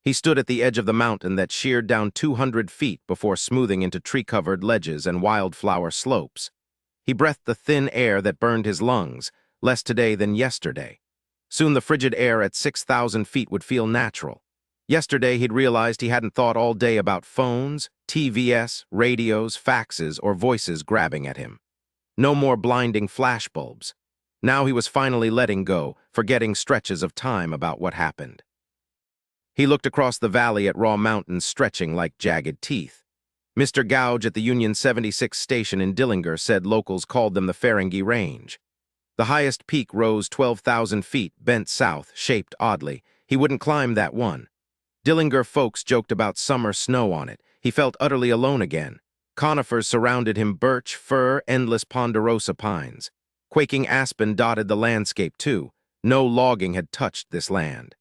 He stood at the edge of the mountain that sheared down 200 feet before smoothing into tree-covered ledges and wildflower slopes. He breathed the thin air that burned his lungs, less today than yesterday. Soon the frigid air at 6,000 feet would feel natural. Yesterday he'd realized he hadn't thought all day about phones, TVS, radios, faxes, or voices grabbing at him. No more blinding flashbulbs. Now he was finally letting go, forgetting stretches of time about what happened. He looked across the valley at raw mountains stretching like jagged teeth. Mr. Gouge at the Union 76 station in Dillinger said locals called them the Ferengi Range. The highest peak rose 12,000 feet, bent south, shaped oddly. He wouldn't climb that one. Dillinger folks joked about summer snow on it. He felt utterly alone again. Conifers surrounded him, birch, fir, endless ponderosa pines. Quaking aspen dotted the landscape too. No logging had touched this land.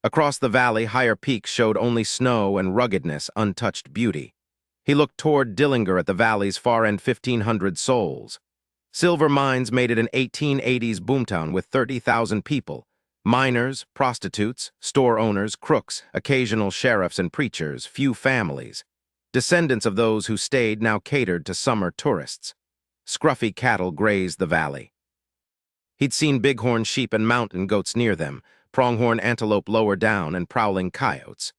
Across the valley, higher peaks showed only snow and ruggedness, untouched beauty. He looked toward Dillinger at the valley's far end 1,500 souls. Silver mines made it an 1880s boomtown with 30,000 people. Miners, prostitutes, store owners, crooks, occasional sheriffs and preachers, few families. Descendants of those who stayed now catered to summer tourists. Scruffy cattle grazed the valley. He'd seen bighorn sheep and mountain goats near them, pronghorn antelope lower down, and prowling coyotes.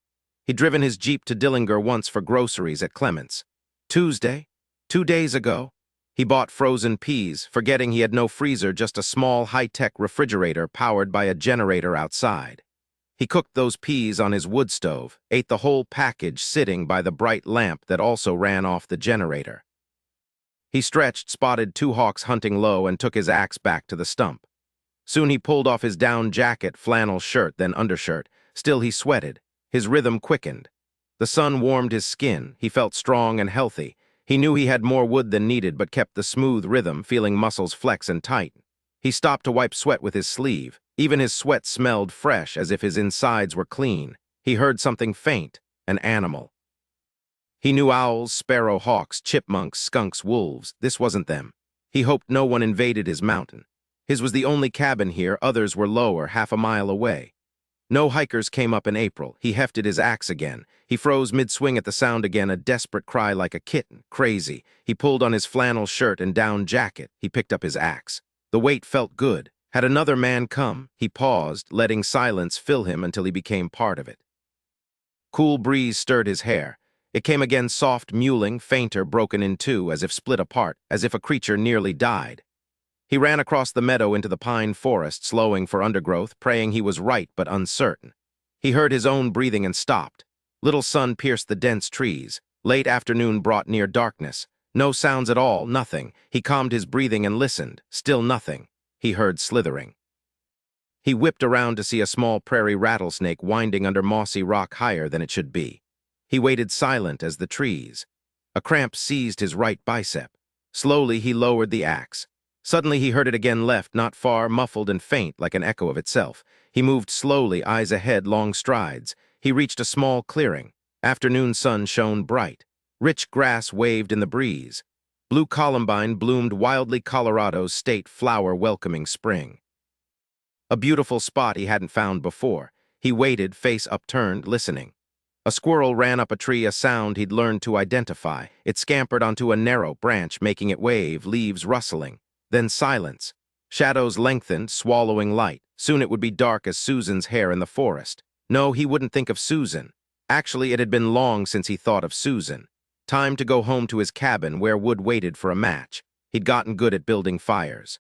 He'd driven his Jeep to Dillinger once for groceries at Clements. Tuesday, 2 days ago, he bought frozen peas, forgetting he had no freezer, just a small high-tech refrigerator powered by a generator outside. He cooked those peas on his wood stove, ate the whole package sitting by the bright lamp that also ran off the generator. He stretched, spotted 2 hawks hunting low, and took his axe back to the stump. Soon he pulled off his down jacket, flannel shirt, then undershirt. Still he sweated. His rhythm quickened. The sun warmed his skin. He felt strong and healthy. He knew he had more wood than needed, but kept the smooth rhythm, feeling muscles flex and tight. He stopped to wipe sweat with his sleeve. Even his sweat smelled fresh, as if his insides were clean. He heard something faint, an animal. He knew owls, sparrow hawks, chipmunks, skunks, wolves. This wasn't them. He hoped no one invaded his mountain. His was the only cabin here, others were lower, half a mile away. No hikers came up in April. He hefted his axe again. He froze mid-swing at the sound again, a desperate cry like a kitten, crazy. He pulled on his flannel shirt and down jacket. He picked up his axe. The weight felt good. Had another man come? He paused, letting silence fill him until he became part of it. Cool breeze stirred his hair. It came again, soft, mewling, fainter, broken in two, as if split apart, as if a creature nearly died. He ran across the meadow into the pine forest, slowing for undergrowth, praying he was right but uncertain. He heard his own breathing and stopped. Little sun pierced the dense trees. Late afternoon brought near darkness. No sounds at all, nothing. He calmed his breathing and listened. Still nothing. He heard slithering. He whipped around to see a small prairie rattlesnake winding under mossy rock higher than it should be. He waited silent as the trees. A cramp seized his right bicep. Slowly he lowered the axe. Suddenly he heard it again, left, not far, muffled and faint like an echo of itself. He moved slowly, eyes ahead, long strides. He reached a small clearing. Afternoon sun shone bright. Rich grass waved in the breeze. Blue columbine bloomed wildly, Colorado's state flower welcoming spring. A beautiful spot he hadn't found before. He waited, face upturned, listening. A squirrel ran up a tree, a sound he'd learned to identify. It scampered onto a narrow branch, making it wave, leaves rustling. Then silence. Shadows lengthened, swallowing light. Soon it would be dark as Susan's hair in the forest. No, he wouldn't think of Susan. Actually, it had been long since he thought of Susan. Time to go home to his cabin, where wood waited for a match. He'd gotten good at building fires.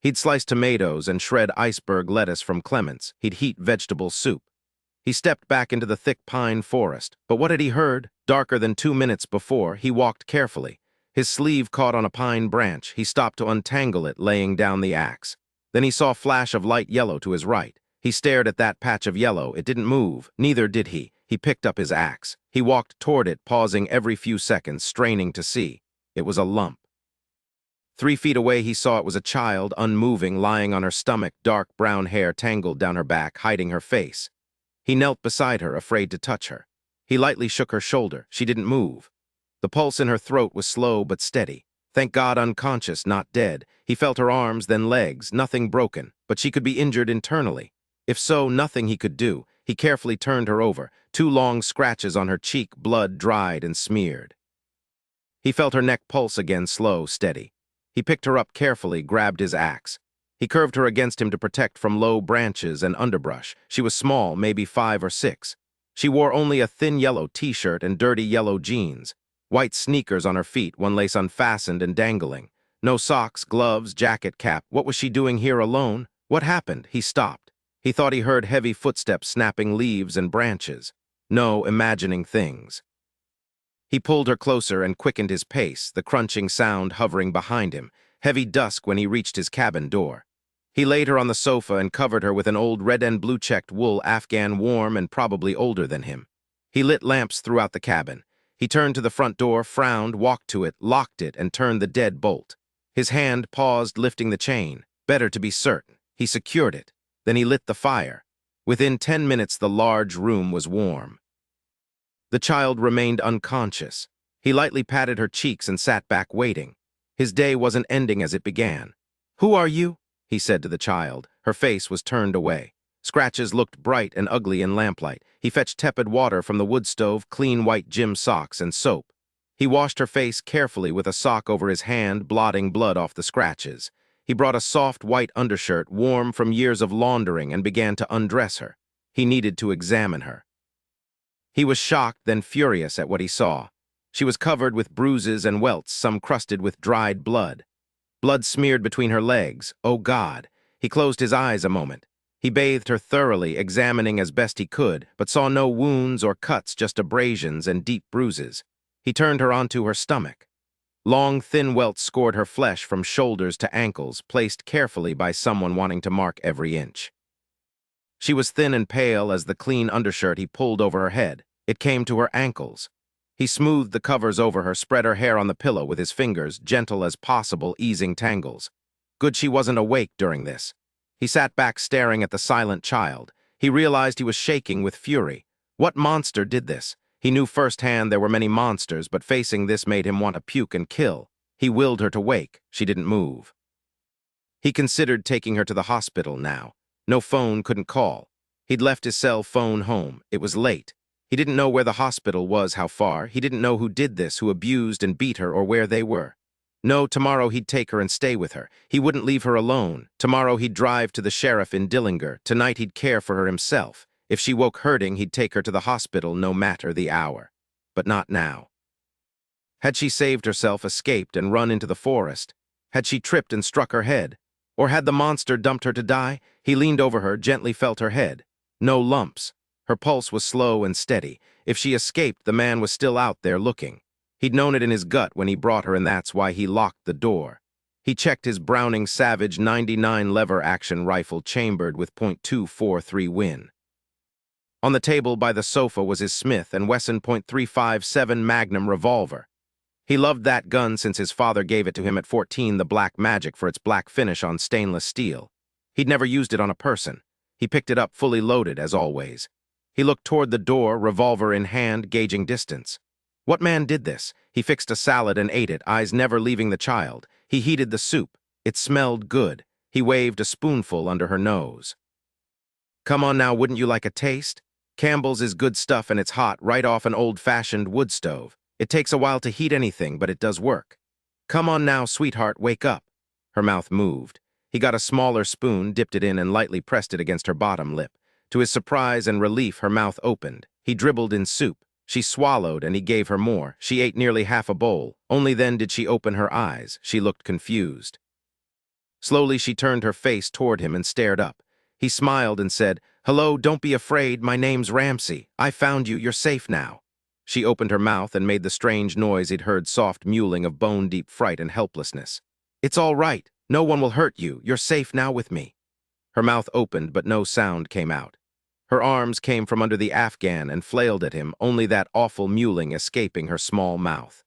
He'd slice tomatoes and shred iceberg lettuce from Clements. He'd heat vegetable soup. He stepped back into the thick pine forest. But what had he heard? Darker than 2 minutes before, he walked carefully. His sleeve caught on a pine branch. He stopped to untangle it, laying down the axe. Then he saw a flash of light yellow to his right. He stared at that patch of yellow. It didn't move. Neither did he. He picked up his axe. He walked toward it, pausing every few seconds, straining to see. It was a lump. 3 feet away, he saw it was a child, unmoving, lying on her stomach, dark brown hair tangled down her back, hiding her face. He knelt beside her, afraid to touch her. He lightly shook her shoulder. She didn't move. The pulse in her throat was slow but steady. Thank God, unconscious, not dead. He felt her arms, then legs, nothing broken, but she could be injured internally. If so, nothing he could do. He carefully turned her over, 2 long scratches on her cheek, blood dried and smeared. He felt her neck pulse again, slow, steady. He picked her up carefully, grabbed his axe. He curved her against him to protect from low branches and underbrush. She was small, maybe 5 or 6. She wore only a thin yellow t-shirt and dirty yellow jeans. White sneakers on her feet, one lace unfastened and dangling. No socks, gloves, jacket, cap. What was she doing here alone? What happened? He stopped. He thought he heard heavy footsteps snapping leaves and branches. No, imagining things. He pulled her closer and quickened his pace, the crunching sound hovering behind him, heavy dusk when he reached his cabin door. He laid her on the sofa and covered her with an old red and blue-checked wool Afghan, warm and probably older than him. He lit lamps throughout the cabin. He turned to the front door, frowned, walked to it, locked it, and turned the dead bolt. His hand paused, lifting the chain. Better to be certain. He secured it. Then he lit the fire. Within 10 minutes, the large room was warm. The child remained unconscious. He lightly patted her cheeks and sat back waiting. His day wasn't ending as it began. "Who are you?" he said to the child. Her face was turned away. Scratches looked bright and ugly in lamplight. He fetched tepid water from the wood stove, clean white gym socks, and soap. He washed her face carefully with a sock over his hand, blotting blood off the scratches. He brought a soft white undershirt, warm from years of laundering, and began to undress her. He needed to examine her. He was shocked, then furious at what he saw. She was covered with bruises and welts, some crusted with dried blood. Blood smeared between her legs. Oh, God! He closed his eyes a moment. He bathed her thoroughly, examining as best he could, but saw no wounds or cuts, just abrasions and deep bruises. He turned her onto her stomach. Long, thin welts scored her flesh from shoulders to ankles, placed carefully by someone wanting to mark every inch. She was thin and pale as the clean undershirt he pulled over her head. It came to her ankles. He smoothed the covers over her, spread her hair on the pillow with his fingers, gentle as possible, easing tangles. Good she wasn't awake during this. He sat back staring at the silent child. He realized he was shaking with fury. What monster did this? He knew firsthand there were many monsters, but facing this made him want to puke and kill. He willed her to wake. She didn't move. He considered taking her to the hospital now. No phone, couldn't call. He'd left his cell phone home. It was late. He didn't know where the hospital was, how far. He didn't know who did this, who abused and beat her, or where they were. No, tomorrow he'd take her and stay with her. He wouldn't leave her alone. Tomorrow he'd drive to the sheriff in Dillinger. Tonight he'd care for her himself. If she woke hurting, he'd take her to the hospital no matter the hour. But not now. Had she saved herself, escaped, and run into the forest? Had she tripped and struck her head? Or had the monster dumped her to die? He leaned over her, gently felt her head. No lumps. Her pulse was slow and steady. If she escaped, the man was still out there looking. He'd known it in his gut when he brought her, and that's why he locked the door. He checked his Browning Savage 99 lever-action rifle chambered with .243 Win. On the table by the sofa was his Smith & Wesson .357 Magnum revolver. He loved that gun since his father gave it to him at 14, the Black Magic, for its black finish on stainless steel. He'd never used it on a person. He picked it up fully loaded, as always. He looked toward the door, revolver in hand, gauging distance. What man did this? He fixed a salad and ate it, eyes never leaving the child. He heated the soup. It smelled good. He waved a spoonful under her nose. "Come on now, wouldn't you like a taste? Campbell's is good stuff and it's hot, right off an old-fashioned wood stove. It takes a while to heat anything, but it does work. Come on now, sweetheart, wake up." Her mouth moved. He got a smaller spoon, dipped it in, and lightly pressed it against her bottom lip. To his surprise and relief, her mouth opened. He dribbled in soup. She swallowed, and he gave her more. She ate nearly half a bowl. Only then did she open her eyes. She looked confused. Slowly she turned her face toward him and stared up. He smiled and said, "Hello, don't be afraid. My name's Ramsey. I found you. You're safe now." She opened her mouth and made the strange noise he'd heard, soft mewling of bone-deep fright and helplessness. "It's all right. No one will hurt you. You're safe now with me." Her mouth opened, but no sound came out. Her arms came from under the Afghan and flailed at him, only that awful mewling escaping her small mouth.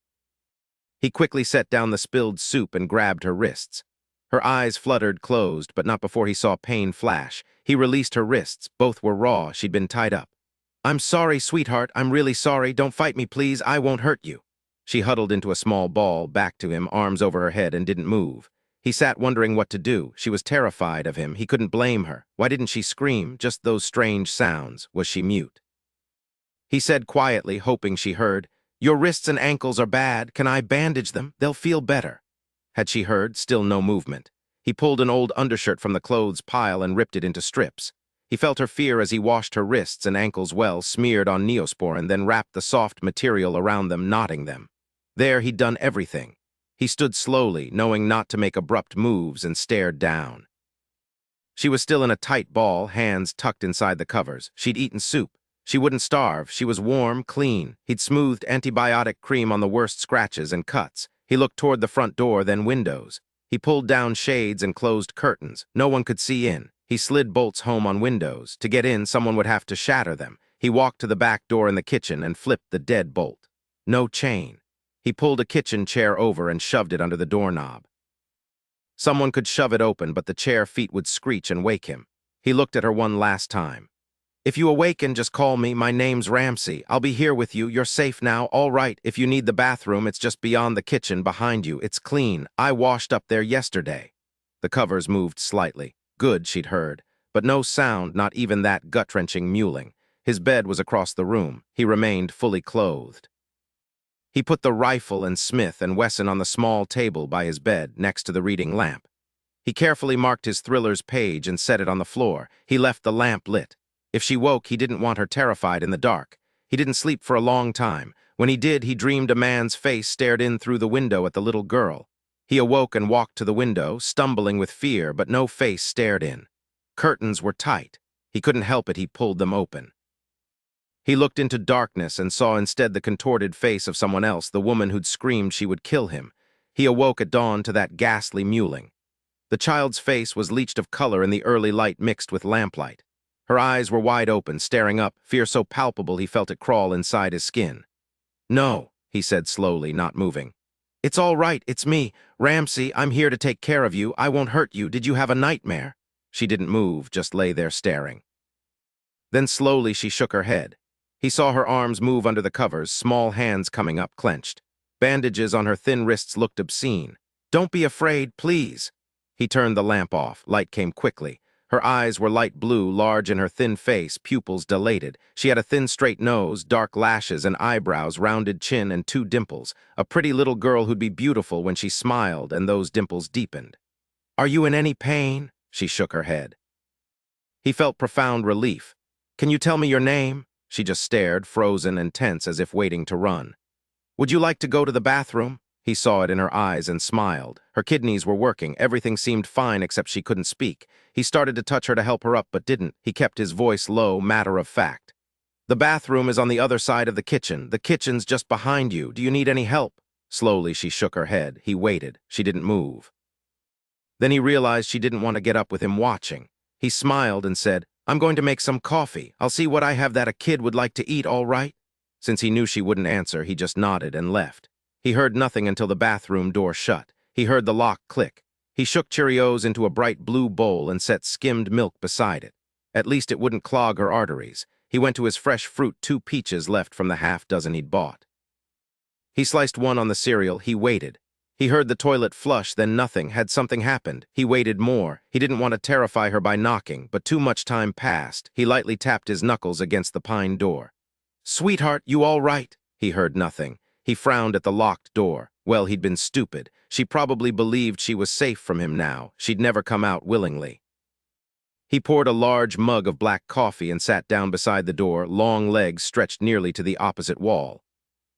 He quickly set down the spilled soup and grabbed her wrists. Her eyes fluttered closed, but not before he saw pain flash. He released her wrists. Both were raw. She'd been tied up. "I'm sorry, sweetheart. I'm really sorry. Don't fight me, please. I won't hurt you." She huddled into a small ball, back to him, arms over her head, and didn't move. He sat wondering what to do. She was terrified of him. He couldn't blame her. Why didn't she scream? Just those strange sounds. Was she mute? He said quietly, hoping she heard, "Your wrists and ankles are bad. Can I bandage them? They'll feel better." Had she heard? Still no movement. He pulled an old undershirt from the clothes pile and ripped it into strips. He felt her fear as he washed her wrists and ankles well, smeared on Neosporin, then wrapped the soft material around them, knotting them. There he'd done everything. He stood slowly, knowing not to make abrupt moves, and stared down. She was still in a tight ball, hands tucked inside the covers. She'd eaten soup. She wouldn't starve. She was warm, clean. He'd smoothed antibiotic cream on the worst scratches and cuts. He looked toward the front door, then windows. He pulled down shades and closed curtains. No one could see in. He slid bolts home on windows. To get in, someone would have to shatter them. He walked to the back door in the kitchen and flipped the dead bolt. No chain. He pulled a kitchen chair over and shoved it under the doorknob. Someone could shove it open, but the chair feet would screech and wake him. He looked at her one last time. "If you awaken, just call me. My name's Ramsey. I'll be here with you. You're safe now. All right. If you need the bathroom, it's just beyond the kitchen, behind you. It's clean. I washed up there yesterday." The covers moved slightly. Good, she'd heard. But no sound, not even that gut-wrenching mewling. His bed was across the room. He remained fully clothed. He put the rifle and Smith and Wesson on the small table by his bed, next to the reading lamp. He carefully marked his thriller's page and set it on the floor. He left the lamp lit. If she woke, he didn't want her terrified in the dark. He didn't sleep for a long time. When he did, he dreamed a man's face stared in through the window at the little girl. He awoke and walked to the window, stumbling with fear, but no face stared in. Curtains were tight. He couldn't help it. He pulled them open. He looked into darkness and saw instead the contorted face of someone else, the woman who'd screamed she would kill him. He awoke at dawn to that ghastly mewling. The child's face was leached of color in the early light mixed with lamplight. Her eyes were wide open, staring up, fear so palpable he felt it crawl inside his skin. "No," he said slowly, not moving. "It's all right, it's me. Ramsey, I'm here to take care of you. I won't hurt you. Did you have a nightmare?" She didn't move, just lay there staring. Then slowly she shook her head. He saw her arms move under the covers, small hands coming up, clenched. Bandages on her thin wrists looked obscene. "Don't be afraid, please." He turned the lamp off. Light came quickly. Her eyes were light blue, large in her thin face, pupils dilated. She had a thin, straight nose, dark lashes and eyebrows, rounded chin and 2 dimples. A pretty little girl who'd be beautiful when she smiled, and those dimples deepened. "Are you in any pain?" She shook her head. He felt profound relief. "Can you tell me your name?" She just stared, frozen and tense as if waiting to run. "Would you like to go to the bathroom?" He saw it in her eyes and smiled. Her kidneys were working. Everything seemed fine except she couldn't speak. He started to touch her to help her up, but didn't. He kept his voice low, matter of fact. "The bathroom is on the other side of the kitchen. The kitchen's just behind you. Do you need any help?" Slowly she shook her head. He waited. She didn't move. Then he realized she didn't want to get up with him watching. He smiled and said, "I'm going to make some coffee. I'll see what I have that a kid would like to eat, all right?" Since he knew she wouldn't answer, he just nodded and left. He heard nothing until the bathroom door shut. He heard the lock click. He shook Cheerios into a bright blue bowl and set skimmed milk beside it. At least it wouldn't clog her arteries. He went to his fresh fruit, 2 peaches left from the half-dozen he'd bought. He sliced one on the cereal. He waited. He heard the toilet flush, then nothing. Had something happened? He waited more. He didn't want to terrify her by knocking, but too much time passed. He lightly tapped his knuckles against the pine door. "Sweetheart, you all right?" He heard nothing. He frowned at the locked door. Well, he'd been stupid. She probably believed she was safe from him now. She'd never come out willingly. He poured a large mug of black coffee and sat down beside the door, long legs stretched nearly to the opposite wall.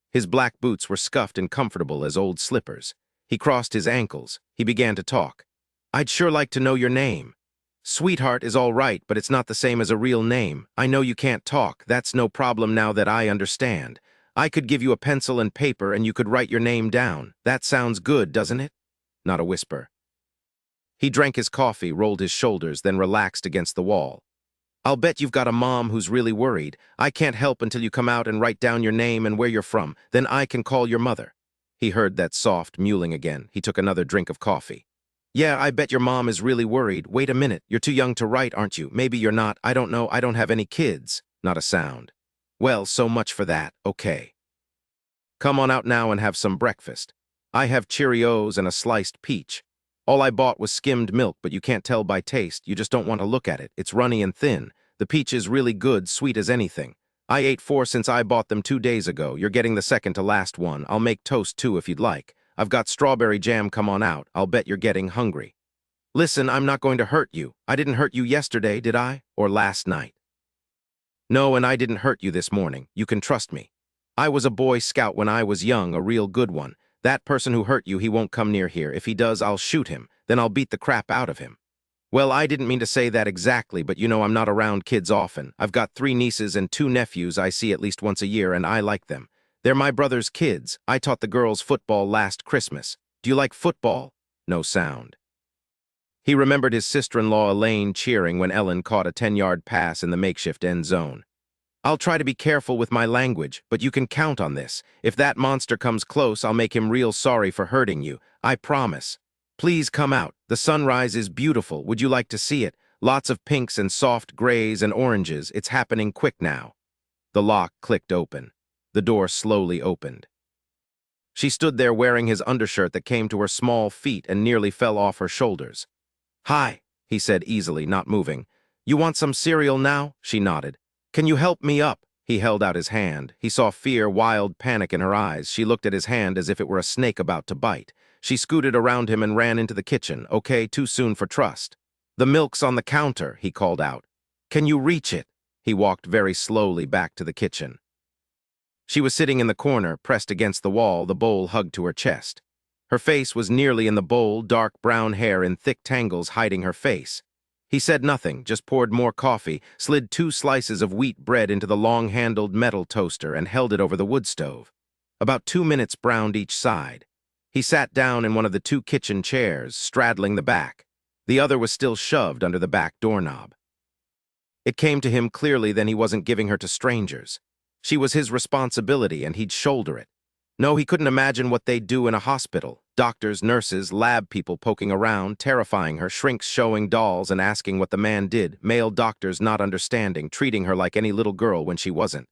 His black boots were scuffed and comfortable as old slippers. He crossed his ankles. He began to talk. "I'd sure like to know your name." "Sweetheart is all right, but it's not the same as a real name. I know you can't talk. That's no problem now that I understand. I could give you a pencil and paper and you could write your name down. That sounds good, doesn't it?" Not a whisper. He drank his coffee, rolled his shoulders, then relaxed against the wall. "I'll bet you've got a mom who's really worried. I can't help until you come out and write down your name and where you're from. Then I can call your mother." He heard that soft mewling again. He took another drink of coffee. "Yeah, I bet your mom is really worried. Wait a minute, you're too young to write, aren't you? Maybe you're not. I don't know. I don't have any kids." Not a sound. "Well, so much for that. Okay. Come on out now and have some breakfast. I have Cheerios and a sliced peach." All I bought was skimmed milk, but you can't tell by taste. You just don't want to look at it. It's runny and thin. The peach is really good, sweet as anything. I ate 4 since I bought them 2 days ago. You're getting the second to last one. I'll make toast too if you'd like. I've got strawberry jam, come on out. I'll bet you're getting hungry. Listen, I'm not going to hurt you. I didn't hurt you yesterday, did I? Or last night? No, and I didn't hurt you this morning. You can trust me. I was a Boy Scout when I was young, a real good one. That person who hurt you, he won't come near here. If he does, I'll shoot him. Then I'll beat the crap out of him. Well, I didn't mean to say that exactly, but you know I'm not around kids often. I've got 3 nieces and 2 nephews I see at least once a year, and I like them. They're my brother's kids. I taught the girls football last Christmas. Do you like football? No sound. He remembered his sister-in-law Elaine cheering when Ellen caught a 10-yard pass in the makeshift end zone. I'll try to be careful with my language, but you can count on this. If that monster comes close, I'll make him real sorry for hurting you. I promise. Please come out. The sunrise is beautiful. Would you like to see it? Lots of pinks and soft grays and oranges. It's happening quick now. The lock clicked open. The door slowly opened. She stood there wearing his undershirt that came to her small feet and nearly fell off her shoulders. Hi, he said easily, not moving. You want some cereal now? She nodded. Can you help me up? He held out his hand. He saw fear, wild panic in her eyes. She looked at his hand as if it were a snake about to bite. She scooted around him and ran into the kitchen. Okay, too soon for trust. The milk's on the counter, he called out. Can you reach it? He walked very slowly back to the kitchen. She was sitting in the corner, pressed against the wall, the bowl hugged to her chest. Her face was nearly in the bowl, dark brown hair in thick tangles hiding her face. He said nothing, just poured more coffee, slid 2 slices of wheat bread into the long-handled metal toaster and held it over the wood stove. About 2 minutes browned each side. He sat down in one of the 2 kitchen chairs, straddling the back. The other was still shoved under the back doorknob. It came to him clearly then he wasn't giving her to strangers. She was his responsibility and he'd shoulder it. No, he couldn't imagine what they'd do in a hospital. Doctors, nurses, lab people poking around, terrifying her, shrinks showing dolls and asking what the man did, male doctors not understanding, treating her like any little girl when she wasn't.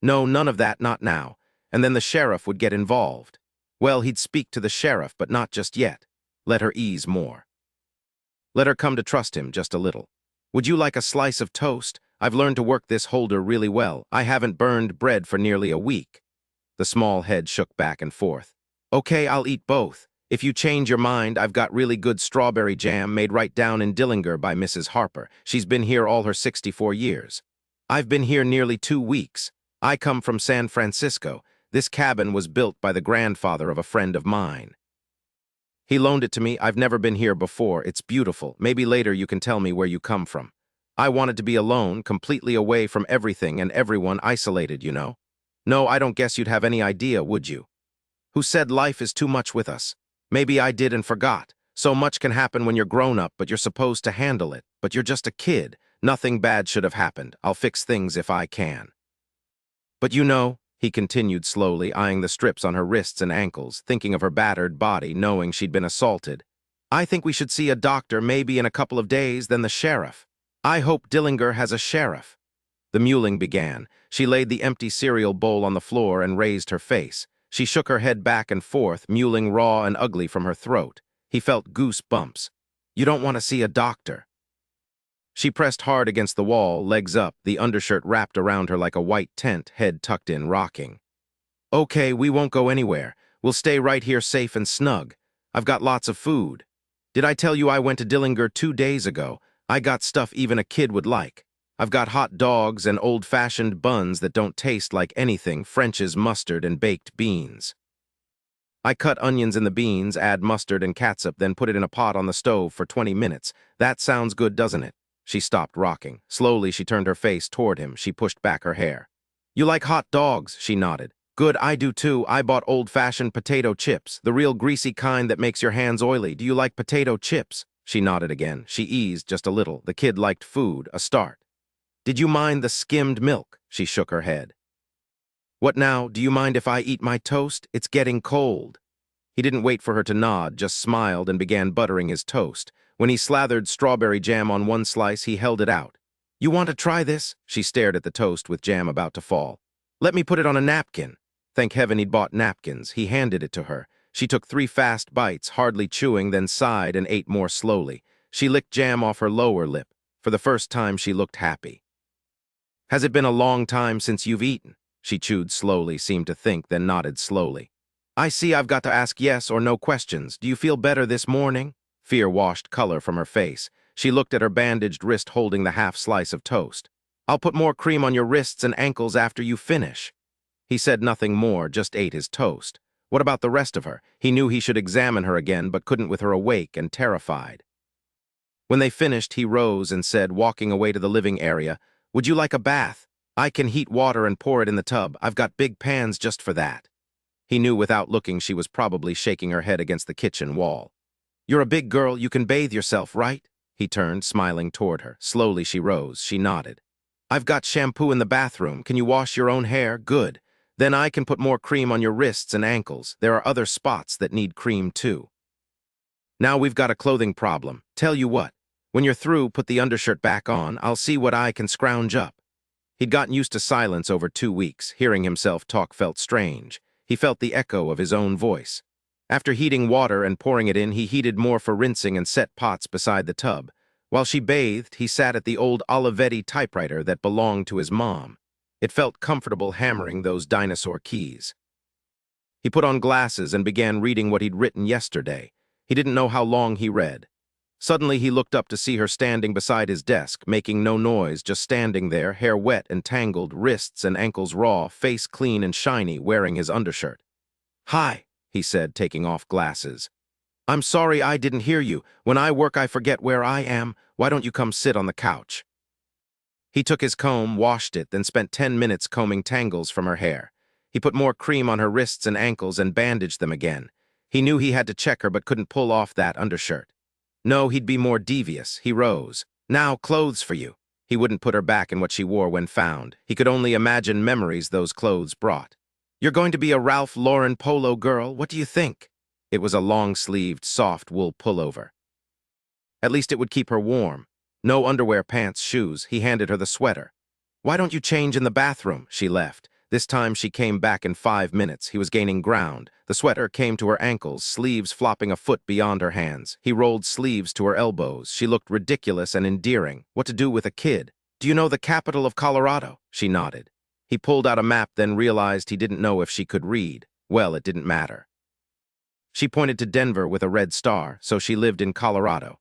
No, none of that, not now. And then the sheriff would get involved. Well, he'd speak to the sheriff, but not just yet. Let her ease more. Let her come to trust him just a little. Would you like a slice of toast? I've learned to work this holder really well. I haven't burned bread for nearly a week. The small head shook back and forth. Okay, I'll eat both. If you change your mind, I've got really good strawberry jam made right down in Dillinger by Mrs. Harper. She's been here all her 64 years. I've been here nearly 2 weeks. I come from San Francisco. This cabin was built by the grandfather of a friend of mine. He loaned it to me. I've never been here before. It's beautiful. Maybe later you can tell me where you come from. I wanted to be alone, completely away from everything and everyone, isolated, you know. No, I don't guess you'd have any idea, would you? Who said life is too much with us? Maybe I did and forgot. So much can happen when you're grown up, but you're supposed to handle it. But you're just a kid. Nothing bad should have happened. I'll fix things if I can. But you know, he continued slowly, eyeing the strips on her wrists and ankles, thinking of her battered body, knowing she'd been assaulted. I think we should see a doctor maybe in a couple of days, then the sheriff. I hope Dillinger has a sheriff. The mewling began. She laid the empty cereal bowl on the floor and raised her face. She shook her head back and forth, mewling raw and ugly from her throat. He felt goose bumps. You don't want to see a doctor. She pressed hard against the wall, legs up, the undershirt wrapped around her like a white tent, head tucked in, rocking. Okay, we won't go anywhere. We'll stay right here safe and snug. I've got lots of food. Did I tell you I went to Dillinger 2 days ago? I got stuff even a kid would like. I've got hot dogs and old-fashioned buns that don't taste like anything, French's mustard and baked beans. I cut onions in the beans, add mustard and catsup, then put it in a pot on the stove for 20 minutes. That sounds good, doesn't it? She stopped rocking. Slowly, she turned her face toward him. She pushed back her hair. You like hot dogs? She nodded. Good, I do too. I bought old-fashioned potato chips, the real greasy kind that makes your hands oily. Do you like potato chips? She nodded again. She eased just a little. The kid liked food, a start. Did you mind the skimmed milk? She shook her head. What now? Do you mind if I eat my toast? It's getting cold. He didn't wait for her to nod, just smiled and began buttering his toast. When he slathered strawberry jam on one slice, he held it out. You want to try this? She stared at the toast with jam about to fall. Let me put it on a napkin. Thank heaven he'd bought napkins. He handed it to her. She took 3 fast bites, hardly chewing, then sighed and ate more slowly. She licked jam off her lower lip. For the first time, she looked happy. Has it been a long time since you've eaten? She chewed slowly, seemed to think, then nodded slowly. I see I've got to ask yes or no questions. Do you feel better this morning? Fear washed color from her face. She looked at her bandaged wrist holding the half slice of toast. I'll put more cream on your wrists and ankles after you finish. He said nothing more, just ate his toast. What about the rest of her? He knew he should examine her again, but couldn't with her awake and terrified. When they finished, he rose and said, walking away to the living area, Would you like a bath? I can heat water and pour it in the tub. I've got big pans just for that. He knew without looking she was probably shaking her head against the kitchen wall. You're a big girl, you can bathe yourself, right? He turned, smiling toward her. Slowly she rose. She nodded. I've got shampoo in the bathroom. Can you wash your own hair? Good. Then I can put more cream on your wrists and ankles. There are other spots that need cream too. Now we've got a clothing problem. Tell you what, when you're through, put the undershirt back on. I'll see what I can scrounge up. He'd gotten used to silence over 2 weeks. Hearing himself talk felt strange. He felt the echo of his own voice. After heating water and pouring it in, he heated more for rinsing and set pots beside the tub. While she bathed, he sat at the old Olivetti typewriter that belonged to his mom. It felt comfortable hammering those dinosaur keys. He put on glasses and began reading what he'd written yesterday. He didn't know how long he read. Suddenly he looked up to see her standing beside his desk, making no noise, just standing there, hair wet and tangled, wrists and ankles raw, face clean and shiny, wearing his undershirt. Hi, he said, taking off glasses. I'm sorry I didn't hear you. When I work, I forget where I am. Why don't you come sit on the couch? He took his comb, washed it, then spent 10 minutes combing tangles from her hair. He put more cream on her wrists and ankles and bandaged them again. He knew he had to check her but couldn't pull off that undershirt. No, he'd be more devious. He rose. Now, clothes for you. He wouldn't put her back in what she wore when found. He could only imagine memories those clothes brought. You're going to be a Ralph Lauren polo girl. What do you think? It was a long-sleeved, soft wool pullover. At least it would keep her warm. No underwear, pants, shoes. He handed her the sweater. Why don't you change in the bathroom? She left. This time she came back in 5 minutes. He was gaining ground. The sweater came to her ankles, sleeves flopping a foot beyond her hands. He rolled sleeves to her elbows. She looked ridiculous and endearing. What to do with a kid? Do you know the capital of Colorado? She nodded. He pulled out a map, then realized he didn't know if she could read. Well, it didn't matter. She pointed to Denver with a red star, so she lived in Colorado.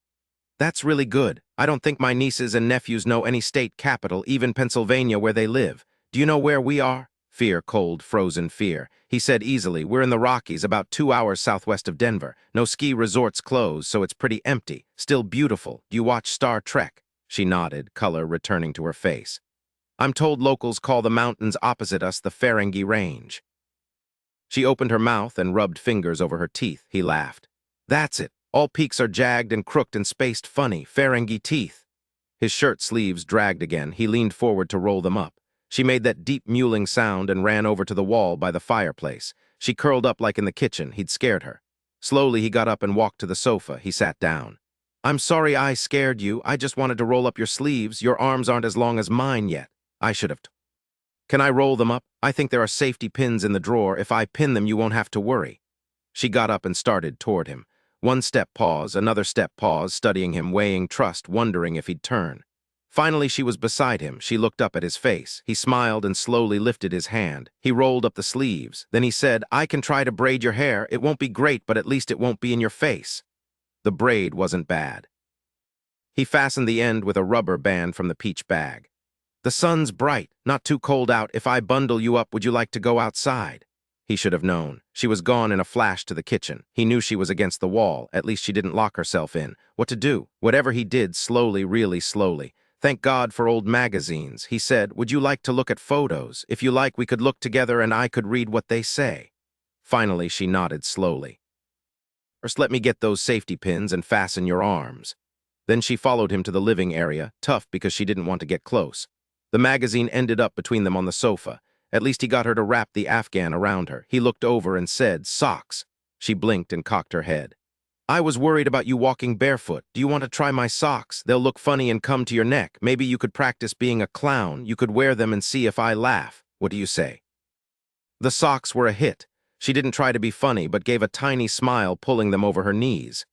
That's really good. I don't think my nieces and nephews know any state capital, even Pennsylvania, where they live. Do you know where we are? Fear, cold, frozen fear. He said easily, we're in the Rockies, about 2 hours southwest of Denver. No ski resorts closed, so it's pretty empty. Still beautiful. Do you watch Star Trek? She nodded, color returning to her face. I'm told locals call the mountains opposite us the Ferengi Range. She opened her mouth and rubbed fingers over her teeth. He laughed. That's it. All peaks are jagged and crooked and spaced funny. Ferengi teeth. His shirt sleeves dragged again. He leaned forward to roll them up. She made that deep mewling sound and ran over to the wall by the fireplace. She curled up like in the kitchen. He'd scared her. Slowly he got up and walked to the sofa. He sat down. I'm sorry I scared you. I just wanted to roll up your sleeves. Your arms aren't as long as mine yet. I should have. Can I roll them up? I think there are safety pins in the drawer. If I pin them, you won't have to worry. She got up and started toward him. 1 step pause, another step pause, studying him, weighing trust, wondering if he'd turn. Finally, she was beside him. She looked up at his face. He smiled and slowly lifted his hand. He rolled up the sleeves. Then he said, I can try to braid your hair. It won't be great, but at least it won't be in your face. The braid wasn't bad. He fastened the end with a rubber band from the peach bag. The sun's bright, not too cold out. If I bundle you up, would you like to go outside? He should have known. She was gone in a flash to the kitchen. He knew she was against the wall. At least she didn't lock herself in. What to do? Whatever he did, slowly, really slowly. Thank God for old magazines. He said, would you like to look at photos? If you like, we could look together and I could read what they say. Finally, she nodded slowly. First, let me get those safety pins and fasten your arms. Then she followed him to the living area, tough because she didn't want to get close. The magazine ended up between them on the sofa. At least he got her to wrap the Afghan around her. He looked over and said, socks. She blinked and cocked her head. I was worried about you walking barefoot. Do you want to try my socks? They'll look funny and come to your neck. Maybe you could practice being a clown. You could wear them and see if I laugh. What do you say? The socks were a hit. She didn't try to be funny, but gave a tiny smile, pulling them over her knees.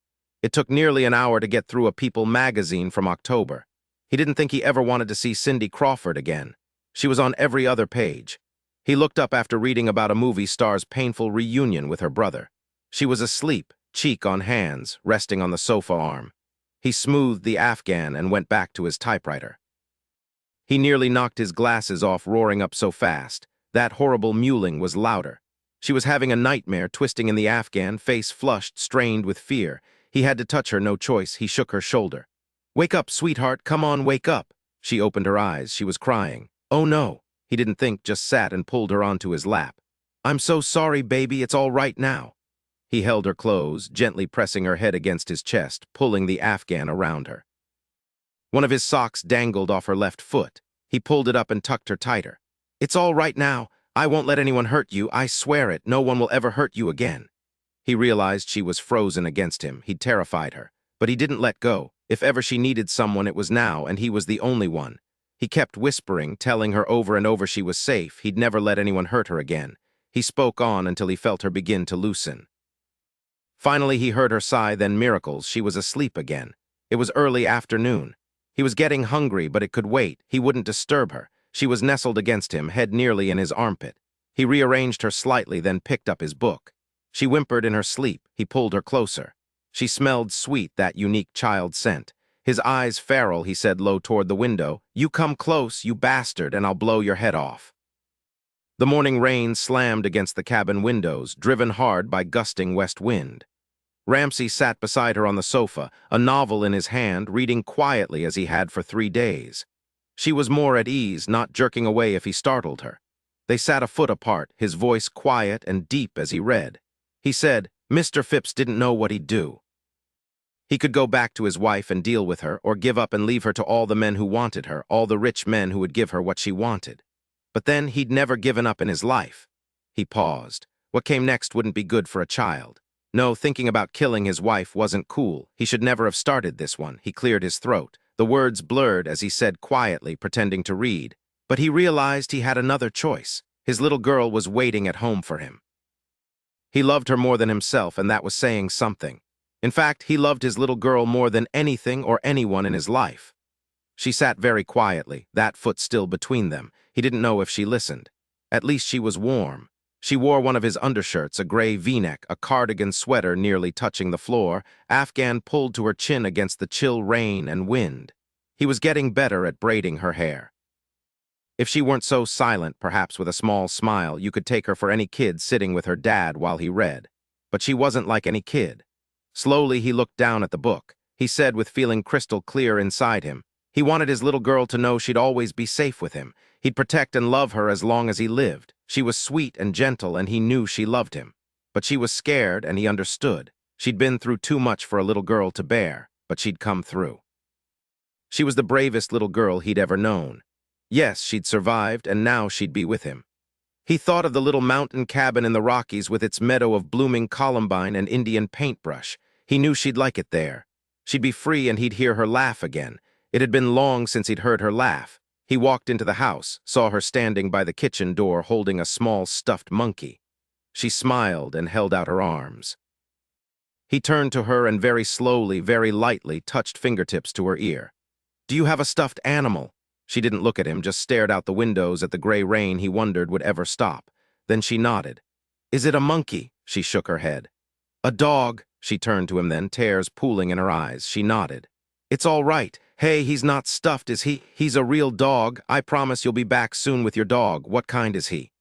It took nearly an hour to get through a People magazine from October. He didn't think he ever wanted to see Cindy Crawford again. She was on every other page. He looked up after reading about a movie star's painful reunion with her brother. She was asleep, cheek on hands, resting on the sofa arm. He smoothed the Afghan and went back to his typewriter. He nearly knocked his glasses off, roaring up so fast. That horrible mewling was louder. She was having a nightmare, twisting in the Afghan, face flushed, strained with fear. He had to touch her, no choice. He shook her shoulder. "Wake up, sweetheart, come on, wake up." She opened her eyes. She was crying. "Oh no." He didn't think, just sat and pulled her onto his lap. "I'm so sorry, baby, it's all right now." He held her close, gently pressing her head against his chest, pulling the Afghan around her. One of his socks dangled off her left foot. He pulled it up and tucked her tighter. "It's all right now. I won't let anyone hurt you. I swear it. No one will ever hurt you again." He realized she was frozen against him. He'd terrified her. But he didn't let go. If ever she needed someone, it was now, and he was the only one. He kept whispering, telling her over and over she was safe. He'd never let anyone hurt her again. He spoke on until he felt her begin to loosen. Finally, he heard her sigh, then miracles. She was asleep again. It was early afternoon. He was getting hungry, but it could wait. He wouldn't disturb her. She was nestled against him, head nearly in his armpit. He rearranged her slightly, then picked up his book. She whimpered in her sleep. He pulled her closer. She smelled sweet, that unique child scent. His eyes feral, he said low toward the window. "You come close, you bastard, and I'll blow your head off." The morning rain slammed against the cabin windows, driven hard by gusting west wind. Ramsey sat beside her on the sofa, a novel in his hand, reading quietly as he had for 3 days. She was more at ease, not jerking away if he startled her. They sat a foot apart, his voice quiet and deep as he read. He said, Mr. Phipps didn't know what he'd do. He could go back to his wife and deal with her, or give up and leave her to all the men who wanted her, all the rich men who would give her what she wanted. But then he'd never given up in his life. He paused. What came next wouldn't be good for a child. No, thinking about killing his wife wasn't cool. He should never have started this one. He cleared his throat. The words blurred as he said quietly, pretending to read. But he realized he had another choice. His little girl was waiting at home for him. He loved her more than himself, and that was saying something. In fact, he loved his little girl more than anything or anyone in his life. She sat very quietly, that foot still between them. He didn't know if she listened. At least she was warm. She wore one of his undershirts, a gray V-neck, a cardigan sweater nearly touching the floor, Afghan pulled to her chin against the chill rain and wind. He was getting better at braiding her hair. If she weren't so silent, perhaps with a small smile, you could take her for any kid sitting with her dad while he read. But she wasn't like any kid. Slowly, he looked down at the book. He said with feeling crystal clear inside him. He wanted his little girl to know she'd always be safe with him. He'd protect and love her as long as he lived. She was sweet and gentle, and he knew she loved him. But she was scared, and he understood. She'd been through too much for a little girl to bear, but she'd come through. She was the bravest little girl he'd ever known. Yes, she'd survived, and now she'd be with him. He thought of the little mountain cabin in the Rockies with its meadow of blooming columbine and Indian paintbrush. He knew she'd like it there. She'd be free, and he'd hear her laugh again. It had been long since he'd heard her laugh. He walked into the house, saw her standing by the kitchen door holding a small stuffed monkey. She smiled and held out her arms. He turned to her and very slowly, very lightly, touched fingertips to her ear. "Do you have a stuffed animal?" She didn't look at him, just stared out the windows at the gray rain he wondered would ever stop. Then she nodded. "Is it a monkey?" She shook her head. "A dog?" She turned to him then, tears pooling in her eyes. She nodded. "It's all right. Hey, he's not stuffed, is he? He's a real dog. I promise you'll be back soon with your dog. What kind is he?"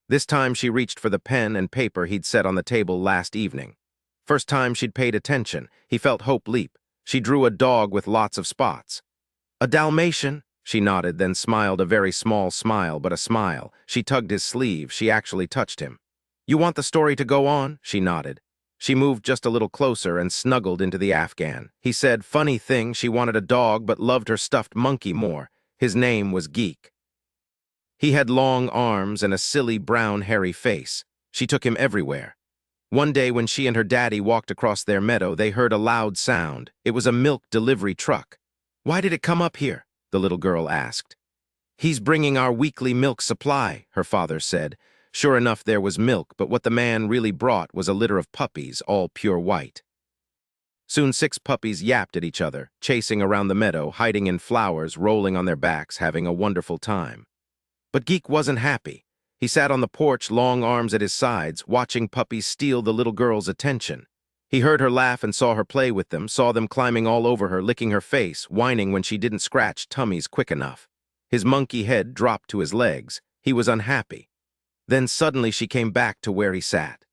This time she reached for the pen and paper he'd set on the table last evening. First time she'd paid attention. He felt hope leap. She drew a dog with lots of spots. "A Dalmatian?" She nodded, then smiled, a very small smile, but a smile. She tugged his sleeve. She actually touched him. "You want the story to go on?" She nodded. She moved just a little closer and snuggled into the Afghan. He said, funny thing, she wanted a dog but loved her stuffed monkey more. His name was Geek. He had long arms and a silly brown hairy face. She took him everywhere. One day when she and her daddy walked across their meadow, they heard a loud sound. It was a milk delivery truck. "Why did it come up here?" the little girl asked. "He's bringing our weekly milk supply," her father said. Sure enough, there was milk, but what the man really brought was a litter of puppies, all pure white. Soon 6 puppies yapped at each other, chasing around the meadow, hiding in flowers, rolling on their backs, having a wonderful time. But Geek wasn't happy. He sat on the porch, long arms at his sides, watching puppies steal the little girl's attention. He heard her laugh and saw her play with them, saw them climbing all over her, licking her face, whining when she didn't scratch tummies quick enough. His monkey head dropped to his legs. He was unhappy. Then suddenly she came back to where he sat.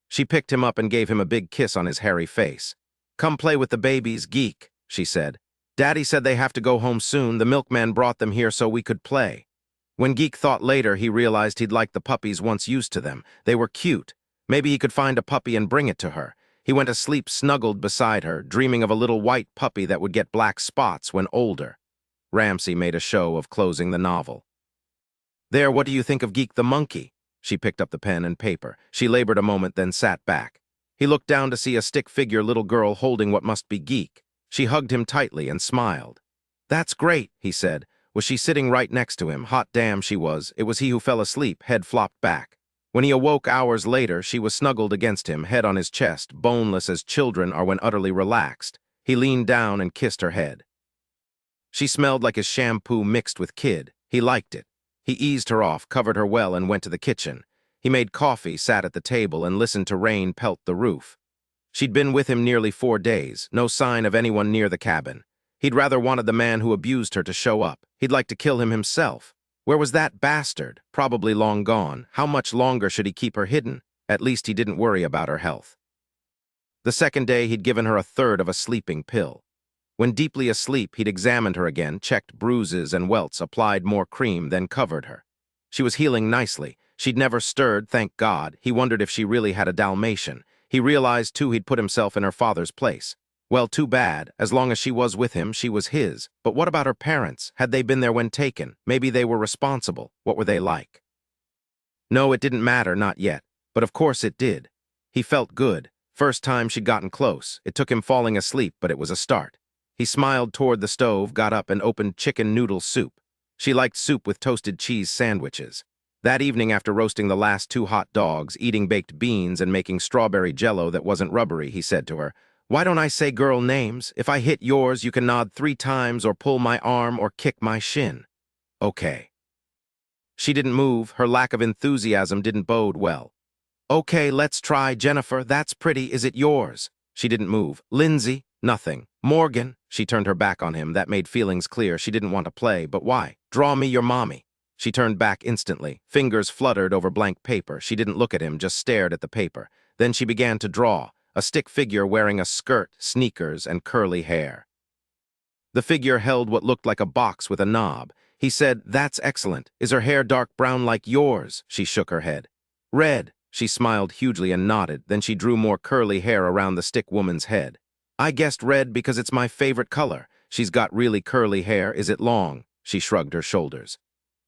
She picked him up and gave him a big kiss on his hairy face. "Come play with the babies, Geek," she said. "Daddy said they have to go home soon. The milkman brought them here so we could play." When Geek thought later, he realized he'd liked the puppies once used to them. They were cute. Maybe he could find a puppy and bring it to her. He went to sleep snuggled beside her, dreaming of a little white puppy that would get black spots when older. Ramsey made a show of closing the novel. "There, what do you think of Geek the monkey?" She picked up the pen and paper. She labored a moment, then sat back. He looked down to see a stick-figure little girl holding what must be Geek. She hugged him tightly and smiled. "That's great," he said. Was she sitting right next to him? Hot damn she was. It was he who fell asleep, head flopped back. When he awoke hours later, she was snuggled against him, head on his chest, boneless as children are when utterly relaxed. He leaned down and kissed her head. She smelled like his shampoo mixed with kid. He liked it. He eased her off, covered her well, and went to the kitchen. He made coffee, sat at the table, and listened to rain pelt the roof. She'd been with him nearly 4 days, no sign of anyone near the cabin. He'd rather wanted the man who abused her to show up. He'd like to kill him himself. Where was that bastard? Probably long gone. How much longer should he keep her hidden? At least he didn't worry about her health. The second day, he'd given her 1/3 of a sleeping pill. When deeply asleep, he'd examined her again, checked bruises and welts, applied more cream, then covered her. She was healing nicely. She'd never stirred, thank God. He wondered if she really had a Dalmatian. He realized, too, he'd put himself in her father's place. Well, too bad. As long as she was with him, she was his. But what about her parents? Had they been there when taken? Maybe they were responsible. What were they like? No, it didn't matter, not yet. But of course it did. He felt good. First time she'd gotten close. It took him falling asleep, but it was a start. He smiled toward the stove, got up, and opened chicken noodle soup. She liked soup with toasted cheese sandwiches. That evening, after roasting the last 2 hot dogs, eating baked beans, and making strawberry jello that wasn't rubbery, he said to her, "Why don't I say girl names? If I hit yours, you can nod 3 times or pull my arm or kick my shin." "Okay." She didn't move. Her lack of enthusiasm didn't bode well. "Okay, let's try. Jennifer, that's pretty. Is it yours?" She didn't move. "Lindsay?" Nothing. "Morgan?" She turned her back on him. That made feelings clear. She didn't want to play, but why? "Draw me your mommy." She turned back instantly. Fingers fluttered over blank paper. She didn't look at him, just stared at the paper. Then she began to draw. A stick figure wearing a skirt, sneakers, and curly hair. The figure held what looked like a box with a knob. He said, "That's excellent. Is her hair dark brown like yours?" She shook her head. "Red." She smiled hugely and nodded. Then she drew more curly hair around the stick woman's head. "I guessed red because it's my favorite color. She's got really curly hair. Is it long?" She shrugged her shoulders.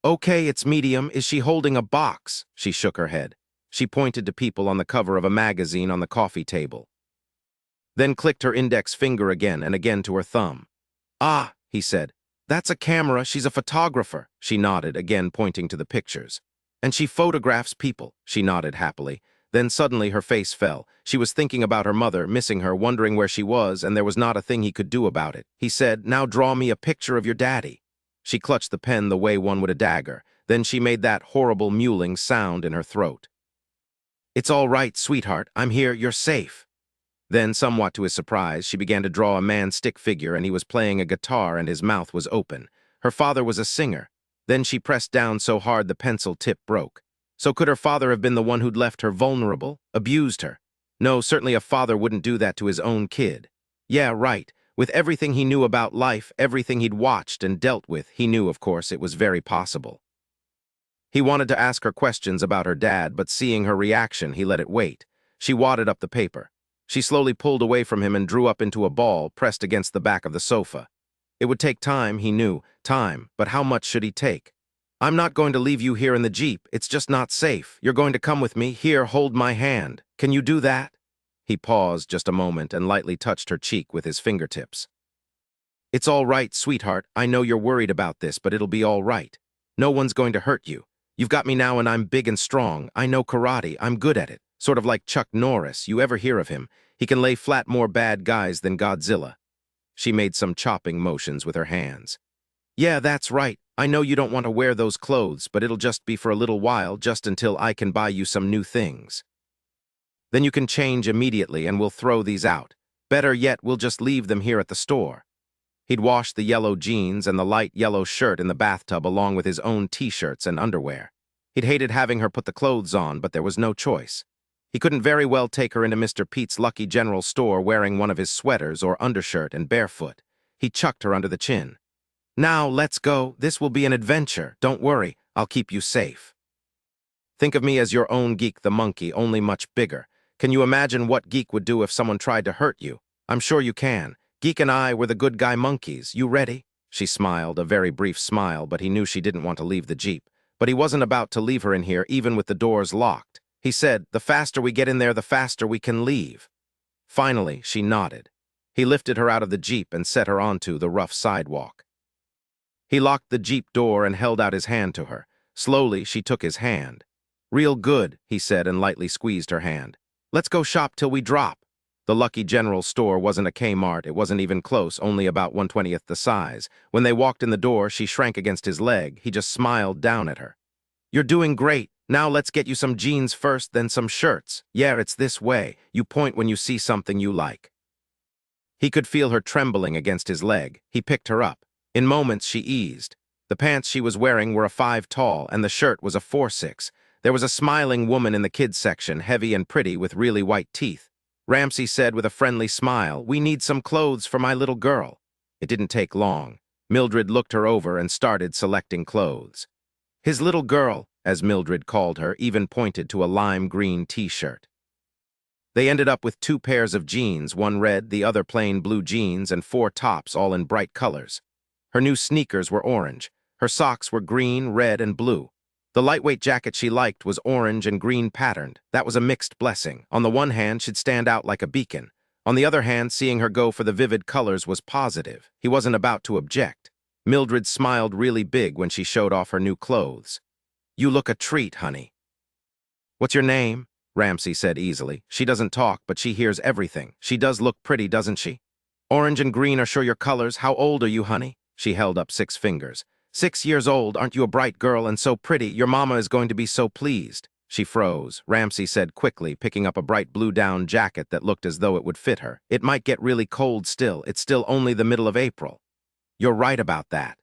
"Okay, it's medium. Is she holding a box?" She shook her head. She pointed to people on the cover of a magazine on the coffee table. Then clicked her index finger again and again to her thumb. "Ah," he said. "That's a camera. She's a photographer." She nodded, again pointing to the pictures. "And she photographs people." She nodded happily. Then suddenly her face fell. She was thinking about her mother, missing her, wondering where she was, and there was not a thing he could do about it. He said, "Now draw me a picture of your daddy." She clutched the pen the way one would a dagger. Then she made that horrible mewling sound in her throat. "It's all right, sweetheart. I'm here. You're safe." Then, somewhat to his surprise, she began to draw a man stick figure, and he was playing a guitar and his mouth was open. Her father was a singer. Then she pressed down so hard the pencil tip broke. So could her father have been the one who'd left her vulnerable, abused her? No, certainly a father wouldn't do that to his own kid. Yeah, right. With everything he knew about life, everything he'd watched and dealt with, he knew, of course, it was very possible. He wanted to ask her questions about her dad, but seeing her reaction, he let it wait. She wadded up the paper. She slowly pulled away from him and drew up into a ball pressed against the back of the sofa. It would take time, he knew. Time, but how much should he take? "I'm not going to leave you here in the Jeep. It's just not safe. You're going to come with me. Here, hold my hand. Can you do that?" He paused just a moment and lightly touched her cheek with his fingertips. "It's all right, sweetheart. I know you're worried about this, but it'll be all right. No one's going to hurt you. You've got me now and I'm big and strong. I know karate. I'm good at it. Sort of like Chuck Norris. You ever hear of him? He can lay flat more bad guys than Godzilla. She made some chopping motions with her hands. Yeah, that's right. I know you don't want to wear those clothes, but it'll just be for a little while, just until I can buy you some new things. Then you can change immediately and we'll throw these out. Better yet, we'll just leave them here at the store. He'd washed the yellow jeans and the light yellow shirt in the bathtub along with his own t-shirts and underwear. He'd hated having her put the clothes on, but there was no choice. He couldn't very well take her into Mr. Pete's Lucky General store wearing one of his sweaters or undershirt and barefoot. He chucked her under the chin. Now, let's go. This will be an adventure. Don't worry. I'll keep you safe. Think of me as your own Geek the monkey, only much bigger. Can you imagine what Geek would do if someone tried to hurt you? I'm sure you can. Geek and I were the good guy monkeys. You ready? She smiled, a very brief smile, but he knew she didn't want to leave the Jeep. But he wasn't about to leave her in here, even with the doors locked. He said, the faster we get in there, the faster we can leave. Finally, she nodded. He lifted her out of the Jeep and set her onto the rough sidewalk. He locked the Jeep door and held out his hand to her. Slowly, she took his hand. Real good, he said and lightly squeezed her hand. Let's go shop till we drop. The Lucky General store wasn't a Kmart, it wasn't even close, only about 1/20th the size. When they walked in the door, she shrank against his leg. He just smiled down at her. You're doing great. Now let's get you some jeans first, then some shirts. Yeah, it's this way. You point when you see something you like. He could feel her trembling against his leg. He picked her up. In moments, she eased. The pants she was wearing were a 5 tall, and the shirt was a 4-6. There was a smiling woman in the kids section, heavy and pretty with really white teeth. Ramsey said with a friendly smile, we need some clothes for my little girl. It didn't take long. Mildred looked her over and started selecting clothes. His little girl, as Mildred called her, even pointed to a lime green t-shirt. They ended up with 2 pairs of jeans, one red, the other plain blue jeans, and 4 tops, all in bright colors. Her new sneakers were orange. Her socks were green, red, and blue. The lightweight jacket she liked was orange and green patterned. That was a mixed blessing. On the one hand, she'd stand out like a beacon. On the other hand, seeing her go for the vivid colors was positive. He wasn't about to object. Mildred smiled really big when she showed off her new clothes. You look a treat, honey. What's your name? Ramsey said easily. She doesn't talk, but she hears everything. She does look pretty, doesn't she? Orange and green are sure your colors. How old are you, honey? She held up 6 fingers. 6 years old, aren't you a bright girl and so pretty? Your mama is going to be so pleased. She froze. Ramsey said quickly, picking up a bright blue down jacket that looked as though it would fit her. It might get really cold still. It's still only the middle of April. You're right about that.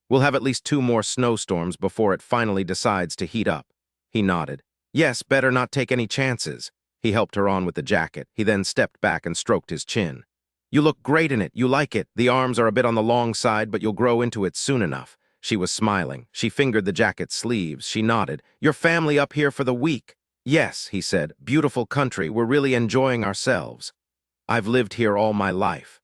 We'll have at least 2 more snowstorms before it finally decides to heat up. He nodded. Yes, better not take any chances. He helped her on with the jacket. He then stepped back and stroked his chin. You look great in it. You like it. The arms are a bit on the long side, but you'll grow into it soon enough. She was smiling. She fingered the jacket's sleeves. She nodded. Your family up here for the week? Yes, he said. Beautiful country. We're really enjoying ourselves. I've lived here all my life.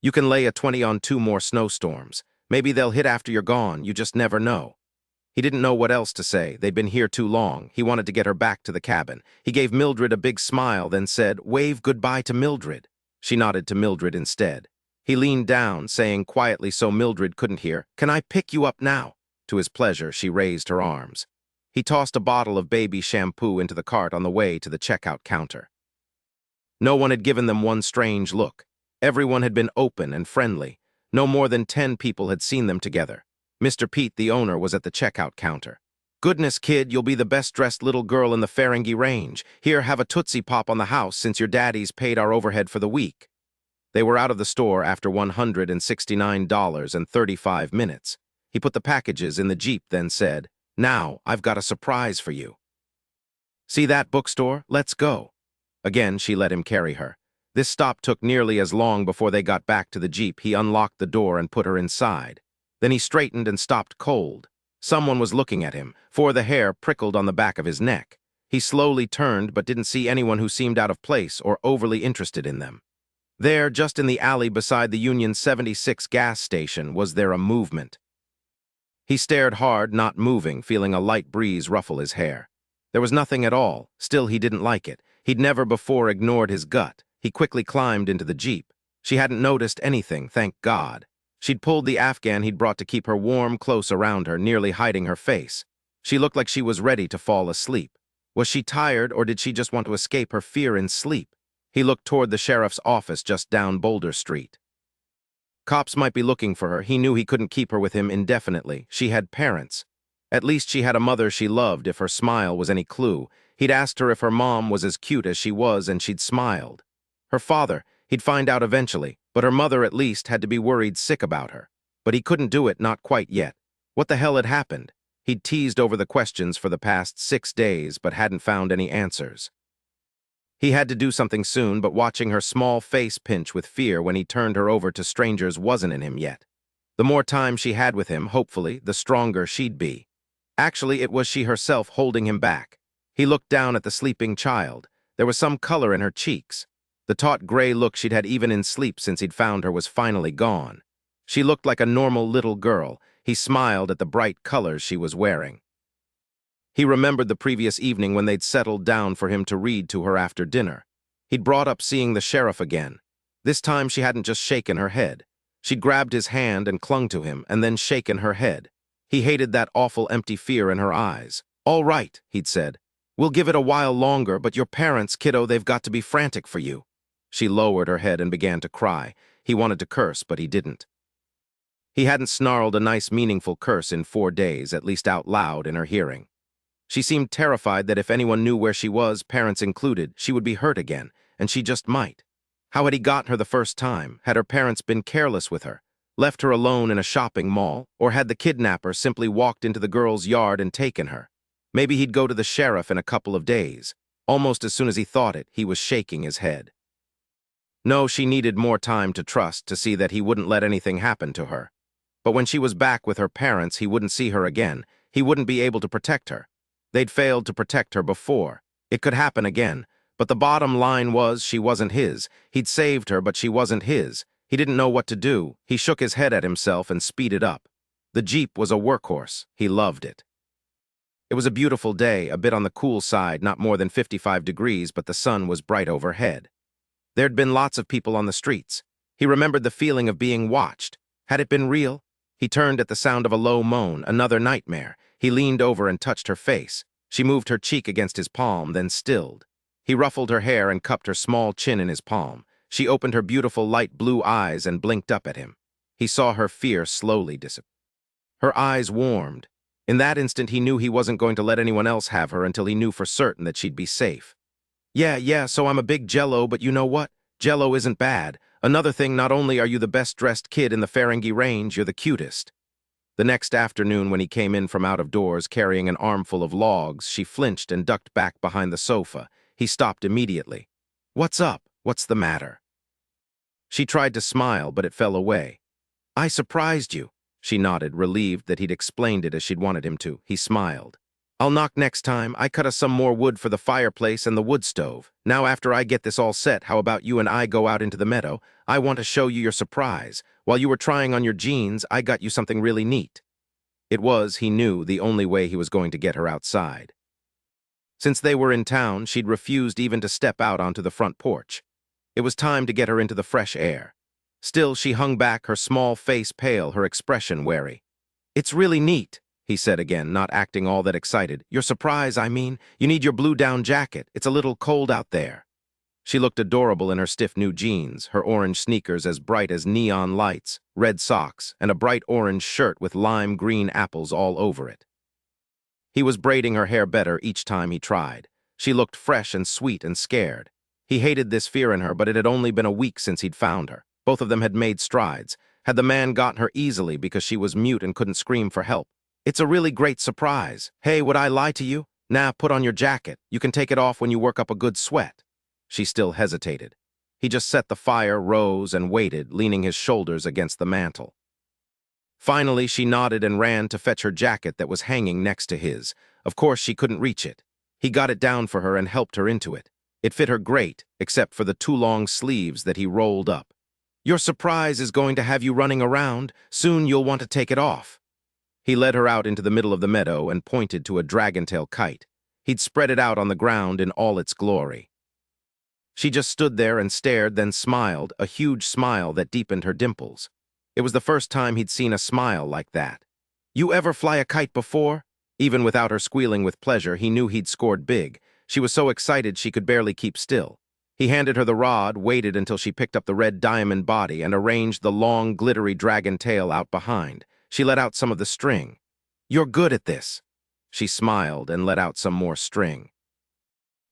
You can lay a 20 on 2 more snowstorms. Maybe they'll hit after you're gone. You just never know. He didn't know what else to say. They'd been here too long. He wanted to get her back to the cabin. He gave Mildred a big smile, then said, wave goodbye to Mildred. She nodded to Mildred instead. He leaned down, saying quietly so Mildred couldn't hear, Can I pick you up now? To his pleasure, she raised her arms. He tossed a bottle of baby shampoo into the cart on the way to the checkout counter. No one had given them one strange look. Everyone had been open and friendly. No more than 10 people had seen them together. Mr. Pete, the owner, was at the checkout counter. Goodness, kid, you'll be the best-dressed little girl in the Ferengi Range. Here, have a Tootsie Pop on the house since your daddy's paid our overhead for the week. They were out of the store after $169.35. He put the packages in the Jeep, then said, Now, I've got a surprise for you. See that bookstore? Let's go. Again, she let him carry her. This stop took nearly as long before they got back to the Jeep. He unlocked the door and put her inside. Then he straightened and stopped cold. Someone was looking at him, for the hair prickled on the back of his neck. He slowly turned but didn't see anyone who seemed out of place or overly interested in them. There, just in the alley beside the Union 76 gas station, was there a movement. He stared hard, not moving, feeling a light breeze ruffle his hair. There was nothing at all. Still, he didn't like it. He'd never before ignored his gut. He quickly climbed into the Jeep. She hadn't noticed anything, thank God. She'd pulled the Afghan he'd brought to keep her warm close around her, nearly hiding her face. She looked like she was ready to fall asleep. Was she tired, or did she just want to escape her fear in sleep? He looked toward the sheriff's office just down Boulder Street. Cops might be looking for her. He knew he couldn't keep her with him indefinitely. She had parents. At least she had a mother she loved, if her smile was any clue. He'd asked her if her mom was as cute as she was, and she'd smiled. Her father, he'd find out eventually, but her mother at least had to be worried sick about her. But he couldn't do it, not quite yet. What the hell had happened? He'd teased over the questions for the past 6 days, but hadn't found any answers. He had to do something soon, but watching her small face pinch with fear when he turned her over to strangers wasn't in him yet. The more time she had with him, hopefully, the stronger she'd be. Actually, it was she herself holding him back. He looked down at the sleeping child. There was some color in her cheeks. The taut gray look she'd had even in sleep since he'd found her was finally gone. She looked like a normal little girl. He smiled at the bright colors she was wearing. He remembered the previous evening when they'd settled down for him to read to her after dinner. He'd brought up seeing the sheriff again. This time she hadn't just shaken her head. She'd grabbed his hand and clung to him, and then shaken her head. He hated that awful empty fear in her eyes. "All right," he'd said. "We'll give it a while longer, but your parents, kiddo, they've got to be frantic for you." She lowered her head and began to cry. He wanted to curse, but he didn't. He hadn't snarled a nice, meaningful curse in 4 days, at least out loud in her hearing. She seemed terrified that if anyone knew where she was, parents included, she would be hurt again, and she just might. How had he gotten her the first time? Had her parents been careless with her, left her alone in a shopping mall, or had the kidnapper simply walked into the girl's yard and taken her? Maybe he'd go to the sheriff in a couple of days. Almost as soon as he thought it, he was shaking his head. No, she needed more time to trust, to see that he wouldn't let anything happen to her. But when she was back with her parents, he wouldn't see her again. He wouldn't be able to protect her. They'd failed to protect her before. It could happen again. But the bottom line was she wasn't his. He'd saved her, but she wasn't his. He didn't know what to do. He shook his head at himself and speeded up. The Jeep was a workhorse. He loved it. It was a beautiful day, a bit on the cool side, not more than 55 degrees, but the sun was bright overhead. There'd been lots of people on the streets. He remembered the feeling of being watched. Had it been real? He turned at the sound of a low moan, another nightmare. He leaned over and touched her face. She moved her cheek against his palm, then stilled. He ruffled her hair and cupped her small chin in his palm. She opened her beautiful light blue eyes and blinked up at him. He saw her fear slowly dissipate. Her eyes warmed. In that instant, he knew he wasn't going to let anyone else have her until he knew for certain that she'd be safe. Yeah, so I'm a big Jello, but you know what? Jello isn't bad. Another thing, not only are you the best-dressed kid in the Ferengi Range, you're the cutest." The next afternoon, when he came in from out of doors carrying an armful of logs, she flinched and ducked back behind the sofa. He stopped immediately. "What's up? What's the matter?" She tried to smile, but it fell away. "I surprised you." She nodded, relieved that he'd explained it as she'd wanted him to. He smiled. "I'll knock next time. I cut us some more wood for the fireplace and the wood stove. Now after I get this all set, how about you and I go out into the meadow? I want to show you your surprise. While you were trying on your jeans, I got you something really neat." It was, he knew, the only way he was going to get her outside. Since they were in town, she'd refused even to step out onto the front porch. It was time to get her into the fresh air. Still, she hung back, her small face pale, her expression wary. "It's really neat," he said again, not acting all that excited. "Your surprise, I mean. You need your blue down jacket. It's a little cold out there." She looked adorable in her stiff new jeans, her orange sneakers as bright as neon lights, red socks, and a bright orange shirt with lime green apples all over it. He was braiding her hair better each time he tried. She looked fresh and sweet and scared. He hated this fear in her, but it had only been a week since he'd found her. Both of them had made strides. Had the man gotten her easily because she was mute and couldn't scream for help? "It's a really great surprise. Hey, would I lie to you? Nah, put on your jacket. You can take it off when you work up a good sweat." She still hesitated. He just set the fire, rose, and waited, leaning his shoulders against the mantel. Finally, she nodded and ran to fetch her jacket that was hanging next to his. Of course, she couldn't reach it. He got it down for her and helped her into it. It fit her great, except for the 2 long sleeves that he rolled up. "Your surprise is going to have you running around. Soon you'll want to take it off." He led her out into the middle of the meadow and pointed to a dragontail kite. He'd spread it out on the ground in all its glory. She just stood there and stared, then smiled, a huge smile that deepened her dimples. It was the first time he'd seen a smile like that. "You ever fly a kite before?" Even without her squealing with pleasure, he knew he'd scored big. She was so excited she could barely keep still. He handed her the rod, waited until she picked up the red diamond body, and arranged the long, glittery dragon tail out behind. She let out some of the string. "You're good at this." She smiled and let out some more string.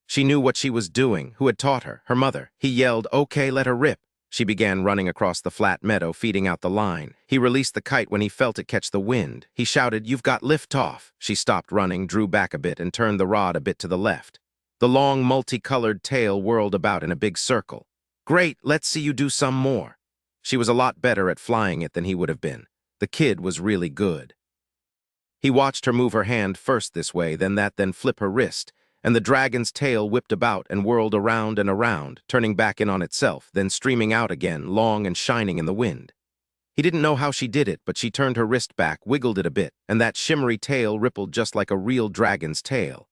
She knew what she was doing. Who had taught her? Her mother. He yelled, "Okay, let her rip." She began running across the flat meadow, feeding out the line. He released the kite when he felt it catch the wind. He shouted, "You've got lift off." She stopped running, drew back a bit, and turned the rod a bit to the left. The long, multicolored tail whirled about in a big circle. "Great, let's see you do some more." She was a lot better at flying it than he would have been. The kid was really good. He watched her move her hand first this way, then that, then flip her wrist, and the dragon's tail whipped about and whirled around and around, turning back in on itself, then streaming out again, long and shining in the wind. He didn't know how she did it, but she turned her wrist back, wiggled it a bit, and that shimmery tail rippled just like a real dragon's tail.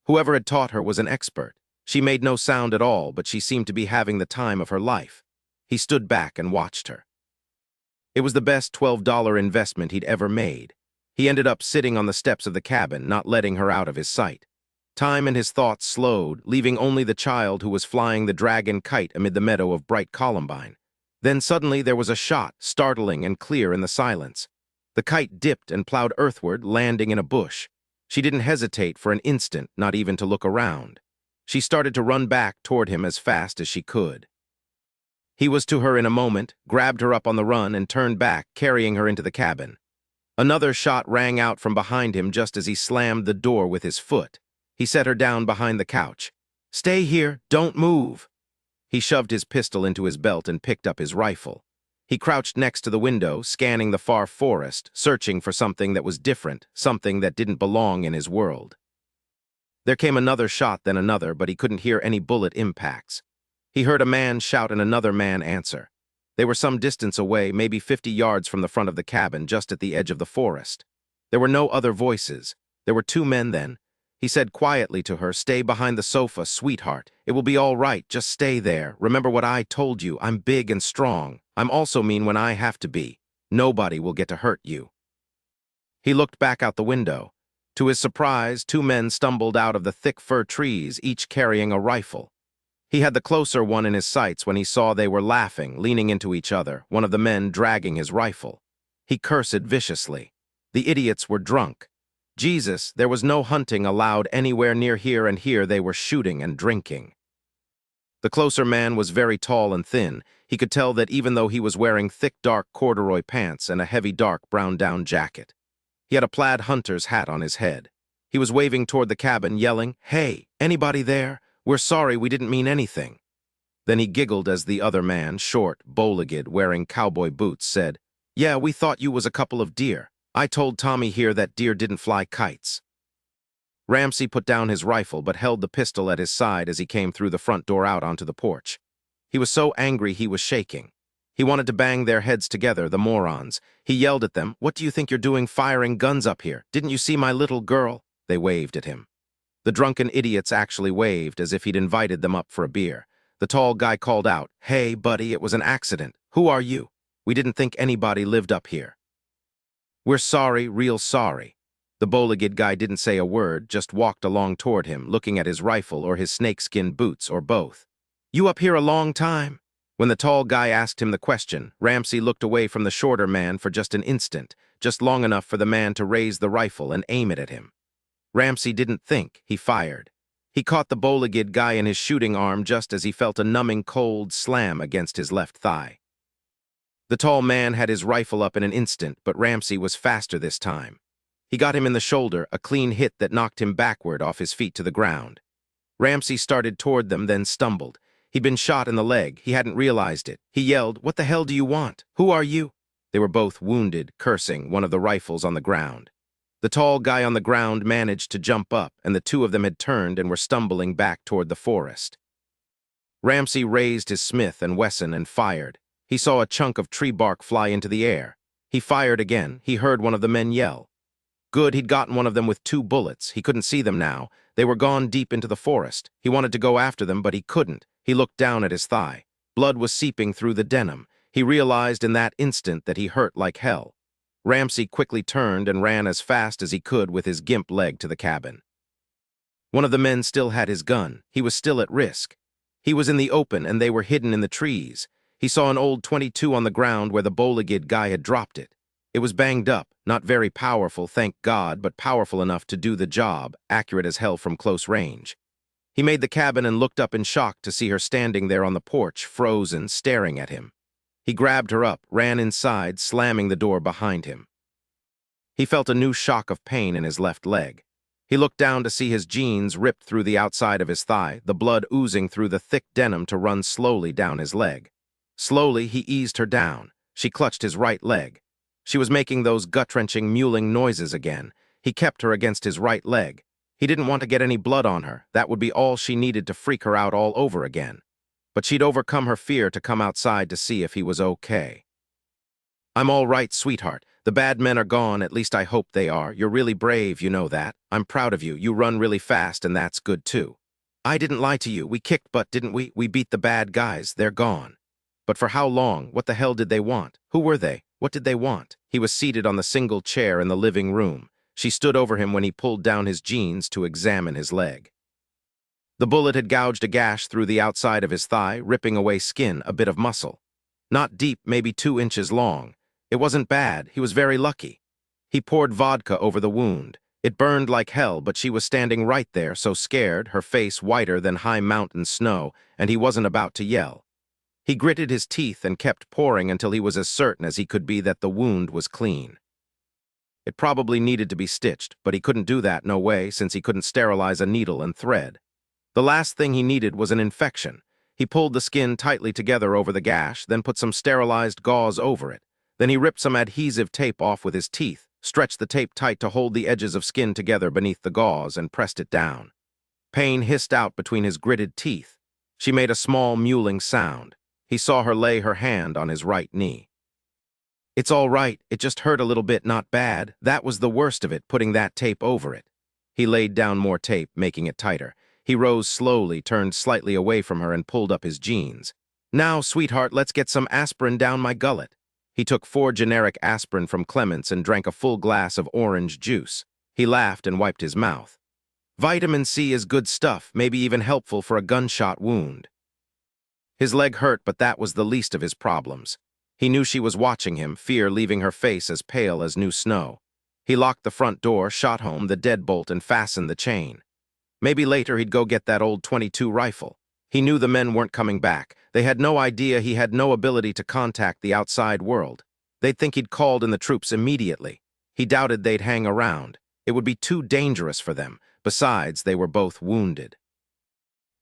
Whoever had taught her was an expert. She made no sound at all, but she seemed to be having the time of her life. He stood back and watched her. It was the best $12 investment he'd ever made. He ended up sitting on the steps of the cabin, not letting her out of his sight. Time and his thoughts slowed, leaving only the child who was flying the dragon kite amid the meadow of bright columbine. Then suddenly there was a shot, startling and clear in the silence. The kite dipped and plowed earthward, landing in a bush. She didn't hesitate for an instant, not even to look around. She started to run back toward him as fast as she could. He was to her in a moment, grabbed her up on the run, and turned back, carrying her into the cabin. Another shot rang out from behind him just as he slammed the door with his foot. He set her down behind the couch. "Stay here, don't move." He shoved his pistol into his belt and picked up his rifle. He crouched next to the window, scanning the far forest, searching for something that was different, something that didn't belong in his world. There came another shot, then another, but he couldn't hear any bullet impacts. He heard a man shout and another man answer. They were some distance away, maybe 50 yards from the front of the cabin, just at the edge of the forest. There were no other voices. There were two men then. He said quietly to her, "Stay behind the sofa, sweetheart. It will be all right, just stay there. Remember what I told you, I'm big and strong. I'm also mean when I have to be. Nobody will get to hurt you." He looked back out the window. To his surprise, two men stumbled out of the thick fir trees, each carrying a rifle. He had the closer one in his sights when he saw they were laughing, leaning into each other, one of the men dragging his rifle. He cursed viciously. The idiots were drunk. Jesus, there was no hunting allowed anywhere near here, and here they were shooting and drinking. The closer man was very tall and thin. He could tell that even though he was wearing thick dark corduroy pants and a heavy dark brown down jacket. He had a plaid hunter's hat on his head. He was waving toward the cabin, yelling, "Hey, anybody there? We're sorry, we didn't mean anything." Then he giggled as the other man, short, bow-legged, wearing cowboy boots, said, "Yeah, we thought you was a couple of deer. I told Tommy here that deer didn't fly kites." Ramsey put down his rifle but held the pistol at his side as he came through the front door out onto the porch. He was so angry he was shaking. He wanted to bang their heads together, the morons. He yelled at them, "What do you think you're doing firing guns up here? Didn't you see my little girl?" They waved at him. The drunken idiots actually waved as if he'd invited them up for a beer. The tall guy called out, "Hey, buddy, it was an accident. Who are you? We didn't think anybody lived up here." "We're sorry, real sorry." The bow-legged guy didn't say a word, just walked along toward him, looking at his rifle or his snakeskin boots or both. "You up here a long time?" When the tall guy asked him the question, Ramsey looked away from the shorter man for just an instant, just long enough for the man to raise the rifle and aim it at him. Ramsey didn't think, he fired. He caught the bow-legged guy in his shooting arm just as he felt a numbing cold slam against his left thigh. The tall man had his rifle up in an instant, but Ramsey was faster this time. He got him in the shoulder, a clean hit that knocked him backward off his feet to the ground. Ramsey started toward them, then stumbled. He'd been shot in the leg. He hadn't realized it. He yelled, "What the hell do you want? Who are you?" They were both wounded, cursing, one of the rifles on the ground. The tall guy on the ground managed to jump up, and the two of them had turned and were stumbling back toward the forest. Ramsey raised his Smith and Wesson and fired. He saw a chunk of tree bark fly into the air. He fired again. He heard one of the men yell. Good, he'd gotten one of them with 2 bullets. He couldn't see them now. They were gone deep into the forest. He wanted to go after them, but he couldn't. He looked down at his thigh. Blood was seeping through the denim. He realized in that instant that he hurt like hell. Ramsey quickly turned and ran as fast as he could with his gimp leg to the cabin. One of the men still had his gun. He was still at risk. He was in the open and they were hidden in the trees. He saw an old .22 on the ground where the Bowlegid guy had dropped it. It was banged up, not very powerful, thank God, but powerful enough to do the job, accurate as hell from close range. He made the cabin and looked up in shock to see her standing there on the porch, frozen, staring at him. He grabbed her up, ran inside, slamming the door behind him. He felt a new shock of pain in his left leg. He looked down to see his jeans ripped through the outside of his thigh, the blood oozing through the thick denim to run slowly down his leg. Slowly, he eased her down. She clutched his right leg. She was making those gut-wrenching, mewling noises again. He kept her against his right leg. He didn't want to get any blood on her. That would be all she needed to freak her out all over again. But she'd overcome her fear to come outside to see if he was okay. "I'm all right, sweetheart. The bad men are gone, at least I hope they are. You're really brave, you know that. I'm proud of you. You run really fast, and that's good too. I didn't lie to you. We kicked butt, didn't we? We beat the bad guys. They're gone. But for how long? What the hell did they want? Who were they? What did they want?" He was seated on the single chair in the living room. She stood over him when he pulled down his jeans to examine his leg. The bullet had gouged a gash through the outside of his thigh, ripping away skin, a bit of muscle. Not deep, maybe 2 inches long. It wasn't bad. He was very lucky. He poured vodka over the wound. It burned like hell, but she was standing right there, so scared, her face whiter than high mountain snow, and he wasn't about to yell. He gritted his teeth and kept pouring until he was as certain as he could be that the wound was clean. It probably needed to be stitched, but he couldn't do that, no way, since he couldn't sterilize a needle and thread. The last thing he needed was an infection. He pulled the skin tightly together over the gash, then put some sterilized gauze over it. Then he ripped some adhesive tape off with his teeth, stretched the tape tight to hold the edges of skin together beneath the gauze, and pressed it down. Pain hissed out between his gritted teeth. She made a small mewling sound. He saw her lay her hand on his right knee. "It's all right. It just hurt a little bit, not bad. That was the worst of it, putting that tape over it." He laid down more tape, making it tighter. He rose slowly, turned slightly away from her, and pulled up his jeans. "Now, sweetheart, let's get some aspirin down my gullet." He took 4 generic aspirin from Clements and drank a full glass of orange juice. He laughed and wiped his mouth. "Vitamin C is good stuff, maybe even helpful for a gunshot wound." His leg hurt, but that was the least of his problems. He knew she was watching him, fear leaving her face as pale as new snow. He locked the front door, shot home the deadbolt, and fastened the chain. Maybe later he'd go get that old .22 rifle. He knew the men weren't coming back. They had no idea he had no ability to contact the outside world. They'd think he'd called in the troops immediately. He doubted they'd hang around. It would be too dangerous for them. Besides, they were both wounded.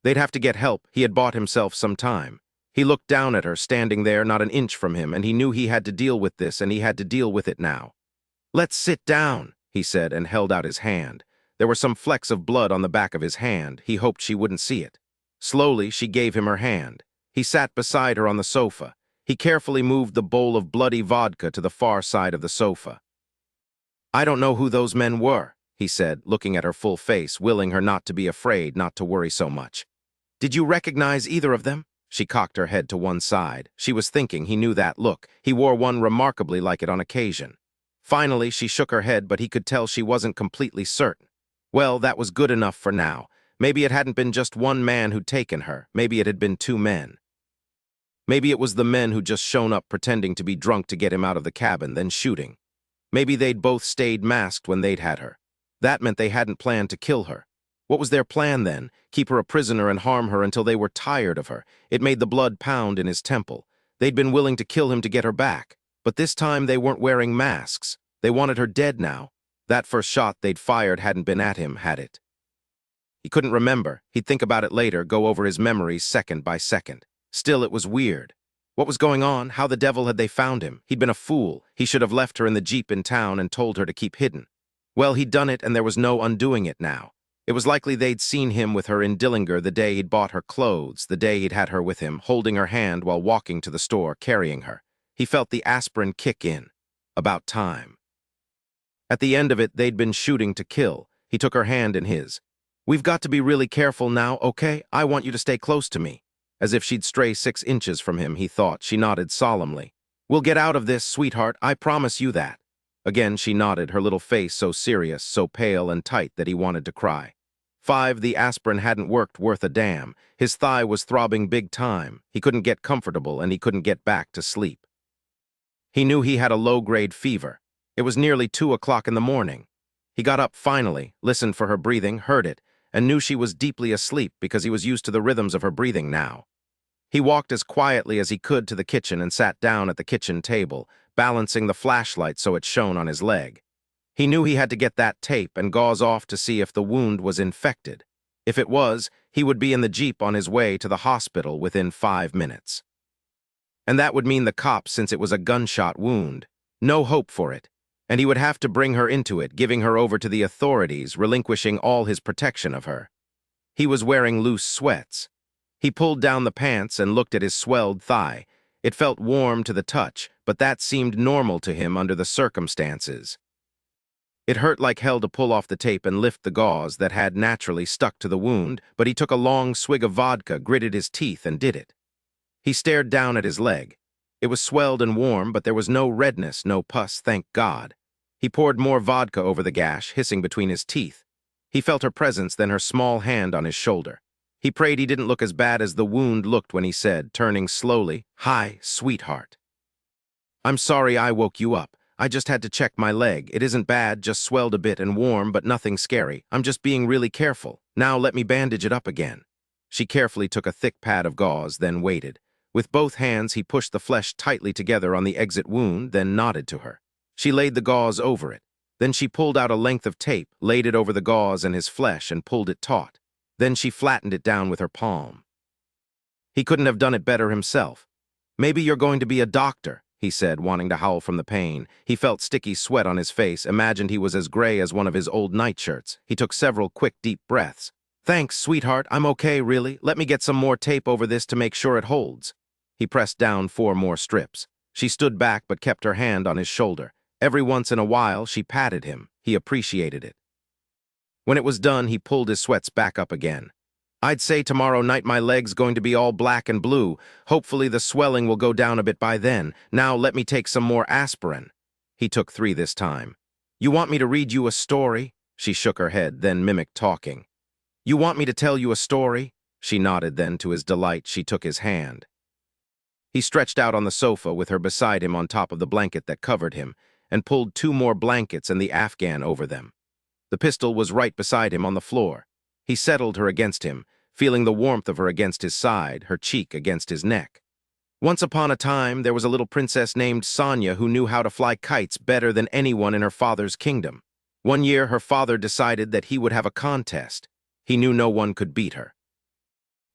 They'd have to get help. He had bought himself some time. He looked down at her, standing there not an inch from him, and he knew he had to deal with this, and he had to deal with it now. "Let's sit down," he said, and held out his hand. There were some flecks of blood on the back of his hand. He hoped she wouldn't see it. Slowly, she gave him her hand. He sat beside her on the sofa. He carefully moved the bowl of bloody vodka to the far side of the sofa. "I don't know who those men were," he said, looking at her full face, willing her not to be afraid, not to worry so much. "Did you recognize either of them?" She cocked her head to one side. She was thinking. He knew that look. He wore one remarkably like it on occasion. Finally, she shook her head, but he could tell she wasn't completely certain. Well, that was good enough for now. Maybe it hadn't been just one man who'd taken her. Maybe it had been 2 men. Maybe it was the men who'd just shown up pretending to be drunk to get him out of the cabin, then shooting. Maybe they'd both stayed masked when they'd had her. That meant they hadn't planned to kill her. What was their plan then? Keep her a prisoner and harm her until they were tired of her. It made the blood pound in his temple. They'd been willing to kill him to get her back. But this time they weren't wearing masks. They wanted her dead now. That first shot they'd fired hadn't been at him, had it? He couldn't remember. He'd think about it later, go over his memories second by second. Still, it was weird. What was going on? How the devil had they found him? He'd been a fool. He should have left her in the jeep in town and told her to keep hidden. Well, he'd done it, and there was no undoing it now. It was likely they'd seen him with her in Dillinger the day he'd bought her clothes, the day he'd had her with him, holding her hand while walking to the store, carrying her. He felt the aspirin kick in. About time. At the end of it, they'd been shooting to kill. He took her hand in his. "We've got to be really careful now, okay? I want you to stay close to me." As if she'd stray 6 inches from him, he thought. She nodded solemnly. "We'll get out of this, sweetheart, I promise you that." Again she nodded, her little face so serious, so pale and tight that he wanted to cry. 5. The aspirin hadn't worked worth a damn. His thigh was throbbing big time. He couldn't get comfortable and he couldn't get back to sleep. He knew he had a low-grade fever. It was nearly 2 o'clock in the morning. He got up finally, listened for her breathing, heard it, and knew she was deeply asleep because he was used to the rhythms of her breathing now. He walked as quietly as he could to the kitchen and sat down at the kitchen table, balancing the flashlight so it shone on his leg. He knew he had to get that tape and gauze off to see if the wound was infected. If it was, he would be in the Jeep on his way to the hospital within 5 minutes. And that would mean the cops, since it was a gunshot wound. No hope for it. And he would have to bring her into it, giving her over to the authorities, relinquishing all his protection of her. He was wearing loose sweats. He pulled down the pants and looked at his swelled thigh. It felt warm to the touch, but that seemed normal to him under the circumstances. It hurt like hell to pull off the tape and lift the gauze that had naturally stuck to the wound, but he took a long swig of vodka, gritted his teeth, and did it. He stared down at his leg. It was swelled and warm, but there was no redness, no pus, thank God. He poured more vodka over the gash, hissing between his teeth. He felt her presence, then her small hand on his shoulder. He prayed he didn't look as bad as the wound looked when he said, turning slowly, "Hi, sweetheart. I'm sorry I woke you up. I just had to check my leg. It isn't bad, just swelled a bit and warm, but nothing scary. I'm just being really careful. Now let me bandage it up again." She carefully took a thick pad of gauze, then waited. With both hands, he pushed the flesh tightly together on the exit wound, then nodded to her. She laid the gauze over it. Then she pulled out a length of tape, laid it over the gauze and his flesh, and pulled it taut. Then she flattened it down with her palm. He couldn't have done it better himself. "Maybe you're going to be a doctor," he said, wanting to howl from the pain. He felt sticky sweat on his face, imagined he was as gray as one of his old nightshirts. He took several quick, deep breaths. "Thanks, sweetheart, I'm okay, really. Let me get some more tape over this to make sure it holds." He pressed down 4 more strips. She stood back but kept her hand on his shoulder. Every once in a while, she patted him. He appreciated it. When it was done, he pulled his sweats back up again. "I'd say tomorrow night my leg's going to be all black and blue. Hopefully the swelling will go down a bit by then. Now let me take some more aspirin." He took 3 this time. "You want me to read you a story?" She shook her head, then mimicked talking. "You want me to tell you a story?" She nodded, then to his delight, she took his hand. He stretched out on the sofa with her beside him on top of the blanket that covered him, and pulled 2 more blankets and the Afghan over them. The pistol was right beside him on the floor. He settled her against him, feeling the warmth of her against his side, her cheek against his neck. "Once upon a time, there was a little princess named Sonia who knew how to fly kites better than anyone in her father's kingdom. One year, her father decided that he would have a contest. He knew no one could beat her.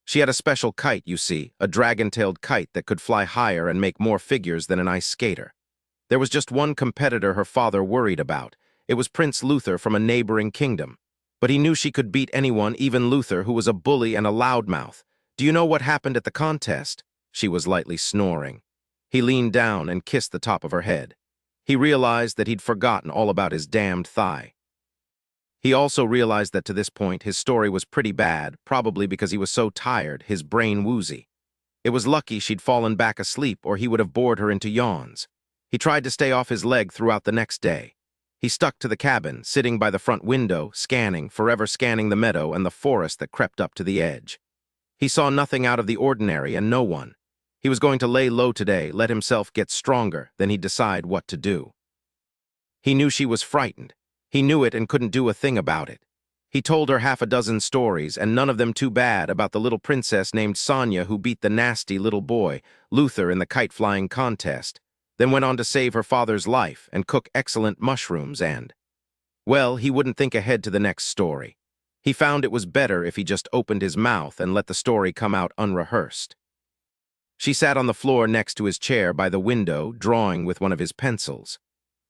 She had a special kite, you see, a dragon-tailed kite that could fly higher and make more figures than an ice skater. There was just one competitor her father worried about. It was Prince Luther from a neighboring kingdom. But he knew she could beat anyone, even Luther, who was a bully and a loudmouth. Do you know what happened at the contest?" She was lightly snoring. He leaned down and kissed the top of her head. He realized that he'd forgotten all about his damned thigh. He also realized that to this point his story was pretty bad, probably because he was so tired, his brain woozy. It was lucky she'd fallen back asleep or he would have bored her into yawns. He tried to stay off his leg throughout the next day. He stuck to the cabin, sitting by the front window, scanning, forever scanning the meadow and the forest that crept up to the edge. He saw nothing out of the ordinary and no one. He was going to lay low today, let himself get stronger, then he'd decide what to do. He knew she was frightened. He knew it and couldn't do a thing about it. He told her 6 stories, and none of them too bad, about the little princess named Sonia who beat the nasty little boy, Luther, in the kite-flying contest, then went on to save her father's life and cook excellent mushrooms and... Well, he wouldn't think ahead to the next story. He found it was better if he just opened his mouth and let the story come out unrehearsed. She sat on the floor next to his chair by the window, drawing with one of his pencils.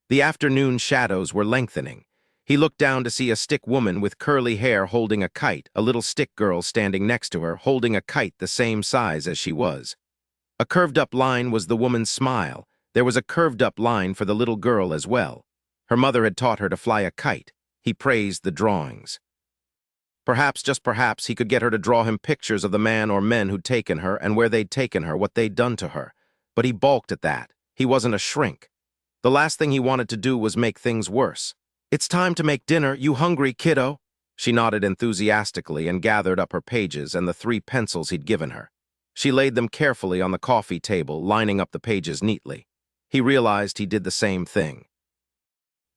The afternoon shadows were lengthening. He looked down to see a stick woman with curly hair holding a kite, a little stick girl standing next to her, holding a kite the same size as she was. A curved-up line was the woman's smile. There was a curved-up line for the little girl as well. Her mother had taught her to fly a kite. He praised the drawings. Perhaps, just perhaps, he could get her to draw him pictures of the man or men who'd taken her and where they'd taken her, what they'd done to her. But he balked at that. He wasn't a shrink. The last thing he wanted to do was make things worse. "It's time to make dinner. You hungry, kiddo?" She nodded enthusiastically and gathered up her pages and the 3 pencils he'd given her. She laid them carefully on the coffee table, lining up the pages neatly. He realized he did the same thing.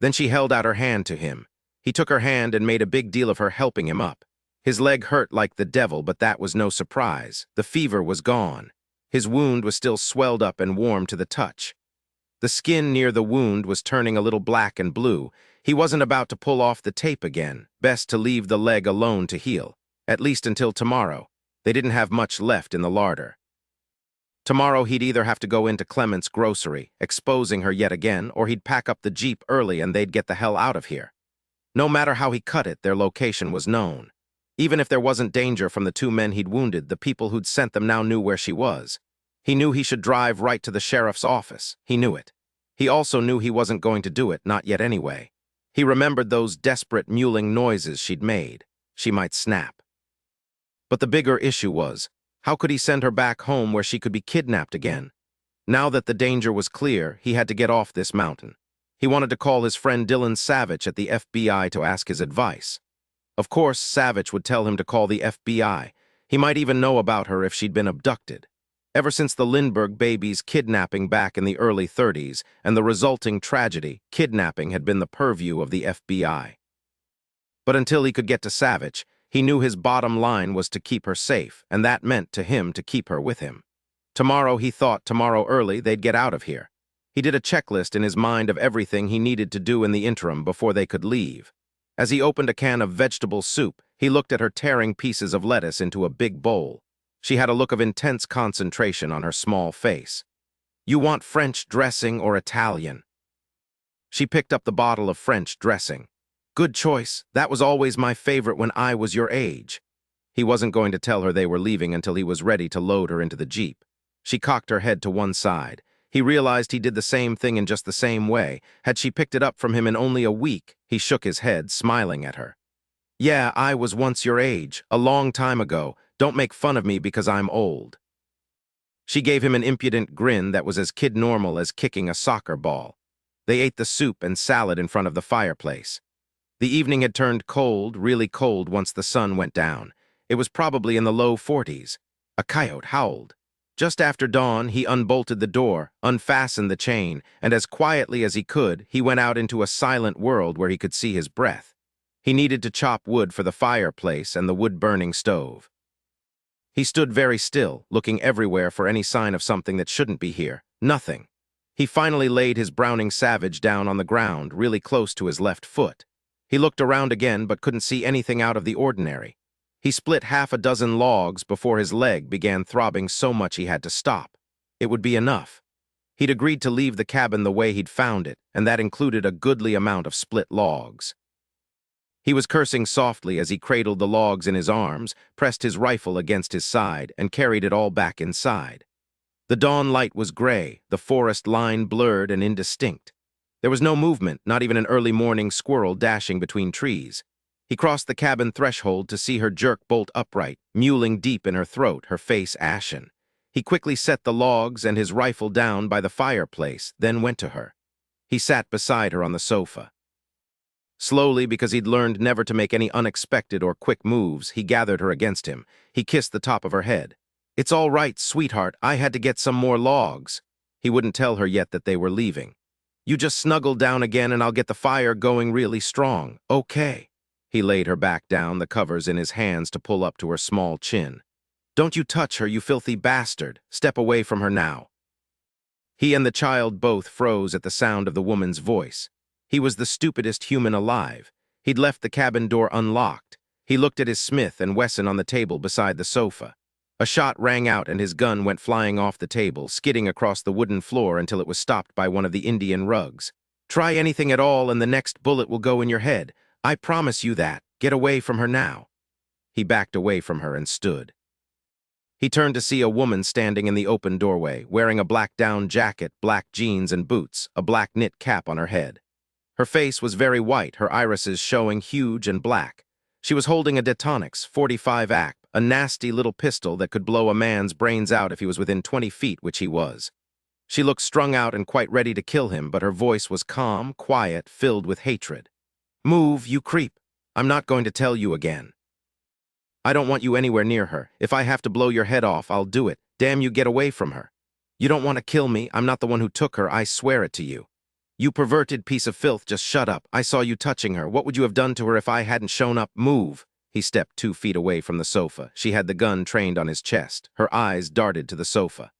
Then she held out her hand to him. He took her hand and made a big deal of her helping him up. His leg hurt like the devil, but that was no surprise. The fever was gone. His wound was still swelled up and warm to the touch. The skin near the wound was turning a little black and blue. He wasn't about to pull off the tape again. Best to leave the leg alone to heal, at least until tomorrow. They didn't have much left in the larder. Tomorrow he'd either have to go into Clement's grocery, exposing her yet again, or he'd pack up the Jeep early and they'd get the hell out of here. No matter how he cut it, their location was known. Even if there wasn't danger from the 2 men he'd wounded, the people who'd sent them now knew where she was. He knew he should drive right to the sheriff's office. He knew it. He also knew he wasn't going to do it, not yet anyway. He remembered those desperate mewling noises she'd made. She might snap. But the bigger issue was, how could he send her back home where she could be kidnapped again? Now that the danger was clear, he had to get off this mountain. He wanted to call his friend Dylan Savich at the FBI to ask his advice. Of course, Savich would tell him to call the FBI. He might even know about her if she'd been abducted. Ever since the Lindbergh baby's kidnapping back in the early 30s and the resulting tragedy, kidnapping had been the purview of the FBI. But until he could get to Savich, he knew his bottom line was to keep her safe, and that meant to him to keep her with him. Tomorrow, he thought, tomorrow early, they'd get out of here. He did a checklist in his mind of everything he needed to do in the interim before they could leave. As he opened a can of vegetable soup, he looked at her tearing pieces of lettuce into a big bowl. She had a look of intense concentration on her small face. "You want French dressing or Italian?" She picked up the bottle of French dressing. "Good choice. That was always my favorite when I was your age." He wasn't going to tell her they were leaving until he was ready to load her into the Jeep. She cocked her head to one side. He realized he did the same thing in just the same way. Had she picked it up from him in only a week, he shook his head, smiling at her. "Yeah, I was once your age, a long time ago. Don't make fun of me because I'm old." She gave him an impudent grin that was as kid-normal as kicking a soccer ball. They ate the soup and salad in front of the fireplace. The evening had turned cold, really cold once the sun went down. It was probably in the low 40s. A coyote howled. Just after dawn, he unbolted the door, unfastened the chain, and as quietly as he could, he went out into a silent world where he could see his breath. He needed to chop wood for the fireplace and the wood-burning stove. He stood very still, looking everywhere for any sign of something that shouldn't be here. Nothing. He finally laid his Browning Savage down on the ground, really close to his left foot. He looked around again but couldn't see anything out of the ordinary. He split half a dozen logs before his leg began throbbing so much he had to stop. It would be enough. He'd agreed to leave the cabin the way he'd found it, and that included a goodly amount of split logs. He was cursing softly as he cradled the logs in his arms, pressed his rifle against his side, and carried it all back inside. The dawn light was gray, the forest line blurred and indistinct. There was no movement, not even an early morning squirrel dashing between trees. He crossed the cabin threshold to see her jerk bolt upright, mewling deep in her throat, her face ashen. He quickly set the logs and his rifle down by the fireplace, then went to her. He sat beside her on the sofa. Slowly, because he'd learned never to make any unexpected or quick moves, he gathered her against him. He kissed the top of her head. "It's all right, sweetheart. I had to get some more logs." He wouldn't tell her yet that they were leaving. "You just snuggle down again and I'll get the fire going really strong. Okay." He laid her back down, the covers in his hands to pull up to her small chin. "Don't you touch her, you filthy bastard. Step away from her now." He and the child both froze at the sound of the woman's voice. He was the stupidest human alive. He'd left the cabin door unlocked. He looked at his Smith and Wesson on the table beside the sofa. A shot rang out and his gun went flying off the table, skidding across the wooden floor until it was stopped by one of the Indian rugs. "Try anything at all and the next bullet will go in your head. I promise you that. Get away from her now." He backed away from her and stood. He turned to see a woman standing in the open doorway, wearing a black down jacket, black jeans and boots, a black knit cap on her head. Her face was very white, her irises showing huge and black. She was holding a Detonix 45 ACP, a nasty little pistol that could blow a man's brains out if he was within 20 feet, which he was. She looked strung out and quite ready to kill him, but her voice was calm, quiet, filled with hatred. "Move, you creep. I'm not going to tell you again. I don't want you anywhere near her. If I have to blow your head off, I'll do it. Damn you, get away from her. You don't want to kill me. I'm not the one who took her. I swear it to you. You perverted piece of filth, just shut up. I saw you touching her. What would you have done to her if I hadn't shown up? Move." He stepped 2 feet away from the sofa. She had the gun trained on his chest. Her eyes darted to the sofa.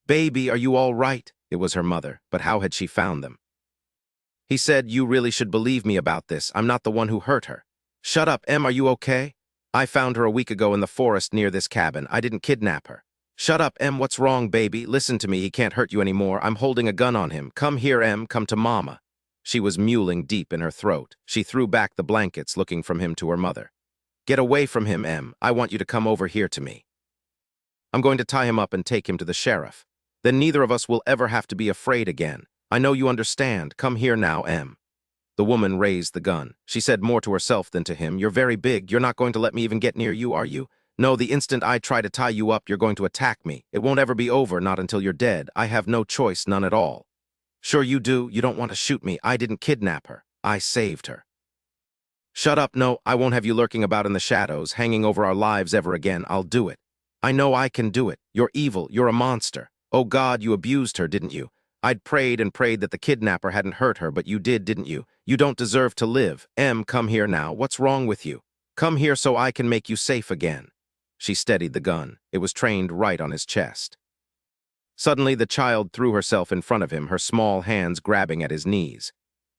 "Baby, are you all right?" It was her mother, but how had she found them? He said, "You really should believe me about this. I'm not the one who hurt her." "Shut up, Em, are you okay? I found her a week ago in the forest near this cabin. I didn't kidnap her." "Shut up, Em, what's wrong, baby? Listen to me, he can't hurt you anymore. I'm holding a gun on him. Come here, Em, come to Mama." She was mewling deep in her throat. She threw back the blankets, looking from him to her mother. "Get away from him, Em. I want you to come over here to me. I'm going to tie him up and take him to the sheriff. Then neither of us will ever have to be afraid again. I know you understand. Come here now, Em." The woman raised the gun. She said more to herself than to him. "You're very big. You're not going to let me even get near you, are you? No, the instant I try to tie you up, you're going to attack me. It won't ever be over, not until you're dead. I have no choice, none at all." "Sure you do. You don't want to shoot me. I didn't kidnap her. I saved her." "Shut up. No, I won't have you lurking about in the shadows, hanging over our lives ever again. I'll do it. I know I can do it. You're evil. You're a monster. Oh God, you abused her, didn't you? I'd prayed and prayed that the kidnapper hadn't hurt her, but you did, didn't you? You don't deserve to live. Em, come here now. What's wrong with you? Come here so I can make you safe again." She steadied the gun. It was trained right on his chest. Suddenly, the child threw herself in front of him, her small hands grabbing at his knees.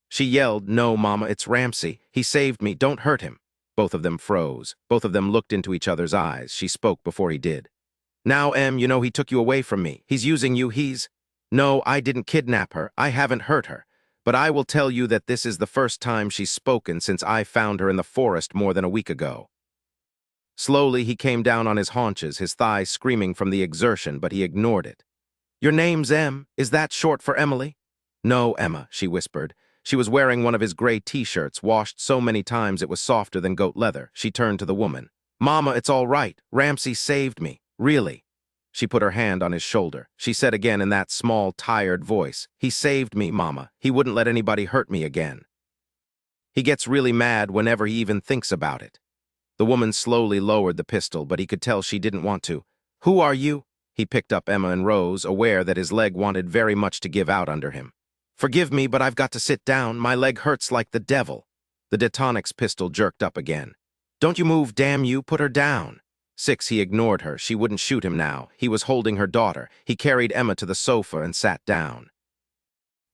She yelled, "No, Mama, it's Ramsey. He saved me. Don't hurt him." Both of them froze. Both of them looked into each other's eyes. She spoke before he did. "Now, Em, you know he took you away from me. He's using you. No, I didn't kidnap her. I haven't hurt her. But I will tell you that this is the first time she's spoken since I found her in the forest more than a week ago." Slowly, he came down on his haunches, his thighs screaming from the exertion, but he ignored it. "Your name's Em. Is that short for Emily?" "No, Emma," she whispered. She was wearing one of his gray T-shirts, washed so many times it was softer than goat leather. She turned to the woman. "Mama, it's all right. Ramsey saved me. Really." She put her hand on his shoulder. She said again in that small, tired voice, "He saved me, Mama. He wouldn't let anybody hurt me again. He gets really mad whenever he even thinks about it." The woman slowly lowered the pistol, but he could tell she didn't want to. "Who are you?" He picked up Emma and rose, aware that his leg wanted very much to give out under him. "Forgive me, but I've got to sit down. My leg hurts like the devil." The Detonix pistol jerked up again. "Don't you move, damn you. Put her down." He ignored her. She wouldn't shoot him now. He was holding her daughter. He carried Emma to the sofa and sat down.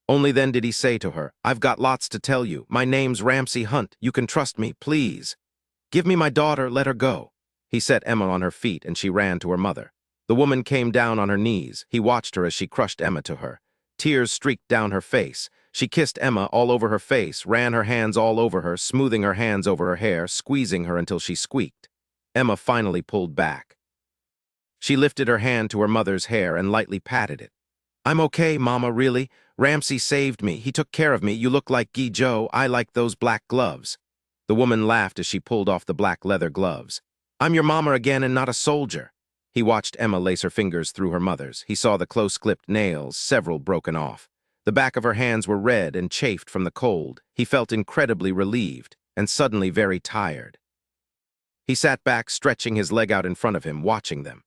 Only then did he say to her, "I've got lots to tell you. My name's Ramsey Hunt. You can trust me, please. Give me my daughter, let her go." He set Emma on her feet and she ran to her mother. The woman came down on her knees. He watched her as she crushed Emma to her. Tears streaked down her face. She kissed Emma all over her face, ran her hands all over her, smoothing her hands over her hair, squeezing her until she squeaked. Emma finally pulled back. She lifted her hand to her mother's hair and lightly patted it. "I'm okay, Mama, really. Ramsey saved me. He took care of me. You look like Guy Joe. I like those black gloves." The woman laughed as she pulled off the black leather gloves. "I'm your mama again and not a soldier." He watched Emma lace her fingers through her mother's. He saw the close-clipped nails, several broken off. The back of her hands were red and chafed from the cold. He felt incredibly relieved and suddenly very tired. He sat back, stretching his leg out in front of him, watching them.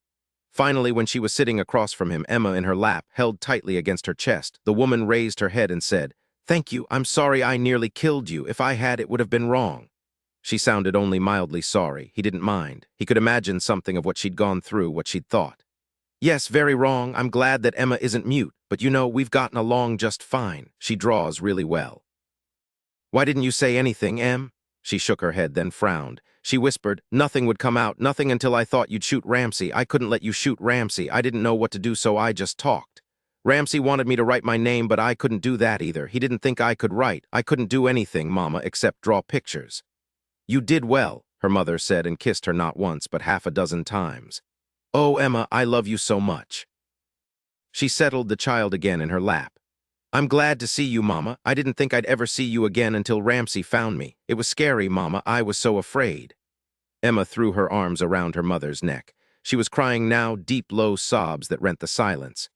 Finally, when she was sitting across from him, Emma in her lap, held tightly against her chest, the woman raised her head and said, "Thank you. I'm sorry I nearly killed you. If I had, it would have been wrong." She sounded only mildly sorry. He didn't mind. He could imagine something of what she'd gone through, what she'd thought. "Yes, very wrong. I'm glad that Emma isn't mute, but you know, we've gotten along just fine. She draws really well." "Why didn't you say anything, Em?" She shook her head, then frowned. She whispered, "Nothing would come out, nothing until I thought you'd shoot Ramsey. I couldn't let you shoot Ramsey. I didn't know what to do, so I just talked. Ramsey wanted me to write my name, but I couldn't do that either. He didn't think I could write. I couldn't do anything, Mama, except draw pictures." "You did well," her mother said and kissed her not once, but half a dozen times. "Oh, Emma, I love you so much." She settled the child again in her lap. "I'm glad to see you, Mama. I didn't think I'd ever see you again until Ramsey found me. It was scary, Mama. I was so afraid." Emma threw her arms around her mother's neck. She was crying now, deep, low sobs that rent the silence.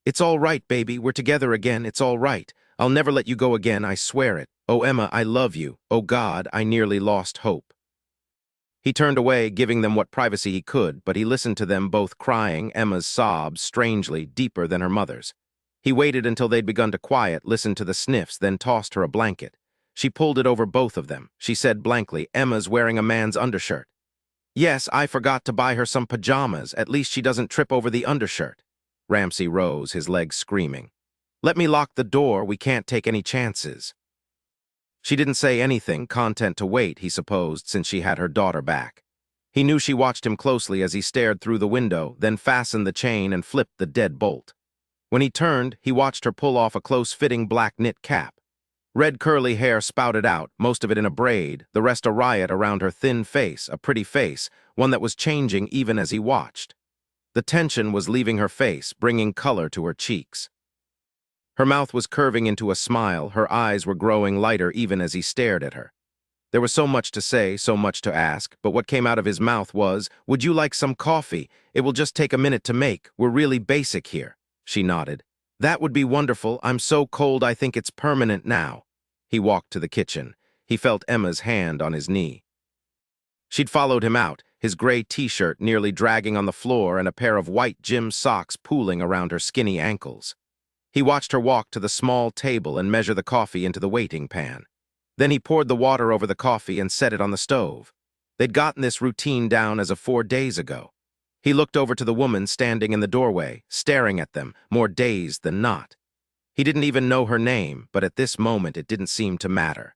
"It's all right, baby. We're together again. It's all right. I'll never let you go again, I swear it. Oh, Emma, I love you. Oh, God, I nearly lost hope." He turned away, giving them what privacy he could, but he listened to them both crying, Emma's sobs, strangely, deeper than her mother's. He waited until they'd begun to quiet, listened to the sniffs, then tossed her a blanket. She pulled it over both of them. She said blankly, "Emma's wearing a man's undershirt." "Yes, I forgot to buy her some pajamas. At least she doesn't trip over the undershirt." Ramsey rose, his legs screaming. "Let me lock the door. We can't take any chances." She didn't say anything, content to wait, he supposed, since she had her daughter back. He knew she watched him closely as he stared through the window, then fastened the chain and flipped the dead bolt. When he turned, he watched her pull off a close-fitting black knit cap. Red curly hair spouted out, most of it in a braid, the rest a riot around her thin face, a pretty face, one that was changing even as he watched. The tension was leaving her face, bringing color to her cheeks. Her mouth was curving into a smile, her eyes were growing lighter even as he stared at her. There was so much to say, so much to ask, but what came out of his mouth was, "Would you like some coffee? It will just take a minute to make. We're really basic here." She nodded. "That would be wonderful. I'm so cold I think it's permanent now." He walked to the kitchen. He felt Emma's hand on his knee. She'd followed him out, his gray t-shirt nearly dragging on the floor and a pair of white gym socks pooling around her skinny ankles. He watched her walk to the small table and measure the coffee into the waiting pan. Then he poured the water over the coffee and set it on the stove. They'd gotten this routine down as of 4 days ago. He looked over to the woman standing in the doorway, staring at them, more dazed than not. He didn't even know her name, but at this moment it didn't seem to matter.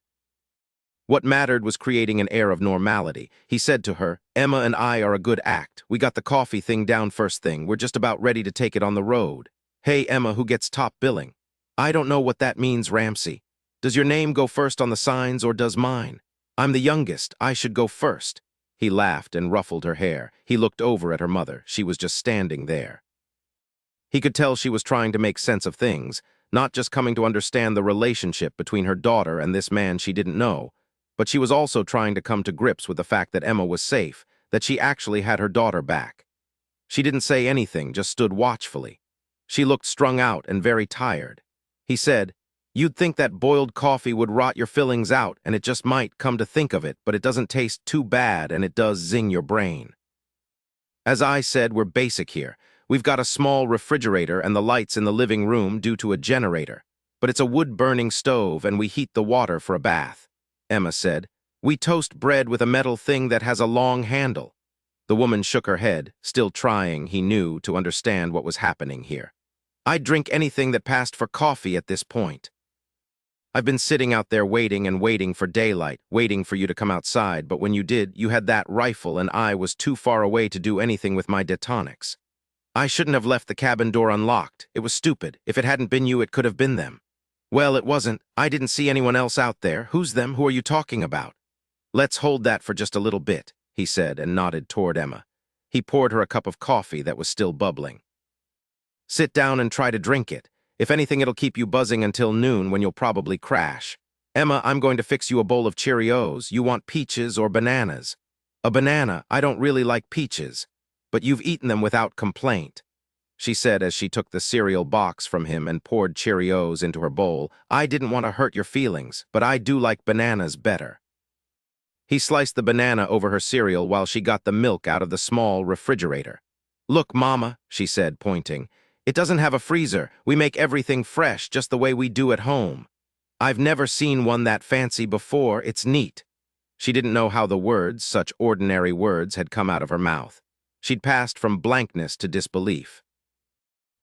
What mattered was creating an air of normality. He said to her, "Emma and I are a good act. We got the coffee thing down first thing. We're just about ready to take it on the road. Hey, Emma, who gets top billing?" "I don't know what that means, Ramsey. Does your name go first on the signs or does mine? I'm the youngest. I should go first." He laughed and ruffled her hair. He looked over at her mother. She was just standing there. He could tell she was trying to make sense of things, not just coming to understand the relationship between her daughter and this man she didn't know, but she was also trying to come to grips with the fact that Emma was safe, that she actually had her daughter back. She didn't say anything, just stood watchfully. She looked strung out and very tired. He said, "You'd think that boiled coffee would rot your fillings out, and it just might, come to think of it, but it doesn't taste too bad and it does zing your brain." As I said, we're basic here. We've got a small refrigerator and the lights in the living room due to a generator, but it's a wood-burning stove and we heat the water for a bath. Emma said, "We toast bread with a metal thing that has a long handle." The woman shook her head, still trying, he knew, to understand what was happening here. "I'd drink anything that passed for coffee at this point. I've been sitting out there waiting and waiting for daylight, waiting for you to come outside, but when you did, you had that rifle and I was too far away to do anything with my detonics. I shouldn't have left the cabin door unlocked. It was stupid. If it hadn't been you, it could have been them." "Well, it wasn't. I didn't see anyone else out there. Who's them? Who are you talking about?" "Let's hold that for just a little bit," he said and nodded toward Emma. He poured her a cup of coffee that was still bubbling. "Sit down and try to drink it. If anything, it'll keep you buzzing until noon when you'll probably crash. Emma, I'm going to fix you a bowl of Cheerios. You want peaches or bananas?" "A banana. I don't really like peaches. But you've eaten them without complaint," she said as she took the cereal box from him and poured Cheerios into her bowl. "I didn't want to hurt your feelings, but I do like bananas better." He sliced the banana over her cereal while she got the milk out of the small refrigerator. "Look, Mama," she said, pointing. "It doesn't have a freezer. We make everything fresh, just the way we do at home. I've never seen one that fancy before. It's neat." She didn't know how the words, such ordinary words, had come out of her mouth. She'd passed from blankness to disbelief.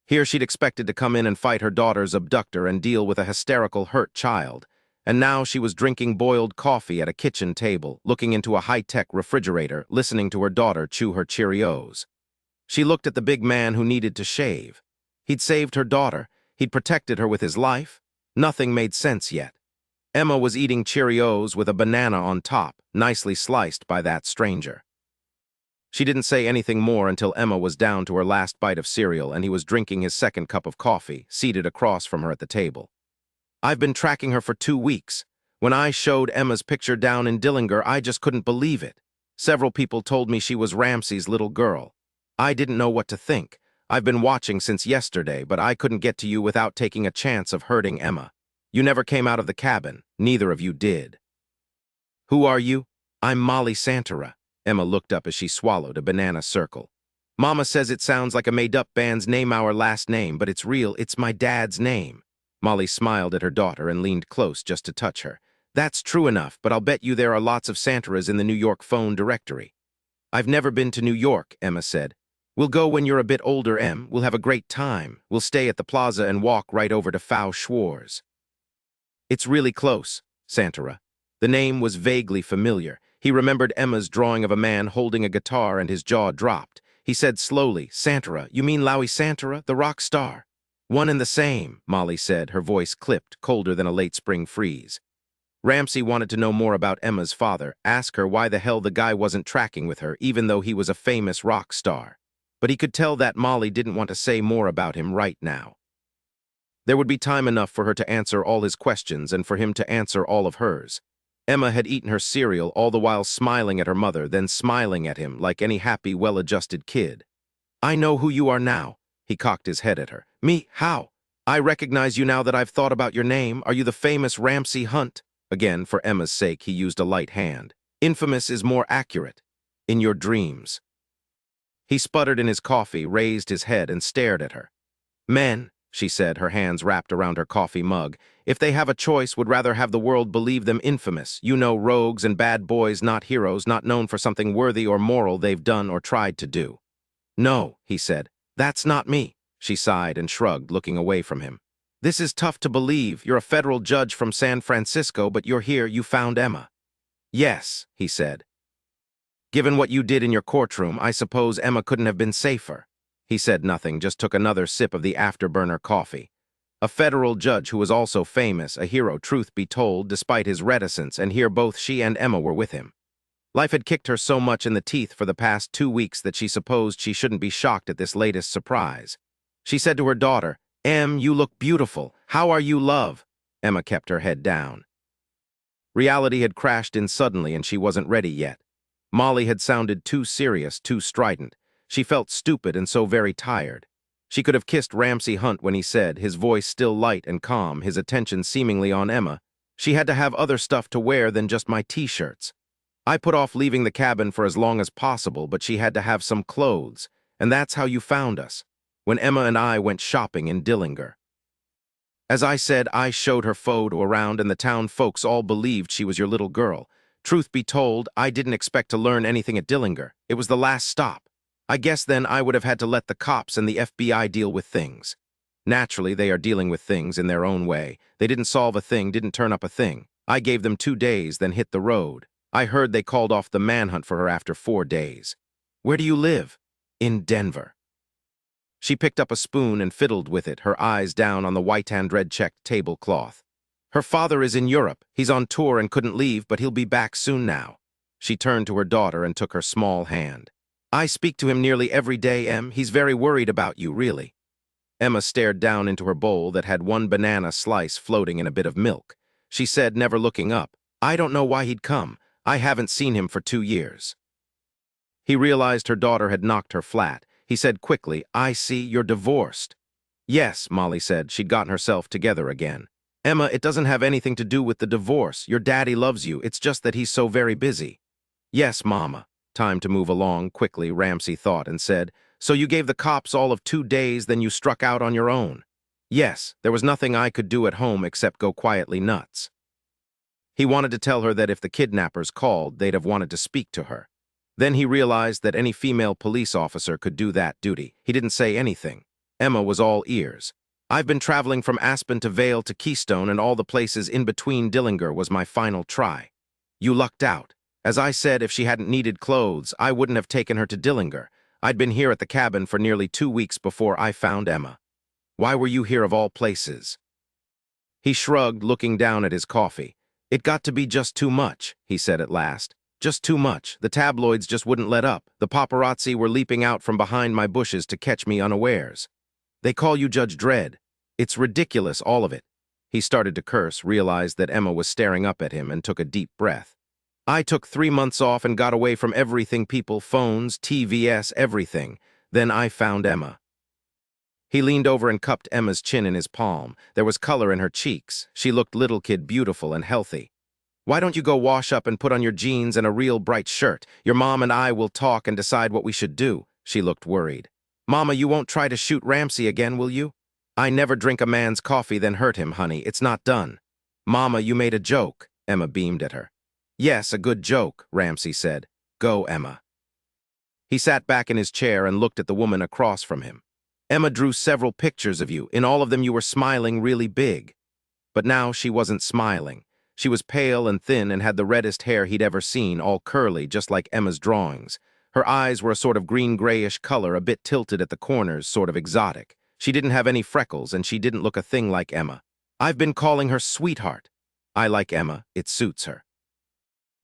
Here she'd expected to come in and fight her daughter's abductor and deal with a hysterical, hurt child. And now she was drinking boiled coffee at a kitchen table, looking into a high-tech refrigerator, listening to her daughter chew her Cheerios. She looked at the big man who needed to shave. He'd saved her daughter. He'd protected her with his life. Nothing made sense yet. Emma was eating Cheerios with a banana on top, nicely sliced by that stranger. She didn't say anything more until Emma was down to her last bite of cereal and he was drinking his second cup of coffee, seated across from her at the table. "I've been tracking her for 2 weeks. When I showed Emma's picture down in Dillinger, I just couldn't believe it. Several people told me she was Ramsey's little girl. I didn't know what to think. I've been watching since yesterday, but I couldn't get to you without taking a chance of hurting Emma. You never came out of the cabin. Neither of you did. Who are you? I'm Molly Santera. Emma looked up as she swallowed a banana circle. Mama says it sounds like a made-up band's name, our last name, but it's real. It's my dad's name. Molly smiled at her daughter and leaned close just to touch her. That's true enough, but I'll bet you there are lots of Santeras in the New York phone directory. I've never been to New York, Emma said. We'll go when you're a bit older, Em. We'll have a great time. We'll stay at the plaza and walk right over to Fau Schwarz. It's really close, Santera. The name was vaguely familiar. He remembered Emma's drawing of a man holding a guitar and his jaw dropped. He said slowly, Santera, you mean Lowie Santera, the rock star? One and the same, Molly said, her voice clipped, colder than a late spring freeze. Ramsey wanted to know more about Emma's father, ask her why the hell the guy wasn't tracking with her, even though he was a famous rock star. But he could tell that Molly didn't want to say more about him right now. There would be time enough for her to answer all his questions and for him to answer all of hers. Emma had eaten her cereal, all the while smiling at her mother, then smiling at him like any happy, well-adjusted kid. I know who you are now. He cocked his head at her. Me? How? I recognize you now that I've thought about your name. Are you the famous Ramsey Hunt? Again, for Emma's sake, he used a light hand. Infamous is more accurate. In your dreams. He sputtered in his coffee, raised his head, and stared at her. Men, she said, her hands wrapped around her coffee mug, if they have a choice, would rather have the world believe them infamous. You know, rogues and bad boys, not heroes, not known for something worthy or moral they've done or tried to do. No, he said. That's not me. She sighed and shrugged, looking away from him. This is tough to believe. You're a federal judge from San Francisco, but you're here. You found Emma. Yes, he said. Given what you did in your courtroom, I suppose Emma couldn't have been safer. He said nothing, just took another sip of the afterburner coffee. A federal judge who was also famous, a hero, truth be told, despite his reticence, and here both she and Emma were with him. Life had kicked her so much in the teeth for the past 2 weeks that she supposed she shouldn't be shocked at this latest surprise. She said to her daughter, Em, you look beautiful. How are you, love? Emma kept her head down. Reality had crashed in suddenly and she wasn't ready yet. Molly had sounded too serious, too strident. She felt stupid and so very tired. She could have kissed Ramsey Hunt when he said, his voice still light and calm, his attention seemingly on Emma. She had to have other stuff to wear than just my t-shirts. I put off leaving the cabin for as long as possible, but she had to have some clothes, and that's how you found us, when Emma and I went shopping in Dillinger. As I said, I showed her photo around and the town folks all believed she was your little girl. Truth be told, I didn't expect to learn anything at Dillinger. It was the last stop. I guess then I would have had to let the cops and the FBI deal with things. Naturally, they are dealing with things in their own way. They didn't solve a thing, didn't turn up a thing. I gave them 2 days, then hit the road. I heard they called off the manhunt for her after 4 days. Where do you live? In Denver. She picked up a spoon and fiddled with it, her eyes down on the white and red-checked tablecloth. Her father is in Europe. He's on tour and couldn't leave, but he'll be back soon now. She turned to her daughter and took her small hand. I speak to him nearly every day, Em. He's very worried about you, really. Emma stared down into her bowl that had 1 banana slice floating in a bit of milk. She said, never looking up, I don't know why he'd come. I haven't seen him for 2 years. He realized her daughter had knocked her flat. He said quickly, I see, you're divorced. Yes, Molly said. She'd gotten herself together again. Emma, it doesn't have anything to do with the divorce. Your daddy loves you. It's just that he's so very busy. Yes, Mama. Time to move along, quickly, Ramsey thought and said, so you gave the cops all of 2 days, then you struck out on your own. Yes, there was nothing I could do at home except go quietly nuts. He wanted to tell her that if the kidnappers called, they'd have wanted to speak to her. Then he realized that any female police officer could do that duty. He didn't say anything. Emma was all ears. I've been traveling from Aspen to Vail to Keystone, and all the places in between Dillinger was my final try. You lucked out. As I said, if she hadn't needed clothes, I wouldn't have taken her to Dillinger. I'd been here at the cabin for nearly 2 weeks before I found Emma. Why were you here of all places? He shrugged, looking down at his coffee. It got to be just too much, he said at last. Just too much. The tabloids just wouldn't let up. The paparazzi were leaping out from behind my bushes to catch me unawares. They call you Judge Dredd. It's ridiculous, all of it. He started to curse, realized that Emma was staring up at him, and took a deep breath. I took 3 months off and got away from everything people, phones, TVS, everything. Then I found Emma. He leaned over and cupped Emma's chin in his palm. There was color in her cheeks. She looked little kid beautiful and healthy. Why don't you go wash up and put on your jeans and a real bright shirt? Your mom and I will talk and decide what we should do. She looked worried. Mama, you won't try to shoot Ramsey again, will you? I never drink a man's coffee then hurt him, honey. It's not done. Mama, you made a joke. Emma beamed at her. Yes, a good joke, Ramsey said. Go, Emma. He sat back in his chair and looked at the woman across from him. Emma drew several pictures of you. In all of them you were smiling really big. But now she wasn't smiling. She was pale and thin and had the reddest hair he'd ever seen, all curly, just like Emma's drawings. Her eyes were a sort of green-grayish color, a bit tilted at the corners, sort of exotic. She didn't have any freckles, and she didn't look a thing like Emma. I've been calling her sweetheart. I like Emma. It suits her.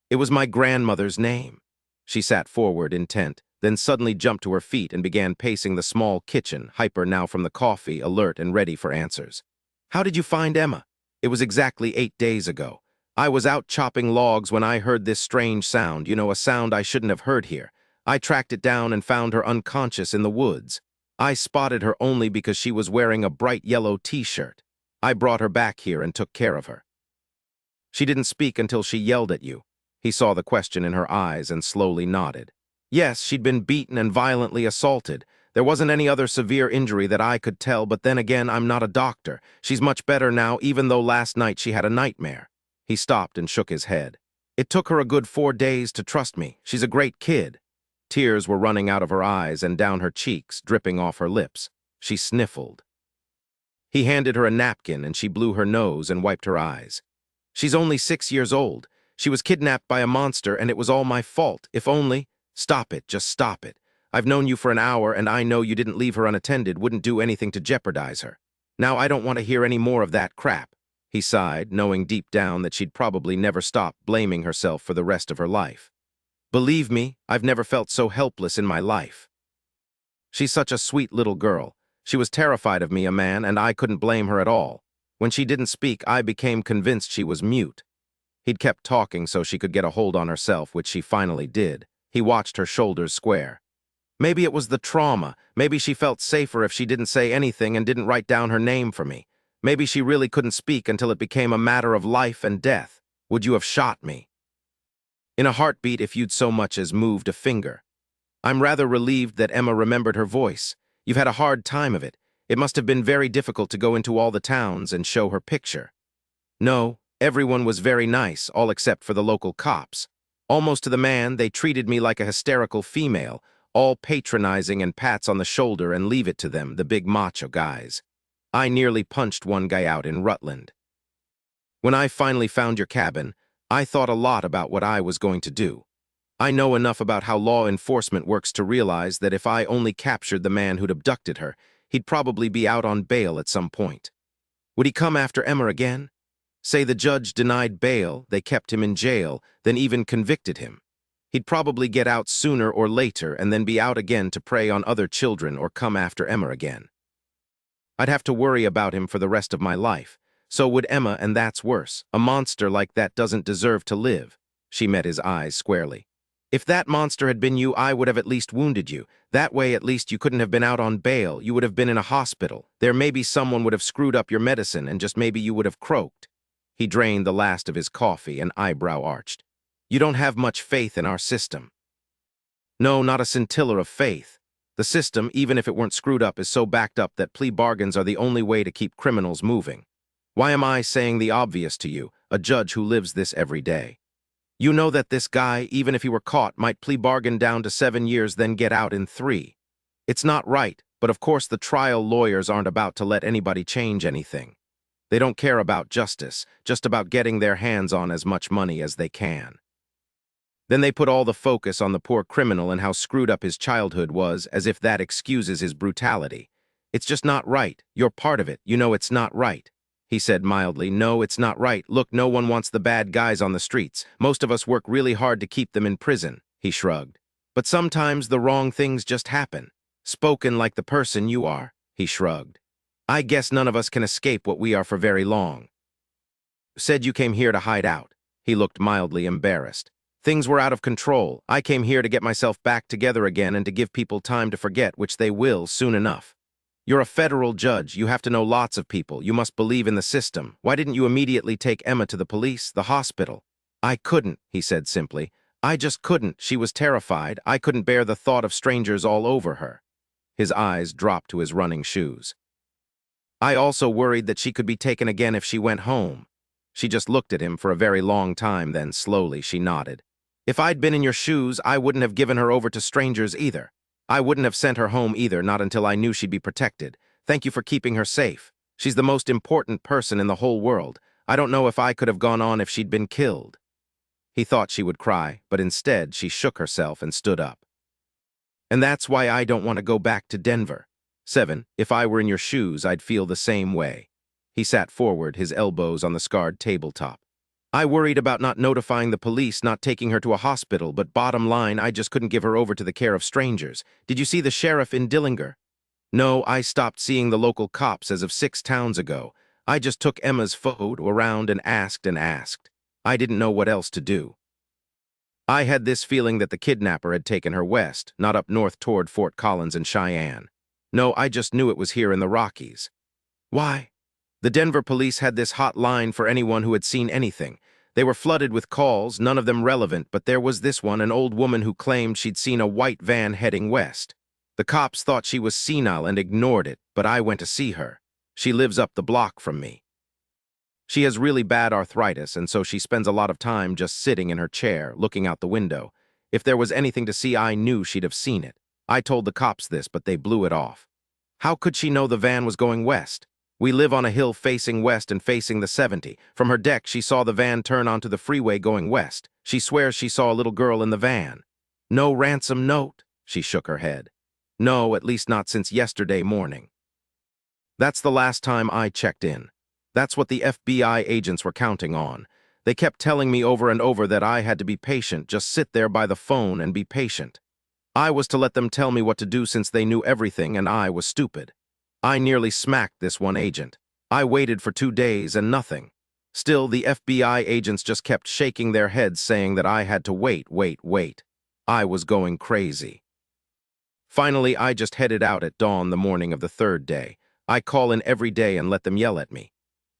It was my grandmother's name. She sat forward, intent, then suddenly jumped to her feet and began pacing the small kitchen, hyper now from the coffee, alert and ready for answers. How did you find Emma? It was exactly 8 days ago. I was out chopping logs when I heard this strange sound, a sound I shouldn't have heard here. I tracked it down and found her unconscious in the woods. I spotted her only because she was wearing a bright yellow t-shirt. I brought her back here and took care of her. She didn't speak until she yelled at you. He saw the question in her eyes and slowly nodded. Yes, she'd been beaten and violently assaulted. There wasn't any other severe injury that I could tell, but then again, I'm not a doctor. She's much better now, even though last night she had a nightmare. He stopped and shook his head. It took her a good 4 days to trust me. She's a great kid. Tears were running out of her eyes and down her cheeks, dripping off her lips. She sniffled. He handed her a napkin and she blew her nose and wiped her eyes. She's only 6 years old. She was kidnapped by a monster and it was all my fault. If only... Stop it, just stop it. I've known you for an hour and I know you didn't leave her unattended, wouldn't do anything to jeopardize her. Now I don't want to hear any more of that crap. He sighed, knowing deep down that she'd probably never stop blaming herself for the rest of her life. Believe me, I've never felt so helpless in my life. She's such a sweet little girl. She was terrified of me, a man, and I couldn't blame her at all. When she didn't speak, I became convinced she was mute. He'd kept talking so she could get a hold on herself, which she finally did. He watched her shoulders square. Maybe it was the trauma. Maybe she felt safer if she didn't say anything and didn't write down her name for me. Maybe she really couldn't speak until it became a matter of life and death. Would you have shot me? In a heartbeat if you'd so much as moved a finger. I'm rather relieved that Emma remembered her voice. You've had a hard time of it. It must have been very difficult to go into all the towns and show her picture. No, everyone was very nice, all except for the local cops. Almost to the man, they treated me like a hysterical female, all patronizing and pats on the shoulder and leave it to them, the big macho guys. I nearly punched one guy out in Rutland. When I finally found your cabin, I thought a lot about what I was going to do. I know enough about how law enforcement works to realize that if I only captured the man who'd abducted her, he'd probably be out on bail at some point. Would he come after Emma again? Say the judge denied bail, they kept him in jail, then even convicted him. He'd probably get out sooner or later and then be out again to prey on other children or come after Emma again. I'd have to worry about him for the rest of my life. So would Emma, and that's worse. A monster like that doesn't deserve to live. She met his eyes squarely. If that monster had been you, I would have at least wounded you. That way, at least you couldn't have been out on bail. You would have been in a hospital. There maybe someone would have screwed up your medicine and just maybe you would have croaked. He drained the last of his coffee and eyebrow arched. You don't have much faith in our system. No, not a scintilla of faith. The system, even if it weren't screwed up, is so backed up that plea bargains are the only way to keep criminals moving. Why am I saying the obvious to you, a judge who lives this every day? You know that this guy, even if he were caught, might plea bargain down to 7 years, then get out in 3. It's not right, but of course the trial lawyers aren't about to let anybody change anything. They don't care about justice, just about getting their hands on as much money as they can. Then they put all the focus on the poor criminal and how screwed up his childhood was, as if that excuses his brutality. It's just not right. You're part of it. You know it's not right. He said mildly, no, it's not right. Look, no one wants the bad guys on the streets. Most of us work really hard to keep them in prison, he shrugged. But sometimes the wrong things just happen. Spoken like the person you are, he shrugged. I guess none of us can escape what we are for very long. Said you came here to hide out. He looked mildly embarrassed. Things were out of control. I came here to get myself back together again and to give people time to forget, which they will soon enough. You're a federal judge. You have to know lots of people. You must believe in the system. Why didn't you immediately take Emma to the police, the hospital? I couldn't, he said simply. I just couldn't. She was terrified. I couldn't bear the thought of strangers all over her. His eyes dropped to his running shoes. I also worried that she could be taken again if she went home. She just looked at him for a very long time, then slowly she nodded. If I'd been in your shoes, I wouldn't have given her over to strangers either. I wouldn't have sent her home either, not until I knew she'd be protected. Thank you for keeping her safe. She's the most important person in the whole world. I don't know if I could have gone on if she'd been killed. He thought she would cry, but instead she shook herself and stood up. And that's why I don't want to go back to Denver. 7. If I were in your shoes, I'd feel the same way. He sat forward, his elbows on the scarred tabletop. I worried about not notifying the police, not taking her to a hospital, but bottom line, I just couldn't give her over to the care of strangers. Did you see the sheriff in Dillinger? No, I stopped seeing the local cops as of 6 towns ago. I just took Emma's photo around and asked. I didn't know what else to do. I had this feeling that the kidnapper had taken her west, not up north toward Fort Collins and Cheyenne. No, I just knew it was here in the Rockies. Why? The Denver police had this hot line for anyone who had seen anything. They were flooded with calls, none of them relevant, but there was this one, an old woman who claimed she'd seen a white van heading west. The cops thought she was senile and ignored it, but I went to see her. She lives up the block from me. She has really bad arthritis, and so she spends a lot of time just sitting in her chair, looking out the window. If there was anything to see, I knew she'd have seen it. I told the cops this, but they blew it off. How could she know the van was going west? We live on a hill facing west and facing the 70. From her deck, she saw the van turn onto the freeway going west. She swears she saw a little girl in the van. No ransom note? She shook her head. No, at least not since yesterday morning. That's the last time I checked in. That's what the FBI agents were counting on. They kept telling me over and over that I had to be patient, just sit there by the phone and be patient. I was to let them tell me what to do since they knew everything and I was stupid. I nearly smacked this one agent. I waited for 2 days and nothing. Still, the FBI agents just kept shaking their heads saying that I had to wait. I was going crazy. Finally, I just headed out at dawn the morning of the 3rd day. I call in every day and let them yell at me.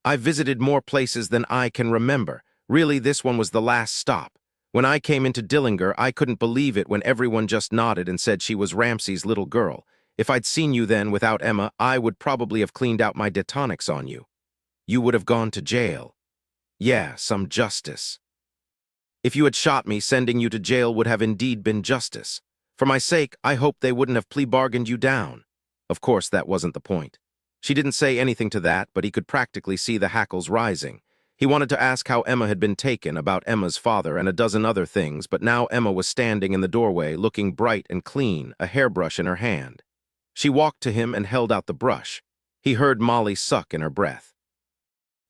I visited more places than I can remember. Really, this one was the last stop. When I came into Dillinger, I couldn't believe it when everyone just nodded and said she was Ramsey's little girl. If I'd seen you then without Emma, I would probably have cleaned out my detonics on you. You would have gone to jail. Yeah, some justice. If you had shot me, sending you to jail would have indeed been justice. For my sake, I hoped they wouldn't have plea bargained you down. Of course, that wasn't the point. She didn't say anything to that, but he could practically see the hackles rising. He wanted to ask how Emma had been taken, about Emma's father, and a dozen other things, but now Emma was standing in the doorway, looking bright and clean, a hairbrush in her hand. She walked to him and held out the brush. He heard Molly suck in her breath.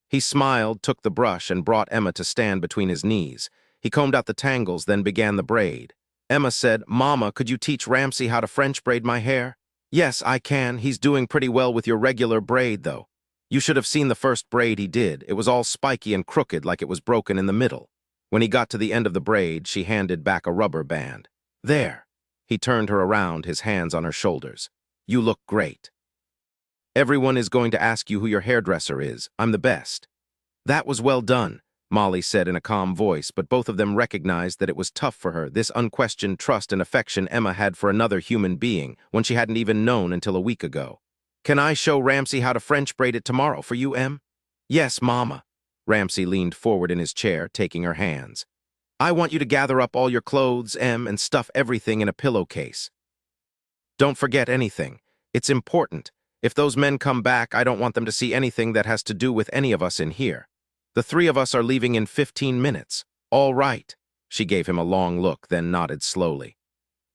He smiled, took the brush, and brought Emma to stand between his knees. He combed out the tangles, then began the braid. Emma said, "Mama, could you teach Ramsey how to French braid my hair?" "Yes, I can. He's doing pretty well with your regular braid, though. You should have seen the first braid he did. It was all spiky and crooked like it was broken in the middle." When he got to the end of the braid, she handed back a rubber band. "There." He turned her around, his hands on her shoulders. "You look great. Everyone is going to ask you who your hairdresser is. I'm the best." "That was well done," Molly said in a calm voice, but both of them recognized that it was tough for her, this unquestioned trust and affection Emma had for another human being, one she hadn't even known until a week ago. "Can I show Ramsey how to French braid it tomorrow for you, Em?" "Yes, Mama." Ramsey leaned forward in his chair, taking her hands. "I want you to gather up all your clothes, Em, and stuff everything in a pillowcase. Don't forget anything. It's important. If those men come back, I don't want them to see anything that has to do with any of us in here. The 3 of us are leaving in 15 minutes. All right." She gave him a long look, then nodded slowly.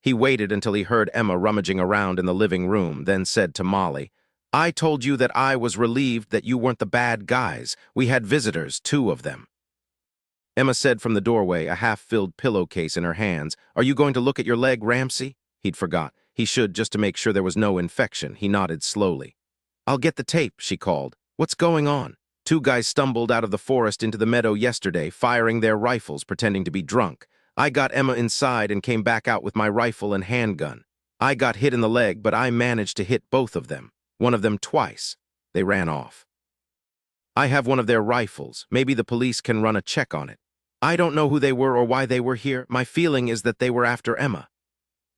He waited until he heard Emma rummaging around in the living room, then said to Molly, "I told you that I was relieved that you weren't the bad guys. We had visitors, 2 of them." Emma said from the doorway, a half-filled pillowcase in her hands, "Are you going to look at your leg, Ramsey?" He'd forgot. He should, just to make sure there was no infection. He nodded slowly. "I'll get the tape," she called. "What's going on?" 2 guys stumbled out of the forest into the meadow yesterday, firing their rifles, pretending to be drunk. I got Emma inside and came back out with my rifle and handgun. I got hit in the leg, but I managed to hit both of them. One of them twice. They ran off. I have one of their rifles. Maybe the police can run a check on it. I don't know who they were or why they were here. My feeling is that they were after Emma.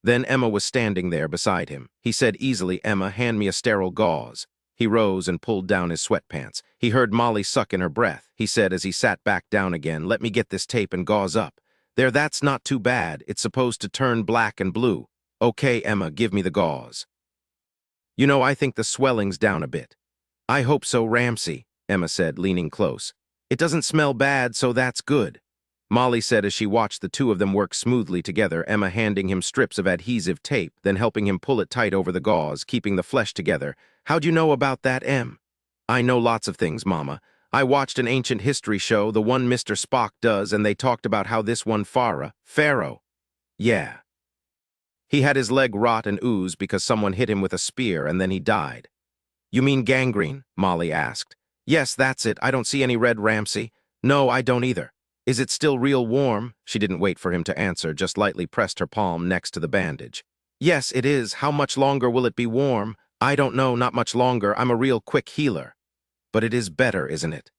Then Emma was standing there beside him. He said easily, "Emma, hand me a sterile gauze." He rose and pulled down his sweatpants. He heard Molly suck in her breath. He said as he sat back down again, "Let me get this tape and gauze up. There, that's not too bad. It's supposed to turn black and blue. Okay, Emma, give me the gauze." "You know, I think the swelling's down a bit." "I hope so, Ramsey," Emma said, leaning close. "It doesn't smell bad, so that's good." Molly said as she watched the two of them work smoothly together, Emma handing him strips of adhesive tape, then helping him pull it tight over the gauze, keeping the flesh together. "How'd you know about that, Em?" "I know lots of things, Mama. I watched an ancient history show, the one Mr. Spock does, and they talked about how this one Pharaoh. Yeah. He had his leg rot and ooze because someone hit him with a spear and then he died." "You mean gangrene?" Molly asked. "Yes, that's it. I don't see any red, Ramsey." "No, I don't either." "Is it still real warm?" She didn't wait for him to answer, just lightly pressed her palm next to the bandage. "Yes, it is. How much longer will it be warm?" "I don't know, not much longer. I'm a real quick healer." "But it is better, isn't it?"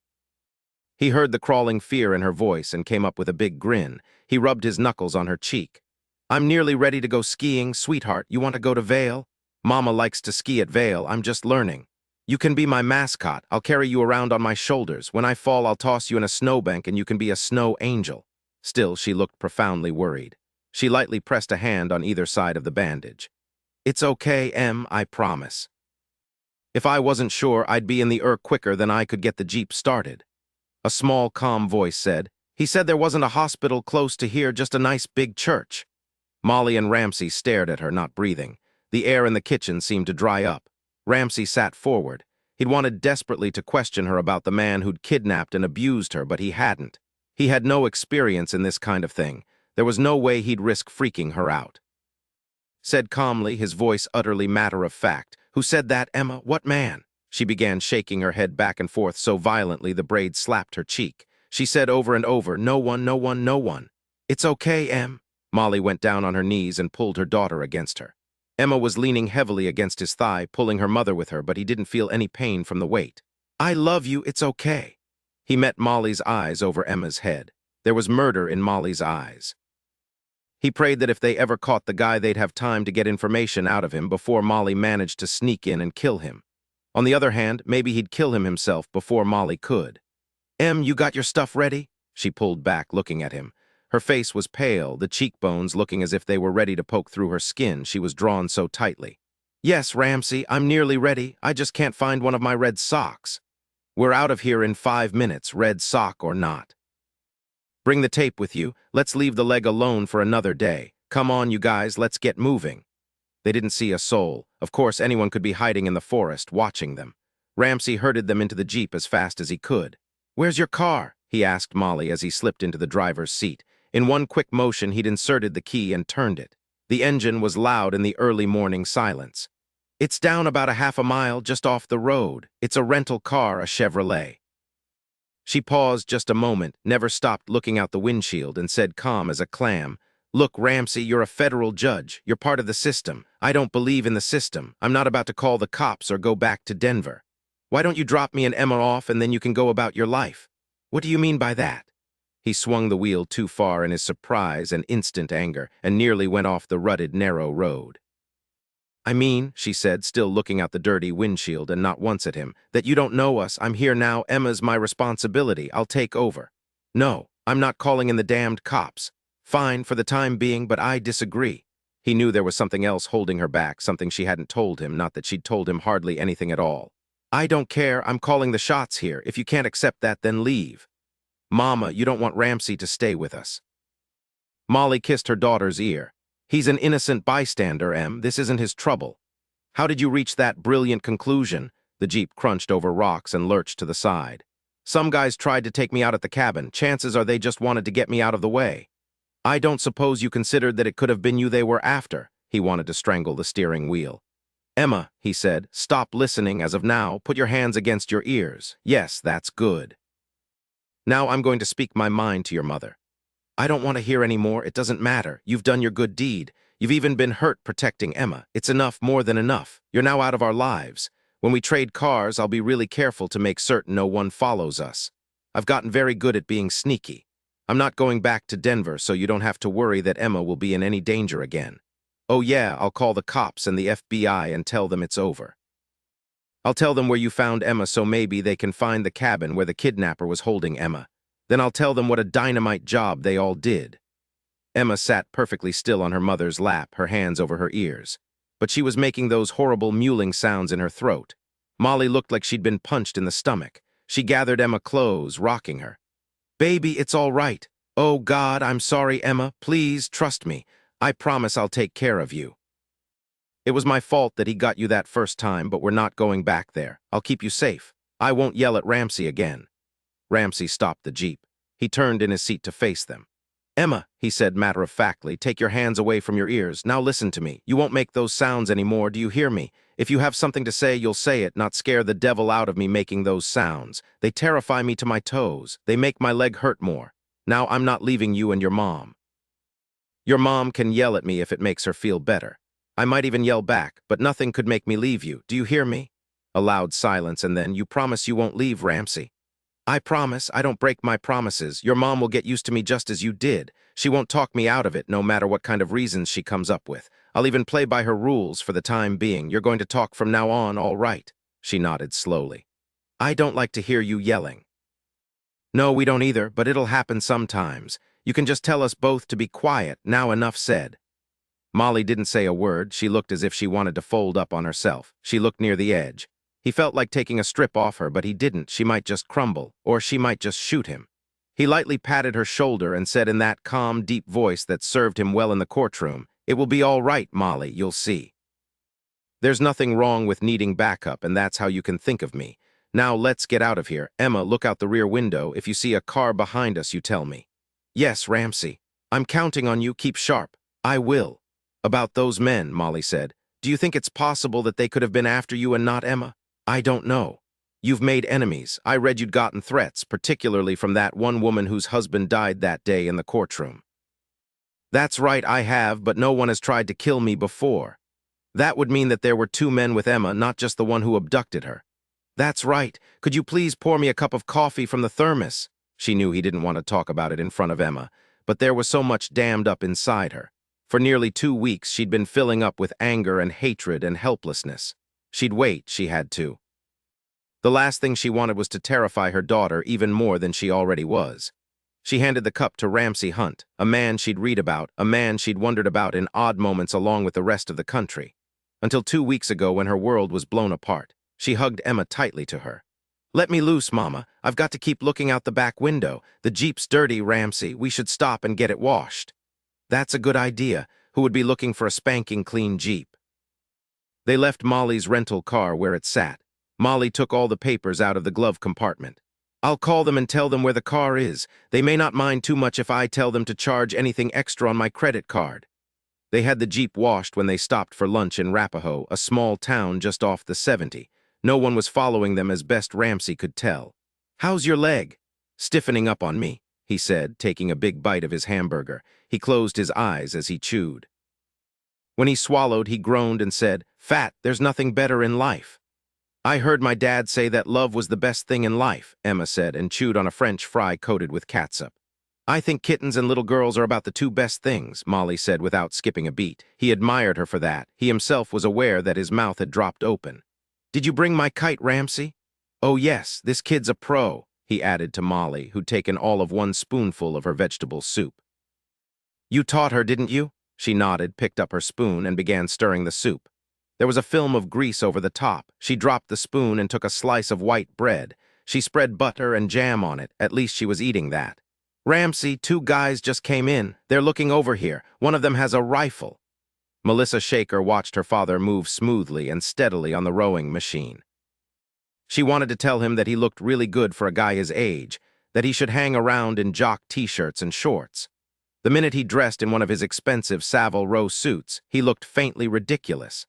He heard the crawling fear in her voice and came up with a big grin. He rubbed his knuckles on her cheek. "I'm nearly ready to go skiing, sweetheart. You want to go to Vale?" "Mama likes to ski at Vale. I'm just learning." "You can be my mascot. I'll carry you around on my shoulders. When I fall, I'll toss you in a snowbank and you can be a snow angel." Still, she looked profoundly worried. She lightly pressed a hand on either side of the bandage. "It's okay, Em, I promise." "If I wasn't sure, I'd be in the quicker than I could get the Jeep started." A small, calm voice said, "He said there wasn't a hospital close to here, just a nice big church." Molly and Ramsey stared at her, not breathing. The air in the kitchen seemed to dry up. Ramsey sat forward. He'd wanted desperately to question her about the man who'd kidnapped and abused her, but he hadn't. He had no experience in this kind of thing. There was no way he'd risk freaking her out. Said calmly, his voice utterly matter-of-fact, "Who said that, Emma? What man?" She began shaking her head back and forth so violently the braid slapped her cheek. She said over and over, "No one, no one, no one." "It's okay, Em." Molly went down on her knees and pulled her daughter against her. Emma was leaning heavily against his thigh, pulling her mother with her, but he didn't feel any pain from the weight. "I love you, it's okay." He met Molly's eyes over Emma's head. There was murder in Molly's eyes. He prayed that if they ever caught the guy, they'd have time to get information out of him before Molly managed to sneak in and kill him. On the other hand, maybe he'd kill him himself before Molly could. "Em, you got your stuff ready?" She pulled back, looking at him. Her face was pale, the cheekbones looking as if they were ready to poke through her skin. She was drawn so tightly. "Yes, Ramsey, I'm nearly ready. I just can't find one of my red socks." "We're out of here in 5 minutes, red sock or not." "Bring the tape with you. Let's leave the leg alone for another day. Come on, you guys, let's get moving." They didn't see a soul. Of course, anyone could be hiding in the forest, watching them. Ramsey herded them into the Jeep as fast as he could. "Where's your car?" he asked Molly as he slipped into the driver's seat. In one quick motion, he'd inserted the key and turned it. The engine was loud in the early morning silence. "It's down about a half a mile, just off the road. It's a rental car, a Chevrolet." She paused just a moment, never stopped looking out the windshield, and said calm as a clam, "Look, Ramsey, you're a federal judge. You're part of the system. I don't believe in the system. I'm not about to call the cops or go back to Denver. Why don't you drop me and Emma off and then you can go about your life?" "What do you mean by that?" He swung the wheel too far in his surprise and instant anger and nearly went off the rutted, narrow road. "I mean," she said, still looking out the dirty windshield and not once at him, "that you don't know us. I'm here now. Emma's my responsibility. I'll take over." "No, I'm not calling in the damned cops." "Fine, for the time being, but I disagree." He knew there was something else holding her back, something she hadn't told him, not that she'd told him hardly anything at all. "I don't care. I'm calling the shots here. If you can't accept that, then leave." "Mama, you don't want Ramsey to stay with us." Molly kissed her daughter's ear. "He's an innocent bystander, Em. This isn't his trouble." "How did you reach that brilliant conclusion?" The Jeep crunched over rocks and lurched to the side. "Some guys tried to take me out at the cabin. Chances are they just wanted to get me out of the way." "I don't suppose you considered that it could have been you they were after." He wanted to strangle the steering wheel. "Emma," he said, "stop listening as of now. Put your hands against your ears. Yes, that's good. Now I'm going to speak my mind to your mother." I don't want to hear any more. It doesn't matter. You've done your good deed. You've even been hurt protecting Emma. It's enough, more than enough. You're now out of our lives. When we trade cars, I'll be really careful to make certain no one follows us. I've gotten very good at being sneaky. I'm not going back to Denver, so you don't have to worry that Emma will be in any danger again. Oh yeah, I'll call the cops and the FBI and tell them it's over. I'll tell them where you found Emma so maybe they can find the cabin where the kidnapper was holding Emma. Then I'll tell them what a dynamite job they all did. Emma sat perfectly still on her mother's lap, her hands over her ears. But she was making those horrible mewling sounds in her throat. Molly looked like she'd been punched in the stomach. She gathered Emma close, rocking her. Baby, it's all right. Oh God, I'm sorry, Emma. Please, trust me. I promise I'll take care of you. It was my fault that he got you that first time, but we're not going back there. I'll keep you safe. I won't yell at Ramsey again. Ramsey stopped the Jeep. He turned in his seat to face them. Emma, he said matter-of-factly, take your hands away from your ears. Now listen to me. You won't make those sounds anymore, do you hear me? If you have something to say, you'll say it, not scare the devil out of me making those sounds. They terrify me to my toes. They make my leg hurt more. Now I'm not leaving you and your mom. Your mom can yell at me if it makes her feel better. I might even yell back, but nothing could make me leave you. Do you hear me? A loud silence, and then, you promise you won't leave, Ramsey. I promise. I don't break my promises. Your mom will get used to me just as you did. She won't talk me out of it, no matter what kind of reasons she comes up with. I'll even play by her rules for the time being. You're going to talk from now on, all right? She nodded slowly. I don't like to hear you yelling. No, we don't either, but it'll happen sometimes. You can just tell us both to be quiet. Now enough said. Molly didn't say a word. She looked as if she wanted to fold up on herself. She looked near the edge. He felt like taking a strip off her, but he didn't. She might just crumble, or she might just shoot him. He lightly patted her shoulder and said in that calm, deep voice that served him well in the courtroom, "It will be all right, Molly, you'll see. There's nothing wrong with needing backup, and that's how you can think of me. Now let's get out of here. Emma, look out the rear window. If you see a car behind us, you tell me." Yes, Ramsey. I'm counting on you. Keep sharp. I will. About those men, Molly said. Do you think it's possible that they could have been after you and not Emma? I don't know. You've made enemies. I read you'd gotten threats, particularly from that one woman whose husband died that day in the courtroom. That's right, I have, but no one has tried to kill me before. That would mean that there were two men with Emma, not just the one who abducted her. That's right. Could you please pour me a cup of coffee from the thermos? She knew he didn't want to talk about it in front of Emma, but there was so much dammed up inside her. For nearly 2 weeks, she'd been filling up with anger and hatred and helplessness. She'd wait, she had to. The last thing she wanted was to terrify her daughter even more than she already was. She handed the cup to Ramsey Hunt, a man she'd read about, a man she'd wondered about in odd moments along with the rest of the country. Until 2 weeks ago when her world was blown apart, she hugged Emma tightly to her. Let me loose, Mama. I've got to keep looking out the back window. The Jeep's dirty, Ramsey. We should stop and get it washed. That's a good idea. Who would be looking for a spanking clean Jeep? They left Molly's rental car where it sat. Molly took all the papers out of the glove compartment. I'll call them and tell them where the car is. They may not mind too much if I tell them to charge anything extra on my credit card. They had the Jeep washed when they stopped for lunch in Arapahoe, a small town just off the 70. No one was following them as best Ramsey could tell. How's your leg? Stiffening up on me, he said, taking a big bite of his hamburger. He closed his eyes as he chewed. When he swallowed, he groaned and said, Fat, there's nothing better in life. I heard my dad say that love was the best thing in life, Emma said, and chewed on a French fry coated with catsup. I think kittens and little girls are about the two best things, Molly said without skipping a beat. He admired her for that. He himself was aware that his mouth had dropped open. Did you bring my kite, Ramsey? Oh yes, this kid's a pro, he added to Molly, who'd taken all of 1 spoonful of her vegetable soup. You taught her, didn't you? She nodded, picked up her spoon, and began stirring the soup. There was a film of grease over the top. She dropped the spoon and took a slice of white bread. She spread butter and jam on it. At least she was eating that. Ramsey, 2 guys just came in. They're looking over here. One of them has a rifle. Melissa Shaker watched her father move smoothly and steadily on the rowing machine. She wanted to tell him that he looked really good for a guy his age, that he should hang around in jock t-shirts and shorts. The minute he dressed in one of his expensive Savile Row suits, he looked faintly ridiculous.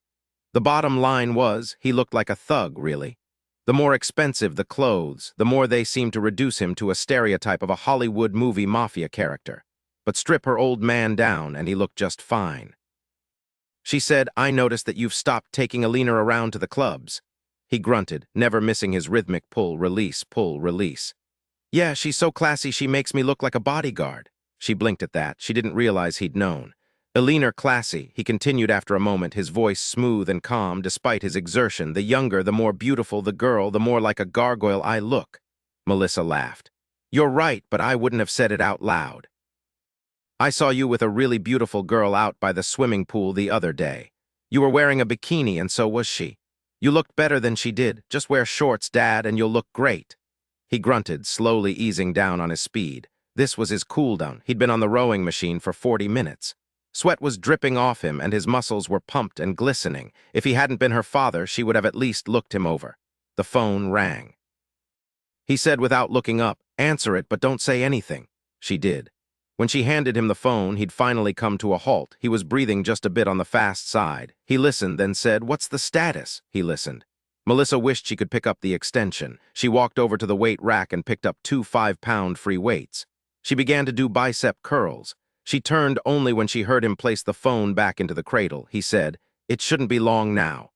The bottom line was, he looked like a thug, really. The more expensive the clothes, the more they seemed to reduce him to a stereotype of a Hollywood movie mafia character. but strip her old man down and he looked just fine. She said, I noticed that you've stopped taking Alina around to the clubs. He grunted, never missing his rhythmic pull, release. Yeah, she's so classy she makes me look like a bodyguard. She blinked at that. She didn't realize he'd known. Alina classy, he continued after a moment, his voice smooth and calm despite his exertion. The younger, the more beautiful the girl, the more like a gargoyle I look. Melissa laughed. You're right, but I wouldn't have said it out loud. I saw you with a really beautiful girl out by the swimming pool the other day. You were wearing a bikini and so was she. You looked better than she did. Just wear shorts, Dad, and you'll look great. He grunted, slowly easing down on his speed. This was his cool-down. He'd been on the rowing machine for 40 minutes. Sweat was dripping off him and his muscles were pumped and glistening. If he hadn't been her father, she would have at least looked him over. The phone rang. He said without looking up, answer it, but don't say anything. She did. When she handed him the phone, he'd finally come to a halt. He was breathing just a bit on the fast side. He listened, then said, What's the status? He listened. Melissa wished she could pick up the extension. She walked over to the weight rack and picked up 2 5-pound free weights. She began to do bicep curls. She turned only when she heard him place the phone back into the cradle. He said, It shouldn't be long now.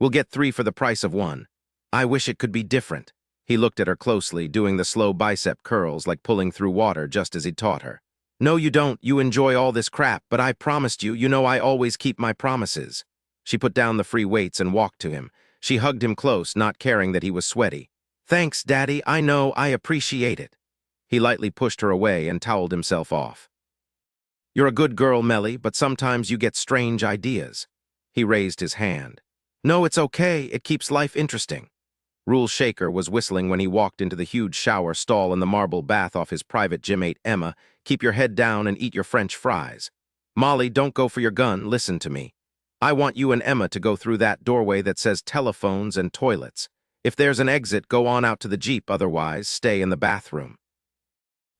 We'll get 3 for the price of 1. I wish it could be different. He looked at her closely, doing the slow bicep curls like pulling through water just as he'd taught her. No, you don't. You enjoy all this crap, but I promised you. You know I always keep my promises. She put down the free weights and walked to him. She hugged him close, not caring that he was sweaty. Thanks, Daddy. I know. I appreciate it. He lightly pushed her away and toweled himself off. You're a good girl, Melly, but sometimes you get strange ideas. He raised his hand. No, it's okay. It keeps life interesting. Rule Shaker was whistling when he walked into the huge shower stall in the marble bath off his private gym-mate Emma. Keep your head down and eat your French fries. Molly, don't go for your gun. Listen to me. I want you and Emma to go through that doorway that says telephones and toilets. If there's an exit, go on out to the Jeep. Otherwise, stay in the bathroom.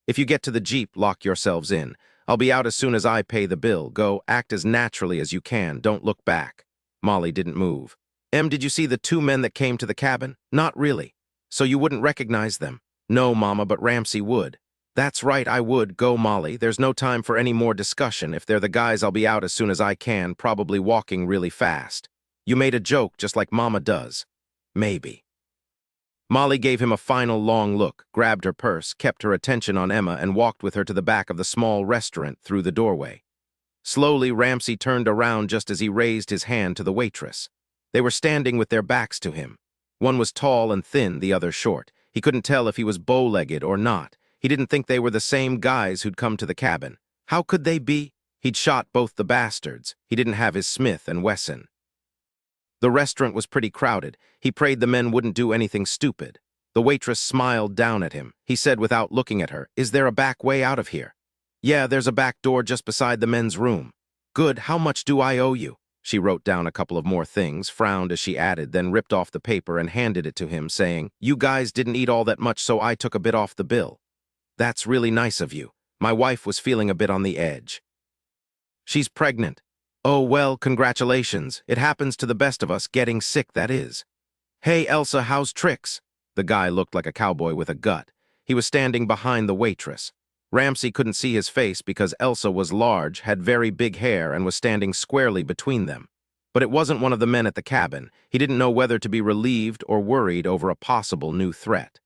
If you get to the Jeep, lock yourselves in. I'll be out as soon as I pay the bill. Go, act as naturally as you can. Don't look back. Molly didn't move. Em, did you see the 2 men that came to the cabin? Not really. So you wouldn't recognize them? No, Mama, but Ramsey would. That's right, I would. Go, Molly. There's no time for any more discussion. If they're the guys, I'll be out as soon as I can, probably walking really fast. You made a joke just like Mama does. Maybe. Molly gave him a final long look, grabbed her purse, kept her attention on Emma, and walked with her to the back of the small restaurant through the doorway. Slowly, Ramsey turned around just as he raised his hand to the waitress. They were standing with their backs to him. One was tall and thin, the other short. He couldn't tell if he was bow-legged or not. He didn't think they were the same guys who'd come to the cabin. How could they be? He'd shot both the bastards. He didn't have his Smith & Wesson. The restaurant was pretty crowded. He prayed the men wouldn't do anything stupid. The waitress smiled down at him. He said without looking at her, Is there a back way out of here? Yeah, there's a back door just beside the men's room. Good, how much do I owe you? She wrote down a couple of more things, frowned as she added, then ripped off the paper and handed it to him, saying, You guys didn't eat all that much, so I took a bit off the bill. That's really nice of you. My wife was feeling a bit on the edge. She's pregnant. Oh, well, congratulations. It happens to the best of us, getting sick, that is. Hey, Elsa, how's tricks? The guy looked like a cowboy with a gut. He was standing behind the waitress. Ramsey couldn't see his face because Elsa was large, had very big hair, and was standing squarely between them. But it wasn't one of the men at the cabin. He didn't know whether to be relieved or worried over a possible new threat.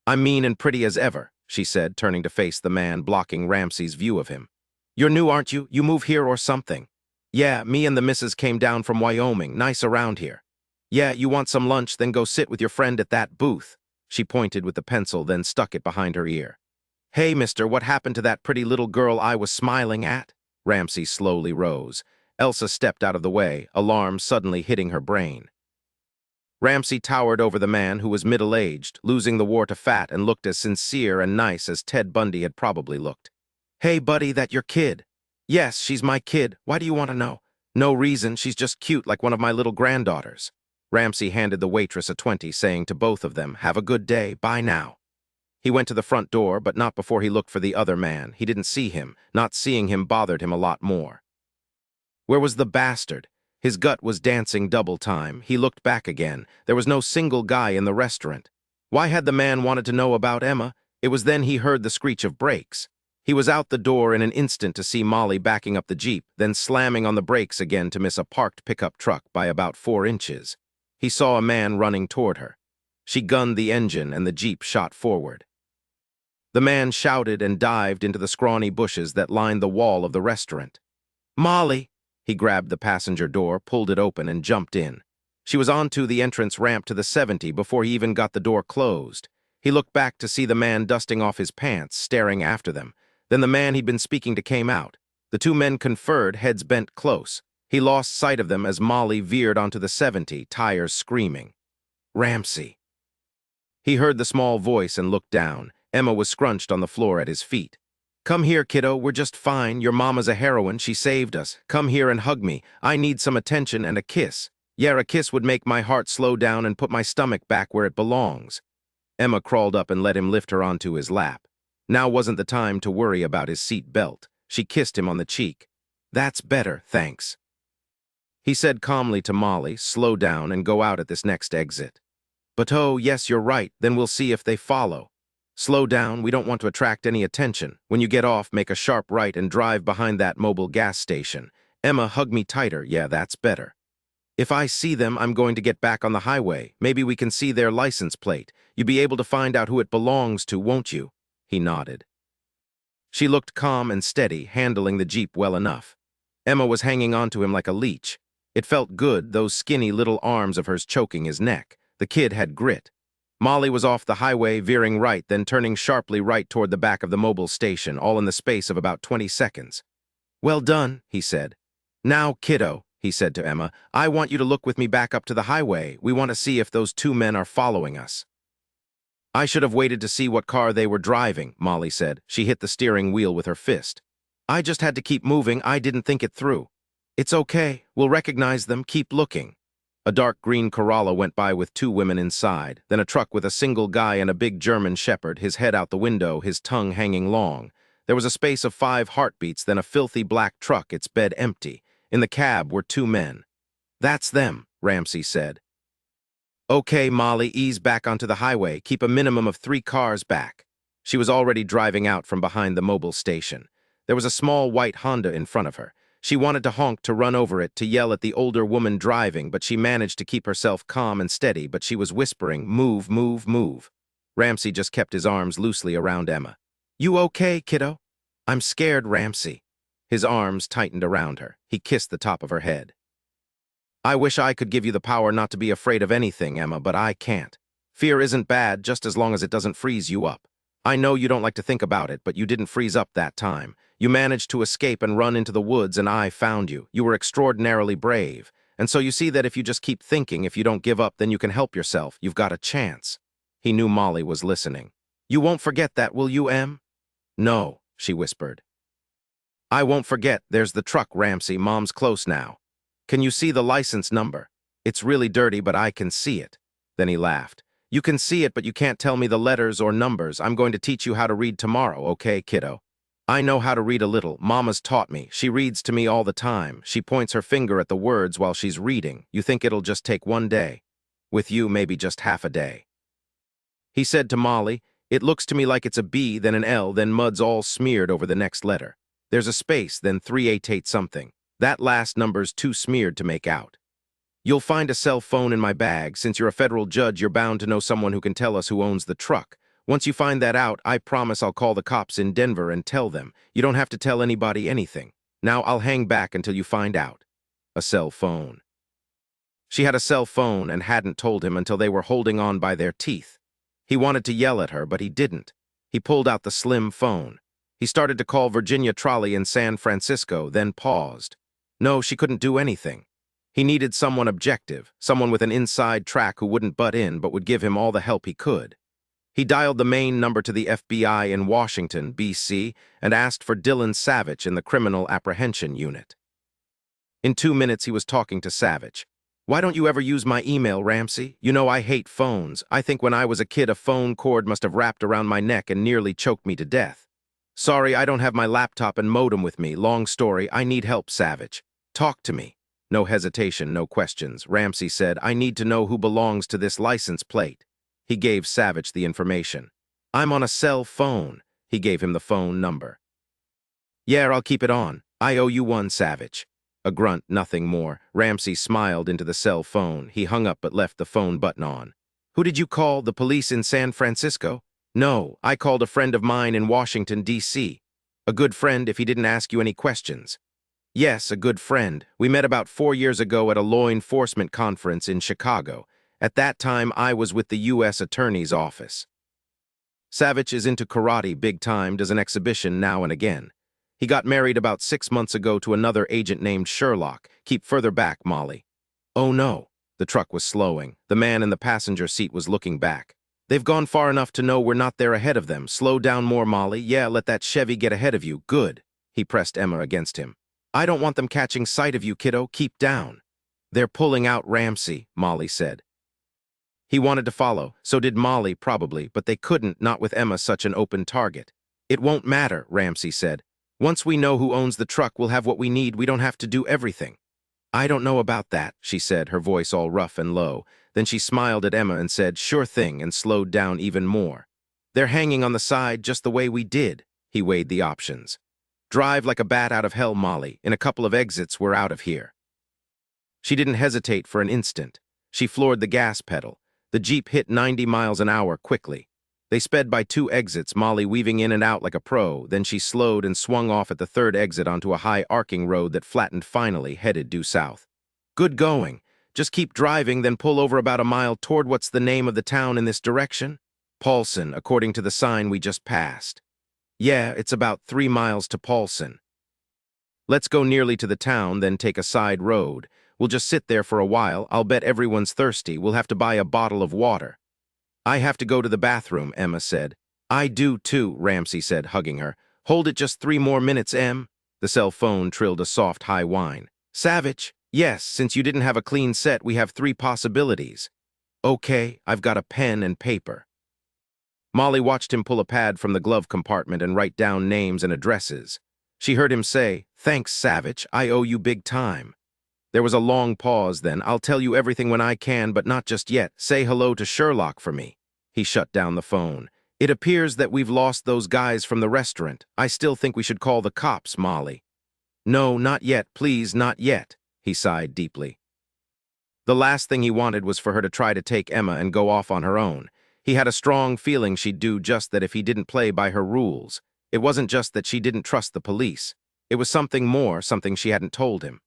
I'm mean and pretty as ever, she said, turning to face the man blocking Ramsey's view of him. You're new, aren't you? You move here or something? Yeah, me and the missus came down from Wyoming. Nice around here. Yeah, you want some lunch, then go sit with your friend at that booth. She pointed with the pencil, then stuck it behind her ear. Hey, mister, what happened to that pretty little girl I was smiling at? Ramsey slowly rose. Elsa stepped out of the way, alarm suddenly hitting her brain. Ramsey towered over the man who was middle-aged, losing the war to fat, and looked as sincere and nice as Ted Bundy had probably looked. Hey, buddy, that your kid? Yes, she's my kid. Why do you want to know? No reason, she's just cute like one of my little granddaughters. Ramsey handed the waitress a 20, saying to both of them, Have a good day, bye now. He went to the front door, but not before he looked for the other man. He didn't see him. Not seeing him bothered him a lot more. Where was the bastard? His gut was dancing double time. He looked back again. There was no single guy in the restaurant. Why had the man wanted to know about Emma? It was then he heard the screech of brakes. He was out the door in an instant to see Molly backing up the Jeep, then slamming on the brakes again to miss a parked pickup truck by about 4 inches. He saw a man running toward her. She gunned the engine and the Jeep shot forward. The man shouted and dived into the scrawny bushes that lined the wall of the restaurant. "Molly!" He grabbed the passenger door, pulled it open, and jumped in. She was onto the entrance ramp to the 70 before he even got the door closed. He looked back to see the man dusting off his pants, staring after them. Then the man he'd been speaking to came out. The two men conferred, heads bent close. He lost sight of them as Molly veered onto the 70, tires screaming. "Ramsey." He heard the small voice and looked down. Emma was scrunched on the floor at his feet. "Come here, kiddo, we're just fine. Your mama's a heroine, she saved us. Come here and hug me. I need some attention and a kiss. Yeah, a kiss would make my heart slow down and put my stomach back where it belongs." Emma crawled up and let him lift her onto his lap. Now wasn't the time to worry about his seat belt. She kissed him on the cheek. "That's better, thanks." He said calmly to Molly, "Slow down and go out at this next exit." "But oh, yes, you're right, then we'll see if they follow." "Slow down, we don't want to attract any attention. When you get off, make a sharp right and drive behind that mobile gas station. Emma, hug me tighter. Yeah, that's better. If I see them, I'm going to get back on the highway. Maybe we can see their license plate. You'll be able to find out who it belongs to, won't you?" He nodded. She looked calm and steady, handling the Jeep well enough. Emma was hanging onto him like a leech. It felt good, those skinny little arms of hers choking his neck. The kid had grit. Molly was off the highway, veering right, then turning sharply right toward the back of the mobile station, all in the space of about 20 seconds. "Well done," he said. "Now, kiddo," he said to Emma, "I want you to look with me back up to the highway. We want to see if those two men are following us." "I should have waited to see what car they were driving," Molly said. She hit the steering wheel with her fist. "I just had to keep moving. I didn't think it through." "It's okay. We'll recognize them. Keep looking." A dark green Corolla went by with two women inside, then a truck with a single guy and a big German shepherd, his head out the window, his tongue hanging long. There was a space of 5 heartbeats, then a filthy black truck, its bed empty. In the cab were 2 men. "That's them," Ramsey said. "Okay, Molly, ease back onto the highway. Keep a minimum of 3 cars back." She was already driving out from behind the mobile station. There was a small white Honda in front of her. She wanted to honk, to run over it, to yell at the older woman driving, but she managed to keep herself calm and steady, but she was whispering, "Move, move, move." Ramsey just kept his arms loosely around Emma. "You okay, kiddo?" "I'm scared, Ramsey." His arms tightened around her. He kissed the top of her head. "I wish I could give you the power not to be afraid of anything, Emma, but I can't. Fear isn't bad just as long as it doesn't freeze you up. I know you don't like to think about it, but you didn't freeze up that time. You managed to escape and run into the woods, and I found you. You were extraordinarily brave. And so you see that if you just keep thinking, if you don't give up, then you can help yourself. You've got a chance." He knew Molly was listening. "You won't forget that, will you, Em?" "No," she whispered. "I won't forget. There's the truck, Ramsey. Mom's close now. Can you see the license number? It's really dirty, but I can see it." Then he laughed. "You can see it, but you can't tell me the letters or numbers. I'm going to teach you how to read tomorrow, okay, kiddo? I know how to read a little. Mama's taught me. She reads to me all the time. She points her finger at the words while she's reading. You think it'll just take 1 day? With you, maybe just half a day." He said to Molly, "It looks to me like it's a B, then an L, then mud's all smeared over the next letter. There's a space, then 388 something. That last number's too smeared to make out. You'll find a cell phone in my bag. Since you're a federal judge, you're bound to know someone who can tell us who owns the truck. Once you find that out, I promise I'll call the cops in Denver and tell them. You don't have to tell anybody anything. Now I'll hang back until you find out." A cell phone. She had a cell phone and hadn't told him until they were holding on by their teeth. He wanted to yell at her, but he didn't. He pulled out the slim phone. He started to call Virginia Trolley in San Francisco, then paused. No, she couldn't do anything. He needed someone objective, someone with an inside track who wouldn't butt in but would give him all the help he could. He dialed the main number to the FBI in Washington, D.C., and asked for Dylan Savich in the Criminal Apprehension Unit. In 2 minutes, he was talking to Savich. "Why don't you ever use my email, Ramsey? You know I hate phones. I think when I was a kid, a phone cord must have wrapped around my neck and nearly choked me to death. Sorry, I don't have my laptop and modem with me. Long story, I need help, Savich. Talk to me." No hesitation, no questions. Ramsey said, "I need to know who belongs to this license plate." He gave Savich the information. "I'm on a cell phone." He gave him the phone number. Yeah, I'll keep it on. I owe you one, Savich. A grunt, nothing more. Ramsey smiled into the cell phone. He hung up but left the phone button on. Who did you call? The police in San Francisco? No, I called a friend of mine in Washington, D.C. A good friend if he didn't ask you any questions. Yes, a good friend. We met about 4 years ago at a law enforcement conference in Chicago. At that time, I was with the U.S. Attorney's Office. Savich is into karate big time, does an exhibition now and again. He got married about 6 months ago to another agent named Sherlock. Keep further back, Molly. Oh no. The truck was slowing. The man in the passenger seat was looking back. They've gone far enough to know we're not there ahead of them. Slow down more, Molly. Yeah, let that Chevy get ahead of you. Good. He pressed Emma against him. I don't want them catching sight of you, kiddo. Keep down. They're pulling out Ramsey, Molly said. He wanted to follow, so did Molly probably, but they couldn't, not with Emma such an open target. It won't matter, Ramsey said. Once we know who owns the truck, we'll have what we need. We don't have to do everything. I don't know about that, she said, her voice all rough and low. Then she smiled at Emma and said, sure thing, and slowed down even more. They're hanging on the side just the way we did. He weighed the options. Drive like a bat out of hell, Molly. In a couple of exits, we're out of here. She didn't hesitate for an instant. She floored the gas pedal. The Jeep hit 90 miles an hour quickly. They sped by 2 exits, Molly weaving in and out like a pro. Then she slowed and swung off at the 3rd exit onto a high arcing road that flattened finally, headed due south. Good going. Just keep driving, then pull over about a mile toward what's the name of the town in this direction? Paulson, according to the sign we just passed. Yeah, it's about 3 miles to Paulson. Let's go nearly to the town, then take a side road. We'll just sit there for a while. I'll bet everyone's thirsty. We'll have to buy a bottle of water. I have to go to the bathroom, Emma said. I do too, Ramsey said, hugging her. Hold it just 3 more minutes, Em. The cell phone trilled a soft high whine. Savich, yes, since you didn't have a clean set, we have 3 possibilities. Okay, I've got a pen and paper. Molly watched him pull a pad from the glove compartment and write down names and addresses. She heard him say, Thanks, Savich, I owe you big time. There was a long pause then. I'll tell you everything when I can, but not just yet. Say hello to Sherlock for me. He shut down the phone. It appears that we've lost those guys from the restaurant. I still think we should call the cops, Molly. No, not yet, please, not yet. He sighed deeply. The last thing he wanted was for her to try to take Emma and go off on her own. He had a strong feeling she'd do just that if he didn't play by her rules. It wasn't just that she didn't trust the police. It was something more, something she hadn't told him.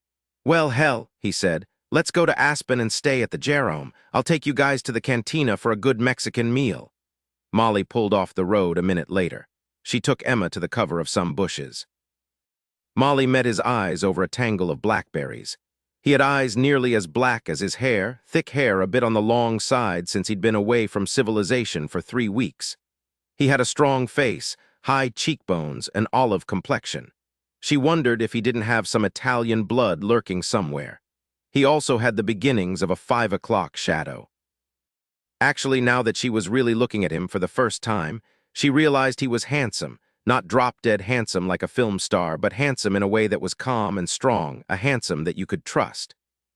Well, hell, he said. Let's go to Aspen and stay at the Jerome. I'll take you guys to the cantina for a good Mexican meal. Molly pulled off the road a minute later. She took Emma to the cover of some bushes. Molly met his eyes over a tangle of blackberries. He had eyes nearly as black as his hair, thick hair a bit on the long side since he'd been away from civilization for 3 weeks. He had a strong face, high cheekbones, and olive complexion. She wondered if he didn't have some Italian blood lurking somewhere. He also had the beginnings of a 5 o'clock shadow. Actually, now that she was really looking at him for the first time, she realized he was handsome, not drop-dead handsome like a film star, but handsome in a way that was calm and strong, a handsome that you could trust.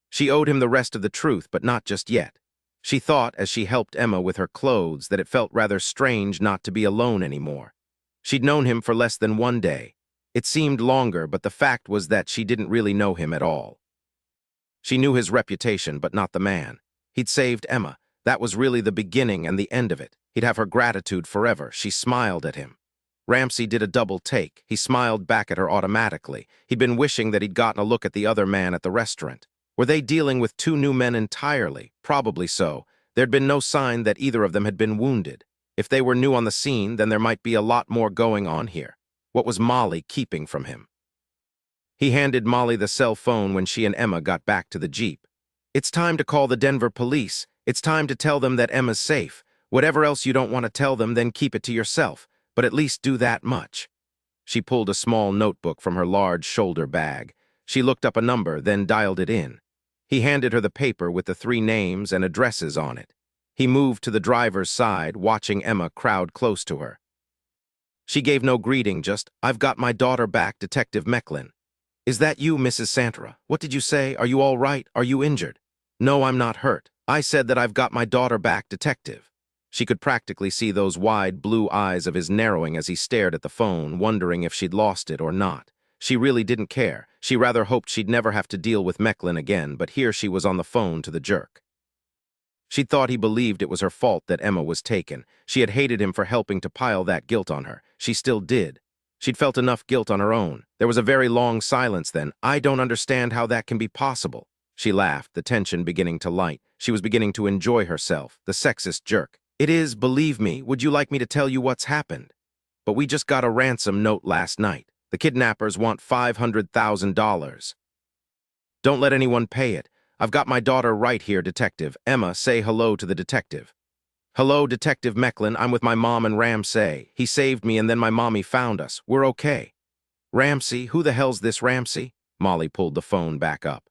She owed him the rest of the truth, but not just yet. She thought, as she helped Emma with her clothes, that it felt rather strange not to be alone anymore. She'd known him for less than 1 day. It seemed longer, but the fact was that she didn't really know him at all. She knew his reputation, but not the man. He'd saved Emma. That was really the beginning and the end of it. He'd have her gratitude forever. She smiled at him. Ramsey did a double take. He smiled back at her automatically. He'd been wishing that he'd gotten a look at the other man at the restaurant. Were they dealing with 2 new men entirely? Probably so. There'd been no sign that either of them had been wounded. If they were new on the scene, then there might be a lot more going on here. What was Molly keeping from him? He handed Molly the cell phone when she and Emma got back to the Jeep. It's time to call the Denver police. It's time to tell them that Emma's safe. Whatever else you don't want to tell them, then keep it to yourself. But at least do that much. She pulled a small notebook from her large shoulder bag. She looked up a number, then dialed it in. He handed her the paper with the 3 names and addresses on it. He moved to the driver's side, watching Emma crowd close to her. She gave no greeting, just, I've got my daughter back, Detective Mecklin. Is that you, Mrs. Santra? What did you say? Are you all right? Are you injured? No, I'm not hurt. I said that I've got my daughter back, Detective. She could practically see those wide blue eyes of his narrowing as he stared at the phone, wondering if she'd lost it or not. She really didn't care. She rather hoped she'd never have to deal with Mecklin again, but here she was on the phone to the jerk. She'd thought he believed it was her fault that Emma was taken. She had hated him for helping to pile that guilt on her. She still did. She'd felt enough guilt on her own. There was a very long silence then. "I don't understand how that can be possible." She laughed, the tension beginning to light. She was beginning to enjoy herself, the sexist jerk. "It is, believe me. Would you like me to tell you what's happened? But we just got a ransom note last night. The kidnappers want $500,000. Don't let anyone pay it. I've got my daughter right here, Detective. Emma, say hello to the detective." "Hello, Detective Mecklin. I'm with my mom and Ramsey. He saved me and then my mommy found us. We're okay." "Ramsey? Who the hell's this Ramsey?" Molly pulled the phone back up.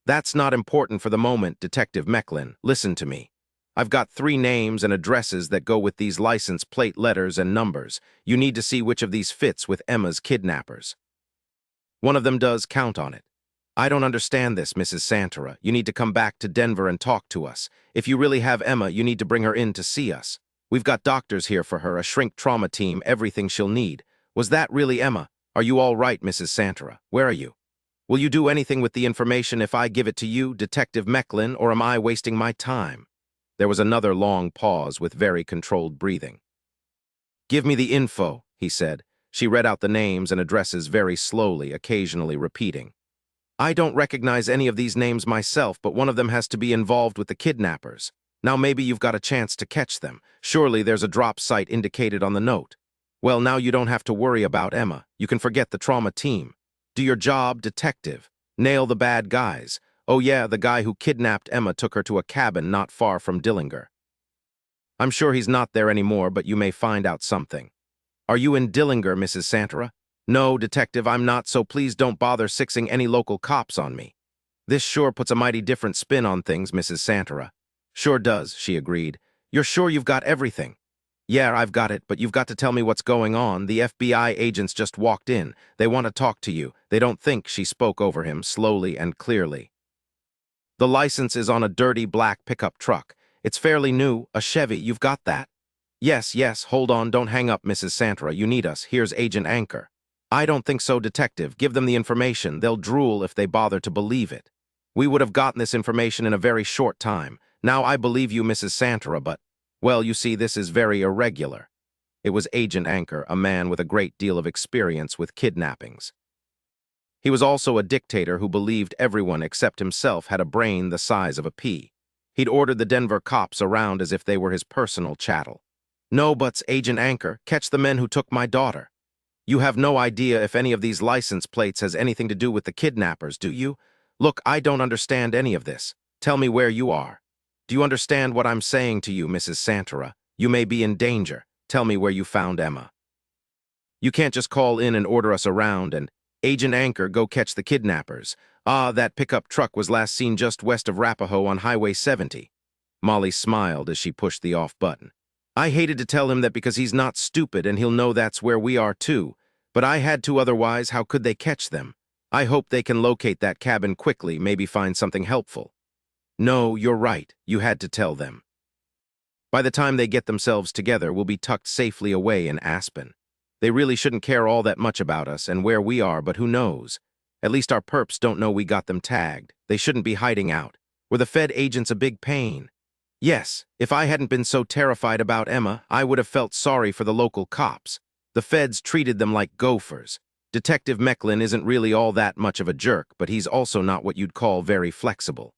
"That's not important for the moment, Detective Mecklin. Listen to me. I've got 3 names and addresses that go with these license plate letters and numbers. You need to see which of these fits with Emma's kidnappers. One of them does, count on it. I don't understand this, Mrs. Santara. You need to come back to Denver and talk to us. If you really have Emma, you need to bring her in to see us. We've got doctors here for her, a shrink trauma team, everything she'll need. Was that really Emma? Are you all right, Mrs. Santara? Where are you? Will you do anything with the information if I give it to you, Detective Mecklin, or am I wasting my time?" There was another long pause with very controlled breathing. "Give me the info," he said. She read out the names and addresses very slowly, occasionally repeating. "I don't recognize any of these names myself, but one of them has to be involved with the kidnappers. Now maybe you've got a chance to catch them. Surely there's a drop site indicated on the note. Well, now you don't have to worry about Emma. You can forget the trauma team. Do your job, detective. Nail the bad guys. Oh yeah, the guy who kidnapped Emma took her to a cabin not far from Dillinger. I'm sure he's not there anymore, but you may find out something. Are you in Dillinger, Mrs. Santara?" "No, Detective, I'm not, so please don't bother sixing any local cops on me." "This sure puts a mighty different spin on things, Mrs. Santara." "Sure does," she agreed. "You're sure you've got everything?" "Yeah, I've got it, but you've got to tell me what's going on. The FBI agents just walked in. They want to talk to you. They don't think," she spoke over him, slowly and clearly. "The license is on a dirty black pickup truck. It's fairly new, a Chevy. You've got that?" Yes, hold on, don't hang up, Mrs. Santara. You need us. Here's Agent Anchor." "I don't think so, Detective. Give them the information. They'll drool if they bother to believe it. We would have gotten this information in a very short time. Now, I believe you, Mrs. Santara, but, well, you see, this is very irregular." It was Agent Anchor, a man with a great deal of experience with kidnappings. He was also a dictator who believed everyone except himself had a brain the size of a pea. He'd ordered the Denver cops around as if they were his personal chattel. "No buts, Agent Anchor. Catch the men who took my daughter. You have no idea if any of these license plates has anything to do with the kidnappers, do you? Look, I don't understand any of this. Tell me where you are. Do you understand what I'm saying to you, Mrs. Santara? You may be in danger. Tell me where you found Emma. You can't just call in and order us around and, 'Agent Anchor, go catch the kidnappers.' Ah, that pickup truck was last seen just west of Arapahoe on Highway 70. Molly smiled as she pushed the off button. "I hated to tell him that because he's not stupid and he'll know that's where we are too. But I had to, otherwise how could they catch them? I hope they can locate that cabin quickly, maybe find something helpful." "No, you're right. You had to tell them. By the time they get themselves together, we'll be tucked safely away in Aspen. They really shouldn't care all that much about us and where we are, but who knows? At least our perps don't know we got them tagged. They shouldn't be hiding out. Were the Fed agents a big pain? Yes, if I hadn't been so terrified about Emma, I would have felt sorry for the local cops. The Feds treated them like gophers. Detective Mecklin isn't really all that much of a jerk, but he's also not what you'd call very flexible.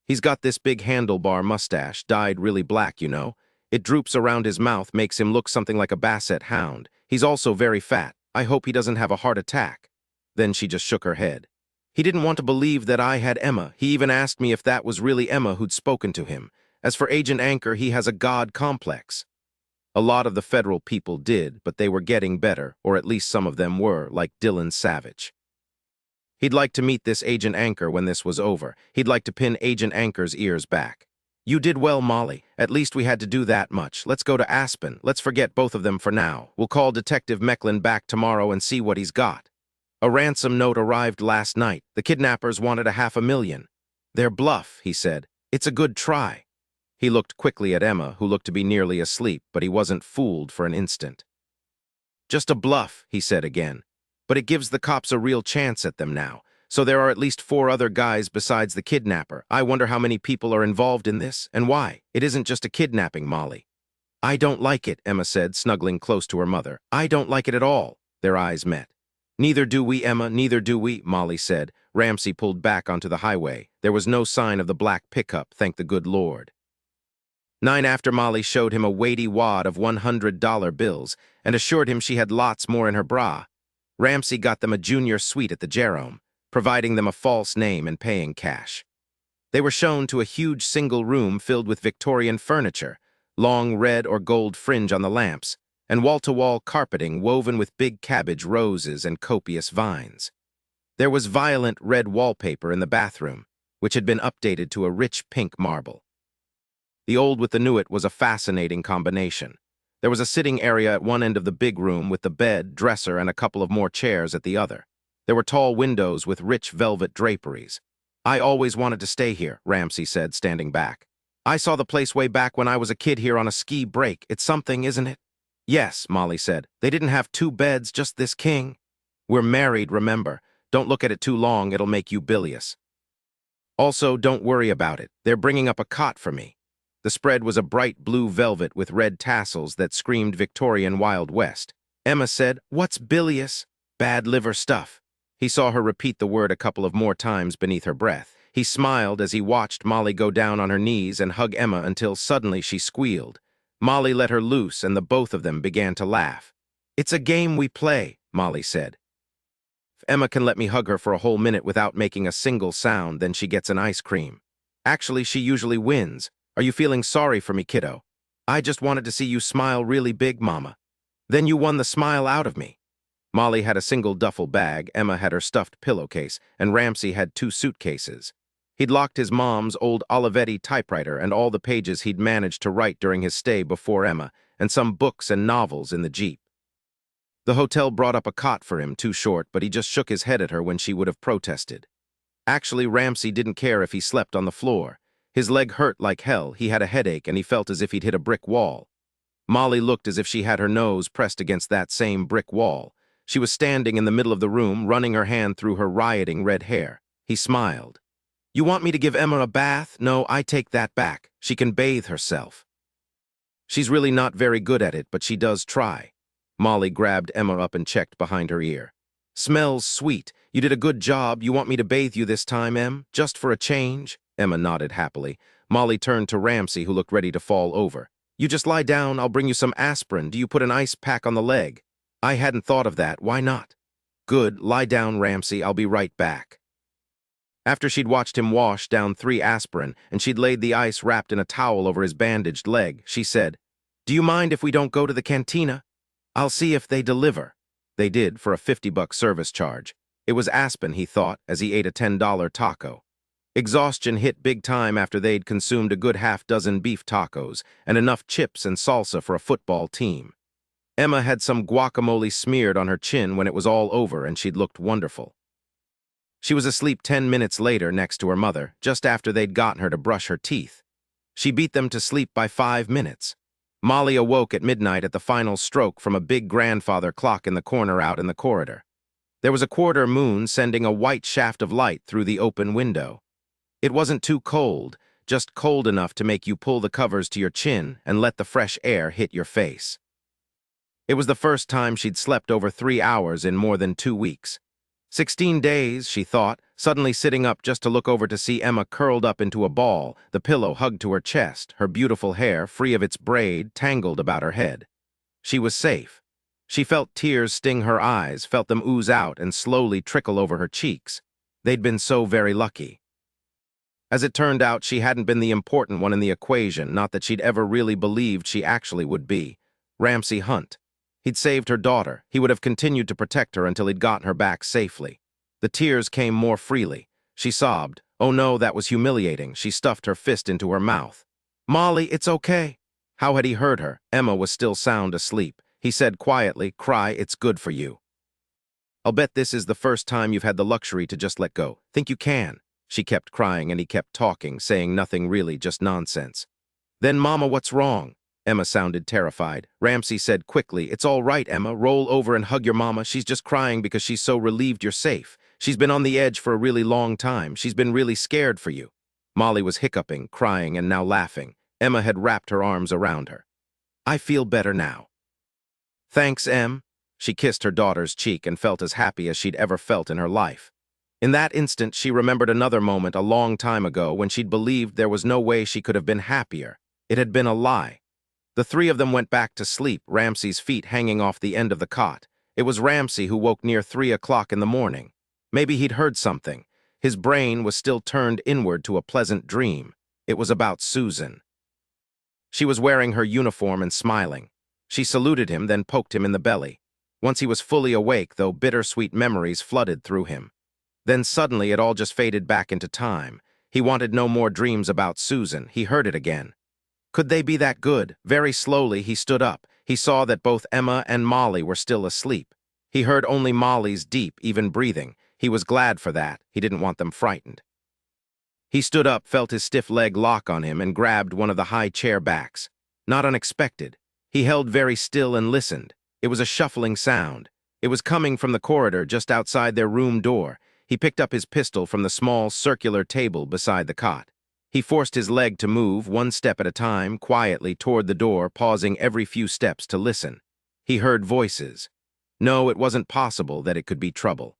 He's got this big handlebar mustache, dyed really black, you know. It droops around his mouth, makes him look something like a basset hound. He's also very fat. I hope he doesn't have a heart attack." Then she just shook her head. "He didn't want to believe that I had Emma. He even asked me if that was really Emma who'd spoken to him. As for Agent Anchor, he has a god complex." A lot of the federal people did, but they were getting better, or at least some of them were, like Dylan Savich. He'd like to meet this Agent Anchor when this was over. He'd like to pin Agent Anchor's ears back. "You did well, Molly. At least we had to do that much. Let's go to Aspen. Let's forget both of them for now. We'll call Detective Mecklin back tomorrow and see what he's got. A ransom note arrived last night. The kidnappers wanted $500,000. "They're bluff," he said. "It's a good try." He looked quickly at Emma, who looked to be nearly asleep, but he wasn't fooled for an instant. "Just a bluff," he said again. "But it gives the cops a real chance at them now. So there are at least 4 other guys besides the kidnapper. I wonder how many people are involved in this, and why. It isn't just a kidnapping, Molly." "I don't like it," Emma said, snuggling close to her mother. "I don't like it at all." Their eyes met. "Neither do we, Emma, neither do we," Molly said. Ramsey pulled back onto the highway. There was no sign of the black pickup, thank the good Lord. 9 after Molly showed him a weighty wad of $100 bills and assured him she had lots more in her bra. Ramsey got them a junior suite at the Jerome, providing them a false name and paying cash. They were shown to a huge single room filled with Victorian furniture, long red or gold fringe on the lamps, and wall-to-wall carpeting woven with big cabbage roses and copious vines. There was violent red wallpaper in the bathroom, which had been updated to a rich pink marble. The old with the new it was a fascinating combination. There was a sitting area at one end of the big room with the bed, dresser, and a couple of more chairs at the other. There were tall windows with rich velvet draperies. "I always wanted to stay here," Ramsey said, standing back. "I saw the place way back when I was a kid here on a ski break. It's something, isn't it?" "Yes," Molly said. "They didn't have 2 beds, just this king." "We're married, remember. Don't look at it too long, it'll make you bilious. Also, don't worry about it. They're bringing up a cot for me." The spread was a bright blue velvet with red tassels that screamed Victorian Wild West. Emma said, "What's bilious?" "Bad liver stuff." He saw her repeat the word a couple of more times beneath her breath. He smiled as he watched Molly go down on her knees and hug Emma until suddenly she squealed. Molly let her loose and the both of them began to laugh. "It's a game we play," Molly said. "If Emma can let me hug her for a whole minute without making a single sound, then she gets an ice cream. Actually, she usually wins. Are you feeling sorry for me, kiddo? I just wanted to see you smile really big, Mama. Then you won the smile out of me." Molly had a single duffel bag, Emma had her stuffed pillowcase, and Ramsey had 2 suitcases. He'd locked his mom's old Olivetti typewriter and all the pages he'd managed to write during his stay before Emma, and some books and novels in the Jeep. The hotel brought up a cot for him, too short, but he just shook his head at her when she would have protested. Actually, Ramsey didn't care if he slept on the floor. His leg hurt like hell, he had a headache, and he felt as if he'd hit a brick wall. Molly looked as if she had her nose pressed against that same brick wall. She was standing in the middle of the room, running her hand through her rioting red hair. He smiled. "You want me to give Emma a bath? No, I take that back. She can bathe herself. She's really not very good at it, but she does try." Molly grabbed Emma up and checked behind her ear. "Smells sweet. You did a good job. You want me to bathe you this time, Em? Just for a change?" Emma nodded happily. Molly turned to Ramsey, who looked ready to fall over. "You just lie down. I'll bring you some aspirin. Do you put an ice pack on the leg?" "I hadn't thought of that. Why not?" "Good. Lie down, Ramsey. I'll be right back." After she'd watched him wash down 3 aspirin and she'd laid the ice wrapped in a towel over his bandaged leg, she said, "Do you mind if we don't go to the cantina? I'll see if they deliver." They did, for a $50 service charge. It was Aspen, he thought, as he ate a $10 taco. Exhaustion hit big time after they'd consumed a good half-dozen beef tacos and enough chips and salsa for a football team. Emma had some guacamole smeared on her chin when it was all over, and she'd looked wonderful. She was asleep 10 minutes later next to her mother, just after they'd gotten her to brush her teeth. She beat them to sleep by 5 minutes. Molly awoke at midnight at the final stroke from a big grandfather clock in the corner out in the corridor. There was a quarter moon sending a white shaft of light through the open window. It wasn't too cold, just cold enough to make you pull the covers to your chin and let the fresh air hit your face. It was the first time she'd slept over 3 hours in more than 2 weeks. 16 days, she thought, suddenly sitting up just to look over to see Emma curled up into a ball, the pillow hugged to her chest, her beautiful hair, free of its braid, tangled about her head. She was safe. She felt tears sting her eyes, felt them ooze out and slowly trickle over her cheeks. They'd been so very lucky. As it turned out, she hadn't been the important one in the equation, not that she'd ever really believed she actually would be. Ramsey Hunt. He'd saved her daughter. He would have continued to protect her until he'd gotten her back safely. The tears came more freely. She sobbed. Oh no, that was humiliating. She stuffed her fist into her mouth. "Molly, it's okay." How had he heard her? Emma was still sound asleep. He said quietly, "Cry, it's good for you. I'll bet this is the first time you've had the luxury to just let go. Think you can?" She kept crying and he kept talking, saying nothing really, just nonsense. Then, Mama, what's wrong? Emma sounded terrified. Ramsey said quickly, "It's all right, Emma. Roll over and hug your mama. She's just crying because she's so relieved you're safe. She's been on the edge for a really long time. She's been really scared for you." Molly was hiccuping, crying, and now laughing. Emma had wrapped her arms around her. "I feel better now." "Thanks, Em." She kissed her daughter's cheek and felt as happy as she'd ever felt in her life. In that instant, she remembered another moment a long time ago when she'd believed there was no way she could have been happier. It had been a lie. The three of them went back to sleep, Ramsey's feet hanging off the end of the cot. It was Ramsey who woke near 3 o'clock in the morning. Maybe he'd heard something. His brain was still turned inward to a pleasant dream. It was about Susan. She was wearing her uniform and smiling. She saluted him, then poked him in the belly. Once he was fully awake, though, bittersweet memories flooded through him. Then suddenly it all just faded back into time. He wanted no more dreams about Susan. He heard it again. Could they be that good? Very slowly, he stood up. He saw that both Emma and Molly were still asleep. He heard only Molly's deep, even breathing. He was glad for that. He didn't want them frightened. He stood up, felt his stiff leg lock on him, and grabbed one of the high chair backs. Not unexpected. He held very still and listened. It was a shuffling sound. It was coming from the corridor just outside their room door. He picked up his pistol from the small, circular table beside the cot. He forced his leg to move, one step at a time, quietly toward the door, pausing every few steps to listen. He heard voices. No, it wasn't possible that it could be trouble.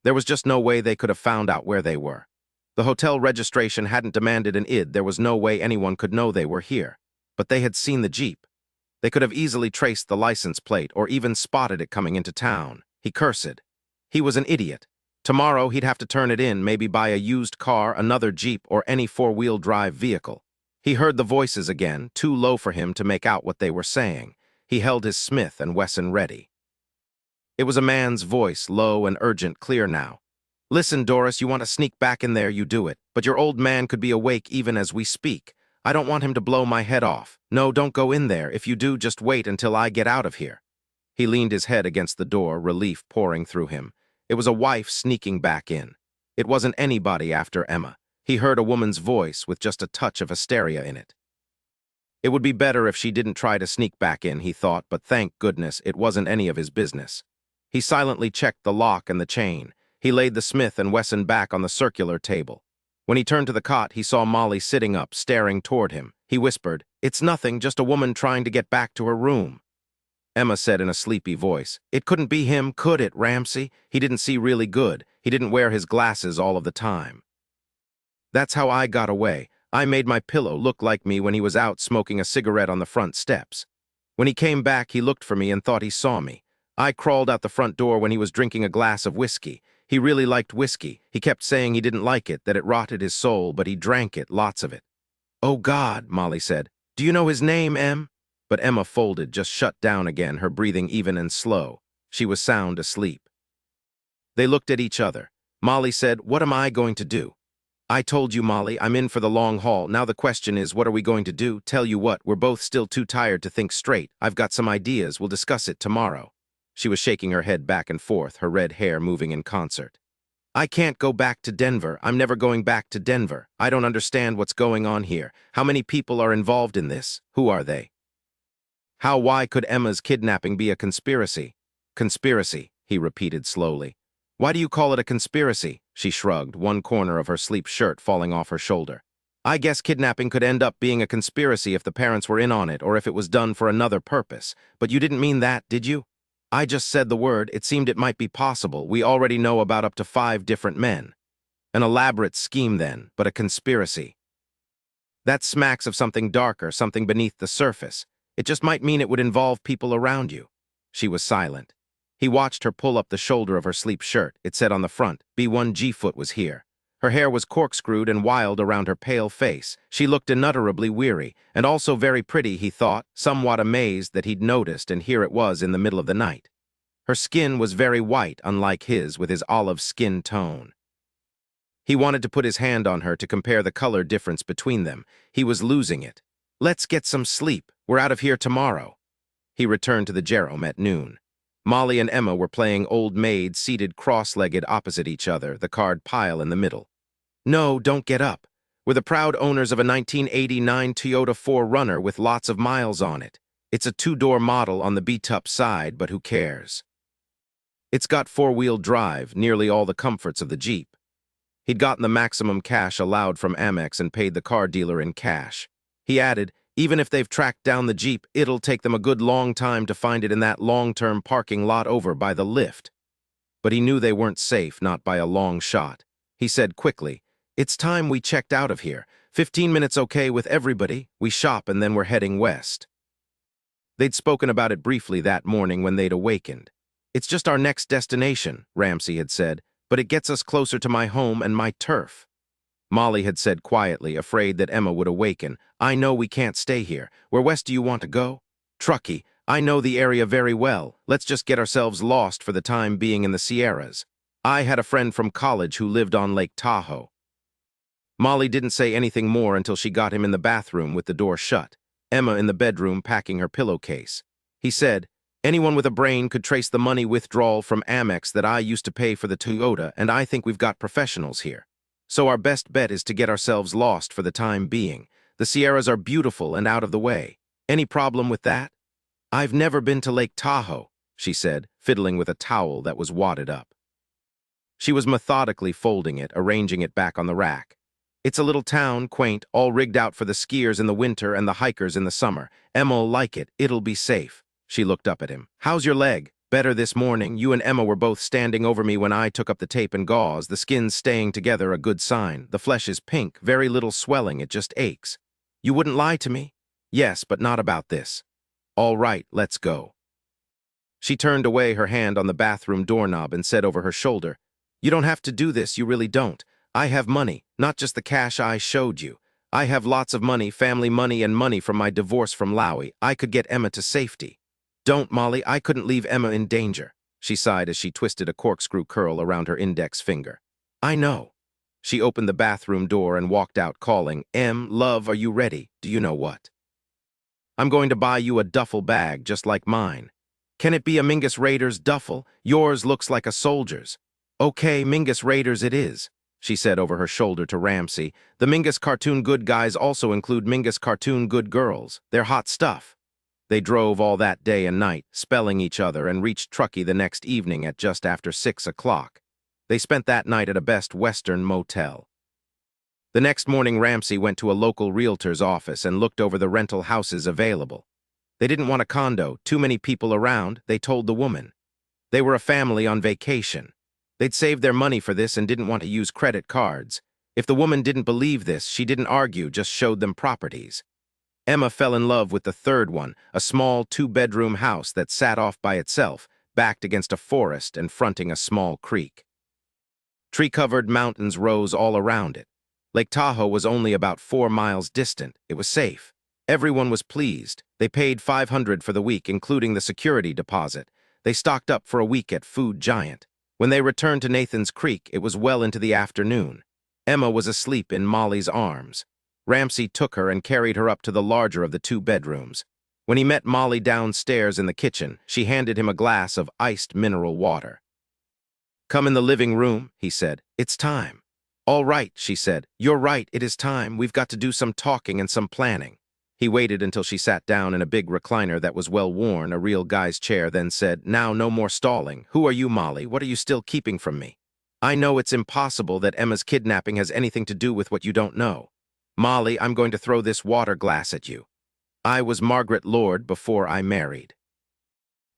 There was just no way they could have found out where they were. The hotel registration hadn't demanded an ID. There was no way anyone could know they were here. But they had seen the Jeep. They could have easily traced the license plate or even spotted it coming into town. He cursed. He was an idiot. Tomorrow he'd have to turn it in, maybe buy a used car, another Jeep, or any four-wheel drive vehicle. He heard the voices again, too low for him to make out what they were saying. He held his Smith and Wesson ready. It was a man's voice, low and urgent, clear now. "Listen, Doris, you want to sneak back in there, you do it. But your old man could be awake even as we speak. I don't want him to blow my head off. No, don't go in there. If you do, just wait until I get out of here." He leaned his head against the door, relief pouring through him. It was a wife sneaking back in. It wasn't anybody after Emma. He heard a woman's voice with just a touch of hysteria in it. It would be better if she didn't try to sneak back in, he thought, but thank goodness it wasn't any of his business. He silently checked the lock and the chain. He laid the Smith and Wesson back on the circular table. When he turned to the cot, he saw Molly sitting up, staring toward him. He whispered, "It's nothing, just a woman trying to get back to her room." Emma said in a sleepy voice, "It couldn't be him, could it, Ramsey? He didn't see really good. He didn't wear his glasses all of the time." "That's how I got away. I made my pillow look like me when he was out smoking a cigarette on the front steps. When he came back, he looked for me and thought he saw me. I crawled out the front door when he was drinking a glass of whiskey. He really liked whiskey. He kept saying he didn't like it, that it rotted his soul, but he drank it, lots of it." "Oh, God," Molly said. "Do you know his name, Em?" But Emma folded, just shut down again, her breathing even and slow. She was sound asleep. They looked at each other. Molly said, "What am I going to do?" "I told you, Molly, I'm in for the long haul. Now the question is, what are we going to do? Tell you what, we're both still too tired to think straight. I've got some ideas. We'll discuss it tomorrow." She was shaking her head back and forth, her red hair moving in concert. "I can't go back to Denver. I'm never going back to Denver. I don't understand what's going on here. How many people are involved in this? Who are they? Why could Emma's kidnapping be a conspiracy?" "Conspiracy," he repeated slowly. "Why do you call it a conspiracy?" She shrugged, one corner of her sleep shirt falling off her shoulder. "I guess kidnapping could end up being a conspiracy if the parents were in on it or if it was done for another purpose. But you didn't mean that, did you?" "I just said the word. It seemed it might be possible. We already know about up to 5 different men. An elaborate scheme then, but a conspiracy. That smacks of something darker, something beneath the surface. It just might mean it would involve people around you." She was silent. He watched her pull up the shoulder of her sleep shirt. It said on the front, "B1G Foot was here." Her hair was corkscrewed and wild around her pale face. She looked unutterably weary, and also very pretty, he thought, somewhat amazed that he'd noticed, and here it was in the middle of the night. Her skin was very white, unlike his, with his olive skin tone. He wanted to put his hand on her to compare the color difference between them. He was losing it. "Let's get some sleep. We're out of here tomorrow." He returned to the Jerome at noon. Molly and Emma were playing old maid, seated cross-legged opposite each other, the card pile in the middle. "No, don't get up. We're the proud owners of a 1989 Toyota 4Runner with lots of miles on it. It's a two-door model on the beat-up side, but who cares? It's got four-wheel drive, nearly all the comforts of the Jeep. He'd gotten the maximum cash allowed from Amex and paid the car dealer in cash. He added, even if they've tracked down the Jeep, it'll take them a good long time to find it in that long-term parking lot over by the lift. But he knew they weren't safe, not by a long shot. He said quickly, "It's time we checked out of here. 15 minutes okay with everybody. We shop and then we're heading west." They'd spoken about it briefly that morning when they'd awakened. "It's just our next destination," Ramsey had said, "but it gets us closer to my home and my turf." Molly had said quietly, afraid that Emma would awaken, "I know we can't stay here. Where west do you want to go?" "Truckee. I know the area very well. Let's just get ourselves lost for the time being in the Sierras. I had a friend from college who lived on Lake Tahoe." Molly didn't say anything more until she got him in the bathroom with the door shut, Emma in the bedroom packing her pillowcase. He said, "Anyone with a brain could trace the money withdrawal from Amex that I used to pay for the Toyota, and I think we've got professionals here. So our best bet is to get ourselves lost for the time being. The Sierras are beautiful and out of the way. Any problem with that?" "I've never been to Lake Tahoe," she said, fiddling with a towel that was wadded up. She was methodically folding it, arranging it back on the rack. "It's a little town, quaint, all rigged out for the skiers in the winter and the hikers in the summer. Emma'll like it. It'll be safe." She looked up at him. "How's your leg?" "Better this morning. You and Emma were both standing over me when I took up the tape and gauze. The skin's staying together, a good sign. The flesh is pink, very little swelling, it just aches." "You wouldn't lie to me?" "Yes, but not about this." "All right, let's go." She turned away, her hand on the bathroom doorknob, and said over her shoulder, "You don't have to do this, you really don't. I have money, not just the cash I showed you. I have lots of money, family money, and money from my divorce from Lowy. I could get Emma to safety." "Don't, Molly, I couldn't leave Emma in danger." She sighed as she twisted a corkscrew curl around her index finger. "I know." She opened the bathroom door and walked out, calling, Love, are you ready? Do you know what? I'm going to buy you a duffel bag just like mine." "Can it be a Mingus Raiders duffel? Yours looks like a soldier's." "Okay, Mingus Raiders it is," she said over her shoulder to Ramsey. "The Mingus cartoon good guys also include Mingus cartoon good girls. They're hot stuff." They drove all that day and night, spelling each other, and reached Truckee the next evening at just after 6 o'clock. They spent that night at a Best Western motel. The next morning, Ramsey went to a local realtor's office and looked over the rental houses available. They didn't want a condo, too many people around, they told the woman. They were a family on vacation. They'd saved their money for this and didn't want to use credit cards. If the woman didn't believe this, she didn't argue, just showed them properties. Emma fell in love with the third one, a small two-bedroom house that sat off by itself, backed against a forest and fronting a small creek. Tree-covered mountains rose all around it. Lake Tahoe was only about 4 miles distant. It was safe. Everyone was pleased. They paid $500 for the week, including the security deposit. They stocked up for a week at Food Giant. When they returned to Nathan's Creek, it was well into the afternoon. Emma was asleep in Molly's arms. Ramsey took her and carried her up to the larger of the 2 bedrooms. When he met Molly downstairs in the kitchen, she handed him a glass of iced mineral water. "Come in the living room," he said. "It's time." "All right," she said. "You're right, it is time. We've got to do some talking and some planning." He waited until she sat down in a big recliner that was well worn, a real guy's chair, then said, "Now, no more stalling. Who are you, Molly? What are you still keeping from me? I know it's impossible that Emma's kidnapping has anything to do with what you don't know. Molly, I'm going to throw this water glass at you. I was Margaret Lord before I married."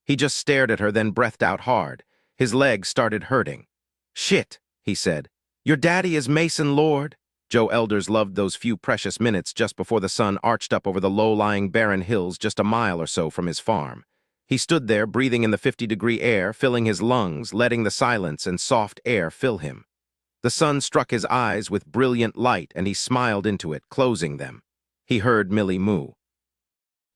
He just stared at her, then breathed out hard. His legs started hurting. "Shit," he said. "Your daddy is Mason Lord?" Joe Elders loved those few precious minutes just before the sun arched up over the low-lying barren hills just a mile or so from his farm. He stood there, breathing in the 50-degree air, filling his lungs, letting the silence and soft air fill him. The sun struck his eyes with brilliant light, and he smiled into it, closing them. He heard Millie moo.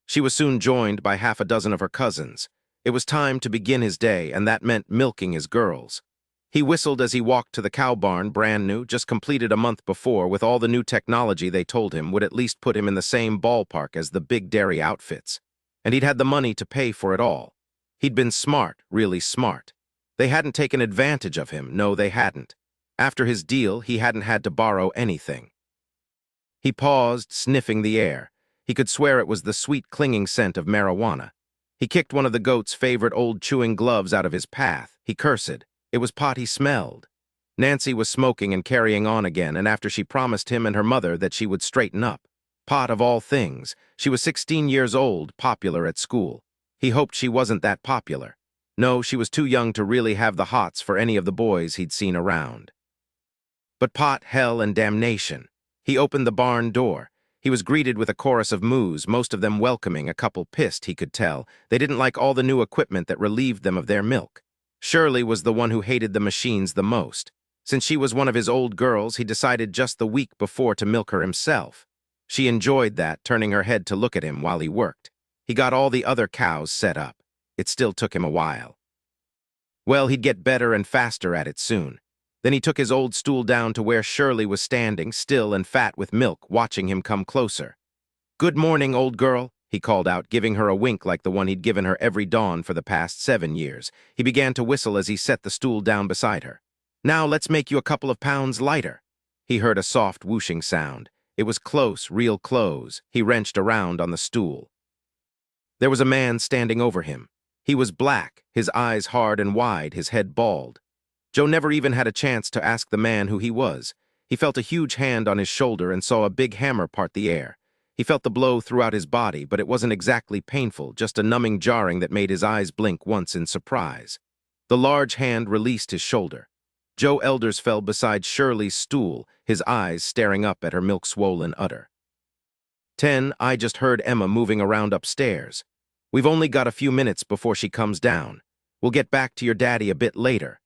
She was soon joined by half a dozen of her cousins. It was time to begin his day, and that meant milking his girls. He whistled as he walked to the cow barn, brand new, just completed a month before, with all the new technology they told him would at least put him in the same ballpark as the big dairy outfits. And he'd had the money to pay for it all. He'd been smart, really smart. They hadn't taken advantage of him, no, they hadn't. After his deal, he hadn't had to borrow anything. He paused, sniffing the air. He could swear it was the sweet, clinging scent of marijuana. He kicked one of the goat's favorite old chewing gloves out of his path. He cursed. It was pot he smelled. Nancy was smoking and carrying on again, and after she promised him and her mother that she would straighten up. Pot of all things. She was 16 years old, popular at school. He hoped she wasn't that popular. No, she was too young to really have the hots for any of the boys he'd seen around. But pot, hell, and damnation. He opened the barn door. He was greeted with a chorus of moos, most of them welcoming, a couple pissed, he could tell. They didn't like all the new equipment that relieved them of their milk. Shirley was the one who hated the machines the most. Since she was one of his old girls, he decided just the week before to milk her himself. She enjoyed that, turning her head to look at him while he worked. He got all the other cows set up. It still took him a while. Well, he'd get better and faster at it soon. Then he took his old stool down to where Shirley was standing, still and fat with milk, watching him come closer. "Good morning, old girl," he called out, giving her a wink like the one he'd given her every dawn for the past 7 years. He began to whistle as he set the stool down beside her. "Now let's make you a couple of pounds lighter." He heard a soft whooshing sound. It was close, real close. He wrenched around on the stool. There was a man standing over him. He was black, his eyes hard and wide, his head bald. Joe never even had a chance to ask the man who he was. He felt a huge hand on his shoulder and saw a big hammer part the air. He felt the blow throughout his body, but it wasn't exactly painful, just a numbing jarring that made his eyes blink once in surprise. The large hand released his shoulder. Joe Elders fell beside Shirley's stool, his eyes staring up at her milk-swollen udder. 10, I just heard Emma moving around upstairs. We've only got a few minutes before she comes down. We'll get back to your daddy a bit later.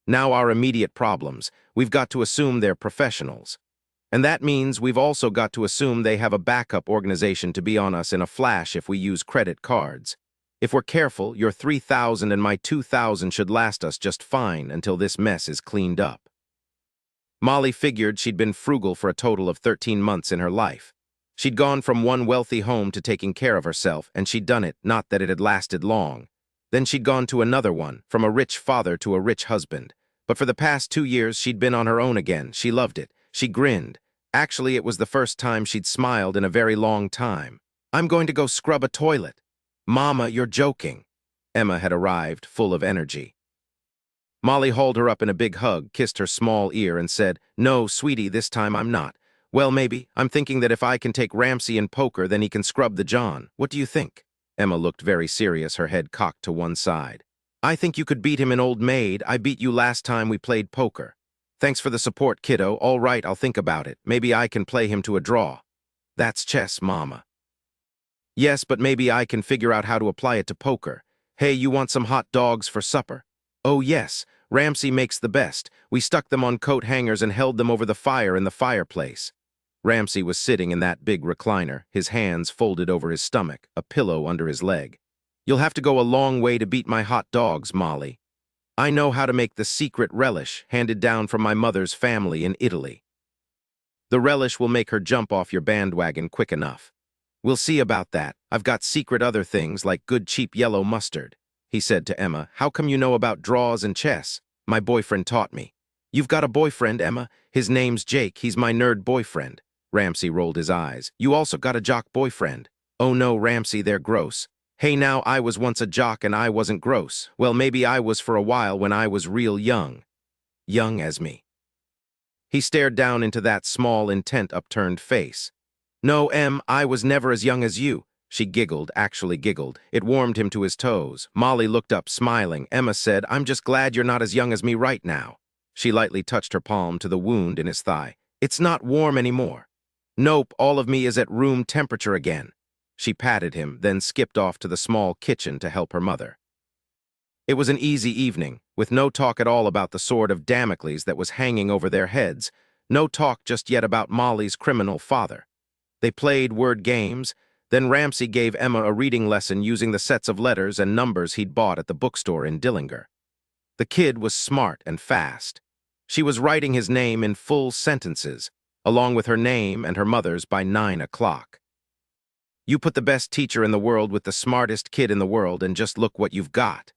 Now our immediate problems, we've got to assume they're professionals. And that means we've also got to assume they have a backup organization to be on us in a flash if we use credit cards. If we're careful, your 3,000 and my 2,000 should last us just fine until this mess is cleaned up. Molly figured she'd been frugal for a total of 13 months in her life. She'd gone from one wealthy home to taking care of herself, and she'd done it, not that it had lasted long. Then she'd gone to another one, from a rich father to a rich husband. But for the past 2 years, she'd been on her own again. She loved it. She grinned. Actually, it was the first time she'd smiled in a very long time. "I'm going to go scrub a toilet." "Mama, you're joking." Emma had arrived, full of energy. Molly hauled her up in a big hug, kissed her small ear, and said, "No, sweetie, this time I'm not. Well, maybe. I'm thinking that if I can take Ramsey in poker, then he can scrub the John. What do you think?" Emma looked very serious, her head cocked to one side. "I think you could beat him in Old Maid. I beat you last time we played poker." "Thanks for the support, kiddo. All right, I'll think about it. Maybe I can play him to a draw." "That's chess, Mama." "Yes, but maybe I can figure out how to apply it to poker. Hey, you want some hot dogs for supper?" "Oh, yes. Ramsey makes the best. We stuck them on coat hangers and held them over the fire in the fireplace." Ramsey was sitting in that big recliner, his hands folded over his stomach, a pillow under his leg. "You'll have to go a long way to beat my hot dogs, Molly. I know how to make the secret relish handed down from my mother's family in Italy. The relish will make her jump off your bandwagon quick enough." "We'll see about that. I've got secret other things like good cheap yellow mustard." He said to Emma, "How come you know about draws and chess?" "My boyfriend taught me." "You've got a boyfriend, Emma? His name's Jake. He's my nerd boyfriend." Ramsey rolled his eyes. "You also got a jock boyfriend." "Oh no, Ramsey, they're gross." "Hey now, I was once a jock and I wasn't gross. Well, maybe I was for a while when I was real young." "Young as me." He stared down into that small, intent, upturned face. "No, Em, I was never as young as you." She giggled, actually giggled. It warmed him to his toes. Molly looked up, smiling. Emma said, "I'm just glad you're not as young as me right now." She lightly touched her palm to the wound in his thigh. "It's not warm anymore." "Nope, all of me is at room temperature again." She patted him, then skipped off to the small kitchen to help her mother. It was an easy evening, with no talk at all about the sword of Damocles that was hanging over their heads, no talk just yet about Molly's criminal father. They played word games, then Ramsey gave Emma a reading lesson using the sets of letters and numbers he'd bought at the bookstore in Dillinger. The kid was smart and fast. She was writing his name in full sentences, along with her name and her mother's by 9 o'clock. You put the best teacher in the world with the smartest kid in the world, and just look what you've got.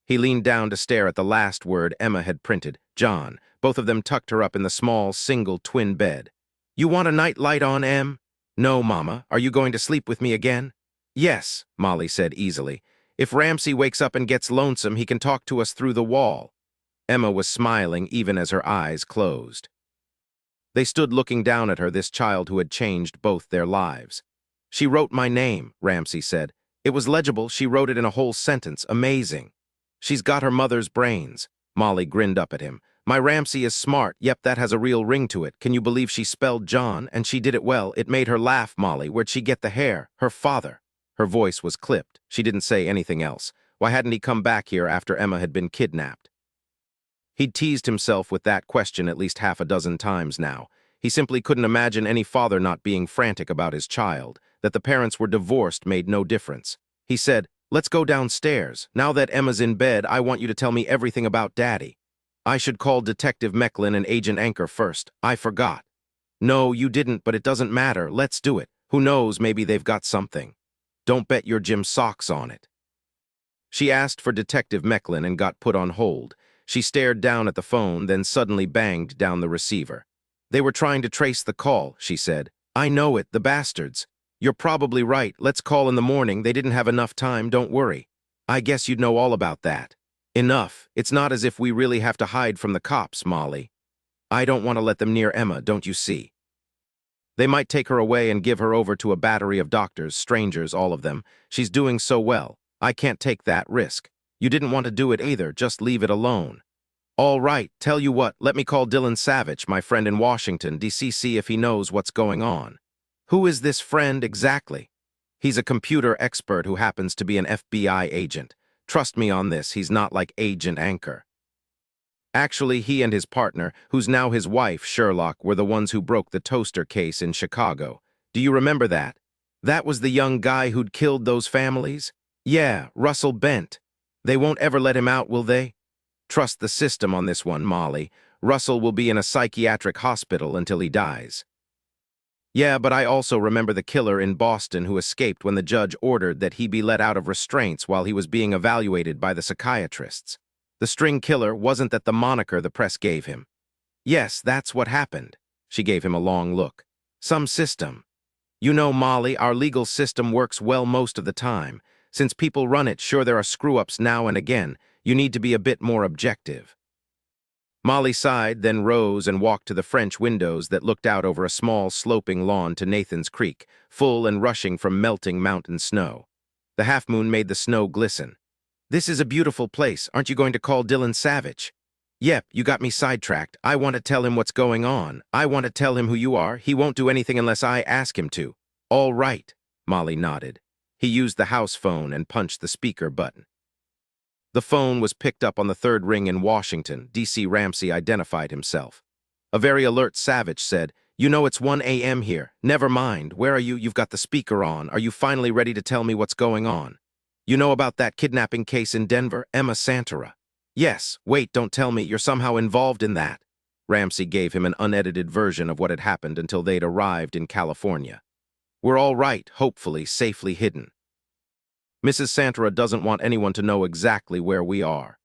He leaned down to stare at the last word Emma had printed, John. Both of them tucked her up in the small, single twin bed. You want a night light on, Em? No, Mama. Are you going to sleep with me again? Yes, Molly said easily. If Ramsey wakes up and gets lonesome, he can talk to us through the wall. Emma was smiling even as her eyes closed. They stood looking down at her, this child who had changed both their lives. She wrote my name, Ramsey said. It was legible. She wrote it in a whole sentence. Amazing. She's got her mother's brains. Molly grinned up at him. My Ramsey is smart. Yep, that has a real ring to it. Can you believe she spelled John? And she did it well. It made her laugh, Molly. Where'd she get the hair? Her father. Her voice was clipped. She didn't say anything else. Why hadn't he come back here after Emma had been kidnapped? He'd teased himself with that question at least half a dozen times now. He simply couldn't imagine any father not being frantic about his child. That the parents were divorced made no difference. He said, let's go downstairs. Now that Emma's in bed, I want you to tell me everything about Daddy. I should call Detective Mecklin and Agent Anchor first. I forgot. No, you didn't, but it doesn't matter. Let's do it. Who knows, maybe they've got something. Don't bet your gym socks on it. She asked for Detective Mecklin and got put on hold. She stared down at the phone, then suddenly banged down the receiver. They were trying to trace the call, she said. I know it, the bastards. You're probably right. Let's call in the morning. They didn't have enough time, don't worry. I guess you'd know all about that. Enough. It's not as if we really have to hide from the cops, Molly. I don't want to let them near Emma, don't you see? They might take her away and give her over to a battery of doctors, strangers, all of them. She's doing so well. I can't take that risk. You didn't want to do it either, just leave it alone. All right, tell you what, let me call Dylan Savich, my friend in Washington, D.C., see if he knows what's going on. Who is this friend exactly? He's a computer expert who happens to be an FBI agent. Trust me on this, he's not like Agent Anchor. Actually, he and his partner, who's now his wife, Sherlock, were the ones who broke the toaster case in Chicago. Do you remember that? That was the young guy who'd killed those families? Yeah, Russell Bent. They won't ever let him out, will they? Trust the system on this one, Molly. Russell will be in a psychiatric hospital until he dies. Yeah, but I also remember the killer in Boston who escaped when the judge ordered that he be let out of restraints while he was being evaluated by the psychiatrists. The string killer wasn't that the moniker the press gave him. Yes, that's what happened. She gave him a long look. Some system. You know, Molly, our legal system works well most of the time. Since people run it, sure there are screw-ups now and again. You need to be a bit more objective. Molly sighed, then rose and walked to the French windows that looked out over a small, sloping lawn to Nathan's Creek, full and rushing from melting mountain snow. The half-moon made the snow glisten. This is a beautiful place. Aren't you going to call Dylan Savich? Yep, you got me sidetracked. I want to tell him what's going on. I want to tell him who you are. He won't do anything unless I ask him to. All right, Molly nodded. He used the house phone and punched the speaker button. The phone was picked up on the third ring in Washington. D.C. Ramsey identified himself. A very alert Savich said, You know it's 1 a.m. here. Never mind. Where are you? You've got the speaker on. Are you finally ready to tell me what's going on? You know about that kidnapping case in Denver, Emma Santera? Yes. Wait, don't tell me. You're somehow involved in that. Ramsey gave him an unedited version of what had happened until they'd arrived in California. We're all right, hopefully, safely hidden. Mrs. Santera doesn't want anyone to know exactly where we are.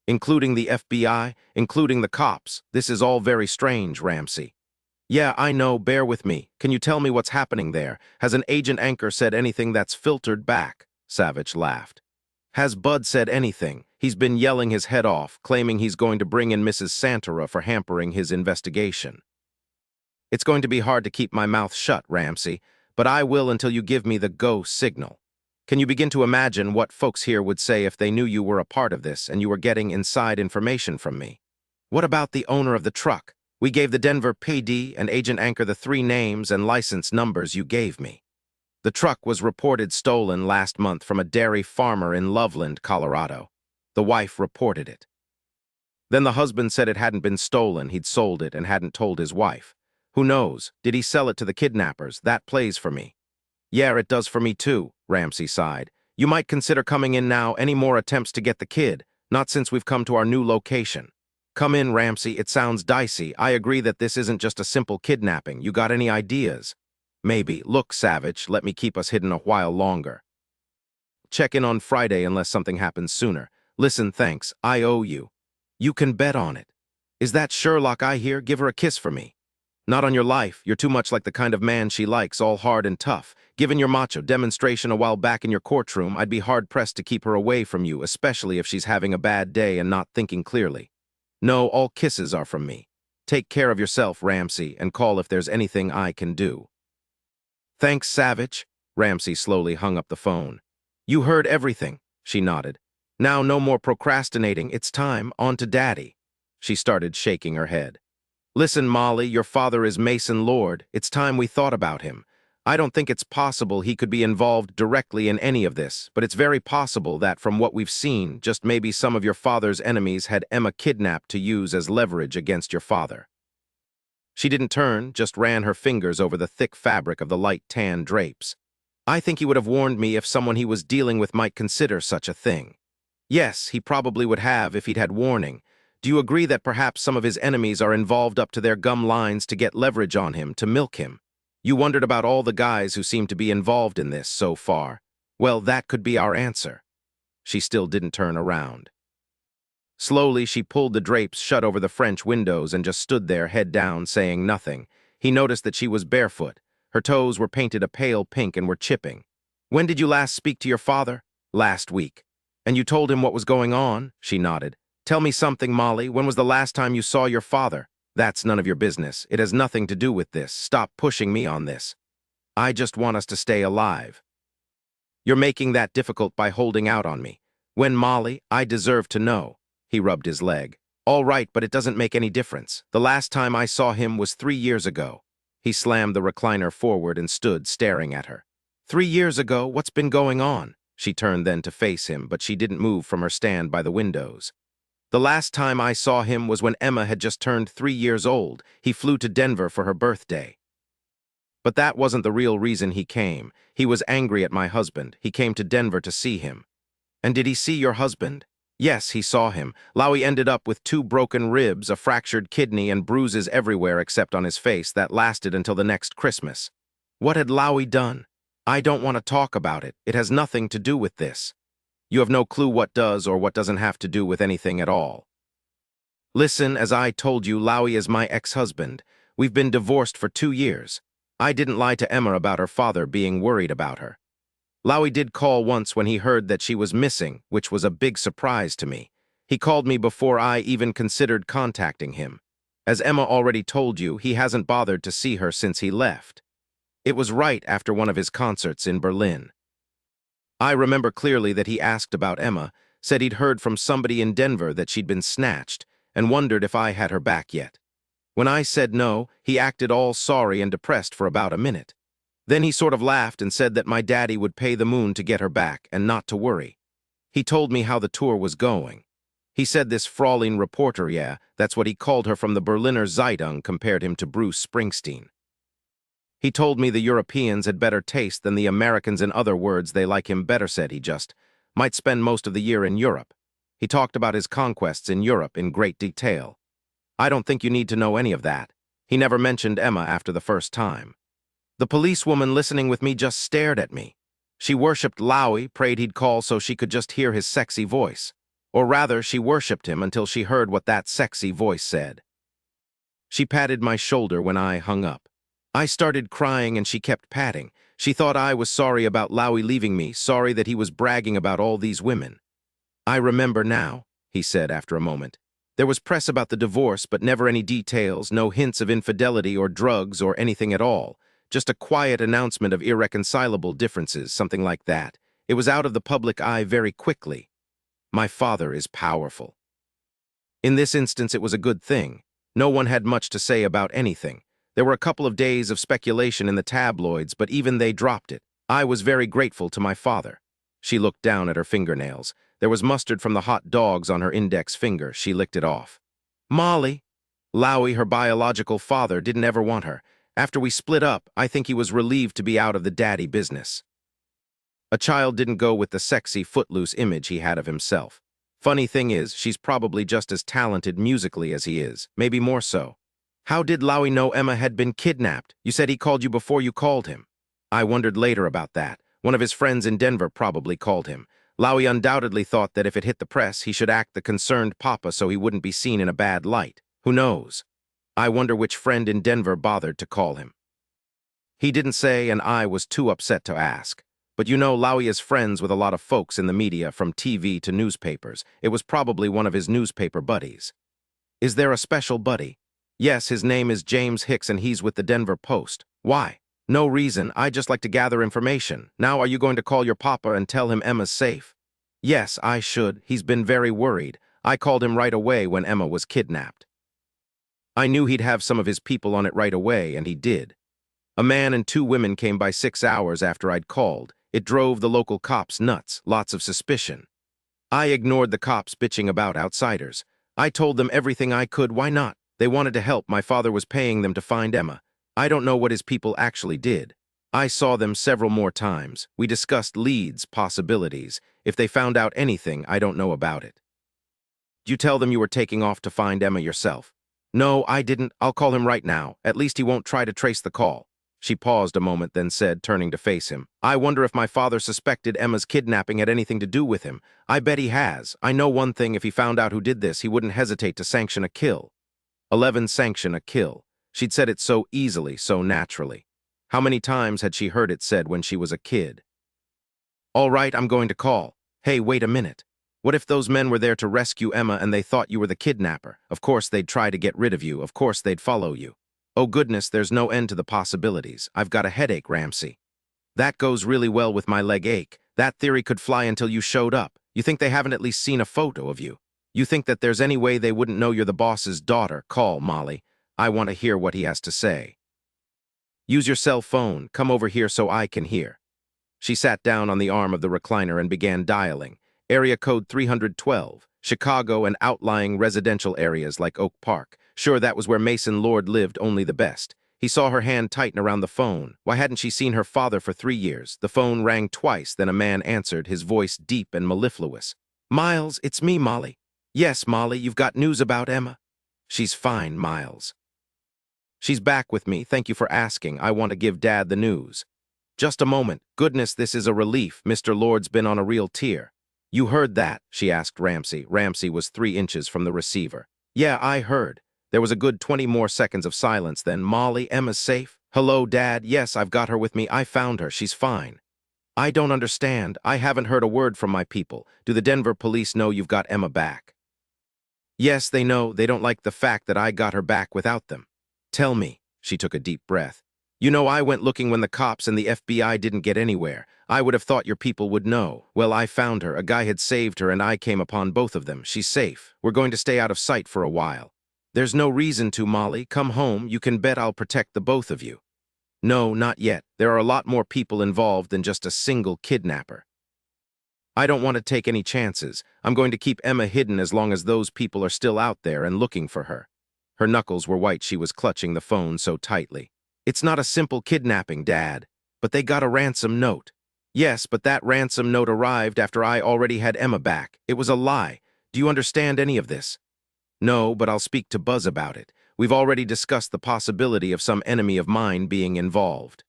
Including the FBI, including the cops. This is all very strange, Ramsey. Yeah, I know, bear with me. Can you tell me what's happening there? Has an Agent Anchor said anything that's filtered back? Savich laughed. Has Bud said anything? He's been yelling his head off, claiming he's going to bring in Mrs. Santera for hampering his investigation. It's going to be hard to keep my mouth shut, Ramsey, but I will until you give me the go signal. Can you begin to imagine what folks here would say if they knew you were a part of this and you were getting inside information from me? What about the owner of the truck? We gave the Denver PD and Agent Anchor the 3 names and license numbers you gave me. The truck was reported stolen last month from a dairy farmer in Loveland, Colorado. The wife reported it. Then the husband said it hadn't been stolen, he'd sold it and hadn't told his wife. Who knows? Did he sell it to the kidnappers? That plays for me. Yeah, it does for me too, Ramsey sighed. You might consider coming in now. Any more attempts to get the kid? Not since we've come to our new location. Come in, Ramsey. It sounds dicey. I agree that this isn't just a simple kidnapping. You got any ideas? Maybe. Look, Savich, let me keep us hidden a while longer. Check in on Friday unless something happens sooner. Listen, thanks. I owe you. You can bet on it. Is that Sherlock I hear? Give her a kiss for me. Not on your life. You're too much like the kind of man she likes, all hard and tough. Given your macho demonstration a while back in your courtroom, I'd be hard-pressed to keep her away from you, especially if she's having a bad day and not thinking clearly. No, all kisses are from me. Take care of yourself, Ramsey, and call if there's anything I can do. Thanks, Savich. Ramsey slowly hung up the phone. You heard everything, she nodded. Now no more procrastinating. It's time. On to Daddy. She started shaking her head. Listen, Molly, your father is Mason Lord. It's time we thought about him. I don't think it's possible he could be involved directly in any of this, but it's very possible that, from what we've seen, just maybe some of your father's enemies had Emma kidnapped to use as leverage against your father. She didn't turn, just ran her fingers over the thick fabric of the light tan drapes. I think he would have warned me if someone he was dealing with might consider such a thing. Yes, he probably would have if he'd had warning. Do you agree that perhaps some of his enemies are involved up to their gum lines to get leverage on him, to milk him? You wondered about all the guys who seem to be involved in this so far. Well, that could be our answer. She still didn't turn around. Slowly, she pulled the drapes shut over the French windows and just stood there, head down, saying nothing. He noticed that she was barefoot. Her toes were painted a pale pink and were chipping. When did you last speak to your father? Last week. And you told him what was going on? She nodded. Tell me something, Molly. When was the last time you saw your father? That's none of your business. It has nothing to do with this. Stop pushing me on this. I just want us to stay alive. You're making that difficult by holding out on me. When, Molly? I deserve to know. He rubbed his leg. All right, but it doesn't make any difference. The last time I saw him was 3 years ago. He slammed the recliner forward and stood staring at her. 3 years ago? What's been going on? She turned then to face him, but she didn't move from her stand by the windows. The last time I saw him was when Emma had just turned 3 years old. He flew to Denver for her birthday. But that wasn't the real reason he came. He was angry at my husband. He came to Denver to see him. And did he see your husband? Yes, he saw him. Lowy ended up with 2 broken ribs, a fractured kidney, and bruises everywhere except on his face that lasted until the next Christmas. What had Lowy done? I don't want to talk about it. It has nothing to do with this. You have no clue what does or what doesn't have to do with anything at all. Listen, as I told you, Lowy is my ex-husband. We've been divorced for 2 years. I didn't lie to Emma about her father being worried about her. Lowy did call once when he heard that she was missing, which was a big surprise to me. He called me before I even considered contacting him. As Emma already told you, he hasn't bothered to see her since he left. It was right after one of his concerts in Berlin. I remember clearly that he asked about Emma, said he'd heard from somebody in Denver that she'd been snatched, and wondered if I had her back yet. When I said no, he acted all sorry and depressed for about a minute. Then he sort of laughed and said that my daddy would pay the moon to get her back and not to worry. He told me how the tour was going. He said this Fraulein reporter, yeah, that's what he called her from the Berliner Zeitung, compared him to Bruce Springsteen. He told me the Europeans had better taste than the Americans. In other words, they like him better, said he just might spend most of the year in Europe. He talked about his conquests in Europe in great detail. I don't think you need to know any of that. He never mentioned Emma after the first time. The policewoman listening with me just stared at me. She worshipped Lowy, prayed he'd call so she could just hear his sexy voice. Or rather, she worshipped him until she heard what that sexy voice said. She patted my shoulder when I hung up. I started crying and she kept patting. She thought I was sorry about Lowy leaving me, sorry that he was bragging about all these women. I remember now, he said after a moment. There was press about the divorce, but never any details, no hints of infidelity or drugs or anything at all. Just a quiet announcement of irreconcilable differences, something like that. It was out of the public eye very quickly. My father is powerful. In this instance, it was a good thing. No one had much to say about anything. There were a couple of days of speculation in the tabloids, but even they dropped it. I was very grateful to my father. She looked down at her fingernails. There was mustard from the hot dogs on her index finger. She licked it off. Molly. Lowy, her biological father, didn't ever want her. After we split up, I think he was relieved to be out of the daddy business. A child didn't go with the sexy, footloose image he had of himself. Funny thing is, she's probably just as talented musically as he is, maybe more so. How did Lowy know Emma had been kidnapped? You said he called you before you called him. I wondered later about that. One of his friends in Denver probably called him. Lowy undoubtedly thought that if it hit the press, he should act the concerned papa so he wouldn't be seen in a bad light. Who knows? I wonder which friend in Denver bothered to call him. He didn't say, and I was too upset to ask. But you know, Lowy is friends with a lot of folks in the media, from TV to newspapers. It was probably one of his newspaper buddies. Is there a special buddy? Yes, his name is James Hicks and he's with the Denver Post. Why? No reason, I just like to gather information. Now are you going to call your papa and tell him Emma's safe? Yes, I should. He's been very worried. I called him right away when Emma was kidnapped. I knew he'd have some of his people on it right away, and he did. A man and 2 women came by 6 hours after I'd called. It drove the local cops nuts, lots of suspicion. I ignored the cops bitching about outsiders. I told them everything I could, why not? They wanted to help, my father was paying them to find Emma. I don't know what his people actually did. I saw them several more times. We discussed leads, possibilities. If they found out anything, I don't know about it. Did you tell them you were taking off to find Emma yourself? No, I didn't. I'll call him right now. At least he won't try to trace the call. She paused a moment, then said, turning to face him, I wonder if my father suspected Emma's kidnapping had anything to do with him. I bet he has. I know one thing, if he found out who did this, he wouldn't hesitate to sanction a kill. 11 sanction a kill. She'd said it so easily, so naturally. How many times had she heard it said when she was a kid? All right, I'm going to call. Hey, wait a minute. What if those men were there to rescue Emma and they thought you were the kidnapper? Of course they'd try to get rid of you. Of course they'd follow you. Oh goodness, there's no end to the possibilities. I've got a headache, Ramsey. That goes really well with my leg ache. That theory could fly until you showed up. You think they haven't at least seen a photo of you? You think that there's any way they wouldn't know you're the boss's daughter? Call, Molly. I want to hear what he has to say. Use your cell phone. Come over here so I can hear. She sat down on the arm of the recliner and began dialing. Area code 312, Chicago and outlying residential areas like Oak Park. Sure, that was where Mason Lord lived, only the best. He saw her hand tighten around the phone. Why hadn't she seen her father for 3 years? The phone rang twice, then a man answered, his voice deep and mellifluous. Miles, it's me, Molly. Yes, Molly, you've got news about Emma? She's fine, Miles. She's back with me. Thank you for asking. I want to give Dad the news. Just a moment. Goodness, this is a relief. Mr. Lord's been on a real tear. You heard that? She asked Ramsey. Ramsey was 3 inches from the receiver. Yeah, I heard. There was a good 20 more seconds of silence then. Molly, Emma's safe? Hello, Dad. Yes, I've got her with me. I found her. She's fine. I don't understand. I haven't heard a word from my people. Do the Denver police know you've got Emma back? Yes, they know. They don't like the fact that I got her back without them. Tell me. She took a deep breath. You know, I went looking when the cops and the FBI didn't get anywhere. I would have thought your people would know. Well, I found her. A guy had saved her and I came upon both of them. She's safe. We're going to stay out of sight for a while. There's no reason to, Molly. Come home. You can bet I'll protect the both of you. No, not yet. There are a lot more people involved than just a single kidnapper. I don't want to take any chances. I'm going to keep Emma hidden as long as those people are still out there and looking for her. Her knuckles were white. She was clutching the phone so tightly. It's not a simple kidnapping, Dad. But they got a ransom note. Yes, but that ransom note arrived after I already had Emma back. It was a lie. Do you understand any of this? No, but I'll speak to Buzz about it. We've already discussed the possibility of some enemy of mine being involved.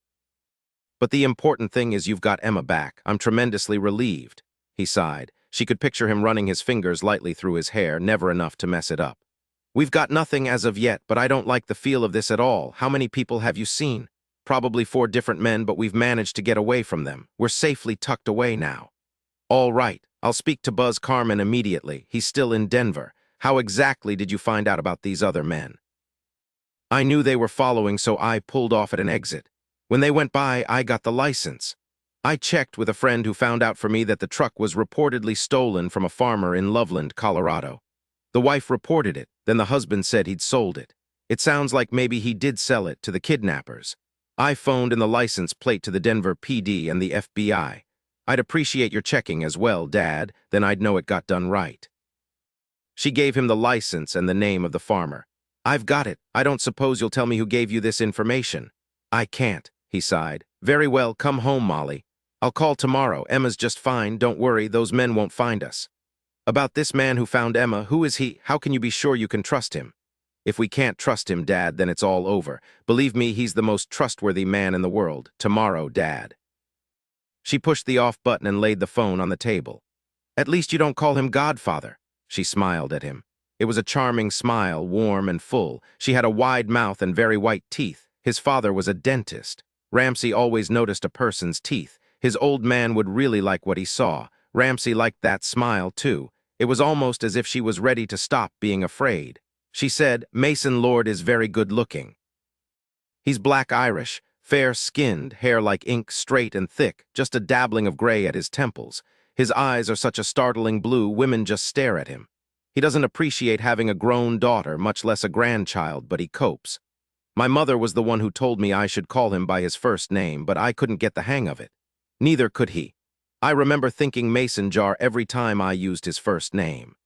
But the important thing is you've got Emma back. I'm tremendously relieved. He sighed. She could picture him running his fingers lightly through his hair, never enough to mess it up. We've got nothing as of yet, but I don't like the feel of this at all. How many people have you seen? Probably 4 different men, but we've managed to get away from them. We're safely tucked away now. All right. I'll speak to Buzz Carman immediately. He's still in Denver. How exactly did you find out about these other men? I knew they were following, so I pulled off at an exit. When they went by, I got the license. I checked with a friend who found out for me that the truck was reportedly stolen from a farmer in Loveland, Colorado. The wife reported it, then the husband said he'd sold it. It sounds like maybe he did sell it to the kidnappers. I phoned in the license plate to the Denver PD and the FBI. I'd appreciate your checking as well, Dad, then I'd know it got done right. She gave him the license and the name of the farmer. I've got it. I don't suppose you'll tell me who gave you this information. I can't, he sighed. Very well, come home, Molly. I'll call tomorrow. Emma's just fine. Don't worry, those men won't find us. About this man who found Emma, who is he? How can you be sure you can trust him? If we can't trust him, Dad, then it's all over. Believe me, he's the most trustworthy man in the world. Tomorrow, Dad. She pushed the off button and laid the phone on the table. At least you don't call him Godfather. She smiled at him. It was a charming smile, warm and full. She had a wide mouth and very white teeth. His father was a dentist. Ramsey always noticed a person's teeth. His old man would really like what he saw. Ramsey liked that smile, too. It was almost as if she was ready to stop being afraid. She said, "Mason Lord is very good-looking. He's black Irish, fair-skinned, hair like ink, straight and thick, just a dabbling of gray at his temples. His eyes are such a startling blue, women just stare at him. He doesn't appreciate having a grown daughter, much less a grandchild, but he copes. My mother was the one who told me I should call him by his first name, but I couldn't get the hang of it. Neither could he. I remember thinking mason jar every time I used his first name.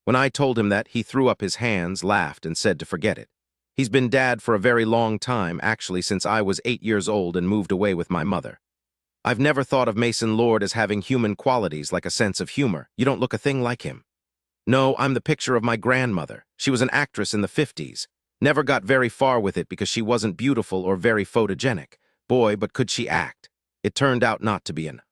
When I told him that, he threw up his hands, laughed, and said to forget it. He's been dad for a very long time, actually since I was 8 years old and moved away with my mother. I've never thought of Mason Lord as having human qualities like a sense of humor. You don't look a thing like him. No, I'm the picture of my grandmother. She was an actress in the 50s. Never got very far with it because she wasn't beautiful or very photogenic. Boy, but could she act. It turned out not to be an.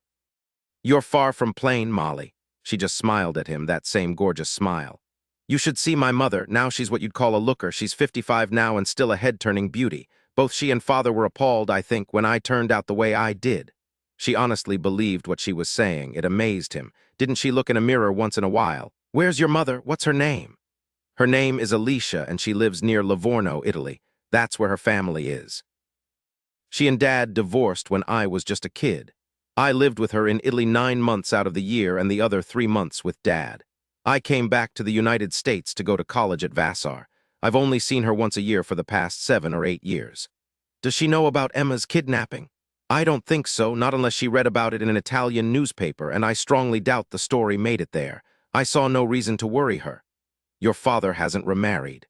You're far from plain, Molly. She just smiled at him, that same gorgeous smile. You should see my mother. Now she's what you'd call a looker. She's 55 now and still a head-turning beauty. Both she and father were appalled, I think, when I turned out the way I did. She honestly believed what she was saying. It amazed him. Didn't she look in a mirror once in a while? Where's your mother? What's her name? Her name is Alicia, and she lives near Livorno, Italy. That's where her family is. She and Dad divorced when I was just a kid. I lived with her in Italy 9 months out of the year and the other 3 months with Dad. I came back to the United States to go to college at Vassar. I've only seen her once a year for the past 7 or 8 years. Does she know about Emma's kidnapping? I don't think so, not unless she read about it in an Italian newspaper, and I strongly doubt the story made it there. I saw no reason to worry her. Your father hasn't remarried.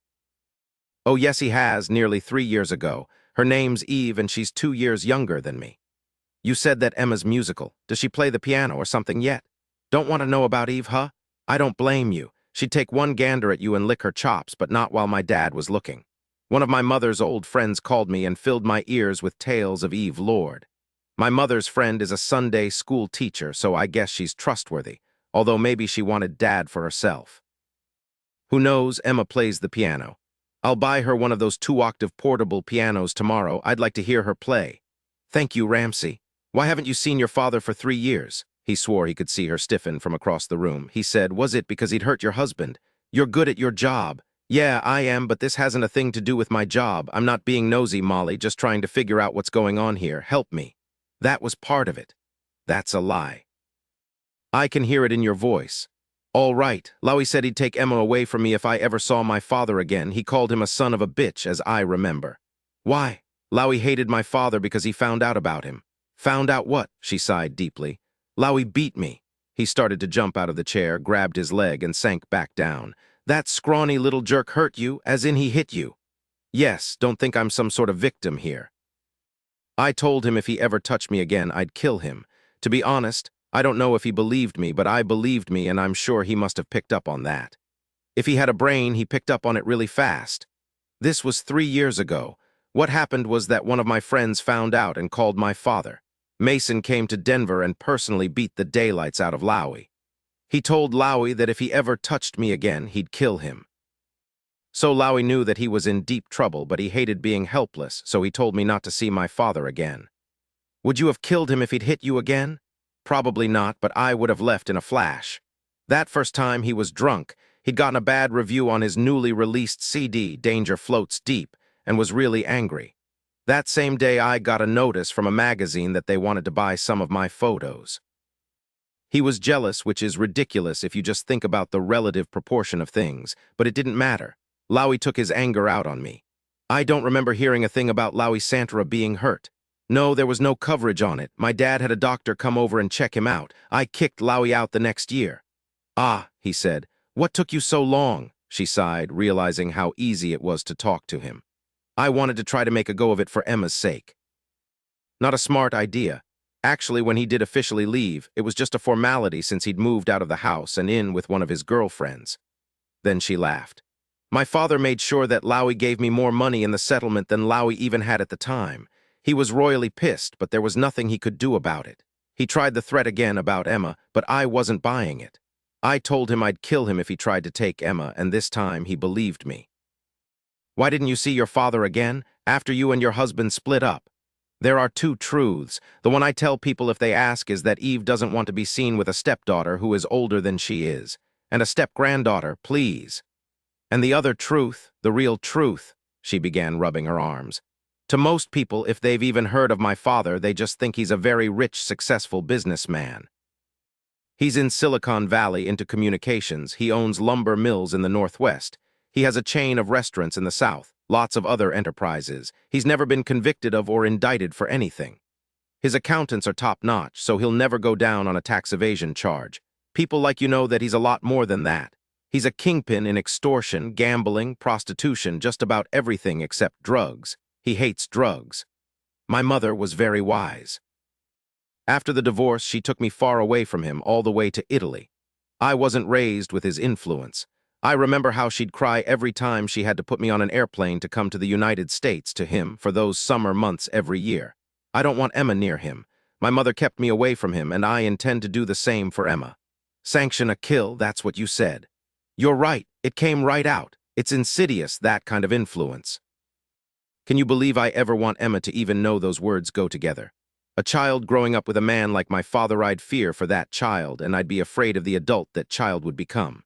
Oh, yes, he has, nearly 3 years ago. Her name's Eve, and she's 2 years younger than me. You said that Emma's musical. Does she play the piano or something yet? Don't want to know about Eve, huh? I don't blame you. She'd take one gander at you and lick her chops, but not while my dad was looking. One of my mother's old friends called me and filled my ears with tales of Eve Lord. My mother's friend is a Sunday school teacher, so I guess she's trustworthy, although maybe she wanted Dad for herself. Who knows, Emma plays the piano. I'll buy her one of those 2-octave portable pianos tomorrow. I'd like to hear her play. Thank you, Ramsey. Why haven't you seen your father for 3 years? He swore he could see her stiffen from across the room. He said, was it because he'd hurt your husband? You're good at your job. Yeah, I am, but this hasn't a thing to do with my job. I'm not being nosy, Molly, just trying to figure out what's going on here. Help me. That was part of it. That's a lie. I can hear it in your voice. All right, Lowy said he'd take Emma away from me if I ever saw my father again. He called him a son of a bitch, as I remember. Why? Lowy hated my father because he found out about him. Found out what? She sighed deeply. Lowy beat me. He started to jump out of the chair, grabbed his leg, and sank back down. That scrawny little jerk hurt you, as in he hit you. Yes, don't think I'm some sort of victim here. I told him if he ever touched me again, I'd kill him. To be honest, I don't know if he believed me, but I believed me, and I'm sure he must have picked up on that. If he had a brain, he picked up on it really fast. This was 3 years ago. What happened was that one of my friends found out and called my father. Mason came to Denver and personally beat the daylights out of Lowy. He told Lowy that if he ever touched me again, he'd kill him. So Lowy knew that he was in deep trouble, but he hated being helpless, so he told me not to see my father again. Would you have killed him if he'd hit you again? Probably not, but I would have left in a flash. That first time he was drunk. He'd gotten a bad review on his newly released CD, Danger Floats Deep, and was really angry. That same day I got a notice from a magazine that they wanted to buy some of my photos. He was jealous, which is ridiculous if you just think about the relative proportion of things, but it didn't matter. Lowy took his anger out on me. I don't remember hearing a thing about Lowy Santora being hurt. No, there was no coverage on it. My dad had a doctor come over and check him out. I kicked Lowy out the next year. Ah, he said. What took you so long? She sighed, realizing how easy it was to talk to him. I wanted to try to make a go of it for Emma's sake. Not a smart idea. Actually, when he did officially leave, it was just a formality since he'd moved out of the house and in with one of his girlfriends. Then she laughed. My father made sure that Lowy gave me more money in the settlement than Lowy even had at the time. He was royally pissed, but there was nothing he could do about it. He tried the threat again about Emma, but I wasn't buying it. I told him I'd kill him if he tried to take Emma, and this time he believed me. Why didn't you see your father again, after you and your husband split up? There are two truths. The one I tell people if they ask is that Eve doesn't want to be seen with a stepdaughter who is older than she is. And a step-granddaughter, please. And the other truth, the real truth, she began rubbing her arms. To most people, if they've even heard of my father, they just think he's a very rich, successful businessman. He's in Silicon Valley into communications. He owns lumber mills in the Northwest. He has a chain of restaurants in the South, lots of other enterprises. He's never been convicted of or indicted for anything. His accountants are top-notch, so he'll never go down on a tax evasion charge. People like you know that he's a lot more than that. He's a kingpin in extortion, gambling, prostitution, just about everything except drugs. He hates drugs. My mother was very wise. After the divorce, she took me far away from him, all the way to Italy. I wasn't raised with his influence. I remember how she'd cry every time she had to put me on an airplane to come to the United States to him for those summer months every year. I don't want Emma near him. My mother kept me away from him, and I intend to do the same for Emma. Sanction a kill, that's what you said. You're right, it came right out. It's insidious, that kind of influence. Can you believe I ever want Emma to even know those words go together? A child growing up with a man like my father, I'd fear for that child, and I'd be afraid of the adult that child would become.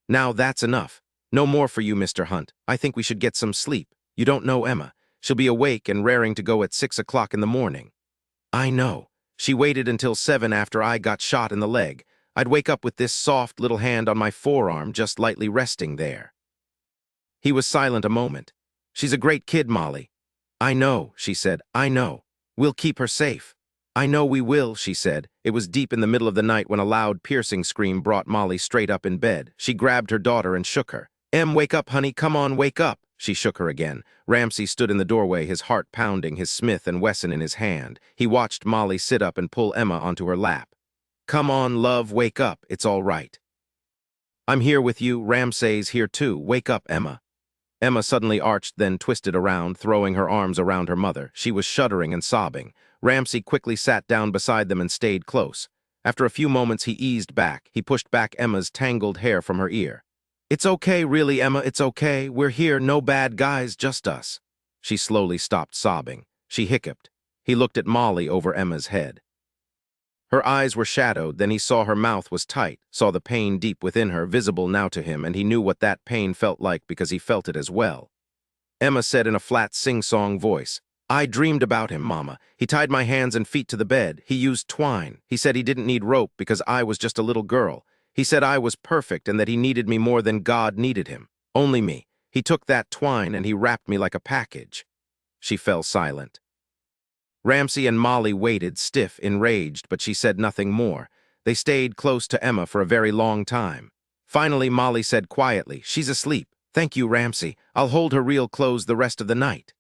Now that's enough. No more for you, Mr. Hunt. I think we should get some sleep. You don't know Emma. She'll be awake and raring to go at 6 o'clock in the morning. I know. She waited until 7 after I got shot in the leg. I'd wake up with this soft little hand on my forearm just lightly resting there. He was silent a moment. She's a great kid, Molly. I know, she said. I know. We'll keep her safe. I know we will, she said. It was deep in the middle of the night when a loud, piercing scream brought Molly straight up in bed. She grabbed her daughter and shook her. Em, wake up, honey. Come on, wake up. She shook her again. Ramsey stood in the doorway, his heart pounding, his Smith & Wesson in his hand. He watched Molly sit up and pull Emma onto her lap. Come on, love, wake up. It's all right. I'm here with you. Ramsey's here too. Wake up, Emma. Emma suddenly arched, then twisted around, throwing her arms around her mother. She was shuddering and sobbing. Ramsey quickly sat down beside them and stayed close. After a few moments, he eased back. He pushed back Emma's tangled hair from her ear. It's okay, really, Emma, it's okay. We're here, no bad guys, just us. She slowly stopped sobbing. She hiccuped. He looked at Molly over Emma's head. Her eyes were shadowed, then he saw her mouth was tight, saw the pain deep within her, visible now to him, and he knew what that pain felt like because he felt it as well. Emma said in a flat, sing-song voice, I dreamed about him, Mama. He tied my hands and feet to the bed. He used twine. He said he didn't need rope because I was just a little girl. He said I was perfect and that he needed me more than God needed him. Only me. He took that twine and he wrapped me like a package. She fell silent. Ramsey and Molly waited, stiff, enraged, but she said nothing more. They stayed close to Emma for a very long time. Finally, Molly said quietly, She's asleep. Thank you, Ramsey. I'll hold her real close the rest of the night.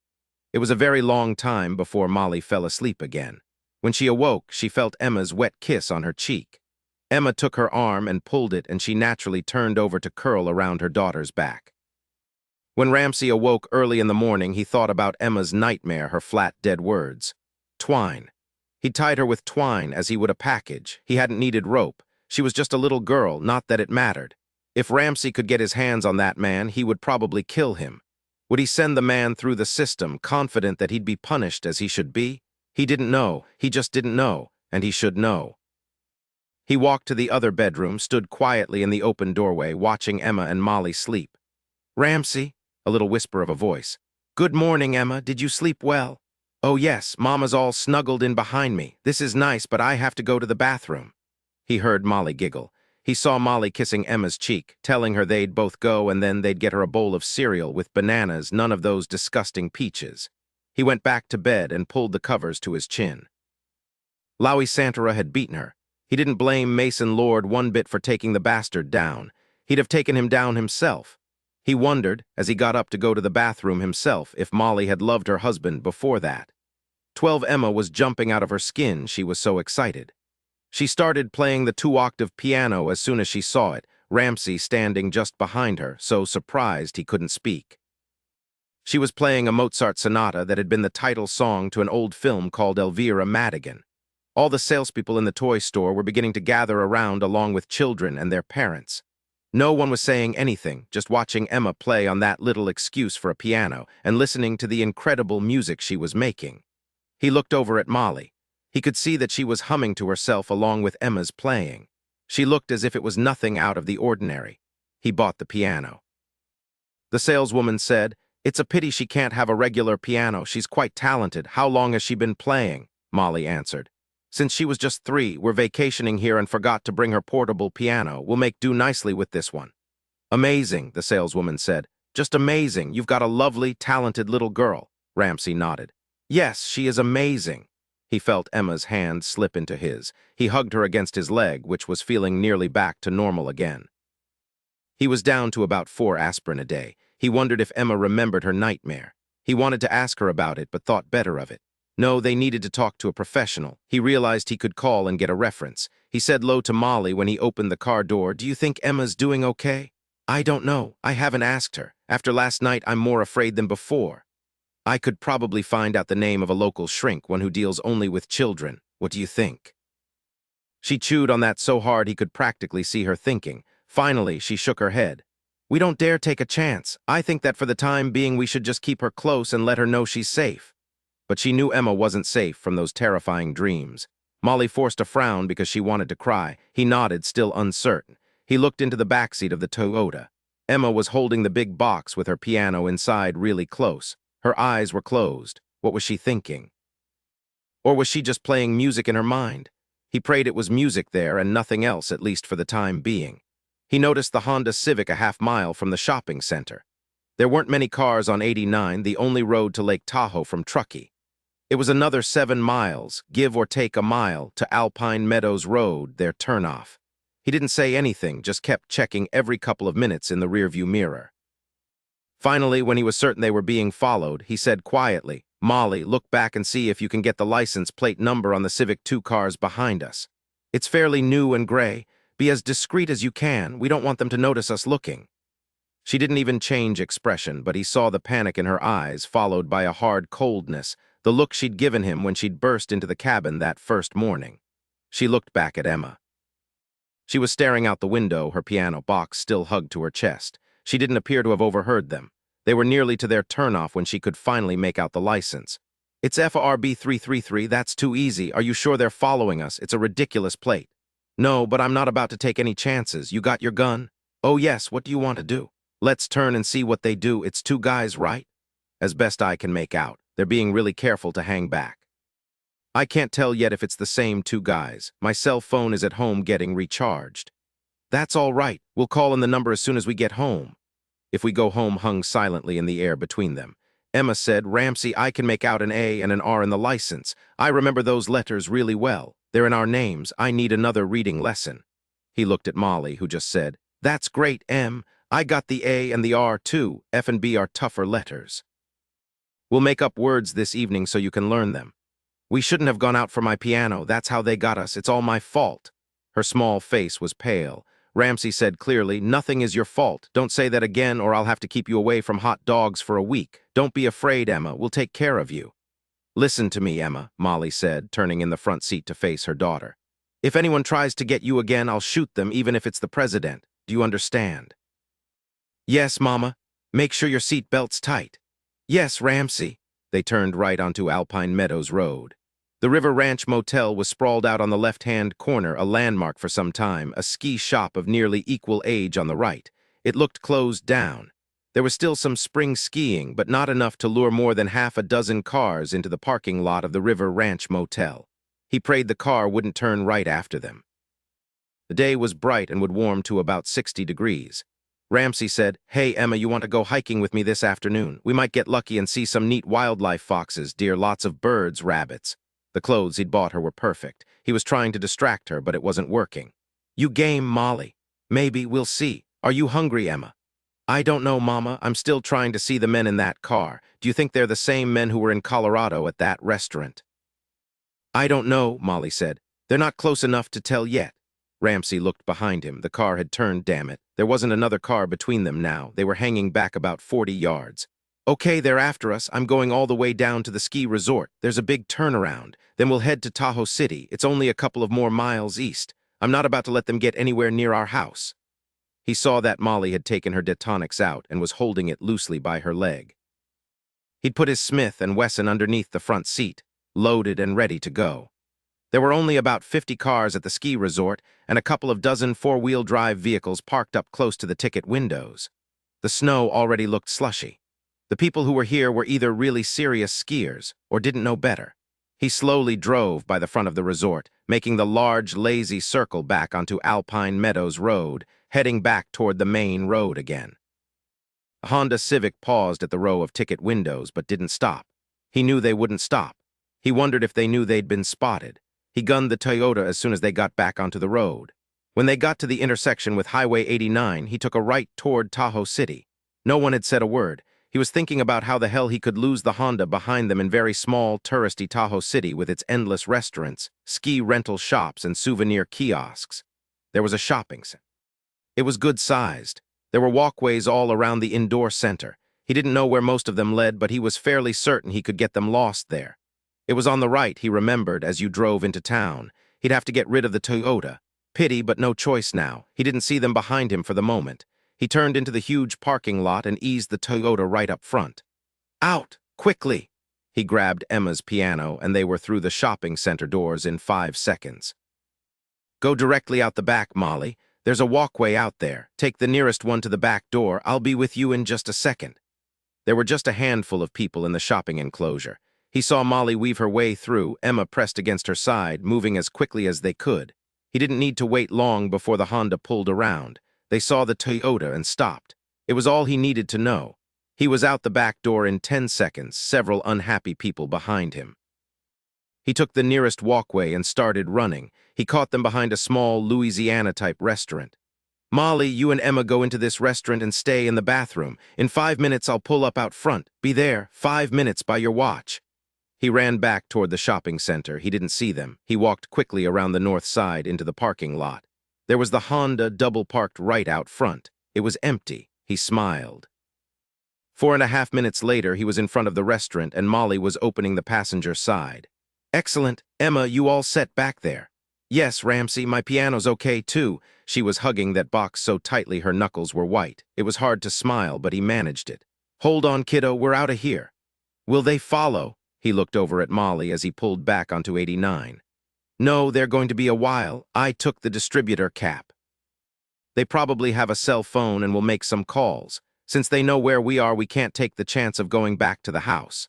It was a very long time before Molly fell asleep again. When she awoke, she felt Emma's wet kiss on her cheek. Emma took her arm and pulled it, and she naturally turned over to curl around her daughter's back. When Ramsey awoke early in the morning, he thought about Emma's nightmare, her flat, dead words. Twine. He tied her with twine as he would a package. He hadn't needed rope. She was just a little girl, not that it mattered. If Ramsey could get his hands on that man, he would probably kill him. Would he send the man through the system, confident that he'd be punished as he should be? He didn't know. He just didn't know, and he should know. He walked to the other bedroom, stood quietly in the open doorway, watching Emma and Molly sleep. Ramsey, a little whisper of a voice. Good morning, Emma. Did you sleep well? Oh yes, Mama's all snuggled in behind me. This is nice, but I have to go to the bathroom. He heard Molly giggle. He saw Molly kissing Emma's cheek, telling her they'd both go and then they'd get her a bowl of cereal with bananas, none of those disgusting peaches. He went back to bed and pulled the covers to his chin. Lowie Santara had beaten her. He didn't blame Mason Lord one bit for taking the bastard down. He'd have taken him down himself. He wondered, as he got up to go to the bathroom himself, if Molly had loved her husband before that. 12 Emma was jumping out of her skin, she was so excited. She started playing the 2-octave piano as soon as she saw it, Ramsey standing just behind her, so surprised he couldn't speak. She was playing a Mozart sonata that had been the title song to an old film called Elvira Madigan. All the salespeople in the toy store were beginning to gather around along with children and their parents. No one was saying anything, just watching Emma play on that little excuse for a piano and listening to the incredible music she was making. He looked over at Molly. He could see that she was humming to herself along with Emma's playing. She looked as if it was nothing out of the ordinary. He bought the piano. The saleswoman said, "It's a pity she can't have a regular piano. She's quite talented. How long has she been playing?" Molly answered. "Since she was just 3, we're vacationing here and forgot to bring her portable piano. We'll make do nicely with this one." "Amazing," the saleswoman said. "Just amazing. You've got a lovely, talented little girl." Ramsey nodded. "Yes, she is amazing." He felt Emma's hand slip into his. He hugged her against his leg, which was feeling nearly back to normal again. He was down to about 4 aspirin a day. He wondered if Emma remembered her nightmare. He wanted to ask her about it, but thought better of it. No, they needed to talk to a professional. He realized he could call and get a reference. He said low to Molly when he opened the car door, "Do you think Emma's doing okay?" "I don't know. I haven't asked her. After last night, I'm more afraid than before. I could probably find out the name of a local shrink, one who deals only with children. What do you think?" She chewed on that so hard he could practically see her thinking. Finally, she shook her head. "We don't dare take a chance. I think that for the time being we should just keep her close and let her know she's safe." But she knew Emma wasn't safe from those terrifying dreams. Molly forced a frown because she wanted to cry. He nodded, still uncertain. He looked into the backseat of the Toyota. Emma was holding the big box with her piano inside really close. Her eyes were closed. What was she thinking? Or was she just playing music in her mind? He prayed it was music there and nothing else, at least for the time being. He noticed the Honda Civic a half-mile from the shopping center. There weren't many cars on 89, the only road to Lake Tahoe from Truckee. It was another 7 miles, give or take a mile, to Alpine Meadows Road, their turnoff. He didn't say anything, just kept checking every couple of minutes in the rearview mirror. Finally, when he was certain they were being followed, he said quietly, "Molly, look back and see if you can get the license plate number on the Civic 2 cars behind us. It's fairly new and gray. Be as discreet as you can. We don't want them to notice us looking." She didn't even change expression, but he saw the panic in her eyes, followed by a hard coldness, the look she'd given him when she'd burst into the cabin that first morning. She looked back at Emma. She was staring out the window, her piano box still hugged to her chest. She didn't appear to have overheard them. They were nearly to their turnoff when she could finally make out the license. "It's FRB 333, that's too easy. Are you sure they're following us? It's a ridiculous plate." "No, but I'm not about to take any chances. You got your gun?" "Oh yes, what do you want to do?" "Let's turn and see what they do. It's 2 guys, right?" "As best I can make out. They're being really careful to hang back." "I can't tell yet if it's the same 2 guys. My cell phone is at home getting recharged." "That's all right. We'll call in the number as soon as we get home." "If we go home" hung silently in the air between them. Emma said, "Ramsey, I can make out an A and an R in the license. I remember those letters really well. They're in our names. I need another reading lesson." He looked at Molly, who just said, "That's great, Em. I got the A and the R too. F and B are tougher letters. We'll make up words this evening so you can learn them." "We shouldn't have gone out for my piano. That's how they got us. It's all my fault." Her small face was pale. Ramsey said clearly, "Nothing is your fault. Don't say that again or I'll have to keep you away from hot dogs for a week. Don't be afraid, Emma. We'll take care of you." "Listen to me, Emma," Molly said, turning in the front seat to face her daughter. "If anyone tries to get you again, I'll shoot them, even if it's the president. Do you understand?" "Yes, Mama. Make sure your seat belt's tight." "Yes, Ramsey." They turned right onto Alpine Meadows Road. The River Ranch Motel was sprawled out on the left-hand corner, a landmark for some time, a ski shop of nearly equal age on the right. It looked closed down. There was still some spring skiing, but not enough to lure more than half a dozen cars into the parking lot of the River Ranch Motel. He prayed the car wouldn't turn right after them. The day was bright and would warm to about 60 degrees. Ramsey said, "Hey, Emma, you want to go hiking with me this afternoon? We might get lucky and see some neat wildlife, foxes, deer, lots of birds, rabbits." The clothes he'd bought her were perfect. He was trying to distract her, but it wasn't working. "You game, Molly?" "Maybe, we'll see. Are you hungry, Emma?" "I don't know, Mama. I'm still trying to see the men in that car. Do you think they're the same men who were in Colorado at that restaurant?" "I don't know," Molly said. "They're not close enough to tell yet." Ramsey looked behind him. The car had turned, damn it. There wasn't another car between them now. They were hanging back about 40 yards. Okay, they're after us. I'm going all the way down to the ski resort. There's a big turnaround. Then we'll head to Tahoe City. It's only a couple of more miles east. I'm not about to let them get anywhere near our house." He saw that Molly had taken her detonics out and was holding it loosely by her leg. He'd put his Smith and Wesson underneath the front seat, loaded and ready to go. There were only about 50 cars at the ski resort and a couple of dozen four-wheel drive vehicles parked up close to the ticket windows. The snow already looked slushy. The people who were here were either really serious skiers or didn't know better. He slowly drove by the front of the resort, making the large, lazy circle back onto Alpine Meadows Road, heading back toward the main road again. A Honda Civic paused at the row of ticket windows but didn't stop. He knew they wouldn't stop. He wondered if they knew they'd been spotted. He gunned the Toyota as soon as they got back onto the road. When they got to the intersection with Highway 89, he took a right toward Tahoe City. No one had said a word. He was thinking about how the hell he could lose the Honda behind them in very small, touristy Tahoe City with its endless restaurants, ski rental shops, and souvenir kiosks. There was a shopping center. It was good-sized. There were walkways all around the indoor center. He didn't know where most of them led, but he was fairly certain he could get them lost there. It was on the right, he remembered, as you drove into town. He'd have to get rid of the Toyota. Pity, but no choice now. He didn't see them behind him for the moment. He turned into the huge parking lot and eased the Toyota right up front. "Out! Quickly!" He grabbed Emma's piano, and they were through the shopping center doors in 5 seconds. "Go directly out the back, Molly. There's a walkway out there. Take the nearest one to the back door. I'll be with you in just a second." There were just a handful of people in the shopping enclosure. He saw Molly weave her way through, Emma pressed against her side, moving as quickly as they could. He didn't need to wait long before the Honda pulled around. They saw the Toyota and stopped. It was all he needed to know. He was out the back door in 10 seconds, several unhappy people behind him. He took the nearest walkway and started running. He caught them behind a small Louisiana-type restaurant. "Molly, you and Emma go into this restaurant and stay in the bathroom. In 5 minutes, I'll pull up out front. Be there, 5 minutes by your watch." He ran back toward the shopping center. He didn't see them. He walked quickly around the north side into the parking lot. There was the Honda double-parked right out front. It was empty. He smiled. 4.5 minutes later, he was in front of the restaurant, and Molly was opening the passenger side. "Excellent. Emma, you all set back there?" "Yes, Ramsey, my piano's okay, too." She was hugging that box so tightly her knuckles were white. It was hard to smile, but he managed it. "Hold on, kiddo, we're out of here." "Will they follow?" He looked over at Molly as he pulled back onto 89. "No, they're going to be a while. I took the distributor cap. They probably have a cell phone and will make some calls. Since they know where we are, we can't take the chance of going back to the house."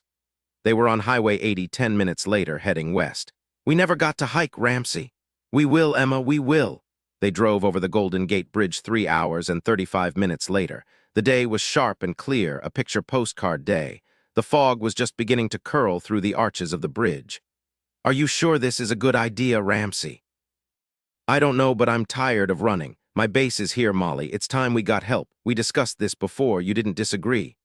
They were on Highway 80 10 minutes later, heading west. "We never got to hike, Ramsey." "We will, Emma, we will." They drove over the Golden Gate Bridge 3 hours and 35 minutes later. The day was sharp and clear, a picture postcard day. The fog was just beginning to curl through the arches of the bridge. "Are you sure this is a good idea, Ramsey?" "I don't know, but I'm tired of running. My base is here, Molly. It's time we got help. We discussed this before. You didn't disagree."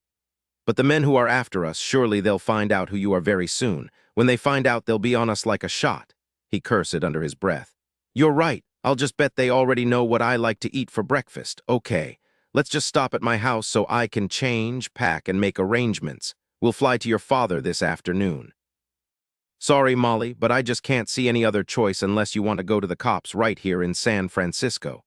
"But the men who are after us, surely they'll find out who you are very soon. When they find out, they'll be on us like a shot." He cursed under his breath. "You're right. I'll just bet they already know what I like to eat for breakfast. Okay, let's just stop at my house so I can change, pack, and make arrangements. We'll fly to your father this afternoon." "Sorry, Molly, but I just can't see any other choice unless you want to go to the cops right here in San Francisco."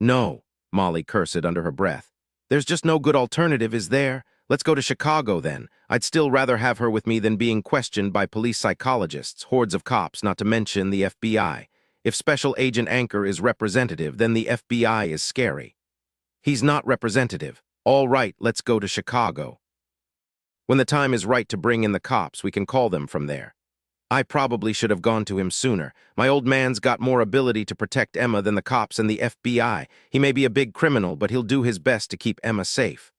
"No," Molly cursed under her breath. "There's just no good alternative, is there? Let's go to Chicago then. I'd still rather have her with me than being questioned by police psychologists, hordes of cops, not to mention the FBI. If Special Agent Anchor is representative, then the FBI is scary." "He's not representative. All right, let's go to Chicago. When the time is right to bring in the cops, we can call them from there." "I probably should have gone to him sooner. My old man's got more ability to protect Emma than the cops and the FBI. He may be a big criminal, but he'll do his best to keep Emma safe."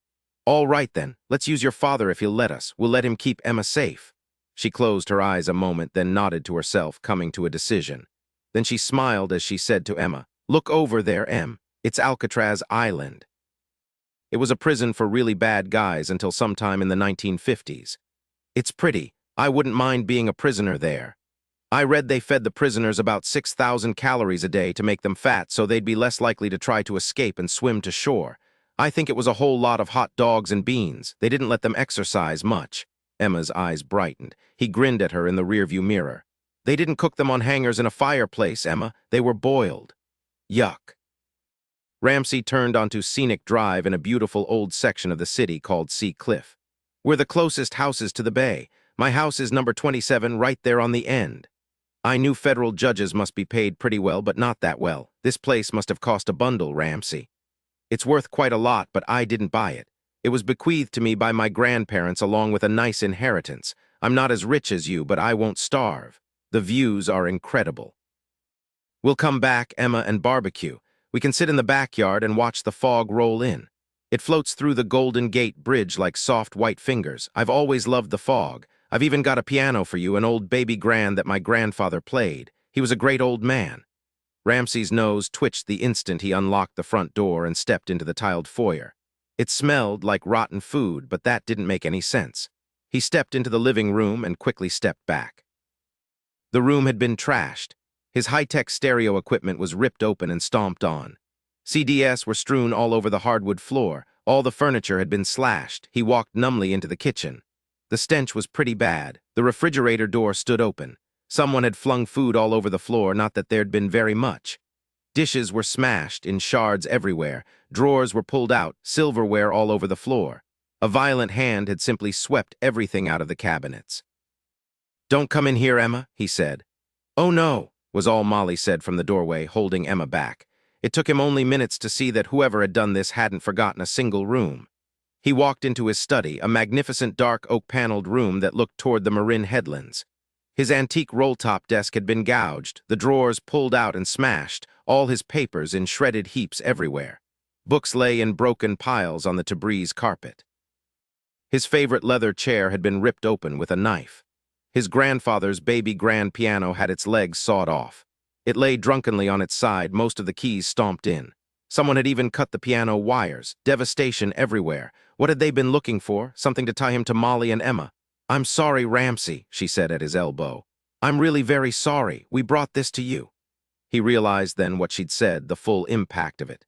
"All right then, let's use your father if he'll let us. We'll let him keep Emma safe." She closed her eyes a moment, then nodded to herself, coming to a decision. Then she smiled as she said to Emma, "Look over there, Em. It's Alcatraz Island." It was a prison for really bad guys until sometime in the 1950s. "It's pretty. I wouldn't mind being a prisoner there. I read they fed the prisoners about 6,000 calories a day to make them fat so they'd be less likely to try to escape and swim to shore. I think it was a whole lot of hot dogs and beans. They didn't let them exercise much. Emma's eyes brightened. He grinned at her in the rearview mirror. They didn't cook them on hangers in a fireplace, Emma. They were boiled. Yuck. Ramsey turned onto Scenic Drive in a beautiful old section of the city called Sea Cliff. We're the closest houses to the bay. My house is number 27 right there on the end. I knew federal judges must be paid pretty well, but not that well. This place must have cost a bundle, Ramsey. It's worth quite a lot, but I didn't buy it. It was bequeathed to me by my grandparents along with a nice inheritance. I'm not as rich as you, but I won't starve. The views are incredible. We'll come back, Emma, and barbecue. We can sit in the backyard and watch the fog roll in. It floats through the Golden Gate Bridge like soft white fingers. I've always loved the fog. I've even got a piano for you, an old baby grand that my grandfather played. He was a great old man. Ramsey's nose twitched the instant he unlocked the front door and stepped into the tiled foyer. It smelled like rotten food, but that didn't make any sense. He stepped into the living room and quickly stepped back. The room had been trashed. His high-tech stereo equipment was ripped open and stomped on. CDs were strewn all over the hardwood floor. All the furniture had been slashed. He walked numbly into the kitchen. The stench was pretty bad. The refrigerator door stood open. Someone had flung food all over the floor, not that there'd been very much. Dishes were smashed in shards everywhere. Drawers were pulled out, silverware all over the floor. A violent hand had simply swept everything out of the cabinets. "Don't come in here, Emma," he said. "Oh no," was all Molly said from the doorway, holding Emma back. It took him only minutes to see that whoever had done this hadn't forgotten a single room. He walked into his study, a magnificent dark oak-paneled room that looked toward the Marin headlands. His antique roll-top desk had been gouged, the drawers pulled out and smashed, all his papers in shredded heaps everywhere. Books lay in broken piles on the Tabriz carpet. His favorite leather chair had been ripped open with a knife. His grandfather's baby grand piano had its legs sawed off. It lay drunkenly on its side, most of the keys stomped in. Someone had even cut the piano wires. Devastation everywhere. What had they been looking for? Something to tie him to Molly and Emma. "I'm sorry, Ramsey," she said at his elbow. "I'm really very sorry. We brought this to you." He realized then what she'd said, the full impact of it.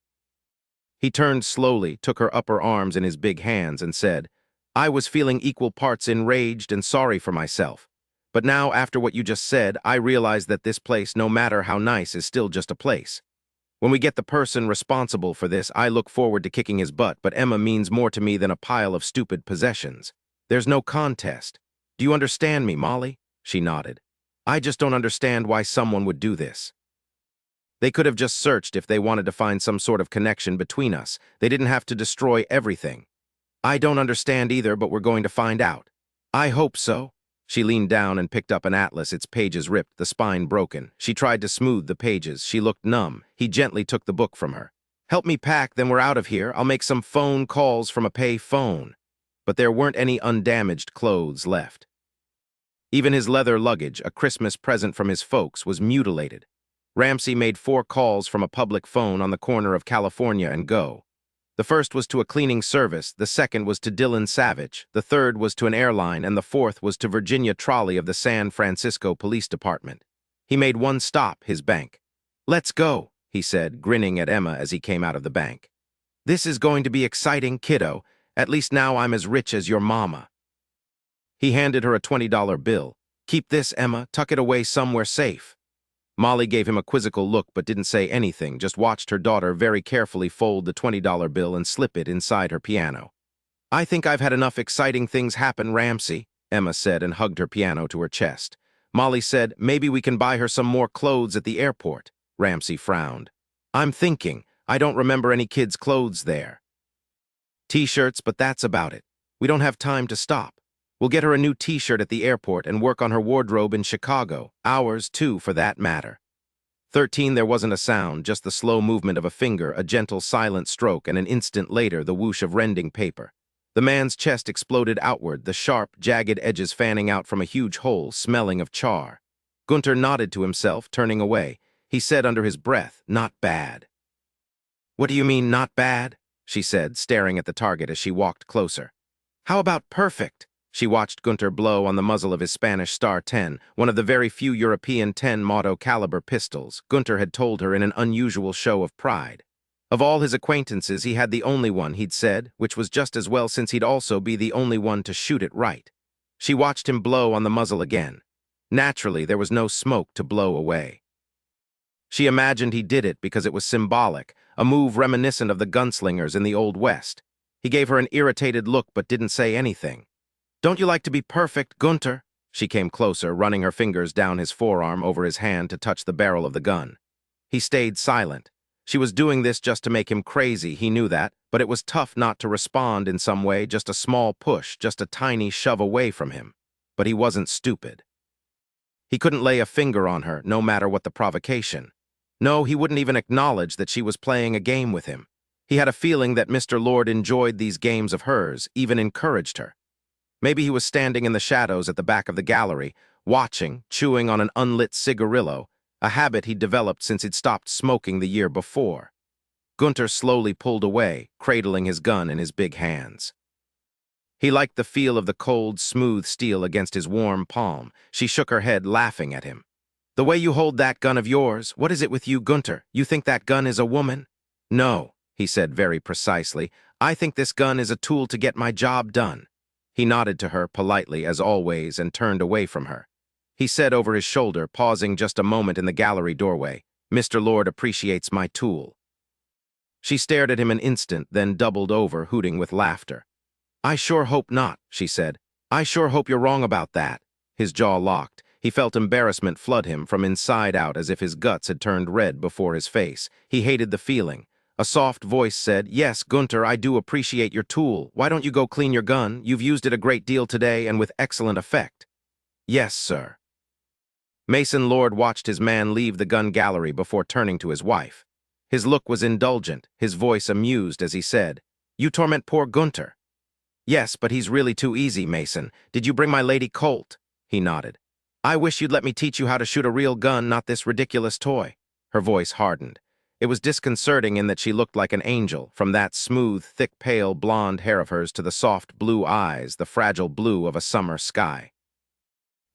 He turned slowly, took her upper arms in his big hands, and said, "I was feeling equal parts enraged and sorry for myself. But now, after what you just said, I realize that this place, no matter how nice, is still just a place. When we get the person responsible for this, I look forward to kicking his butt, but Emma means more to me than a pile of stupid possessions. There's no contest. Do you understand me, Molly?" She nodded. "I just don't understand why someone would do this. They could have just searched if they wanted to find some sort of connection between us. They didn't have to destroy everything. I don't understand either, but we're going to find out. I hope so." She leaned down and picked up an atlas, its pages ripped, the spine broken. She tried to smooth the pages. She looked numb. He gently took the book from her. "Help me pack, then we're out of here. I'll make some phone calls from a pay phone." But there weren't any undamaged clothes left. Even his leather luggage, a Christmas present from his folks, was mutilated. Ramsey made 4 calls from a public phone on the corner of California and Go. The first was to a cleaning service, the second was to Dylan Savich, the third was to an airline, and the fourth was to Virginia Trolley of the San Francisco Police Department. He made one stop, his bank. "Let's go," he said, grinning at Emma as he came out of the bank. "This is going to be exciting, kiddo. At least now I'm as rich as your mama." He handed her a $20 bill. "Keep this, Emma. Tuck it away somewhere safe." Molly gave him a quizzical look but didn't say anything, just watched her daughter very carefully fold the $20 bill and slip it inside her piano. "I think I've had enough exciting things happen, Ramsey," Emma said and hugged her piano to her chest. Molly said, "Maybe we can buy her some more clothes at the airport." Ramsey frowned. "I'm thinking. I don't remember any kids' clothes there. T-shirts, but that's about it. We don't have time to stop. We'll get her a new T-shirt at the airport and work on her wardrobe in Chicago. Ours, too, for that matter." 13, there wasn't a sound, just the slow movement of a finger, a gentle, silent stroke, and an instant later, the whoosh of rending paper. The man's chest exploded outward, the sharp, jagged edges fanning out from a huge hole, smelling of char. Coulter nodded to himself, turning away. He said under his breath, "Not bad." "What do you mean, not bad?" she said, staring at the target as she walked closer. "How about perfect?" She watched Coulter blow on the muzzle of his Spanish Star 10, one of the very few European 10 Auto caliber pistols. Coulter had told her in an unusual show of pride. Of all his acquaintances, he had the only one, he'd said, which was just as well since he'd also be the only one to shoot it right. She watched him blow on the muzzle again. Naturally, there was no smoke to blow away. She imagined he did it because it was symbolic, a move reminiscent of the gunslingers in the Old West. He gave her an irritated look but didn't say anything. "Don't you like to be perfect, Coulter?" She came closer, running her fingers down his forearm over his hand to touch the barrel of the gun. He stayed silent. She was doing this just to make him crazy, he knew that, but it was tough not to respond in some way, just a small push, just a tiny shove away from him. But he wasn't stupid. He couldn't lay a finger on her, no matter what the provocation. No, he wouldn't even acknowledge that she was playing a game with him. He had a feeling that Mr. Lord enjoyed these games of hers, even encouraged her. Maybe he was standing in the shadows at the back of the gallery, watching, chewing on an unlit cigarillo, a habit he'd developed since he'd stopped smoking the year before. Coulter slowly pulled away, cradling his gun in his big hands. He liked the feel of the cold, smooth steel against his warm palm. She shook her head, laughing at him. "The way you hold that gun of yours, what is it with you, Coulter? You think that gun is a woman?" "No," he said very precisely. "I think this gun is a tool to get my job done." He nodded to her politely, as always, and turned away from her. He said over his shoulder, pausing just a moment in the gallery doorway, "Mr. Lord appreciates my tool." She stared at him an instant, then doubled over, hooting with laughter. "I sure hope not," she said. "I sure hope you're wrong about that." His jaw locked. He felt embarrassment flood him from inside out, as if his guts had turned red before his face. He hated the feeling. A soft voice said, "Yes, Coulter, I do appreciate your tool. Why don't you go clean your gun? You've used it a great deal today and with excellent effect." "Yes, sir." Mason Lord watched his man leave the gun gallery before turning to his wife. His look was indulgent, his voice amused as he said, "You torment poor Coulter." "Yes, but he's really too easy, Mason. Did you bring my lady Colt?" He nodded. "I wish you'd let me teach you how to shoot a real gun, not this ridiculous toy." Her voice hardened. It was disconcerting in that she looked like an angel, from that smooth, thick, pale, blonde hair of hers to the soft blue eyes, the fragile blue of a summer sky.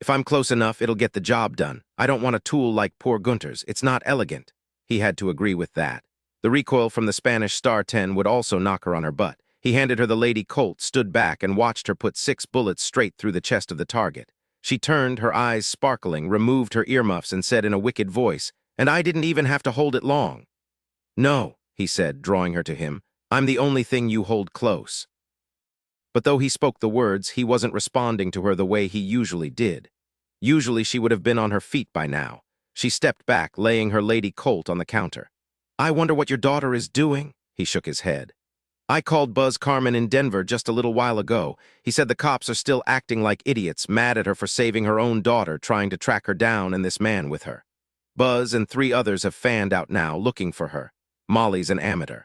"If I'm close enough, it'll get the job done. I don't want a tool like poor Coulter's. It's not elegant." He had to agree with that. The recoil from the Spanish Star 10 would also knock her on her butt. He handed her the Lady Colt, stood back, and watched her put 6 bullets straight through the chest of the target. She turned, her eyes sparkling, removed her earmuffs, and said in a wicked voice, "And I didn't even have to hold it long." "No," he said, drawing her to him. "I'm the only thing you hold close." But though he spoke the words, he wasn't responding to her the way he usually did. Usually she would have been on her feet by now. She stepped back, laying her Lady Colt on the counter. "I wonder what your daughter is doing?" He shook his head. "I called Buzz Carman in Denver just a little while ago. He said the cops are still acting like idiots, mad at her for saving her own daughter, trying to track her down and this man with her. Buzz and 3 others have fanned out now, looking for her. Molly's an amateur.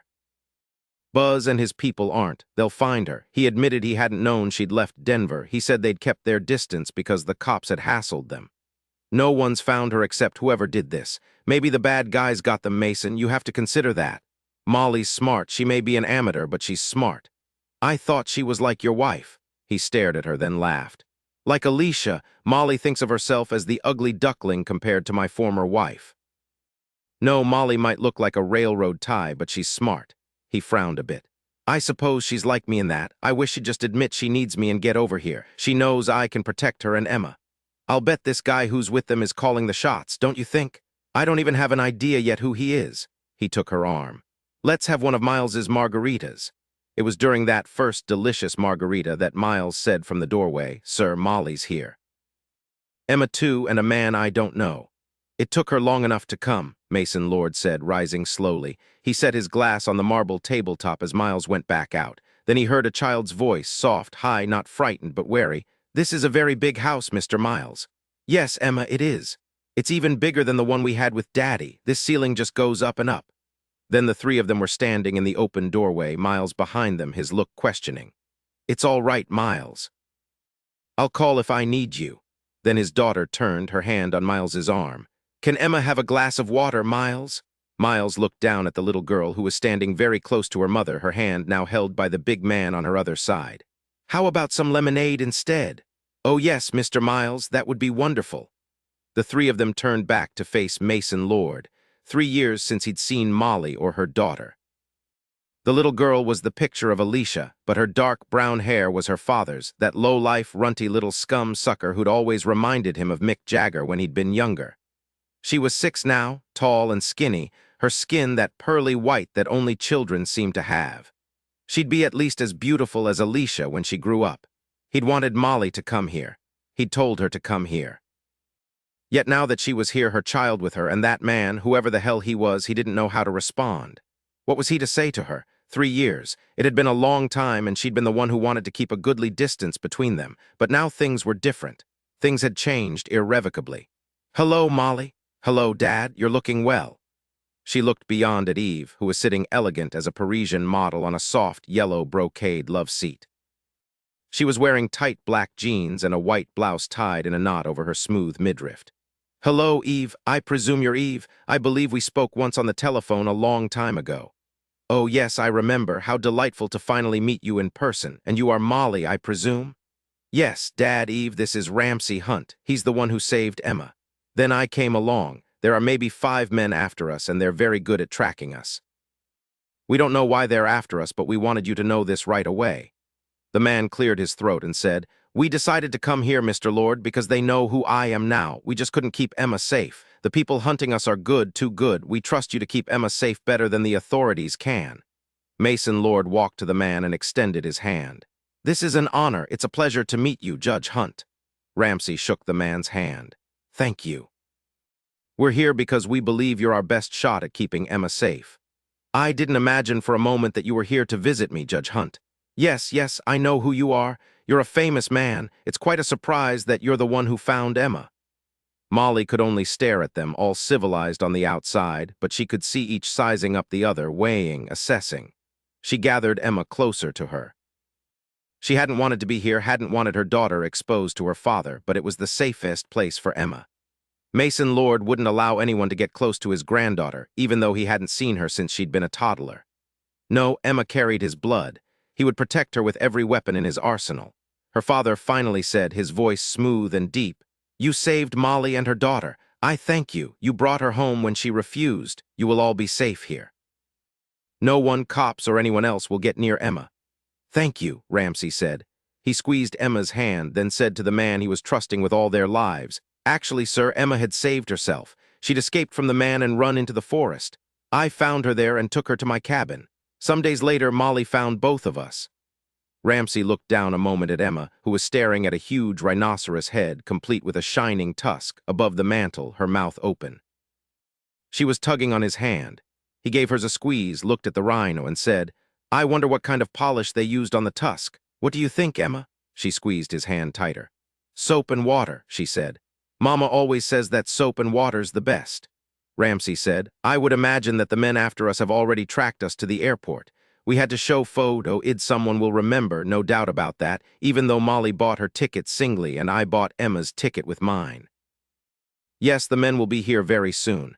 Buzz and his people aren't. They'll find her." He admitted he hadn't known she'd left Denver. He said they'd kept their distance because the cops had hassled them. "No one's found her except whoever did this. Maybe the bad guys got them, Mason. You have to consider that. Molly's smart. She may be an amateur, but she's smart. I thought she was like your wife." He stared at her, then laughed. "Like Alicia, Molly thinks of herself as the ugly duckling compared to my former wife. No, Molly might look like a railroad tie, but she's smart." He frowned a bit. "I suppose she's like me in that. I wish she'd just admit she needs me and get over here. She knows I can protect her and Emma. I'll bet this guy who's with them is calling the shots, don't you think? I don't even have an idea yet who he is." He took her arm. "Let's have one of Miles's margaritas." It was during that first delicious margarita that Miles said from the doorway, "Sir, Molly's here. Emma too, and a man I don't know." "It took her long enough to come," Mason Lord said, rising slowly. He set his glass on the marble tabletop as Miles went back out. Then he heard a child's voice, soft, high, not frightened but wary. "This is a very big house, Mr. Miles." "Yes, Emma, it is. It's even bigger than the one we had with Daddy. This ceiling just goes up and up." Then the 3 of them were standing in the open doorway, Miles behind them, his look questioning. "It's all right, Miles. I'll call if I need you." Then his daughter turned, her hand on Miles's arm. "Can Emma have a glass of water, Miles?" Miles looked down at the little girl who was standing very close to her mother, her hand now held by the big man on her other side. "How about some lemonade instead?" "Oh yes, Mr. Miles, that would be wonderful." The 3 of them turned back to face Mason Lord. 3 years since he'd seen Molly or her daughter. The little girl was the picture of Alicia, but her dark brown hair was her father's, that low-life, runty little scum sucker who'd always reminded him of Mick Jagger when he'd been younger. She was 6 now, tall and skinny, her skin that pearly white that only children seem to have. She'd be at least as beautiful as Alicia when she grew up. He'd wanted Molly to come here. He'd told her to come here. Yet now that she was here, her child with her, and that man, whoever the hell he was, he didn't know how to respond. What was he to say to her? 3 years. It had been a long time, and she'd been the one who wanted to keep a goodly distance between them. But now things were different. Things had changed irrevocably. "Hello, Molly. Hello, Dad. You're looking well." She looked beyond at Eve, who was sitting elegant as a Parisian model on a soft, yellow brocade love seat. She was wearing tight black jeans and a white blouse tied in a knot over her smooth midriff. "Hello, Eve. I presume you're Eve. I believe we spoke once on the telephone a long time ago." "Oh, yes, I remember. How delightful to finally meet you in person. And you are Molly, I presume?" "Yes, Dad, Eve, this is Ramsey Hunt. He's the one who saved Emma. Then I came along. There are maybe 5 men after us, and they're very good at tracking us. We don't know why they're after us, but we wanted you to know this right away." The man cleared his throat and said, "We decided to come here, Mr. Lord, because they know who I am now. We just couldn't keep Emma safe. The people hunting us are good, too good. We trust you to keep Emma safe better than the authorities can." Mason Lord walked to the man and extended his hand. "This is an honor. It's a pleasure to meet you, Judge Hunt." Ramsey shook the man's hand. "Thank you. We're here because we believe you're our best shot at keeping Emma safe." "I didn't imagine for a moment that you were here to visit me, Judge Hunt." Yes, I know who you are. You're a famous man. It's quite a surprise that you're the one who found Emma." Molly could only stare at them, all civilized on the outside, but she could see each sizing up the other, weighing, assessing. She gathered Emma closer to her. She hadn't wanted to be here, hadn't wanted her daughter exposed to her father, but it was the safest place for Emma. Mason Lord wouldn't allow anyone to get close to his granddaughter, even though he hadn't seen her since she'd been a toddler. No, Emma carried his blood. He would protect her with every weapon in his arsenal. Her father finally said, his voice smooth and deep, "You saved Molly and her daughter. I thank you. You brought her home when she refused. You will all be safe here. No one, cops or anyone else, will get near Emma." "Thank you," Ramsey said. He squeezed Emma's hand, then said to the man he was trusting with all their lives, "Actually, sir, Emma had saved herself. She'd escaped from the man and run into the forest. I found her there and took her to my cabin. Some days later, Molly found both of us." Ramsey looked down a moment at Emma, who was staring at a huge rhinoceros head, complete with a shining tusk, above the mantel, her mouth open. She was tugging on his hand. He gave hers a squeeze, looked at the rhino, and said, "I wonder what kind of polish they used on the tusk. What do you think, Emma?" She squeezed his hand tighter. "Soap and water," she said. "Mama always says that soap and water's the best." Ramsey said, "I would imagine that the men after us have already tracked us to the airport. We had to show photo, someone will remember, no doubt about that, even though Molly bought her ticket singly and I bought Emma's ticket with mine. Yes, the men will be here very soon."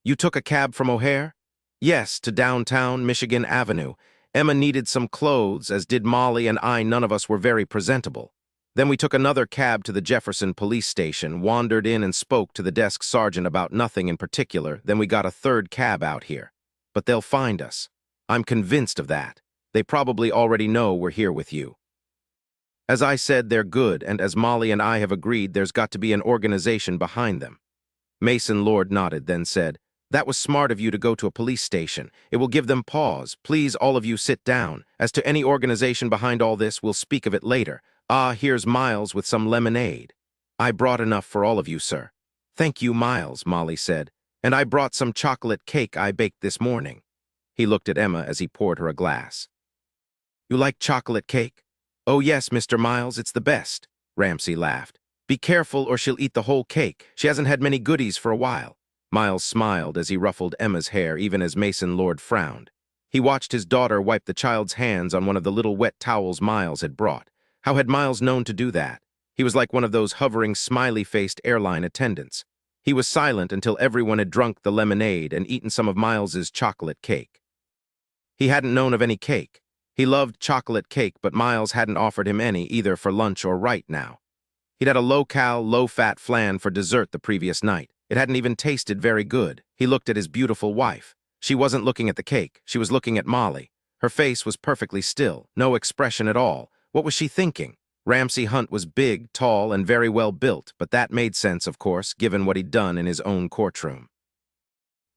"You took a cab from O'Hare?" "Yes, to downtown Michigan Avenue. Emma needed some clothes, as did Molly and I. None of us were very presentable. Then we took another cab to the Jefferson police station, wandered in and spoke to the desk sergeant about nothing in particular. Then we got a 3rd cab out here. But they'll find us. I'm convinced of that. They probably already know we're here with you. As I said, they're good, and as Molly and I have agreed, there's got to be an organization behind them." Mason Lord nodded, then said, "That was smart of you to go to a police station. It will give them pause. Please, all of you, sit down. As to any organization behind all this, we'll speak of it later. Ah, here's Miles with some lemonade." "I brought enough for all of you, sir." "Thank you, Miles," Molly said. "And I brought some chocolate cake I baked this morning." He looked at Emma as he poured her a glass. "You like chocolate cake?" "Oh, yes, Mr. Miles, it's the best." Ramsey laughed. "Be careful or she'll eat the whole cake. She hasn't had many goodies for a while." Miles smiled as he ruffled Emma's hair, even as Mason Lord frowned. He watched his daughter wipe the child's hands on one of the little wet towels Miles had brought. How had Miles known to do that? He was like one of those hovering, smiley-faced airline attendants. He was silent until everyone had drunk the lemonade and eaten some of Miles's chocolate cake. He hadn't known of any cake. He loved chocolate cake, but Miles hadn't offered him any, either for lunch or right now. He'd had a low-cal, low-fat flan for dessert the previous night. It hadn't even tasted very good. He looked at his beautiful wife. She wasn't looking at the cake. She was looking at Molly. Her face was perfectly still, no expression at all. What was she thinking? Ramsey Hunt was big, tall, and very well built, but that made sense, of course, given what he'd done in his own courtroom.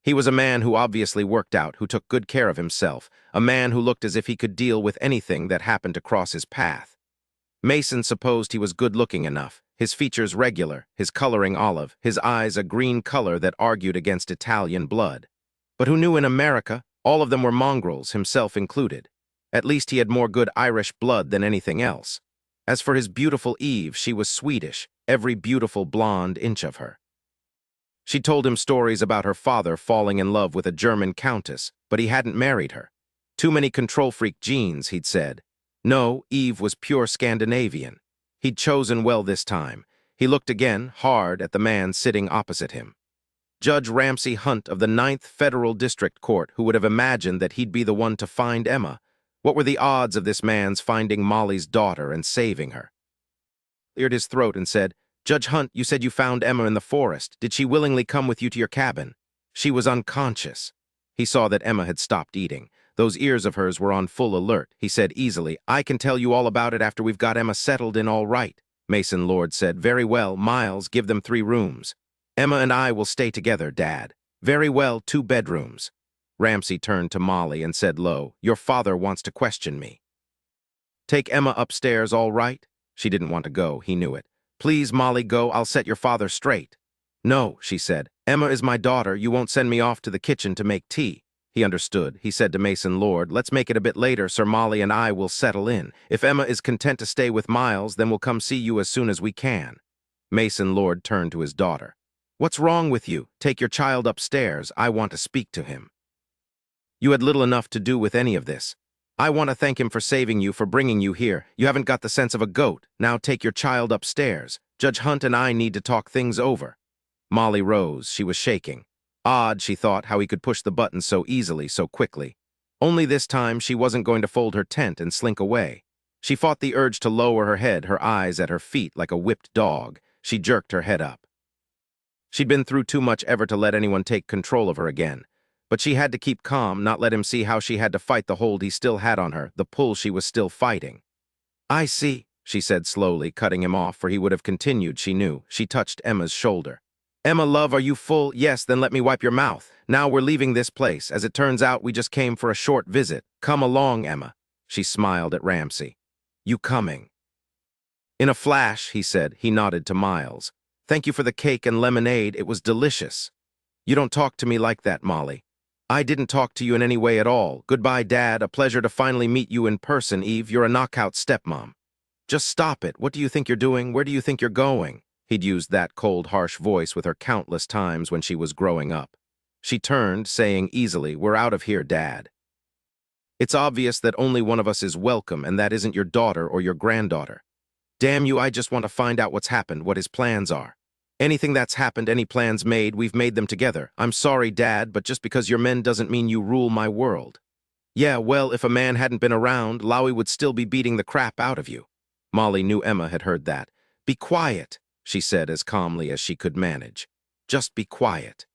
He was a man who obviously worked out, who took good care of himself, a man who looked as if he could deal with anything that happened to cross his path. Mason supposed he was good-looking enough, his features regular, his coloring olive, his eyes a green color that argued against Italian blood. But who knew in America, all of them were mongrels, himself included. At least he had more good Irish blood than anything else. As for his beautiful Eve, she was Swedish, every beautiful blonde inch of her. She told him stories about her father falling in love with a German countess, but he hadn't married her. Too many control-freak genes, he'd said. No, Eve was pure Scandinavian. He'd chosen well this time. He looked again, hard, at the man sitting opposite him. Judge Ramsey Hunt of the 9th Federal District Court, who would have imagined that he'd be the one to find Emma. What were the odds of this man's finding Molly's daughter and saving her? He cleared his throat and said, "Judge Hunt, you said you found Emma in the forest. Did she willingly come with you to your cabin?" "She was unconscious." He saw that Emma had stopped eating. Those ears of hers were on full alert. He said easily, "I can tell you all about it after we've got Emma settled in all right." Mason Lord said, "Very well, Miles, give them 3 rooms. Emma and I will stay together, Dad." "Very well, 2 bedrooms." Ramsey turned to Molly and said low, "Your father wants to question me." "Take Emma upstairs, all right?" She didn't want to go, he knew it. "Please, Molly, go, I'll set your father straight." "No," she said. "Emma is my daughter, you won't send me off to the kitchen to make tea." He understood. He said to Mason Lord, "Let's make it a bit later, Sir Molly and I will settle in. If Emma is content to stay with Miles, then we'll come see you as soon as we can." Mason Lord turned to his daughter. "What's wrong with you? Take your child upstairs. I want to speak to him." "You had little enough to do with any of this. I want to thank him for saving you, for bringing you here. You haven't got the sense of a goat. Now take your child upstairs. Judge Hunt and I need to talk things over." Molly rose. She was shaking. Odd, she thought, how he could push the button so easily, so quickly. Only this time she wasn't going to fold her tent and slink away. She fought the urge to lower her head, her eyes at her feet like a whipped dog. She jerked her head up. She'd been through too much ever to let anyone take control of her again. But she had to keep calm, not let him see how she had to fight the hold he still had on her, the pull she was still fighting. "I see," she said slowly, cutting him off, for he would have continued, she knew. She touched Emma's shoulder. "Emma, love, are you full? Yes, then let me wipe your mouth. Now we're leaving this place. As it turns out, we just came for a short visit. Come along, Emma." She smiled at Ramsey. "You coming?" In a flash, he said. He nodded to Miles. "Thank you for the cake and lemonade. It was delicious." "You don't talk to me like that, Molly." "I didn't talk to you in any way at all. Goodbye, Dad. A pleasure to finally meet you in person, Eve. You're a knockout stepmom." "Just stop it. What do you think you're doing? Where do you think you're going?" He'd used that cold, harsh voice with her countless times when she was growing up. She turned, saying easily, "We're out of here, Dad. It's obvious that only one of us is welcome, and that isn't your daughter or your granddaughter. Damn you, I just want to find out what's happened, what his plans are. Anything that's happened, any plans made, we've made them together. I'm sorry, Dad, but just because you're men doesn't mean you rule my world." "Yeah, well, if a man hadn't been around, Lowie would still be beating the crap out of you." Molly knew Emma had heard that. "Be quiet," she said as calmly as she could manage. "Just be quiet."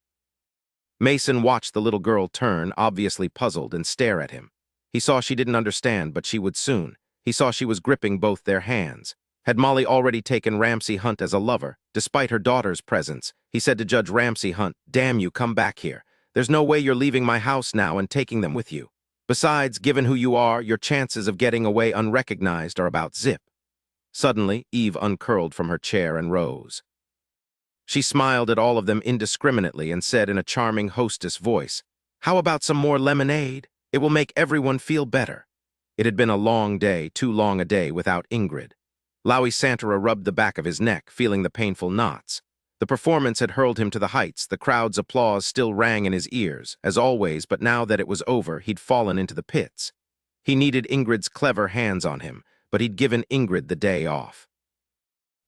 Mason watched the little girl turn, obviously puzzled, and stare at him. He saw she didn't understand, but she would soon. He saw she was gripping both their hands. Had Molly already taken Ramsey Hunt as a lover, despite her daughter's presence? He said to Judge Ramsey Hunt, "Damn you, come back here. There's no way you're leaving my house now and taking them with you. Besides, given who you are, your chances of getting away unrecognized are about zip." Suddenly, Eve uncurled from her chair and rose. She smiled at all of them indiscriminately and said in a charming hostess voice, "How about some more lemonade? It will make everyone feel better." It had been a long day, too long a day without Ingrid. Lowie Santera rubbed the back of his neck, feeling the painful knots. The performance had hurled him to the heights. The crowd's applause still rang in his ears, as always, but now that it was over, he'd fallen into the pits. He needed Ingrid's clever hands on him, but he'd given Ingrid the day off.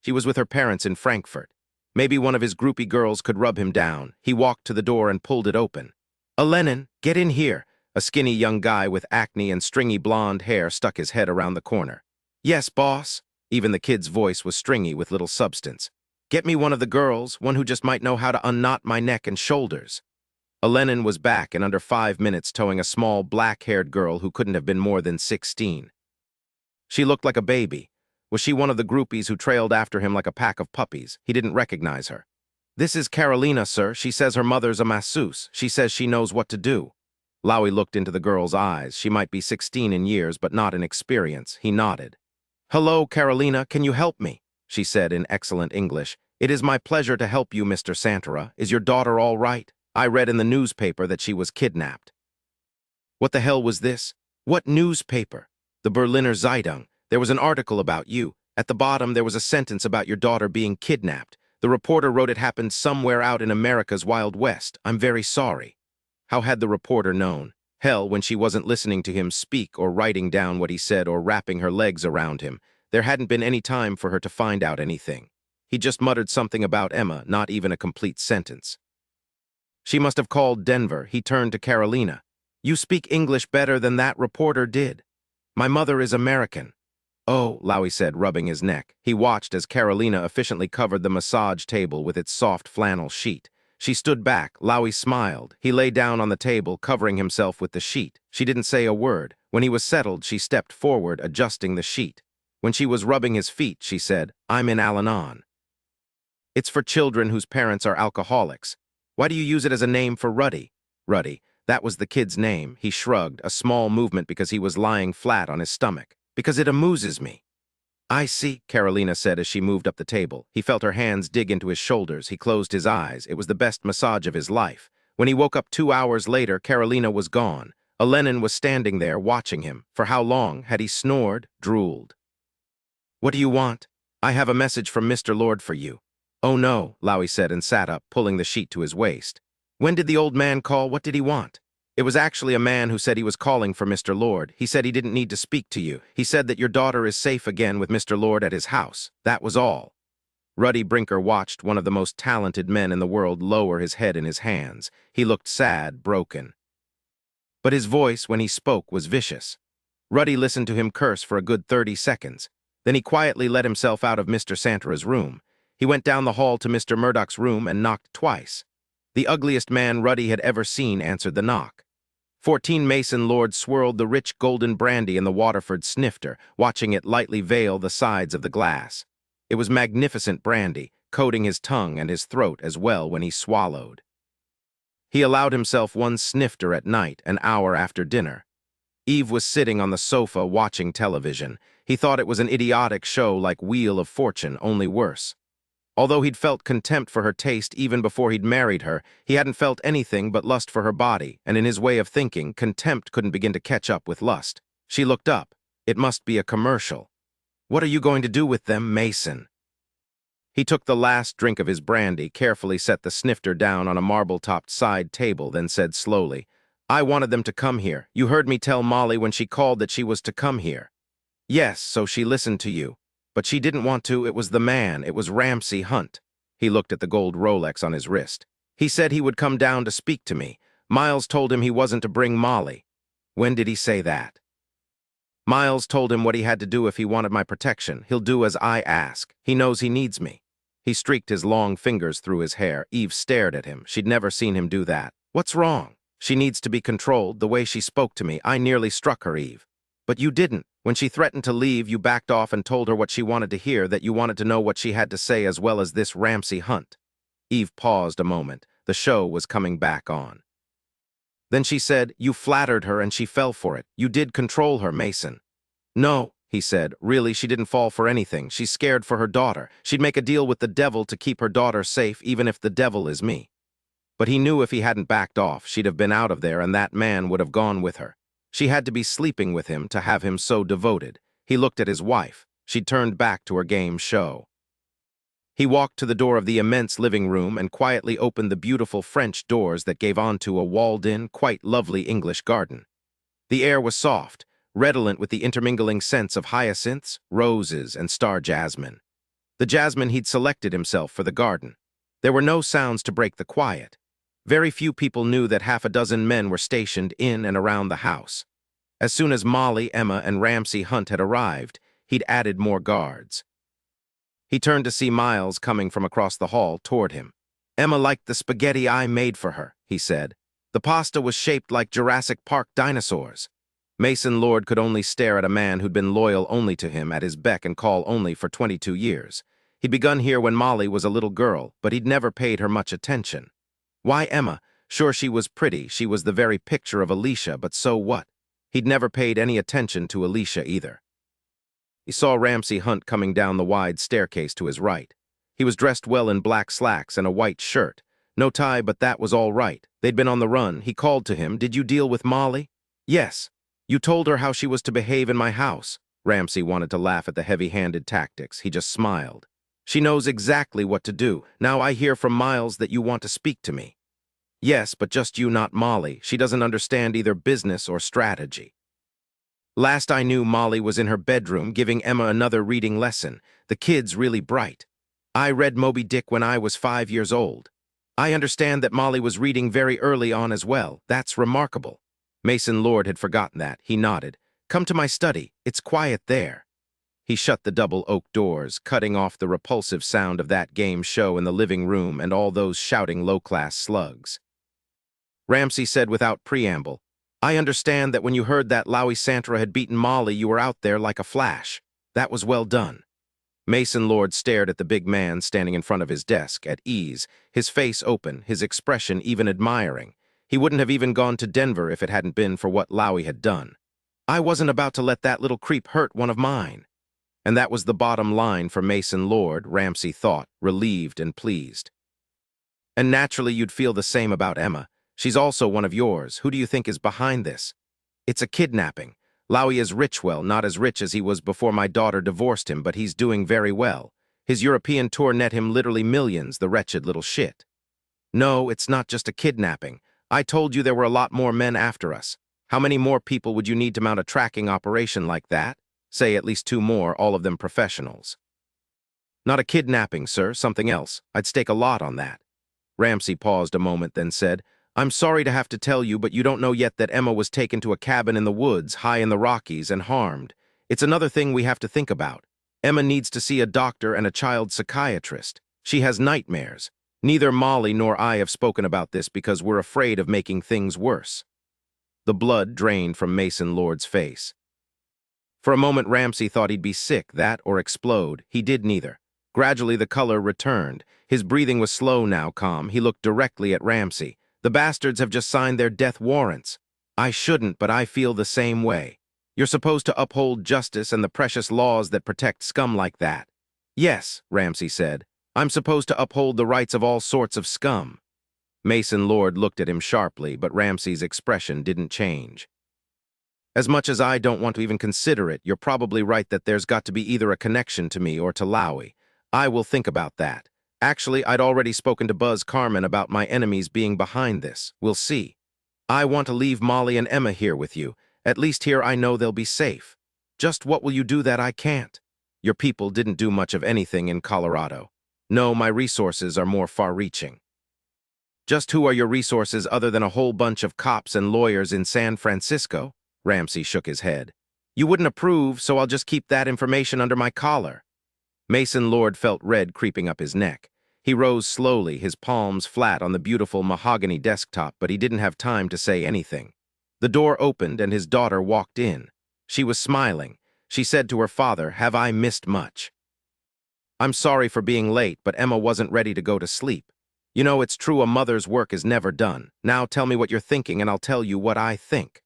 She was with her parents in Frankfurt. Maybe one of his groupie girls could rub him down. He walked to the door and pulled it open. "Lenin, get in here." A skinny young guy with acne and stringy blonde hair stuck his head around the corner. "Yes, boss." Even the kid's voice was stringy with little substance. "Get me one of the girls, one who just might know how to unknot my neck and shoulders." Lenin was back in under 5 minutes towing a small, black-haired girl who couldn't have been more than 16. She looked like a baby. Was she one of the groupies who trailed after him like a pack of puppies? He didn't recognize her. "This is Carolina, sir. She says her mother's a masseuse. She says she knows what to do." Lowy looked into the girl's eyes. She might be 16 in years, but not in experience. He nodded. "Hello, Carolina. Can you help me?" she said in excellent English. "It is my pleasure to help you, Mr. Santara. Is your daughter all right? I read in the newspaper that she was kidnapped." What the hell was this? What newspaper? The Berliner Zeitung. There was an article about you. At the bottom, there was a sentence about your daughter being kidnapped. The reporter wrote it happened somewhere out in America's Wild West. I'm very sorry. How had the reporter known? Hell, when she wasn't listening to him speak or writing down what he said or wrapping her legs around him, there hadn't been any time for her to find out anything. He just muttered something about Emma, not even a complete sentence. She must have called Denver. He turned to Carolina. "You speak English better than that reporter did. My mother is American." "Oh," Lowy said, rubbing his neck. He watched as Carolina efficiently covered the massage table with its soft flannel sheet. She stood back. Lowy smiled. He lay down on the table, covering himself with the sheet. She didn't say a word. When he was settled, she stepped forward, adjusting the sheet. When she was rubbing his feet, she said, "I'm in Al-Anon. It's for children whose parents are alcoholics. Why do you use it as a name for Ruddy?" Ruddy. That was the kid's name. He shrugged, a small movement because he was lying flat on his stomach. "Because it amuses me." "I see," Carolina said as she moved up the table. He felt her hands dig into his shoulders. He closed his eyes. It was the best massage of his life. When he woke up 2 hours later, Carolina was gone. Lenin was standing there, watching him. For how long? Had he snored, drooled? "What do you want?" "I have a message from Mr. Lord for you." "Oh no," Lowy said and sat up, pulling the sheet to his waist. "When did the old man call? What did he want?" "It was actually a man who said he was calling for Mr. Lord. He said he didn't need to speak to you. He said that your daughter is safe again with Mr. Lord at his house. That was all." Ruddy Brinker watched one of the most talented men in the world lower his head in his hands. He looked sad, broken. But his voice, when he spoke, was vicious. Ruddy listened to him curse for a good 30 seconds. Then he quietly let himself out of Mr. Santara's room. He went down the hall to Mr. Murdoch's room and knocked twice. The ugliest man Ruddy had ever seen answered the knock. 14 Mason lords swirled the rich golden brandy in the Waterford snifter, watching it lightly veil the sides of the glass. It was magnificent brandy, coating his tongue and his throat as well when he swallowed. He allowed himself one snifter at night, an hour after dinner. Eve was sitting on the sofa watching television. He thought it was an idiotic show like Wheel of Fortune, only worse. Although he'd felt contempt for her taste even before he'd married her, he hadn't felt anything but lust for her body, and in his way of thinking, contempt couldn't begin to catch up with lust. She looked up. It must be a commercial. "What are you going to do with them, Mason?" He took the last drink of his brandy, carefully set the snifter down on a marble-topped side table, then said slowly, "I wanted them to come here. You heard me tell Molly when she called that she was to come here." "Yes, so she listened to you. But she didn't want to. It was the man. It was Ramsey Hunt." He looked at the gold Rolex on his wrist. "He said he would come down to speak to me. Miles told him he wasn't to bring Molly." "When did he say that?" "Miles told him what he had to do if he wanted my protection. He'll do as I ask. He knows he needs me." He streaked his long fingers through his hair. Eve stared at him. She'd never seen him do that. "What's wrong?" "She needs to be controlled. The way she spoke to me, I nearly struck her, Eve." "But you didn't. When she threatened to leave, you backed off and told her what she wanted to hear, that you wanted to know what she had to say as well as this Ramsey Hunt." Eve paused a moment. The show was coming back on. "Then she said, you flattered her and she fell for it. You did control her, Mason." "No," he said. "Really, she didn't fall for anything. She's scared for her daughter. She'd make a deal with the devil to keep her daughter safe, even if the devil is me." But he knew if he hadn't backed off, she'd have been out of there and that man would have gone with her. She had to be sleeping with him to have him so devoted. He looked at his wife. She turned back to her game show. He walked to the door of the immense living room and quietly opened the beautiful French doors that gave onto a walled-in, quite lovely English garden. The air was soft, redolent with the intermingling scents of hyacinths, roses, and star jasmine. The jasmine he'd selected himself for the garden. There were no sounds to break the quiet. Very few people knew that half a dozen men were stationed in and around the house. As soon as Molly, Emma, and Ramsey Hunt had arrived, he'd added more guards. He turned to see Miles coming from across the hall toward him. "Emma liked the spaghetti I made for her," he said. The pasta was shaped like Jurassic Park dinosaurs. Mason Lord could only stare at a man who'd been loyal only to him, at his beck and call only for 22 years. He'd begun here when Molly was a little girl, but he'd never paid her much attention. Why Emma? Sure, she was pretty, she was the very picture of Alicia, but so what? He'd never paid any attention to Alicia either. He saw Ramsey Hunt coming down the wide staircase to his right. He was dressed well in black slacks and a white shirt. No tie, but that was all right. They'd been on the run. He called to him, "Did you deal with Molly?" "Yes." "You told her how she was to behave in my house." Ramsey wanted to laugh at the heavy-handed tactics. He just smiled. "She knows exactly what to do. Now I hear from Miles that you want to speak to me." "Yes, but just you, not Molly. She doesn't understand either business or strategy." Last I knew, Molly was in her bedroom giving Emma another reading lesson. The kid's really bright. I read Moby Dick when I was 5 years old. I understand that Molly was reading very early on as well. That's remarkable. Mason Lord had forgotten that. He nodded. "Come to my study. It's quiet there." He shut the double oak doors, cutting off the repulsive sound of that game show in the living room and all those shouting low-class slugs. Ramsey said without preamble, "I understand that when you heard that Lowy Santra had beaten Molly, you were out there like a flash. That was well done." Mason Lord stared at the big man standing in front of his desk, at ease, his face open, his expression even admiring. He wouldn't have even gone to Denver if it hadn't been for what Lowy had done. "I wasn't about to let that little creep hurt one of mine." And that was the bottom line for Mason Lord, Ramsey thought, relieved and pleased. "And naturally you'd feel the same about Emma. She's also one of yours. Who do you think is behind this?" "It's a kidnapping. Lowy is rich, well, not as rich as he was before my daughter divorced him, but he's doing very well. His European tour net him literally millions, the wretched little shit." "No, it's not just a kidnapping. I told you there were a lot more men after us. How many more people would you need to mount a tracking operation like that? Say at least 2 more, all of them professionals." "Not a kidnapping, sir, something else. I'd stake a lot on that." Ramsey paused a moment, then said, "I'm sorry to have to tell you, but you don't know yet that Emma was taken to a cabin in the woods, high in the Rockies, and harmed. It's another thing we have to think about. Emma needs to see a doctor and a child psychiatrist. She has nightmares. Neither Molly nor I have spoken about this because we're afraid of making things worse." The blood drained from Mason Lord's face. For a moment, Ramsey thought he'd be sick, that or explode. He did neither. Gradually, the color returned. His breathing was slow now, calm. He looked directly at Ramsey. "The bastards have just signed their death warrants. I shouldn't, but I feel the same way. You're supposed to uphold justice and the precious laws that protect scum like that." "Yes," Ramsey said. "I'm supposed to uphold the rights of all sorts of scum." Mason Lord looked at him sharply, but Ramsey's expression didn't change. "As much as I don't want to even consider it, you're probably right that there's got to be either a connection to me or to Lowy. I will think about that. Actually, I'd already spoken to Buzz Carman about my enemies being behind this. We'll see. I want to leave Molly and Emma here with you. At least here I know they'll be safe. Just what will you do that I can't? Your people didn't do much of anything in Colorado. No, my resources are more far-reaching." "Just who are your resources other than a whole bunch of cops and lawyers in San Francisco?" Ramsey shook his head. "You wouldn't approve, so I'll just keep that information under my collar." Mason Lord felt red creeping up his neck. He rose slowly, his palms flat on the beautiful mahogany desktop, but he didn't have time to say anything. The door opened and his daughter walked in. She was smiling. She said to her father, "Have I missed much?" "I'm sorry for being late, but Emma wasn't ready to go to sleep. You know, it's true a mother's work is never done. Now tell me what you're thinking and I'll tell you what I think."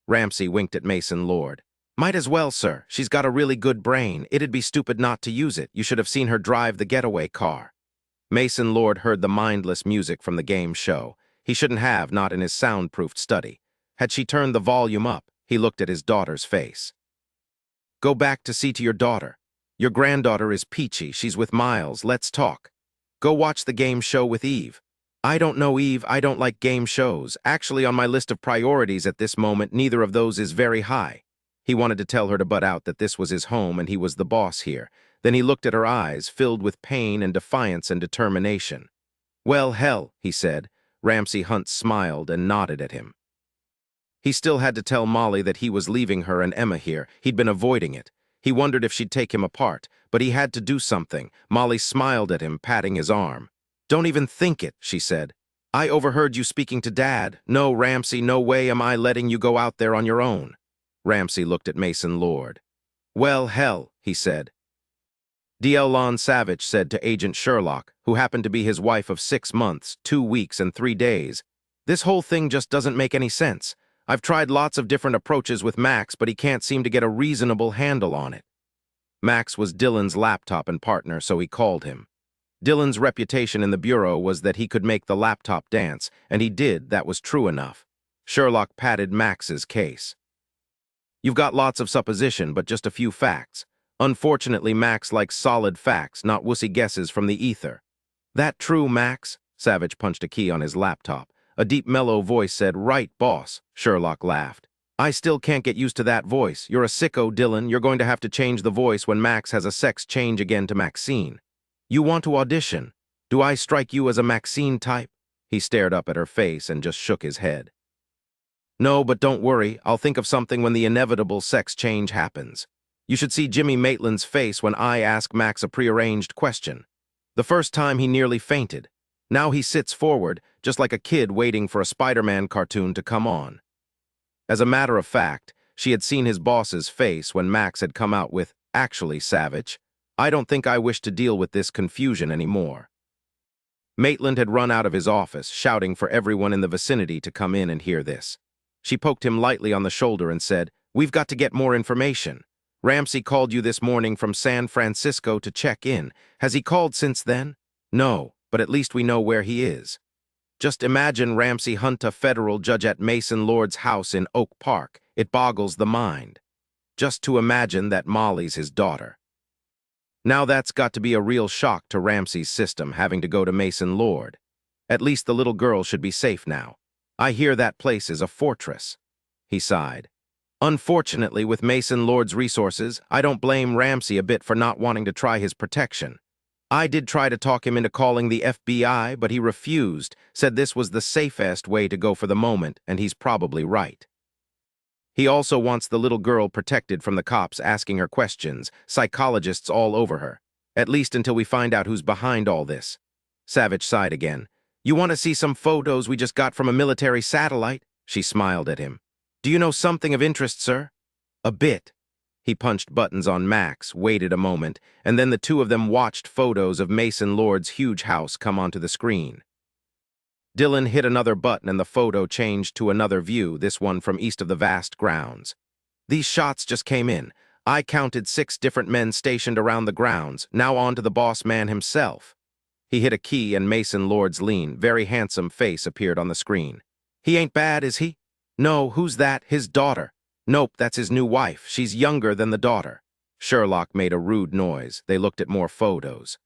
Ramsey winked at Mason Lord. "Might as well, sir. She's got a really good brain. It'd be stupid not to use it. You should have seen her drive the getaway car." Mason Lord heard the mindless music from the game show. He shouldn't have, not in his soundproofed study. Had she turned the volume up, he looked at his daughter's face. "Go back to see to your daughter. Your granddaughter is peachy. She's with Miles. Let's talk. Go watch the game show with Eve." "I don't know, Eve. I don't like game shows. Actually, on my list of priorities at this moment, neither of those is very high." He wanted to tell her to butt out that this was his home and he was the boss here. Then he looked at her eyes, filled with pain and defiance and determination. "Well, hell," he said. Ramsey Hunt smiled and nodded at him. He still had to tell Molly that he was leaving her and Emma here. He'd been avoiding it. He wondered if she'd take him apart, but he had to do something. Molly smiled at him, patting his arm. "Don't even think it," she said. I overheard you speaking to Dad. No, Ramsey, no way am I letting you go out there on your own. Ramsey looked at Mason Lord. Well, hell, he said. D.L. Savich said to Agent Sherlock, who happened to be his wife of 6 months, 2 weeks, and 3 days, "This whole thing just doesn't make any sense. I've tried lots of different approaches with Max, but he can't seem to get a reasonable handle on it." Max was Dylan's laptop and partner, so he called him. Dylan's reputation in the Bureau was that he could make the laptop dance, and he did. That was true enough. Sherlock patted Max's case. "You've got lots of supposition, but just a few facts. Unfortunately, Max likes solid facts, not wussy guesses from the ether." "That true, Max?" Savich punched a key on his laptop. A deep, mellow voice said, "Right, boss." Sherlock laughed. "I still can't get used to that voice. You're a sicko, Dylan. You're going to have to change the voice when Max has a sex change again to Maxine. You want to audition? Do I strike you as a Maxine type?" He stared up at her face and just shook his head. "No, but don't worry. I'll think of something when the inevitable sex change happens. You should see Jimmy Maitland's face when I ask Max a prearranged question. The first time he nearly fainted. Now he sits forward, just like a kid waiting for a Spider-Man cartoon to come on." As a matter of fact, she had seen his boss's face when Max had come out with, "Actually, Savich, I don't think I wish to deal with this confusion anymore." Maitland had run out of his office, shouting for everyone in the vicinity to come in and hear this. She poked him lightly on the shoulder and said, "We've got to get more information. Ramsey called you this morning from San Francisco to check in. Has he called since then?" "No, but at least we know where he is." Just imagine Ramsey Hunt, a federal judge at Mason Lord's house in Oak Park. It boggles the mind. Just to imagine that Molly's his daughter. Now that's got to be a real shock to Ramsey's system, having to go to Mason Lord. At least the little girl should be safe now. I hear that place is a fortress. He sighed. Unfortunately, with Mason Lord's resources, I don't blame Ramsey a bit for not wanting to try his protection. I did try to talk him into calling the FBI, but he refused, said this was the safest way to go for the moment, and he's probably right. He also wants the little girl protected from the cops asking her questions, psychologists all over her, at least until we find out who's behind all this. Savich sighed again. "You want to see some photos we just got from a military satellite?" She smiled at him. "Do you know something of interest, sir?" "A bit." He punched buttons on Max, waited a moment, and then the two of them watched photos of Mason Lord's huge house come onto the screen. Dylan hit another button and the photo changed to another view, this one from east of the vast grounds. "These shots just came in. I counted 6 different men stationed around the grounds, now on to the boss man himself." He hit a key and Mason Lord's lean, very handsome face appeared on the screen. "He ain't bad, is he?" "No, who's that? His daughter." "Nope, that's his new wife. She's younger than the daughter." Sherlock made a rude noise. They looked at more photos.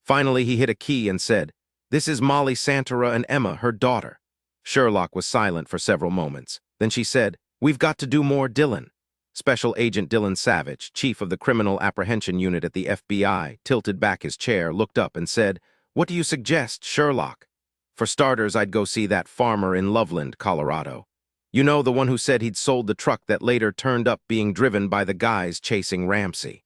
Finally, he hit a key and said, "This is Molly Santara and Emma, her daughter." Sherlock was silent for several moments. Then she said, "We've got to do more, Dylan." Special Agent Dylan Savich, chief of the Criminal Apprehension Unit at the FBI, tilted back his chair, looked up and said, "What do you suggest, Sherlock?" "For starters, I'd go see that farmer in Loveland, Colorado. You know, the one who said he'd sold the truck that later turned up being driven by the guys chasing Ramsey."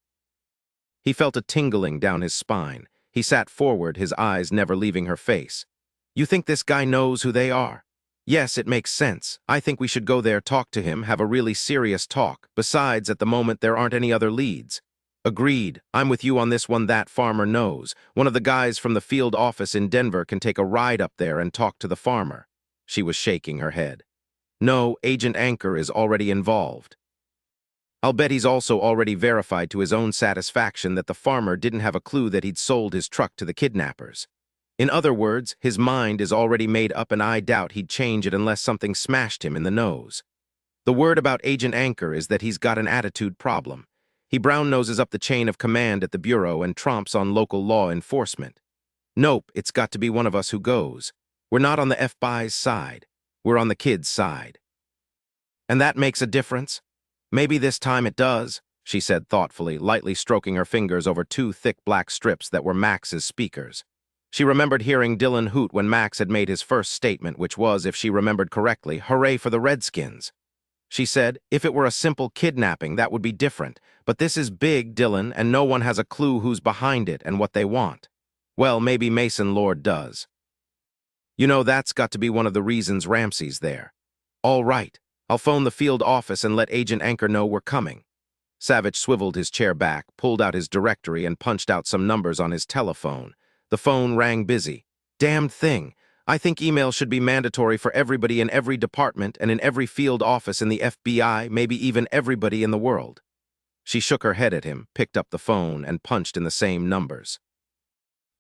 He felt a tingling down his spine. He sat forward, his eyes never leaving her face. "You think this guy knows who they are?" "Yes, it makes sense. I think we should go there, talk to him, have a really serious talk. Besides, at the moment, there aren't any other leads." "Agreed. I'm with you on this one. That farmer knows. One of the guys from the field office in Denver can take a ride up there and talk to the farmer." She was shaking her head. "No, Agent Anchor is already involved. I'll bet he's also already verified to his own satisfaction that the farmer didn't have a clue that he'd sold his truck to the kidnappers. In other words, his mind is already made up and I doubt he'd change it unless something smashed him in the nose. The word about Agent Anchor is that he's got an attitude problem. He brown-noses up the chain of command at the Bureau and tromps on local law enforcement. Nope, it's got to be one of us who goes. We're not on the FBI's side. We're on the kid's side." "And that makes a difference?" "Maybe this time it does," she said thoughtfully, lightly stroking her fingers over 2 thick black strips that were Max's speakers. She remembered hearing Dylan hoot when Max had made his first statement, which was, if she remembered correctly, "Hooray for the Redskins." She said, "If it were a simple kidnapping, that would be different. But this is big, Dylan, and no one has a clue who's behind it and what they want. Well, maybe Mason Lord does." You know, that's got to be one of the reasons Ramsey's there. All right, I'll phone the field office and let Agent Anchor know we're coming. Savich swiveled his chair back, pulled out his directory, and punched out some numbers on his telephone. The phone rang busy. Damned thing. I think email should be mandatory for everybody in every department and in every field office in the FBI, maybe even everybody in the world. She shook her head at him, picked up the phone, and punched in the same numbers.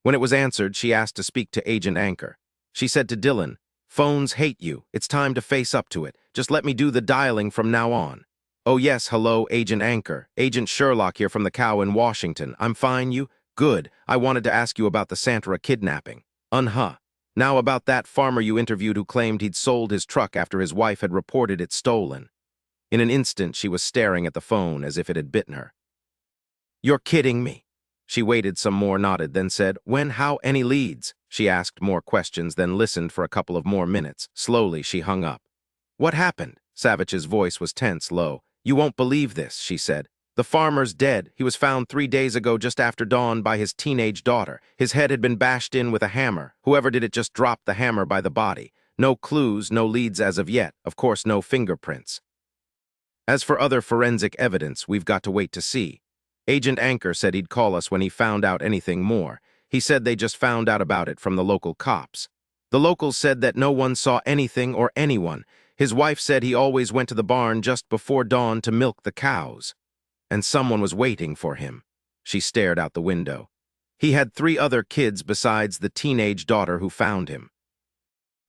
When it was answered, she asked to speak to Agent Anchor. She said to Dylan, "Phones hate you. It's time to face up to it. Just let me do the dialing from now on." "Oh yes, hello, Agent Anchor. Agent Sherlock here from the Cow in Washington. I'm fine, you? Good. I wanted to ask you about the Santa kidnapping. Now about that farmer you interviewed who claimed he'd sold his truck after his wife had reported it stolen." In an instant, she was staring at the phone as if it had bitten her. "You're kidding me." She waited some more, nodded, then said, "When, how, any leads?" She asked more questions, then listened for a couple of more minutes. Slowly, she hung up. "What happened?" Savich's voice was tense, low. "You won't believe this," she said. "The farmer's dead. He was found 3 days ago just after dawn by his teenage daughter. His head had been bashed in with a hammer. Whoever did it just dropped the hammer by the body. No clues, no leads as of yet. Of course, no fingerprints. As for other forensic evidence, we've got to wait to see. Agent Anchor said he'd call us when he found out anything more. He said they just found out about it from the local cops. The locals said that no one saw anything or anyone. His wife said he always went to the barn just before dawn to milk the cows. And someone was waiting for him." She stared out the window. "He had 3 other kids besides the teenage daughter who found him.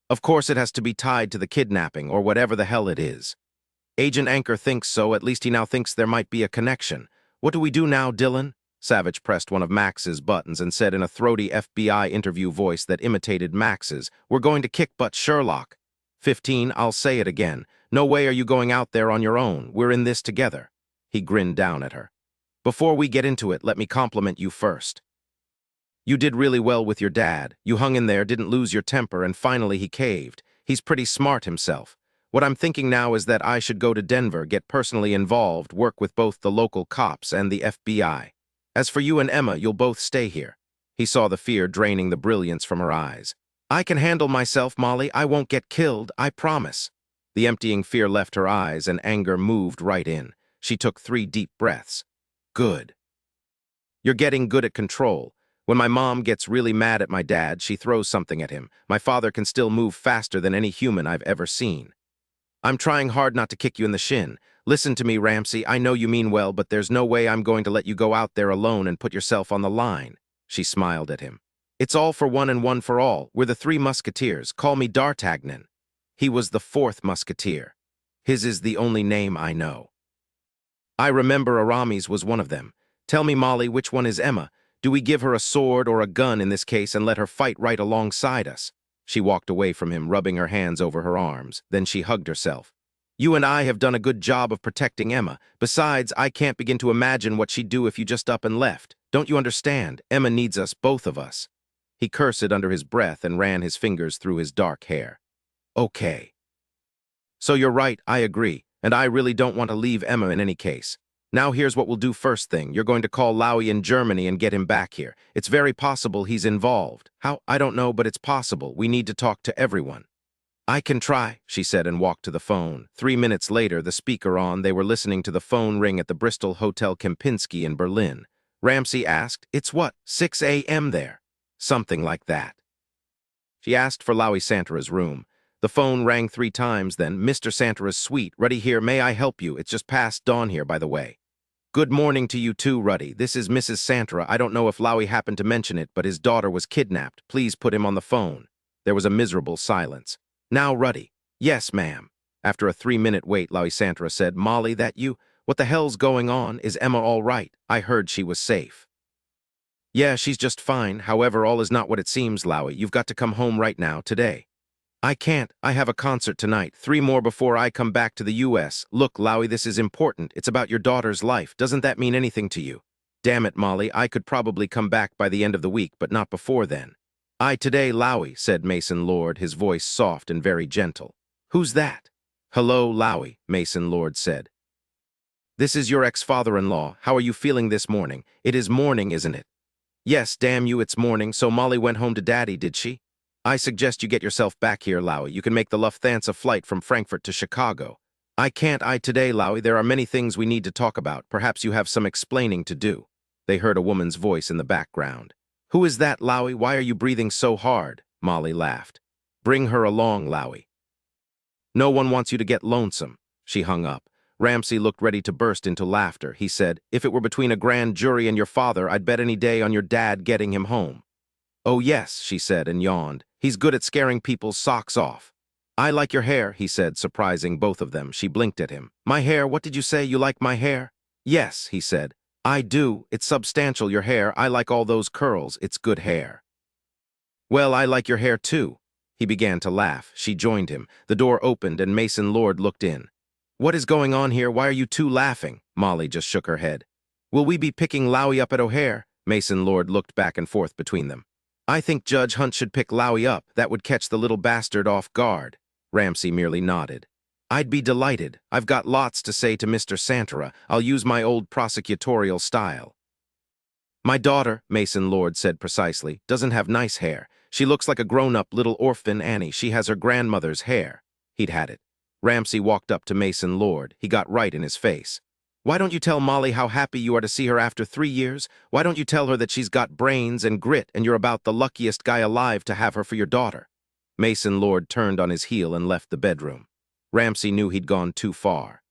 Of course it has to be tied to the kidnapping or whatever the hell it is. Agent Anchor thinks so, at least he now thinks there might be a connection. What do we do now, Dylan?" Savich pressed one of Max's buttons and said in a throaty FBI interview voice that imitated Max's, "We're going to kick butt, Sherlock." 15, I'll say it again. No way are you going out there on your own. We're in this together." He grinned down at her. "Before we get into it, let me compliment you first. You did really well with your dad. You hung in there, didn't lose your temper, and finally he caved. He's pretty smart himself. What I'm thinking now is that I should go to Denver, get personally involved, work with both the local cops and the FBI. As for you and Emma, you'll both stay here." He saw the fear draining the brilliance from her eyes. "I can handle myself, Molly. I won't get killed, I promise." The emptying fear left her eyes and anger moved right in. She took 3 deep breaths. "Good. You're getting good at control. When my mom gets really mad at my dad, she throws something at him. My father can still move faster than any human I've ever seen. I'm trying hard not to kick you in the shin. Listen to me, Ramsey. I know you mean well, but there's no way I'm going to let you go out there alone and put yourself on the line." She smiled at him. "It's all for one and one for all. We're the 3 musketeers. Call me D'Artagnan." He was the 4th musketeer. His is the only name I know. "I remember Aramis was one of them. Tell me, Molly, which one is Emma? Do we give her a sword or a gun in this case and let her fight right alongside us?" She walked away from him, rubbing her hands over her arms. Then she hugged herself. "You and I have done a good job of protecting Emma. Besides, I can't begin to imagine what she'd do if you just up and left. Don't you understand? Emma needs us, both of us." He cursed under his breath and ran his fingers through his dark hair. "Okay. So you're right, I agree. And I really don't want to leave Emma in any case. Now here's what we'll do first thing. You're going to call Lowy in Germany and get him back here. It's very possible he's involved. How? I don't know, but it's possible. We need to talk to everyone." "I can try," she said and walked to the phone. 3 minutes later, the speaker on, they were listening to the phone ring at the Bristol Hotel Kempinski in Berlin. Ramsey asked, "It's what, 6 a.m. there?" "Something like that." She asked for Lowy Santara's room. The phone rang 3 times then. "Mr. Santara's suite. Ruddy here. May I help you? It's just past dawn here, by the way." "Good morning to you too, Ruddy. This is Mrs. Santara. I don't know if Lowy happened to mention it, but his daughter was kidnapped. Please put him on the phone." There was a miserable silence. "Now, Ruddy." "Yes, ma'am." After a 3-minute wait, Lowy Santara said, "Molly, that you? What the hell's going on? Is Emma all right? I heard she was safe." "Yeah, she's just fine. However, all is not what it seems, Lowy. You've got to come home right now, today." "I can't. I have a concert tonight. 3 more before I come back to the U.S. Look, Lowy, this is important. It's about your daughter's life. Doesn't that mean anything to you?" "Damn it, Molly. I could probably come back by the end of the week, but not before then." "I today, Lowy," said Mason Lord, his voice soft and very gentle. "Who's that?" "Hello, Lowy," Mason Lord said. "This is your ex-father-in-law. How are you feeling this morning? It is morning, isn't it?" "Yes, damn you, it's morning. So Molly went home to Daddy, did she?" I suggest you get yourself back here, Lowy. You can make the Lufthansa flight from Frankfurt to Chicago. I can't today, Lowy. There are many things we need to talk about. Perhaps you have some explaining to do. They heard a woman's voice in the background. Who is that, Lowy? Why are you breathing so hard? Molly laughed. Bring her along, Lowy. No one wants you to get lonesome. She hung up. Ramsey looked ready to burst into laughter. He said, if it were between a grand jury and your father, I'd bet any day on your dad getting him home. Oh yes, she said and yawned. He's good at scaring people's socks off. I like your hair, he said, surprising both of them. She blinked at him. My hair? What did you say? You like my hair? Yes, he said. I do. It's substantial, your hair. I like all those curls. It's good hair. Well, I like your hair too. He began to laugh. She joined him. The door opened and Mason Lord looked in. What is going on here? Why are you two laughing? Molly just shook her head. Will we be picking Lowy up at O'Hare? Mason Lord looked back and forth between them. I think Judge Hunt should pick Lowy up. That would catch the little bastard off guard. Ramsey merely nodded. I'd be delighted. I've got lots to say to Mr. Santara. I'll use my old prosecutorial style. My daughter, Mason Lord said precisely, doesn't have nice hair. She looks like a grown-up little orphan Annie. She has her grandmother's hair. He'd had it. Ramsey walked up to Mason Lord. He got right in his face. Why don't you tell Molly how happy you are to see her after 3 years? Why don't you tell her that she's got brains and grit and you're about the luckiest guy alive to have her for your daughter? Mason Lord turned on his heel and left the bedroom. Ramsey knew he'd gone too far.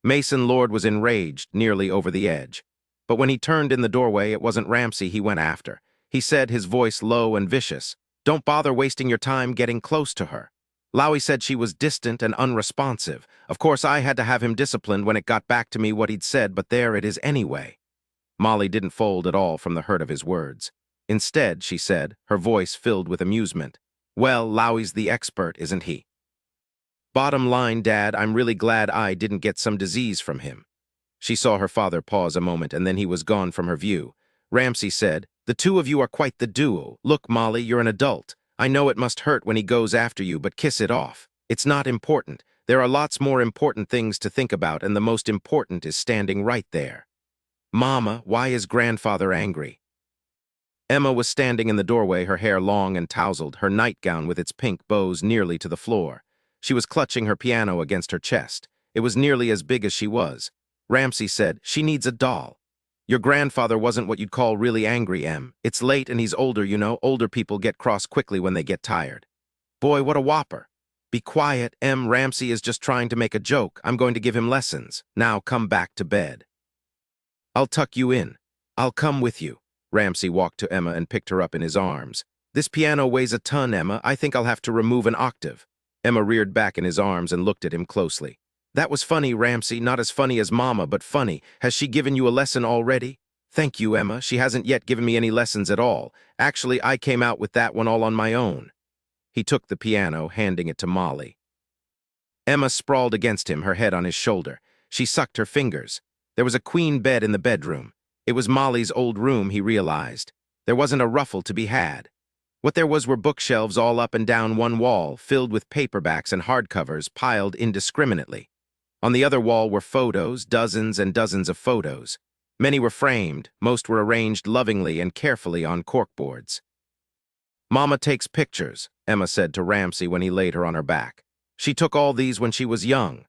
Mason Lord was enraged, nearly over the edge. But when he turned in the doorway, it wasn't Ramsey he went after. He said, his voice low and vicious, "Don't bother wasting your time getting close to her." Lowy said she was distant and unresponsive. Of course, I had to have him disciplined when it got back to me what he'd said, but there it is anyway. Molly didn't fold at all from the hurt of his words. Instead, she said, her voice filled with amusement, well, Lowy's the expert, isn't he? Bottom line, Dad, I'm really glad I didn't get some disease from him. She saw her father pause a moment, and then he was gone from her view. Ramsey said, the two of you are quite the duo. Look, Molly, you're an adult. I know it must hurt when he goes after you, but kiss it off. It's not important. There are lots more important things to think about, and the most important is standing right there. Mama, why is grandfather angry? Emma was standing in the doorway, her hair long and tousled, her nightgown with its pink bows nearly to the floor. She was clutching her piano against her chest. It was nearly as big as she was. Ramsey said, she needs a doll. Your grandfather wasn't what you'd call really angry, Em. It's late and he's older, you know. Older people get cross quickly when they get tired. Boy, what a whopper. Be quiet, Em. Ramsey is just trying to make a joke. I'm going to give him lessons. Now come back to bed. I'll tuck you in. I'll come with you. Ramsey walked to Emma and picked her up in his arms. This piano weighs a ton, Emma. I think I'll have to remove an octave. Emma reared back in his arms and looked at him closely. That was funny, Ramsey. Not as funny as Mama, but funny. Has she given you a lesson already? Thank you, Emma. She hasn't yet given me any lessons at all. Actually, I came out with that one all on my own. He took the piano, handing it to Molly. Emma sprawled against him, her head on his shoulder. She sucked her fingers. There was a queen bed in the bedroom. It was Molly's old room, he realized. There wasn't a ruffle to be had. What there was were bookshelves all up and down one wall, filled with paperbacks and hardcovers piled indiscriminately. On the other wall were photos, dozens and dozens of photos. Many were framed, most were arranged lovingly and carefully on corkboards. Mama takes pictures, Emma said to Ramsey when he laid her on her back. She took all these when she was young.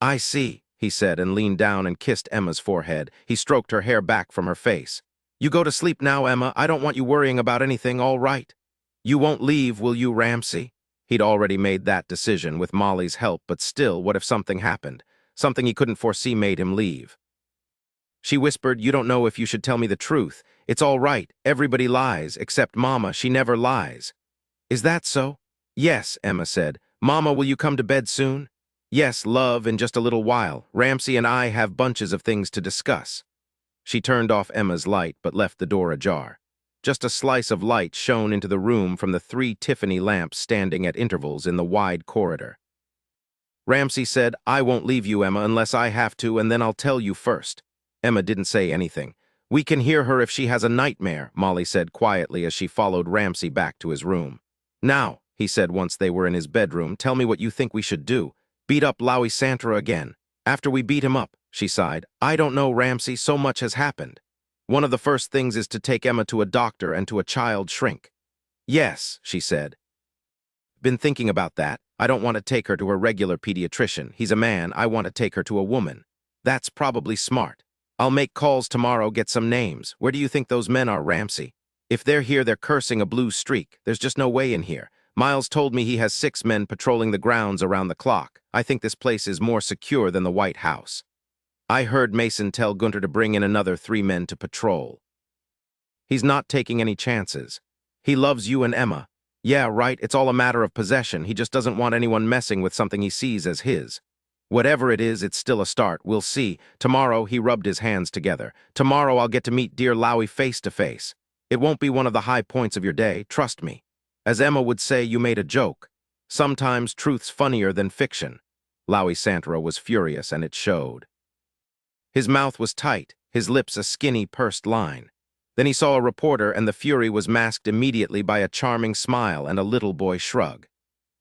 I see, he said and leaned down and kissed Emma's forehead. He stroked her hair back from her face. You go to sleep now, Emma. I don't want you worrying about anything, all right? You won't leave, will you, Ramsey? He'd already made that decision with Molly's help, but still, what if something happened? Something he couldn't foresee made him leave. She whispered, you don't know if you should tell me the truth. It's all right. Everybody lies, except Mama. She never lies. Is that so? Yes, Emma said. Mama, will you come to bed soon? Yes, love, in just a little while. Ramsey and I have bunches of things to discuss. She turned off Emma's light, but left the door ajar. Just a slice of light shone into the room from the 3 Tiffany lamps standing at intervals in the wide corridor. Ramsey said, I won't leave you, Emma, unless I have to, and then I'll tell you first. Emma didn't say anything. We can hear her if she has a nightmare, Molly said quietly as she followed Ramsey back to his room. Now, he said once they were in his bedroom, tell me what you think we should do. Beat up Lowy Santara again. After we beat him up, she sighed. I don't know, Ramsey, so much has happened. One of the first things is to take Emma to a doctor and to a child shrink. Yes, she said. Been thinking about that. I don't want to take her to a regular pediatrician. He's a man. I want to take her to a woman. That's probably smart. I'll make calls tomorrow, get some names. Where do you think those men are, Ramsey? If they're here, they're cursing a blue streak. There's just no way in here. Miles told me he has 6 men patrolling the grounds around the clock. I think this place is more secure than the White House. I heard Mason tell Gunter to bring in another 3 men to patrol. He's not taking any chances. He loves you and Emma. Yeah, right, it's all a matter of possession. He just doesn't want anyone messing with something he sees as his. Whatever it is, it's still a start. We'll see. Tomorrow, he rubbed his hands together. Tomorrow, I'll get to meet dear Lowy face to face. It won't be one of the high points of your day, trust me. As Emma would say, you made a joke. Sometimes truth's funnier than fiction. Lowy Santoro was furious, and it showed. His mouth was tight, his lips a skinny, pursed line. Then he saw a reporter, and the fury was masked immediately by a charming smile and a little boy shrug.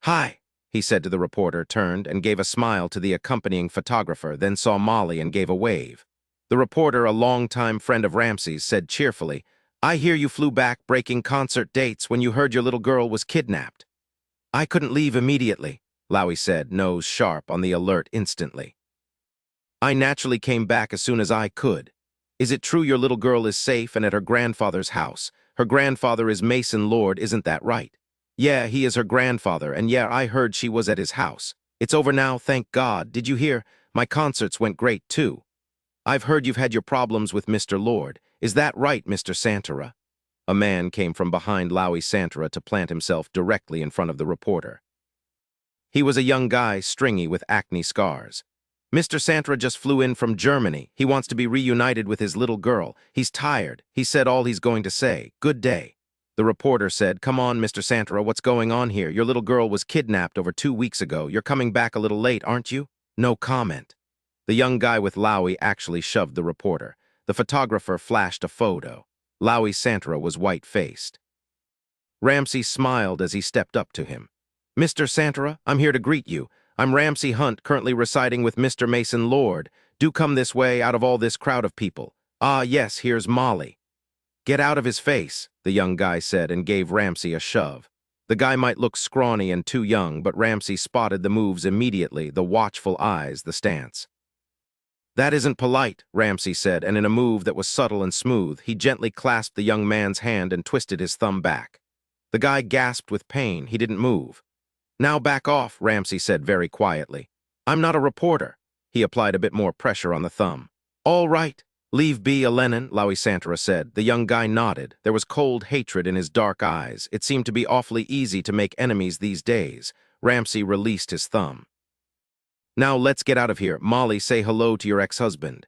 "Hi," he said to the reporter, turned and gave a smile to the accompanying photographer, then saw Molly and gave a wave. The reporter, a longtime friend of Ramsey's, said cheerfully, "I hear you flew back breaking concert dates when you heard your little girl was kidnapped." "I couldn't leave immediately," Lowy said, nose sharp, on the alert instantly. "I naturally came back as soon as I could. Is it true your little girl is safe and at her grandfather's house? Her grandfather is Mason Lord, isn't that right?" "Yeah, he is her grandfather, and yeah, I heard she was at his house. It's over now, thank God. Did you hear? My concerts went great, too. I've heard you've had your problems with Mr. Lord. Is that right, Mr. Santoro?" A man came from behind Lowy Santoro to plant himself directly in front of the reporter. He was a young guy, stringy, with acne scars. "Mr. Santoro just flew in from Germany. He wants to be reunited with his little girl. He's tired. He said all he's going to say. Good day." The reporter said, "Come on, Mr. Santoro, what's going on here? Your little girl was kidnapped over 2 weeks ago. You're coming back a little late, aren't you?" No comment. The young guy with Lowy actually shoved the reporter. The photographer flashed a photo. Lowy Santoro was white-faced. Ramsey smiled as he stepped up to him. "Mr. Santoro, I'm here to greet you. I'm Ramsey Hunt, currently residing with Mr. Mason Lord. Do come this way out of all this crowd of people. Ah, yes, here's Molly." "Get out of his face," the young guy said, and gave Ramsey a shove. The guy might look scrawny and too young, but Ramsey spotted the moves immediately, the watchful eyes, the stance. "That isn't polite," Ramsey said, and in a move that was subtle and smooth, he gently clasped the young man's hand and twisted his thumb back. The guy gasped with pain. He didn't move. "Now back off," Ramsey said very quietly. "I'm not a reporter." He applied a bit more pressure on the thumb. "All right. Leave be, Lenin," Lowy Santoro said. The young guy nodded. There was cold hatred in his dark eyes. It seemed to be awfully easy to make enemies these days. Ramsey released his thumb. "Now let's get out of here. Molly, say hello to your ex-husband."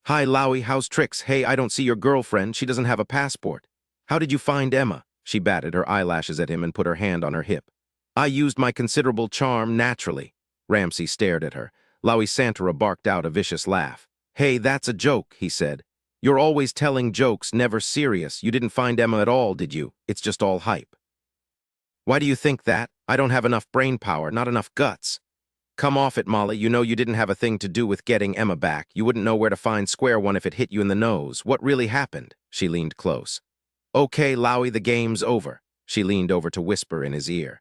"Hi, Lowy, how's tricks? Hey, I don't see your girlfriend. She doesn't have a passport." "How did you find Emma?" She batted her eyelashes at him and put her hand on her hip. "I used my considerable charm naturally." Ramsey stared at her. Lowy Santoro barked out a vicious laugh. "Hey, that's a joke," he said. "You're always telling jokes, never serious. You didn't find Emma at all, did you? It's just all hype." "Why do you think that? I don't have enough brain power, not enough guts." "Come off it, Molly. You know you didn't have a thing to do with getting Emma back. You wouldn't know where to find square one if it hit you in the nose. What really happened?" She leaned close. "Okay, Lowy, the game's over." She leaned over to whisper in his ear.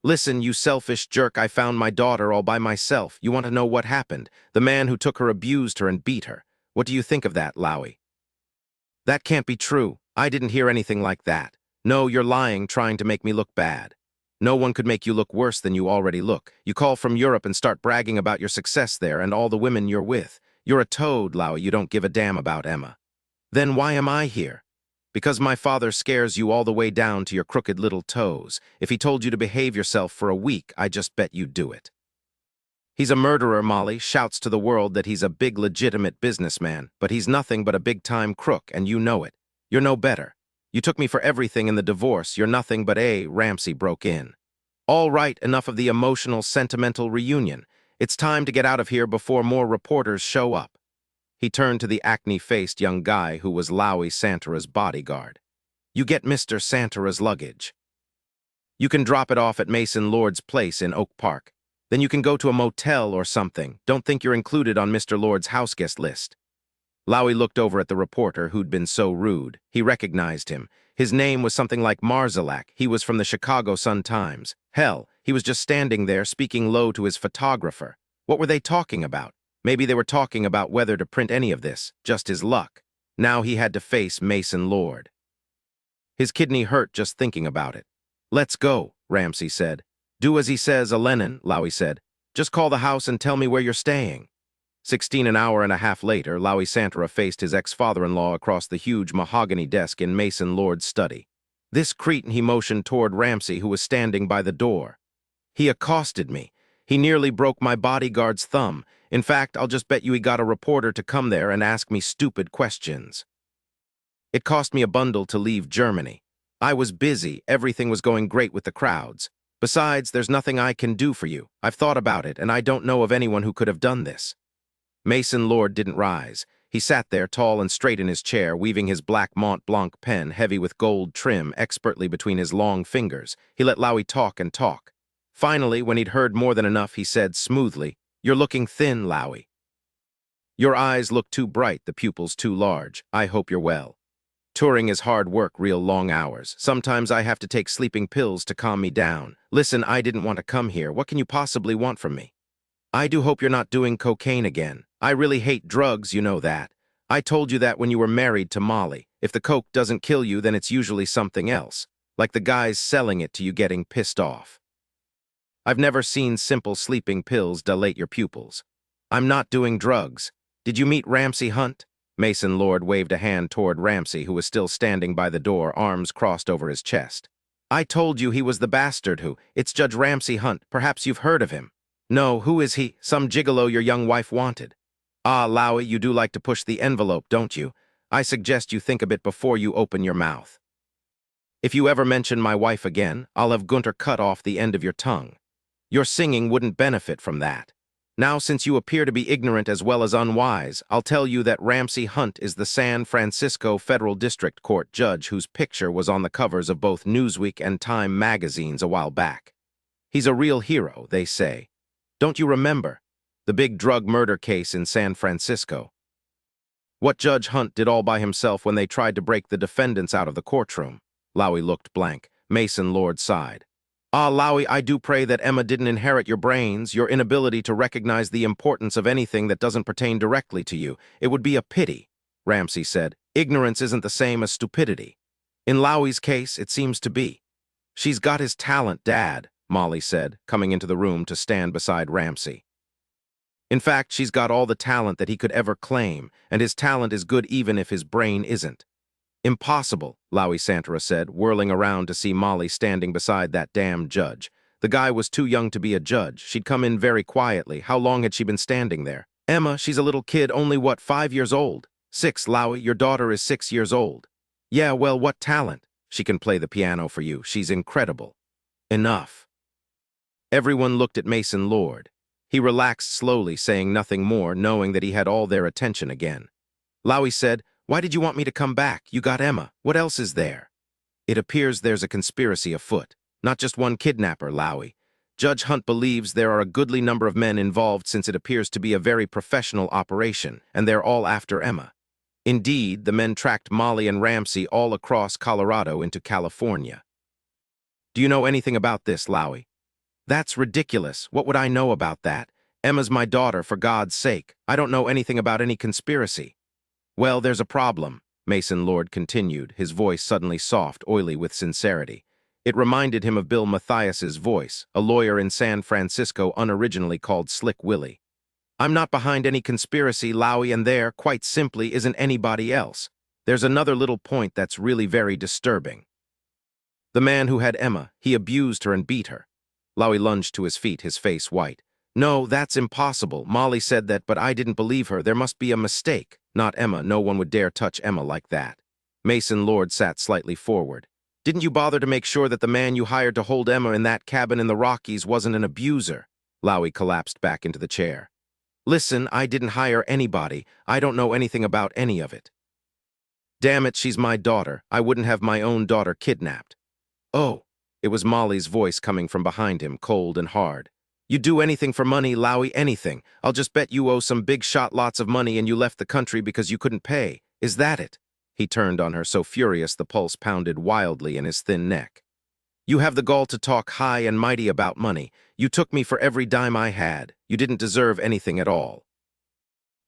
"Listen, you selfish jerk, I found my daughter all by myself. You want to know what happened? The man who took her abused her and beat her. What do you think of that, Lowy?" "That can't be true. I didn't hear anything like that. No, you're lying, trying to make me look bad. No one could make you look worse than you already look. You call from Europe and start bragging about your success there and all the women you're with. You're a toad, Lowy. You don't give a damn about Emma." "Then why am I here?" "Because my father scares you all the way down to your crooked little toes. If he told you to behave yourself for a week, I just bet you'd do it." "He's a murderer, Molly, shouts to the world that he's a big legitimate businessman, but he's nothing but a big-time crook, and you know it. You're no better. You took me for everything in the divorce. You're nothing but Ramsey broke in. All right, enough of the emotional, sentimental reunion. It's time to get out of here before more reporters show up." He turned to the acne-faced young guy who was Lowy Santoro's bodyguard. "You get Mr. Santoro's luggage. You can drop it off at Mason Lord's place in Oak Park. Then you can go to a motel or something. Don't think you're included on Mr. Lord's houseguest list." Lowy looked over at the reporter who'd been so rude. He recognized him. His name was something like Marzalak. He was from the Chicago Sun-Times. Hell, he was just standing there speaking low to his photographer. What were they talking about? Maybe they were talking about whether to print any of this, just his luck. Now he had to face Mason Lord. His kidney hurt just thinking about it. "Let's go," Ramsey said. "Do as he says, Lenin," Lowy said. "Just call the house and tell me where you're staying." 16 an hour and a half later, Lowy Santara faced his ex-father-in-law across the huge mahogany desk in Mason Lord's study. This cretin, he motioned toward Ramsey, who was standing by the door. "He accosted me. He nearly broke my bodyguard's thumb. In fact, I'll just bet you he got a reporter to come there and ask me stupid questions. It cost me a bundle to leave Germany. I was busy, everything was going great with the crowds. Besides, there's nothing I can do for you. I've thought about it, and I don't know of anyone who could have done this." Mason Lord didn't rise. He sat there tall and straight in his chair, weaving his black Mont Blanc pen, heavy with gold trim, expertly between his long fingers. He let Lowy talk and talk. Finally, when he'd heard more than enough, he said smoothly, "You're looking thin, Lowy. Your eyes look too bright, the pupils too large. I hope you're well. Touring is hard work, real long hours. Sometimes I have to take sleeping pills to calm me down. Listen, I didn't want to come here. What can you possibly want from me? I do hope you're not doing cocaine again. I really hate drugs, you know that. I told you that when you were married to Molly. If the coke doesn't kill you, then it's usually something else, like the guys selling it to you getting pissed off. I've never seen simple sleeping pills dilate your pupils. I'm not doing drugs. Did you meet Ramsey Hunt?" Mason Lord waved a hand toward Ramsey, who was still standing by the door, arms crossed over his chest. "I told you he was the bastard who. It's Judge Ramsey Hunt. Perhaps you've heard of him." "No, who is he? Some gigolo your young wife wanted." "Ah, Lowy, you do like to push the envelope, don't you? I suggest you think a bit before you open your mouth. If you ever mention my wife again, I'll have Coulter cut off the end of your tongue. Your singing wouldn't benefit from that. Now, since you appear to be ignorant as well as unwise, I'll tell you that Ramsey Hunt is the San Francisco Federal District Court judge whose picture was on the covers of both Newsweek and Time magazines a while back. He's a real hero, they say. Don't you remember? The big drug murder case in San Francisco. What Judge Hunt did all by himself when they tried to break the defendants out of the courtroom." Lowy looked blank. Mason Lord sighed. "Ah, Lowy, I do pray that Emma didn't inherit your brains, your inability to recognize the importance of anything that doesn't pertain directly to you. It would be a pity," Ramsey said. "Ignorance isn't the same as stupidity. In Lowy's case, it seems to be." "She's got his talent, Dad," Molly said, coming into the room to stand beside Ramsey. "In fact, she's got all the talent that he could ever claim, and his talent is good even if his brain isn't." "Impossible," Lowy Santara said, whirling around to see Molly standing beside that damn judge. The guy was too young to be a judge. She'd come in very quietly. How long had she been standing there? "Emma, she's a little kid, only what, 5 years old?" "6, Lowy, your daughter is 6 years old." "Yeah, well, what talent? She can play the piano for you. She's incredible." "Enough." Everyone looked at Mason Lord. He relaxed slowly, saying nothing more, knowing that he had all their attention again. Lowy said, "Why did you want me to come back? You got Emma. What else is there?" "It appears there's a conspiracy afoot. Not just one kidnapper, Lowy. Judge Hunt believes there are a goodly number of men involved since it appears to be a very professional operation, and they're all after Emma. Indeed, the men tracked Molly and Ramsey all across Colorado into California." "Do you know anything about this, Lowy?" "That's ridiculous. What would I know about that? Emma's my daughter, for God's sake. I don't know anything about any conspiracy." "Well, there's a problem," Mason Lord continued, his voice suddenly soft, oily with sincerity. It reminded him of Bill Mathias's voice, a lawyer in San Francisco unoriginally called Slick Willie. "I'm not behind any conspiracy, Lowy, and there, quite simply, isn't anybody else. There's another little point that's really very disturbing. The man who had Emma, he abused her and beat her." Lowy lunged to his feet, his face white. "No, that's impossible. Molly said that, but I didn't believe her. There must be a mistake. Not Emma. No one would dare touch Emma like that." Mason Lord sat slightly forward. "Didn't you bother to make sure that the man you hired to hold Emma in that cabin in the Rockies wasn't an abuser?" Lowy collapsed back into the chair. "Listen, I didn't hire anybody. I don't know anything about any of it. Damn it, she's my daughter. I wouldn't have my own daughter kidnapped." "Oh." It was Molly's voice coming from behind him, cold and hard. You do anything for money, Lowy, anything. I'll just bet you owe some big shot lots of money and you left the country because you couldn't pay. Is that it? He turned on her, so furious the pulse pounded wildly in his thin neck. You have the gall to talk high and mighty about money. You took me for every dime I had. You didn't deserve anything at all.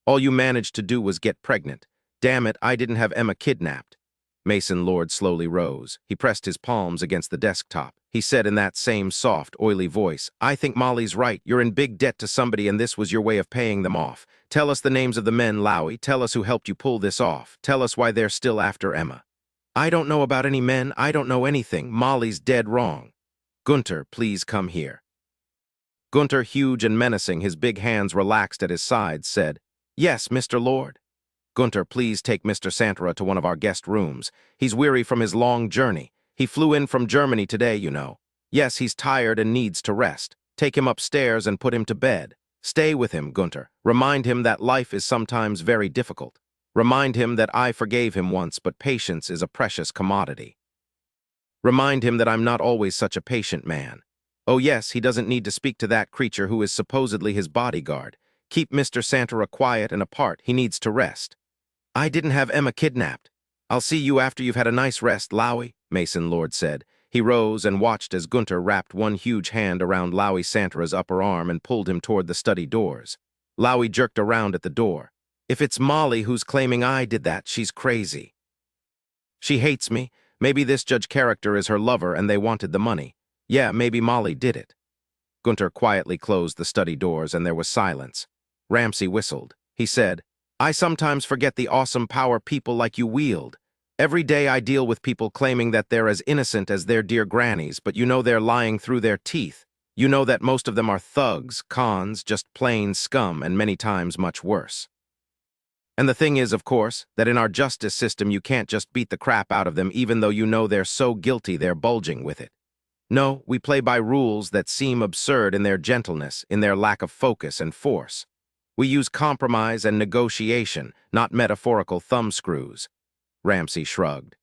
All you managed to do was get pregnant. Damn it, I didn't have Emma kidnapped. Mason Lord slowly rose. He pressed his palms against the desktop. He said in that same soft, oily voice, I think Molly's right. You're in big debt to somebody and this was your way of paying them off. Tell us the names of the men, Lowy. Tell us who helped you pull this off. Tell us why they're still after Emma. I don't know about any men. I don't know anything. Molly's dead wrong. Coulter, please come here. Coulter, huge and menacing, his big hands relaxed at his sides, said, Yes, Mr. Lord. Coulter, please take Mr. Santara to one of our guest rooms. He's weary from his long journey. He flew in from Germany today, you know. Yes, he's tired and needs to rest. Take him upstairs and put him to bed. Stay with him, Coulter. Remind him that life is sometimes very difficult. Remind him that I forgave him once, but patience is a precious commodity. Remind him that I'm not always such a patient man. Oh yes, he doesn't need to speak to that creature who is supposedly his bodyguard. Keep Mr. Santara quiet and apart. He needs to rest. I didn't have Emma kidnapped. I'll see you after you've had a nice rest, Lowy, Mason Lord said. He rose and watched as Coulter wrapped one huge hand around Lowy Santara's upper arm and pulled him toward the study doors. Lowy jerked around at the door. If it's Molly who's claiming I did that, she's crazy. She hates me. Maybe this judge character is her lover and they wanted the money. Yeah, maybe Molly did it. Coulter quietly closed the study doors and there was silence. Ramsey whistled. He said, I sometimes forget the awesome power people like you wield. Every day I deal with people claiming that they're as innocent as their dear grannies, but you know they're lying through their teeth. You know that most of them are thugs, cons, just plain scum, and many times much worse. And the thing is, of course, that in our justice system you can't just beat the crap out of them even though you know they're so guilty they're bulging with it. No, we play by rules that seem absurd in their gentleness, in their lack of focus and force. We use compromise and negotiation, not metaphorical thumbscrews. Ramsey shrugged.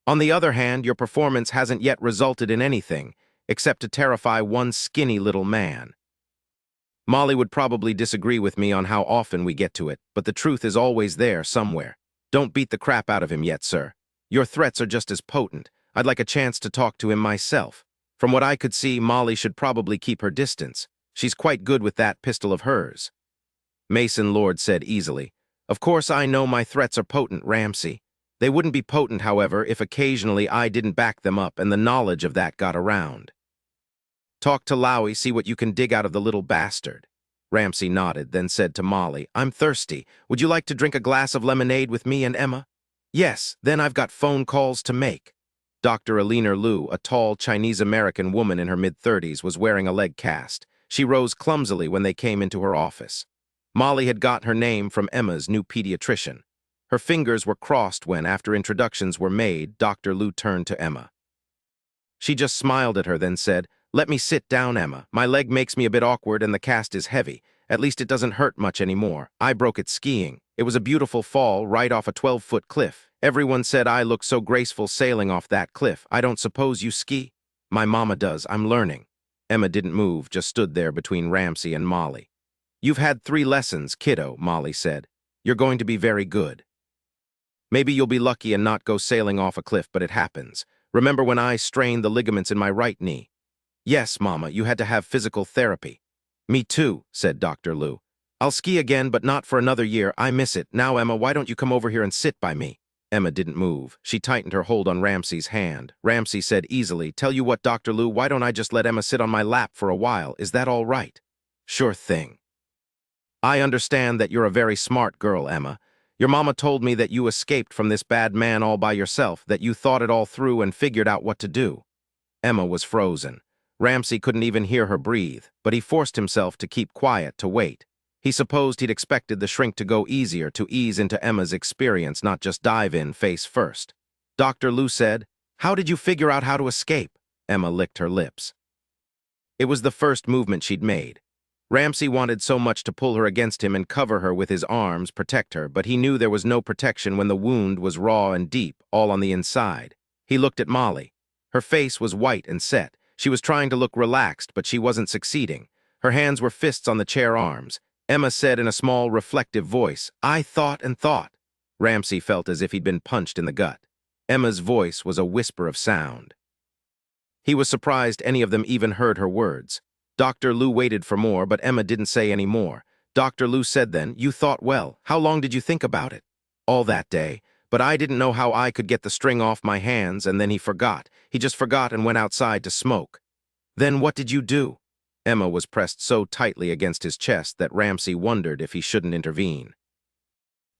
On the other hand, your performance hasn't yet resulted in anything, except to terrify one skinny little man. Molly would probably disagree with me on how often we get to it, but the truth is always there somewhere. Don't beat the crap out of him yet, sir. Your threats are just as potent. I'd like a chance to talk to him myself. From what I could see, Molly should probably keep her distance. She's quite good with that pistol of hers. Mason Lord said easily, Of course I know my threats are potent, Ramsey. They wouldn't be potent, however, if occasionally I didn't back them up and the knowledge of that got around. Talk to Lowy, see what you can dig out of the little bastard. Ramsey nodded, then said to Molly, I'm thirsty. Would you like to drink a glass of lemonade with me and Emma? Yes, then I've got phone calls to make. Dr. Alina Liu, a tall Chinese-American woman in her mid-30s, was wearing a leg cast. She rose clumsily when they came into her office. Molly had got her name from Emma's new pediatrician. Her fingers were crossed when, after introductions were made, Dr. Liu turned to Emma. She just smiled at her, then said, Let me sit down, Emma. My leg makes me a bit awkward and the cast is heavy. At least it doesn't hurt much anymore. I broke it skiing. It was a beautiful fall right off a 12-foot cliff. Everyone said I looked so graceful sailing off that cliff. I don't suppose you ski? My mama does. I'm learning. Emma didn't move, just stood there between Ramsey and Molly. You've had 3 lessons, kiddo, Molly said. You're going to be very good. Maybe you'll be lucky and not go sailing off a cliff, but it happens. Remember when I strained the ligaments in my right knee? Yes, Mama, you had to have physical therapy. Me too, said Dr. Liu. I'll ski again, but not for another year. I miss it. Now, Emma, why don't you come over here and sit by me? Emma didn't move. She tightened her hold on Ramsey's hand. Ramsey said easily, Tell you what, Dr. Liu, why don't I just let Emma sit on my lap for a while? Is that all right? Sure thing. I understand that you're a very smart girl, Emma. Your mama told me that you escaped from this bad man all by yourself, that you thought it all through and figured out what to do. Emma was frozen. Ramsey couldn't even hear her breathe, but he forced himself to keep quiet, to wait. He supposed he'd expected the shrink to go easier, to ease into Emma's experience, not just dive in face first. Dr. Liu said, How did you figure out how to escape? Emma licked her lips. It was the first movement she'd made. Ramsey wanted so much to pull her against him and cover her with his arms, protect her, but he knew there was no protection when the wound was raw and deep, all on the inside. He looked at Molly. Her face was white and set. She was trying to look relaxed, but she wasn't succeeding. Her hands were fists on the chair arms. Emma said in a small, reflective voice, "I thought and thought." Ramsey felt as if he'd been punched in the gut. Emma's voice was a whisper of sound. He was surprised any of them even heard her words. Dr. Lou waited for more, but Emma didn't say any more. Dr. Lou said then, "You thought well. How long did you think about it?" "All that day. But I didn't know how I could get the string off my hands, and then he forgot. He just forgot and went outside to smoke." "Then what did you do?" Emma was pressed so tightly against his chest that Ramsey wondered if he shouldn't intervene.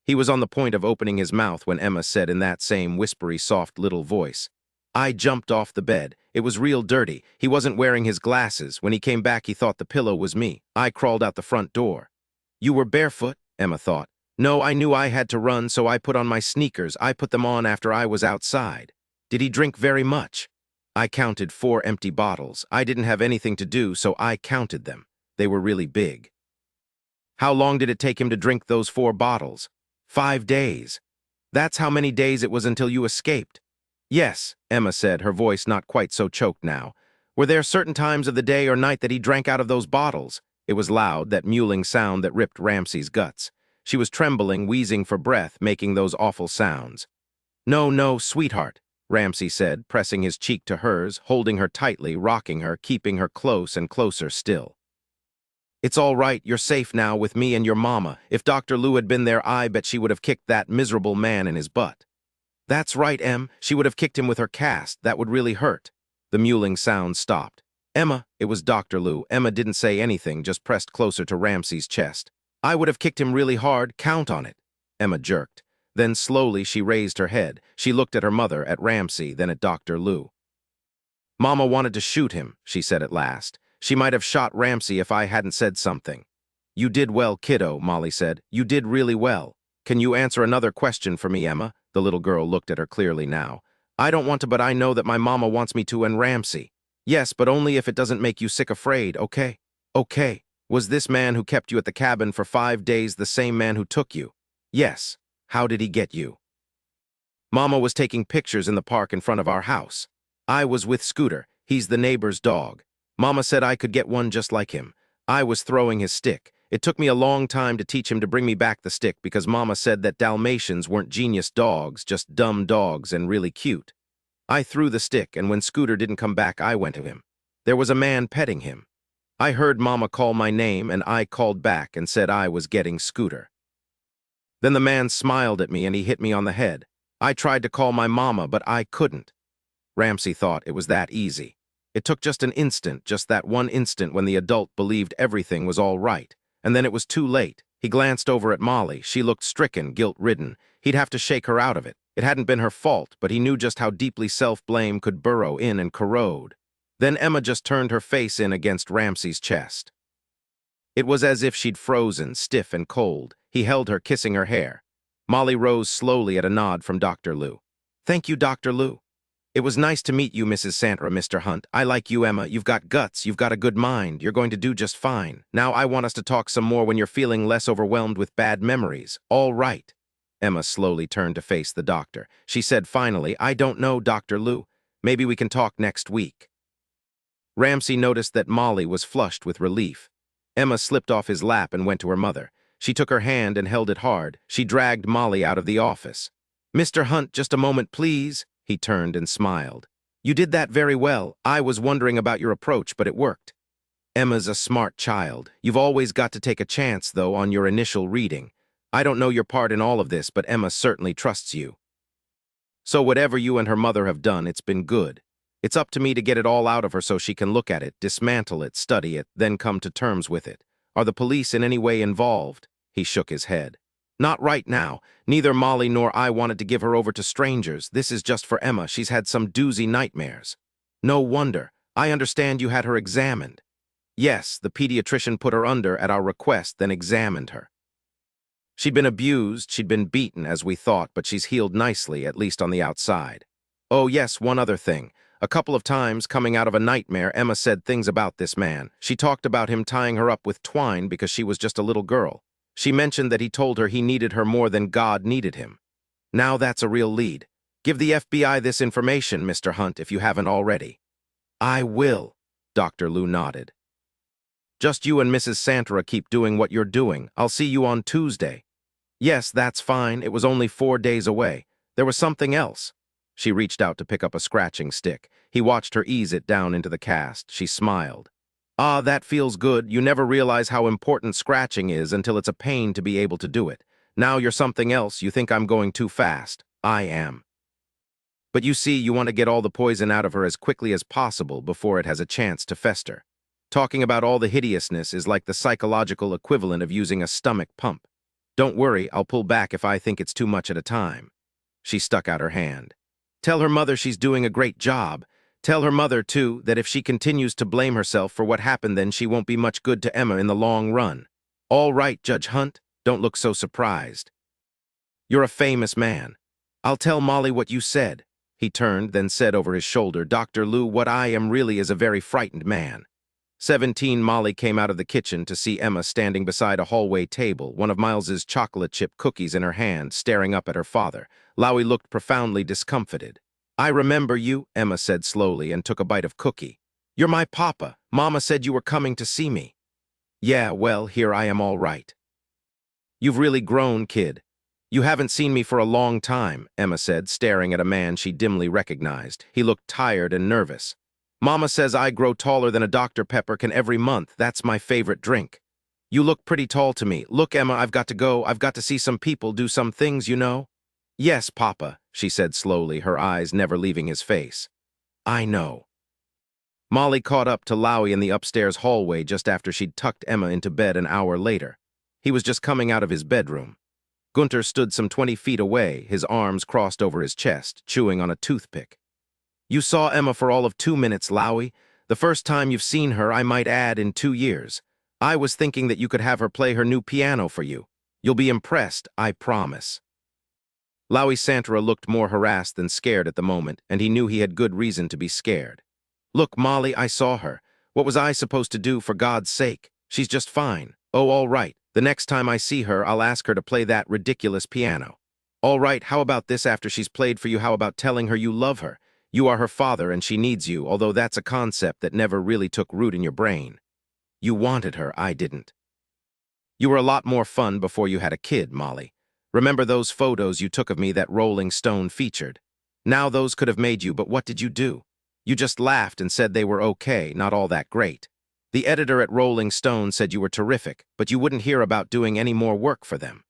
He was on the point of opening his mouth when Emma said in that same whispery, soft little voice, "I jumped off the bed. It was real dirty. He wasn't wearing his glasses. When he came back, he thought the pillow was me. I crawled out the front door." "You were barefoot?" Emma thought. "No, I knew I had to run, so I put on my sneakers. I put them on after I was outside." "Did he drink very much?" "I counted 4 empty bottles. I didn't have anything to do, so I counted them. They were really big." "How long did it take him to drink those 4 bottles?" 5 days. "That's how many days it was until you escaped?" "Yes," Emma said, her voice not quite so choked now. "Were there certain times of the day or night that he drank out of those bottles?" It was loud, that mewling sound that ripped Ramsey's guts. She was trembling, wheezing for breath, making those awful sounds. "No, no, sweetheart," Ramsey said, pressing his cheek to hers, holding her tightly, rocking her, keeping her close and closer still. "It's all right, you're safe now with me and your mama. If Dr. Lou had been there, I bet she would have kicked that miserable man in his butt." "That's right, Em. She would have kicked him with her cast. That would really hurt." The mewling sound stopped. "Emma," it was Dr. Lou. Emma didn't say anything, just pressed closer to Ramsey's chest. "I would have kicked him really hard. Count on it." Emma jerked. Then slowly she raised her head. She looked at her mother, at Ramsey, then at Dr. Lou. "Mama wanted to shoot him," she said at last. "She might have shot Ramsey if I hadn't said something." "You did well, kiddo," Molly said. "You did really well. Can you answer another question for me, Emma?" The little girl looked at her clearly now. "I don't want to, but I know that my mama wants me to, and Ramsey." "Yes, but only if it doesn't make you sick afraid, okay?" "Okay. Was this man who kept you at the cabin for 5 days the same man who took you?" "Yes." "How did he get you?" "Mama was taking pictures in the park in front of our house. I was with Scooter. He's the neighbor's dog. Mama said I could get one just like him. I was throwing his stick. It took me a long time to teach him to bring me back the stick because Mama said that Dalmatians weren't genius dogs, just dumb dogs and really cute. I threw the stick, and when Scooter didn't come back, I went to him. There was a man petting him. I heard Mama call my name, and I called back and said I was getting Scooter. Then the man smiled at me and he hit me on the head. I tried to call my mama, but I couldn't." Ramsey thought it was that easy. It took just an instant, just that one instant when the adult believed everything was all right. And then it was too late. He glanced over at Molly. She looked stricken, guilt-ridden. He'd have to shake her out of it. It hadn't been her fault, but he knew just how deeply self-blame could burrow in and corrode. Then Emma just turned her face in against Ramsey's chest. It was as if she'd frozen, stiff and cold. He held her, kissing her hair. Molly rose slowly at a nod from Dr. Lou. "Thank you, Dr. Lou." "It was nice to meet you, Mrs. Santra, Mr. Hunt. I like you, Emma. You've got guts. You've got a good mind. You're going to do just fine. Now I want us to talk some more when you're feeling less overwhelmed with bad memories. All right." Emma slowly turned to face the doctor. She said finally, "I don't know, Dr. Lou. Maybe we can talk next week." Ramsey noticed that Molly was flushed with relief. Emma slipped off his lap and went to her mother. She took her hand and held it hard. She dragged Molly out of the office. "Mr. Hunt, just a moment, please." He turned and smiled. "You did that very well. I was wondering about your approach, but it worked. Emma's a smart child. You've always got to take a chance, though, on your initial reading. I don't know your part in all of this, but Emma certainly trusts you. So whatever you and her mother have done, it's been good. It's up to me to get it all out of her so she can look at it, dismantle it, study it, then come to terms with it. Are the police in any way involved?" He shook his head. "Not right now. Neither Molly nor I wanted to give her over to strangers. This is just for Emma. She's had some doozy nightmares." "No wonder. I understand you had her examined." "Yes, the pediatrician put her under at our request, then examined her. She'd been abused, she'd been beaten, as we thought, but she's healed nicely, at least on the outside. Oh yes, one other thing. A couple of times, coming out of a nightmare, Emma said things about this man. She talked about him tying her up with twine because she was just a little girl. She mentioned that he told her he needed her more than God needed him. Now that's a real lead. Give the FBI this information, Mr. Hunt, if you haven't already." "I will," Dr. Lou nodded. Just you and Mrs. Santara keep doing what you're doing. I'll see you on Tuesday. Yes, that's fine. It was only 4 days away. There was something else. She reached out to pick up a scratching stick. He watched her ease it down into the cast. She smiled. Ah, that feels good. You never realize how important scratching is until it's a pain to be able to do it. Now you're something else. You think I'm going too fast. I am. But you see, you want to get all the poison out of her as quickly as possible before it has a chance to fester. Talking about all the hideousness is like the psychological equivalent of using a stomach pump. Don't worry, I'll pull back if I think it's too much at a time. She stuck out her hand. Tell her mother she's doing a great job. Tell her mother, too, that if she continues to blame herself for what happened, then she won't be much good to Emma in the long run. All right, Judge Hunt, don't look so surprised. You're a famous man. I'll tell Molly what you said. He turned, then said over his shoulder, Dr. Lou, what I am really is a very frightened man. 17 Molly came out of the kitchen to see Emma standing beside a hallway table, one of Miles's chocolate chip cookies in her hand, staring up at her father. Lowy looked profoundly discomfited. I remember you, Emma said slowly and took a bite of cookie. You're my papa. Mama said you were coming to see me. Yeah, well, here I am all right. You've really grown, kid. You haven't seen me for a long time, Emma said, staring at a man she dimly recognized. He looked tired and nervous. Mama says I grow taller than a Dr. Pepper can every month. That's my favorite drink. You look pretty tall to me. Look, Emma, I've got to go. I've got to see some people, do some things, you know. Yes, Papa, she said slowly, her eyes never leaving his face. I know. Molly caught up to Lowy in the upstairs hallway just after she'd tucked Emma into bed an hour later. He was just coming out of his bedroom. Coulter stood some 20 feet away, his arms crossed over his chest, chewing on a toothpick. You saw Emma for all of 2 minutes, Lowy. The first time you've seen her, I might add, in 2 years. I was thinking that you could have her play her new piano for you. You'll be impressed, I promise. Lowy Santara looked more harassed than scared at the moment, and he knew he had good reason to be scared. Look, Molly, I saw her. What was I supposed to do, for God's sake? She's just fine. Oh, all right. The next time I see her, I'll ask her to play that ridiculous piano. All right, how about this after she's played for you? How about telling her you love her? You are her father and she needs you, although that's a concept that never really took root in your brain. You wanted her, I didn't. You were a lot more fun before you had a kid, Molly. Remember those photos you took of me that Rolling Stone featured? Now those could have made you, but what did you do? You just laughed and said they were okay, not all that great. The editor at Rolling Stone said you were terrific, but you wouldn't hear about doing any more work for them.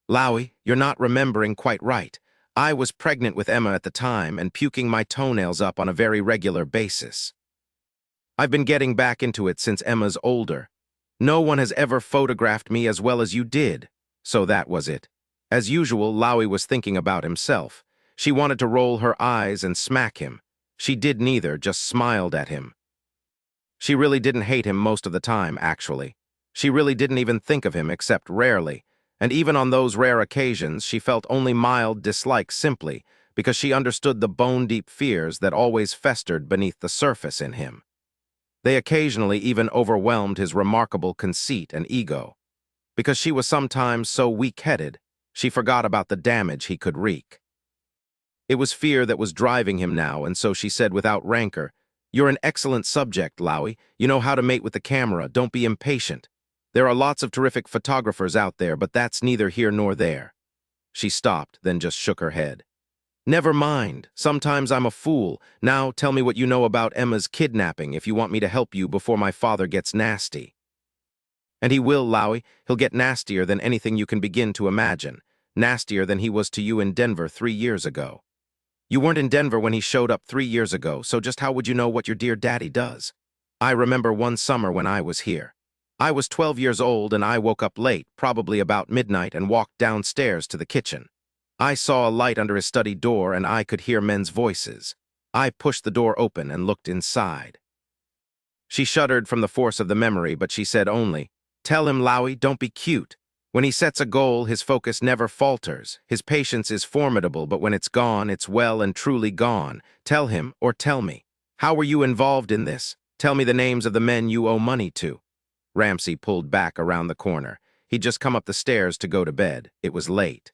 Lowy, you're not remembering quite right. I was pregnant with Emma at the time and puking my toenails up on a very regular basis. I've been getting back into it since Emma's older. No one has ever photographed me as well as you did. So that was it. As usual, Lowy was thinking about himself. She wanted to roll her eyes and smack him. She did neither, just smiled at him. She really didn't hate him most of the time, actually. She really didn't even think of him except rarely, and even on those rare occasions she felt only mild dislike simply because she understood the bone-deep fears that always festered beneath the surface in him. They occasionally even overwhelmed his remarkable conceit and ego. Because she was sometimes so weak-headed, she forgot about the damage he could wreak. It was fear that was driving him now, and so she said without rancor, You're an excellent subject, Lowy. You know how to mate with the camera. Don't be impatient. There are lots of terrific photographers out there, but that's neither here nor there. She stopped, then just shook her head. Never mind. Sometimes I'm a fool. Now tell me what you know about Emma's kidnapping if you want me to help you before my father gets nasty. And he will, Lowy. He'll get nastier than anything you can begin to imagine. Nastier than he was to you in Denver 3 years ago. You weren't in Denver when he showed up 3 years ago, so just how would you know what your dear daddy does? I remember one summer when I was here. I was 12 years old and I woke up late, probably about midnight, and walked downstairs to the kitchen. I saw a light under his study door and I could hear men's voices. I pushed the door open and looked inside. She shuddered from the force of the memory, but she said only, Tell him, Lowy, don't be cute. When he sets a goal, his focus never falters. His patience is formidable, but when it's gone, it's well and truly gone. Tell him, or tell me. How were you involved in this? Tell me the names of the men you owe money to. Ramsey pulled back around the corner. He'd just come up the stairs to go to bed. It was late.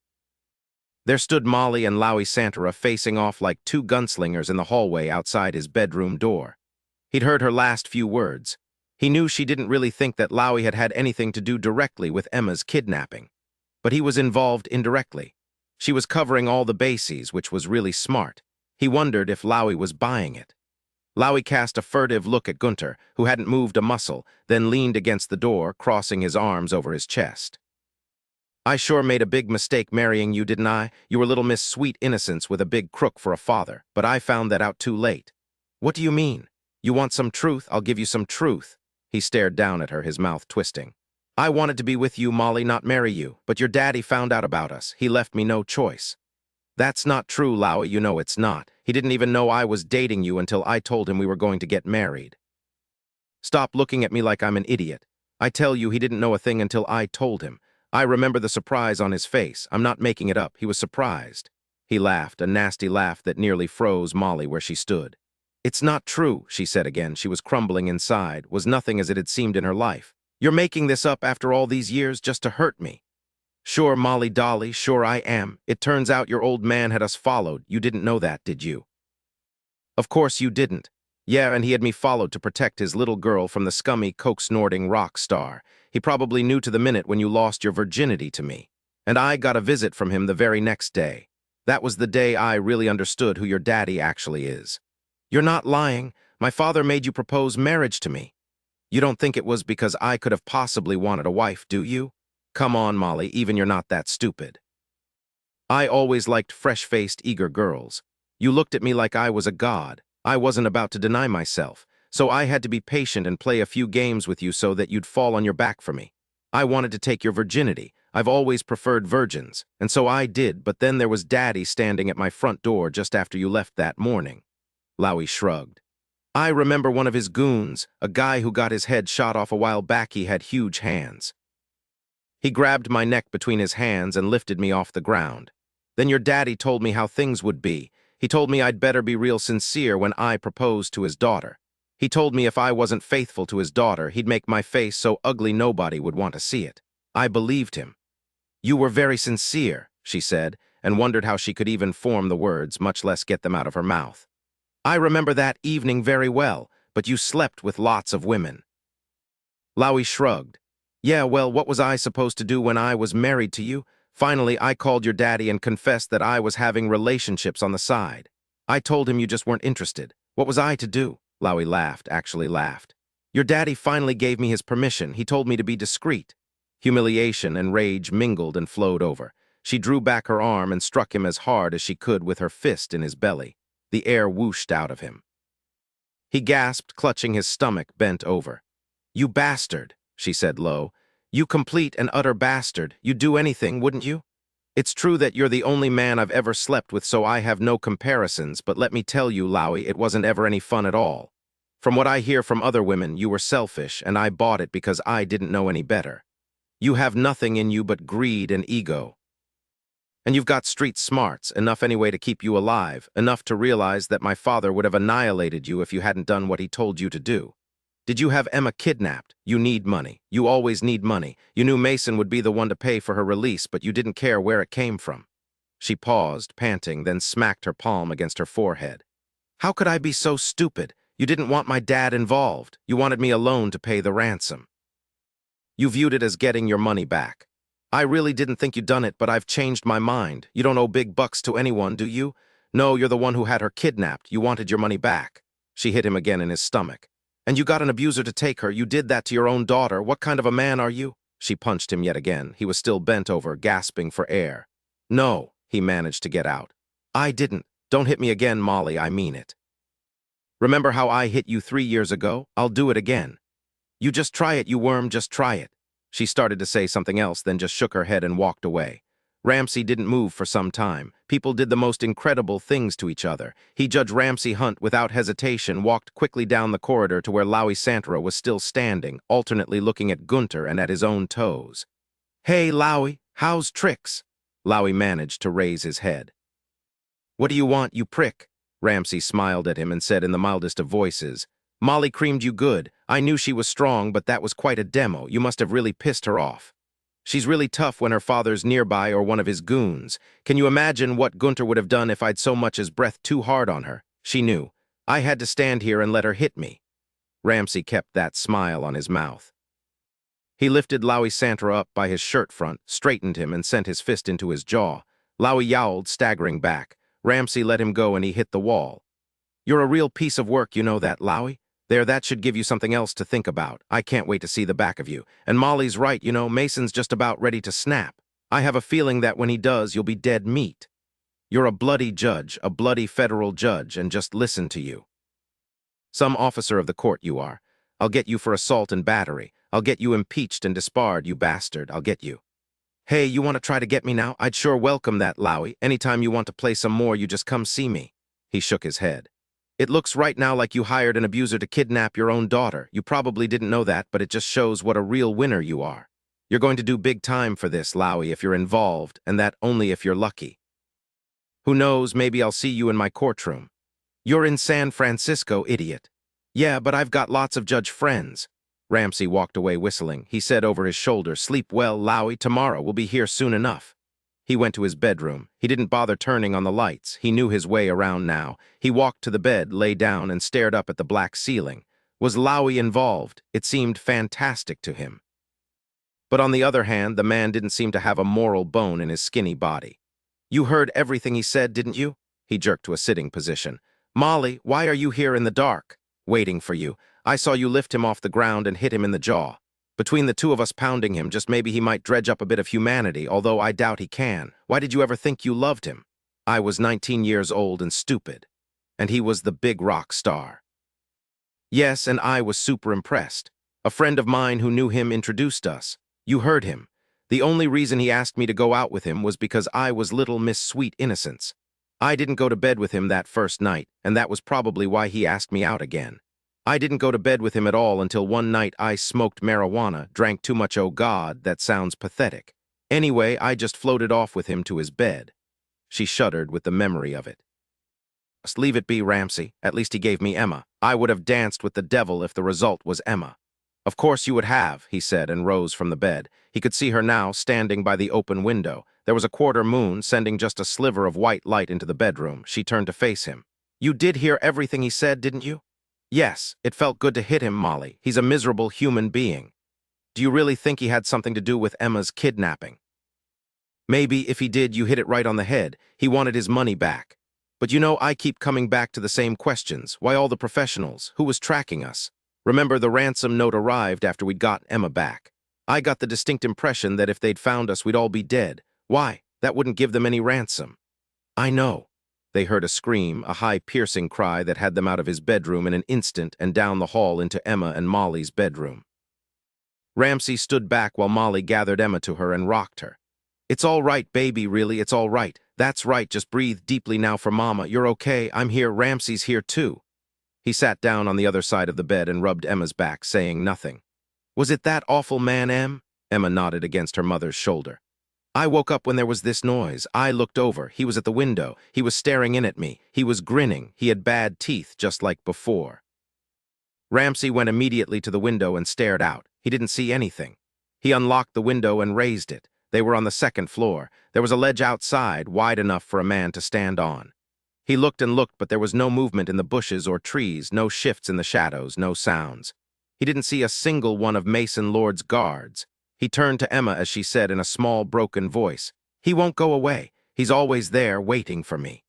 There stood Molly and Lowy Santara facing off like two gunslingers in the hallway outside his bedroom door. He'd heard her last few words. He knew she didn't really think that Lowy had had anything to do directly with Emma's kidnapping, but he was involved indirectly. She was covering all the bases, which was really smart. He wondered if Lowy was buying it. Lowy cast a furtive look at Coulter, who hadn't moved a muscle, then leaned against the door, crossing his arms over his chest. I sure made a big mistake marrying you, didn't I? You were little Miss Sweet Innocence with a big crook for a father, but I found that out too late. What do you mean? You want some truth? I'll give you some truth. He stared down at her, his mouth twisting. I wanted to be with you, Molly, not marry you, but your daddy found out about us. He left me no choice. That's not true, Lowy, you know it's not. He didn't even know I was dating you until I told him we were going to get married. Stop looking at me like I'm an idiot. I tell you, he didn't know a thing until I told him. I remember the surprise on his face. I'm not making it up. He was surprised. He laughed, a nasty laugh that nearly froze Molly where she stood. It's not true, she said again. She was crumbling inside, was nothing as it had seemed in her life. You're making this up after all these years just to hurt me. Sure, Molly Dolly, sure I am. It turns out your old man had us followed. You didn't know that, did you? Of course you didn't. Yeah, and he had me followed to protect his little girl from the scummy, coke-snorting rock star. He probably knew to the minute when you lost your virginity to me. And I got a visit from him the very next day. That was the day I really understood who your daddy actually is. You're not lying. My father made you propose marriage to me. You don't think it was because I could have possibly wanted a wife, do you? Come on, Molly, even you're not that stupid. I always liked fresh-faced, eager girls. You looked at me like I was a god. I wasn't about to deny myself, so I had to be patient and play a few games with you so that you'd fall on your back for me. I wanted to take your virginity. I've always preferred virgins, and so I did, but then there was Daddy standing at my front door just after you left that morning. Lowy shrugged. I remember one of his goons, a guy who got his head shot off a while back. He had huge hands. He grabbed my neck between his hands and lifted me off the ground. Then your daddy told me how things would be. He told me I'd better be real sincere when I proposed to his daughter. He told me if I wasn't faithful to his daughter, he'd make my face so ugly nobody would want to see it. I believed him. You were very sincere, she said, and wondered how she could even form the words, much less get them out of her mouth. I remember that evening very well, but you slept with lots of women. Lowy shrugged. Yeah, well, what was I supposed to do when I was married to you? Finally, I called your daddy and confessed that I was having relationships on the side. I told him you just weren't interested. What was I to do? Lowy laughed, actually laughed. Your daddy finally gave me his permission. He told me to be discreet. Humiliation and rage mingled and flowed over. She drew back her arm and struck him as hard as she could with her fist in his belly. The air whooshed out of him. He gasped, clutching his stomach, bent over. You bastard, she said low. You complete and utter bastard. You'd do anything, wouldn't you? It's true that you're the only man I've ever slept with, so I have no comparisons, but let me tell you, Lowy, it wasn't ever any fun at all. From what I hear from other women, you were selfish, and I bought it because I didn't know any better. You have nothing in you but greed and ego. And you've got street smarts, enough anyway to keep you alive, enough to realize that my father would have annihilated you if you hadn't done what he told you to do. Did you have Emma kidnapped? You need money. You always need money. You knew Mason would be the one to pay for her release, but you didn't care where it came from. She paused, panting, then smacked her palm against her forehead. How could I be so stupid? You didn't want my dad involved. You wanted me alone to pay the ransom. You viewed it as getting your money back. I really didn't think you'd done it, but I've changed my mind. You don't owe big bucks to anyone, do you? No, you're the one who had her kidnapped. You wanted your money back. She hit him again in his stomach. And you got an abuser to take her. You did that to your own daughter. What kind of a man are you? She punched him yet again. He was still bent over, gasping for air. No, he managed to get out. I didn't. Don't hit me again, Molly. I mean it. Remember how I hit you 3 years ago? I'll do it again. You just try it, you worm, just try it. She started to say something else, then just shook her head and walked away. Ramsey didn't move for some time. People did the most incredible things to each other. He, Judge Ramsey Hunt, without hesitation, walked quickly down the corridor to where Lowy Santoro was still standing, alternately looking at Coulter and at his own toes. Hey, Lowy, how's tricks? Lowy managed to raise his head. What do you want, you prick? Ramsey smiled at him and said in the mildest of voices, Molly creamed you good. I knew she was strong, but that was quite a demo. You must have really pissed her off. She's really tough when her father's nearby or one of his goons. Can you imagine what Coulter would have done if I'd so much as breathed too hard on her? She knew. I had to stand here and let her hit me. Ramsey kept that smile on his mouth. He lifted Lowy Santra up by his shirt front, straightened him, and sent his fist into his jaw. Lowy yowled, staggering back. Ramsey let him go and he hit the wall. "You're a real piece of work, you know that, Lowy? There, that should give you something else to think about. I can't wait to see the back of you. And Molly's right, you know, Mason's just about ready to snap. I have a feeling that when he does, you'll be dead meat. You're a bloody judge, a bloody federal judge, and just listen to you. Some officer of the court you are. I'll get you for assault and battery. I'll get you impeached and disbarred, you bastard. I'll get you. Hey, you want to try to get me now? I'd sure welcome that, Lowy. Anytime you want to play some more, you just come see me." He shook his head. "It looks right now like you hired an abuser to kidnap your own daughter. You probably didn't know that, but it just shows what a real winner you are. You're going to do big time for this, Lowy, if you're involved, and that only if you're lucky. Who knows, maybe I'll see you in my courtroom. You're in San Francisco, idiot." "Yeah, but I've got lots of judge friends." Ramsey walked away whistling. He said over his shoulder, "Sleep well, Lowy. Tomorrow we'll be here soon enough." He went to his bedroom. He didn't bother turning on the lights. He knew his way around now. He walked to the bed, lay down, and stared up at the black ceiling. Was Lowy involved? It seemed fantastic to him. But on the other hand, the man didn't seem to have a moral bone in his skinny body. "You heard everything he said, didn't you?" He jerked to a sitting position. "Molly, why are you here in the dark?" "Waiting for you. I saw you lift him off the ground and hit him in the jaw. Between the two of us pounding him, just maybe he might dredge up a bit of humanity, although I doubt he can. Why did you ever think you loved him?" "I was 19 years old and stupid. And he was the big rock star." "Yes, and I was super impressed. A friend of mine who knew him introduced us. You heard him. The only reason he asked me to go out with him was because I was little Miss Sweet Innocence. I didn't go to bed with him that first night, and that was probably why he asked me out again. I didn't go to bed with him at all until one night I smoked marijuana, drank too much, oh God, that sounds pathetic. Anyway, I just floated off with him to his bed." She shuddered with the memory of it. "Just leave it be, Ramsey. At least he gave me Emma. I would have danced with the devil if the result was Emma." "Of course you would have," he said, and rose from the bed. He could see her now, standing by the open window. There was a quarter moon, sending just a sliver of white light into the bedroom. She turned to face him. "You did hear everything he said, didn't you?" "Yes, it felt good to hit him, Molly. He's a miserable human being." "Do you really think he had something to do with Emma's kidnapping?" "Maybe if he did, you hit it right on the head. He wanted his money back. But you know, I keep coming back to the same questions. Why all the professionals? Who was tracking us? Remember, the ransom note arrived after we'd got Emma back. I got the distinct impression that if they'd found us, we'd all be dead. Why? That wouldn't give them any ransom." "I know." They heard a scream, a high, piercing cry that had them out of his bedroom in an instant and down the hall into Emma and Molly's bedroom. Ramsey stood back while Molly gathered Emma to her and rocked her. "It's all right, baby, really, it's all right. That's right, just breathe deeply now for Mama. You're okay, I'm here, Ramsey's here too." He sat down on the other side of the bed and rubbed Emma's back, saying nothing. "Was it that awful man, Em?" Emma nodded against her mother's shoulder. "I woke up when there was this noise. I looked over. He was at the window. He was staring in at me. He was grinning. He had bad teeth, just like before." Ramsey went immediately to the window and stared out. He didn't see anything. He unlocked the window and raised it. They were on the second floor. There was a ledge outside, wide enough for a man to stand on. He looked and looked, but there was no movement in the bushes or trees, no shifts in the shadows, no sounds. He didn't see a single one of Mason Lord's guards. He turned to Emma as she said in a small, broken voice, "He won't go away. He's always there, waiting for me.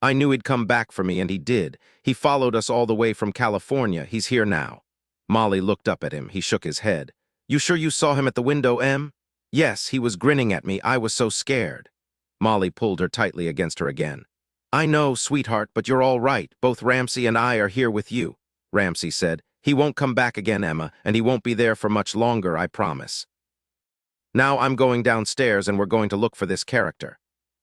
I knew he'd come back for me, and he did. He followed us all the way from California. He's here now." Molly looked up at him. He shook his head. "You sure you saw him at the window, Em?" "Yes, he was grinning at me. I was so scared." Molly pulled her tightly against her again. "I know, sweetheart, but you're all right. Both Ramsey and I are here with you," Ramsey said. "He won't come back again, Emma, and he won't be there for much longer, I promise. Now I'm going downstairs and we're going to look for this character."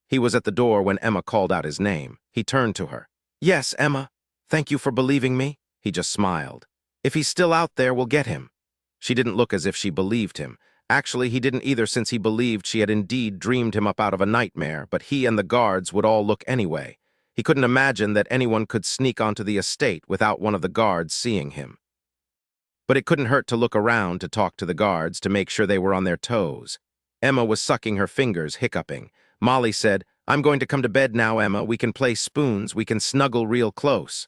He was at the door when Emma called out his name. He turned to her. "Yes, Emma. Thank you for believing me." He just smiled. "If he's still out there, we'll get him." She didn't look as if she believed him. Actually, he didn't either, since he believed she had indeed dreamed him up out of a nightmare, but he and the guards would all look anyway. He couldn't imagine that anyone could sneak onto the estate without one of the guards seeing him. But it couldn't hurt to look around to talk to the guards to make sure they were on their toes. Emma was sucking her fingers, hiccuping. Molly said, "I'm going to come to bed now, Emma. We can play spoons. We can snuggle real close."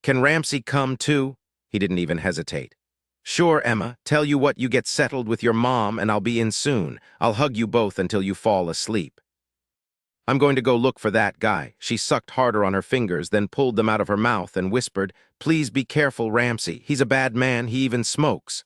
"Can Ramsey come, too?" He didn't even hesitate. Sure, Emma, tell you what, you get settled with your mom and I'll be in soon. I'll hug you both until you fall asleep. I'm going to go look for that guy. She sucked harder on her fingers, then pulled them out of her mouth and whispered, Please be careful, Ramsey. He's a bad man. He even smokes.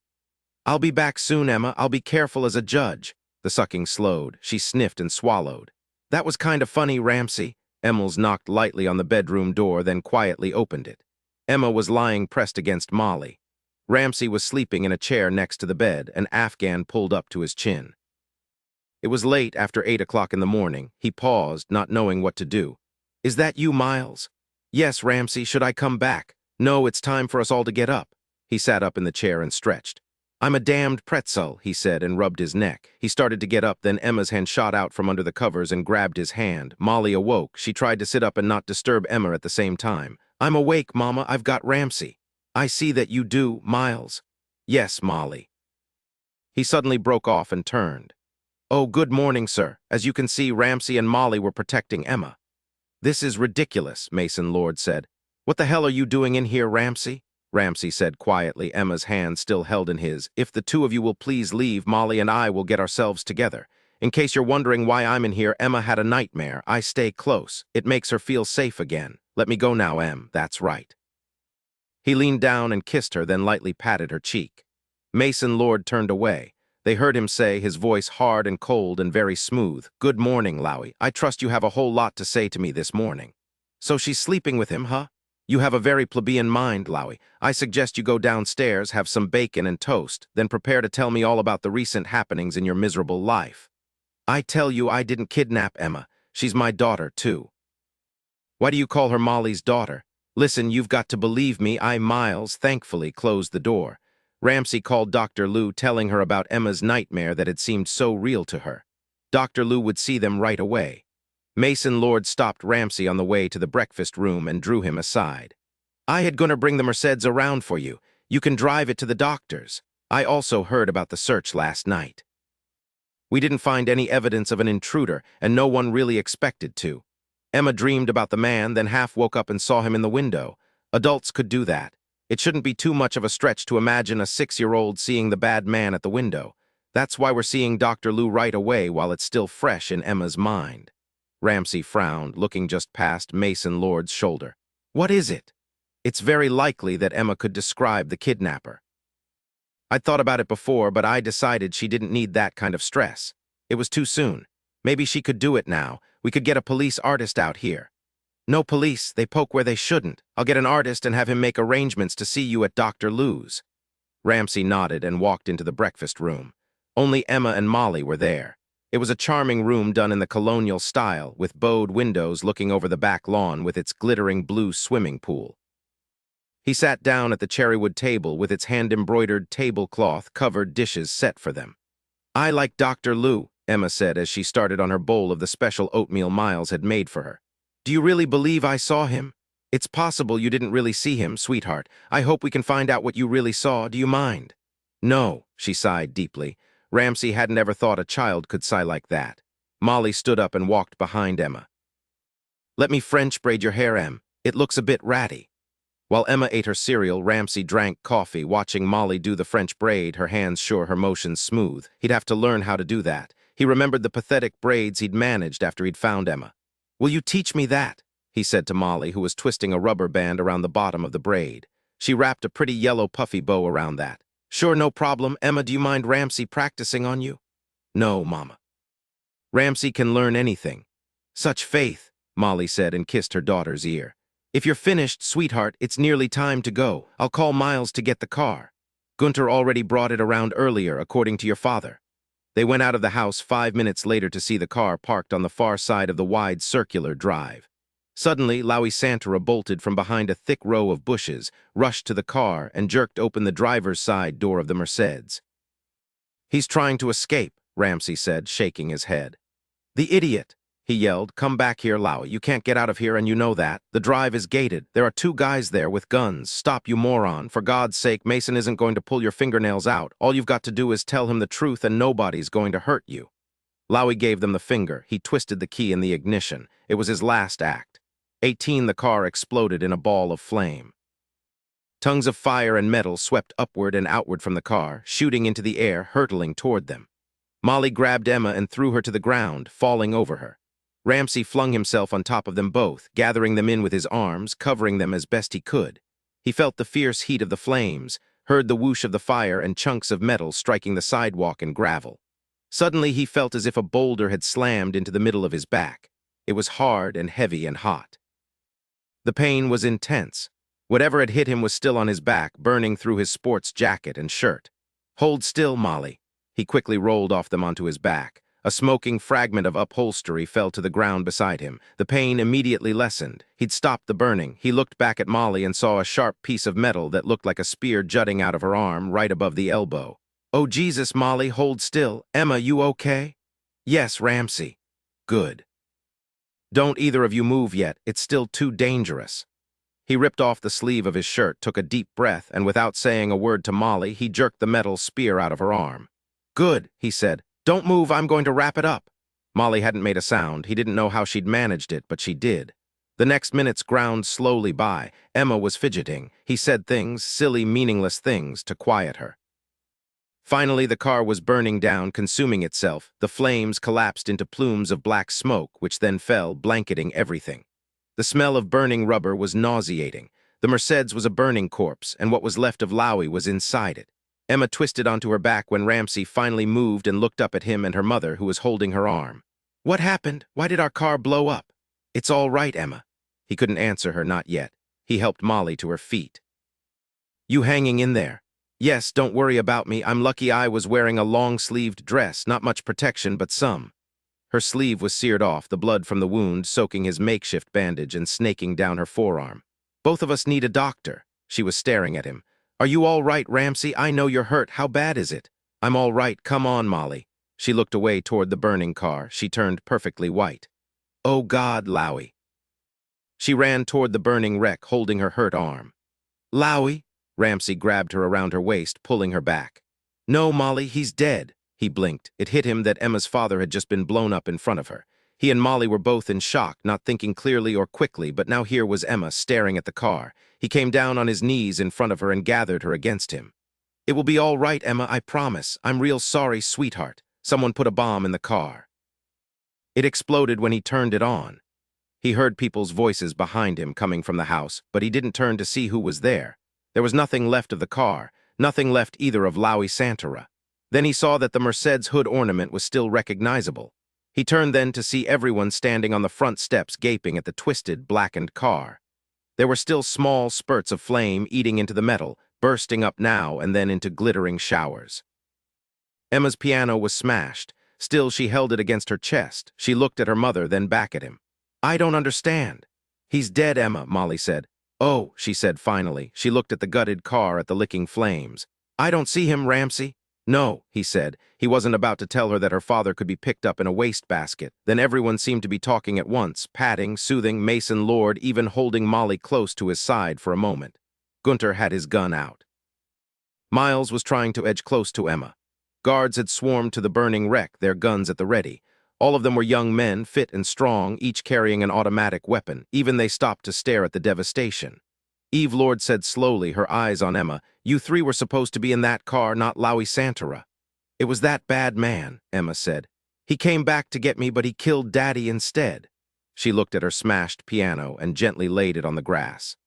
I'll be back soon, Emma. I'll be careful as a judge. The sucking slowed. She sniffed and swallowed. That was kind of funny, Ramsey. Emmels knocked lightly on the bedroom door, then quietly opened it. Emma was lying pressed against Molly. Ramsey was sleeping in a chair next to the bed, an Afghan pulled up to his chin. It was late after 8 o'clock in the morning. He paused, not knowing what to do. Is that you, Miles? Yes, Ramsey. Should I come back? No, it's time for us all to get up. He sat up in the chair and stretched. I'm a damned pretzel, he said, and rubbed his neck. He started to get up, then Emma's hand shot out from under the covers and grabbed his hand. Molly awoke. She tried to sit up and not disturb Emma at the same time. I'm awake, Mama. I've got Ramsey. I see that you do, Miles. Yes, Molly. He suddenly broke off and turned. Oh, good morning, sir. As you can see, Ramsey and Molly were protecting Emma. This is ridiculous, Mason Lord said. What the hell are you doing in here, Ramsey? Ramsey said quietly, Emma's hand still held in his. If the two of you will please leave, Molly and I will get ourselves together. In case you're wondering why I'm in here, Emma had a nightmare. I stay close. It makes her feel safe again. Let me go now, Em. That's right. He leaned down and kissed her, then lightly patted her cheek. Mason Lord turned away. They heard him say, his voice hard and cold and very smooth, Good morning, Lowy. I trust you have a whole lot to say to me this morning. So she's sleeping with him, huh? You have a very plebeian mind, Lowy. I suggest you go downstairs, have some bacon and toast, then prepare to tell me all about the recent happenings in your miserable life. I tell you, I didn't kidnap Emma. She's my daughter, too. Why do you call her Molly's daughter? Listen, you've got to believe me. Miles thankfully closed the door. Ramsey called Dr. Lou, telling her about Emma's nightmare that had seemed so real to her. Dr. Lou would see them right away. Mason Lord stopped Ramsey on the way to the breakfast room and drew him aside. I had gonna bring the Mercedes around for you. You can drive it to the doctor's. I also heard about the search last night. We didn't find any evidence of an intruder, and no one really expected to. Emma dreamed about the man, then half woke up and saw him in the window. Adults could do that. It shouldn't be too much of a stretch to imagine a 6-year-old seeing the bad man at the window. That's why we're seeing Dr. Lou right away while it's still fresh in Emma's mind. Ramsey frowned, looking just past Mason Lord's shoulder. What is it? It's very likely that Emma could describe the kidnapper. I'd thought about it before, but I decided she didn't need that kind of stress. It was too soon. Maybe she could do it now. We could get a police artist out here. No police, they poke where they shouldn't. I'll get an artist and have him make arrangements to see you at Dr. Lou's. Ramsey nodded and walked into the breakfast room. Only Emma and Molly were there. It was a charming room done in the colonial style, with bowed windows looking over the back lawn with its glittering blue swimming pool. He sat down at the cherrywood table with its hand-embroidered tablecloth-covered dishes set for them. I like Dr. Lou, Emma said as she started on her bowl of the special oatmeal Miles had made for her. Do you really believe I saw him? It's possible you didn't really see him, sweetheart. I hope we can find out what you really saw. Do you mind? No, she sighed deeply. Ramsey hadn't ever thought a child could sigh like that. Molly stood up and walked behind Emma. Let me French braid your hair, Em. It looks a bit ratty. While Emma ate her cereal, Ramsey drank coffee, watching Molly do the French braid, her hands sure, her motions smooth. He'd have to learn how to do that. He remembered the pathetic braids he'd managed after he'd found Emma. Will you teach me that? He said to Molly, who was twisting a rubber band around the bottom of the braid. She wrapped a pretty yellow puffy bow around that. Sure, no problem. Emma, do you mind Ramsey practicing on you? No, Mama. Ramsey can learn anything. Such faith, Molly said and kissed her daughter's ear. If you're finished, sweetheart, it's nearly time to go. I'll call Miles to get the car. Coulter already brought it around earlier, according to your father. They went out of the house 5 minutes later to see the car parked on the far side of the wide circular drive. Suddenly, Lowy Santara bolted from behind a thick row of bushes, rushed to the car, and jerked open the driver's side door of the Mercedes. He's trying to escape, Ramsey said, shaking his head. The idiot, he yelled. Come back here, Lowy. You can't get out of here, and you know that. The drive is gated. There are 2 guys there with guns. Stop, you moron. For God's sake, Mason isn't going to pull your fingernails out. All you've got to do is tell him the truth, and nobody's going to hurt you. Lowy gave them the finger. He twisted the key in the ignition. It was his last act. 18, the car exploded in a ball of flame. Tongues of fire and metal swept upward and outward from the car, shooting into the air, hurtling toward them. Molly grabbed Emma and threw her to the ground, falling over her. Ramsey flung himself on top of them both, gathering them in with his arms, covering them as best he could. He felt the fierce heat of the flames, heard the whoosh of the fire and chunks of metal striking the sidewalk and gravel. Suddenly he felt as if a boulder had slammed into the middle of his back. It was hard and heavy and hot. The pain was intense. Whatever had hit him was still on his back, burning through his sports jacket and shirt. "Hold still, Molly." He quickly rolled off them onto his back. A smoking fragment of upholstery fell to the ground beside him. The pain immediately lessened. He'd stopped the burning. He looked back at Molly and saw a sharp piece of metal that looked like a spear jutting out of her arm, right above the elbow. "Oh, Jesus, Molly, hold still. Emma, you okay?" "Yes, Ramsey." "Good. Don't either of you move yet. It's still too dangerous." He ripped off the sleeve of his shirt, took a deep breath, and without saying a word to Molly, he jerked the metal spear out of her arm. "Good," he said. "Don't move, I'm going to wrap it up." Molly hadn't made a sound. He didn't know how she'd managed it, but she did. The next minutes ground slowly by. Emma was fidgeting. He said things, silly, meaningless things, to quiet her. Finally, the car was burning down, consuming itself. The flames collapsed into plumes of black smoke, which then fell, blanketing everything. The smell of burning rubber was nauseating. The Mercedes was a burning corpse, and what was left of Lowy was inside it. Emma twisted onto her back when Ramsey finally moved and looked up at him and her mother, who was holding her arm. "What happened? Why did our car blow up?" "It's all right, Emma." He couldn't answer her, not yet. He helped Molly to her feet. "You hanging in there?" "Yes, don't worry about me. I'm lucky I was wearing a long-sleeved dress, not much protection, but some." Her sleeve was seared off, the blood from the wound soaking his makeshift bandage and snaking down her forearm. "Both of us need a doctor." She was staring at him. "Are you all right, Ramsey? I know you're hurt. How bad is it?" "I'm all right. Come on, Molly." She looked away toward the burning car. She turned perfectly white. "Oh, God, Lowy." She ran toward the burning wreck, holding her hurt arm. "Lowy?" Ramsey grabbed her around her waist, pulling her back. "No, Molly, he's dead." He blinked. It hit him that Emma's father had just been blown up in front of her. He and Molly were both in shock, not thinking clearly or quickly, but now here was Emma staring at the car. He came down on his knees in front of her and gathered her against him. "It will be all right, Emma, I promise. I'm real sorry, sweetheart. Someone put a bomb in the car." It exploded when he turned it on. He heard people's voices behind him coming from the house, but he didn't turn to see who was there. There was nothing left of the car, nothing left either of Lowy Santara. Then he saw that the Mercedes hood ornament was still recognizable. He turned then to see everyone standing on the front steps gaping at the twisted, blackened car. There were still small spurts of flame eating into the metal, bursting up now and then into glittering showers. Emma's piano was smashed. Still, she held it against her chest. She looked at her mother, then back at him. "I don't understand." "He's dead, Emma," Molly said. "Oh," she said finally. She looked at the gutted car, at the licking flames. "I don't see him, Ramsey." "No," he said. He wasn't about to tell her that her father could be picked up in a wastebasket. Then everyone seemed to be talking at once, patting, soothing, Mason Lord even holding Molly close to his side for a moment. Coulter had his gun out. Miles was trying to edge close to Emma. Guards had swarmed to the burning wreck, their guns at the ready. All of them were young men, fit and strong, each carrying an automatic weapon. Even they stopped to stare at the devastation. Eve Lord said slowly, her eyes on Emma, "You three were supposed to be in that car, not Lowy Santara." "It was that bad man," Emma said. "He came back to get me, but he killed Daddy instead." She looked at her smashed piano and gently laid it on the grass.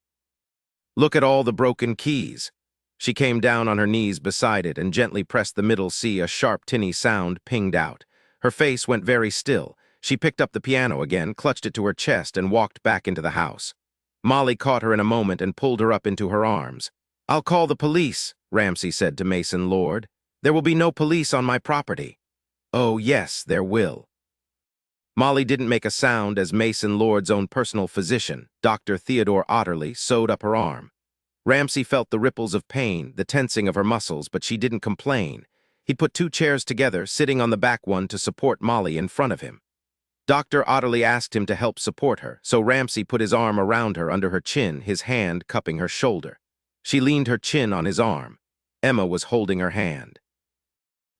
"Look at all the broken keys." She came down on her knees beside it and gently pressed the middle C. A sharp, tinny sound pinged out. Her face went very still. She picked up the piano again, clutched it to her chest, and walked back into the house. Molly caught her in a moment and pulled her up into her arms. "I'll call the police," Ramsey said to Mason Lord. "There will be no police on my property." "Oh, yes, there will." Molly didn't make a sound as Mason Lord's own personal physician, Dr. Theodore Otterly, sewed up her arm. Ramsey felt the ripples of pain, the tensing of her muscles, but she didn't complain. He put two chairs together, sitting on the back one to support Molly in front of him. Dr. Otterly asked him to help support her, so Ramsey put his arm around her under her chin, his hand cupping her shoulder. She leaned her chin on his arm. Emma was holding her hand.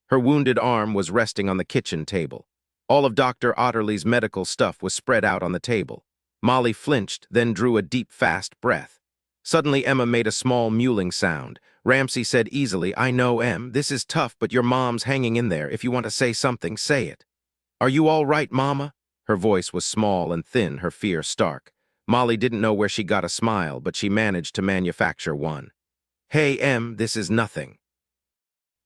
Her wounded arm was resting on the kitchen table. All of Dr. Otterly's medical stuff was spread out on the table. Molly flinched, then drew a deep, fast breath. Suddenly, Emma made a small mewling sound. Ramsey said easily, "I know, Em, this is tough, but your mom's hanging in there. If you want to say something, say it." "Are you all right, Mama?" Her voice was small and thin, her fear stark. Molly didn't know where she got a smile, but she managed to manufacture one. "Hey, Em, this is nothing.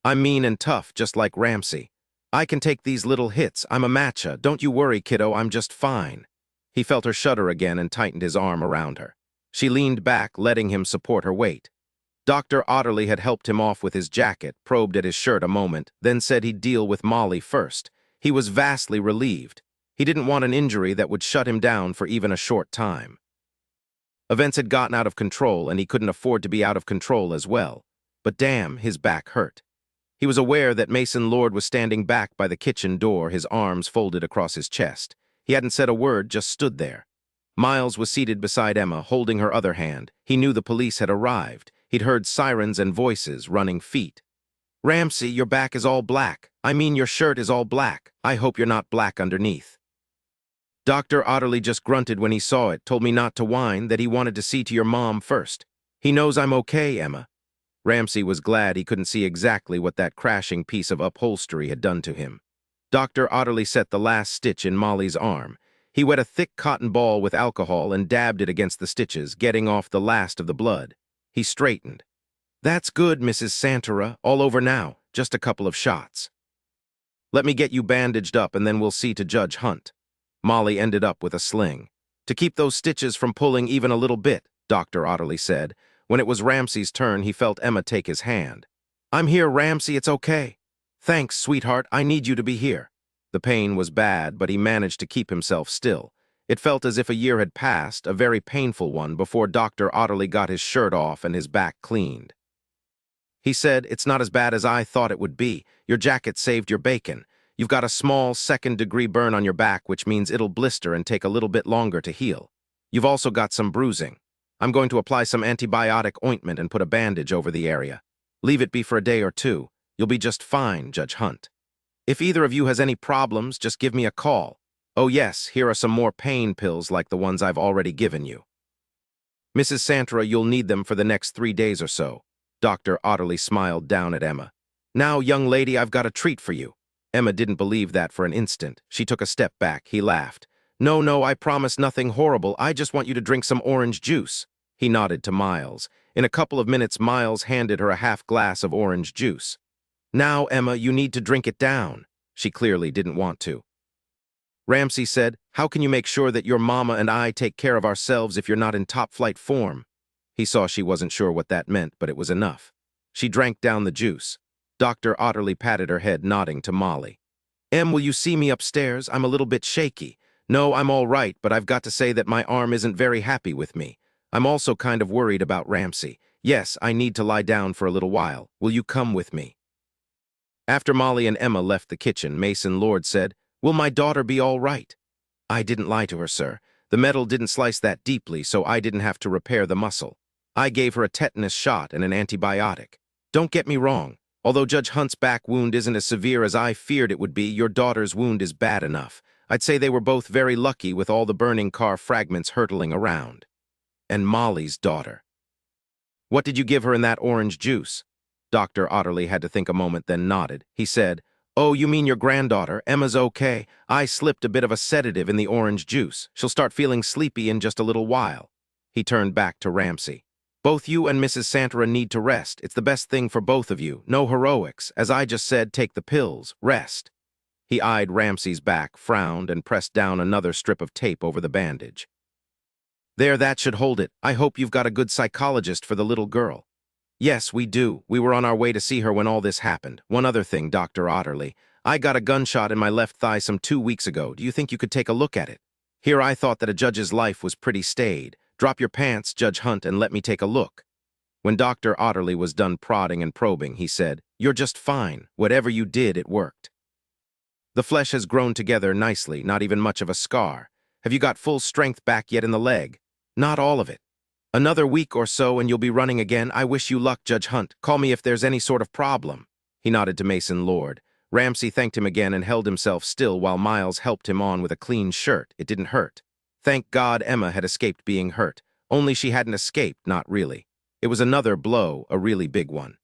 I'm mean and tough, just like Ramsey. I can take these little hits. I'm a matcha. Don't you worry, kiddo, I'm just fine." He felt her shudder again and tightened his arm around her. She leaned back, letting him support her weight. Dr. Otterly had helped him off with his jacket, probed at his shirt a moment, then said he'd deal with Molly first. He was vastly relieved. He didn't want an injury that would shut him down for even a short time. Events had gotten out of control, and he couldn't afford to be out of control as well. But damn, his back hurt. He was aware that Mason Lord was standing back by the kitchen door, his arms folded across his chest. He hadn't said a word, just stood there. Miles was seated beside Emma, holding her other hand. He knew the police had arrived. He'd heard sirens and voices, running feet. "Ramsey, your back is all black. I mean, your shirt is all black. I hope you're not black underneath." Dr. Otterly just grunted when he saw it, told me not to whine, that he wanted to see to your mom first. "He knows I'm okay, Emma." Ramsey was glad he couldn't see exactly what that crashing piece of upholstery had done to him. Dr. Otterly set the last stitch in Molly's arm. He wet a thick cotton ball with alcohol and dabbed it against the stitches, getting off the last of the blood. He straightened. "That's good, Mrs. Santara. All over now. Just a couple of shots. Let me get you bandaged up and then we'll see to Judge Hunt." Molly ended up with a sling. "To keep those stitches from pulling even a little bit," Dr. Otterly said. When it was Ramsey's turn, he felt Emma take his hand. "I'm here, Ramsey, it's okay." "Thanks, sweetheart, I need you to be here." The pain was bad, but he managed to keep himself still. It felt as if a year had passed, a very painful one, before Dr. Otterly got his shirt off and his back cleaned. He said, "It's not as bad as I thought it would be. Your jacket saved your bacon. You've got a small second-degree burn on your back, which means it'll blister and take a little bit longer to heal. You've also got some bruising. I'm going to apply some antibiotic ointment and put a bandage over the area. Leave it be for a day or two. You'll be just fine, Judge Hunt. If either of you has any problems, just give me a call. Oh yes, here are some more pain pills like the ones I've already given you. Mrs. Santara, you'll need them for the next 3 days or so." Dr. Otterly smiled down at Emma. "Now, young lady, I've got a treat for you." Emma didn't believe that for an instant. She took a step back. He laughed. "No, no, I promise nothing horrible. I just want you to drink some orange juice." He nodded to Miles. In a couple of minutes, Miles handed her a half glass of orange juice. "Now, Emma, you need to drink it down." She clearly didn't want to. Ramsey said, "How can you make sure that your mama and I take care of ourselves if you're not in top-flight form?" He saw she wasn't sure what that meant, but it was enough. She drank down the juice. Dr. Otterly patted her head, nodding to Molly. "Em, will you see me upstairs? I'm a little bit shaky." "No, I'm all right, but I've got to say that my arm isn't very happy with me. I'm also kind of worried about Ramsey. Yes, I need to lie down for a little while. Will you come with me?" After Molly and Emma left the kitchen, Mason Lord said, "Will my daughter be all right?" "I didn't lie to her, sir. The metal didn't slice that deeply, so I didn't have to repair the muscle. I gave her a tetanus shot and an antibiotic. Don't get me wrong. Although Judge Hunt's back wound isn't as severe as I feared it would be, your daughter's wound is bad enough. I'd say they were both very lucky with all the burning car fragments hurtling around." "And Molly's daughter. What did you give her in that orange juice?" Dr. Otterly had to think a moment, then nodded. He said, "Oh, you mean your granddaughter. Emma's okay. I slipped a bit of a sedative in the orange juice. She'll start feeling sleepy in just a little while." He turned back to Ramsey. "Both you and Mrs. Santara need to rest. It's the best thing for both of you. No heroics. As I just said, take the pills. Rest." He eyed Ramsey's back, frowned, and pressed down another strip of tape over the bandage. "There, that should hold it. I hope you've got a good psychologist for the little girl." "Yes, we do. We were on our way to see her when all this happened. One other thing, Dr. Otterly. I got a gunshot in my left thigh some 2 weeks ago. Do you think you could take a look at it? Here I thought that a judge's life was pretty staid. Drop your pants, Judge Hunt, and let me take a look." When Dr. Otterly was done prodding and probing, he said, "You're just fine. Whatever you did, it worked. The flesh has grown together nicely, not even much of a scar. Have you got full strength back yet in the leg?" "Not all of it. Another week or so and you'll be running again. I wish you luck, Judge Hunt. Call me if there's any sort of problem." He nodded to Mason Lord. Ramsey thanked him again and held himself still while Miles helped him on with a clean shirt. It didn't hurt. Thank God Emma had escaped being hurt. only she hadn't escaped, not really. It was another blow, a really big one.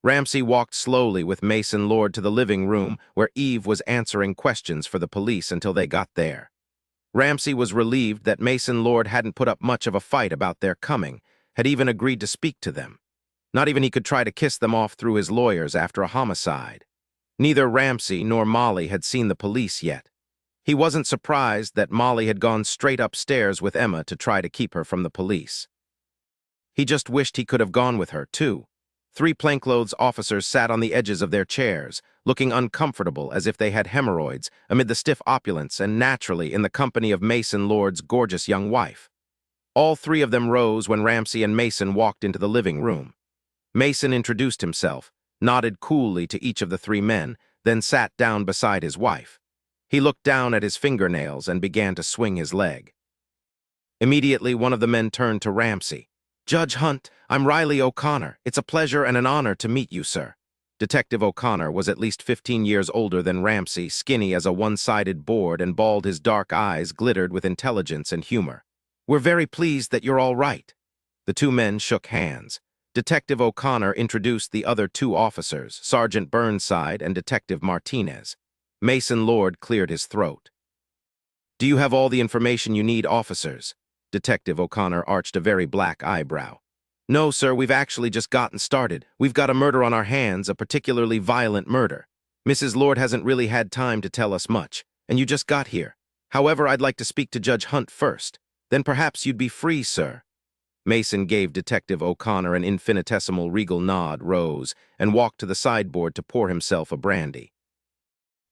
Ramsey walked slowly with Mason Lord to the living room where Eve was answering questions for the police until they got there. Ramsey was relieved that Mason Lord hadn't put up much of a fight about their coming, had even agreed to speak to them. Not even he could try to kiss them off through his lawyers after a homicide. Neither Ramsey nor Molly had seen the police yet. He wasn't surprised that Molly had gone straight upstairs with Emma to try to keep her from the police. He just wished he could have gone with her, too. 3 plainclothes officers sat on the edges of their chairs, looking uncomfortable as if they had hemorrhoids amid the stiff opulence and naturally in the company of Mason Lord's gorgeous young wife. All 3 of them rose when Ramsey and Mason walked into the living room. Mason introduced himself, nodded coolly to each of the 3 men, then sat down beside his wife. He looked down at his fingernails and began to swing his leg. Immediately, one of the men turned to Ramsey. "Judge Hunt, I'm Riley O'Connor. It's a pleasure and an honor to meet you, sir." Detective O'Connor was at least 15 years older than Ramsey, skinny as a one-sided board and bald. His dark eyes glittered with intelligence and humor. "We're very pleased that you're all right." The 2 men shook hands. Detective O'Connor introduced the other 2 officers, Sergeant Burnside and Detective Martinez. Mason Lord cleared his throat. "Do you have all the information you need, officers?" Detective O'Connor arched a very black eyebrow. "No, sir, we've actually just gotten started. We've got a murder on our hands, a particularly violent murder. Mrs. Lord hasn't really had time to tell us much, and you just got here. However, I'd like to speak to Judge Hunt first. Then perhaps you'd be free, sir." Mason gave Detective O'Connor an infinitesimal regal nod, rose, and walked to the sideboard to pour himself a brandy.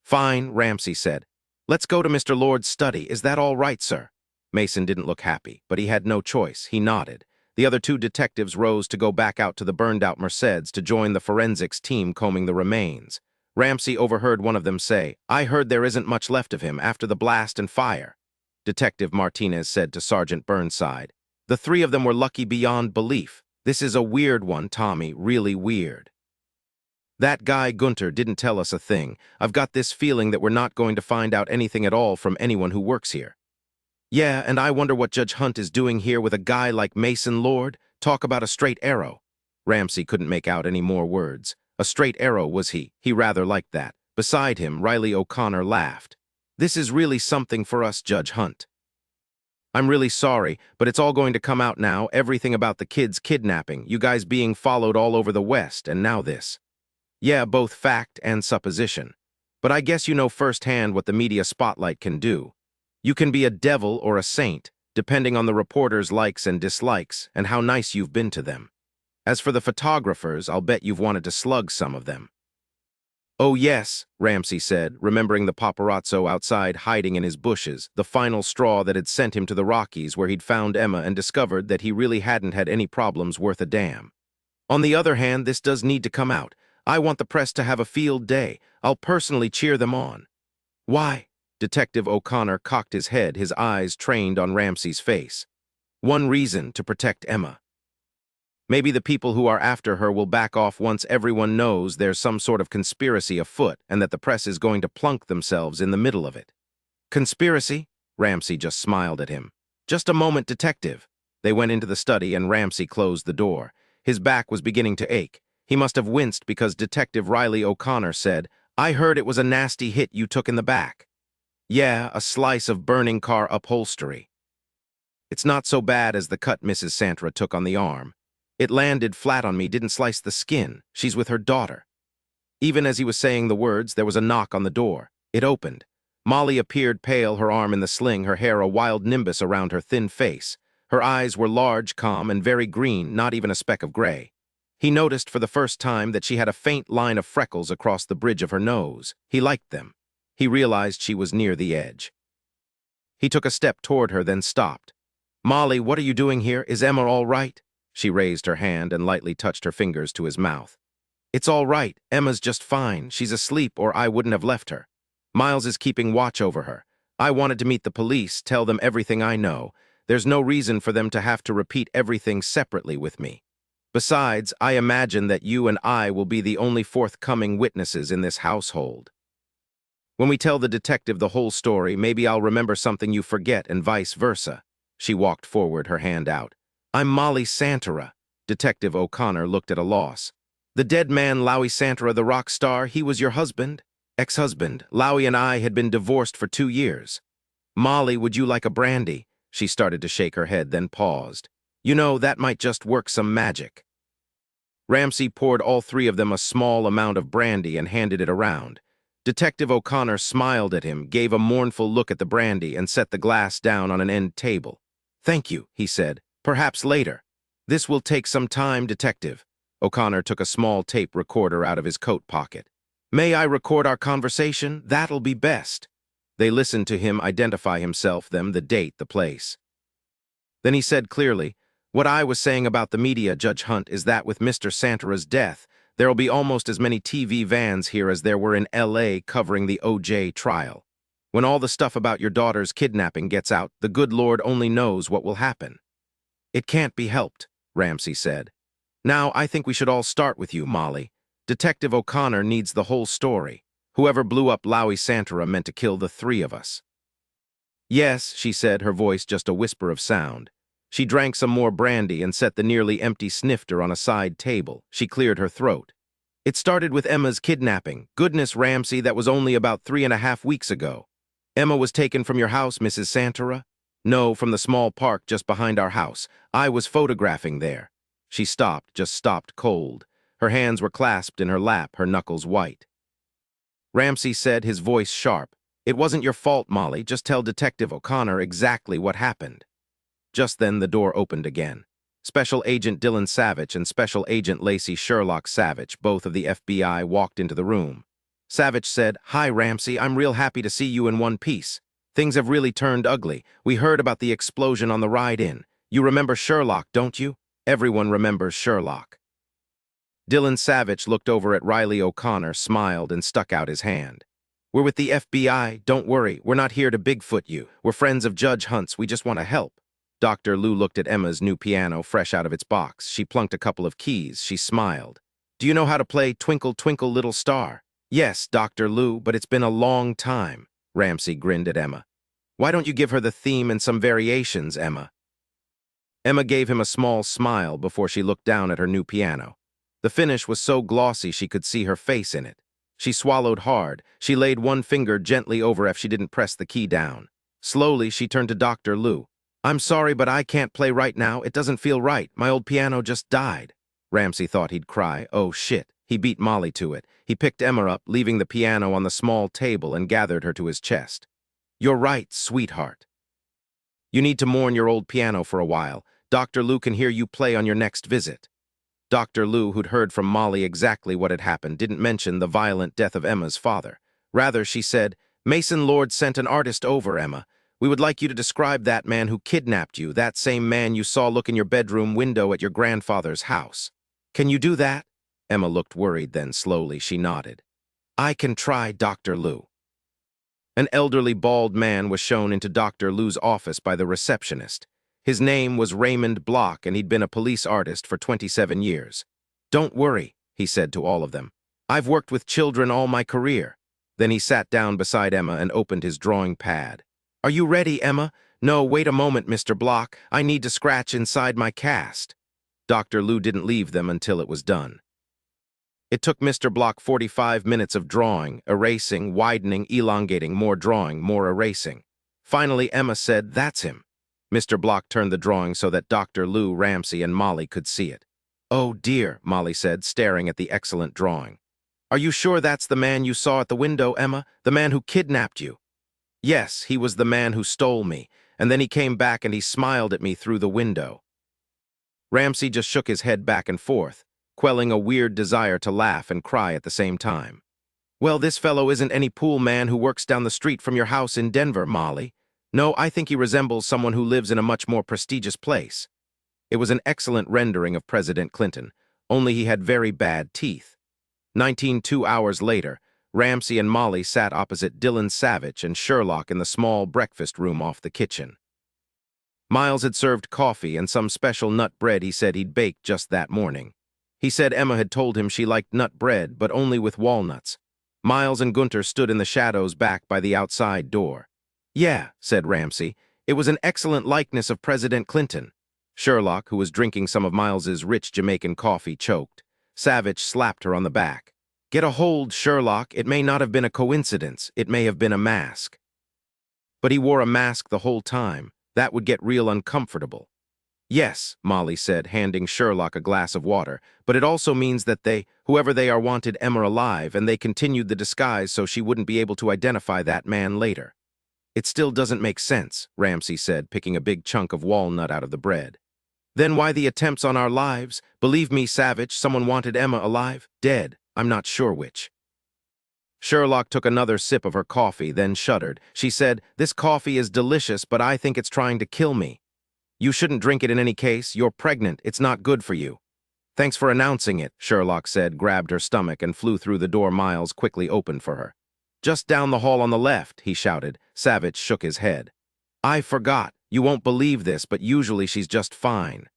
"Fine," Ramsey said. "Let's go to Mr. Lord's study. Is that all right, sir?" Mason didn't look happy, but he had no choice. He nodded. The other 2 detectives rose to go back out to the burned-out Mercedes to join the forensics team combing the remains. Ramsey overheard one of them say, "I heard there isn't much left of him after the blast and fire." Detective Martinez said to Sergeant Burnside, "The 3 of them were lucky beyond belief. This is a weird one, Tommy, really weird. That guy Coulter didn't tell us a thing. I've got this feeling that we're not going to find out anything at all from anyone who works here." "Yeah, and I wonder what Judge Hunt is doing here with a guy like Mason Lord. Talk about a straight arrow." Ramsey couldn't make out any more words. A straight arrow, was he? He rather liked that. Beside him, Riley O'Connor laughed. "This is really something for us, Judge Hunt. I'm really sorry, but it's all going to come out now, everything about the kids kidnapping, you guys being followed all over the West, and now this. Yeah, both fact and supposition. But I guess you know firsthand what the media spotlight can do. You can be a devil or a saint, depending on the reporters' likes and dislikes, and how nice you've been to them. As for the photographers, I'll bet you've wanted to slug some of them." "Oh yes," Ramsey said, remembering the paparazzo outside hiding in his bushes, the final straw that had sent him to the Rockies where he'd found Emma and discovered that he really hadn't had any problems worth a damn. "On the other hand, this does need to come out. I want the press to have a field day. I'll personally cheer them on." "Why?" Detective O'Connor cocked his head, his eyes trained on Ramsey's face. "One reason, to protect Emma. Maybe the people who are after her will back off once everyone knows there's some sort of conspiracy afoot and that the press is going to plunk themselves in the middle of it." "Conspiracy?" Ramsey just smiled at him. "Just a moment, detective." They went into the study and Ramsey closed the door. His back was beginning to ache. He must have winced because Detective Riley O'Connor said, "I heard it was a nasty hit you took in the back." "Yeah, a slice of burning car upholstery. It's not so bad as the cut Mrs. Santra took on the arm. It landed flat on me, didn't slice the skin. She's with her daughter." Even as he was saying the words, there was a knock on the door. It opened. Molly appeared pale, her arm in the sling, her hair a wild nimbus around her thin face. Her eyes were large, calm, and very green, not even a speck of gray. He noticed for the first time that she had a faint line of freckles across the bridge of her nose. He liked them. He realized she was near the edge. He took a step toward her, then stopped. "Molly, what are you doing here? Is Emma all right?" She raised her hand and lightly touched her fingers to his mouth. "It's all right. Emma's just fine. She's asleep or I wouldn't have left her. Miles is keeping watch over her. I wanted to meet the police, tell them everything I know. There's no reason for them to have to repeat everything separately with me. Besides, I imagine that you and I will be the only forthcoming witnesses in this household. When we tell the detective the whole story, maybe I'll remember something you forget and vice versa." She walked forward, her hand out. I'm Molly Santara. Detective O'Connor looked at a loss. The dead man, Lowy Santara, the rock star, he was your husband? Ex-husband. Lowy and I had been divorced for 2 years. Molly, would you like a brandy? She started to shake her head, then paused. You know, that might just work some magic. Ramsey poured all 3 of them a small amount of brandy and handed it around. Detective O'Connor smiled at him, gave a mournful look at the brandy, and set the glass down on an end table. Thank you, he said. Perhaps later. This will take some time, Detective. O'Connor took a small tape recorder out of his coat pocket. May I record our conversation? That'll be best. They listened to him identify himself, them, the date, the place. Then he said clearly, what I was saying about the media, Judge Hunt, is that with Mr. Santara's death, there'll be almost as many TV vans here as there were in L.A. covering the O.J. trial. When all the stuff about your daughter's kidnapping gets out, the good Lord only knows what will happen. It can't be helped, Ramsey said. Now, I think we should all start with you, Molly. Detective O'Connor needs the whole story. Whoever blew up Lowy Santara meant to kill the 3 of us. Yes, she said, her voice just a whisper of sound. She drank some more brandy and set the nearly empty snifter on a side table. She cleared her throat. It started with Emma's kidnapping. Goodness, Ramsey, that was only about 3.5 weeks ago. Emma was taken from your house, Mrs. Santara? No, from the small park just behind our house. I was photographing there. She stopped, just stopped cold. Her hands were clasped in her lap, her knuckles white. Ramsey said, his voice sharp, It wasn't your fault, Molly. Just tell Detective O'Connor exactly what happened. Just then the door opened again. Special Agent Dylan Savich and Special Agent Lacey Sherlock Savich, both of the FBI, walked into the room. Savich said, Hi, Ramsey, I'm real happy to see you in one piece. Things have really turned ugly. We heard about the explosion on the ride in. You remember Sherlock, don't you? Everyone remembers Sherlock. Dylan Savich looked over at Riley O'Connor, smiled, and stuck out his hand. We're with the FBI. Don't worry. We're not here to Bigfoot you. We're friends of Judge Hunt's. We just want to help. Dr. Lou looked at Emma's new piano fresh out of its box. She plunked a couple of keys. She smiled. Do you know how to play Twinkle, Twinkle, Little Star? Yes, Dr. Lou, but it's been a long time. Ramsey grinned at Emma. Why don't you give her the theme and some variations, Emma? Emma gave him a small smile before she looked down at her new piano. The finish was so glossy she could see her face in it. She swallowed hard. She laid one finger gently over if she didn't press the key down. Slowly, she turned to Dr. Lou. I'm sorry, but I can't play right now. It doesn't feel right. My old piano just died. Ramsey thought he'd cry. Oh, shit. He beat Molly to it. He picked Emma up, leaving the piano on the small table, and gathered her to his chest. You're right, sweetheart. You need to mourn your old piano for a while. Dr. Lou can hear you play on your next visit. Dr. Lou, who'd heard from Molly exactly what had happened, didn't mention the violent death of Emma's father. Rather, she said, Mason Lord sent an artist over, Emma. We would like you to describe that man who kidnapped you, that same man you saw look in your bedroom window at your grandfather's house. Can you do that? Emma looked worried, then slowly she nodded. I can try, Dr. Lou. An elderly bald man was shown into Dr. Lou's office by the receptionist. His name was Raymond Block, and he'd been a police artist for 27 years. Don't worry, he said to all of them. I've worked with children all my career. Then he sat down beside Emma and opened his drawing pad. Are you ready, Emma? No, wait a moment, Mr. Block. I need to scratch inside my cast. Dr. Lou didn't leave them until it was done. It took Mr. Block 45 minutes of drawing, erasing, widening, elongating, more drawing, more erasing. Finally, Emma said, That's him. Mr. Block turned the drawing so that Dr. Lou, Ramsey, and Molly could see it. Oh, dear, Molly said, staring at the excellent drawing. Are you sure that's the man you saw at the window, Emma? The man who kidnapped you? Yes, he was the man who stole me, and then he came back and he smiled at me through the window. Ramsey just shook his head back and forth, quelling a weird desire to laugh and cry at the same time. Well, this fellow isn't any pool man who works down the street from your house in Denver, Molly. No, I think he resembles someone who lives in a much more prestigious place. It was an excellent rendering of President Clinton, only he had very bad teeth. 2 hours later, Ramsey and Molly sat opposite Dylan Savich and Sherlock in the small breakfast room off the kitchen. Miles had served coffee and some special nut bread he said he'd baked just that morning. He said Emma had told him she liked nut bread, but only with walnuts. Miles and Coulter stood in the shadows back by the outside door. Yeah, said Ramsey. It was an excellent likeness of President Clinton. Sherlock, who was drinking some of Miles's rich Jamaican coffee, choked. Savich slapped her on the back. Get a hold, Sherlock. It may not have been a coincidence. It may have been a mask. But he wore a mask the whole time. That would get real uncomfortable. Yes, Molly said, handing Sherlock a glass of water, but it also means that whoever they are, wanted Emma alive, and they continued the disguise so she wouldn't be able to identify that man later. It still doesn't make sense, Ramsey said, picking a big chunk of walnut out of the bread. Then why the attempts on our lives? Believe me, Savich, someone wanted Emma alive, dead. I'm not sure which. Sherlock took another sip of her coffee, then shuddered. She said, "This coffee is delicious, but I think it's trying to kill me. You shouldn't drink it in any case. You're pregnant. It's not good for you." "Thanks for announcing it," Sherlock said, grabbed her stomach, and flew through the door Miles quickly opened for her. "Just down the hall on the left," he shouted. Savich shook his head. "I forgot. You won't believe this, but usually she's just fine.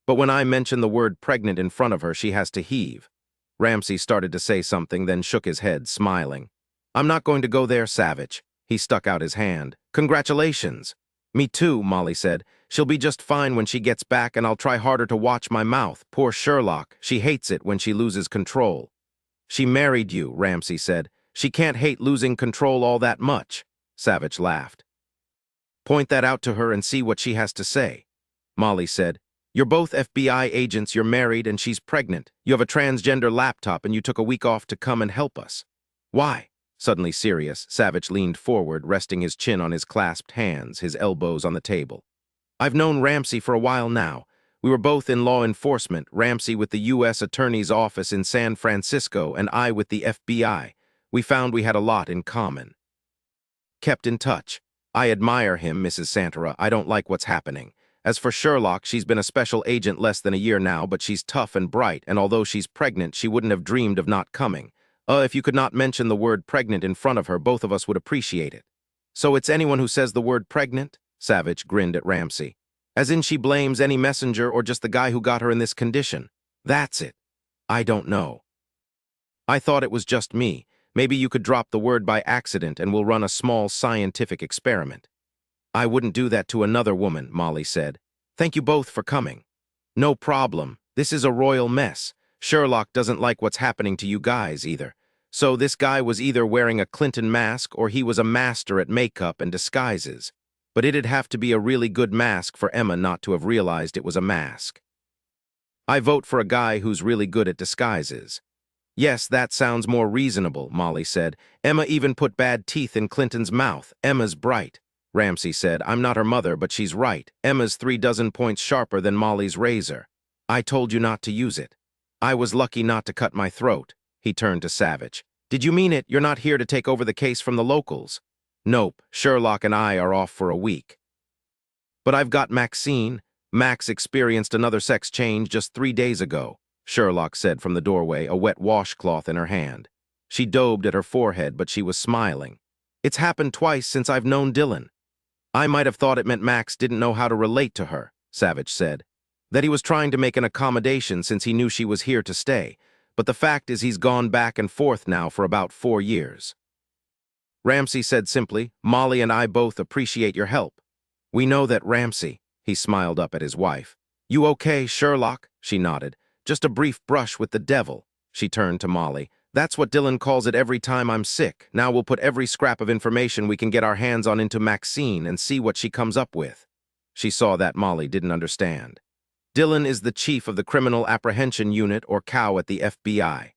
But when I mention the word pregnant in front of her, she has to heave." Ramsey started to say something, then shook his head, smiling. "I'm not going to go there, Savich." He stuck out his hand. "Congratulations." "Me too," Molly said. "She'll be just fine when she gets back, and I'll try harder to watch my mouth. Poor Sherlock. She hates it when she loses control." "She married you," Ramsey said. "She can't hate losing control all that much." Savich laughed. "Point that out to her and see what she has to say." Molly said, "You're both FBI agents, you're married, and she's pregnant. You have a transgender laptop, and you took a week off to come and help us. Why?" Suddenly serious, Savich leaned forward, resting his chin on his clasped hands, his elbows on the table. "I've known Ramsey for a while now. We were both in law enforcement, Ramsey with the U.S. Attorney's Office in San Francisco, and I with the FBI. We found we had a lot in common. Kept in touch. I admire him, Mrs. Santara. I don't like what's happening. As for Sherlock, she's been a special agent less than a year now, but she's tough and bright, and although she's pregnant, she wouldn't have dreamed of not coming. If you could not mention the word pregnant in front of her, both of us would appreciate it." "So it's anyone who says the word pregnant?" Savich grinned at Ramsey. "As in she blames any messenger or just the guy who got her in this condition?" "That's it." "I don't know. I thought it was just me. Maybe you could drop the word by accident and we'll run a small scientific experiment." "I wouldn't do that to another woman," Molly said. "Thank you both for coming." "No problem. This is a royal mess. Sherlock doesn't like what's happening to you guys either. So this guy was either wearing a Clinton mask or he was a master at makeup and disguises. But it'd have to be a really good mask for Emma not to have realized it was a mask. I vote for a guy who's really good at disguises." "Yes, that sounds more reasonable," Molly said. "Emma even put bad teeth in Clinton's mouth. Emma's bright." Ramsey said, "I'm not her mother, but she's right. Emma's 3 points sharper than Molly's razor. I told you not to use it. I was lucky not to cut my throat." He turned to Savich. "Did you mean it? You're not here to take over the case from the locals?" "Nope. Sherlock and I are off for a week." "But I've got Maxine. Max experienced another sex change just 3 days ago," Sherlock said from the doorway, a wet washcloth in her hand. She daubed at her forehead, but she was smiling. "It's happened twice since I've known Dylan." "I might have thought it meant Max didn't know how to relate to her," Savich said. "That he was trying to make an accommodation since he knew she was here to stay. But the fact is he's gone back and forth now for about 4 years. Ramsey said simply, "Molly and I both appreciate your help." "We know that, Ramsey." He smiled up at his wife. "You okay, Sherlock?" She nodded. "Just a brief brush with the devil." She turned to Molly. "That's what Dylan calls it every time I'm sick. Now we'll put every scrap of information we can get our hands on into Maxine and see what she comes up with." She saw that Molly didn't understand. "Dylan is the chief of the Criminal Apprehension Unit, or COW, at the FBI.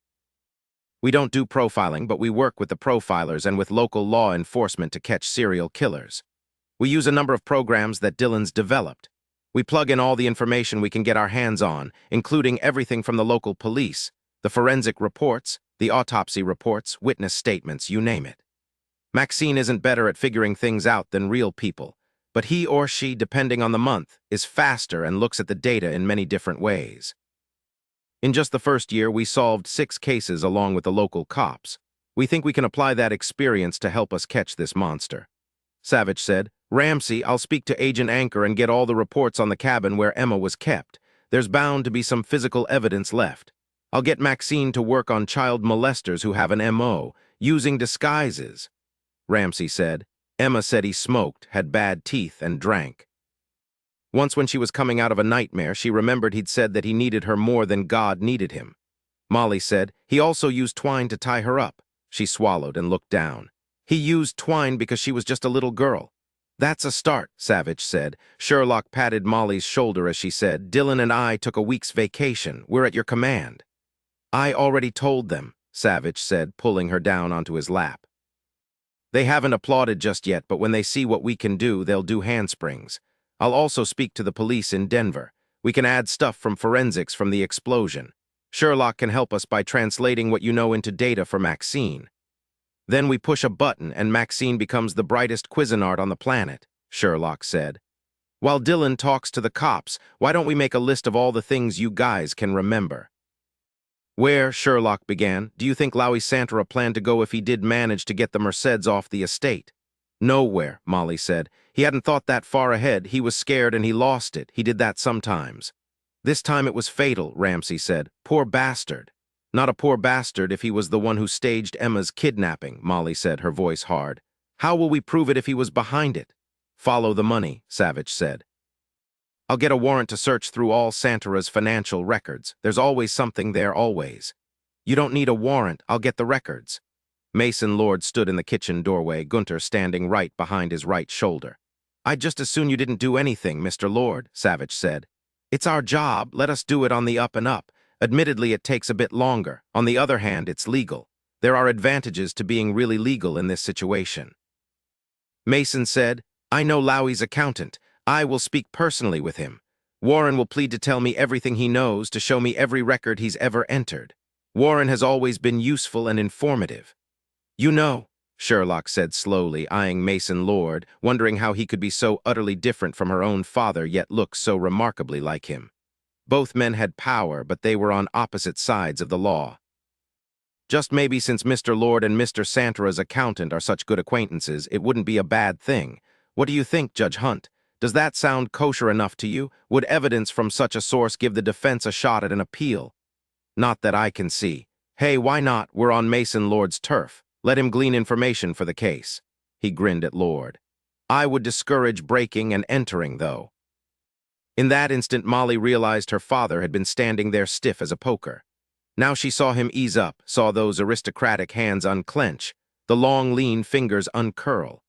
We don't do profiling, but we work with the profilers and with local law enforcement to catch serial killers. We use a number of programs that Dylan's developed. We plug in all the information we can get our hands on, including everything from the local police, the forensic reports, the autopsy reports, witness statements, you name it. Maxine isn't better at figuring things out than real people, but he or she, depending on the month, is faster and looks at the data in many different ways. In just the first year, we solved 6 cases along with the local cops. We think we can apply that experience to help us catch this monster." Savich said, "Ramsey, I'll speak to Agent Anchor and get all the reports on the cabin where Emma was kept. There's bound to be some physical evidence left. I'll get Maxine to work on child molesters who have an MO, using disguises." Ramsey said, Emma said he smoked, had bad teeth, and drank. Once when she was coming out of a nightmare, she remembered he'd said that he needed her more than God needed him. Molly said he also used twine to tie her up. She swallowed and looked down. He used twine because she was just a little girl. That's a start, Savich said. Sherlock patted Molly's shoulder as she said, Dylan and I took a week's vacation. We're at your command. I already told them, Savich said, pulling her down onto his lap. They haven't applauded just yet, but when they see what we can do, they'll do handsprings. I'll also speak to the police in Denver. We can add stuff from forensics from the explosion. Sherlock can help us by translating what you know into data for Maxine. Then we push a button and Maxine becomes the brightest Cuisinart on the planet, Sherlock said. While Dylan talks to the cops, why don't we make a list of all the things you guys can remember? Where, Sherlock began, do you think Lowy Santara planned to go if he did manage to get the Merceds off the estate? Nowhere, Molly said. He hadn't thought that far ahead. He was scared and he lost it. He did that sometimes. This time it was fatal, Ramsey said. Poor bastard. Not a poor bastard if he was the one who staged Emma's kidnapping, Molly said, her voice hard. How will we prove it if he was behind it? Follow the money, Savich said. I'll get a warrant to search through all Santara's financial records. There's always something there, always. You don't need a warrant. I'll get the records. Mason Lord stood in the kitchen doorway, Coulter standing right behind his right shoulder. I'd just as soon you didn't do anything, Mr. Lord, Savich said. It's our job. Let us do it on the up and up. Admittedly, it takes a bit longer. On the other hand, it's legal. There are advantages to being really legal in this situation. Mason said, I know Lowy's accountant. I will speak personally with him. Warren will plead to tell me everything he knows, to show me every record he's ever entered. Warren has always been useful and informative. You know, Sherlock said slowly, eyeing Mason Lord, wondering how he could be so utterly different from her own father yet look so remarkably like him. Both men had power, but they were on opposite sides of the law. Just maybe since Mr. Lord and Mr. Santara's accountant are such good acquaintances, it wouldn't be a bad thing. What do you think, Judge Hunt? Does that sound kosher enough to you? Would evidence from such a source give the defense a shot at an appeal? Not that I can see. Hey, why not? We're on Mason Lord's turf. Let him glean information for the case. He grinned at Lord. I would discourage breaking and entering, though. In that instant, Molly realized her father had been standing there stiff as a poker. Now she saw him ease up, saw those aristocratic hands unclench, the long, lean fingers uncurl.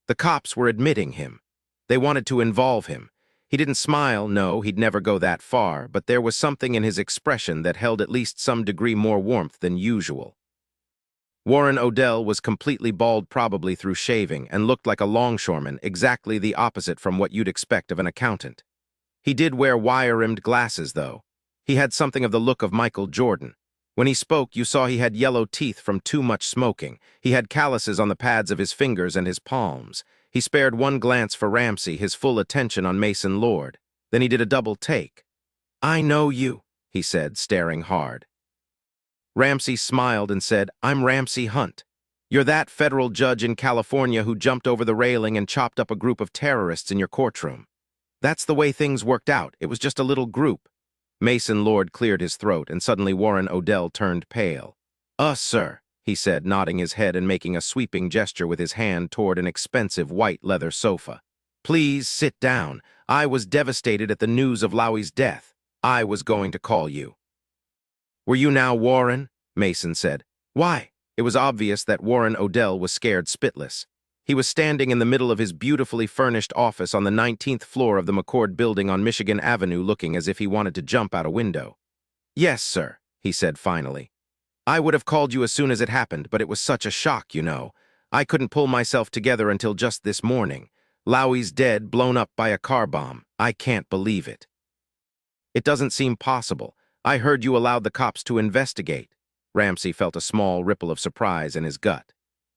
The cops were admitting him. They wanted to involve him. He didn't smile, no, he'd never go that far, but there was something in his expression that held at least some degree more warmth than usual. Warren Odell was completely bald, probably through shaving, and looked like a longshoreman, exactly the opposite from what you'd expect of an accountant. He did wear wire-rimmed glasses, though. He had something of the look of Michael Jordan. When he spoke, you saw he had yellow teeth from too much smoking. He had calluses on the pads of his fingers and his palms. He spared one glance for Ramsey, his full attention on Mason Lord. Then he did a double take. I know you, he said, staring hard. Ramsey smiled and said, I'm Ramsey Hunt. You're that federal judge in California who jumped over the railing and chopped up a group of terrorists in your courtroom. That's the way things worked out. It was just a little group. Mason Lord cleared his throat, and suddenly Warren Odell turned pale. Sir, he said, nodding his head and making a sweeping gesture with his hand toward an expensive white leather sofa. Please sit down. I was devastated at the news of Lowy's death. I was going to call you. Were you now Warren? Mason said. Why? It was obvious that Warren Odell was scared spitless. He was standing in the middle of his beautifully furnished office on the 19th floor of the McCord building on Michigan Avenue, looking as if he wanted to jump out a window. Yes, sir, he said finally. I would have called you as soon as it happened, but it was such a shock, you know. I couldn't pull myself together until just this morning. Lowy's dead, blown up by a car bomb. I can't believe it. It doesn't seem possible. I heard you allowed the cops to investigate. Ramsey felt a small ripple of surprise in his gut.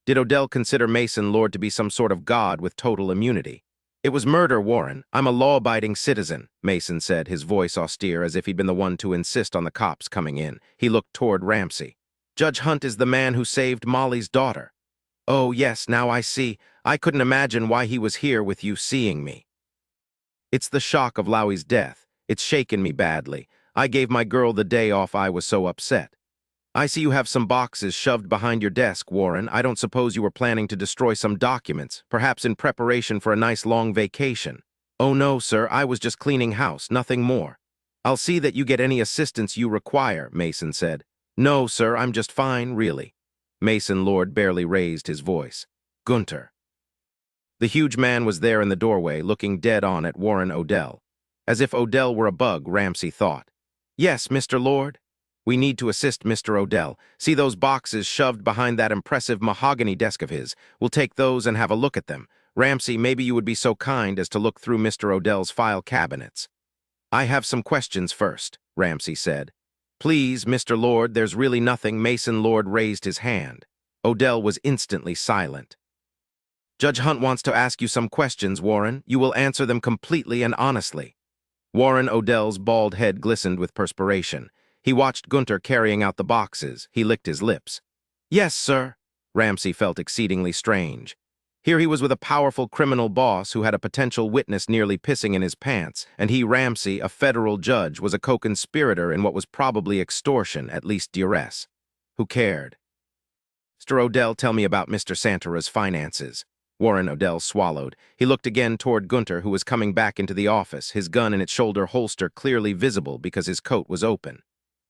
Did Odell consider Mason Lord to be some sort of god with total immunity? It was murder, Warren. I'm a law-abiding citizen, Mason said, his voice austere as if he'd been the one to insist on the cops coming in. He looked toward Ramsey. Judge Hunt is the man who saved Molly's daughter. Oh, yes, now I see. I couldn't imagine why he was here with you seeing me. It's the shock of Lowy's death. It's shaken me badly. I gave my girl the day off. I was so upset. I see you have some boxes shoved behind your desk, Warren. I don't suppose you were planning to destroy some documents, perhaps in preparation for a nice long vacation. Oh no, sir, I was just cleaning house, nothing more. I'll see that you get any assistance you require, Mason said. No, sir, I'm just fine, really. Mason Lord barely raised his voice. Coulter. The huge man was there in the doorway, looking dead on at Warren Odell. As if Odell were a bug, Ramsey thought. Yes, Mr. Lord. We need to assist Mr. Odell. See those boxes shoved behind that impressive mahogany desk of his. We'll take those and have a look at them. Ramsey, maybe you would be so kind as to look through Mr. Odell's file cabinets. I have some questions first, Ramsey said. Please, Mr. Lord, there's really nothing. Mason Lord raised his hand. Odell was instantly silent. Judge Hunt wants to ask you some questions, Warren. You will answer them completely and honestly. Warren Odell's bald head glistened with perspiration. He watched Coulter carrying out the boxes. He licked his lips. Yes, sir. Ramsey felt exceedingly strange. Here he was with a powerful criminal boss who had a potential witness nearly pissing in his pants, and he, Ramsey, a federal judge, was a co-conspirator in what was probably extortion, at least duress. Who cared? Mr. Odell, tell me about Mr. Santara's finances. Warren Odell swallowed. He looked again toward Coulter, who was coming back into the office, his gun in its shoulder holster clearly visible because his coat was open.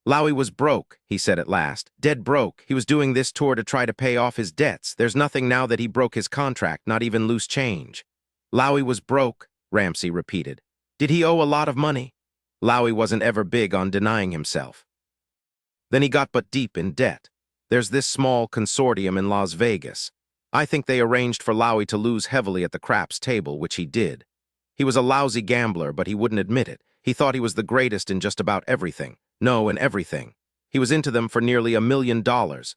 Lowy was broke, he said at last. Dead broke. He was doing this tour to try to pay off his debts. There's nothing now that he broke his contract, not even loose change. Lowy was broke, Ramsey repeated. Did he owe a lot of money? Lowy wasn't ever big on denying himself. Then he got but deep in debt. There's this small consortium in Las Vegas. I think they arranged for Lowy to lose heavily at the craps table, which he did. He was a lousy gambler, but he wouldn't admit it. He thought he was the greatest in just about everything. No, in everything. He was into them for nearly $1 million.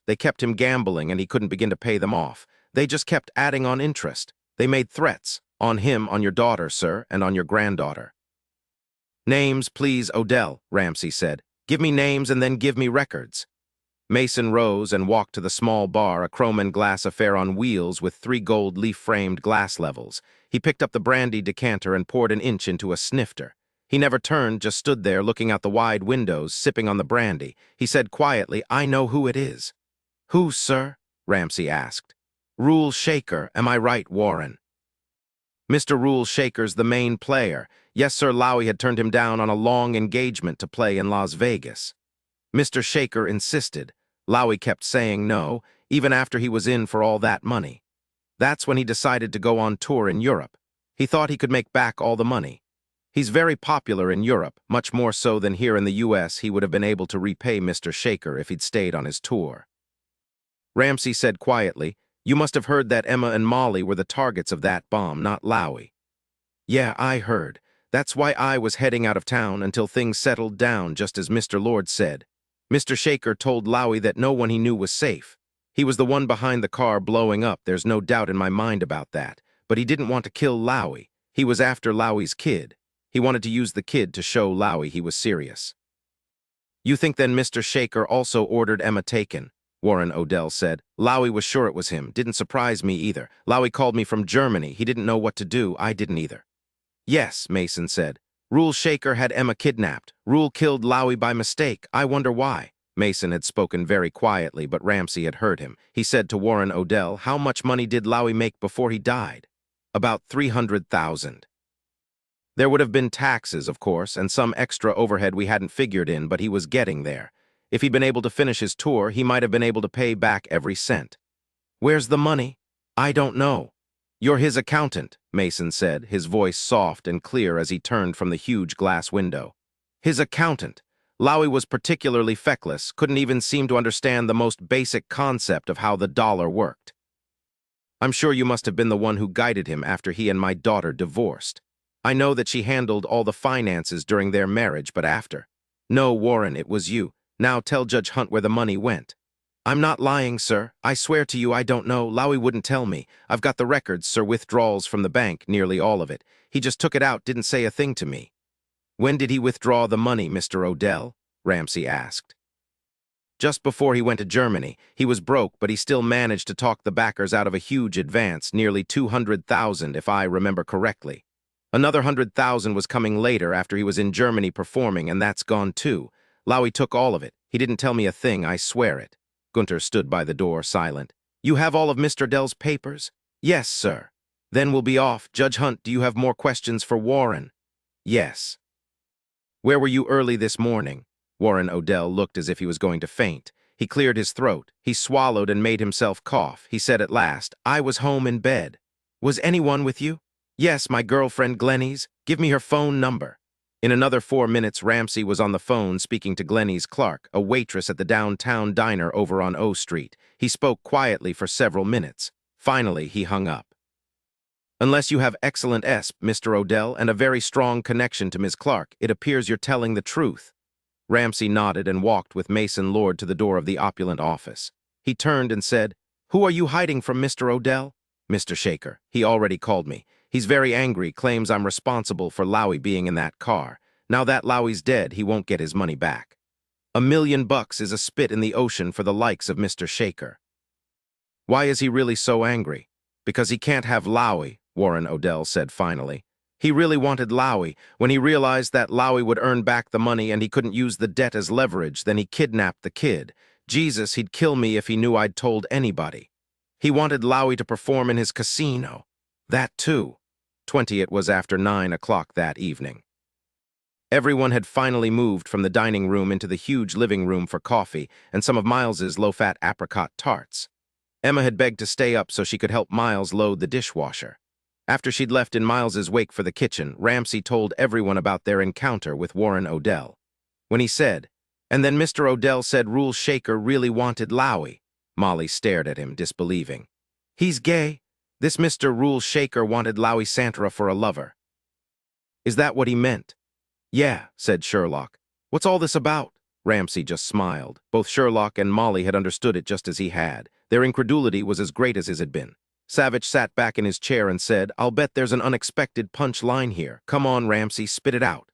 They kept him gambling, and he couldn't begin to pay them off. They just kept adding on interest. They made threats. On him, on your daughter, sir, and on your granddaughter. Names, please, Odell, Ramsey said. Give me names and then give me records. Mason rose and walked to the small bar, a chrome and glass affair on wheels with 3 gold leaf-framed glass levels. He picked up the brandy decanter and poured an inch into a snifter. He never turned, just stood there looking out the wide windows, sipping on the brandy. He said quietly, I know who it is. Who, sir? Ramsey asked. Rule Shaker, am I right, Warren? Mr. Rule Shaker's the main player. Yes, sir, Lowy had turned him down on a long engagement to play in Las Vegas. Mr. Shaker insisted. Lowy kept saying no, even after he was in for all that money. That's when he decided to go on tour in Europe. He thought he could make back all the money. He's very popular in Europe, much more so than here in the U.S. He would have been able to repay Mr. Shaker if he'd stayed on his tour. Ramsey said quietly, You must have heard that Emma and Molly were the targets of that bomb, not Lowy. Yeah, I heard. That's why I was heading out of town until things settled down, just as Mr. Lord said. Mr. Shaker told Lowy that no one he knew was safe. He was the one behind the car blowing up, there's no doubt in my mind about that. But he didn't want to kill Lowy. He was after Lowy's kid. He wanted to use the kid to show Lowy he was serious. You think then Mr. Shaker also ordered Emma taken? Warren Odell said. Lowy was sure it was him. Didn't surprise me either. Lowy called me from Germany. He didn't know what to do. I didn't either. Yes, Mason said. Rule Shaker had Emma kidnapped. Rule killed Lowy by mistake. I wonder why. Mason had spoken very quietly, but Ramsey had heard him. He said to Warren Odell, How much money did Lowy make before he died? About 300,000. There would have been taxes, of course, and some extra overhead we hadn't figured in, but he was getting there. If he'd been able to finish his tour, he might have been able to pay back every cent. Where's the money? I don't know. You're his accountant, Mason said, his voice soft and clear as he turned from the huge glass window. His accountant. Lowy was particularly feckless, couldn't even seem to understand the most basic concept of how the dollar worked. I'm sure you must have been the one who guided him after he and my daughter divorced. I know that she handled all the finances during their marriage, but after. No, Warren, it was you. Now tell Judge Hunt where the money went. I'm not lying, sir. I swear to you I don't know. Lowy wouldn't tell me. I've got the records, sir, withdrawals from the bank, nearly all of it. He just took it out, didn't say a thing to me. When did he withdraw the money, Mr. Odell? Ramsey asked. Just before he went to Germany. He was broke, but he still managed to talk the backers out of a huge advance, nearly 200,000 if I remember correctly. Another 100,000 was coming later after he was in Germany performing, and that's gone too. Lowy took all of it. He didn't tell me a thing, I swear it. Coulter stood by the door, silent. You have all of Mr. Dell's papers? Yes, sir. Then we'll be off. Judge Hunt, do you have more questions for Warren? Yes. Where were you early this morning? Warren Odell looked as if he was going to faint. He cleared his throat. He swallowed and made himself cough. He said at last, I was home in bed. Was anyone with you? Yes, my girlfriend Glenny's. Give me her phone number. In another 4 minutes, Ramsey was on the phone speaking to Glenny's Clark, a waitress at the downtown diner over on O Street. He spoke quietly for several minutes. Finally, he hung up. Unless you have excellent Mr. Odell, and a very strong connection to Ms. Clark, it appears you're telling the truth. Ramsey nodded and walked with Mason Lord to the door of the opulent office. He turned and said, Who are you hiding from, Mr. Odell? Mr. Shaker. He already called me. He's very angry, claims I'm responsible for Lowy being in that car. Now that Lowy's dead, he won't get his money back. $1 million is a spit in the ocean for the likes of Mr. Shaker. Why is he really so angry? Because he can't have Lowy, Warren Odell said finally. He really wanted Lowy. When he realized that Lowy would earn back the money and he couldn't use the debt as leverage, then he kidnapped the kid. Jesus, he'd kill me if he knew I'd told anybody. He wanted Lowy to perform in his casino. That too. It was after 9 o'clock that evening. Everyone had finally moved from the dining room into the huge living room for coffee and some of Miles's low-fat apricot tarts. Emma had begged to stay up so she could help Miles load the dishwasher. After she'd left in Miles's wake for the kitchen, Ramsey told everyone about their encounter with Warren Odell. When he said, and then Mr. Odell said Rule Shaker really wanted Lowy, Molly stared at him, disbelieving. He's gay. This Mr. Rule Shaker wanted Lowy Santra for a lover. Is that what he meant? Yeah, said Sherlock. What's all this about? Ramsey just smiled. Both Sherlock and Molly had understood it just as he had. Their incredulity was as great as his had been. Savich sat back in his chair and said, I'll bet there's an unexpected punch line here. Come on, Ramsey, spit it out.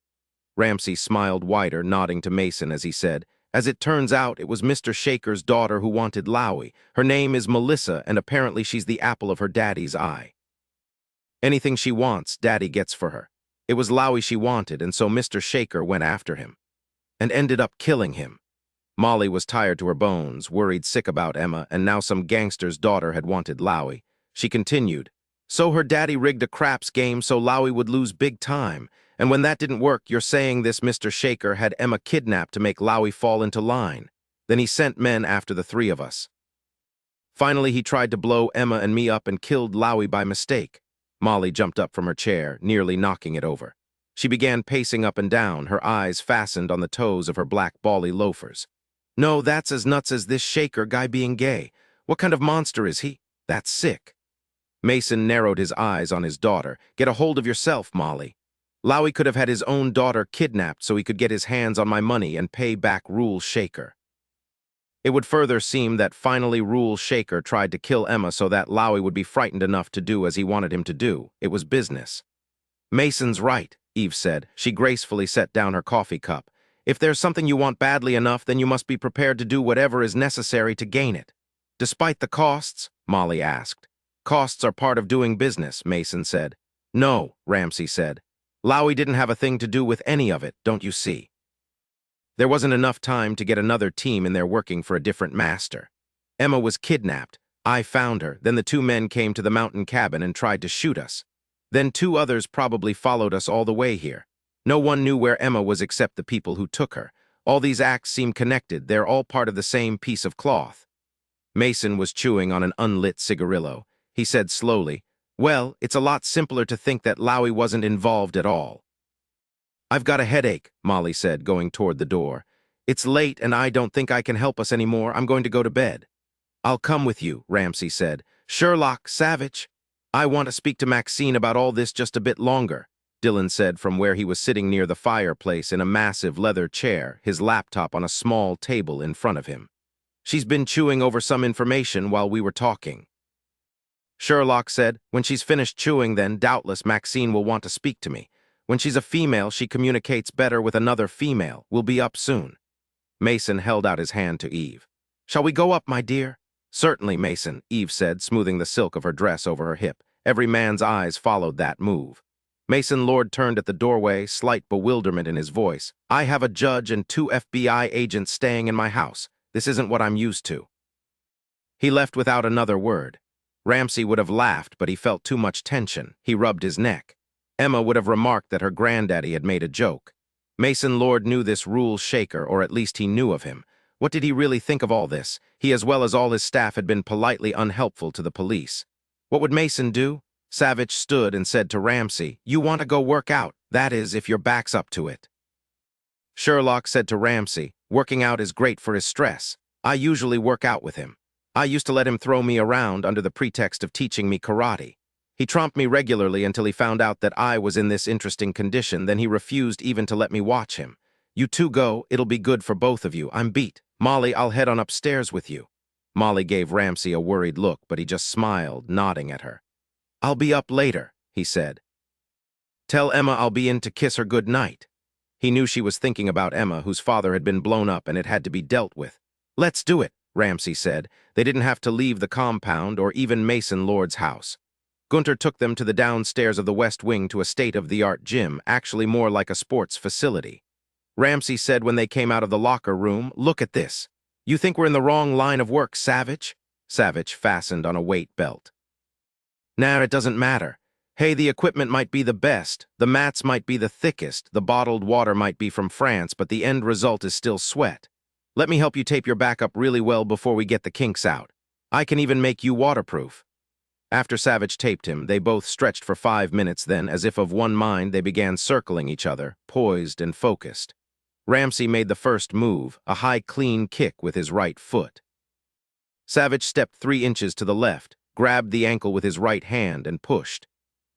Ramsey smiled wider, nodding to Mason as he said, As it turns out, it was Mr. Shaker's daughter who wanted Lowy. Her name is Melissa, and apparently she's the apple of her daddy's eye. Anything she wants, Daddy gets for her. It was Lowy she wanted, and so Mr. Shaker went after him. And ended up killing him. Molly was tired to her bones, worried sick about Emma, and now some gangster's daughter had wanted Lowy. She continued, So her daddy rigged a craps game so Lowy would lose big time. And when that didn't work, you're saying this Mr. Shaker had Emma kidnapped to make Lowy fall into line. Then he sent men after the three of us. Finally, he tried to blow Emma and me up and killed Lowy by mistake. Molly jumped up from her chair, nearly knocking it over. She began pacing up and down, her eyes fastened on the toes of her black bally loafers. No, that's as nuts as this Shaker guy being gay. What kind of monster is he? That's sick. Mason narrowed his eyes on his daughter. Get a hold of yourself, Molly. Lowy could have had his own daughter kidnapped so he could get his hands on my money and pay back Rule Shaker. It would further seem that finally Rule Shaker tried to kill Emma so that Lowy would be frightened enough to do as he wanted him to do. It was business. Mason's right, Eve said. She gracefully set down her coffee cup. If there's something you want badly enough, then you must be prepared to do whatever is necessary to gain it. Despite the costs? Molly asked. Costs are part of doing business, Mason said. No, Ramsey said. Lowy didn't have a thing to do with any of it, don't you see? There wasn't enough time to get another team in there working for a different master. Emma was kidnapped. I found her. Then the two men came to the mountain cabin and tried to shoot us. Then 2 others probably followed us all the way here. No one knew where Emma was except the people who took her. All these acts seem connected. They're all part of the same piece of cloth. Mason was chewing on an unlit cigarillo. He said slowly, Well, it's a lot simpler to think that Lowy wasn't involved at all. I've got a headache, Molly said, going toward the door. It's late and I don't think I can help us anymore. I'm going to go to bed. I'll come with you, Ramsey said. Sherlock, Savich. I want to speak to Maxine about all this just a bit longer, Dylan said from where he was sitting near the fireplace in a massive leather chair, his laptop on a small table in front of him. She's been chewing over some information while we were talking. Sherlock said, When she's finished chewing, then doubtless Maxine will want to speak to me. When she's a female, she communicates better with another female. We'll be up soon. Mason held out his hand to Eve. Shall we go up, my dear? Certainly, Mason, Eve said, smoothing the silk of her dress over her hip. Every man's eyes followed that move. Mason Lord turned at the doorway, slight bewilderment in his voice. I have a judge and 2 FBI agents staying in my house. This isn't what I'm used to. He left without another word. Ramsey would have laughed, but he felt too much tension. He rubbed his neck. Emma would have remarked that her granddaddy had made a joke. Mason Lord knew this rule shaker, or at least he knew of him. What did he really think of all this? He, as well as all his staff, had been politely unhelpful to the police. What would Mason do? Savich stood and said to Ramsey, "You want to go work out, that is, if your back's up to it." Sherlock said to Ramsey, "Working out is great for his stress. I usually work out with him. I used to let him throw me around under the pretext of teaching me karate. He tromped me regularly until he found out that I was in this interesting condition, then he refused even to let me watch him. You two go, it'll be good for both of you. I'm beat. Molly, I'll head on upstairs with you." Molly gave Ramsey a worried look, but he just smiled, nodding at her. "I'll be up later," he said. "Tell Emma I'll be in to kiss her good night." He knew she was thinking about Emma, whose father had been blown up and it had to be dealt with. "Let's do it," Ramsey said. They didn't have to leave the compound or even Mason Lord's house. Coulter took them to the downstairs of the West Wing to a state-of-the-art gym, actually more like a sports facility. Ramsey said when they came out of the locker room, "Look at this. You think we're in the wrong line of work, Savich?" Savich fastened on a weight belt. "Nah, it doesn't matter. Hey, the equipment might be the best, the mats might be the thickest, the bottled water might be from France, but the end result is still sweat. Let me help you tape your back up really well before we get the kinks out. I can even make you waterproof." After Savich taped him, they both stretched for 5 minutes, then, as if of one mind, they began circling each other, poised and focused. Ramsey made the first move, a high, clean kick with his right foot. Savich stepped 3 inches to the left, grabbed the ankle with his right hand, and pushed.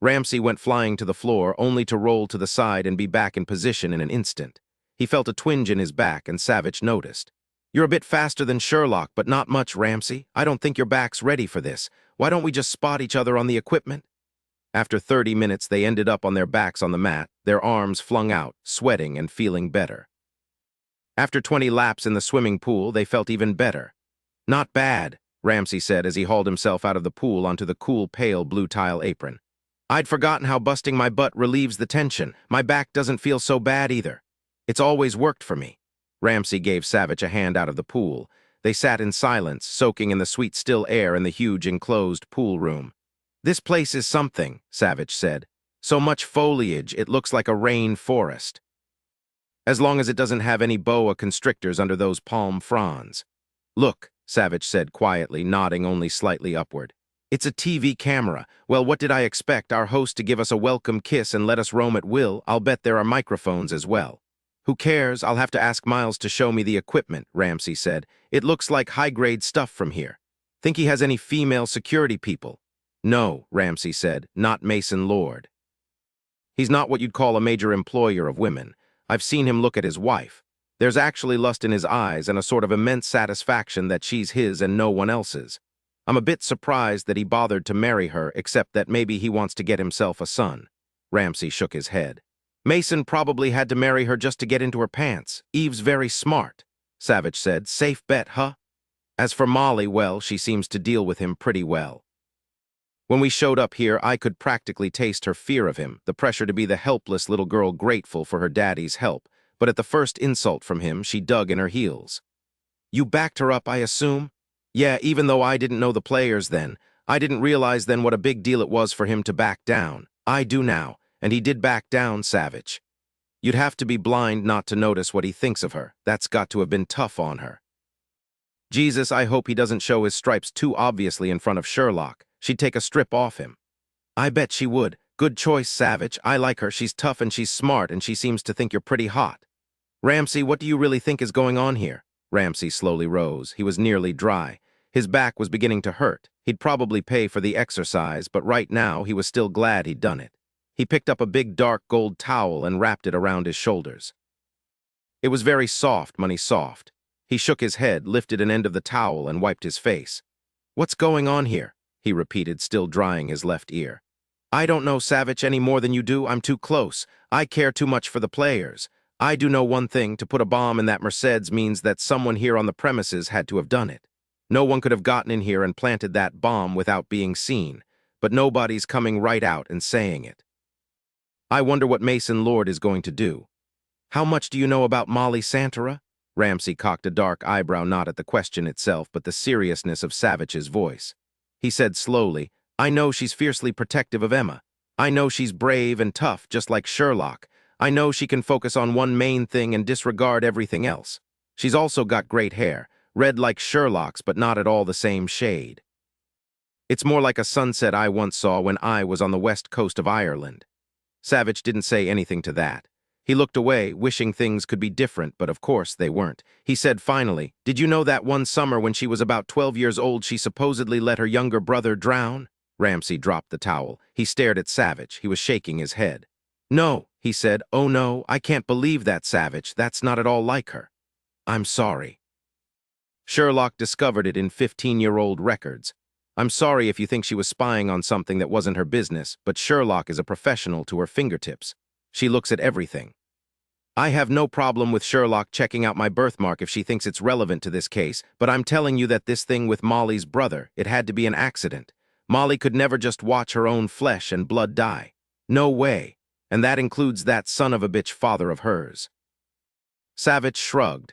Ramsey went flying to the floor, only to roll to the side and be back in position in an instant. He felt a twinge in his back, and Savich noticed. "You're a bit faster than Sherlock, but not much, Ramsey. I don't think your back's ready for this. Why don't we just spot each other on the equipment?" After 30 minutes, they ended up on their backs on the mat, their arms flung out, sweating and feeling better. After 20 laps in the swimming pool, they felt even better. "Not bad," Ramsey said as he hauled himself out of the pool onto the cool, pale blue tile apron. "I'd forgotten how busting my butt relieves the tension. My back doesn't feel so bad either. It's always worked for me." Ramsey gave Savich a hand out of the pool. They sat in silence, soaking in the sweet still air in the huge enclosed pool room. "This place is something," Savich said. "So much foliage, it looks like a rain forest. As long as it doesn't have any boa constrictors under those palm fronds." "Look," Savich said quietly, nodding only slightly upward. "It's a TV camera. Well, what did I expect? Our host to give us a welcome kiss and let us roam at will. I'll bet there are microphones as well." "Who cares? I'll have to ask Miles to show me the equipment," Ramsey said. "It looks like high-grade stuff from here. Think he has any female security people?" "No," Ramsey said, "not Mason Lord. He's not what you'd call a major employer of women. I've seen him look at his wife. There's actually lust in his eyes and a sort of immense satisfaction that she's his and no one else's. I'm a bit surprised that he bothered to marry her, except that maybe he wants to get himself a son." Ramsey shook his head. "Mason probably had to marry her just to get into her pants. Eve's very smart," Savich said. "Safe bet, huh? As for Molly, well, she seems to deal with him pretty well. When we showed up here, I could practically taste her fear of him, the pressure to be the helpless little girl grateful for her daddy's help, but at the first insult from him, she dug in her heels." "You backed her up, I assume?" "Yeah, even though I didn't know the players then. I didn't realize then what a big deal it was for him to back down. I do now. And he did back down, Savich. You'd have to be blind not to notice what he thinks of her. That's got to have been tough on her. Jesus, I hope he doesn't show his stripes too obviously in front of Sherlock. She'd take a strip off him." "I bet she would. Good choice, Savich. I like her. She's tough and she's smart and she seems to think you're pretty hot." "Ramsey, what do you really think is going on here?" Ramsey slowly rose. He was nearly dry. His back was beginning to hurt. He'd probably pay for the exercise, but right now he was still glad he'd done it. He picked up a big dark gold towel and wrapped it around his shoulders. It was very soft, money soft. He shook his head, lifted an end of the towel, and wiped his face. "What's going on here?" he repeated, still drying his left ear. "I don't know, Savich, any more than you do. I'm too close. I care too much for the players. I do know one thing. To put a bomb in that Mercedes means that someone here on the premises had to have done it. No one could have gotten in here and planted that bomb without being seen, but nobody's coming right out and saying it." I wonder what Mason Lord is going to do. How much do you know about Molly Santara? Ramsey cocked a dark eyebrow not at the question itself, but the seriousness of Savich's voice. He said slowly, I know she's fiercely protective of Emma. I know she's brave and tough, just like Sherlock. I know she can focus on one main thing and disregard everything else. She's also got great hair, red like Sherlock's, but not at all the same shade. It's more like a sunset I once saw when I was on the west coast of Ireland. Savich didn't say anything to that. He looked away, wishing things could be different, but of course they weren't. He said finally, did you know that one summer when she was about 12 years old she supposedly let her younger brother drown? Ramsey dropped the towel. He stared at Savich. He was shaking his head. No, he said. Oh no, I can't believe that, Savich. That's not at all like her. I'm sorry. Sherlock discovered it in 15-year-old records. I'm sorry if you think she was spying on something that wasn't her business, but Sherlock is a professional to her fingertips. She looks at everything. I have no problem with Sherlock checking out my birthmark if she thinks it's relevant to this case, but I'm telling you that this thing with Molly's brother, it had to be an accident. Molly could never just watch her own flesh and blood die. No way. And that includes that son of a bitch father of hers. Savich shrugged.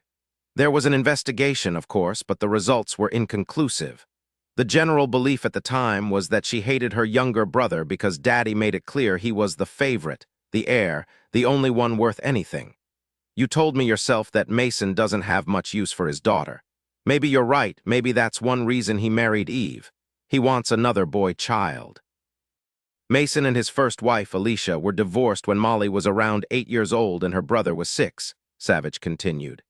There was an investigation, of course, but the results were inconclusive. The general belief at the time was that she hated her younger brother because Daddy made it clear he was the favorite, the heir, the only one worth anything. You told me yourself that Mason doesn't have much use for his daughter. Maybe you're right, maybe that's one reason he married Eve. He wants another boy child. Mason and his first wife, Alicia, were divorced when Molly was around 8 years old and her brother was 6, Savich continued.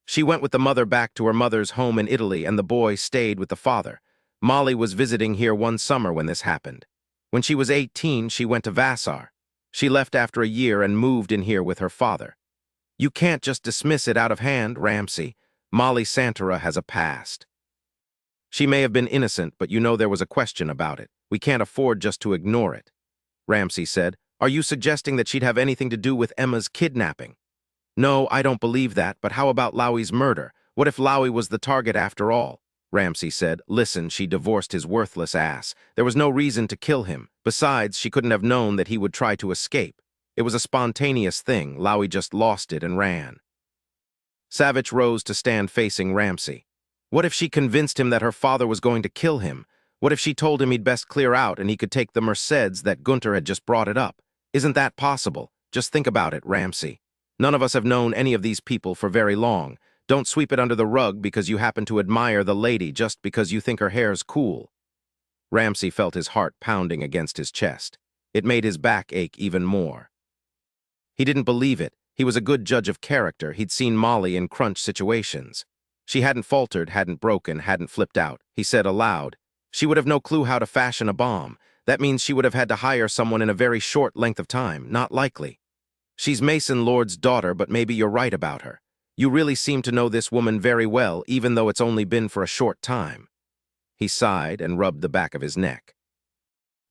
She went with the mother back to her mother's home in Italy and the boy stayed with the father. Molly was visiting here one summer when this happened. When she was 18, she went to Vassar. She left after a year and moved in here with her father. You can't just dismiss it out of hand, Ramsey. Molly Santara has a past. She may have been innocent, but you know there was a question about it. We can't afford just to ignore it. Ramsey said, Are you suggesting that she'd have anything to do with Emma's kidnapping? No, I don't believe that, but how about Lowey's murder? What if Lowey was the target after all? Ramsey said, Listen, she divorced his worthless ass. There was no reason to kill him. Besides, she couldn't have known that he would try to escape. It was a spontaneous thing. Lowey just lost it and ran. Savich rose to stand facing Ramsey. What if she convinced him that her father was going to kill him? What if she told him he'd best clear out and he could take the Mercedes that Coulter had just brought it up? Isn't that possible? Just think about it, Ramsey. None of us have known any of these people for very long. Don't sweep it under the rug because you happen to admire the lady just because you think her hair's cool. Ramsey felt his heart pounding against his chest. It made his back ache even more. He didn't believe it. He was a good judge of character. He'd seen Molly in crunch situations. She hadn't faltered, hadn't broken, hadn't flipped out. He said aloud, She would have no clue how to fashion a bomb. That means she would have had to hire someone in a very short length of time. Not likely. She's Mason Lord's daughter, but maybe you're right about her. You really seem to know this woman very well, even though it's only been for a short time. He sighed and rubbed the back of his neck.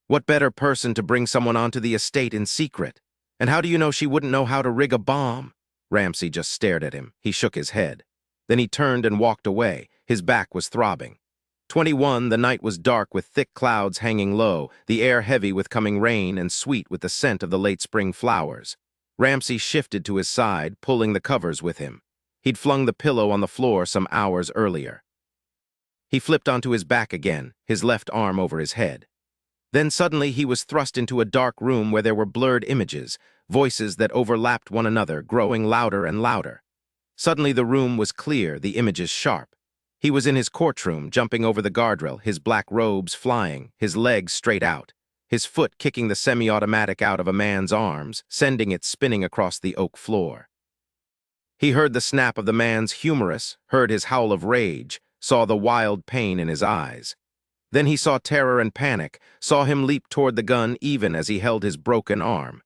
What better person to bring someone onto the estate in secret? And how do you know she wouldn't know how to rig a bomb? Ramsey just stared at him. He shook his head. Then he turned and walked away. His back was throbbing. 21, the night was dark with thick clouds hanging low, the air heavy with coming rain and sweet with the scent of the late spring flowers. Ramsey shifted to his side, pulling the covers with him. He'd flung the pillow on the floor some hours earlier. He flipped onto his back again, his left arm over his head. Then suddenly he was thrust into a dark room where there were blurred images, voices that overlapped one another, growing louder and louder. Suddenly the room was clear, the images sharp. He was in his courtroom, jumping over the guardrail, his black robes flying, his legs straight out, his foot kicking the semi-automatic out of a man's arms, sending it spinning across the oak floor. He heard the snap of the man's humerus, heard his howl of rage, saw the wild pain in his eyes. Then he saw terror and panic, saw him leap toward the gun even as he held his broken arm.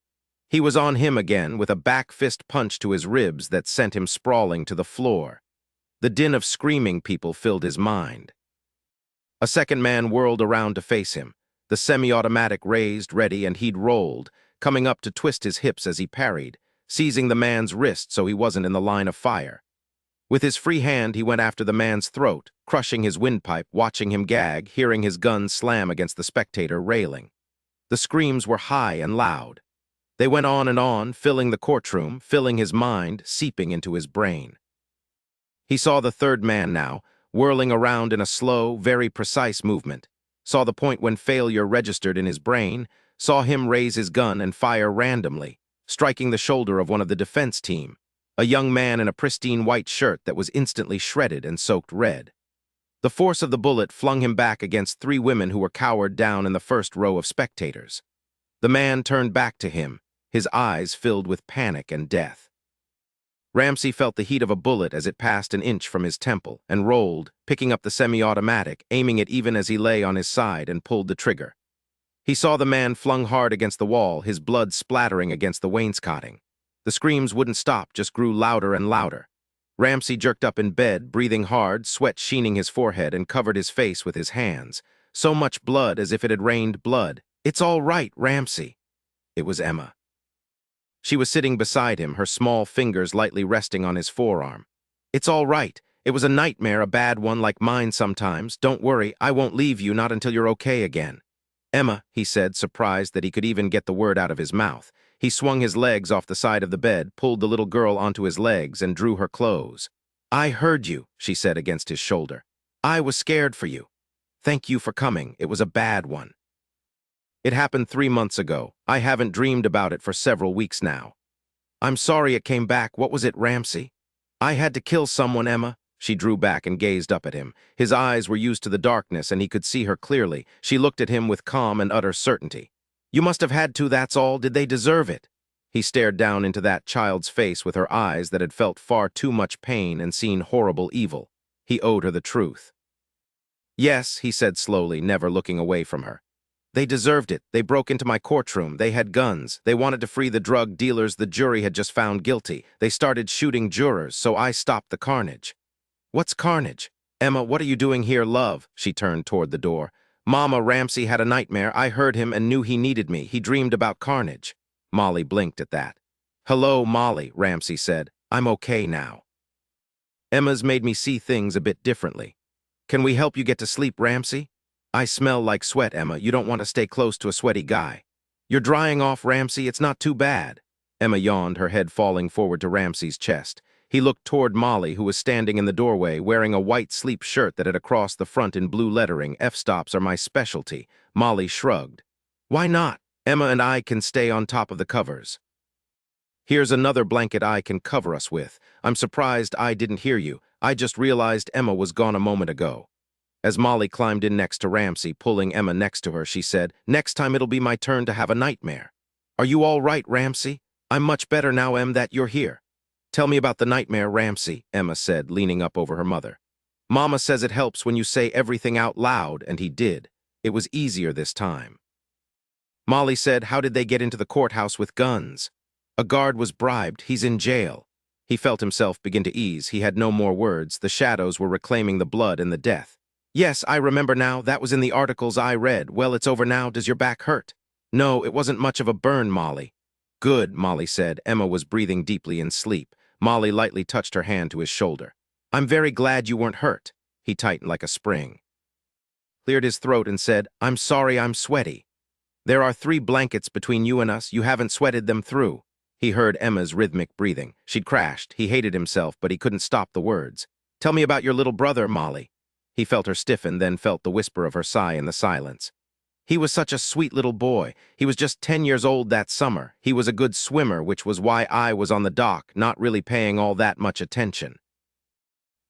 He was on him again with a back fist punch to his ribs that sent him sprawling to the floor. The din of screaming people filled his mind. A second man whirled around to face him, the semi-automatic raised, ready, and he'd rolled, coming up to twist his hips as he parried, seizing the man's wrist so he wasn't in the line of fire. With his free hand, he went after the man's throat, crushing his windpipe, watching him gag, hearing his gun slam against the spectator railing. The screams were high and loud. They went on, filling the courtroom, filling his mind, seeping into his brain. He saw the third man now, whirling around in a slow, very precise movement, saw the point when failure registered in his brain, saw him raise his gun and fire randomly, striking the shoulder of one of the defense team, a young man in a pristine white shirt that was instantly shredded and soaked red. The force of the bullet flung him back against three women who were cowered down in the first row of spectators. The man turned back to him, his eyes filled with panic and death. Ramsey felt the heat of a bullet as it passed an inch from his temple and rolled, picking up the semi-automatic, aiming it even as he lay on his side and pulled the trigger. He saw the man flung hard against the wall, his blood splattering against the wainscoting. The screams wouldn't stop, just grew louder and louder. Ramsey jerked up in bed, breathing hard, sweat sheening his forehead, and covered his face with his hands. So much blood as if it had rained blood. "It's all right, Ramsey." It was Emma. She was sitting beside him, her small fingers lightly resting on his forearm. "It's all right. It was a nightmare, a bad one like mine sometimes. Don't worry, I won't leave you, not until you're okay again." "Emma," he said, surprised that he could even get the word out of his mouth. He swung his legs off the side of the bed, pulled the little girl onto his legs, and drew her close. "I heard you," she said against his shoulder. "I was scared for you. Thank you for coming. It was a bad one." "It happened 3 months ago. I haven't dreamed about it for several weeks now." "I'm sorry it came back. What was it, Ramsey?" "I had to kill someone, Emma." She drew back and gazed up at him. His eyes were used to the darkness, and he could see her clearly. She looked at him with calm and utter certainty. "You must have had to, that's all. Did they deserve it?" He stared down into that child's face with her eyes that had felt far too much pain and seen horrible evil. He owed her the truth. "Yes," he said slowly, never looking away from her. "They deserved it. They broke into my courtroom. They had guns. They wanted to free the drug dealers the jury had just found guilty. They started shooting jurors, so I stopped the carnage." "What's carnage?" "Emma, what are you doing here, love?" She turned toward the door. "Mama, Ramsey had a nightmare. I heard him and knew he needed me. He dreamed about carnage." Molly blinked at that. "Hello, Molly," Ramsey said. "I'm okay now." "Emma's made me see things a bit differently. Can we help you get to sleep, Ramsey?" "I smell like sweat, Emma. You don't want to stay close to a sweaty guy." "You're drying off, Ramsey. It's not too bad." Emma yawned, her head falling forward to Ramsey's chest. He looked toward Molly, who was standing in the doorway, wearing a white sleep shirt that had across the front in blue lettering, "F-stops are my specialty." Molly shrugged. "Why not? Emma and I can stay on top of the covers." "Here's another blanket I can cover us with. I'm surprised I didn't hear you. I just realized Emma was gone a moment ago." As Molly climbed in next to Ramsey, pulling Emma next to her, she said, "Next time it'll be my turn to have a nightmare." "Are you all right, Ramsey?" "I'm much better now, Em, that you're here." "Tell me about the nightmare, Ramsey," Emma said, leaning up over her mother. "Mama says it helps when you say everything out loud," and he did. It was easier this time. Molly said, "How did they get into the courthouse with guns?" "A guard was bribed. He's in jail." He felt himself begin to ease. He had no more words. The shadows were reclaiming the blood and the death. "Yes, I remember now. That was in the articles I read. Well, it's over now. Does your back hurt?" "No, it wasn't much of a burn, Molly." "Good," Molly said. Emma was breathing deeply in sleep. Molly lightly touched her hand to his shoulder. "I'm very glad you weren't hurt." He tightened like a spring, cleared his throat and said, "I'm sorry I'm sweaty. There are 3 blankets between you and us. You haven't sweated them through." He heard Emma's rhythmic breathing. She'd crashed. He hated himself, but he couldn't stop the words. "Tell me about your little brother, Molly." He felt her stiffen, then felt the whisper of her sigh in the silence. "He was such a sweet little boy. He was just 10 years old that summer. He was a good swimmer, which was why I was on the dock, not really paying all that much attention.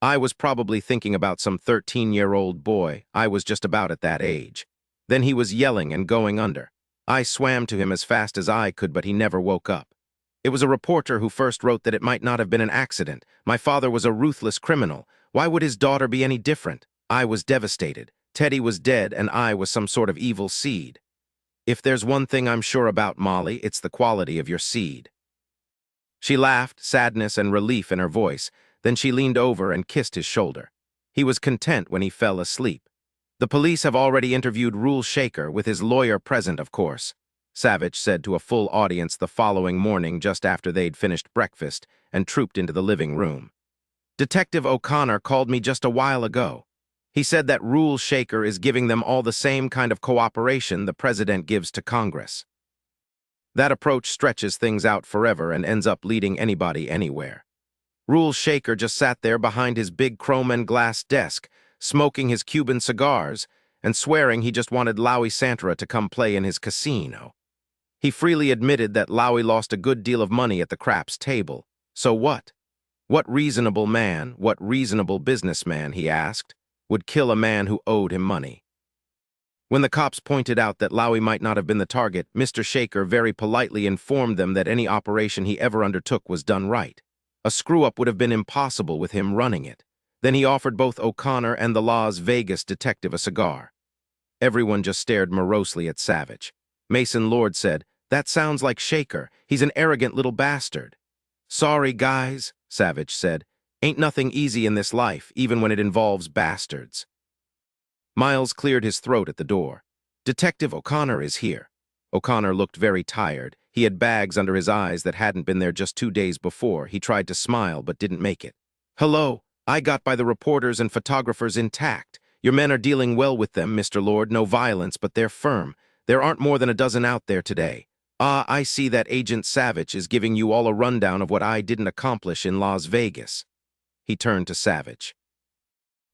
I was probably thinking about some 13-year-old boy. I was just about at that age. Then he was yelling and going under. I swam to him as fast as I could, but he never woke up. It was a reporter who first wrote that it might not have been an accident. My father was a ruthless criminal. Why would his daughter be any different? I was devastated. Teddy was dead, and I was some sort of evil seed. If there's one thing I'm sure about, Molly, it's the quality of your seed." She laughed, sadness and relief in her voice. Then she leaned over and kissed his shoulder. He was content when he fell asleep. "The police have already interviewed Rule Shaker, with his lawyer present, of course," Savich said to a full audience the following morning just after they'd finished breakfast and trooped into the living room. "Detective O'Connor called me just a while ago. He said that Rule Shaker is giving them all the same kind of cooperation the president gives to Congress." That approach stretches things out forever and ends up leading anybody anywhere. Rule Shaker just sat there behind his big chrome and glass desk, smoking his Cuban cigars and swearing he just wanted Lowy Santra to come play in his casino. He freely admitted that Lowy lost a good deal of money at the craps table. So what? What reasonable man, what reasonable businessman, he asked, would kill a man who owed him money? When the cops pointed out that Lowy might not have been the target, Mr. Shaker very politely informed them that any operation he ever undertook was done right. A screw-up would have been impossible with him running it. Then he offered both O'Connor and the Las Vegas detective a cigar. Everyone just stared morosely at Savich. Mason Lord said, "That sounds like Shaker. He's an arrogant little bastard." "Sorry, guys," Savich said. "Ain't nothing easy in this life, even when it involves bastards." Miles cleared his throat at the door. "Detective O'Connor is here." O'Connor looked very tired. He had bags under his eyes that hadn't been there just 2 days before. He tried to smile, but didn't make it. "Hello. I got by the reporters and photographers intact. Your men are dealing well with them, Mr. Lord. No violence, but they're firm. There aren't more than a dozen out there today. I see that Agent Savich is giving you all a rundown of what I didn't accomplish in Las Vegas." He turned to Savich.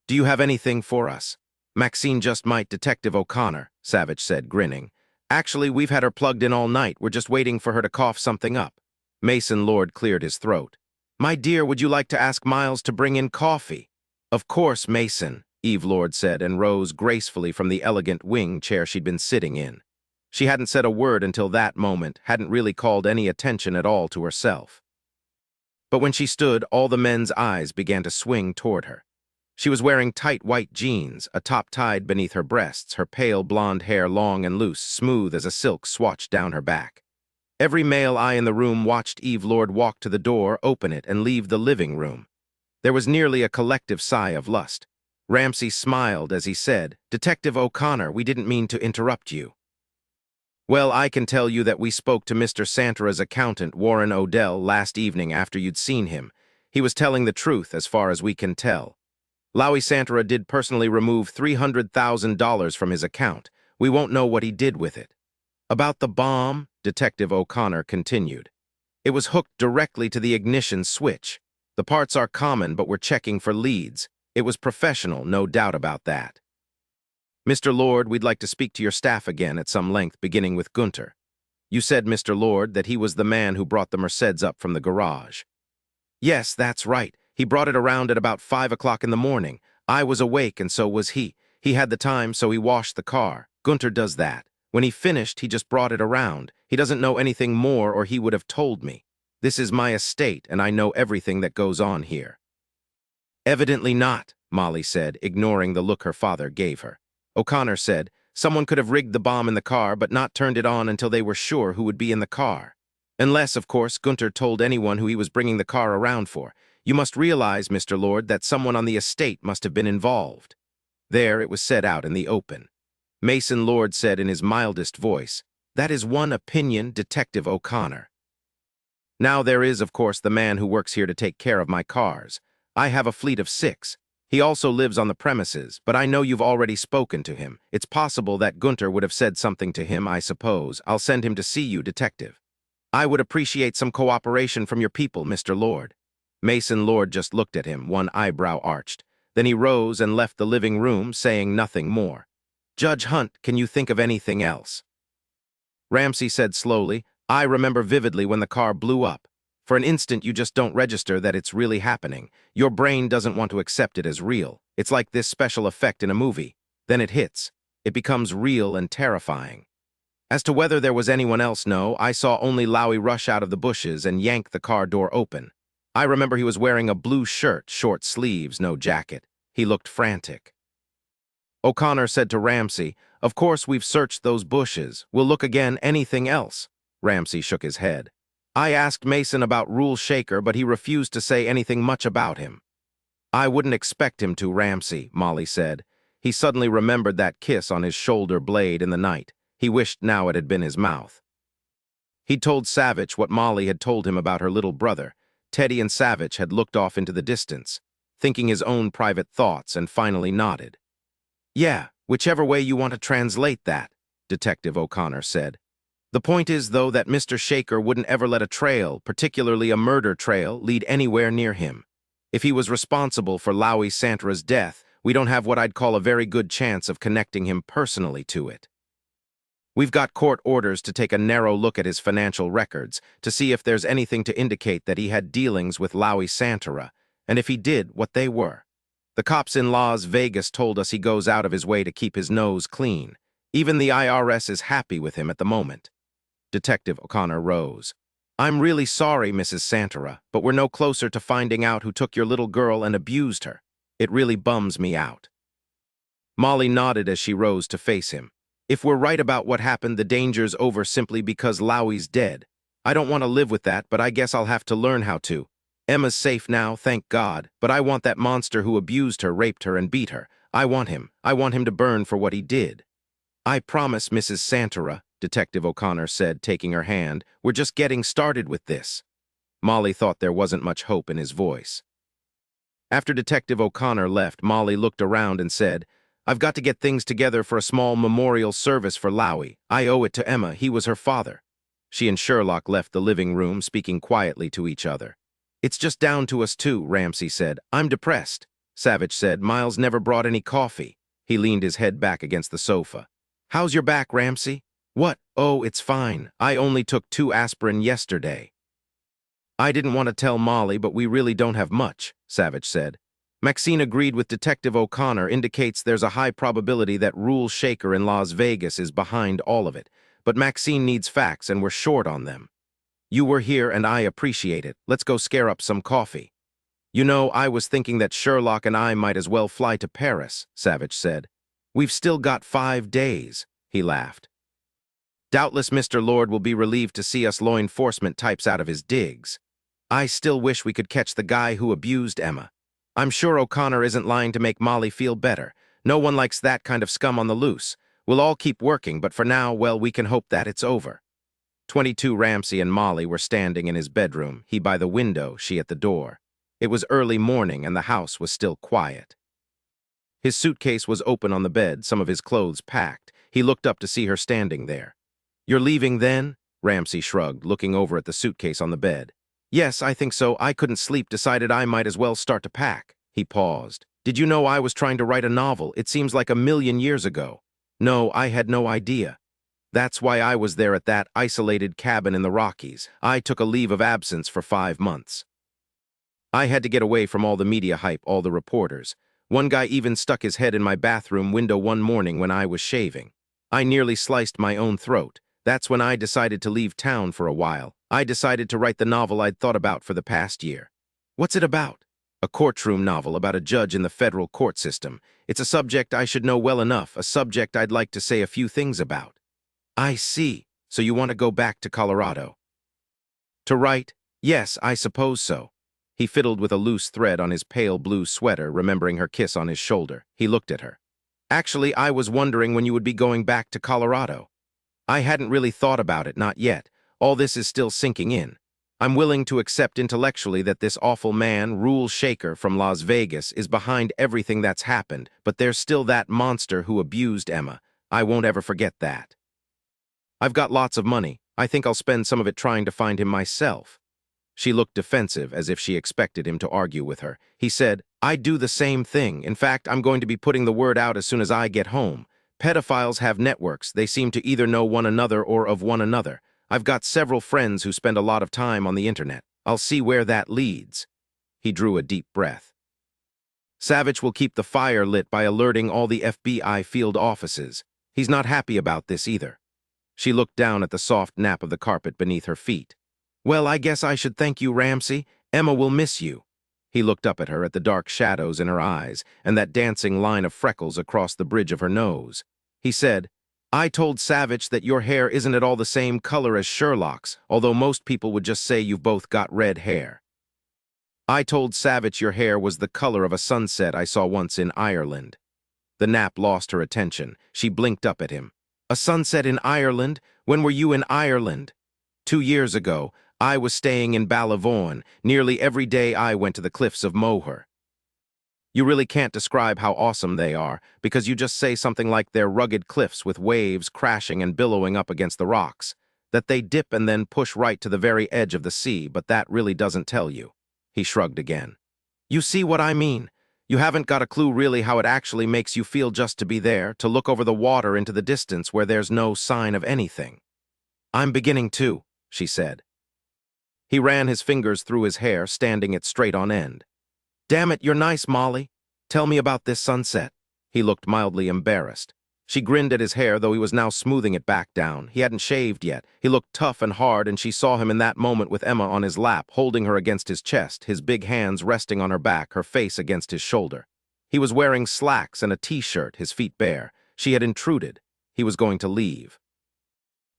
"Do you have anything for us?" "Maxine just might, Detective O'Connor," Savich said, grinning. "Actually, we've had her plugged in all night. We're just waiting for her to cough something up." Mason Lord cleared his throat. "My dear, would you like to ask Miles to bring in coffee?" "Of course, Mason," Eve Lord said, and rose gracefully from the elegant wing chair she'd been sitting in. She hadn't said a word until that moment, hadn't really called any attention at all to herself. But when she stood, all the men's eyes began to swing toward her. She was wearing tight white jeans, a top tied beneath her breasts, her pale blonde hair long and loose, smooth as a silk swatched down her back. Every male eye in the room watched Eve Lord walk to the door, open it, and leave the living room. There was nearly a collective sigh of lust. Ramsey smiled as he said, "Detective O'Connor, we didn't mean to interrupt you." "Well, I can tell you that we spoke to Mr. Santra's accountant, Warren Odell, last evening after you'd seen him. He was telling the truth as far as we can tell. Lowy Santra did personally remove $300,000 from his account. We won't know what he did with it." "About the bomb," Detective O'Connor continued. "It was hooked directly to the ignition switch. The parts are common, but we're checking for leads. It was professional, no doubt about that. Mr. Lord, we'd like to speak to your staff again at some length, beginning with Coulter. You said, Mr. Lord, that he was the man who brought the Mercedes up from the garage." "Yes, that's right. He brought it around at about 5 o'clock in the morning. I was awake and so was he. He had the time, so he washed the car. Coulter does that. When he finished, he just brought it around. He doesn't know anything more or he would have told me. This is my estate and I know everything that goes on here." "Evidently not," Molly said, ignoring the look her father gave her. O'Connor said, "Someone could have rigged the bomb in the car but not turned it on until they were sure who would be in the car. Unless, of course, Coulter told anyone who he was bringing the car around for. You must realize, Mr. Lord, that someone on the estate must have been involved." There it was said out in the open. Mason Lord said in his mildest voice, "That is one opinion, Detective O'Connor. Now there is, of course, the man who works here to take care of my cars. I have a fleet of 6. He also lives on the premises, but I know you've already spoken to him. It's possible that Coulter would have said something to him, I suppose. I'll send him to see you, Detective. I would appreciate some cooperation from your people, Mr. Lord." Mason Lord just looked at him, one eyebrow arched. Then he rose and left the living room, saying nothing more. "Judge Hunt, can you think of anything else?" Ramsey said slowly, "I remember vividly when the car blew up. For an instant, you just don't register that it's really happening. Your brain doesn't want to accept it as real. It's like this special effect in a movie. Then it hits. It becomes real and terrifying. As to whether there was anyone else, no, I saw only Lowy rush out of the bushes and yank the car door open. I remember he was wearing a blue shirt, short sleeves, no jacket. He looked frantic." O'Connor said to Ramsey, "Of course we've searched those bushes. We'll look again. Anything else?" Ramsey shook his head. "I asked Mason about Rule Shaker, but he refused to say anything much about him." "I wouldn't expect him to, Ramsey," Molly said. He suddenly remembered that kiss on his shoulder blade in the night. He wished now it had been his mouth. He'd told Savich what Molly had told him about her little brother. Teddy and Savich had looked off into the distance, thinking his own private thoughts, and finally nodded. "Yeah, whichever way you want to translate that," Detective O'Connor said. The point is, though, that Mr. Shaker wouldn't ever let a trail, particularly a murder trail, lead anywhere near him. If he was responsible for Lowie Santra's death, we don't have what I'd call a very good chance of connecting him personally to it. We've got court orders to take a narrow look at his financial records to see if there's anything to indicate that he had dealings with Lowie Santra, and if he did, what they were. The cops in Las Vegas told us he goes out of his way to keep his nose clean. Even the IRS is happy with him at the moment. Detective O'Connor rose. I'm really sorry, Mrs. Santra, but we're no closer to finding out who took your little girl and abused her. It really bums me out. Molly nodded as she rose to face him. If we're right about what happened, the danger's over simply because Lowie's dead. I don't want to live with that, but I guess I'll have to learn how to. Emma's safe now, thank God, but I want that monster who abused her, raped her, and beat her. I want him. I want him to burn for what he did. I promise, Mrs. Santra, Detective O'Connor said, taking her hand, we're just getting started with this. Molly thought there wasn't much hope in his voice. After Detective O'Connor left, Molly looked around and said, I've got to get things together for a small memorial service for Lowie. I owe it to Emma. He was her father. She and Sherlock left the living room, speaking quietly to each other. It's just down to us two, Ramsey said. I'm depressed. Savich said, Miles never brought any coffee. He leaned his head back against the sofa. How's your back, Ramsey? What? Oh, it's fine. I only took 2 aspirin yesterday. I didn't want to tell Molly, but we really don't have much, Savich said. Maxine agreed with Detective O'Connor, indicates there's a high probability that Rule Shaker in Las Vegas is behind all of it, but Maxine needs facts and we're short on them. You were here and I appreciate it. Let's go scare up some coffee. You know, I was thinking that Sherlock and I might as well fly to Paris, Savich said. We've still got 5 days, he laughed. Doubtless Mr. Lord will be relieved to see us law enforcement types out of his digs. I still wish we could catch the guy who abused Emma. I'm sure O'Connor isn't lying to make Molly feel better. No one likes that kind of scum on the loose. We'll all keep working, but for now, well, we can hope that it's over. 22 Ramsey and Molly were standing in his bedroom, he by the window, she at the door. It was early morning and the house was still quiet. His suitcase was open on the bed, some of his clothes packed. He looked up to see her standing there. You're leaving then? Ramsey shrugged, looking over at the suitcase on the bed. Yes, I think so. I couldn't sleep, decided I might as well start to pack. He paused. Did you know I was trying to write a novel? It seems like 1,000,000 years ago. No, I had no idea. That's why I was there at that isolated cabin in the Rockies. I took a leave of absence for 5 months. I had to get away from all the media hype, all the reporters. One guy even stuck his head in my bathroom window one morning when I was shaving. I nearly sliced my own throat. That's when I decided to leave town for a while. I decided to write the novel I'd thought about for the past year. What's it about? A courtroom novel about a judge in the federal court system. It's a subject I should know well enough, a subject I'd like to say a few things about. I see. So you want to go back to Colorado? To write? Yes, I suppose so. He fiddled with a loose thread on his pale blue sweater, remembering her kiss on his shoulder. He looked at her. Actually, I was wondering when you would be going back to Colorado. I hadn't really thought about it, not yet. All this is still sinking in. I'm willing to accept intellectually that this awful man, Rule Shaker from Las Vegas, is behind everything that's happened, but there's still that monster who abused Emma. I won't ever forget that. I've got lots of money. I think I'll spend some of it trying to find him myself. She looked defensive, as if she expected him to argue with her. He said, I'd do the same thing. In fact, I'm going to be putting the word out as soon as I get home. Pedophiles have networks. They seem to either know one another or of one another. I've got several friends who spend a lot of time on the internet. I'll see where that leads. He drew a deep breath. Savich will keep the fire lit by alerting all the FBI field offices. He's not happy about this either. She looked down at the soft nap of the carpet beneath her feet. Well, I guess I should thank you, Ramsey. Emma will miss you. He looked up at her, at the dark shadows in her eyes and that dancing line of freckles across the bridge of her nose. He said, I told Savich that your hair isn't at all the same color as Sherlock's, although most people would just say you've both got red hair. I told Savich your hair was the color of a sunset I saw once in Ireland. The nap lost her attention. She blinked up at him. A sunset in Ireland? When were you in Ireland? 2 years ago. I was staying in Ballyvaughan. Nearly every day I went to the cliffs of Moher. You really can't describe how awesome they are, because you just say something like they're rugged cliffs with waves crashing and billowing up against the rocks. that they dip and then push right to the very edge of the sea, but that really doesn't tell you. He shrugged again. You see what I mean? You haven't got a clue really how it actually makes you feel just to be there, to look over the water into the distance where there's no sign of anything. I'm beginning to, she said. He ran his fingers through his hair, standing it straight on end. Damn it, you're nice, Molly. Tell me about this sunset. He looked mildly embarrassed. She grinned at his hair, though he was now smoothing it back down. He hadn't shaved yet. He looked tough and hard, and she saw him in that moment with Emma on his lap, holding her against his chest, his big hands resting on her back, her face against his shoulder. He was wearing slacks and a t-shirt, his feet bare. She had intruded. He was going to leave.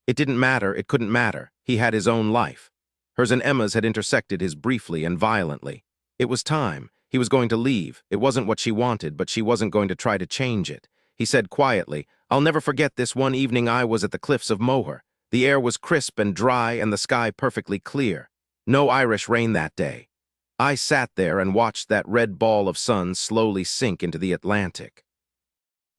It didn't matter, it couldn't matter. He had his own life. Hers and Emma's had intersected his briefly and violently. It was time. He was going to leave. It wasn't what she wanted, but she wasn't going to try to change it. He said quietly, I'll never forget this one evening I was at the cliffs of Moher. The air was crisp and dry and the sky perfectly clear. No Irish rain that day. I sat there and watched that red ball of sun slowly sink into the Atlantic.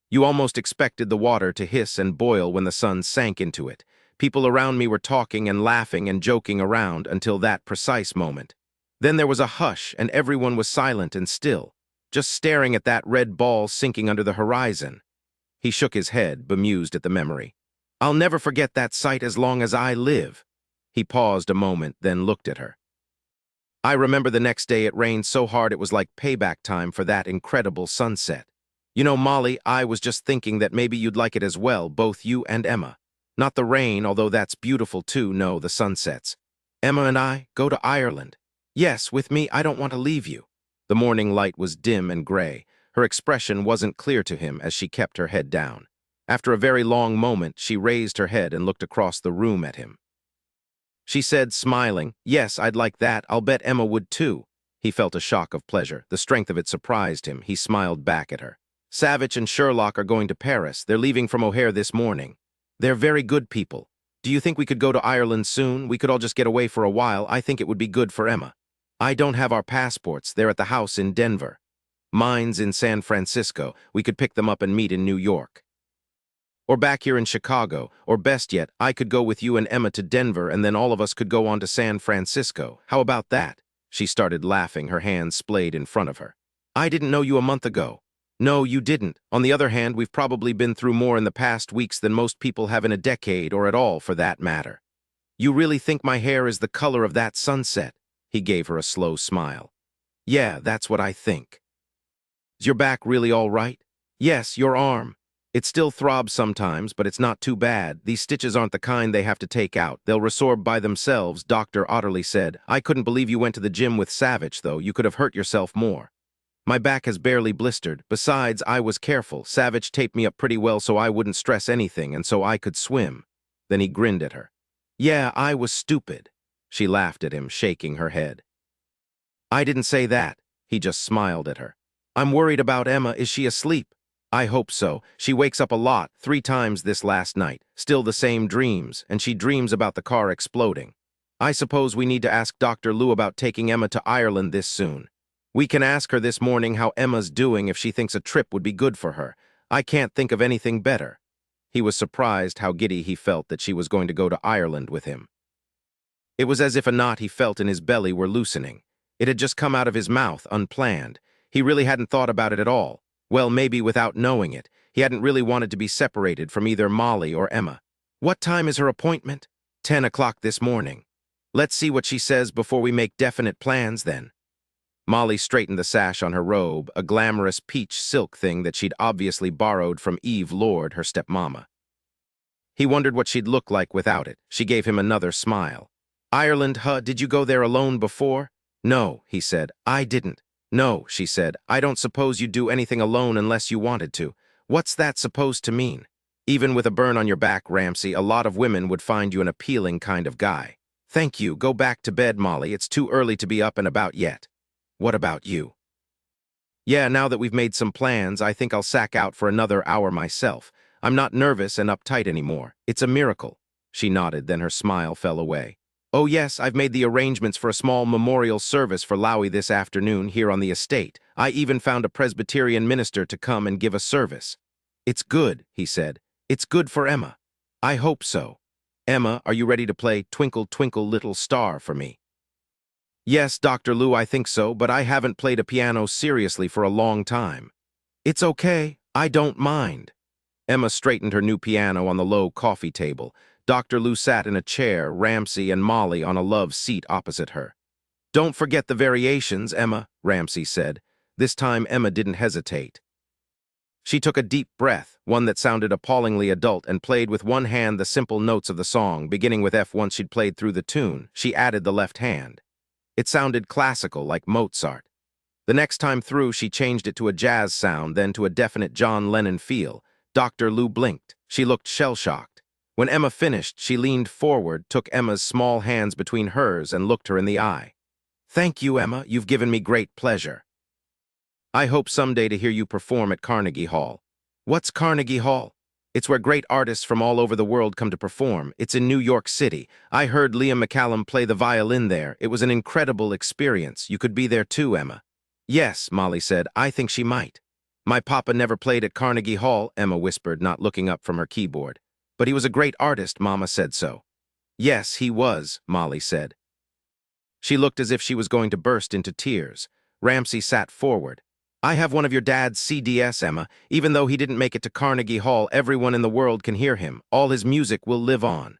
You almost expected the water to hiss and boil when the sun sank into it. People around me were talking and laughing and joking around until that precise moment. Then there was a hush and everyone was silent and still, just staring at that red ball sinking under the horizon. He shook his head, bemused at the memory. I'll never forget that sight as long as I live. He paused a moment, then looked at her. I remember the next day it rained so hard it was like payback time for that incredible sunset. You know, Molly, I was just thinking that maybe you'd like it as well, both you and Emma. Not the rain, although that's beautiful too, no, the sunsets. Emma and I go to Ireland. Yes, with me, I don't want to leave you. The morning light was dim and gray. Her expression wasn't clear to him as she kept her head down. After a very long moment, she raised her head and looked across the room at him. She said, smiling, Yes, I'd like that. I'll bet Emma would too. He felt a shock of pleasure. The strength of it surprised him. He smiled back at her. Savich and Sherlock are going to Paris. They're leaving from O'Hare this morning. They're very good people. Do you think we could go to Ireland soon? We could all just get away for a while. I think it would be good for Emma. I don't have our passports. They're at the house in Denver. Mine's in San Francisco. We could pick them up and meet in New York. Or back here in Chicago. Or best yet, I could go with you and Emma to Denver and then all of us could go on to San Francisco. How about that? She started laughing, her hands splayed in front of her. I didn't know you a month ago. No, you didn't. On the other hand, we've probably been through more in the past weeks than most people have in a decade, or at all for that matter. You really think my hair is the color of that sunset? He gave her a slow smile. Yeah, that's what I think. Is your back really all right? Yes, your arm. It still throbs sometimes, but it's not too bad. These stitches aren't the kind they have to take out. They'll resorb by themselves, Dr. Otterly said. I couldn't believe you went to the gym with Savich, though. You could have hurt yourself more. My back has barely blistered. Besides, I was careful. Savich taped me up pretty well so I wouldn't stress anything and so I could swim. Then he grinned at her. Yeah, I was stupid. She laughed at him, shaking her head. I didn't say that. He just smiled at her. I'm worried about Emma. Is she asleep? I hope so. She wakes up a lot, 3 times this last night. Still the same dreams, and she dreams about the car exploding. I suppose we need to ask Dr. Lou about taking Emma to Ireland this soon. We can ask her this morning how Emma's doing if she thinks a trip would be good for her. I can't think of anything better. He was surprised how giddy he felt that she was going to go to Ireland with him. It was as if a knot he felt in his belly were loosening. It had just come out of his mouth, unplanned. He really hadn't thought about it at all. Well, maybe without knowing it. He hadn't really wanted to be separated from either Molly or Emma. What time is her appointment? 10 o'clock this morning. Let's see what she says before we make definite plans then. Molly straightened the sash on her robe, a glamorous peach silk thing that she'd obviously borrowed from Eve Lord, her stepmama. He wondered what she'd look like without it. She gave him another smile. Ireland, huh? Did you go there alone before? No, he said. I didn't. No, she said. I don't suppose you'd do anything alone unless you wanted to. What's that supposed to mean? Even with a burn on your back, Ramsey, a lot of women would find you an appealing kind of guy. Thank you. Go back to bed, Molly. It's too early to be up and about yet. What about you? Yeah, now that we've made some plans, I think I'll sack out for another hour myself. I'm not nervous and uptight anymore. It's a miracle. She nodded, then her smile fell away. Oh yes, I've made the arrangements for a small memorial service for Lowie this afternoon here on the estate. I even found a Presbyterian minister to come and give a service. It's good, he said. It's good for Emma. I hope so. Emma, are you ready to play Twinkle, Twinkle, Little Star for me? Yes, Dr. Lou, I think so, but I haven't played a piano seriously for a long time. It's okay, I don't mind. Emma straightened her new piano on the low coffee table. Dr. Lou sat in a chair, Ramsey and Molly on a love seat opposite her. Don't forget the variations, Emma, Ramsey said. This time Emma didn't hesitate. She took a deep breath, one that sounded appallingly adult, and played with one hand the simple notes of the song, beginning with F. Once she'd played through the tune, she added the left hand. It sounded classical, like Mozart. The next time through, she changed it to a jazz sound, then to a definite John Lennon feel. Dr. Lou blinked. She looked shell-shocked. When Emma finished, she leaned forward, took Emma's small hands between hers, and looked her in the eye. Thank you, Emma. You've given me great pleasure. I hope someday to hear you perform at Carnegie Hall. What's Carnegie Hall? It's where great artists from all over the world come to perform. It's in New York City. I heard Liam McCallum play the violin there. It was an incredible experience. You could be there too, Emma. Yes, Molly said. I think she might. My papa never played at Carnegie Hall, Emma whispered, not looking up from her keyboard. But he was a great artist, Mama said so. Yes, he was, Molly said. She looked as if she was going to burst into tears. Ramsey sat forward. I have one of your dad's CDs, Emma. Even though he didn't make it to Carnegie Hall, everyone in the world can hear him. All his music will live on.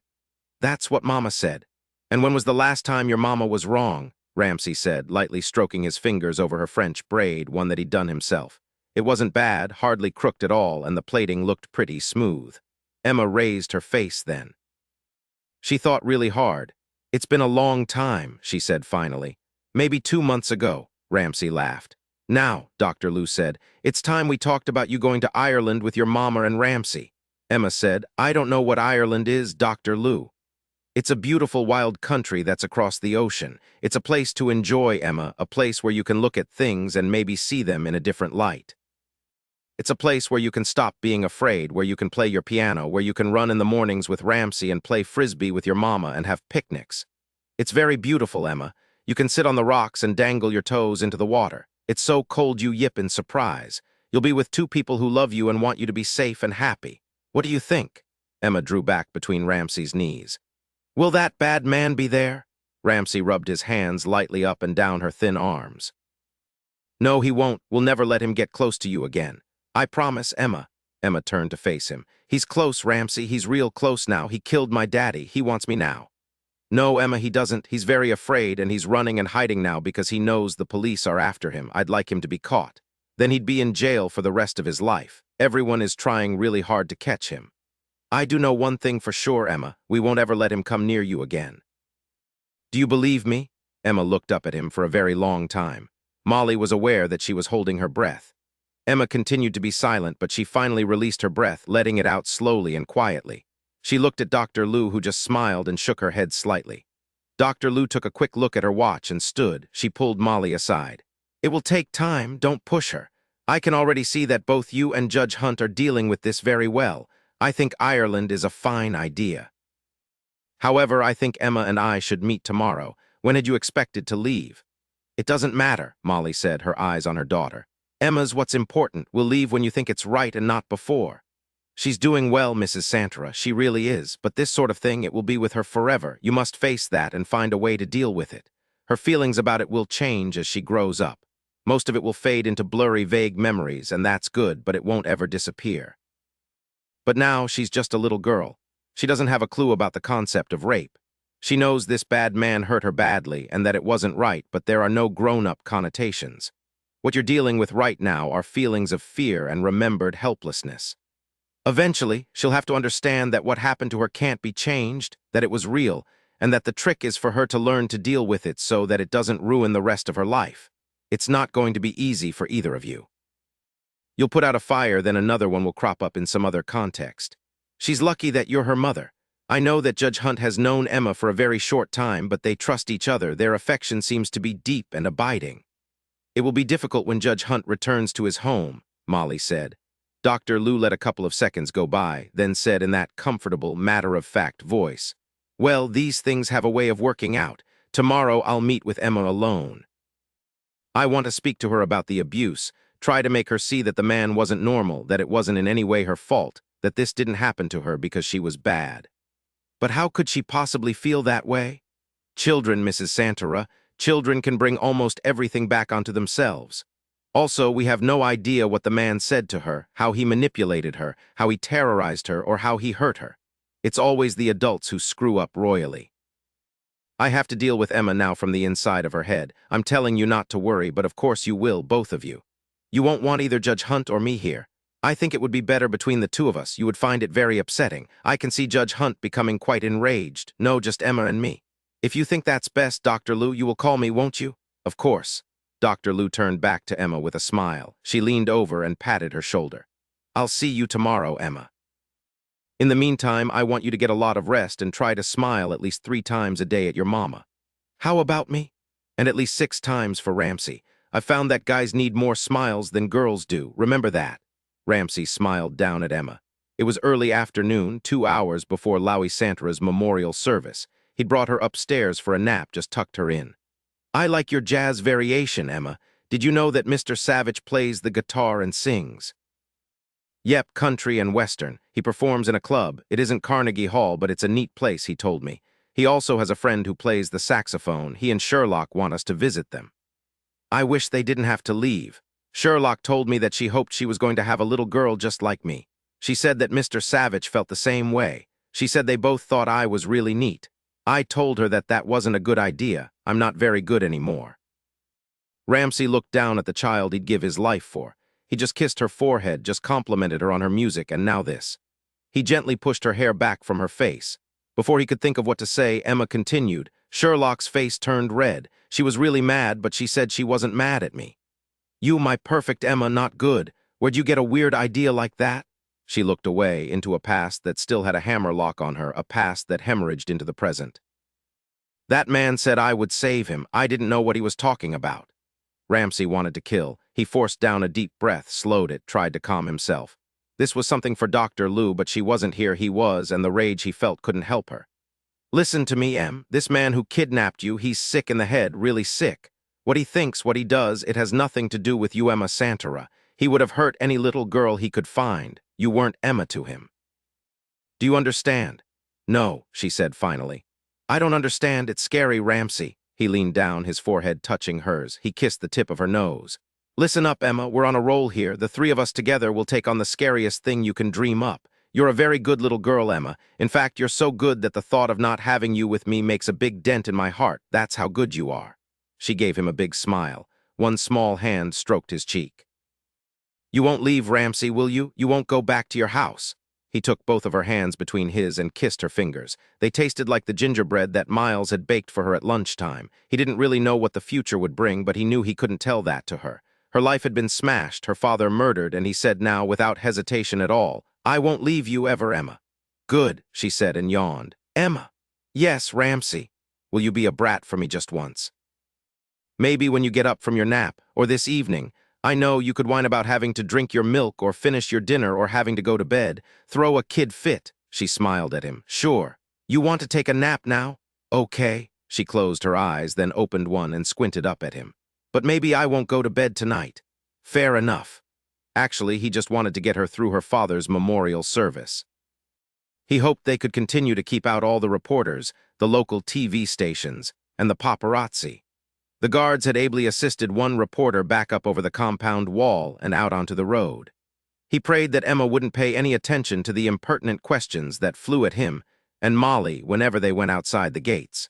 That's what Mama said. And when was the last time your mama was wrong? Ramsey said, lightly stroking his fingers over her French braid, one that he'd done himself. It wasn't bad, hardly crooked at all, and the plaiting looked pretty smooth. Emma raised her face then. She thought really hard. It's been a long time, she said finally. Maybe 2 months ago, Ramsey laughed. Now, Dr. Lou said, it's time we talked about you going to Ireland with your mama and Ramsey. Emma said, I don't know what Ireland is, Dr. Lou. It's a beautiful wild country that's across the ocean. It's a place to enjoy, Emma, a place where you can look at things and maybe see them in a different light. It's a place where you can stop being afraid, where you can play your piano, where you can run in the mornings with Ramsey and play frisbee with your mama and have picnics. It's very beautiful, Emma. You can sit on the rocks and dangle your toes into the water. It's so cold you yip in surprise. You'll be with 2 people who love you and want you to be safe and happy. What do you think? Emma drew back between Ramsey's knees. Will that bad man be there? Ramsey rubbed his hands lightly up and down her thin arms. No, he won't. We'll never let him get close to you again. I promise, Emma. Emma turned to face him. He's close, Ramsey. He's real close now. He killed my daddy. He wants me now. No, Emma, he doesn't. He's very afraid, and he's running and hiding now because he knows the police are after him. I'd like him to be caught. Then he'd be in jail for the rest of his life. Everyone is trying really hard to catch him. I do know one thing for sure, Emma. We won't ever let him come near you again. Do you believe me? Emma looked up at him for a very long time. Molly was aware that she was holding her breath. Emma continued to be silent, but she finally released her breath, letting it out slowly and quietly. She looked at Dr. Lou, who just smiled and shook her head slightly. Dr. Lou took a quick look at her watch and stood. She pulled Molly aside. It will take time. Don't push her. I can already see that both you and Judge Hunt are dealing with this very well. I think Ireland is a fine idea. However, I think Emma and I should meet tomorrow. When had you expected to leave? It doesn't matter, Molly said, her eyes on her daughter. Emma's what's important. We'll leave when you think it's right and not before. She's doing well, Mrs. Santora. She really is. But this sort of thing, it will be with her forever. You must face that and find a way to deal with it. Her feelings about it will change as she grows up. Most of it will fade into blurry, vague memories, and that's good, but it won't ever disappear. But now she's just a little girl. She doesn't have a clue about the concept of rape. She knows this bad man hurt her badly and that it wasn't right, but there are no grown-up connotations. What you're dealing with right now are feelings of fear and remembered helplessness. Eventually, she'll have to understand that what happened to her can't be changed, that it was real, and that the trick is for her to learn to deal with it so that it doesn't ruin the rest of her life. It's not going to be easy for either of you. You'll put out a fire, then another one will crop up in some other context. She's lucky that you're her mother. I know that Judge Hunt has known Emma for a very short time, but they trust each other. Their affection seems to be deep and abiding. It will be difficult when Judge Hunt returns to his home, Molly said. Dr. Lou let a couple of seconds go by, then said in that comfortable, matter-of-fact voice, Well, these things have a way of working out. Tomorrow I'll meet with Emma alone. I want to speak to her about the abuse, try to make her see that the man wasn't normal, that it wasn't in any way her fault, that this didn't happen to her because she was bad. But how could she possibly feel that way? Children, Mrs. Santara, children can bring almost everything back onto themselves. Also, we have no idea what the man said to her, how he manipulated her, how he terrorized her, or how he hurt her. It's always the adults who screw up royally. I have to deal with Emma now from the inside of her head. I'm telling you not to worry, but of course you will, both of you. You won't want either Judge Hunt or me here. I think it would be better between the two of us. You would find it very upsetting. I can see Judge Hunt becoming quite enraged. No, just Emma and me. If you think that's best, Dr. Liu, you will call me, won't you? Of course. Dr. Liu turned back to Emma with a smile. She leaned over and patted her shoulder. I'll see you tomorrow, Emma. In the meantime, I want you to get a lot of rest and try to smile at least 3 times a day at your mama. How about me? And at least 6 times for Ramsey. I've found that guys need more smiles than girls do. Remember that. Ramsey smiled down at Emma. It was early afternoon, 2 hours before Lowie Santara's memorial service. He'd brought her upstairs for a nap, just tucked her in. I like your jazz variation, Emma. Did you know that Mr. Savich plays the guitar and sings? Yep, country and western. He performs in a club. It isn't Carnegie Hall, but it's a neat place, he told me. He also has a friend who plays the saxophone. He and Sherlock want us to visit them. I wish they didn't have to leave. Sherlock told me that she hoped she was going to have a little girl just like me. She said that Mr. Savich felt the same way. She said they both thought I was really neat. I told her that that wasn't a good idea. I'm not very good anymore. Ramsey looked down at the child he'd give his life for. He just kissed her forehead, just complimented her on her music, and now this. He gently pushed her hair back from her face. Before he could think of what to say, Emma continued. Sherlock's face turned red. She was really mad, but she said she wasn't mad at me. You, my perfect Emma, not good. Where'd you get a weird idea like that? She looked away into a past that still had a hammerlock on her, a past that hemorrhaged into the present. That man said I would save him. I didn't know what he was talking about. Ramsey wanted to kill. He forced down a deep breath, slowed it, tried to calm himself. This was something for Dr. Liu, but she wasn't here, he was, and the rage he felt couldn't help her. Listen to me, Em. This man who kidnapped you, he's sick in the head, really sick. What he thinks, what he does, it has nothing to do with you, Emma Santara. He would have hurt any little girl he could find. You weren't Emma to him. Do you understand? No, she said finally. I don't understand. It's scary, Ramsey. He leaned down, his forehead touching hers. He kissed the tip of her nose. Listen up, Emma. We're on a roll here. The 3 of us together will take on the scariest thing you can dream up. You're a very good little girl, Emma. In fact, you're so good that the thought of not having you with me makes a big dent in my heart. That's how good you are. She gave him a big smile. One small hand stroked his cheek. You won't leave, Ramsey, will you? You won't go back to your house. He took both of her hands between his and kissed her fingers. They tasted like the gingerbread that Miles had baked for her at lunchtime. He didn't really know what the future would bring, but he knew he couldn't tell that to her. Her life had been smashed, her father murdered, and he said now, without hesitation at all, I won't leave you ever, Emma. Good, she said and yawned. Emma. Yes, Ramsey. Will you be a brat for me just once? Maybe when you get up from your nap, or this evening. I know you could whine about having to drink your milk or finish your dinner or having to go to bed. Throw a kid fit. She smiled at him. Sure. You want to take a nap now? Okay. She closed her eyes, then opened one and squinted up at him. But maybe I won't go to bed tonight. Fair enough. Actually, he just wanted to get her through her father's memorial service. He hoped they could continue to keep out all the reporters, the local TV stations, and the paparazzi. The guards had ably assisted one reporter back up over the compound wall and out onto the road. He prayed that Emma wouldn't pay any attention to the impertinent questions that flew at him and Molly whenever they went outside the gates.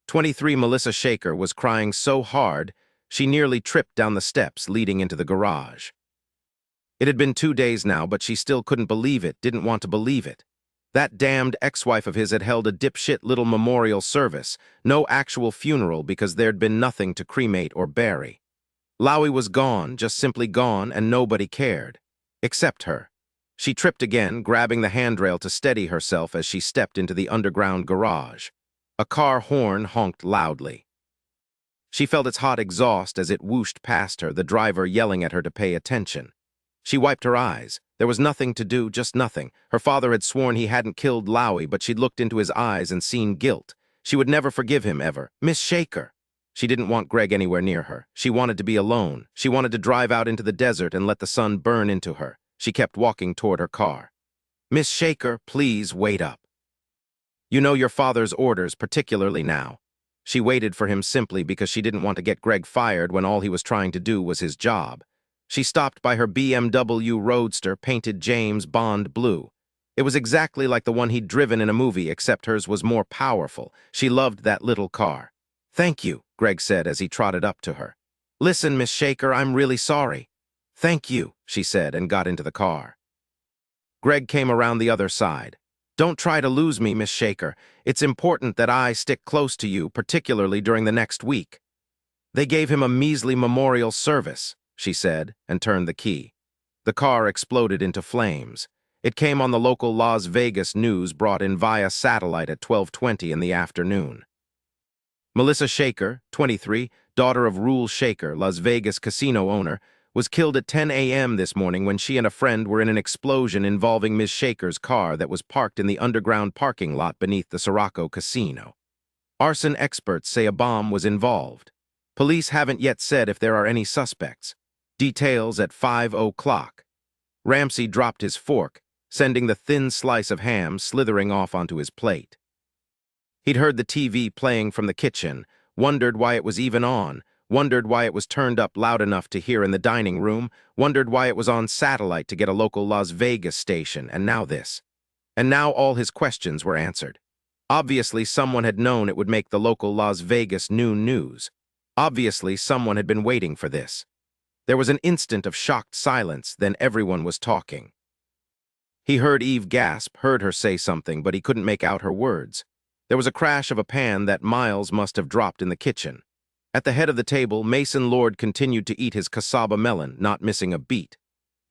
23 Melissa Shaker was crying so hard she nearly tripped down the steps leading into the garage. It had been 2 days now, but she still couldn't believe it, didn't want to believe it. That damned ex-wife of his had held a dipshit little memorial service, no actual funeral because there'd been nothing to cremate or bury. Lowie was gone, just simply gone, and nobody cared. Except her. She tripped again, grabbing the handrail to steady herself as she stepped into the underground garage. A car horn honked loudly. She felt its hot exhaust as it whooshed past her, the driver yelling at her to pay attention. She wiped her eyes. There was nothing to do, just nothing. Her father had sworn he hadn't killed Lowie, but she'd looked into his eyes and seen guilt. She would never forgive him, ever. Miss Shaker! She didn't want Greg anywhere near her. She wanted to be alone. She wanted to drive out into the desert and let the sun burn into her. She kept walking toward her car. Miss Shaker, please wait up. You know your father's orders, particularly now. She waited for him simply because she didn't want to get Greg fired when all he was trying to do was his job. She stopped by her BMW Roadster painted James Bond blue. It was exactly like the one he'd driven in a movie, except hers was more powerful. She loved that little car. "Thank you," Greg said as he trotted up to her. "Listen, Miss Shaker, I'm really sorry." "Thank you," she said and got into the car. Greg came around the other side. "Don't try to lose me, Miss Shaker. It's important that I stick close to you, particularly during the next week." "They gave him a measly memorial service," she said, and turned the key. The car exploded into flames. It came on the local Las Vegas news brought in via satellite at 12:20 in the afternoon. Melissa Shaker, 23, daughter of Rule Shaker, Las Vegas casino owner, was killed at 10 a.m. this morning when she and a friend were in an explosion involving Ms. Shaker's car that was parked in the underground parking lot beneath the Sirocco Casino. Arson experts say a bomb was involved. Police haven't yet said if there are any suspects. Details at 5 o'clock. Ramsey dropped his fork, sending the thin slice of ham slithering off onto his plate. He'd heard the TV playing from the kitchen, wondered why it was even on, wondered why it was turned up loud enough to hear in the dining room, wondered why it was on satellite to get a local Las Vegas station, and now this. And now all his questions were answered. Obviously, someone had known it would make the local Las Vegas noon news. Obviously, someone had been waiting for this. There was an instant of shocked silence, then everyone was talking. He heard Eve gasp, heard her say something, but he couldn't make out her words. There was a crash of a pan that Miles must have dropped in the kitchen. At the head of the table, Mason Lord continued to eat his cassava melon, not missing a beat.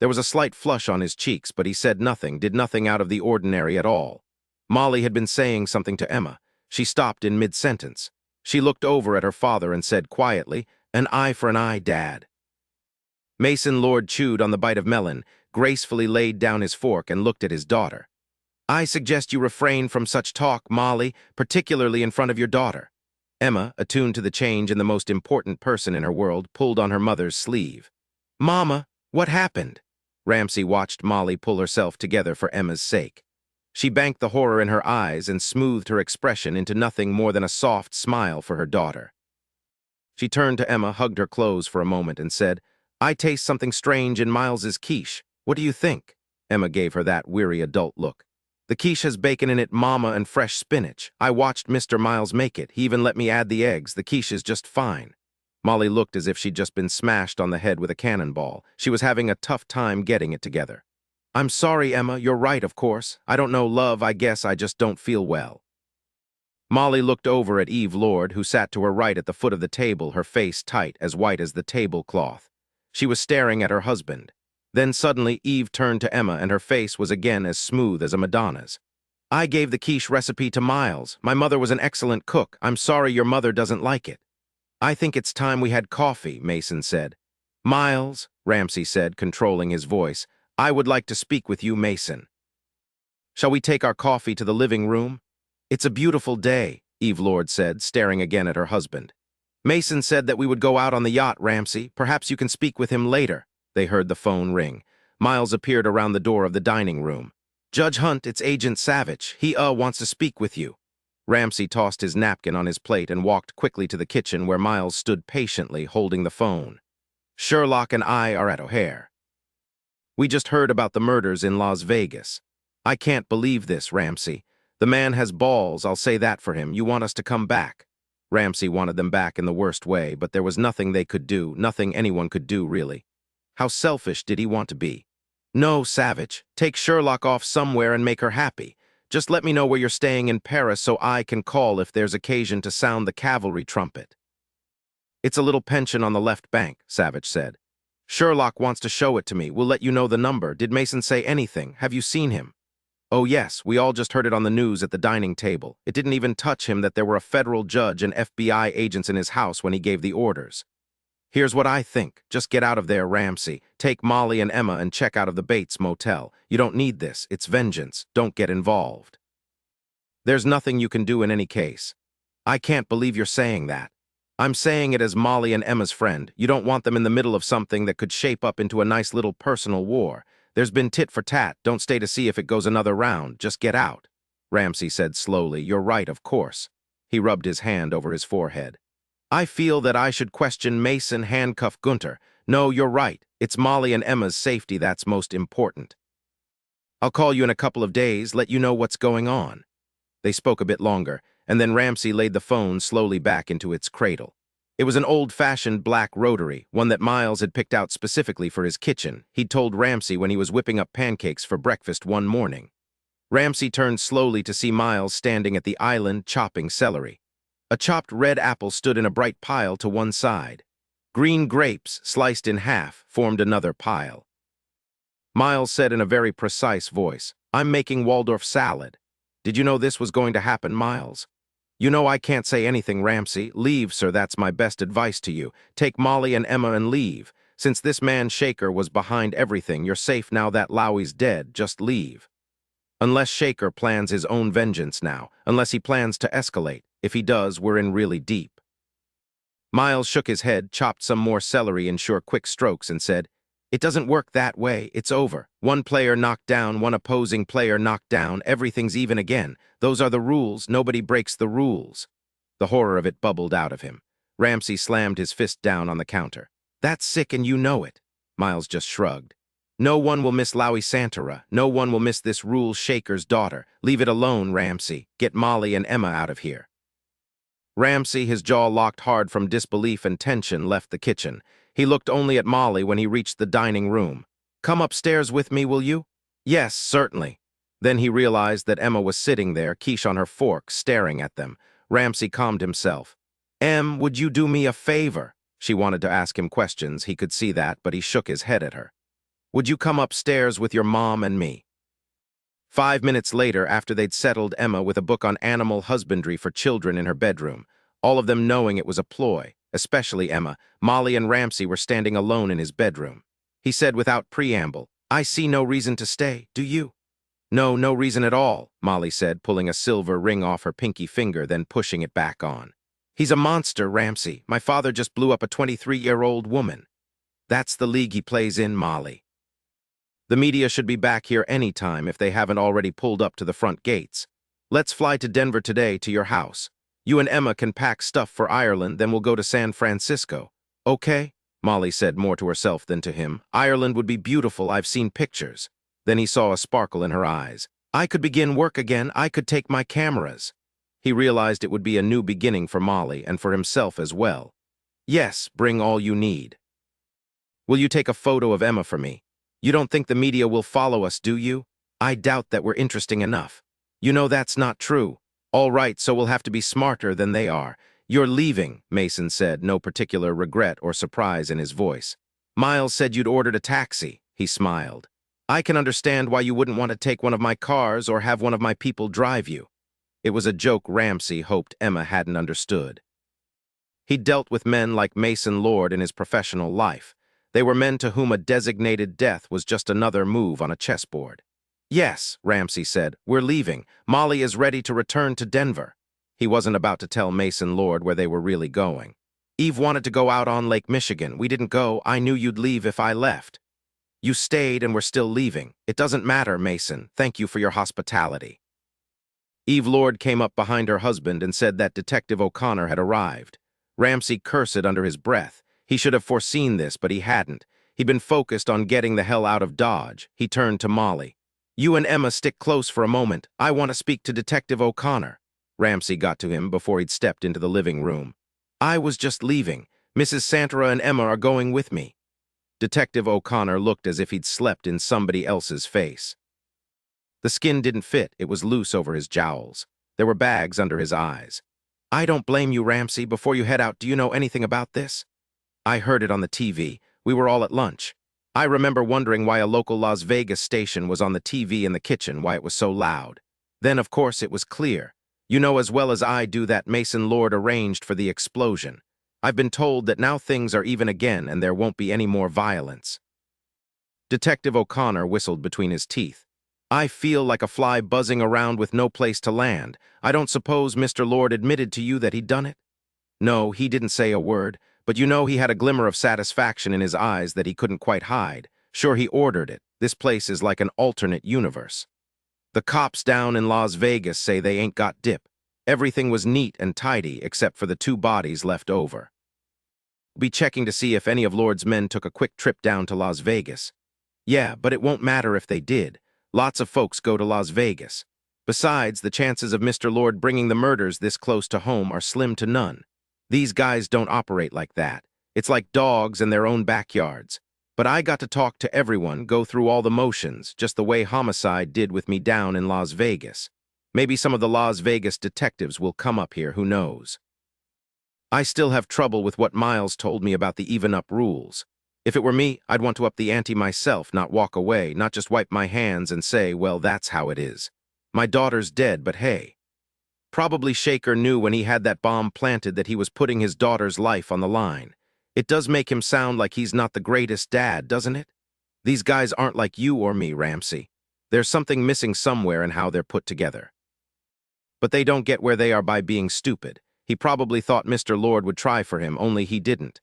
There was a slight flush on his cheeks, but he said nothing, did nothing out of the ordinary at all. Molly had been saying something to Emma. She stopped in mid-sentence. She looked over at her father and said quietly, "An eye for an eye, Dad." Mason Lord chewed on the bite of melon, gracefully laid down his fork and looked at his daughter. "I suggest you refrain from such talk, Molly, particularly in front of your daughter." Emma, attuned to the change in the most important person in her world, pulled on her mother's sleeve. "Mama, what happened?" Ramsey watched Molly pull herself together for Emma's sake. She banked the horror in her eyes and smoothed her expression into nothing more than a soft smile for her daughter. She turned to Emma, hugged her clothes for a moment, and said, "I taste something strange in Miles's quiche. What do you think?" Emma gave her that weary adult look. "The quiche has bacon in it, Mama, and fresh spinach. I watched Mr. Miles make it. He even let me add the eggs. The quiche is just fine." Molly looked as if she'd just been smashed on the head with a cannonball. She was having a tough time getting it together. "I'm sorry, Emma. You're right, of course. I don't know, love. I guess I just don't feel well." Molly looked over at Eve Lord, who sat to her right at the foot of the table, her face tight, as white as the tablecloth. She was staring at her husband. Then suddenly Eve turned to Emma, and her face was again as smooth as a Madonna's. "I gave the quiche recipe to Miles. My mother was an excellent cook. I'm sorry your mother doesn't like it." "I think it's time we had coffee," Mason said. "Miles," Ramsey said, controlling his voice, "I would like to speak with you, Mason." "Shall we take our coffee to the living room?" "It's a beautiful day," Eve Lord said, staring again at her husband. "Mason said that we would go out on the yacht, Ramsey. Perhaps you can speak with him later." They heard the phone ring. Miles appeared around the door of the dining room. "Judge Hunt, it's Agent Savich. He wants to speak with you." Ramsey tossed his napkin on his plate and walked quickly to the kitchen where Miles stood patiently holding the phone. "Sherlock and I are at O'Hare. We just heard about the murders in Las Vegas. I can't believe this, Ramsey. The man has balls, I'll say that for him. You want us to come back." Ramsey wanted them back in the worst way, but there was nothing they could do, nothing anyone could do, really. How selfish did he want to be? "No, Savich. Take Sherlock off somewhere and make her happy. Just let me know where you're staying in Paris so I can call if there's occasion to sound the cavalry trumpet." "It's a little pension on the left bank," Savich said. "Sherlock wants to show it to me. We'll let you know the number. Did Mason say anything? Have you seen him?" "Oh yes, we all just heard it on the news at the dining table. It didn't even touch him that there were a federal judge and FBI agents in his house when he gave the orders. Here's what I think. Just get out of there, Ramsey. Take Molly and Emma and check out of the Bates Motel. You don't need this. It's vengeance. Don't get involved. There's nothing you can do in any case." "I can't believe you're saying that." "I'm saying it as Molly and Emma's friend. You don't want them in the middle of something that could shape up into a nice little personal war. There's been tit for tat. Don't stay to see if it goes another round. Just get out." Ramsey said slowly. You're right, of course. He rubbed his hand over his forehead. I feel that I should question Mason handcuff Coulter. No, you're right. It's Molly and Emma's safety that's most important. I'll call you in a couple of days, let you know what's going on. They spoke a bit longer, and then Ramsey laid the phone slowly back into its cradle. It was an old-fashioned black rotary, one that Miles had picked out specifically for his kitchen. He'd told Ramsey when he was whipping up pancakes for breakfast one morning. Ramsey turned slowly to see Miles standing at the island chopping celery. A chopped red apple stood in a bright pile to one side. Green grapes, sliced in half, formed another pile. Miles said in a very precise voice, I'm making Waldorf salad. Did you know this was going to happen, Miles? You know I can't say anything, Ramsey. Leave, sir, that's my best advice to you. Take Molly and Emma and leave. Since this man Shaker was behind everything, you're safe now that Lowey's dead. Just leave. Unless Shaker plans his own vengeance now, unless he plans to escalate. If he does, we're in really deep. Miles shook his head, chopped some more celery in sure quick strokes, and said, It doesn't work that way. It's over. One player knocked down, one opposing player knocked down, everything's even again. Those are the rules. Nobody breaks the rules. The horror of it bubbled out of him. Ramsey slammed his fist down on the counter. That's sick and you know it. Miles just shrugged. No one will miss Lowy Santara. No one will miss this rule Shaker's daughter. Leave it alone, Ramsey. Get Molly and Emma out of here. Ramsey, his jaw locked hard from disbelief and tension, left the kitchen. He looked only at Molly when he reached the dining room. Come upstairs with me, will you? Yes, certainly. Then he realized that Emma was sitting there, quiche on her fork, staring at them. Ramsey calmed himself. Em, would you do me a favor? She wanted to ask him questions, he could see that, but he shook his head at her. Would you come upstairs with your mom and me? 5 minutes later, after they'd settled Emma with a book on animal husbandry for children in her bedroom, all of them knowing it was a ploy, especially Emma, Molly and Ramsey were standing alone in his bedroom. He said without preamble, I see no reason to stay, do you? No, no reason at all, Molly said, pulling a silver ring off her pinky finger, then pushing it back on. He's a monster, Ramsey. My father just blew up a 23-year-old woman. That's the league he plays in, Molly. The media should be back here any time if they haven't already pulled up to the front gates. Let's fly to Denver today to your house. You and Emma can pack stuff for Ireland, then we'll go to San Francisco. Okay? Molly said more to herself than to him. Ireland would be beautiful, I've seen pictures. Then he saw a sparkle in her eyes. I could begin work again, I could take my cameras. He realized it would be a new beginning for Molly and for himself as well. Yes, bring all you need. Will you take a photo of Emma for me? You don't think the media will follow us, do you? I doubt that we're interesting enough. You know that's not true. All right, so we'll have to be smarter than they are. You're leaving, Mason said, no particular regret or surprise in his voice. Miles said you'd ordered a taxi. He smiled. I can understand why you wouldn't want to take one of my cars or have one of my people drive you. It was a joke Ramsey hoped Emma hadn't understood. He'd dealt with men like Mason Lord in his professional life. They were men to whom a designated death was just another move on a chessboard. Yes, Ramsey said, we're leaving. Molly is ready to return to Denver. He wasn't about to tell Mason Lord where they were really going. Eve wanted to go out on Lake Michigan. We didn't go. I knew you'd leave if I left. You stayed and we're still leaving. It doesn't matter, Mason. Thank you for your hospitality. Eve Lord came up behind her husband and said that Detective O'Connor had arrived. Ramsey cursed under his breath. He should have foreseen this, but he hadn't. He'd been focused on getting the hell out of Dodge. He turned to Molly. You and Emma stick close for a moment. I want to speak to Detective O'Connor. Ramsey got to him before he'd stepped into the living room. I was just leaving. Mrs. Santara and Emma are going with me. Detective O'Connor looked as if he'd slept in somebody else's face. The skin didn't fit. It was loose over his jowls. There were bags under his eyes. I don't blame you, Ramsey. Before you head out, do you know anything about this? I heard it on the TV. We were all at lunch. I remember wondering why a local Las Vegas station was on the TV in the kitchen, why it was so loud. Then, of course, it was clear. You know as well as I do that Mason Lord arranged for the explosion. I've been told that now things are even again and there won't be any more violence. Detective O'Connor whistled between his teeth. I feel like a fly buzzing around with no place to land. I don't suppose Mr. Lord admitted to you that he'd done it? No, he didn't say a word. But you know he had a glimmer of satisfaction in his eyes that he couldn't quite hide. Sure, he ordered it. This place is like an alternate universe. The cops down in Las Vegas say they ain't got dip. Everything was neat and tidy except for the 2 bodies left over. Be checking to see if any of Lord's men took a quick trip down to Las Vegas. Yeah, but it won't matter if they did. Lots of folks go to Las Vegas. Besides, the chances of Mr. Lord bringing the murders this close to home are slim to none. These guys don't operate like that. It's like dogs in their own backyards. But I got to talk to everyone, go through all the motions, just the way homicide did with me down in Las Vegas. Maybe some of the Las Vegas detectives will come up here, who knows. I still have trouble with what Miles told me about the even-up rules. If it were me, I'd want to up the ante myself, not walk away, not just wipe my hands and say, well, that's how it is. My daughter's dead, but hey. Probably Shaker knew when he had that bomb planted that he was putting his daughter's life on the line. It does make him sound like he's not the greatest dad, doesn't it? These guys aren't like you or me, Ramsey. There's something missing somewhere in how they're put together. But they don't get where they are by being stupid. He probably thought Mr. Lord would try for him, only he didn't.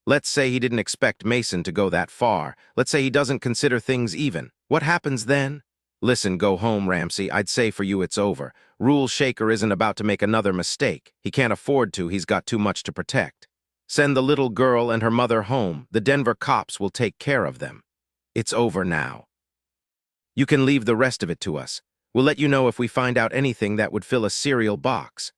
Let's say he didn't expect Mason to go that far. Let's say he doesn't consider things even. What happens then? Listen, go home, Ramsey. I'd say for you it's over. Rule Shaker isn't about to make another mistake. He can't afford to. He's got too much to protect. Send the little girl and her mother home. The Denver cops will take care of them. It's over now. You can leave the rest of it to us. We'll let you know if we find out anything that would fill a cereal box.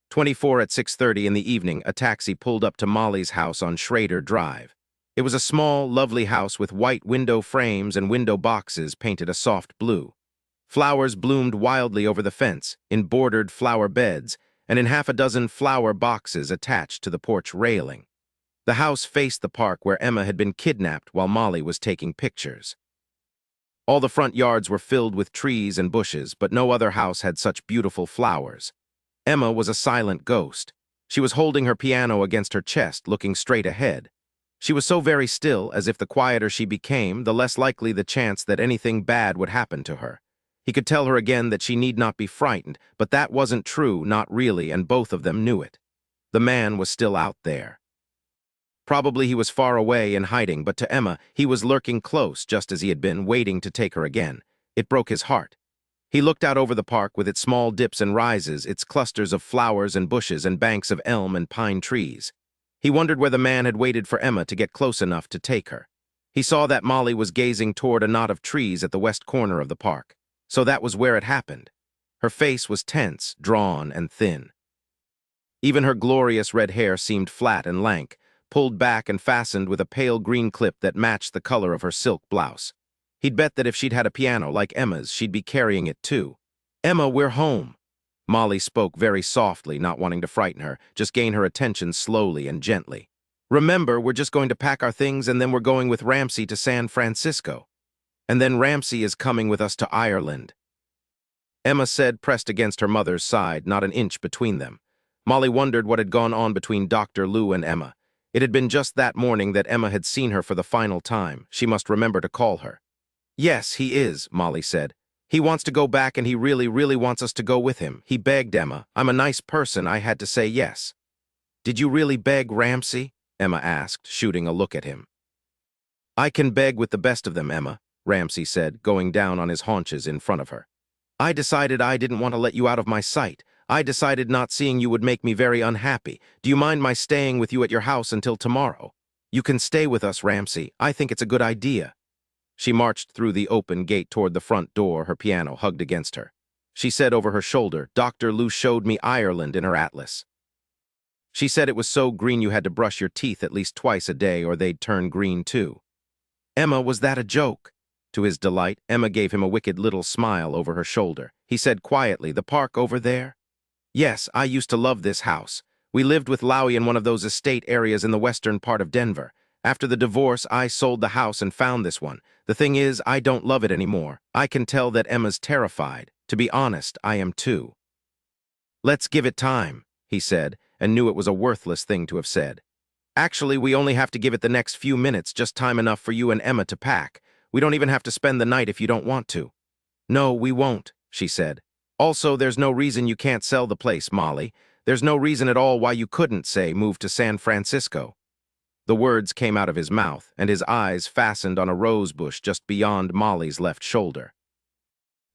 24 at 6:30 in the evening, a taxi pulled up to Molly's house on Schrader Drive. It was a small, lovely house with white window frames and window boxes painted a soft blue. Flowers bloomed wildly over the fence, in bordered flower beds, and in half a dozen flower boxes attached to the porch railing. The house faced the park where Emma had been kidnapped while Molly was taking pictures. All the front yards were filled with trees and bushes, but no other house had such beautiful flowers. Emma was a silent ghost. She was holding her piano against her chest, looking straight ahead. She was so very still, as if the quieter she became, the less likely the chance that anything bad would happen to her. He could tell her again that she need not be frightened, but that wasn't true, not really, and both of them knew it. The man was still out there. Probably he was far away in hiding, but to Emma, he was lurking close, just as he had been, waiting to take her again. It broke his heart. He looked out over the park with its small dips and rises, its clusters of flowers and bushes and banks of elm and pine trees. He wondered where the man had waited for Emma to get close enough to take her. He saw that Molly was gazing toward a knot of trees at the west corner of the park. So that was where it happened. Her face was tense, drawn, and thin. Even her glorious red hair seemed flat and lank, pulled back and fastened with a pale green clip that matched the color of her silk blouse. He'd bet that if she'd had a piano like Emma's, she'd be carrying it too. "Emma, we're home." Molly spoke very softly, not wanting to frighten her, just gain her attention slowly and gently. "Remember, we're just going to pack our things and then we're going with Ramsey to San Francisco. And then Ramsey is coming with us to Ireland." Emma said, pressed against her mother's side, not an inch between them. Molly wondered what had gone on between Dr. Lou and Emma. It had been just that morning that Emma had seen her for the final time. She must remember to call her. "Yes, he is," Molly said. "He wants to go back and he really, really wants us to go with him. He begged Emma. I'm a nice person. I had to say yes." "Did you really beg Ramsey?" Emma asked, shooting a look at him. "I can beg with the best of them, Emma," Ramsey said, going down on his haunches in front of her. "I decided I didn't want to let you out of my sight. I decided not seeing you would make me very unhappy. Do you mind my staying with you at your house until tomorrow? You can stay with us, Ramsey. I think it's a good idea." She marched through the open gate toward the front door, her piano hugged against her. She said over her shoulder, "Dr. Lou showed me Ireland in her atlas. She said it was so green you had to brush your teeth at least twice a day or they'd turn green too." "Emma, was that a joke?" To his delight, Emma gave him a wicked little smile over her shoulder. He said quietly, "The park over there?" "Yes, I used to love this house. We lived with Lowie in one of those estate areas in the western part of Denver. After the divorce, I sold the house and found this one. The thing is, I don't love it anymore. I can tell that Emma's terrified. To be honest, I am too." "Let's give it time," he said, and knew it was a worthless thing to have said. "Actually, we only have to give it the next few minutes, just time enough for you and Emma to pack. We don't even have to spend the night if you don't want to." "No, we won't," she said. "Also, there's no reason you can't sell the place, Molly. There's no reason at all why you couldn't, say, move to San Francisco." The words came out of his mouth, and his eyes fastened on a rose bush just beyond Molly's left shoulder.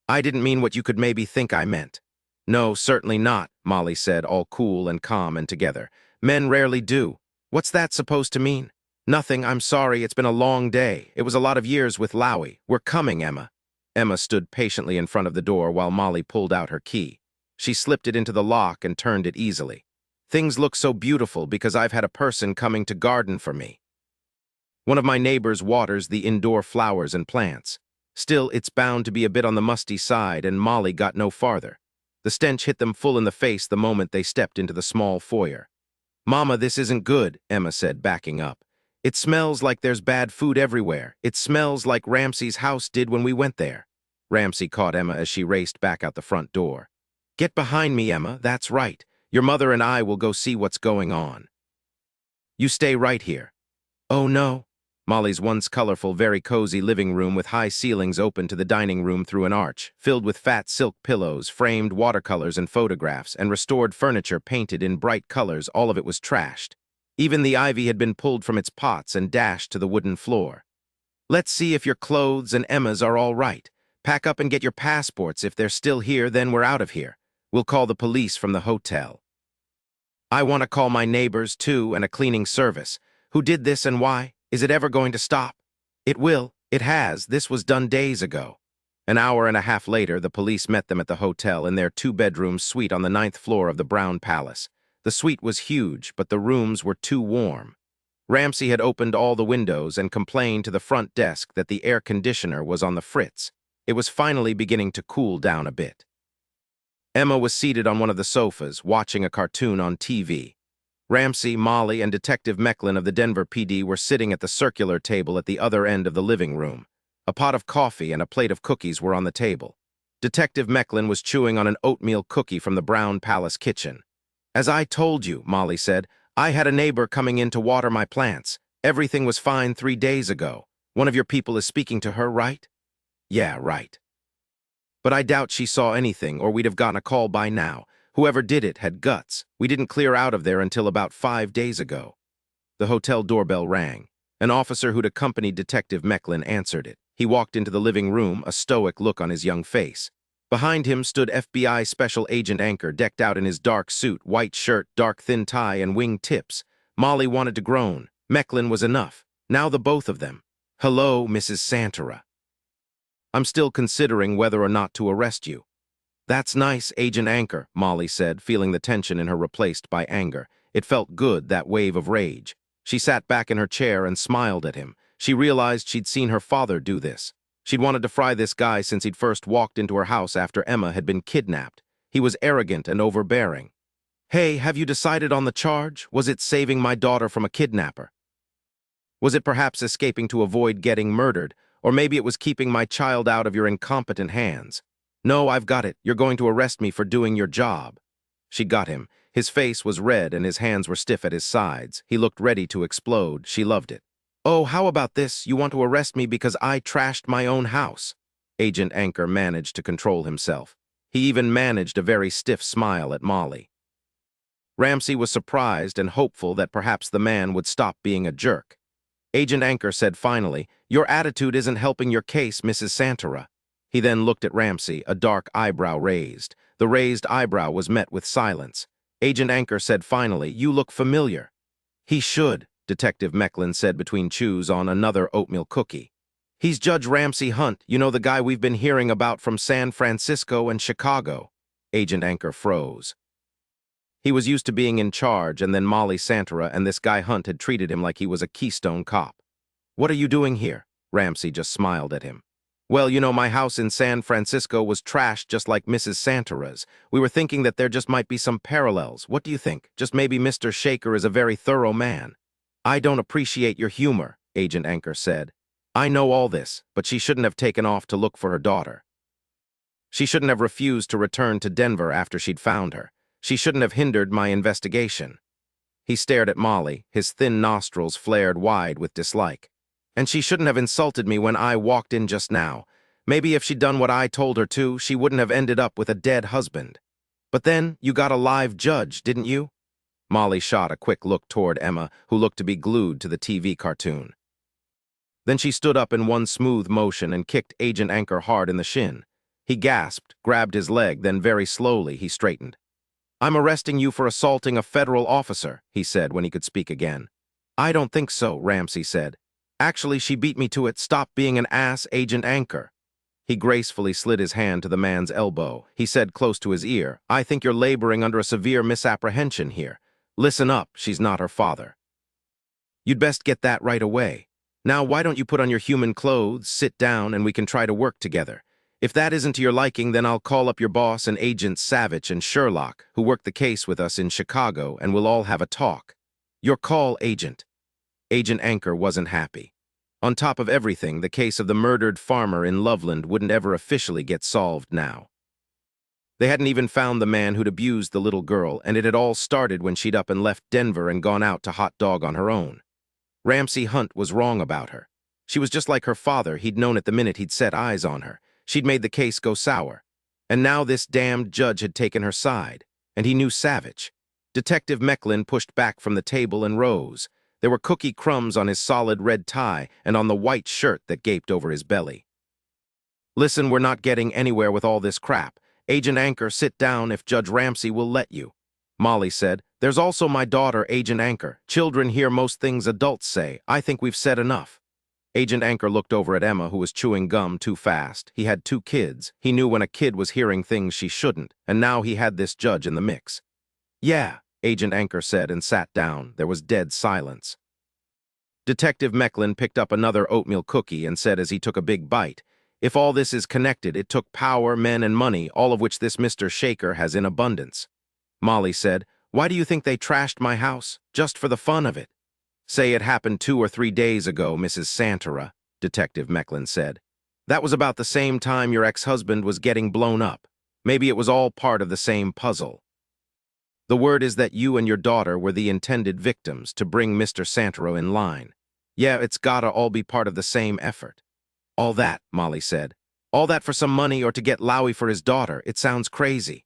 I didn't mean what you could maybe think I meant. No, certainly not, Molly said, all cool and calm and together. Men rarely do. What's that supposed to mean? Nothing, I'm sorry, it's been a long day. It was a lot of years with Lowy. We're coming, Emma. Emma stood patiently in front of the door while Molly pulled out her key. She slipped it into the lock and turned it easily. Things look so beautiful because I've had a person coming to garden for me. One of my neighbors waters the indoor flowers and plants. Still, it's bound to be a bit on the musty side, and Molly got no farther. The stench hit them full in the face the moment they stepped into the small foyer. Mama, this isn't good, Emma said, backing up. It smells like there's bad food everywhere. It smells like Ramsey's house did when we went there. Ramsey caught Emma as she raced back out the front door. Get behind me, Emma, that's right. Your mother and I will go see what's going on. You stay right here. Oh, no. Molly's once colorful, very cozy living room with high ceilings open to the dining room through an arch, filled with fat silk pillows, framed watercolors and photographs, and restored furniture painted in bright colors, all of it was trashed. Even the ivy had been pulled from its pots and dashed to the wooden floor. Let's see if your clothes and Emma's are all right. Pack up and get your passports. If they're still here, then we're out of here. We'll call the police from the hotel. I want to call my neighbors, too, and a cleaning service. Who did this and why? Is it ever going to stop? It will. It has. This was done days ago. An hour and a half later, the police met them at the hotel in their two-bedroom suite on the 9th floor of the Brown Palace. The suite was huge, but the rooms were too warm. Ramsey had opened all the windows and complained to the front desk that the air conditioner was on the fritz. It was finally beginning to cool down a bit. Emma was seated on one of the sofas, watching a cartoon on TV. Ramsey, Molly, and Detective Mecklin of the Denver PD were sitting at the circular table at the other end of the living room. A pot of coffee and a plate of cookies were on the table. Detective Mecklin was chewing on an oatmeal cookie from the Brown Palace kitchen. As I told you, Molly said, I had a neighbor coming in to water my plants. Everything was fine 3 days ago. One of your people is speaking to her, right? Yeah, right. But I doubt she saw anything, or we'd have gotten a call by now. Whoever did it had guts. We didn't clear out of there until about 5 days ago. The hotel doorbell rang. An officer who'd accompanied Detective Mecklin answered it. He walked into the living room, a stoic look on his young face. Behind him stood FBI Special Agent Anchor, decked out in his dark suit, white shirt, dark thin tie, and wing tips. Molly wanted to groan. Mecklin was enough. Now the both of them. Hello, Mrs. Santara. I'm still considering whether or not to arrest you. That's nice, Agent Anchor, Molly said, feeling the tension in her replaced by anger. It felt good, that wave of rage. She sat back in her chair and smiled at him. She realized she'd seen her father do this. She'd wanted to fry this guy since he'd first walked into her house after Emma had been kidnapped. He was arrogant and overbearing. Hey, have you decided on the charge? Was it saving my daughter from a kidnapper? Was it perhaps escaping to avoid getting murdered? Or maybe it was keeping my child out of your incompetent hands. No, I've got it. You're going to arrest me for doing your job. She got him. His face was red and his hands were stiff at his sides. He looked ready to explode. She loved it. Oh, how about this? You want to arrest me because I trashed my own house? Agent Anchor managed to control himself. He even managed a very stiff smile at Molly. Ramsey was surprised and hopeful that perhaps the man would stop being a jerk. Agent Anchor said finally, Your attitude isn't helping your case, Mrs. Santara. He then looked at Ramsey, a dark eyebrow raised. The raised eyebrow was met with silence. Agent Anchor said finally, You look familiar. He should, Detective Mecklin said between chews on another oatmeal cookie. He's Judge Ramsey Hunt, you know, the guy we've been hearing about from San Francisco and Chicago. Agent Anchor froze. He was used to being in charge, and then Molly Santara and this guy Hunt had treated him like he was a Keystone cop. What are you doing here? Ramsey just smiled at him. Well, you know, my house in San Francisco was trashed just like Mrs. Santara's. We were thinking that there just might be some parallels. What do you think? Just maybe Mr. Shaker is a very thorough man. I don't appreciate your humor, Agent Anchor said. I know all this, but she shouldn't have taken off to look for her daughter. She shouldn't have refused to return to Denver after she'd found her. She shouldn't have hindered my investigation. He stared at Molly, his thin nostrils flared wide with dislike. And she shouldn't have insulted me when I walked in just now. Maybe if she'd done what I told her to, she wouldn't have ended up with a dead husband. But then, you got a live judge, didn't you? Molly shot a quick look toward Emma, who looked to be glued to the TV cartoon. Then she stood up in one smooth motion and kicked Agent Anchor hard in the shin. He gasped, grabbed his leg, then very slowly he straightened. "I'm arresting you for assaulting a federal officer," he said when he could speak again. "I don't think so," Ramsey said. "Actually, she beat me to it. Stop being an ass, Agent Anchor." He gracefully slid his hand to the man's elbow. He said close to his ear, "I think you're laboring under a severe misapprehension here. Listen up, she's not her father. You'd best get that right away. Now, why don't you put on your human clothes, sit down, and we can try to work together. If that isn't to your liking, then I'll call up your boss and Agents Savich and Sherlock, who worked the case with us in Chicago, and we'll all have a talk. Your call, Agent." Agent Anchor wasn't happy. On top of everything, the case of the murdered farmer in Loveland wouldn't ever officially get solved now. They hadn't even found the man who'd abused the little girl, and it had all started when she'd up and left Denver and gone out to hot dog on her own. Ramsey Hunt was wrong about her. She was just like her father. He'd known it the minute he'd set eyes on her. She'd made the case go sour. And now this damned judge had taken her side. And he knew Savich. Detective Mecklin pushed back from the table and rose. There were cookie crumbs on his solid red tie and on the white shirt that gaped over his belly. "Listen, we're not getting anywhere with all this crap. Agent Anchor, sit down if Judge Ramsey will let you." Molly said, "There's also my daughter, Agent Anchor. Children hear most things adults say. I think we've said enough." Agent Anchor looked over at Emma, who was chewing gum too fast. He had 2 kids. He knew when a kid was hearing things she shouldn't, and now he had this judge in the mix. "Yeah," Agent Anchor said and sat down. There was dead silence. Detective Mecklin picked up another oatmeal cookie and said as he took a big bite, "If all this is connected, it took power, men, and money, all of which this Mr. Shaker has in abundance." Molly said, "Why do you think they trashed my house? Just for the fun of it." "Say it happened 2 or 3 days ago, Mrs. Santara," Detective Mecklin said. "That was about the same time your ex-husband was getting blown up. Maybe it was all part of the same puzzle. The word is that you and your daughter were the intended victims to bring Mr. Santara in line. Yeah, it's gotta all be part of the same effort." "All that," Molly said. "All that for some money or to get Lowy for his daughter. It sounds crazy."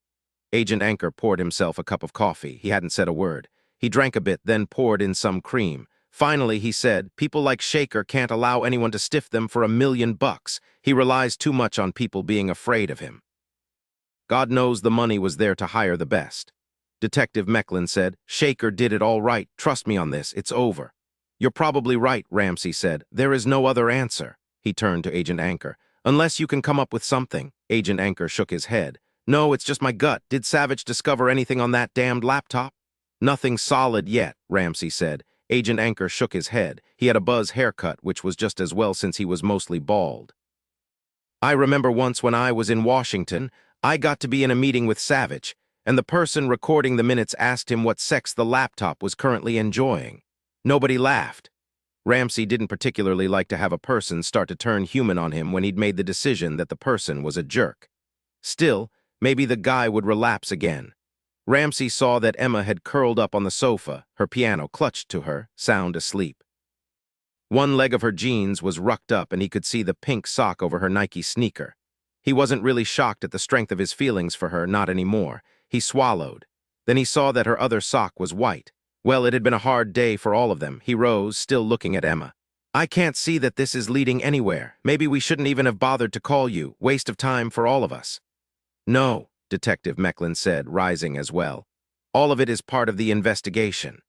Agent Anchor poured himself a cup of coffee. He hadn't said a word. He drank a bit, then poured in some cream. Finally, he said, "People like Shaker can't allow anyone to stiff them for $1 million. He relies too much on people being afraid of him. God knows the money was there to hire the best." Detective Mecklin said, "Shaker did it all right. Trust me on this. It's over." "You're probably right," Ramsey said. "There is no other answer." He turned to Agent Anchor. "Unless you can come up with something." Agent Anchor shook his head. "No, it's just my gut. Did Savich discover anything on that damned laptop?" "Nothing solid yet," Ramsey said. Agent Anchor shook his head. He had a buzz haircut, which was just as well since he was mostly bald. "I remember once when I was in Washington, I got to be in a meeting with Savich, and the person recording the minutes asked him what sex the laptop was currently enjoying. Nobody laughed. Ramsey didn't particularly like to have a person start to turn human on him when he'd made the decision that the person was a jerk. Still, maybe the guy would relapse again. Ramsey saw that Emma had curled up on the sofa, her piano clutched to her, sound asleep. One leg of her jeans was rucked up and he could see the pink sock over her Nike sneaker. He wasn't really shocked at the strength of his feelings for her, not anymore. He swallowed. Then he saw that her other sock was white. Well, it had been a hard day for all of them. He rose, still looking at Emma. "I can't see that this is leading anywhere. Maybe we shouldn't even have bothered to call you. Waste of time for all of us." "No," Detective Mecklin said, rising as well. "All of it is part of the investigation.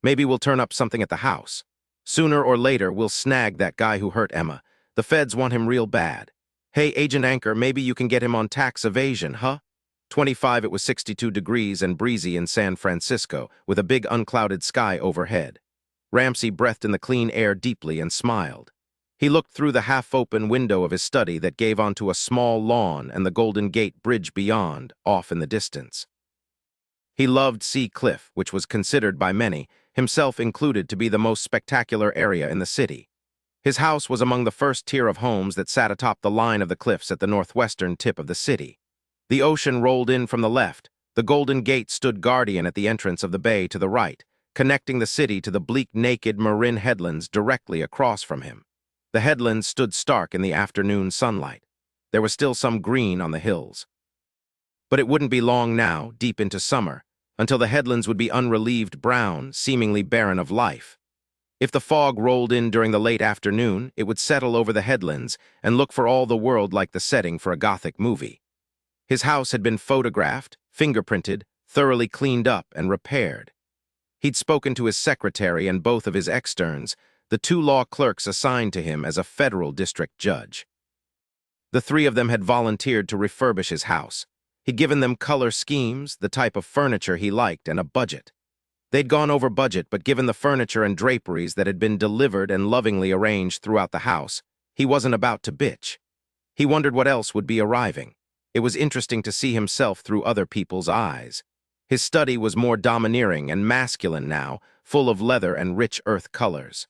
Maybe we'll turn up something at the house. Sooner or later, we'll snag that guy who hurt Emma. The feds want him real bad. Hey, Agent Anchor, maybe you can get him on tax evasion, huh?" 25, it was 62 degrees and breezy in San Francisco, with a big unclouded sky overhead. Ramsey breathed in the clean air deeply and smiled. He looked through the half-open window of his study that gave onto a small lawn and the Golden Gate Bridge beyond, off in the distance. He loved Sea Cliff, which was considered by many, himself included, to be the most spectacular area in the city. His house was among the first tier of homes that sat atop the line of the cliffs at the northwestern tip of the city. The ocean rolled in from the left. The Golden Gate stood guardian at the entrance of the bay to the right, connecting the city to the bleak, naked Marin headlands directly across from him. The headlands stood stark in the afternoon sunlight. There was still some green on the hills. But it wouldn't be long now, deep into summer, until the headlands would be unrelieved brown, seemingly barren of life. If the fog rolled in during the late afternoon, it would settle over the headlands and look for all the world like the setting for a Gothic movie. His house had been photographed, fingerprinted, thoroughly cleaned up and repaired. He'd spoken to his secretary and both of his externs, the two law clerks assigned to him as a federal district judge. The three of them had volunteered to refurbish his house. He'd given them color schemes, the type of furniture he liked, and a budget. They'd gone over budget, but given the furniture and draperies that had been delivered and lovingly arranged throughout the house, he wasn't about to bitch. He wondered what else would be arriving. It was interesting to see himself through other people's eyes. His study was more domineering and masculine now, full of leather and rich earth colors.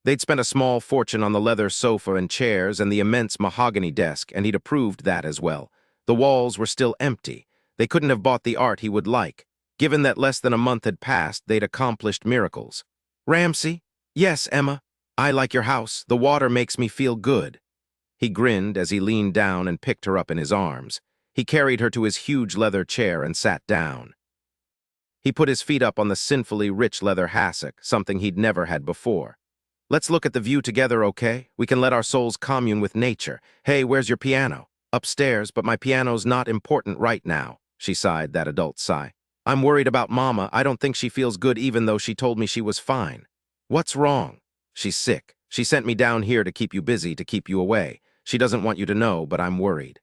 They'd spent a small fortune on the leather sofa and chairs and the immense mahogany desk, and he'd approved that as well. The walls were still empty. They couldn't have bought the art he would like. Given that less than a month had passed, they'd accomplished miracles. "Ramsey?" "Yes, Emma. I like your house. The water makes me feel good." He grinned as he leaned down and picked her up in his arms. He carried her to his huge leather chair and sat down. He put his feet up on the sinfully rich leather hassock, something he'd never had before. "Let's look at the view together, okay? We can let our souls commune with nature. Hey, where's your piano?" "Upstairs, but my piano's not important right now," she sighed, that adult sigh. "I'm worried about Mama. I don't think she feels good even though she told me she was fine." "What's wrong?" "She's sick. She sent me down here to keep you busy, to keep you away. She doesn't want you to know, but I'm worried."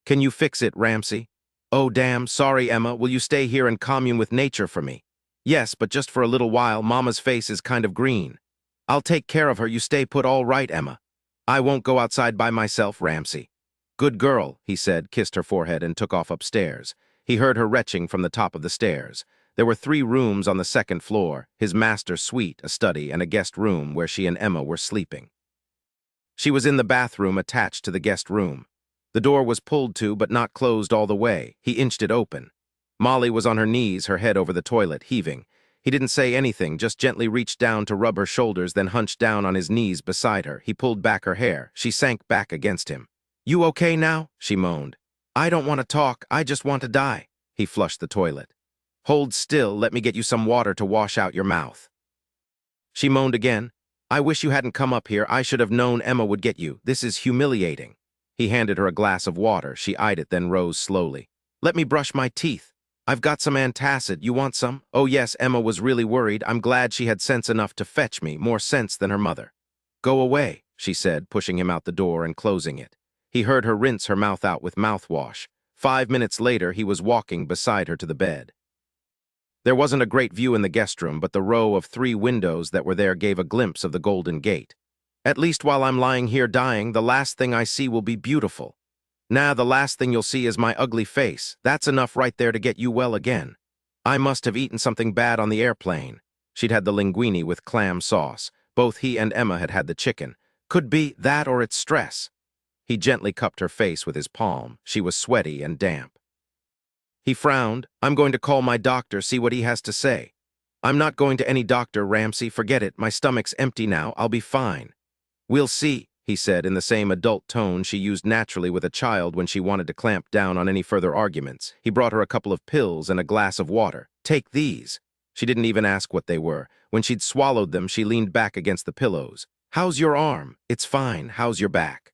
"Can you fix it, Ramsey?" "Oh, damn, sorry, Emma. Will you stay here and commune with nature for me?" "Yes, but just for a little while. Mama's face is kind of green." "I'll take care of her. You stay put, all right, Emma." "I won't go outside by myself, Ramsey." "Good girl," he said, kissed her forehead, and took off upstairs. He heard her retching from the top of the stairs. There were 3 rooms on the second floor, his master's suite, a study, and a guest room where she and Emma were sleeping. She was in the bathroom attached to the guest room. The door was pulled to, but not closed all the way. He inched it open. Molly was on her knees, her head over the toilet, heaving. He didn't say anything, just gently reached down to rub her shoulders, then hunched down on his knees beside her. He pulled back her hair. She sank back against him. "You okay now?" she moaned. "I don't want to talk. I just want to die." He flushed the toilet. "Hold still. Let me get you some water to wash out your mouth." She moaned again. "I wish you hadn't come up here. I should have known Emma would get you. This is humiliating." He handed her a glass of water. She eyed it, then rose slowly. "Let me brush my teeth. I've got some antacid. You want some?" "Oh yes," Emma was really worried. "I'm glad she had sense enough to fetch me, more sense than her mother." "Go away," she said, pushing him out the door and closing it. He heard her rinse her mouth out with mouthwash. 5 minutes later, he was walking beside her to the bed. There wasn't a great view in the guest room, but the row of 3 windows that were there gave a glimpse of the Golden Gate. "At least while I'm lying here dying, the last thing I see will be beautiful." "Nah, the last thing you'll see is my ugly face. That's enough right there to get you well again." "I must have eaten something bad on the airplane." She'd had the linguine with clam sauce. Both he and Emma had had the chicken. "Could be that or it's stress." He gently cupped her face with his palm. She was sweaty and damp. He frowned. "I'm going to call my doctor, see what he has to say." "I'm not going to any doctor, Ramsey. Forget it. My stomach's empty now. I'll be fine." "We'll see," he said in the same adult tone she used naturally with a child when she wanted to clamp down on any further arguments. He brought her a couple of pills and a glass of water. "Take these." She didn't even ask what they were. When she'd swallowed them, she leaned back against the pillows. "How's your arm?" "It's fine. How's your back?"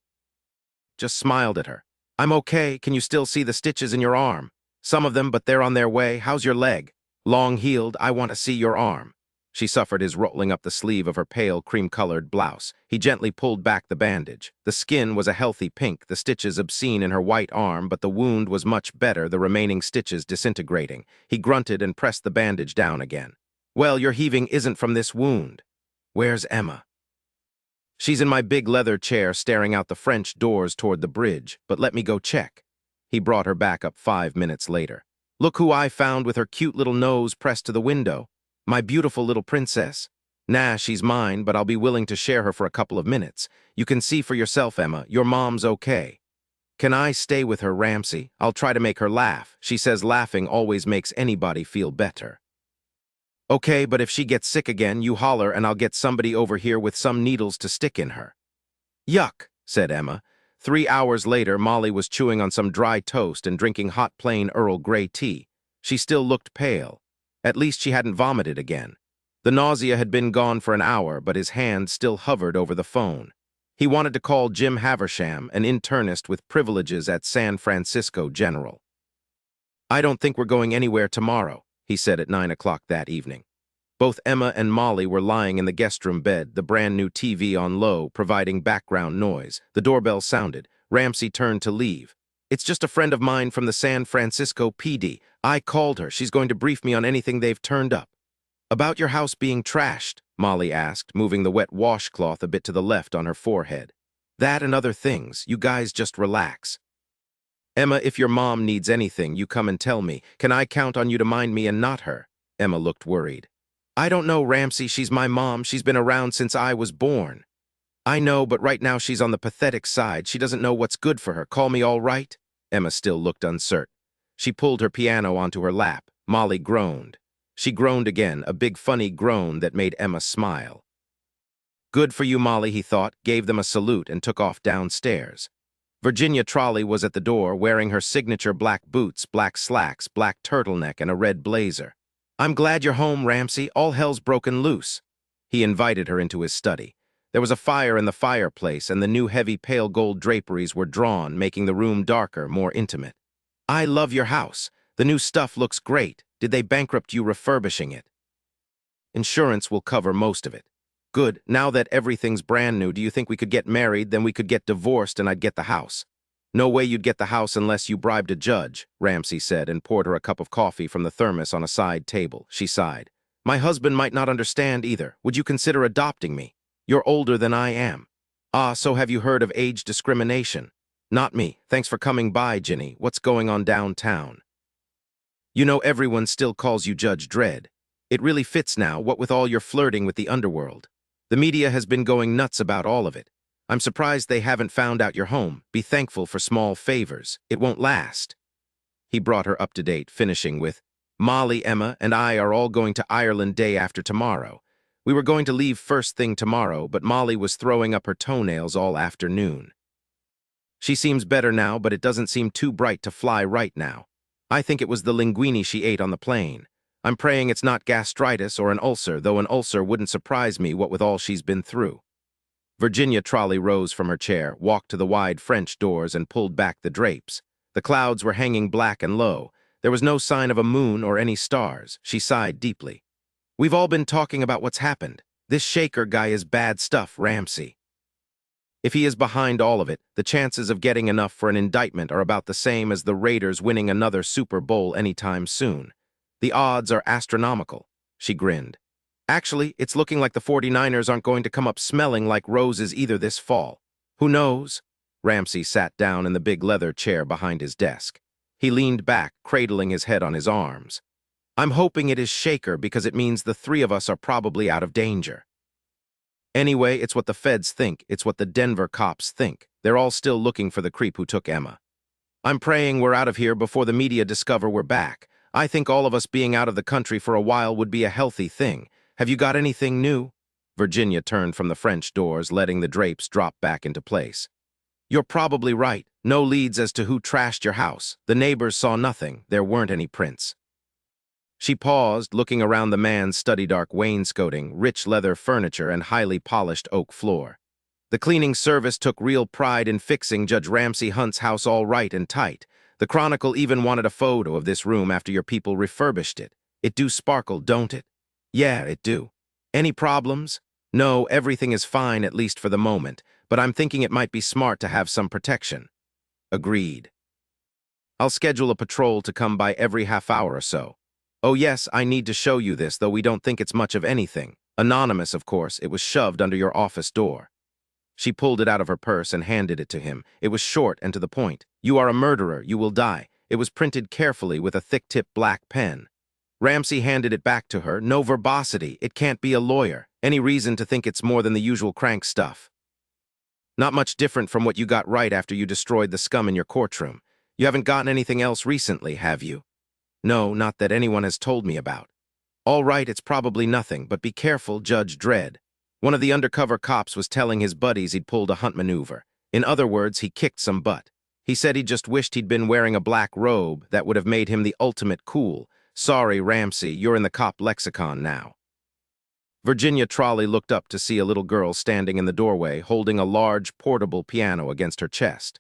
Just smiled at her. "I'm okay. Can you still see the stitches in your arm?" "Some of them, but they're on their way." "How's your leg?" "Long healed. I want to see your arm." She suffered his rolling up the sleeve of her pale, cream-colored blouse. He gently pulled back the bandage. The skin was a healthy pink, the stitches obscene in her white arm, but the wound was much better, the remaining stitches disintegrating. He grunted and pressed the bandage down again. "Well, your heaving isn't from this wound." "Where's Emma?" "She's in my big leather chair staring out the French doors toward the bridge, but let me go check." He brought her back up 5 minutes later. "Look who I found with her cute little nose pressed to the window. My beautiful little princess. Nah, she's mine, but I'll be willing to share her for a couple of minutes. You can see for yourself, Emma. Your mom's okay." "Can I stay with her, Ramsey? I'll try to make her laugh. She says laughing always makes anybody feel better." "Okay, but if she gets sick again, you holler and I'll get somebody over here with some needles to stick in her." "Yuck," said Emma. 3 hours later, Molly was chewing on some dry toast and drinking hot plain Earl Grey tea. She still looked pale. At least she hadn't vomited again. The nausea had been gone for an hour, but his hand still hovered over the phone. He wanted to call Jim Haversham, an internist with privileges at San Francisco General. "I don't think we're going anywhere tomorrow," he said at 9 o'clock that evening. Both Emma and Molly were lying in the guest room bed, the brand new TV on low, providing background noise. The doorbell sounded. Ramsey turned to leave. "It's just a friend of mine from the San Francisco PD. I called her. She's going to brief me on anything they've turned up." "About your house being trashed?" Molly asked, moving the wet washcloth a bit to the left on her forehead. "That and other things. You guys just relax." "Emma, if your mom needs anything, you come and tell me. Can I count on you to mind me and not her?" Emma looked worried. "I don't know, Ramsey. She's my mom. She's been around since I was born." "I know, but right now she's on the pathetic side. She doesn't know what's good for her. Call me all right?" Emma still looked uncertain. She pulled her piano onto her lap. Molly groaned. She groaned again, a big funny groan that made Emma smile. "Good for you, Molly," he thought, gave them a salute, and took off downstairs. Virginia Trolley was at the door, wearing her signature black boots, black slacks, black turtleneck, and a red blazer. "I'm glad you're home, Ramsey. All hell's broken loose." He invited her into his study. There was a fire in the fireplace, and the new heavy pale gold draperies were drawn, making the room darker, more intimate. "I love your house. The new stuff looks great. Did they bankrupt you refurbishing it?" "Insurance will cover most of it." "Good. Now that everything's brand new, do you think we could get married, then we could get divorced, and I'd get the house?" "No way you'd get the house unless you bribed a judge," Ramsey said, and poured her a cup of coffee from the thermos on a side table. She sighed. "My husband might not understand either. Would you consider adopting me? You're older than I am." "Ah, so have you heard of age discrimination?" "Not me. Thanks for coming by, Ginny. What's going on downtown?" "You know everyone still calls you Judge Dredd. It really fits now, what with all your flirting with the underworld. The media has been going nuts about all of it. I'm surprised they haven't found out your home. Be thankful for small favors. It won't last." He brought her up to date, finishing with, "Molly, Emma, and I are all going to Ireland day after tomorrow. We were going to leave first thing tomorrow, but Molly was throwing up her toenails all afternoon. She seems better now, but it doesn't seem too bright to fly right now. I think it was the linguine she ate on the plane. I'm praying it's not gastritis or an ulcer, though an ulcer wouldn't surprise me, what with all she's been through." Virginia Trolley rose from her chair, walked to the wide French doors, and pulled back the drapes. The clouds were hanging black and low. There was no sign of a moon or any stars. She sighed deeply. "We've all been talking about what's happened. This Shaker guy is bad stuff, Ramsey. If he is behind all of it, the chances of getting enough for an indictment are about the same as the Raiders winning another Super Bowl anytime soon. The odds are astronomical." She grinned. "Actually, it's looking like the 49ers aren't going to come up smelling like roses either this fall. Who knows?" Ramsey sat down in the big leather chair behind his desk. He leaned back, cradling his head on his arms. "I'm hoping it is Shaker because it means the three of us are probably out of danger. Anyway, it's what the feds think. It's what the Denver cops think. They're all still looking for the creep who took Emma. I'm praying we're out of here before the media discover we're back. I think all of us being out of the country for a while would be a healthy thing. Have you got anything new?" Virginia turned from the French doors, letting the drapes drop back into place. "You're probably right. No leads as to who trashed your house. The neighbors saw nothing. There weren't any prints." She paused, looking around the man's study-dark wainscoting, rich leather furniture, and highly polished oak floor. "The cleaning service took real pride in fixing Judge Ramsey Hunt's house all right and tight. The Chronicle even wanted a photo of this room after your people refurbished it. It do sparkle, don't it?" "Yeah, it do." "Any problems?" "No, everything is fine, at least for the moment, but I'm thinking it might be smart to have some protection." "Agreed." "I'll schedule a patrol to come by every half hour or so." "Oh yes, I need to show you this, though we don't think it's much of anything. Anonymous, of course. It was shoved under your office door." She pulled it out of her purse and handed it to him. It was short and to the point. "You are a murderer. You will die." It was printed carefully with a thick-tipped black pen. Ramsey handed it back to her. "No verbosity. It can't be a lawyer. Any reason to think it's more than the usual crank stuff. Not much different from what you got right after you destroyed the scum in your courtroom. You haven't gotten anything else recently, have you?" "No, not that anyone has told me about." "All right, it's probably nothing, but be careful, Judge Dredd. One of the undercover cops was telling his buddies he'd pulled a Hunt maneuver. In other words, he kicked some butt. He said he just wished he'd been wearing a black robe. That would have made him the ultimate cool. Sorry, Ramsey, you're in the cop lexicon now." Virginia Trolley looked up to see a little girl standing in the doorway, holding a large, portable piano against her chest.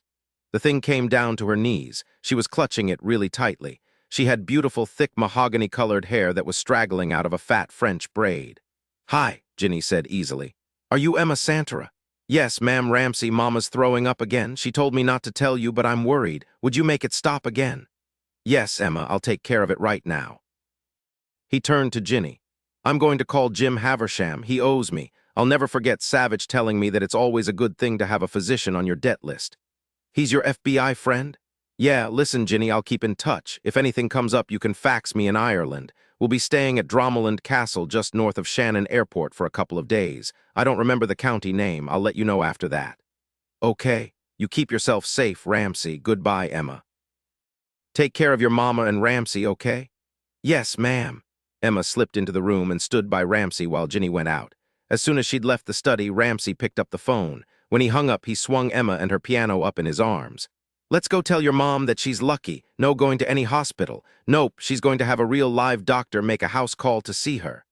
The thing came down to her knees. She was clutching it really tightly. She had beautiful, thick, mahogany-colored hair that was straggling out of a fat French braid. "Hi," Ginny said easily. "Are you Emma Santera?" "Yes, ma'am. Ramsey, Mama's throwing up again. She told me not to tell you, but I'm worried. Would you make it stop again?" "Yes, Emma, I'll take care of it right now." He turned to Ginny. "I'm going to call Jim Haversham. He owes me. I'll never forget Savich telling me that it's always a good thing to have a physician on your debt list." "He's your FBI friend?" "Yeah, listen, Ginny, I'll keep in touch. If anything comes up, you can fax me in Ireland. We'll be staying at Dromoland Castle just north of Shannon Airport for a couple of days. I don't remember the county name. I'll let you know after that." "Okay. You keep yourself safe, Ramsey. Goodbye, Emma." "Take care of your mama and Ramsey, okay?" "Yes, ma'am." Emma slipped into the room and stood by Ramsey while Ginny went out. As soon as she'd left the study, Ramsey picked up the phone. When he hung up, he swung Emma and her piano up in his arms. "Let's go tell your mom that she's lucky. No going to any hospital. Nope, she's going to have a real live doctor make a house call to see her."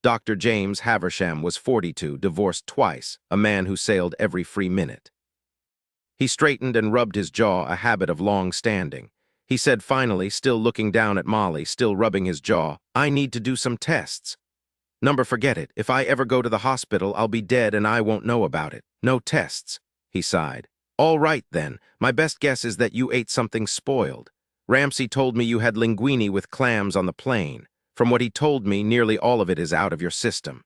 Dr. James Haversham was 42, divorced twice, a man who sailed every free minute. He straightened and rubbed his jaw, a habit of long standing. He said finally, still looking down at Molly, still rubbing his jaw, "I need to do some tests." "Number, forget it. If I ever go to the hospital, I'll be dead and I won't know about it. No tests." He sighed. "All right, then. My best guess is that you ate something spoiled. Ramsey told me you had linguine with clams on the plane. From what he told me, nearly all of it is out of your system.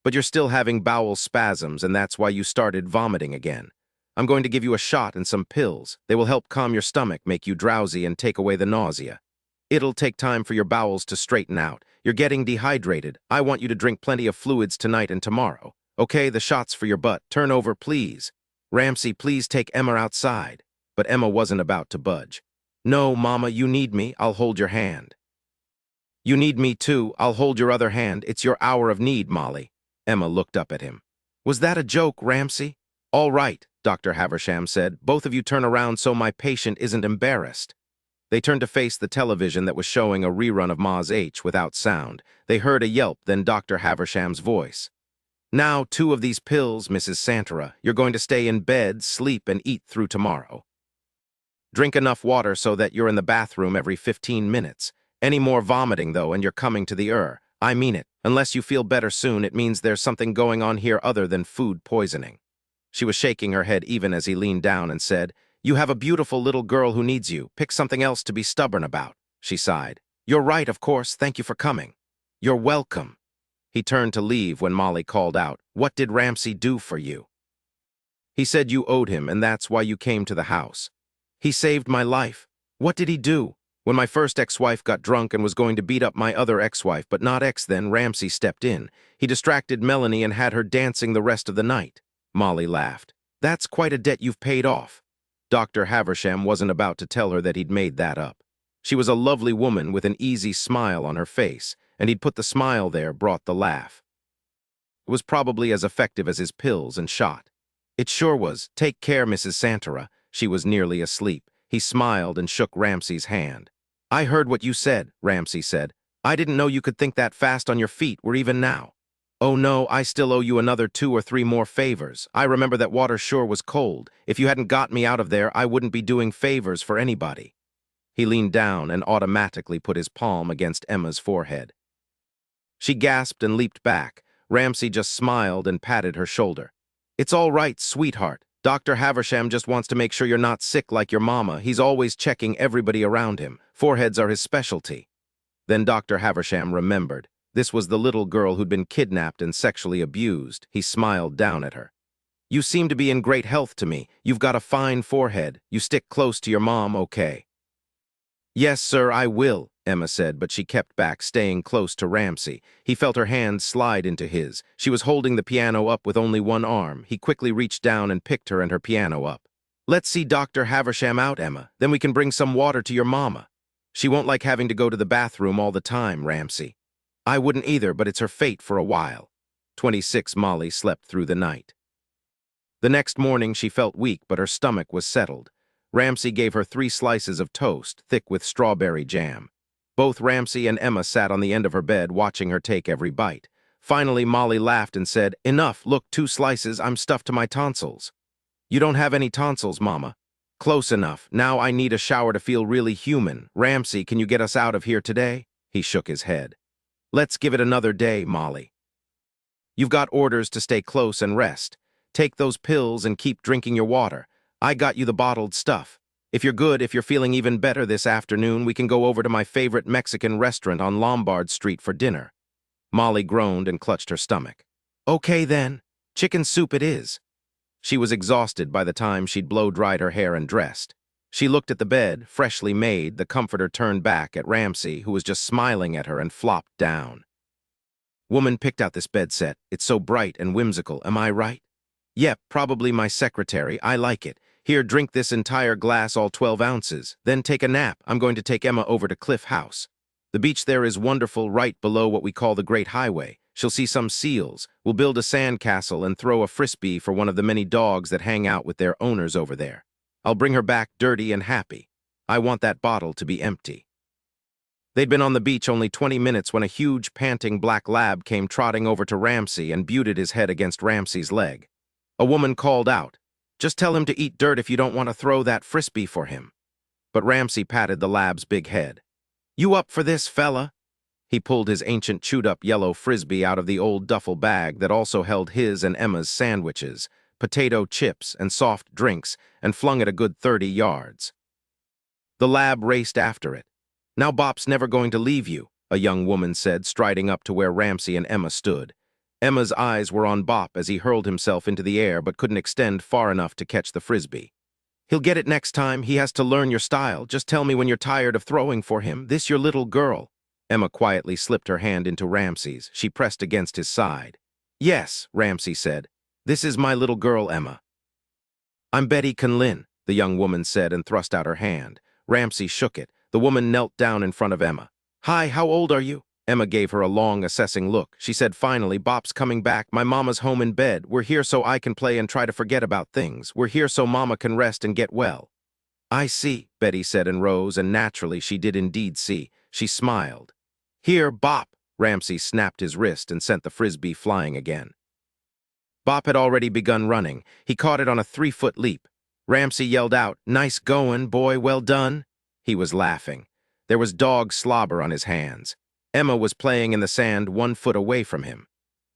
But you're still having bowel spasms, and that's why you started vomiting again. I'm going to give you a shot and some pills. They will help calm your stomach, make you drowsy, and take away the nausea. It'll take time for your bowels to straighten out. You're getting dehydrated. I want you to drink plenty of fluids tonight and tomorrow. Okay, the shot's for your butt. Turn over, please. Ramsey, please take Emma outside." But Emma wasn't about to budge. "No, Mama, you need me. I'll hold your hand." "You need me too. I'll hold your other hand. It's your hour of need, Molly." Emma looked up at him. "Was that a joke, Ramsey?" "All right," Dr. Haversham said. "Both of you turn around so my patient isn't embarrassed." They turned to face the television that was showing a rerun of Ma's H without sound. They heard a yelp, then Dr. Haversham's voice. "Now, 2 of these pills, Mrs. Santera. You're going to stay in bed, sleep, and eat through tomorrow. Drink enough water so that you're in the bathroom every 15 minutes. Any more vomiting, though, and you're coming to the ER. I mean it. Unless you feel better soon, it means there's something going on here other than food poisoning." She was shaking her head even as he leaned down and said, "You have a beautiful little girl who needs you. Pick something else to be stubborn about." She sighed. "You're right, of course. Thank you for coming." "You're welcome." He turned to leave when Molly called out, "What did Ramsey do for you?" "He said you owed him, and that's why you came to the house." "He saved my life." "What did he do?" "When my first ex-wife got drunk and was going to beat up my other ex-wife, but not ex then, Ramsey stepped in. He distracted Melanie and had her dancing the rest of the night." Molly laughed. "That's quite a debt you've paid off." Dr. Haversham wasn't about to tell her that he'd made that up. She was a lovely woman with an easy smile on her face, and he'd put the smile there, brought the laugh. It was probably as effective as his pills and shot. "It sure was. Take care, Mrs. Santera." She was nearly asleep. He smiled and shook Ramsey's hand. "I heard what you said," Ramsey said. "I didn't know you could think that fast on your feet, or even now." "Oh no, I still owe you another 2 or 3 more favors. I remember that water sure was cold. If you hadn't got me out of there, I wouldn't be doing favors for anybody." He leaned down and automatically put his palm against Emma's forehead. She gasped and leaped back. Ramsey just smiled and patted her shoulder. "It's all right, sweetheart. Dr. Haversham just wants to make sure you're not sick like your mama. He's always checking everybody around him. Foreheads are his specialty." Then Dr. Haversham remembered. This was the little girl who'd been kidnapped and sexually abused. He smiled down at her. "You seem to be in great health to me. You've got a fine forehead. You stick close to your mom, okay?" "Yes, sir, I will," Emma said, but she kept back, staying close to Ramsey. He felt her hand slide into his. She was holding the piano up with only one arm. He quickly reached down and picked her and her piano up. "Let's see Dr. Haversham out, Emma. Then we can bring some water to your mama. She won't like having to go to the bathroom all the time, Ramsey." "I wouldn't either, but it's her fate for a while." 26 Molly slept through the night. The next morning she felt weak, but her stomach was settled. Ramsey gave her 3 slices of toast, thick with strawberry jam. Both Ramsey and Emma sat on the end of her bed watching her take every bite. Finally, Molly laughed and said, "Enough, look, 2 slices, I'm stuffed to my tonsils." "You don't have any tonsils, Mama." "Close enough. Now I need a shower to feel really human. Ramsey, can you get us out of here today?" He shook his head. "Let's give it another day, Molly. You've got orders to stay close and rest. Take those pills and keep drinking your water. I got you the bottled stuff. If you're feeling even better this afternoon, we can go over to my favorite Mexican restaurant on Lombard Street for dinner." Molly groaned and clutched her stomach. "Okay then, chicken soup it is." She was exhausted by the time she'd blow-dried her hair and dressed. She looked at the bed, freshly made, the comforter turned back at Ramsey, who was just smiling at her, and flopped down. "Woman picked out this bed set. It's so bright and whimsical, am I right?" "Yep, probably my secretary. I like it. Here, drink this entire glass, all 12 ounces. Then take a nap. I'm going to take Emma over to Cliff House. The beach there is wonderful, right below what we call the Great Highway. She'll see some seals. We'll build a sand castle and throw a frisbee for one of the many dogs that hang out with their owners over there. I'll bring her back dirty and happy. I want that bottle to be empty." They'd been on the beach only 20 minutes when a huge, panting black lab came trotting over to Ramsey and butted his head against Ramsey's leg. A woman called out, "Just tell him to eat dirt if you don't want to throw that frisbee for him." But Ramsey patted the lab's big head. "You up for this, fella?" He pulled his ancient chewed-up yellow frisbee out of the old duffel bag that also held his and Emma's sandwiches, potato chips, and soft drinks, and flung it a good 30 yards. The lab raced after it. "Now Bop's never going to leave you," a young woman said, striding up to where Ramsey and Emma stood. Emma's eyes were on Bop as he hurled himself into the air but couldn't extend far enough to catch the frisbee. "He'll get it next time. He has to learn your style. Just tell me when you're tired of throwing for him. This your little girl." Emma quietly slipped her hand into Ramsey's. She pressed against his side. "Yes," Ramsey said. "This is my little girl, Emma." "I'm Betty Conlin," the young woman said and thrust out her hand. Ramsey shook it. The woman knelt down in front of Emma. "Hi, how old are you?" Emma gave her a long, assessing look. She said finally, "Bop's coming back. My mama's home in bed. We're here so I can play and try to forget about things. We're here so mama can rest and get well." "I see," Betty said and rose, and naturally she did indeed see. She smiled. "Here, Bop." Ramsey snapped his wrist and sent the frisbee flying again. Bop had already begun running. He caught it on a 3-foot leap. Ramsey yelled out, "Nice going, boy, well done." He was laughing. There was dog slobber on his hands. Emma was playing in the sand 1 foot away from him.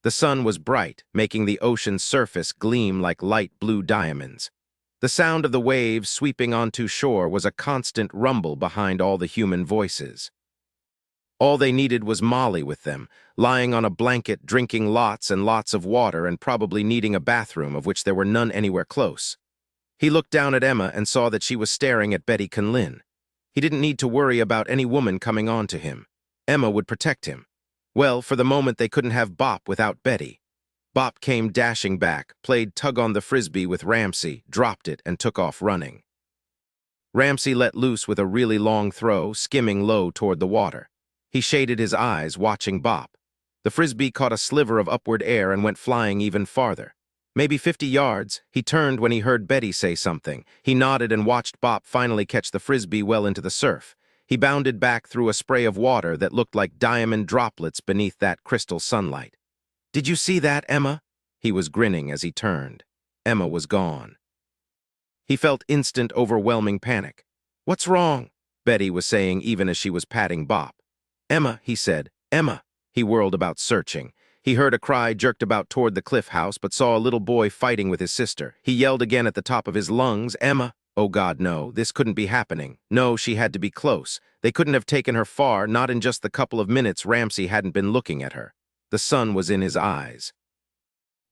The sun was bright, making the ocean's surface gleam like light blue diamonds. The sound of the waves sweeping onto shore was a constant rumble behind all the human voices. All they needed was Molly with them, lying on a blanket, drinking lots and lots of water and probably needing a bathroom, of which there were none anywhere close. He looked down at Emma and saw that she was staring at Betty Conlin. He didn't need to worry about any woman coming on to him. Emma would protect him. Well, for the moment they couldn't have Bop without Betty. Bop came dashing back, played tug on the frisbee with Ramsey, dropped it, and took off running. Ramsey let loose with a really long throw, skimming low toward the water. He shaded his eyes, watching Bop. The frisbee caught a sliver of upward air and went flying even farther. Maybe 50 yards. He turned when he heard Betty say something. He nodded and watched Bop finally catch the frisbee well into the surf. He bounded back through a spray of water that looked like diamond droplets beneath that crystal sunlight. "Did you see that, Emma?" He was grinning as he turned. Emma was gone. He felt instant, overwhelming panic. "What's wrong?" Betty was saying even as she was patting Bop. "Emma," he said. "Emma." He whirled about searching. He heard a cry jerked about toward the Cliff House, but saw a little boy fighting with his sister. He yelled again at the top of his lungs, "Emma!" Oh God, no, this couldn't be happening. No, she had to be close. They couldn't have taken her far, not in just the couple of minutes Ramsey hadn't been looking at her. The sun was in his eyes.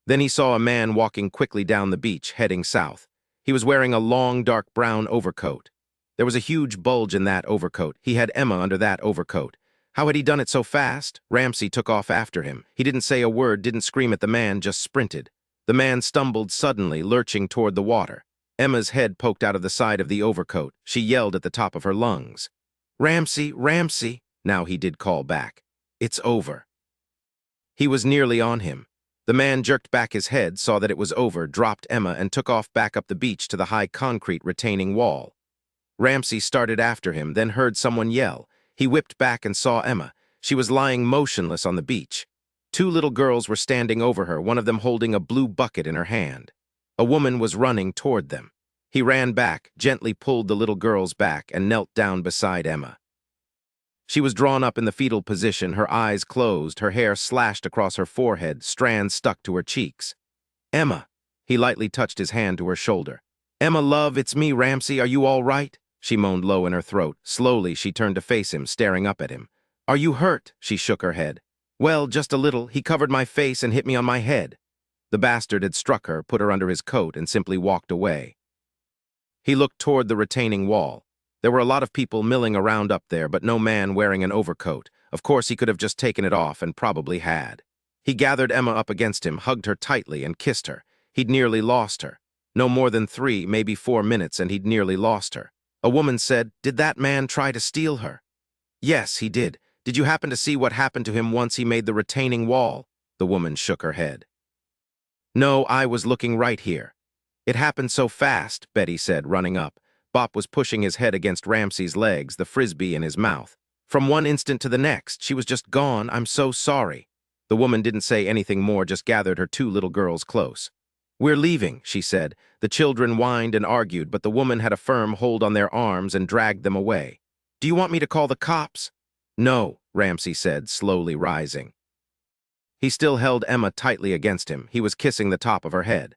Then he saw a man walking quickly down the beach, heading south. He was wearing a long, dark brown overcoat. There was a huge bulge in that overcoat. He had Emma under that overcoat. How had he done it so fast? Ramsey took off after him. He didn't say a word, didn't scream at the man, just sprinted. The man stumbled suddenly, lurching toward the water. Emma's head poked out of the side of the overcoat. She yelled at the top of her lungs. "Ramsey, Ramsey!" Now he did call back. "It's over." He was nearly on him. The man jerked back his head, saw that it was over, dropped Emma, and took off back up the beach to the high concrete retaining wall. Ramsey started after him, then heard someone yell. He whipped back and saw Emma. She was lying motionless on the beach. Two little girls were standing over her, one of them holding a blue bucket in her hand. A woman was running toward them. He ran back, gently pulled the little girls back, and knelt down beside Emma. She was drawn up in the fetal position, her eyes closed, her hair slashed across her forehead, strands stuck to her cheeks. "Emma." He lightly touched his hand to her shoulder. "Emma, love, it's me, Ramsey. Are you all right?" She moaned low in her throat. Slowly, she turned to face him, staring up at him. "Are you hurt?" She shook her head. "Well, just a little. He covered my face and hit me on my head." The bastard had struck her, put her under his coat, and simply walked away. He looked toward the retaining wall. There were a lot of people milling around up there, but no man wearing an overcoat. Of course, he could have just taken it off, and probably had. He gathered Emma up against him, hugged her tightly, and kissed her. He'd nearly lost her. No more than 3, maybe 4 minutes, and he'd nearly lost her. A woman said, "Did that man try to steal her?" "Yes, he did. Did you happen to see what happened to him once he made the retaining wall?" The woman shook her head. "No, I was looking right here." "It happened so fast," Betty said, running up. Bop was pushing his head against Ramsey's legs, the frisbee in his mouth. "From one instant to the next, she was just gone. I'm so sorry." The woman didn't say anything more, just gathered her 2 little girls close. "We're leaving," she said. The children whined and argued, but the woman had a firm hold on their arms and dragged them away. "Do you want me to call the cops?" "No," Ramsey said, slowly rising. He still held Emma tightly against him. He was kissing the top of her head.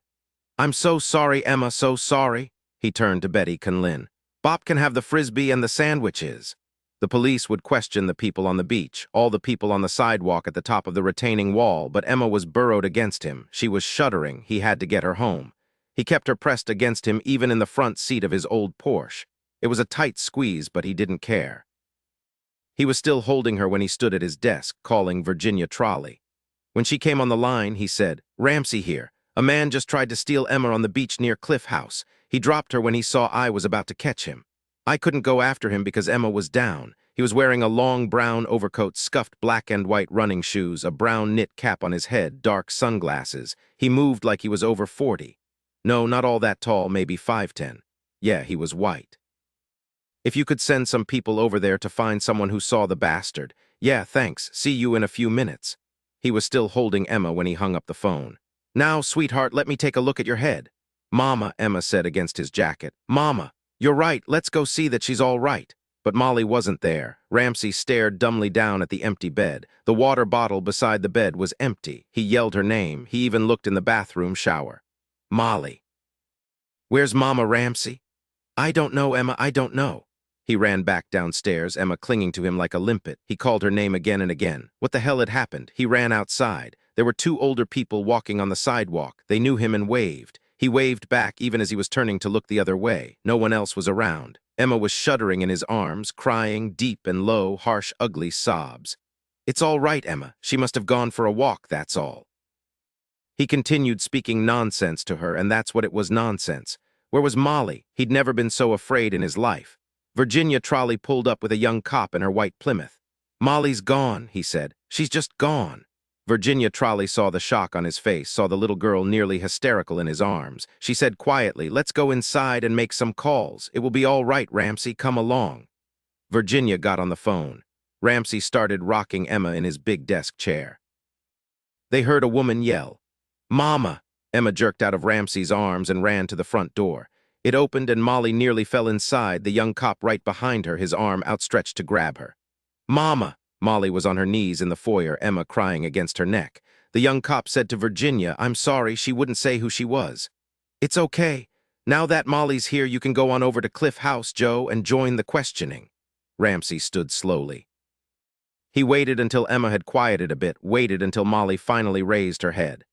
"I'm so sorry, Emma, so sorry." He turned to Betty Conlin. "Bop can have the frisbee and the sandwiches." The police would question the people on the beach, all the people on the sidewalk at the top of the retaining wall, but Emma was burrowed against him. She was shuddering. He had to get her home. He kept her pressed against him even in the front seat of his old Porsche. It was a tight squeeze, but he didn't care. He was still holding her when he stood at his desk, calling Virginia Trolley. When she came on the line, he said, "Ramsey here. A man just tried to steal Emma on the beach near Cliff House. He dropped her when he saw I was about to catch him. I couldn't go after him because Emma was down. He was wearing a long brown overcoat, scuffed black and white running shoes, a brown knit cap on his head, dark sunglasses. He moved like he was over 40. No, not all that tall, maybe 5'10". Yeah, he was white. "If you could send some people over there to find someone who saw the bastard." "Yeah, thanks. See you in a few minutes." He was still holding Emma when he hung up the phone. "Now, sweetheart, let me take a look at your head." "Mama," Emma said against his jacket. "Mama, you're right. Let's go see that she's all right." But Molly wasn't there. Ramsey stared dumbly down at the empty bed. The water bottle beside the bed was empty. He yelled her name. He even looked in the bathroom shower. "Molly." "Where's Mama, Ramsey?" "I don't know, Emma, I don't know." He ran back downstairs, Emma clinging to him like a limpet. He called her name again and again. What the hell had happened? He ran outside. There were 2 older people walking on the sidewalk. They knew him and waved. He waved back even as he was turning to look the other way. No one else was around. Emma was shuddering in his arms, crying deep and low, harsh, ugly sobs. "It's all right, Emma. She must have gone for a walk, that's all." He continued speaking nonsense to her, and that's what it was, nonsense. Where was Molly? He'd never been so afraid in his life. Virginia Trolley pulled up with a young cop in her white Plymouth. "Molly's gone," he said. "She's just gone." Virginia Trolley saw the shock on his face, saw the little girl nearly hysterical in his arms. She said quietly, "Let's go inside and make some calls. It will be all right, Ramsey. Come along." Virginia got on the phone. Ramsey started rocking Emma in his big desk chair. They heard a woman yell, "Mama!" Emma jerked out of Ramsey's arms and ran to the front door. It opened and Molly nearly fell inside, the young cop right behind her, his arm outstretched to grab her. "Mama!" Molly was on her knees in the foyer, Emma crying against her neck. The young cop said to Virginia, "I'm sorry, she wouldn't say who she was." "It's okay. Now that Molly's here, you can go on over to Cliff House, Joe, and join the questioning." Ramsey stood slowly. He waited until Emma had quieted a bit, waited until Molly finally raised her head.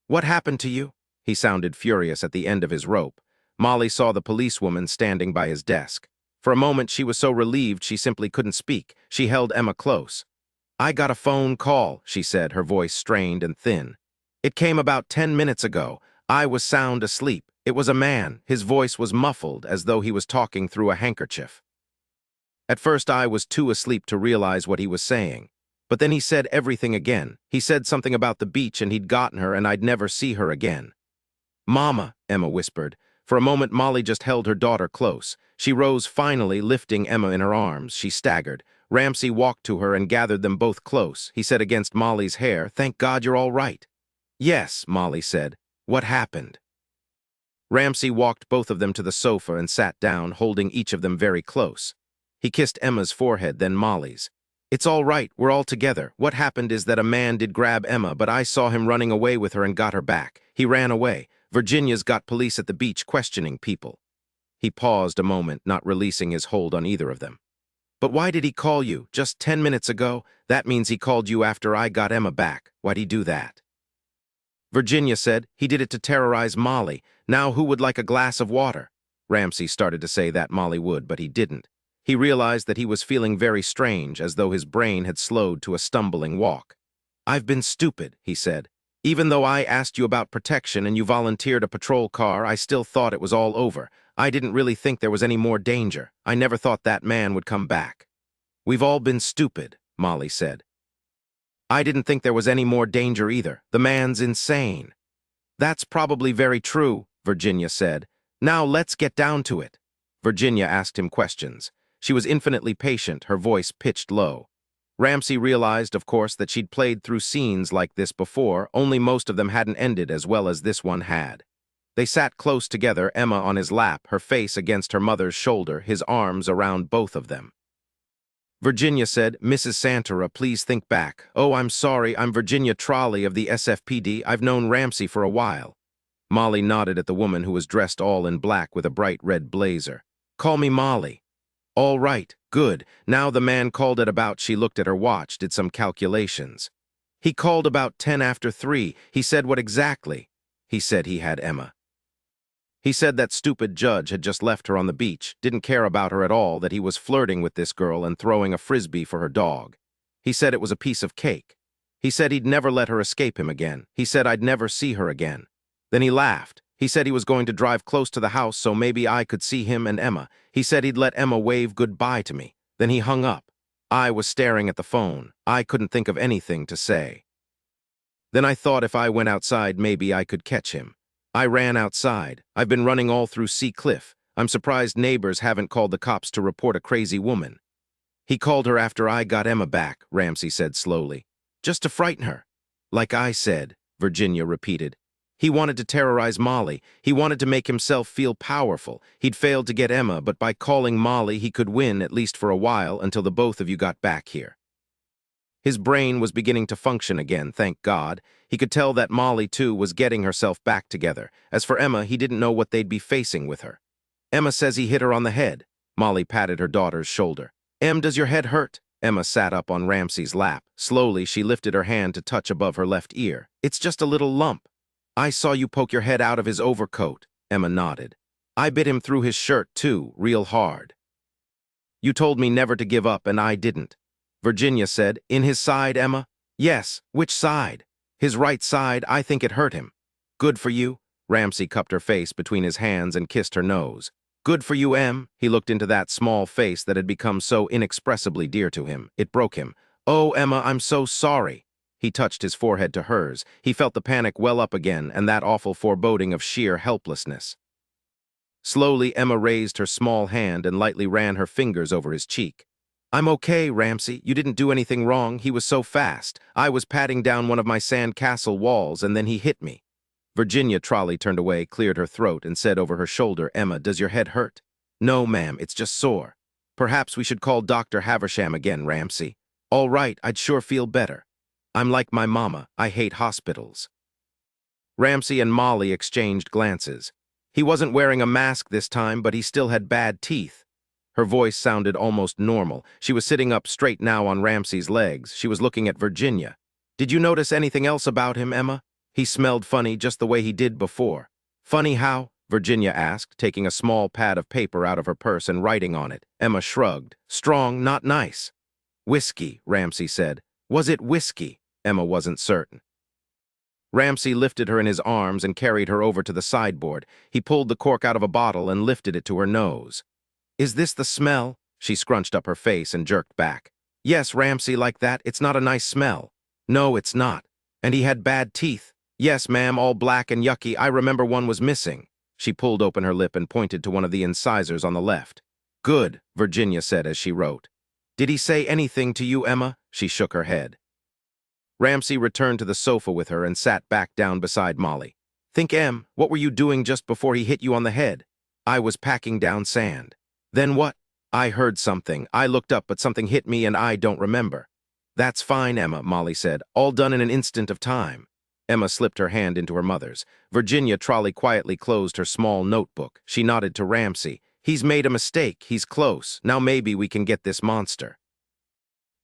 "What happened to you?" He sounded furious at the end of his rope. Molly saw the policewoman standing by his desk. For a moment, she was so relieved she simply couldn't speak. She held Emma close. "I got a phone call," she said, her voice strained and thin. "It came about 10 minutes ago. I was sound asleep. It was a man. His voice was muffled, as though he was talking through a handkerchief. At first, I was too asleep to realize what he was saying. But then he said everything again. He said something about the beach and he'd gotten her and I'd never see her again." "Mama," Emma whispered. For a moment, Molly just held her daughter close. She rose finally, lifting Emma in her arms. She staggered. Ramsey walked to her and gathered them both close. He said against Molly's hair, "Thank God you're all right." "Yes," Molly said. "What happened?" Ramsey walked both of them to the sofa and sat down, holding each of them very close. He kissed Emma's forehead, then Molly's. "It's all right, we're all together. What happened is that a man did grab Emma, but I saw him running away with her and got her back. He ran away. Virginia's got police at the beach questioning people." He paused a moment, not releasing his hold on either of them. "But why did he call you? Just 10 minutes ago? That means he called you after I got Emma back. Why'd he do that?" Virginia said, "He did it to terrorize Molly. Now who would like a glass of water?" Ramsey started to say that Molly would, but he didn't. He realized that he was feeling very strange, as though his brain had slowed to a stumbling walk. "I've been stupid," he said. "Even though I asked you about protection and you volunteered a patrol car, I still thought it was all over. I didn't really think there was any more danger. I never thought that man would come back." "We've all been stupid," Molly said. "I didn't think there was any more danger either. The man's insane." "That's probably very true," Virginia said. "Now let's get down to it." Virginia asked him questions. She was infinitely patient, her voice pitched low. Ramsey realized, of course, that she'd played through scenes like this before, only most of them hadn't ended as well as this one had. They sat close together, Emma on his lap, her face against her mother's shoulder, his arms around both of them. Virginia said, "Mrs. Santara, please think back. Oh, I'm sorry, I'm Virginia Trolley of the SFPD. I've known Ramsey for a while." Molly nodded at the woman who was dressed all in black with a bright red blazer. "Call me Molly." "All right, good. Now the man called at about," she looked at her watch, did some calculations. "He called about 10 after 3. He said what exactly?" "He said he had Emma. He said that stupid judge had just left her on the beach, didn't care about her at all, that he was flirting with this girl and throwing a frisbee for her dog. He said it was a piece of cake. He said he'd never let her escape him again. He said I'd never see her again." Then he laughed. He said he was going to drive close to the house so maybe I could see him and Emma. He said he'd let Emma wave goodbye to me. Then he hung up. I was staring at the phone. I couldn't think of anything to say. Then I thought if I went outside, maybe I could catch him. I ran outside. I've been running all through Sea Cliff. I'm surprised neighbors haven't called the cops to report a crazy woman. He called her after I got Emma back, Ramsey said slowly. Just to frighten her. Like I said, Virginia repeated. He wanted to terrorize Molly. He wanted to make himself feel powerful. He'd failed to get Emma, but by calling Molly, he could win, at least for a while, until the both of you got back here. His brain was beginning to function again, thank God. He could tell that Molly, too, was getting herself back together. As for Emma, he didn't know what they'd be facing with her. "Emma says he hit her on the head." Molly patted her daughter's shoulder. "Em, does your head hurt?" Emma sat up on Ramsey's lap. Slowly, she lifted her hand to touch above her left ear. "It's just a little lump." "I saw you poke your head out of his overcoat." Emma nodded. "I bit him through his shirt, too, real hard." "You told me never to give up, and I didn't." Virginia said, "In his side, Emma?" "Yes. Which side?" "His right side. I think it hurt him." "Good for you." Ramsey cupped her face between his hands and kissed her nose. "Good for you, Em." He looked into that small face that had become so inexpressibly dear to him. It broke him. "Oh, Emma, I'm so sorry." He touched his forehead to hers. He felt the panic well up again and that awful foreboding of sheer helplessness. Slowly, Emma raised her small hand and lightly ran her fingers over his cheek. "I'm okay, Ramsey. You didn't do anything wrong. He was so fast. I was patting down one of my sand castle walls, and then he hit me." Virginia Trolley turned away, cleared her throat, and said over her shoulder, "Emma, does your head hurt?" "No, ma'am, it's just sore." "Perhaps we should call Dr. Haversham again, Ramsey." "All right, I'd sure feel better." "I'm like my mama. I hate hospitals." Ramsey and Molly exchanged glances. He wasn't wearing a mask this time, but he still had bad teeth. Her voice sounded almost normal. She was sitting up straight now on Ramsey's legs. She was looking at Virginia. "Did you notice anything else about him, Emma? He smelled funny just the way he did before." "Funny how?" Virginia asked, taking a small pad of paper out of her purse and writing on it. Emma shrugged. "Strong, not nice." "Whiskey," Ramsey said. "Was it whiskey?" Emma wasn't certain. Ramsey lifted her in his arms and carried her over to the sideboard. He pulled the cork out of a bottle and lifted it to her nose. "Is this the smell?" She scrunched up her face and jerked back. "Yes, Ramsey, like that. It's not a nice smell." "No, it's not. And he had bad teeth." "Yes, ma'am, all black and yucky. I remember one was missing." She pulled open her lip and pointed to one of the incisors on the left. "Good," Virginia said as she wrote. Did he say anything to you, Emma? She shook her head. Ramsey returned to the sofa with her and sat back down beside Molly. Think, Em, what were you doing just before he hit you on the head? I was packing down sand. Then what? I heard something. I looked up, but something hit me and I don't remember. That's fine, Emma, Molly said. All done in an instant of time. Emma slipped her hand into her mother's. Virginia Trolley quietly closed her small notebook. She nodded to Ramsey. He's made a mistake. He's close. Now maybe we can get this monster.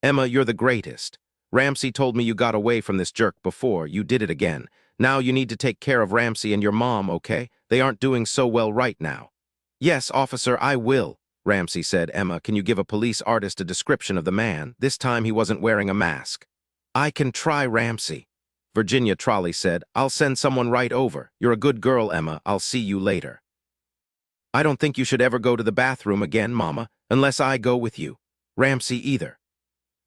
Emma, you're the greatest. Ramsey told me you got away from this jerk before. You did it again. Now you need to take care of Ramsey and your mom, okay? They aren't doing so well right now. Yes, officer, I will, Ramsey said. Emma, can you give a police artist a description of the man? This time he wasn't wearing a mask. I can try, Ramsey. Virginia Trolley said, I'll send someone right over. You're a good girl, Emma. I'll see you later. I don't think you should ever go to the bathroom again, Mama, unless I go with you. Ramsey either.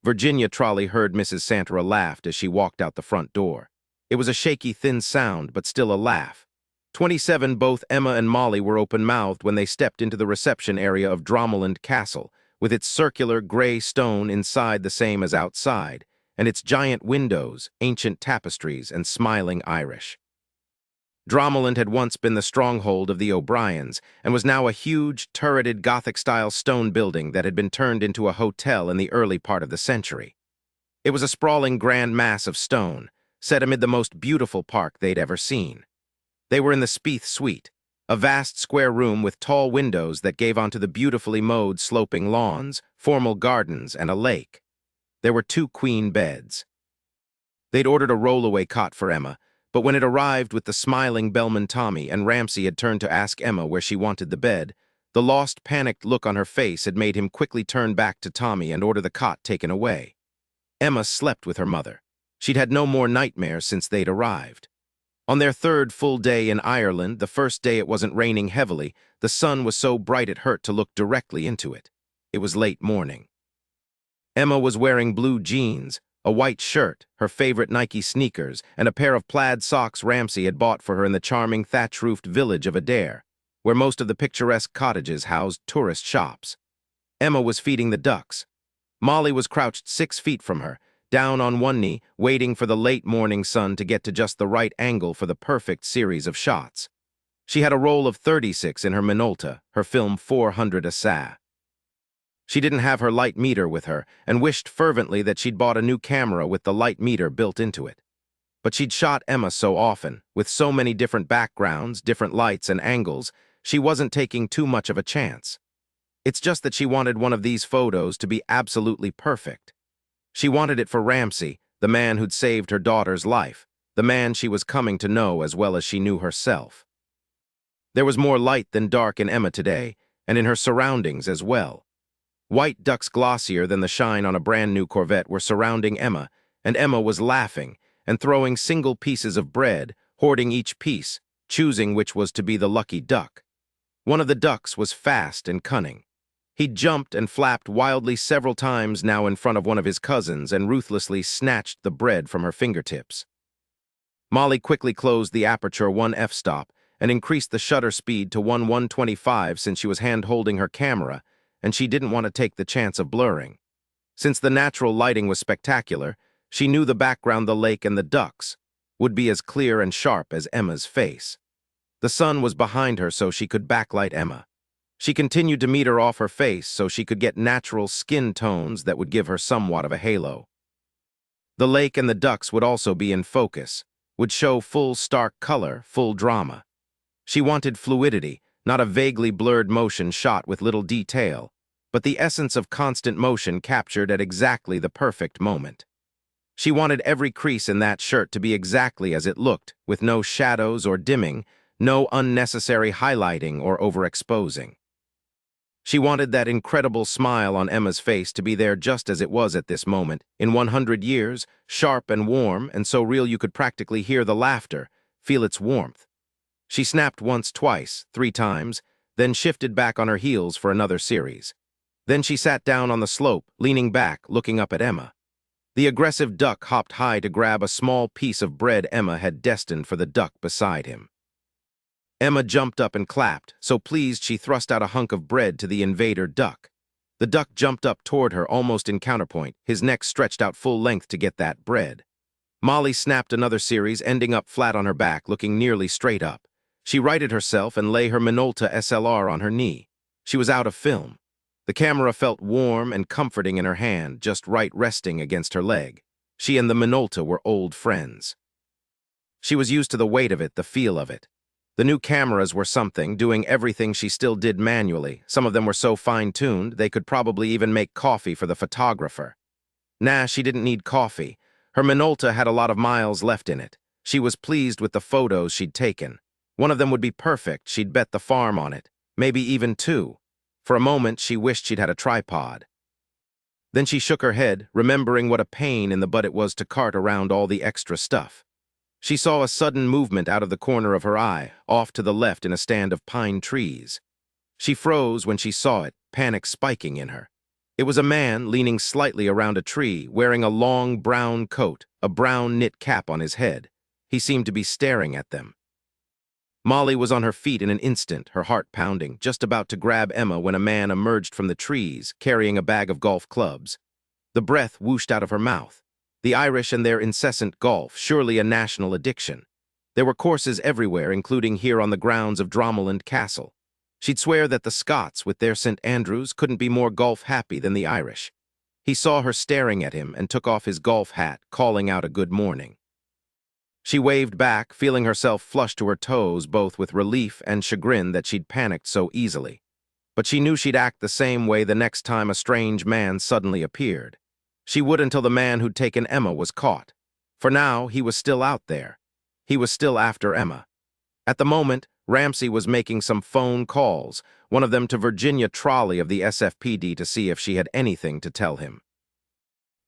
Virginia Trolley heard Mrs. Santera laughed as she walked out the front door. It was a shaky, thin sound, but still a laugh. 27, both Emma and Molly were open-mouthed when they stepped into the reception area of Dromoland Castle, with its circular gray stone inside the same as outside, and its giant windows, ancient tapestries, and smiling Irish. Dromoland had once been the stronghold of the O'Briens, and was now a huge, turreted Gothic-style stone building that had been turned into a hotel in the early part of the century. It was a sprawling grand mass of stone, set amid the most beautiful park they'd ever seen. They were in the Spieth Suite, a vast square room with tall windows that gave onto the beautifully mowed sloping lawns, formal gardens, and a lake. There were 2 queen beds. They'd ordered a rollaway cot for Emma, but when it arrived with the smiling bellman Tommy and Ramsey had turned to ask Emma where she wanted the bed, the lost, panicked look on her face had made him quickly turn back to Tommy and order the cot taken away. Emma slept with her mother. She'd had no more nightmares since they'd arrived. On their 3rd full day in Ireland, the first day it wasn't raining heavily, the sun was so bright it hurt to look directly into it. It was late morning. Emma was wearing blue jeans, a white shirt, her favorite Nike sneakers, and a pair of plaid socks Ramsey had bought for her in the charming thatch-roofed village of Adair, where most of the picturesque cottages housed tourist shops. Emma was feeding the ducks. Molly was crouched 6 feet from her, down on one knee, waiting for the late morning sun to get to just the right angle for the perfect series of shots. She had a roll of 36 in her Minolta, her film 400 Assa. She didn't have her light meter with her and wished fervently that she'd bought a new camera with the light meter built into it. But she'd shot Emma so often, with so many different backgrounds, different lights and angles, she wasn't taking too much of a chance. It's just that she wanted one of these photos to be absolutely perfect. She wanted it for Ramsey, the man who'd saved her daughter's life, the man she was coming to know as well as she knew herself. There was more light than dark in Emma today, and in her surroundings as well. White ducks glossier than the shine on a brand-new Corvette were surrounding Emma, and Emma was laughing and throwing single pieces of bread, hoarding each piece, choosing which was to be the lucky duck. One of the ducks was fast and cunning. He jumped and flapped wildly several times now in front of one of his cousins and ruthlessly snatched the bread from her fingertips. Molly quickly closed the aperture 1 f-stop and increased the shutter speed to 1/125 since she was hand-holding her camera, and she didn't want to take the chance of blurring. Since the natural lighting was spectacular, she knew the background, the lake, and the ducks would be as clear and sharp as Emma's face. The sun was behind her so she could backlight Emma. She continued to meter off her face so she could get natural skin tones that would give her somewhat of a halo. The lake and the ducks would also be in focus, would show full stark color, full drama. She wanted fluidity, not a vaguely blurred motion shot with little detail, but the essence of constant motion captured at exactly the perfect moment. She wanted every crease in that shirt to be exactly as it looked, with no shadows or dimming, no unnecessary highlighting or overexposing. She wanted that incredible smile on Emma's face to be there just as it was at this moment, in 100 years, sharp and warm, and so real you could practically hear the laughter, feel its warmth. She snapped once, twice, 3 times, then shifted back on her heels for another series. Then she sat down on the slope, leaning back, looking up at Emma. The aggressive duck hopped high to grab a small piece of bread Emma had destined for the duck beside him. Emma jumped up and clapped, so pleased she thrust out a hunk of bread to the invader duck. The duck jumped up toward her almost in counterpoint, his neck stretched out full length to get that bread. Molly snapped another series, ending up flat on her back, looking nearly straight up. She righted herself and lay her Minolta SLR on her knee. She was out of film. The camera felt warm and comforting in her hand, just right resting against her leg. She and the Minolta were old friends. She was used to the weight of it, the feel of it. The new cameras were something, doing everything she still did manually. Some of them were so fine-tuned, they could probably even make coffee for the photographer. Nah, she didn't need coffee. Her Minolta had a lot of miles left in it. She was pleased with the photos she'd taken. One of them would be perfect, she'd bet the farm on it. Maybe even two. For a moment, she wished she'd had a tripod. Then she shook her head, remembering what a pain in the butt it was to cart around all the extra stuff. She saw a sudden movement out of the corner of her eye, off to the left in a stand of pine trees. She froze when she saw it, panic spiking in her. It was a man leaning slightly around a tree, wearing a long brown coat, a brown knit cap on his head. He seemed to be staring at them. Molly was on her feet in an instant, her heart pounding, just about to grab Emma when a man emerged from the trees, carrying a bag of golf clubs. The breath whooshed out of her mouth. The Irish and their incessant golf, surely a national addiction. There were courses everywhere, including here on the grounds of Dromoland Castle. She'd swear that the Scots, with their St. Andrews, couldn't be more golf-happy than the Irish. He saw her staring at him and took off his golf hat, calling out a good morning. She waved back, feeling herself flush to her toes, both with relief and chagrin that she'd panicked so easily. But she knew she'd act the same way the next time a strange man suddenly appeared. She would until the man who'd taken Emma was caught. For now, he was still out there. He was still after Emma. At the moment, Ramsey was making some phone calls, one of them to Virginia Trolley of the SFPD to see if she had anything to tell him.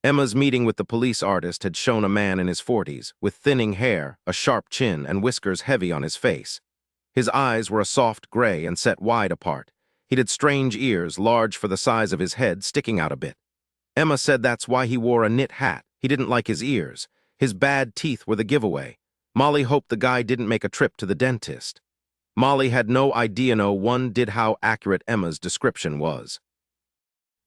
Emma's meeting with the police artist had shown a man in his 40s, with thinning hair, a sharp chin, and whiskers heavy on his face. His eyes were a soft gray and set wide apart. He had strange ears, large for the size of his head, sticking out a bit. Emma said that's why he wore a knit hat. He didn't like his ears. His bad teeth were the giveaway. Molly hoped the guy didn't make a trip to the dentist. Molly had no idea no one did how accurate Emma's description was.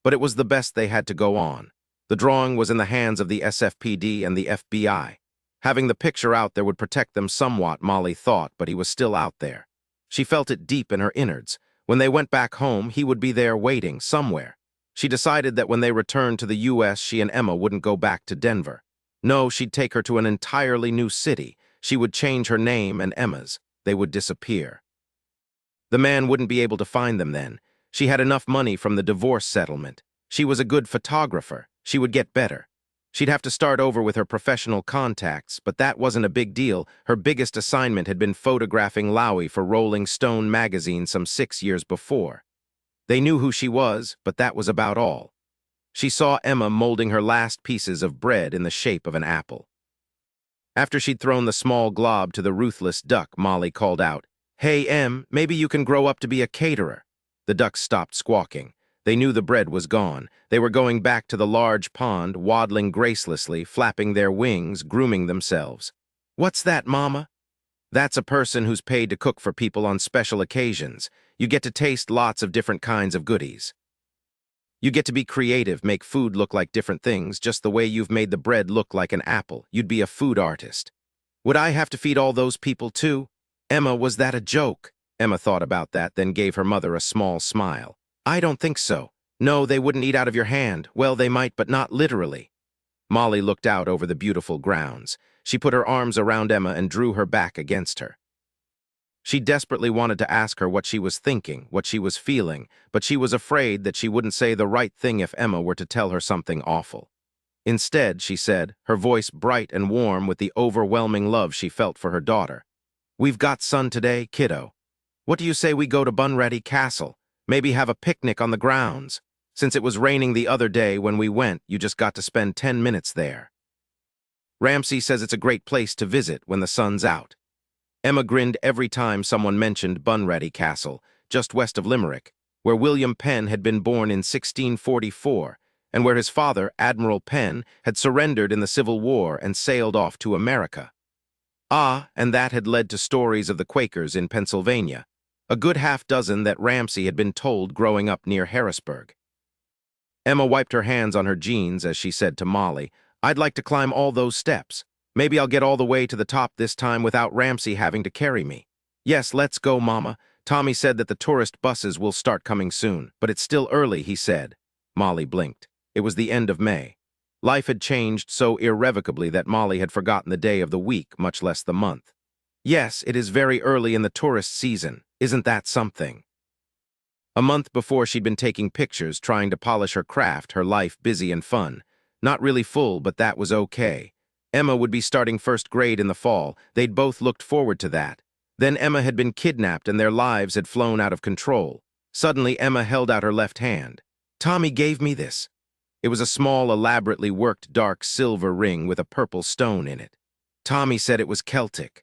But it was the best they had to go on. The drawing was in the hands of the SFPD and the FBI. Having the picture out there would protect them somewhat, Molly thought, but he was still out there. She felt it deep in her innards. When they went back home, he would be there waiting, somewhere. She decided that when they returned to the U.S., she and Emma wouldn't go back to Denver. No, she'd take her to an entirely new city. She would change her name and Emma's. They would disappear. The man wouldn't be able to find them then. She had enough money from the divorce settlement. She was a good photographer. She would get better. She'd have to start over with her professional contacts, but that wasn't a big deal. Her biggest assignment had been photographing Lowy for Rolling Stone magazine some 6 years before. They knew who she was, but that was about all. She saw Emma molding her last pieces of bread in the shape of an apple. After she'd thrown the small glob to the ruthless duck, Molly called out, "Hey, Em, maybe you can grow up to be a caterer." The duck stopped squawking. They knew the bread was gone. They were going back to the large pond, waddling gracelessly, flapping their wings, grooming themselves. "What's that, Mama?" "That's a person who's paid to cook for people on special occasions. You get to taste lots of different kinds of goodies. You get to be creative, make food look like different things, just the way you've made the bread look like an apple. You'd be a food artist." "Would I have to feed all those people too?" "Emma, was that a joke?" Emma thought about that, then gave her mother a small smile. "I don't think so. No, they wouldn't eat out of your hand. Well, they might, but not literally." Molly looked out over the beautiful grounds. She put her arms around Emma and drew her back against her. She desperately wanted to ask her what she was thinking, what she was feeling, but she was afraid that she wouldn't say the right thing if Emma were to tell her something awful. Instead, she said, her voice bright and warm with the overwhelming love she felt for her daughter, "We've got sun today, kiddo. What do you say we go to Bunratty Castle? Maybe have a picnic on the grounds. Since it was raining the other day when we went, you just got to spend 10 minutes there. Ramsey says it's a great place to visit when the sun's out." Emma grinned every time someone mentioned Bunratty Castle, just west of Limerick, where William Penn had been born in 1644, and where his father, Admiral Penn, had surrendered in the Civil War and sailed off to America. Ah, and that had led to stories of the Quakers in Pennsylvania, a good half dozen that Ramsey had been told growing up near Harrisburg. Emma wiped her hands on her jeans as she said to Molly, "I'd like to climb all those steps. Maybe I'll get all the way to the top this time without Ramsey having to carry me." "Yes, let's go, Mama. Tommy said that the tourist buses will start coming soon, but it's still early," he said. Molly blinked. It was the end of May. Life had changed so irrevocably that Molly had forgotten the day of the week, much less the month. "Yes, it is very early in the tourist season. Isn't that something?" A month before, she'd been taking pictures, trying to polish her craft, her life busy and fun. Not really full, but that was okay. Emma would be starting first grade in the fall. They'd both looked forward to that. Then Emma had been kidnapped and their lives had flown out of control. Suddenly, Emma held out her left hand. "Tommy gave me this." It was a small, elaborately worked dark silver ring with a purple stone in it. Tommy said it was Celtic.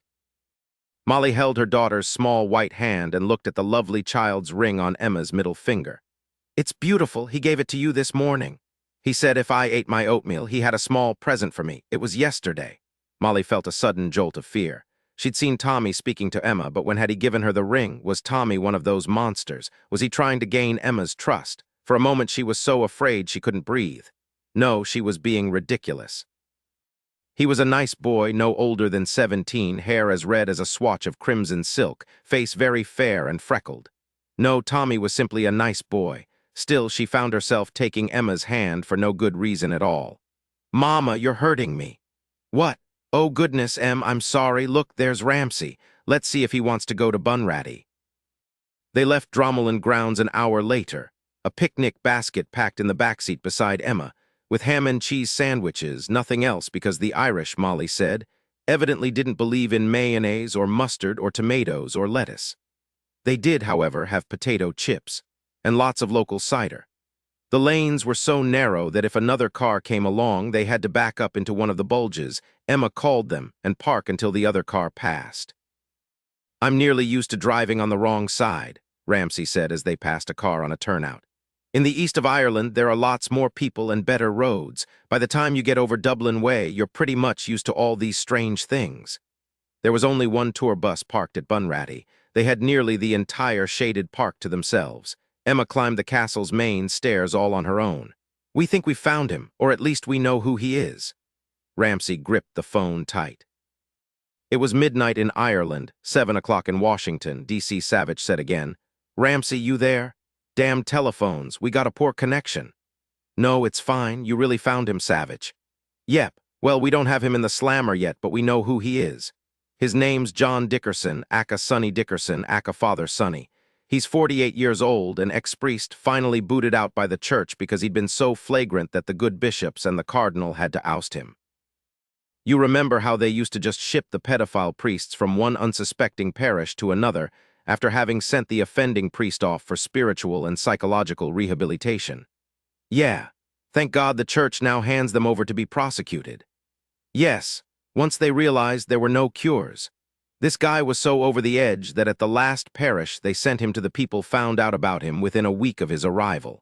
Molly held her daughter's small white hand and looked at the lovely child's ring on Emma's middle finger. "It's beautiful. He gave it to you this morning. He said if I ate my oatmeal, he had a small present for me. It was yesterday." Molly felt a sudden jolt of fear. She'd seen Tommy speaking to Emma, but when had he given her the ring? Was Tommy one of those monsters? Was he trying to gain Emma's trust? For a moment she was so afraid she couldn't breathe. No, she was being ridiculous. He was a nice boy, no older than 17, hair as red as a swatch of crimson silk, face very fair and freckled. No, Tommy was simply a nice boy. Still, she found herself taking Emma's hand for no good reason at all. "Mama, you're hurting me." "What?" "Oh, goodness, Em, I'm sorry. Look, there's Ramsey. Let's see if he wants to go to Bunratty." They left Dromelin grounds an hour later, a picnic basket packed in the backseat beside Emma, with ham and cheese sandwiches, nothing else, because the Irish, Molly said, evidently didn't believe in mayonnaise or mustard or tomatoes or lettuce. They did, however, have potato chips, and lots of local cider. The lanes were so narrow that if another car came along, they had to back up into one of the bulges. Emma called them and park until the other car passed. "I'm nearly used to driving on the wrong side," Ramsey said as they passed a car on a turnout. "In the east of Ireland, there are lots more people and better roads. By the time you get over Dublin Way, you're pretty much used to all these strange things." There was only one tour bus parked at Bunratty. They had nearly the entire shaded park to themselves. Emma climbed the castle's main stairs all on her own. "We think we found him, or at least we know who he is." Ramsey gripped the phone tight. It was midnight in Ireland, 7 o'clock in Washington, D.C. Savich said again. "Ramsey, you there? Damn telephones, we got a poor connection." "No, it's fine. You really found him, Savich." "Yep. Well, we don't have him in the slammer yet, but we know who he is. His name's John Dickerson, aka Sonny Dickerson, aka Father Sonny. He's 48 years old, an ex-priest finally booted out by the church because he'd been so flagrant that the good bishops and the cardinal had to oust him. You remember how they used to just ship the pedophile priests from one unsuspecting parish to another after having sent the offending priest off for spiritual and psychological rehabilitation? Yeah. Thank God the church now hands them over to be prosecuted. Yes, once they realized there were no cures. This guy was so over the edge that at the last parish they sent him to the people found out about him within a week of his arrival.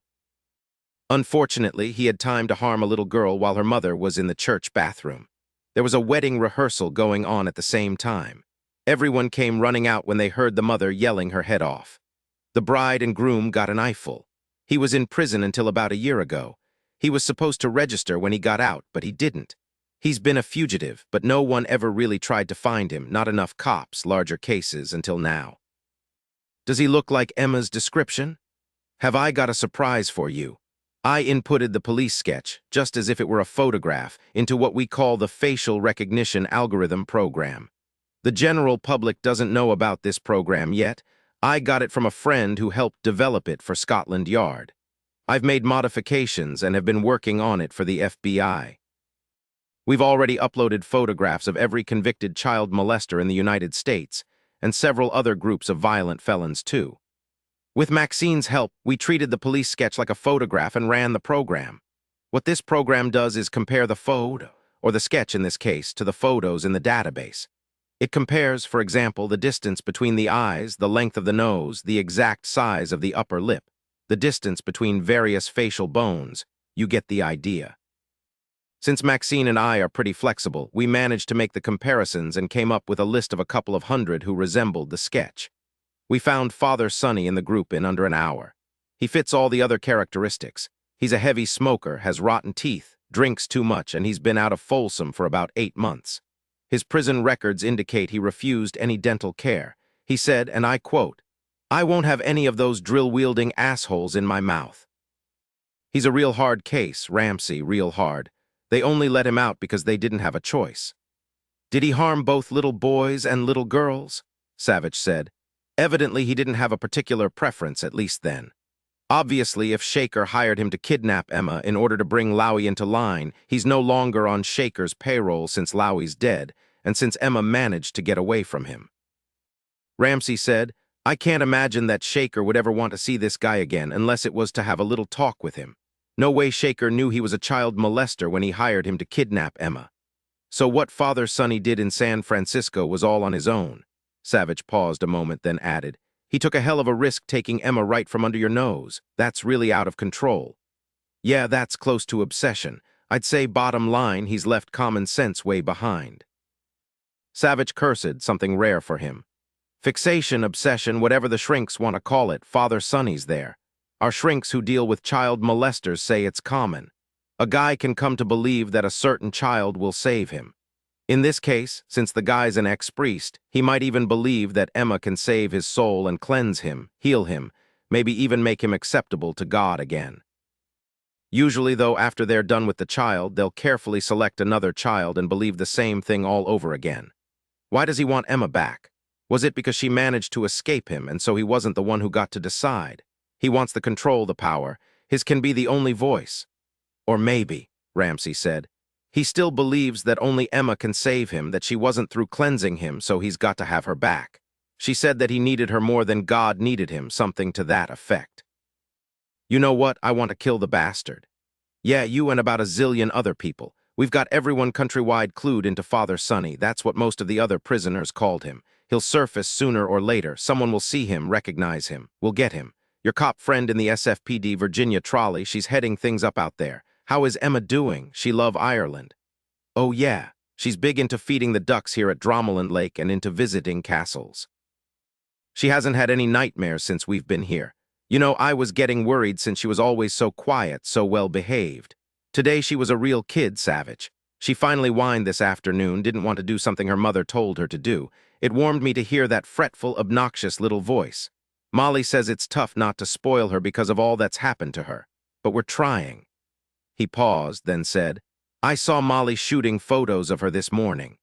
Unfortunately, he had time to harm a little girl while her mother was in the church bathroom. There was a wedding rehearsal going on at the same time. Everyone came running out when they heard the mother yelling her head off. The bride and groom got an eyeful. He was in prison until about a year ago. He was supposed to register when he got out, but he didn't. He's been a fugitive, but no one ever really tried to find him, not enough cops, larger cases, until now. Does he look like Emma's description? Have I got a surprise for you? I inputted the police sketch, just as if it were a photograph, into what we call the facial recognition algorithm program. The general public doesn't know about this program yet. I got it from a friend who helped develop it for Scotland Yard. I've made modifications and have been working on it for the FBI. We've already uploaded photographs of every convicted child molester in the United States, and several other groups of violent felons too. With Maxine's help, we treated the police sketch like a photograph and ran the program. What this program does is compare the photo, or the sketch in this case, to the photos in the database. It compares, for example, the distance between the eyes, the length of the nose, the exact size of the upper lip, the distance between various facial bones. You get the idea. Since Maxine and I are pretty flexible, we managed to make the comparisons and came up with a list of a couple of hundred who resembled the sketch. We found Father Sonny in the group in under an hour. He fits all the other characteristics. He's a heavy smoker, has rotten teeth, drinks too much, and he's been out of Folsom for about 8 months. His prison records indicate he refused any dental care. He said, and I quote, "I won't have any of those drill-wielding assholes in my mouth." He's a real hard case, Ramsey, real hard. They only let him out because they didn't have a choice. Did he harm both little boys and little girls? Savich said. Evidently, he didn't have a particular preference, at least then. Obviously, if Shaker hired him to kidnap Emma in order to bring Lowy into line, he's no longer on Shaker's payroll since Lowy's dead, and since Emma managed to get away from him. Ramsey said, I can't imagine that Shaker would ever want to see this guy again unless it was to have a little talk with him. No way Shaker knew he was a child molester when he hired him to kidnap Emma. So what Father Sonny did in San Francisco was all on his own. Savich paused a moment, then added, He took a hell of a risk taking Emma right from under your nose. That's really out of control. Yeah, that's close to obsession. I'd say bottom line, he's left common sense way behind. Savich cursed, something rare for him. Fixation, obsession, whatever the shrinks want to call it, Father Sonny's there. Our shrinks who deal with child molesters say it's common. A guy can come to believe that a certain child will save him. In this case, since the guy's an ex-priest, he might even believe that Emma can save his soul and cleanse him, heal him, maybe even make him acceptable to God again. Usually, though, after they're done with the child, they'll carefully select another child and believe the same thing all over again. Why does he want Emma back? Was it because she managed to escape him and so he wasn't the one who got to decide? He wants the control, the power. His can be the only voice. Or maybe, Ramsey said, he still believes that only Emma can save him, that she wasn't through cleansing him, so he's got to have her back. She said that he needed her more than God needed him, something to that effect. You know what? I want to kill the bastard. Yeah, you and about a zillion other people. We've got everyone countrywide clued into Father Sonny. That's what most of the other prisoners called him. He'll surface sooner or later. Someone will see him, recognize him. We'll get him. Your cop friend in the SFPD Virginia trolley, she's heading things up out there. How is Emma doing? She love Ireland. Oh yeah, she's big into feeding the ducks here at Dromoland Lake and into visiting castles. She hasn't had any nightmares since we've been here. You know, I was getting worried since she was always so quiet, so well-behaved. Today she was a real kid, Savich. She finally whined this afternoon, didn't want to do something her mother told her to do. It warmed me to hear that fretful, obnoxious little voice. Molly says it's tough not to spoil her because of all that's happened to her. But we're trying. He paused, then said, I saw Molly shooting photos of her this morning.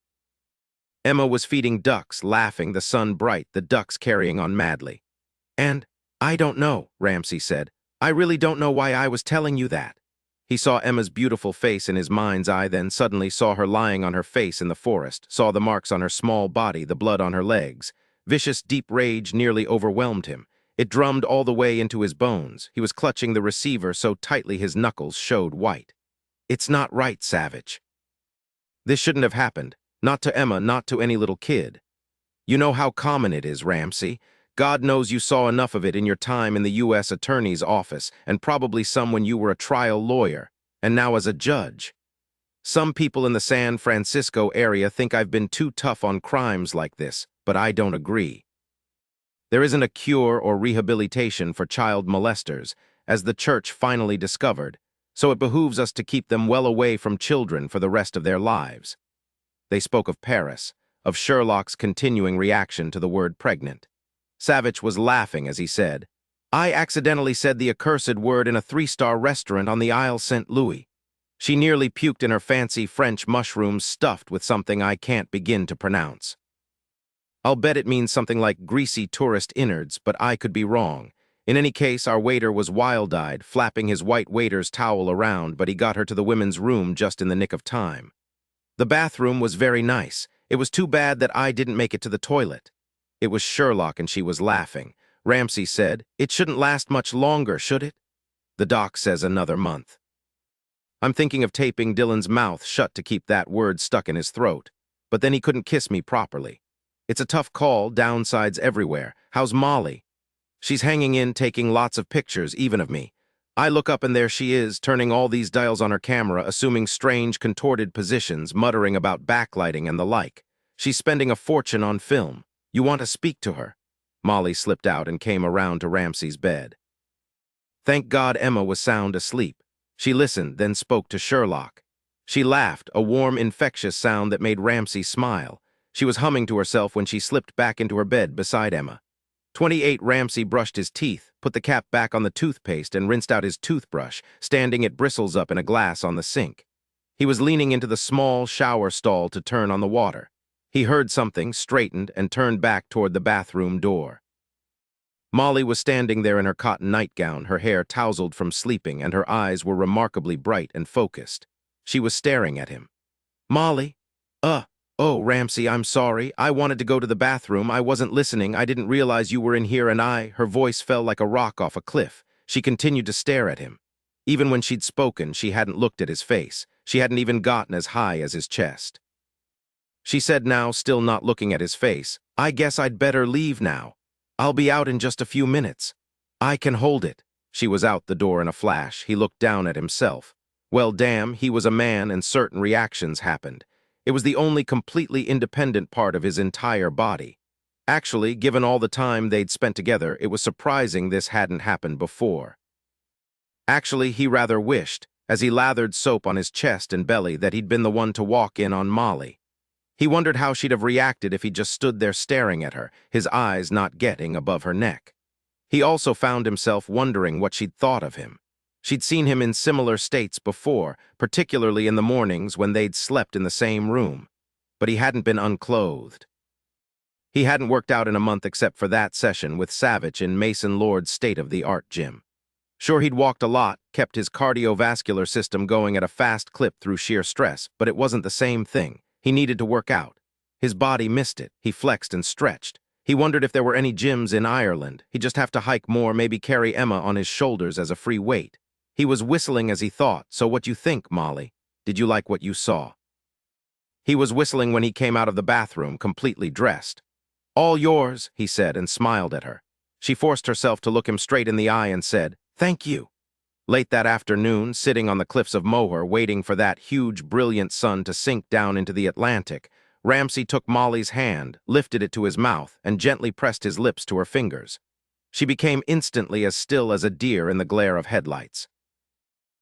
Emma was feeding ducks, laughing, the sun bright, the ducks carrying on madly. And, I don't know, Ramsey said. I really don't know why I was telling you that. He saw Emma's beautiful face in his mind's eye, then suddenly saw her lying on her face in the forest, saw the marks on her small body, the blood on her legs. Vicious, deep rage nearly overwhelmed him. It drummed all the way into his bones. He was clutching the receiver so tightly his knuckles showed white. It's not right, Savich. This shouldn't have happened. Not to Emma, not to any little kid. You know how common it is, Ramsey. God knows you saw enough of it in your time in the U.S. Attorney's office, and probably some when you were a trial lawyer, and now as a judge. Some people in the San Francisco area think I've been too tough on crimes like this, but I don't agree. There isn't a cure or rehabilitation for child molesters, as the church finally discovered, so it behooves us to keep them well away from children for the rest of their lives. They spoke of Paris, of Sherlock's continuing reaction to the word pregnant. Savich was laughing as he said, I accidentally said the accursed word in a 3-star restaurant on the Isle St. Louis. She nearly puked in her fancy French mushrooms stuffed with something I can't begin to pronounce. I'll bet it means something like greasy tourist innards, but I could be wrong. In any case, our waiter was wild-eyed, flapping his white waiter's towel around, but he got her to the women's room just in the nick of time. The bathroom was very nice. It was too bad that I didn't make it to the toilet. It was Sherlock and she was laughing. Ramsey said, It shouldn't last much longer, should it? The doc says another month. I'm thinking of taping Dylan's mouth shut to keep that word stuck in his throat. But then he couldn't kiss me properly. It's a tough call, downsides everywhere. How's Molly? She's hanging in, taking lots of pictures, even of me. I look up and there she is, turning all these dials on her camera, assuming strange, contorted positions, muttering about backlighting and the like. She's spending a fortune on film. You want to speak to her? Molly slipped out and came around to Ramsey's bed. Thank God Emma was sound asleep. She listened, then spoke to Sherlock. She laughed, a warm, infectious sound that made Ramsey smile. She was humming to herself when she slipped back into her bed beside Emma. 28 Ramsey brushed his teeth, put the cap back on the toothpaste, and rinsed out his toothbrush, standing it bristles up in a glass on the sink. He was leaning into the small shower stall to turn on the water. He heard something, straightened, and turned back toward the bathroom door. Molly was standing there in her cotton nightgown, her hair tousled from sleeping, and her eyes were remarkably bright and focused. She was staring at him. "Molly? Oh, Ramsey, I'm sorry. I wanted to go to the bathroom. I wasn't listening. I didn't realize you were in here and Her voice fell like a rock off a cliff. She continued to stare at him. Even when she'd spoken, she hadn't looked at his face. She hadn't even gotten as high as his chest. She said now, still not looking at his face, "I guess I'd better leave now. I'll be out in just a few minutes. I can hold it." She was out the door in a flash. He looked down at himself. Well, damn, he was a man and certain reactions happened. It was the only completely independent part of his entire body. Actually, given all the time they'd spent together, it was surprising this hadn't happened before. Actually, he rather wished, as he lathered soap on his chest and belly, that he'd been the one to walk in on Molly. He wondered how she'd have reacted if he just stood there staring at her, his eyes not getting above her neck. He also found himself wondering what she'd thought of him. She'd seen him in similar states before, particularly in the mornings when they'd slept in the same room. But he hadn't been unclothed. He hadn't worked out in a month except for that session with Savich in Mason Lord's state-of-the-art gym. Sure, he'd walked a lot, kept his cardiovascular system going at a fast clip through sheer stress, but it wasn't the same thing. He needed to work out. His body missed it. He flexed and stretched. He wondered if there were any gyms in Ireland. He'd just have to hike more, maybe carry Emma on his shoulders as a free weight. He was whistling as he thought, "So what you think, Molly? Did you like what you saw?" He was whistling when he came out of the bathroom, completely dressed. "All yours," he said, and smiled at her. She forced herself to look him straight in the eye and said, "Thank you." Late that afternoon, sitting on the cliffs of Moher, waiting for that huge, brilliant sun to sink down into the Atlantic, Ramsey took Molly's hand, lifted it to his mouth, and gently pressed his lips to her fingers. She became instantly as still as a deer in the glare of headlights.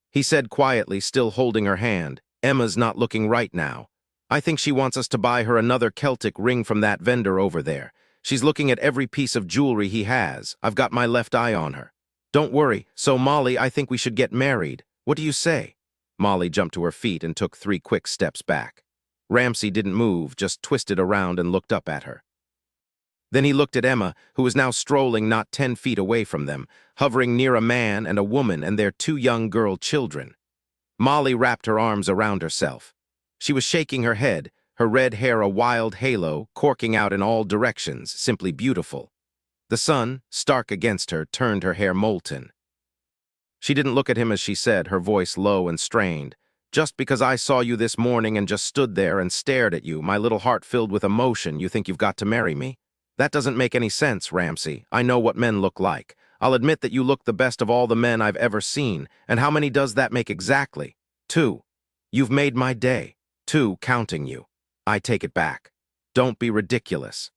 He said quietly, still holding her hand, "Emma's not looking right now. I think she wants us to buy her another Celtic ring from that vendor over there. She's looking at every piece of jewelry he has. I've got my left eye on her. Don't worry. So, Molly, I think we should get married. What do you say?" Molly jumped to her feet and took 3 quick steps back. Ramsey didn't move, just twisted around and looked up at her. Then he looked at Emma, who was now strolling not 10 feet away from them, hovering near a man and a woman and their 2 young girl children. Molly wrapped her arms around herself. She was shaking her head, her red hair a wild halo, corking out in all directions, simply beautiful. The sun, stark against her, turned her hair molten. She didn't look at him as she said, her voice low and strained, "Just because I saw you this morning and just stood there and stared at you, my little heart filled with emotion, you think you've got to marry me? That doesn't make any sense, Ramsey. I know what men look like. I'll admit that you look the best of all the men I've ever seen, and how many does that make exactly? 2. You've made my day. 2, counting you. I take it back. Don't be ridiculous.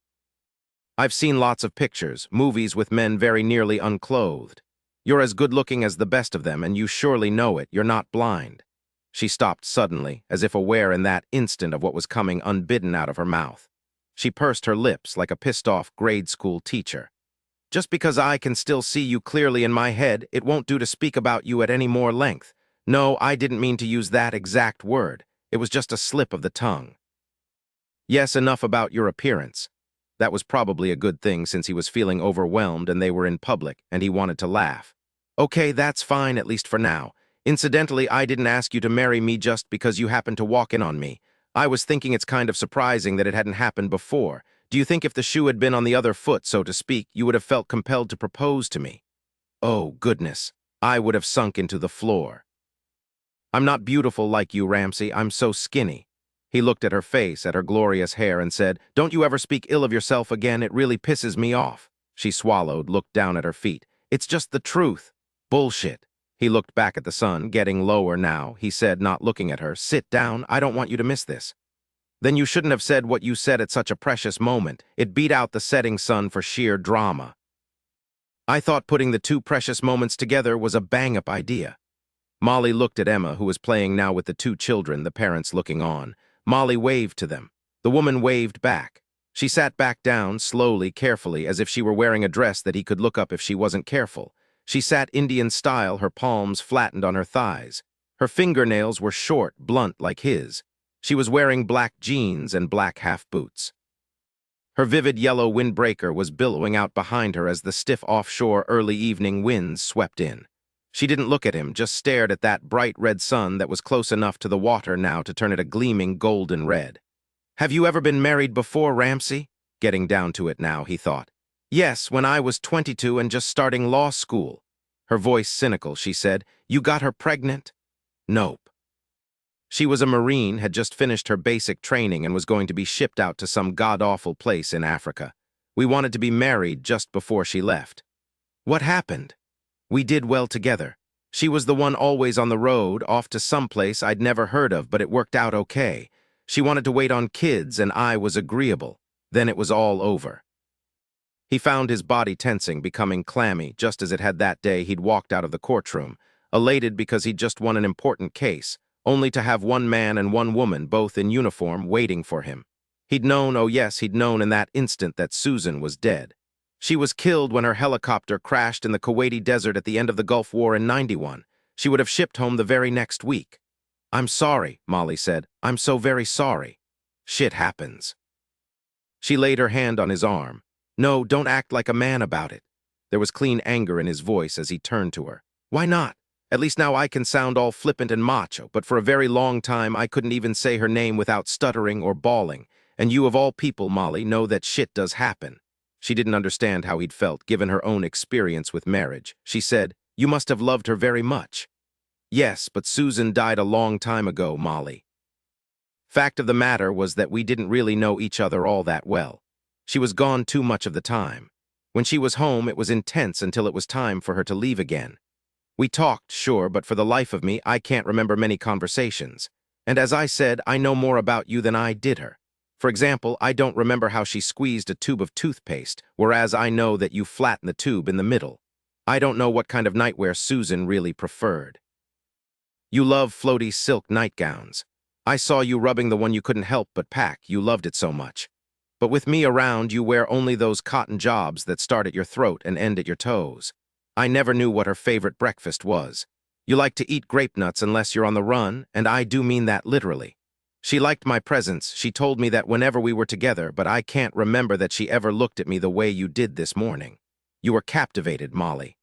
I've seen lots of pictures, movies with men very nearly unclothed. You're as good-looking as the best of them, and you surely know it. You're not blind." She stopped suddenly, as if aware in that instant of what was coming unbidden out of her mouth. She pursed her lips like a pissed-off grade school teacher. "Just because I can still see you clearly in my head, it won't do to speak about you at any more length. No, I didn't mean to use that exact word. It was just a slip of the tongue. Yes, enough about your appearance." That was probably a good thing since he was feeling overwhelmed and they were in public and he wanted to laugh. "Okay, that's fine, at least for now. Incidentally, I didn't ask you to marry me just because you happened to walk in on me. I was thinking it's kind of surprising that it hadn't happened before. Do you think if the shoe had been on the other foot, so to speak, you would have felt compelled to propose to me?" Oh, goodness. I would have sunk into the floor. "I'm not beautiful like you, Ramsey. I'm so skinny." He looked at her face, at her glorious hair, and said, "Don't you ever speak ill of yourself again. It really pisses me off." She swallowed, looked down at her feet. "It's just the truth." "Bullshit." He looked back at the sun, getting lower now. He said, not looking at her, "Sit down. I don't want you to miss this." "Then you shouldn't have said what you said at such a precious moment. It beat out the setting sun for sheer drama." "I thought putting the 2 precious moments together was a bang-up idea." Molly looked at Emma, who was playing now with the two children, the parents looking on. Molly waved to them. The woman waved back. She sat back down, slowly, carefully, as if she were wearing a dress that he could look up if she wasn't careful. She sat Indian style, her palms flattened on her thighs. Her fingernails were short, blunt like his. She was wearing black jeans and black half boots. Her vivid yellow windbreaker was billowing out behind her as the stiff offshore early evening winds swept in. She didn't look at him, just stared at that bright red sun that was close enough to the water now to turn it a gleaming golden red. "Have you ever been married before, Ramsey?" Getting down to it now, he thought. "Yes, when I was 22 and just starting law school." Her voice cynical, she said, "You got her pregnant?" "Nope." She was a Marine, had just finished her basic training and was going to be shipped out to some god-awful place in Africa. We wanted to be married just before she left. "What happened?" "We did well together. She was the one always on the road, off to some place I'd never heard of, but it worked out okay. She wanted to wait on kids, and I was agreeable. Then it was all over." He found his body tensing, becoming clammy, just as it had that day he'd walked out of the courtroom, elated because he'd just won an important case, only to have one man and one woman, both in uniform, waiting for him. He'd known, oh yes, he'd known in that instant that Susan was dead. She was killed when her helicopter crashed in the Kuwaiti desert at the end of the Gulf War in '91. She would have shipped home the very next week. "I'm sorry," Molly said. "I'm so very sorry." "Shit happens." She laid her hand on his arm. "No, don't act like a man about it." There was clean anger in his voice as he turned to her. "Why not? At least now I can sound all flippant and macho, but for a very long time I couldn't even say her name without stuttering or bawling. And you of all people, Molly, know that shit does happen." She didn't understand how he'd felt, given her own experience with marriage. She said, "You must have loved her very much." "Yes, but Susan died a long time ago, Molly." Fact of the matter was that we didn't really know each other all that well. She was gone too much of the time. When she was home, it was intense until it was time for her to leave again. We talked, sure, but for the life of me, I can't remember many conversations. And as I said, I know more about you than I did her. For example, I don't remember how she squeezed a tube of toothpaste, whereas I know that you flattened the tube in the middle. I don't know what kind of nightwear Susan really preferred. You love floaty silk nightgowns. I saw you rubbing the one you couldn't help but pack. You loved it so much. But with me around, you wear only those cotton jobs that start at your throat and end at your toes. I never knew what her favorite breakfast was. You like to eat grape nuts unless you're on the run, and I do mean that literally. She liked my presence. She told me that whenever we were together, but I can't remember that she ever looked at me the way you did this morning. You were captivated, Molly.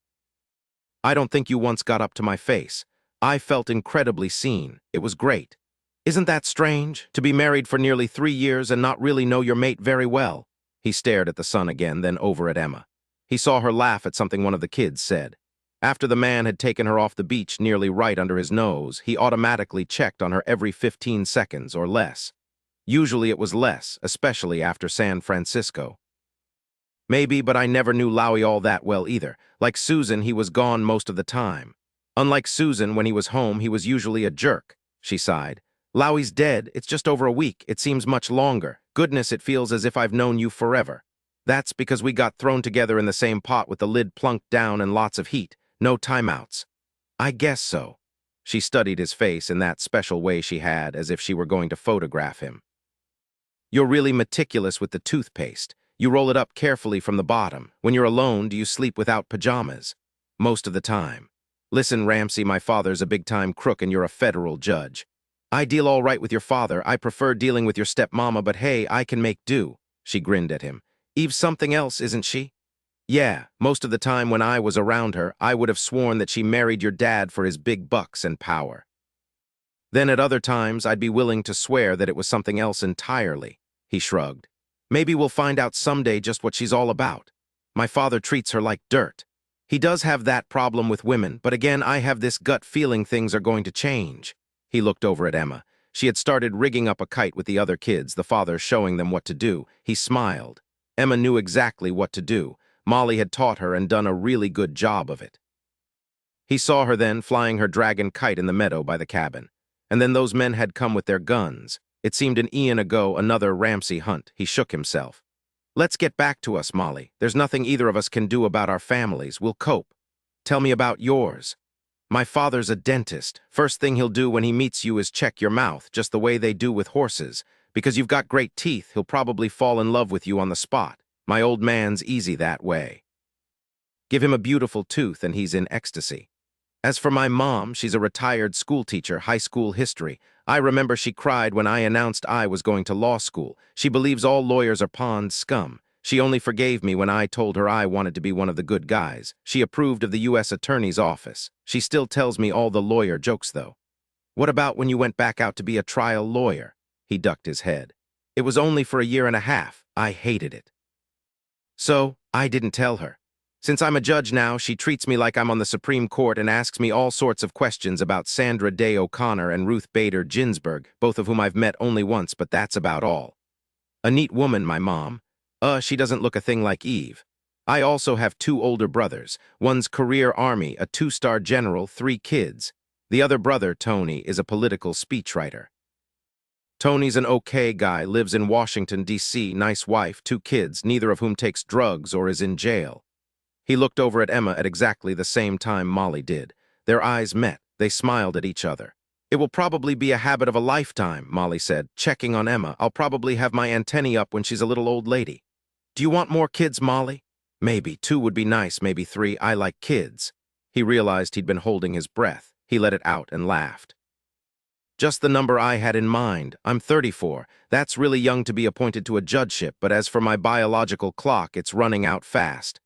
I don't think you once got up to my face. I felt incredibly seen. It was great. Isn't that strange, to be married for nearly 3 years and not really know your mate very well?" He stared at the sun again, then over at Emma. He saw her laugh at something one of the kids said. After the man had taken her off the beach nearly right under his nose, he automatically checked on her every 15 seconds or less. Usually it was less, especially after San Francisco. "Maybe, but I never knew Lowy all that well either. Like Susan, he was gone most of the time. Unlike Susan, when he was home, he was usually a jerk," she sighed. "Lowy's dead. It's just over a week. It seems much longer. Goodness, it feels as if I've known you forever. That's because we got thrown together in the same pot with the lid plunked down and lots of heat. No timeouts." "I guess so." She studied his face in that special way she had, as if she were going to photograph him. "You're really meticulous with the toothpaste. You roll it up carefully from the bottom. When you're alone, do you sleep without pajamas?" "Most of the time." "Listen, Ramsey, my father's a big-time crook and you're a federal judge. I deal all right with your father. I prefer dealing with your stepmama, but hey, I can make do." She grinned at him. "Eve's something else, isn't she?" "Yeah, most of the time when I was around her, I would have sworn that she married your dad for his big bucks and power. Then at other times, I'd be willing to swear that it was something else entirely." He shrugged. "Maybe we'll find out someday just what she's all about. My father treats her like dirt. He does have that problem with women, but again, I have this gut feeling things are going to change." He looked over at Emma. She had started rigging up a kite with the other kids, the father showing them what to do. He smiled. Emma knew exactly what to do. Molly had taught her and done a really good job of it. He saw her then flying her dragon kite in the meadow by the cabin. And then those men had come with their guns. It seemed an eon ago, another Ramsey Hunt. He shook himself. "Let's get back to us, Molly. There's nothing either of us can do about our families. We'll cope. Tell me about yours." My father's a dentist. First thing he'll do when he meets you is check your mouth, just the way they do with horses. Because you've got great teeth, he'll probably fall in love with you on the spot. My old man's easy that way. Give him a beautiful tooth and he's in ecstasy. As for my mom, she's a retired schoolteacher, high school history. I remember she cried when I announced I was going to law school. She believes all lawyers are pond scum. She only forgave me when I told her I wanted to be one of the good guys. She approved of the U.S. Attorney's office. She still tells me all the lawyer jokes, though. What about when you went back out to be a trial lawyer? He ducked his head. It was only for a year and a half. I hated it. So, I didn't tell her. Since I'm a judge now, she treats me like I'm on the Supreme Court and asks me all sorts of questions about Sandra Day O'Connor and Ruth Bader Ginsburg, both of whom I've met only once, but that's about all. A neat woman, my mom. She doesn't look a thing like Eve. I also have 2 older brothers. One's career Army, a 2-star general, 3 kids. The other brother, Tony, is a political speechwriter. Tony's an okay guy, lives in Washington, D.C., nice wife, 2 kids, neither of whom takes drugs or is in jail. He looked over at Emma at exactly the same time Molly did. Their eyes met. They smiled at each other. It will probably be a habit of a lifetime, Molly said, checking on Emma. I'll probably have my antennae up when she's a little old lady. Do you want more kids, Molly? Maybe 2 would be nice, maybe 3. I like kids. He realized he'd been holding his breath. He let it out and laughed. Just the number I had in mind. I'm 34. That's really young to be appointed to a judgeship, but as for my biological clock, it's running out fast.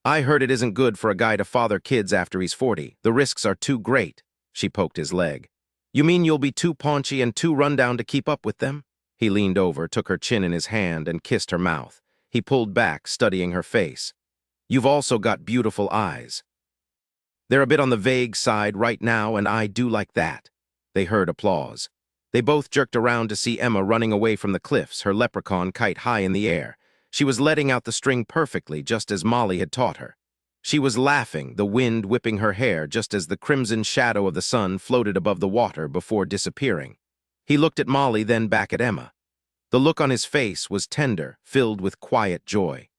I heard it isn't good for a guy to father kids after he's 40. The risks are too great. She poked his leg. You mean you'll be too paunchy and too rundown to keep up with them? He leaned over, took her chin in his hand, and kissed her mouth. He pulled back, studying her face. You've also got beautiful eyes. They're a bit on the vague side right now, and I do like that. They heard applause. They both jerked around to see Emma running away from the cliffs, her leprechaun kite high in the air. She was letting out the string perfectly, just as Molly had taught her. She was laughing, the wind whipping her hair just as the crimson shadow of the sun floated above the water before disappearing. He looked at Molly, then back at Emma. The look on his face was tender, filled with quiet joy.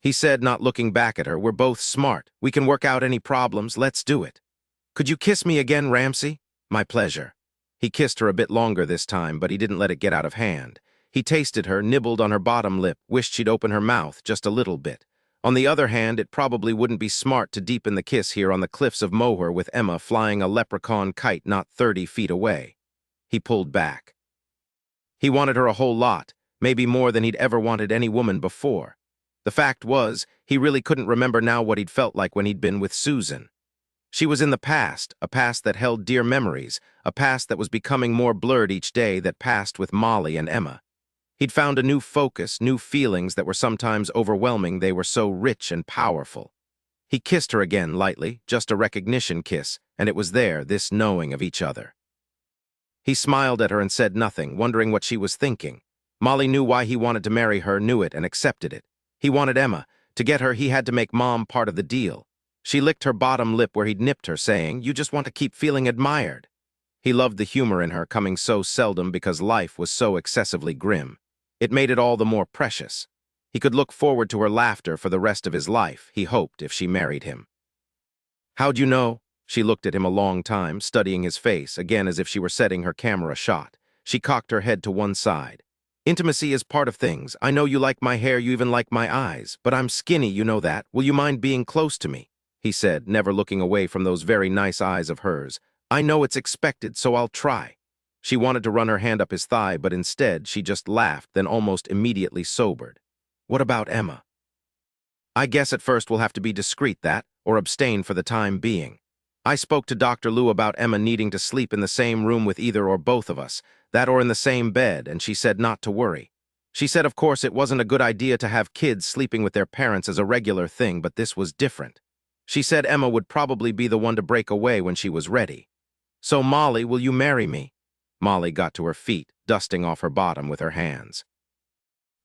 He said, not looking back at her, we're both smart. We can work out any problems. Let's do it. Could you kiss me again, Ramsey? My pleasure. He kissed her a bit longer this time, but he didn't let it get out of hand. He tasted her, nibbled on her bottom lip, wished she'd open her mouth just a little bit. On the other hand, it probably wouldn't be smart to deepen the kiss here on the cliffs of Moher with Emma flying a leprechaun kite not 30 feet away. He pulled back. He wanted her a whole lot, maybe more than he'd ever wanted any woman before. The fact was, he really couldn't remember now what he'd felt like when he'd been with Susan. She was in the past, a past that held dear memories, a past that was becoming more blurred each day that passed with Molly and Emma. He'd found a new focus, new feelings that were sometimes overwhelming. They were so rich and powerful. He kissed her again lightly, just a recognition kiss, and it was there, this knowing of each other. He smiled at her and said nothing, wondering what she was thinking. Molly knew why he wanted to marry her, knew it, and accepted it. He wanted Emma. To get her, he had to make Mom part of the deal. She licked her bottom lip where he'd nipped her, saying, "You just want to keep feeling admired." He loved the humor in her, coming so seldom because life was so excessively grim. It made it all the more precious. He could look forward to her laughter for the rest of his life, he hoped, if she married him. How'd you know? She looked at him a long time, studying his face, again as if she were setting her camera shot. She cocked her head to one side. Intimacy is part of things. I know you like my hair, you even like my eyes, but I'm skinny, you know that. Will you mind being close to me? He said, never looking away from those very nice eyes of hers. I know it's expected, so I'll try. She wanted to run her hand up his thigh, but instead she just laughed, then almost immediately sobered. What about Emma? I guess at first we'll have to be discreet or abstain for the time being. I spoke to Dr. Liu about Emma needing to sleep in the same room with either or both of us, that or in the same bed, and she said not to worry. She said of course it wasn't a good idea to have kids sleeping with their parents as a regular thing, but this was different. She said Emma would probably be the one to break away when she was ready. So Molly, will you marry me? Molly got to her feet, dusting off her bottom with her hands.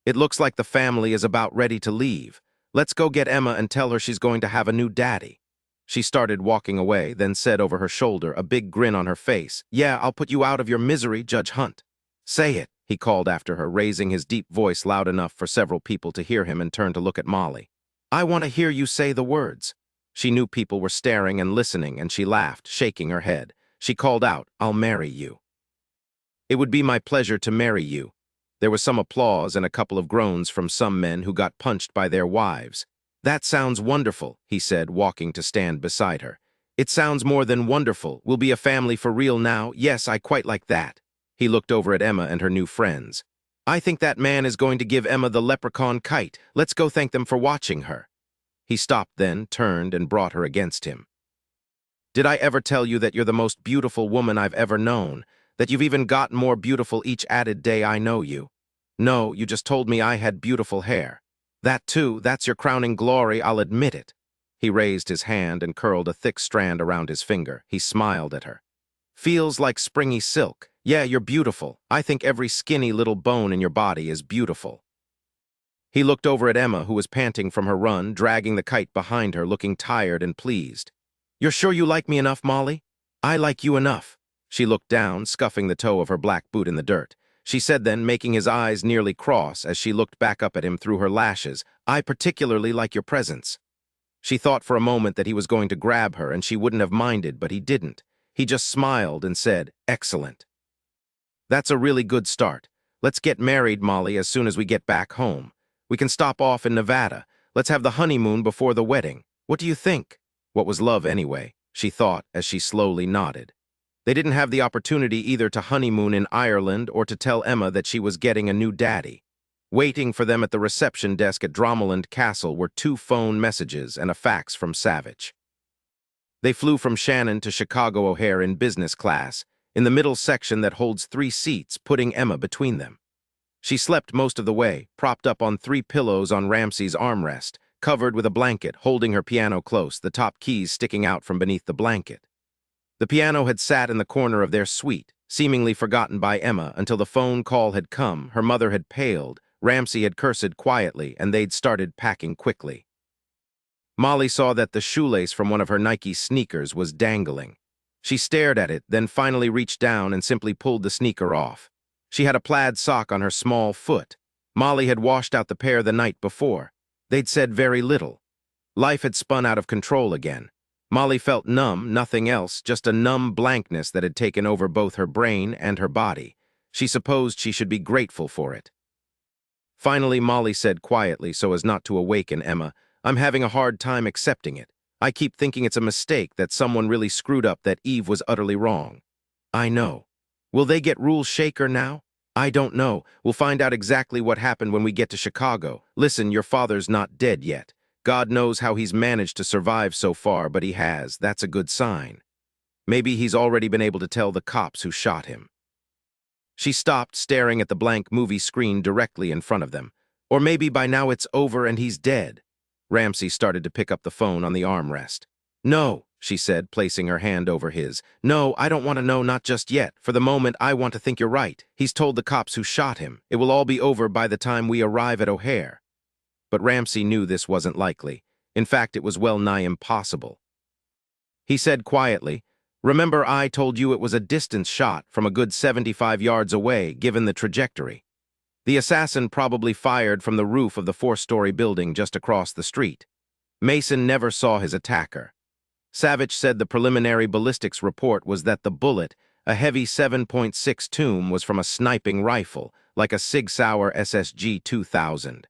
It looks like the family is about ready to leave. Let's go get Emma and tell her she's going to have a new daddy. She started walking away, then said over her shoulder, a big grin on her face, "Yeah, I'll put you out of your misery, Judge Hunt." "Say it," he called after her, raising his deep voice loud enough for several people to hear him and turn to look at Molly. "I want to hear you say the words." She knew people were staring and listening, and she laughed, shaking her head. She called out, "I'll marry you." "It would be my pleasure to marry you." There was some applause and a couple of groans from some men who got punched by their wives. "That sounds wonderful," he said, walking to stand beside her. "It sounds more than wonderful. We'll be a family for real now. Yes, I quite like that." He looked over at Emma and her new friends. "I think that man is going to give Emma the leprechaun kite. Let's go thank them for watching her." He stopped then, turned, and brought her against him. "Did I ever tell you that you're the most beautiful woman I've ever known? That you've even gotten more beautiful each added day I know you? No, you just told me I had beautiful hair. That too, that's your crowning glory, I'll admit it." He raised his hand and curled a thick strand around his finger. He smiled at her. "Feels like springy silk. Yeah, you're beautiful. I think every skinny little bone in your body is beautiful." He looked over at Emma, who was panting from her run, dragging the kite behind her, looking tired and pleased. "You're sure you like me enough, Molly?" "I like you enough." She looked down, scuffing the toe of her black boot in the dirt. She said then, making his eyes nearly cross as she looked back up at him through her lashes, "I particularly like your presence." She thought for a moment that he was going to grab her and she wouldn't have minded, but he didn't. He just smiled and said, "Excellent. That's a really good start. Let's get married, Molly, as soon as we get back home. We can stop off in Nevada. Let's have the honeymoon before the wedding. What do you think?" What was love anyway, she thought as she slowly nodded. They didn't have the opportunity either to honeymoon in Ireland or to tell Emma that she was getting a new daddy. Waiting for them at the reception desk at Dromoland Castle were 2 phone messages and a fax from Savich. They flew from Shannon to Chicago O'Hare in business class, in the middle section that holds 3 seats, putting Emma between them. She slept most of the way, propped up on 3 pillows on Ramsey's armrest, covered with a blanket, holding her piano close, the top keys sticking out from beneath the blanket. The piano had sat in the corner of their suite, seemingly forgotten by Emma until the phone call had come. Her mother had paled, Ramsey had cursed quietly, and they'd started packing quickly. Molly saw that the shoelace from one of her Nike sneakers was dangling. She stared at it, then finally reached down and simply pulled the sneaker off. She had a plaid sock on her small foot. Molly had washed out the pair the night before. They'd said very little. Life had spun out of control again. Molly felt numb, nothing else, just a numb blankness that had taken over both her brain and her body. She supposed she should be grateful for it. Finally, Molly said quietly, so as not to awaken Emma, "I'm having a hard time accepting it. I keep thinking it's a mistake, that someone really screwed up, that Eve was utterly wrong." "I know. Will they get Rule Shaker now?" "I don't know. We'll find out exactly what happened when we get to Chicago. Listen, your father's not dead yet. God knows how he's managed to survive so far, but he has. That's a good sign. Maybe he's already been able to tell the cops who shot him." She stopped, staring at the blank movie screen directly in front of them. "Or maybe by now it's over and he's dead." Ramsey started to pick up the phone on the armrest. "No," she said, placing her hand over his. "No, I don't want to know, not just yet. For the moment, I want to think you're right. He's told the cops who shot him. It will all be over by the time we arrive at O'Hare." But Ramsey knew this wasn't likely. In fact, it was well nigh impossible. He said quietly, "Remember I told you it was a distance shot from a good 75 yards away, given the trajectory. The assassin probably fired from the roof of the 4-story building just across the street. Mason never saw his attacker. Savich said the preliminary ballistics report was that the bullet, a heavy 7.6 Tomb, was from a sniping rifle, like a Sig Sauer SSG 2000.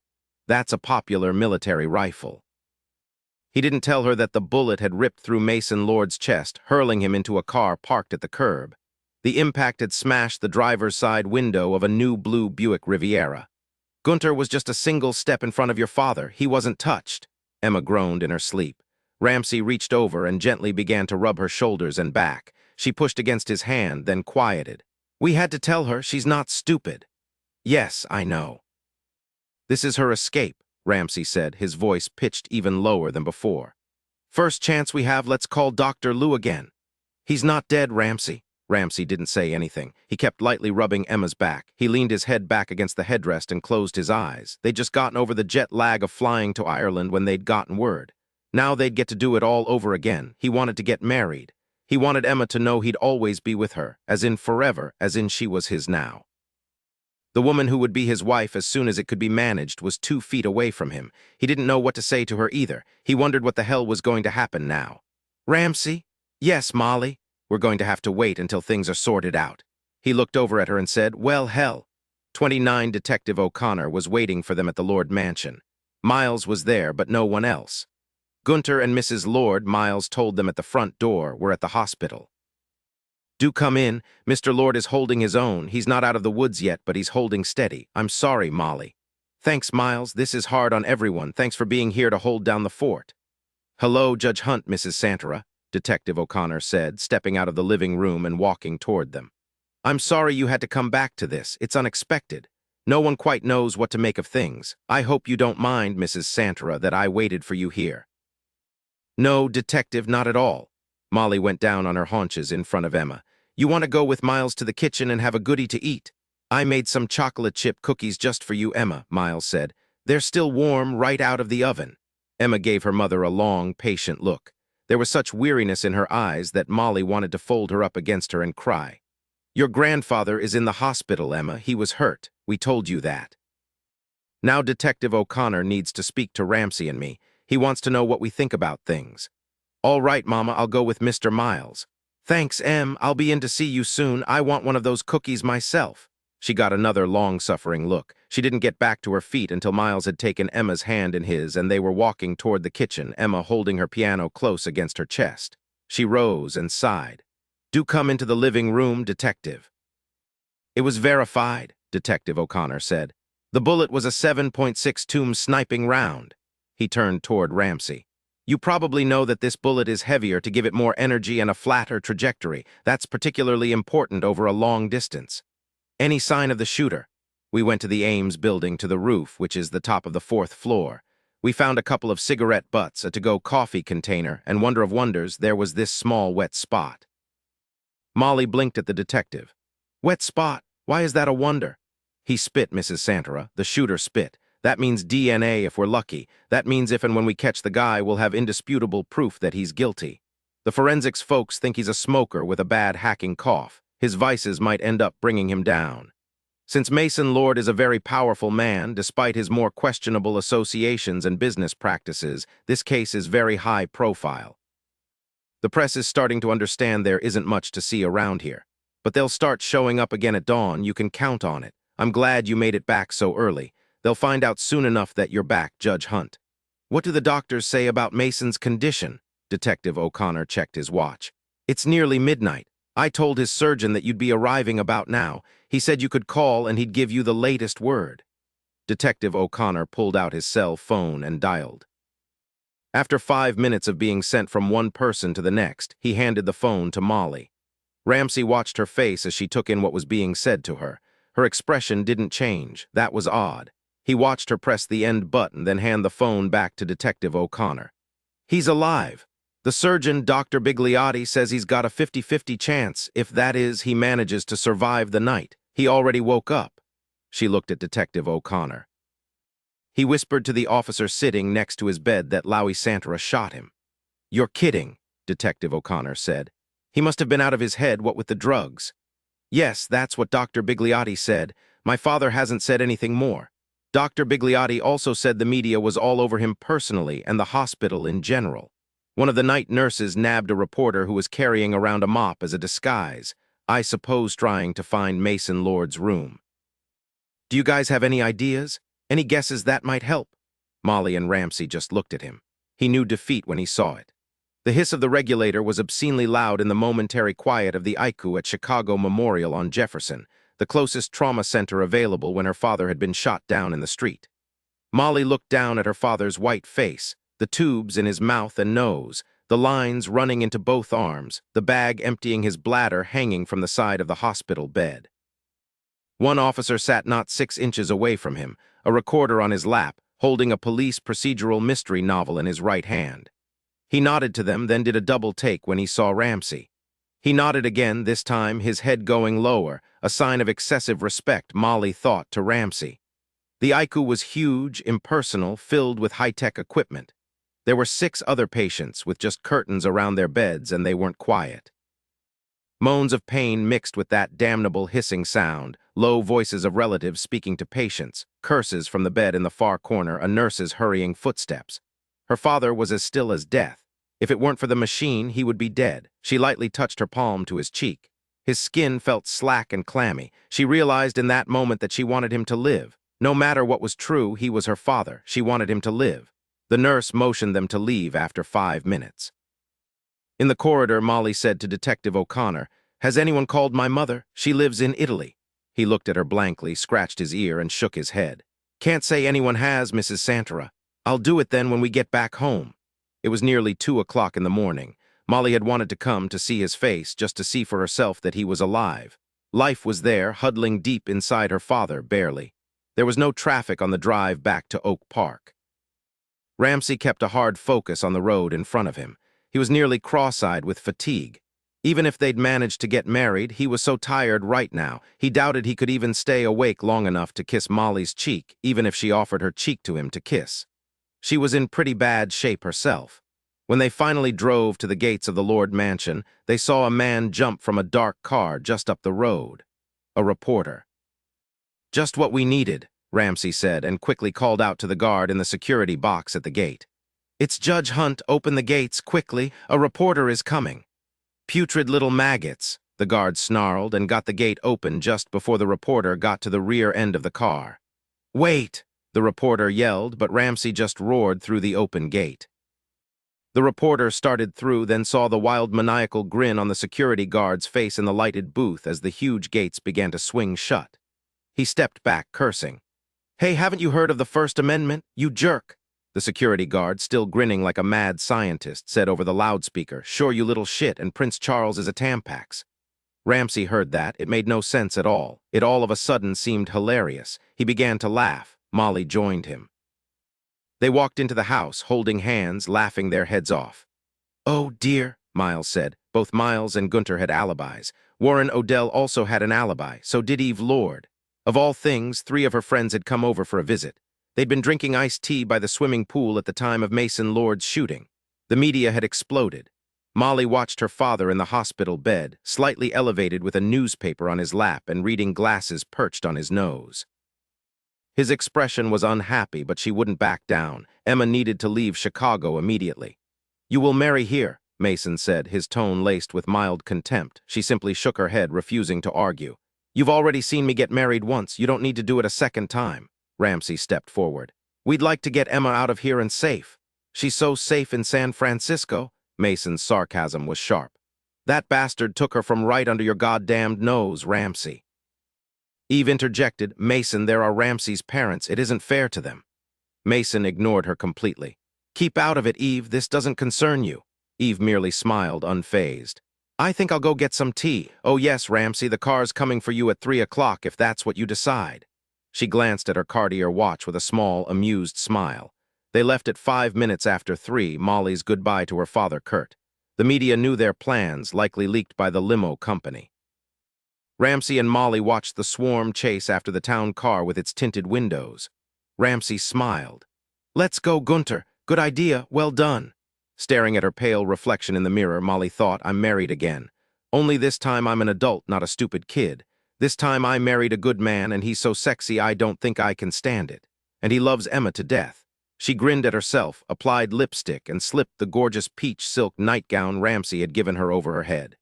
That's a popular military rifle." He didn't tell her that the bullet had ripped through Mason Lord's chest, hurling him into a car parked at the curb. The impact had smashed the driver's side window of a new blue Buick Riviera. "Coulter was just a single step in front of your father. He wasn't touched." Emma groaned in her sleep. Ramsey reached over and gently began to rub her shoulders and back. She pushed against his hand, then quieted. "We had to tell her. She's not stupid." "Yes, I know." "This is her escape," Ramsey said, his voice pitched even lower than before. "First chance we have, let's call Dr. Liu again." "He's not dead, Ramsey." Ramsey didn't say anything. He kept lightly rubbing Emma's back. He leaned his head back against the headrest and closed his eyes. They'd just gotten over the jet lag of flying to Ireland when they'd gotten word. Now they'd get to do it all over again. He wanted to get married. He wanted Emma to know he'd always be with her, as in forever, as in she was his now. The woman who would be his wife as soon as it could be managed was 2 feet away from him. He didn't know what to say to her either. He wondered what the hell was going to happen now. Ramsey? Yes, Molly. We're going to have to wait until things are sorted out. He looked over at her and said, well, hell. 29 Detective O'Connor was waiting for them at the Lord Mansion. Miles was there, but no one else. Coulter and Mrs. Lord, Miles told them at the front door, were at the hospital. Do come in. Mr. Lord is holding his own. He's not out of the woods yet, but he's holding steady. I'm sorry, Molly. Thanks, Miles. This is hard on everyone. Thanks for being here to hold down the fort. Hello, Judge Hunt, Mrs. Santara, Detective O'Connor said, stepping out of the living room and walking toward them. I'm sorry you had to come back to this. It's unexpected. No one quite knows what to make of things. I hope you don't mind, Mrs. Santara, that I waited for you here. No, Detective, not at all. Molly went down on her haunches in front of Emma. You want to go with Miles to the kitchen and have a goodie to eat? I made some chocolate chip cookies just for you, Emma, Miles said. They're still warm right out of the oven. Emma gave her mother a long, patient look. There was such weariness in her eyes that Molly wanted to fold her up against her and cry. Your grandfather is in the hospital, Emma. He was hurt. We told you that. Now Detective O'Connor needs to speak to Ramsey and me. He wants to know what we think about things. All right, Mama, I'll go with Mr. Miles. Thanks, Em. I'll be in to see you soon. I want one of those cookies myself. She got another long-suffering look. She didn't get back to her feet until Miles had taken Emma's hand in his and they were walking toward the kitchen, Emma holding her piano close against her chest. She rose and sighed. Do come into the living room, Detective. It was verified, Detective O'Connor said. The bullet was a 7.6 Tomb sniping round. He turned toward Ramsey. You probably know that this bullet is heavier to give it more energy and a flatter trajectory. That's particularly important over a long distance. Any sign of the shooter? We went to the Ames building to the roof, which is the top of the 4th floor. We found a couple of cigarette butts, a to-go coffee container, and wonder of wonders, there was this small wet spot. Molly blinked at the detective. Wet spot? Why is that a wonder? He spit, Mrs. Santara. The shooter spit. That means DNA if we're lucky. That means if and when we catch the guy, we'll have indisputable proof that he's guilty. The forensics folks think he's a smoker with a bad hacking cough. His vices might end up bringing him down. Since Mason Lord is a very powerful man, despite his more questionable associations and business practices, this case is very high profile. The press is starting to understand there isn't much to see around here. But they'll start showing up again at dawn. You can count on it. I'm glad you made it back so early. They'll find out soon enough that you're back, Judge Hunt. What do the doctors say about Mason's condition? Detective O'Connor checked his watch. It's nearly midnight. I told his surgeon that you'd be arriving about now. He said you could call and he'd give you the latest word. Detective O'Connor pulled out his cell phone and dialed. After 5 minutes of being sent from one person to the next, he handed the phone to Molly. Ramsey watched her face as she took in what was being said to her. Her expression didn't change. That was odd. He watched her press the end button, then hand the phone back to Detective O'Connor. He's alive. The surgeon, Dr. Bigliotti, says he's got a 50-50 chance, if that is, he manages to survive the night. He already woke up. She looked at Detective O'Connor. He whispered to the officer sitting next to his bed that Lowy Santara shot him. You're kidding, Detective O'Connor said. He must have been out of his head, what with the drugs. Yes, that's what Dr. Bigliotti said. My father hasn't said anything more. Dr. Bigliotti also said the media was all over him personally and the hospital in general. One of the night nurses nabbed a reporter who was carrying around a mop as a disguise, I suppose trying to find Mason Lord's room. Do you guys have any ideas? Any guesses that might help? Molly and Ramsey just looked at him. He knew defeat when he saw it. The hiss of the regulator was obscenely loud in the momentary quiet of the ICU at Chicago Memorial on Jefferson, the closest trauma center available when her father had been shot down in the street. Molly looked down at her father's white face, the tubes in his mouth and nose, the lines running into both arms, the bag emptying his bladder hanging from the side of the hospital bed. One officer sat not 6 inches away from him, a recorder on his lap, holding a police procedural mystery novel in his right hand. He nodded to them, then did a double take when he saw Ramsey. He nodded again, this time his head going lower, a sign of excessive respect, Molly thought, to Ramsey. The ICU was huge, impersonal, filled with high-tech equipment. There were 6 other patients with just curtains around their beds, and they weren't quiet. Moans of pain mixed with that damnable hissing sound, low voices of relatives speaking to patients, curses from the bed in the far corner, a nurse's hurrying footsteps. Her father was as still as death. If it weren't for the machine, he would be dead. She lightly touched her palm to his cheek. His skin felt slack and clammy. She realized in that moment that she wanted him to live. No matter what was true, he was her father. She wanted him to live. The nurse motioned them to leave after 5 minutes. In the corridor, Molly said to Detective O'Connor, "Has anyone called my mother? She lives in Italy." He looked at her blankly, scratched his ear, and shook his head. "Can't say anyone has, Mrs. Santara. I'll do it then when we get back home." It was nearly 2 o'clock in the morning. Molly had wanted to come to see his face, just to see for herself that he was alive. Life was there, huddling deep inside her father, barely. There was no traffic on the drive back to Oak Park. Ramsey kept a hard focus on the road in front of him. He was nearly cross-eyed with fatigue. Even if they'd managed to get married, he was so tired right now, he doubted he could even stay awake long enough to kiss Molly's cheek, even if she offered her cheek to him to kiss. She was in pretty bad shape herself. When they finally drove to the gates of the Lord Mansion, they saw a man jump from a dark car just up the road. A reporter. "Just what we needed," Ramsey said, and quickly called out to the guard in the security box at the gate. "It's Judge Hunt. Open the gates, quickly. A reporter is coming." "Putrid little maggots," the guard snarled and got the gate open just before the reporter got to the rear end of the car. "Wait!" the reporter yelled, but Ramsey just roared through the open gate. The reporter started through, then saw the wild maniacal grin on the security guard's face in the lighted booth as the huge gates began to swing shut. He stepped back, cursing. "Hey, haven't you heard of the First Amendment, you jerk?" The security guard, still grinning like a mad scientist, said over the loudspeaker, "Sure, you little shit, and Prince Charles is a Tampax." Ramsey heard that. It made no sense at all. It all of a sudden seemed hilarious. He began to laugh. Molly joined him. They walked into the house, holding hands, laughing their heads off. "Oh, dear," Miles said. Both Miles and Gunter had alibis. Warren Odell also had an alibi, so did Eve Lord. Of all things, 3 of her friends had come over for a visit. They'd been drinking iced tea by the swimming pool at the time of Mason Lord's shooting. The media had exploded. Molly watched her father in the hospital bed, slightly elevated with a newspaper on his lap and reading glasses perched on his nose. His expression was unhappy, but she wouldn't back down. Emma needed to leave Chicago immediately. "You will marry here," Mason said, his tone laced with mild contempt. She simply shook her head, refusing to argue. "You've already seen me get married once. You don't need to do it a second time." Ramsey stepped forward. "We'd like to get Emma out of here and safe." "She's so safe in San Francisco." Mason's sarcasm was sharp. "That bastard took her from right under your goddamned nose, Ramsey." Eve interjected, "Mason, there are Ramsey's parents. It isn't fair to them." Mason ignored her completely. "Keep out of it, Eve. This doesn't concern you." Eve merely smiled, unfazed. "I think I'll go get some tea. Oh yes, Ramsey, the car's coming for you at 3 o'clock if that's what you decide." She glanced at her Cartier watch with a small, amused smile. They left at 5 minutes after 3, Molly's goodbye to her father Kurt. The media knew their plans, likely leaked by the limo company. Ramsey and Molly watched the swarm chase after the town car with its tinted windows. Ramsey smiled. "Let's go, Gunter. Good idea. Well done." Staring at her pale reflection in the mirror, Molly thought, "I'm married again. Only this time I'm an adult, not a stupid kid. This time I married a good man, and he's so sexy I don't think I can stand it. And he loves Emma to death." She grinned at herself, applied lipstick, and slipped the gorgeous peach silk nightgown Ramsey had given her over her head.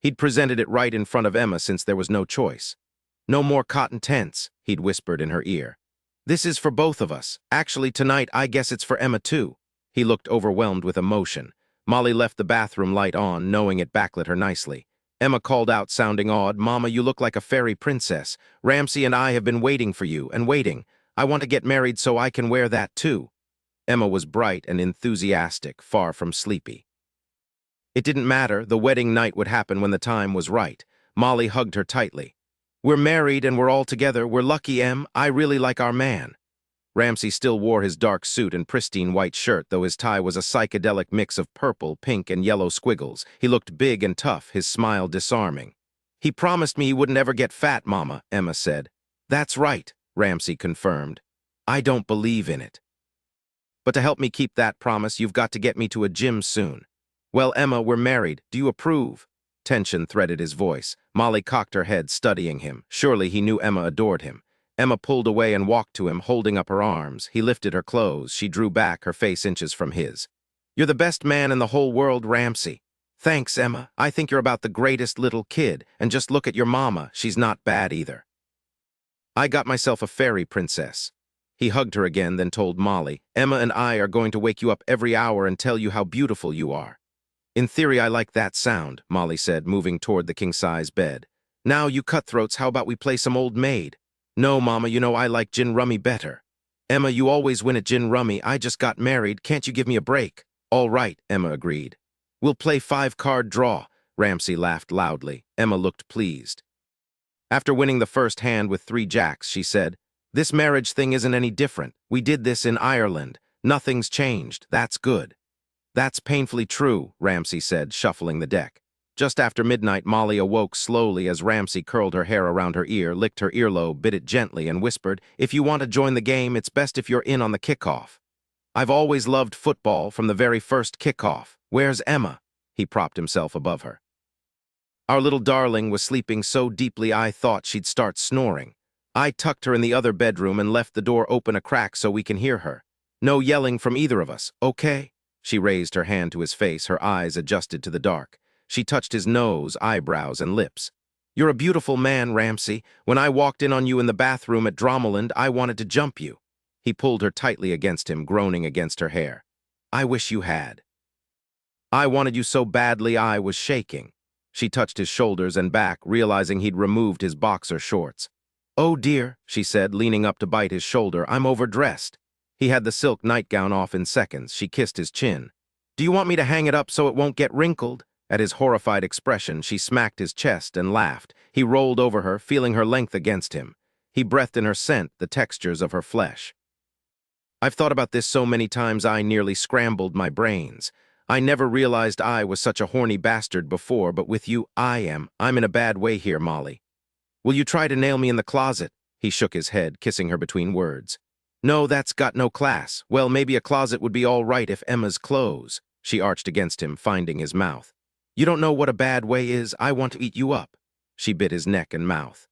He'd presented it right in front of Emma since there was no choice. "No more cotton tents," he'd whispered in her ear. "This is for both of us. Actually, tonight I guess it's for Emma too." He looked overwhelmed with emotion. Molly left the bathroom light on, knowing it backlit her nicely. Emma called out, sounding awed, "Mama, you look like a fairy princess. Ramsey and I have been waiting for you, and waiting. I want to get married so I can wear that too." Emma was bright and enthusiastic, far from sleepy. It didn't matter. The wedding night would happen when the time was right. Molly hugged her tightly. "We're married and we're all together. We're lucky, Em. I really like our man." Ramsey still wore his dark suit and pristine white shirt, though his tie was a psychedelic mix of purple, pink, and yellow squiggles. He looked big and tough, his smile disarming. "He promised me he wouldn't ever get fat, Mama," Emma said. "That's right," Ramsey confirmed. "I don't believe in it. But to help me keep that promise, you've got to get me to a gym soon." "Well, Emma, we're married. Do you approve?" Tension threaded his voice. Molly cocked her head, studying him. Surely he knew Emma adored him. Emma pulled away and walked to him, holding up her arms. He lifted her clothes. She drew back, her face inches from his. "You're the best man in the whole world, Ramsey." "Thanks, Emma. I think you're about the greatest little kid. And just look at your mama. She's not bad either." "I got myself a fairy princess." He hugged her again, then told Molly, "Emma and I are going to wake you up every hour and tell you how beautiful you are." "In theory, I like that sound," Molly said, moving toward the king-size bed. "Now, you cutthroats, how about we play some old maid?" "No, Mama, you know I like gin rummy better." "Emma, you always win at gin rummy. I just got married. Can't you give me a break?" "All right," Emma agreed. "We'll play 5-card draw." Ramsey laughed loudly. Emma looked pleased. After winning the first hand with 3 jacks, she said, "This marriage thing isn't any different. We did this in Ireland. Nothing's changed. That's good." "That's painfully true," Ramsey said, shuffling the deck. Just after midnight, Molly awoke slowly as Ramsey curled her hair around her ear, licked her earlobe, bit it gently, and whispered, "If you want to join the game, it's best if you're in on the kickoff. I've always loved football from the very first kickoff. Where's Emma?" He propped himself above her. "Our little darling was sleeping so deeply I thought she'd start snoring. I tucked her in the other bedroom and left the door open a crack so we can hear her. No yelling from either of us, okay?" She raised her hand to his face, her eyes adjusted to the dark. She touched his nose, eyebrows, and lips. "You're a beautiful man, Ramsey. When I walked in on you in the bathroom at Dromoland, I wanted to jump you." He pulled her tightly against him, groaning against her hair. "I wish you had. I wanted you so badly I was shaking." She touched his shoulders and back, realizing he'd removed his boxer shorts. "Oh dear," she said, leaning up to bite his shoulder, "I'm overdressed." He had the silk nightgown off in seconds. She kissed his chin. "Do you want me to hang it up so it won't get wrinkled?" At his horrified expression, she smacked his chest and laughed. He rolled over her, feeling her length against him. He breathed in her scent, the textures of her flesh. "I've thought about this so many times I nearly scrambled my brains. I never realized I was such a horny bastard before, but with you, I am. I'm in a bad way here, Molly." "Will you try to nail me in the closet?" He shook his head, kissing her between words. "No, that's got no class. Well, maybe a closet would be all right if Emma's clothes." She arched against him, finding his mouth. "You don't know what a bad way is. I want to eat you up." She bit his neck and mouth.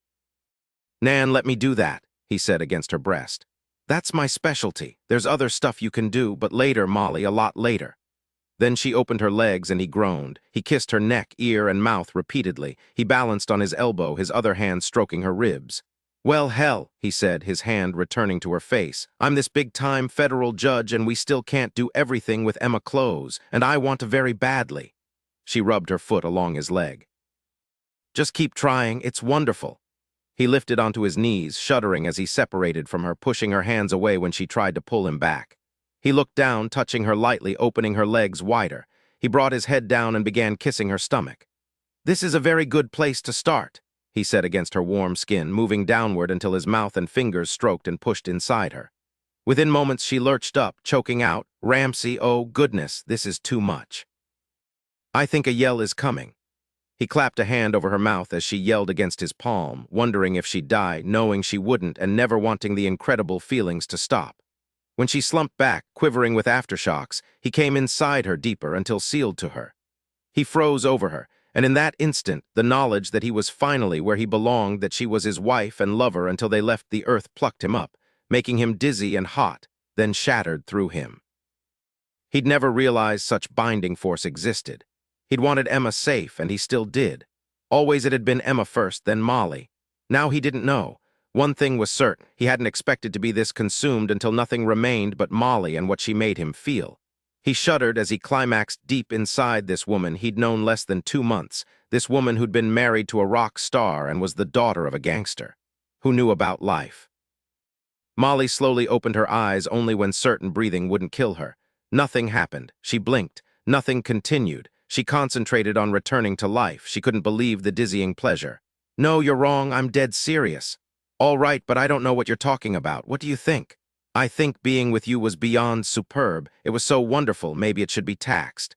"Nan, let me do that," he said against her breast. "That's my specialty. There's other stuff you can do, but later, Molly, a lot later." Then she opened her legs and he groaned. He kissed her neck, ear, and mouth repeatedly. He balanced on his elbow, his other hand stroking her ribs. "Well, hell," he said, his hand returning to her face. "I'm this big-time federal judge and we still can't do everything with Emma clothes, and I want to very badly." She rubbed her foot along his leg. "Just keep trying. It's wonderful." He lifted onto his knees, shuddering as he separated from her, pushing her hands away when she tried to pull him back. He looked down, touching her lightly, opening her legs wider. He brought his head down and began kissing her stomach. "This is a very good place to start," he said against her warm skin, moving downward until his mouth and fingers stroked and pushed inside her. Within moments, she lurched up, choking out, "Ramsey, oh goodness, this is too much. I think a yell is coming." He clapped a hand over her mouth as she yelled against his palm, wondering if she'd die, knowing she wouldn't, and never wanting the incredible feelings to stop. When she slumped back, quivering with aftershocks, he came inside her deeper until sealed to her. He froze over her, and in that instant, the knowledge that he was finally where he belonged, that she was his wife and lover until they left the earth, plucked him up, making him dizzy and hot, then shattered through him. He'd never realized such binding force existed. He'd wanted Emma safe, and he still did. Always it had been Emma first, then Molly. Now he didn't know. One thing was certain, he hadn't expected to be this consumed until nothing remained but Molly and what she made him feel. He shuddered as he climaxed deep inside this woman he'd known less than 2 months, this woman who'd been married to a rock star and was the daughter of a gangster, who knew about life. Molly slowly opened her eyes only when certain breathing wouldn't kill her. Nothing happened. She blinked. Nothing continued. She concentrated on returning to life. She couldn't believe the dizzying pleasure. "No, you're wrong. I'm dead serious." "All right, but I don't know what you're talking about. What do you think?" "I think being with you was beyond superb. It was so wonderful, maybe it should be taxed."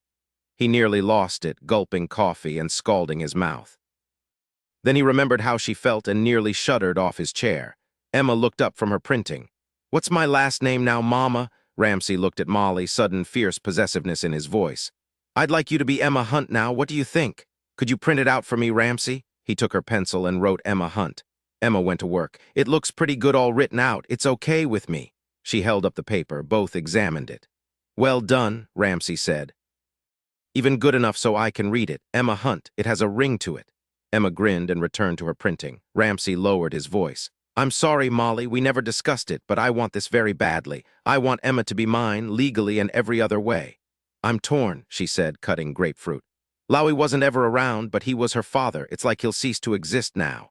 He nearly lost it, gulping coffee and scalding his mouth. Then he remembered how she felt and nearly shuddered off his chair. Emma looked up from her printing. "What's my last name now, Mama?" Ramsey looked at Molly, sudden fierce possessiveness in his voice. "I'd like you to be Emma Hunt now. What do you think?" Could you print it out for me, Ramsey? He took her pencil and wrote Emma Hunt. Emma went to work. It looks pretty good all written out. It's okay with me. She held up the paper. Both examined it. Well done, Ramsey said. Even good enough so I can read it. Emma Hunt. It has a ring to it. Emma grinned and returned to her printing. Ramsey lowered his voice. I'm sorry, Molly, we never discussed it, but I want this very badly. I want Emma to be mine, legally and every other way. I'm torn, she said, cutting grapefruit. Lowy wasn't ever around, but he was her father. It's like he'll cease to exist now.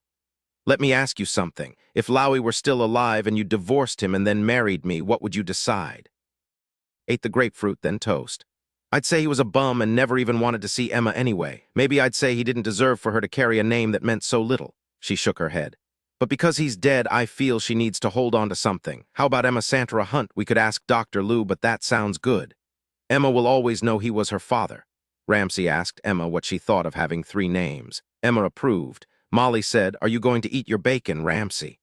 Let me ask you something. If Lowy were still alive and you divorced him and then married me, what would you decide? Ate the grapefruit, then toast. I'd say he was a bum and never even wanted to see Emma anyway. Maybe I'd say he didn't deserve for her to carry a name that meant so little. She shook her head. But because he's dead, I feel she needs to hold on to something. How about Emma Sandra Hunt? We could ask Dr. Lou, but that sounds good. Emma will always know he was her father. Ramsey asked Emma what she thought of having 3 names. Emma approved. Molly said, Are you going to eat your bacon, Ramsey?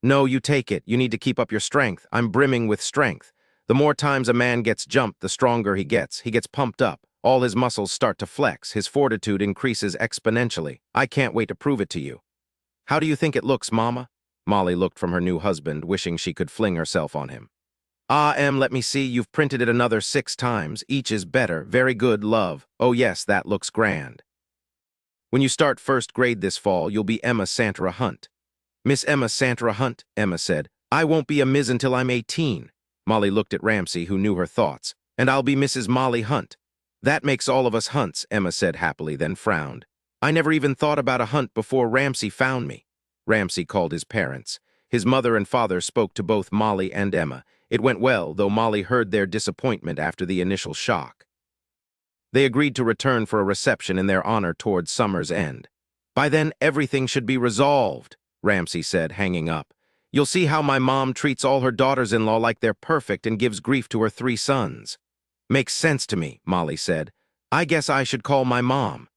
No, you take it. You need to keep up your strength. I'm brimming with strength. The more times a man gets jumped, the stronger he gets. He gets pumped up. All his muscles start to flex. His fortitude increases exponentially. I can't wait to prove it to you. How do you think it looks, Mama? Molly looked from her new husband, wishing she could fling herself on him. Ah, Em, let me see. You've printed it another 6 times. Each is better. Very good, love. Oh, yes, that looks grand. When you start first grade this fall, you'll be Emma Sandra Hunt. Miss Emma Sandra Hunt, Emma said. I won't be a Ms. until I'm 18. Molly looked at Ramsey, who knew her thoughts. And I'll be Mrs. Molly Hunt. That makes all of us Hunts, Emma said happily, then frowned. I never even thought about a Hunt before Ramsey found me. Ramsey called his parents. His mother and father spoke to both Molly and Emma. It went well, though Molly heard their disappointment after the initial shock. They agreed to return for a reception in their honor towards summer's end. By then, everything should be resolved, Ramsey said, hanging up. You'll see how my mom treats all her daughters-in-law like they're perfect and gives grief to her 3 sons. Makes sense to me, Molly said. I guess I should call my mom.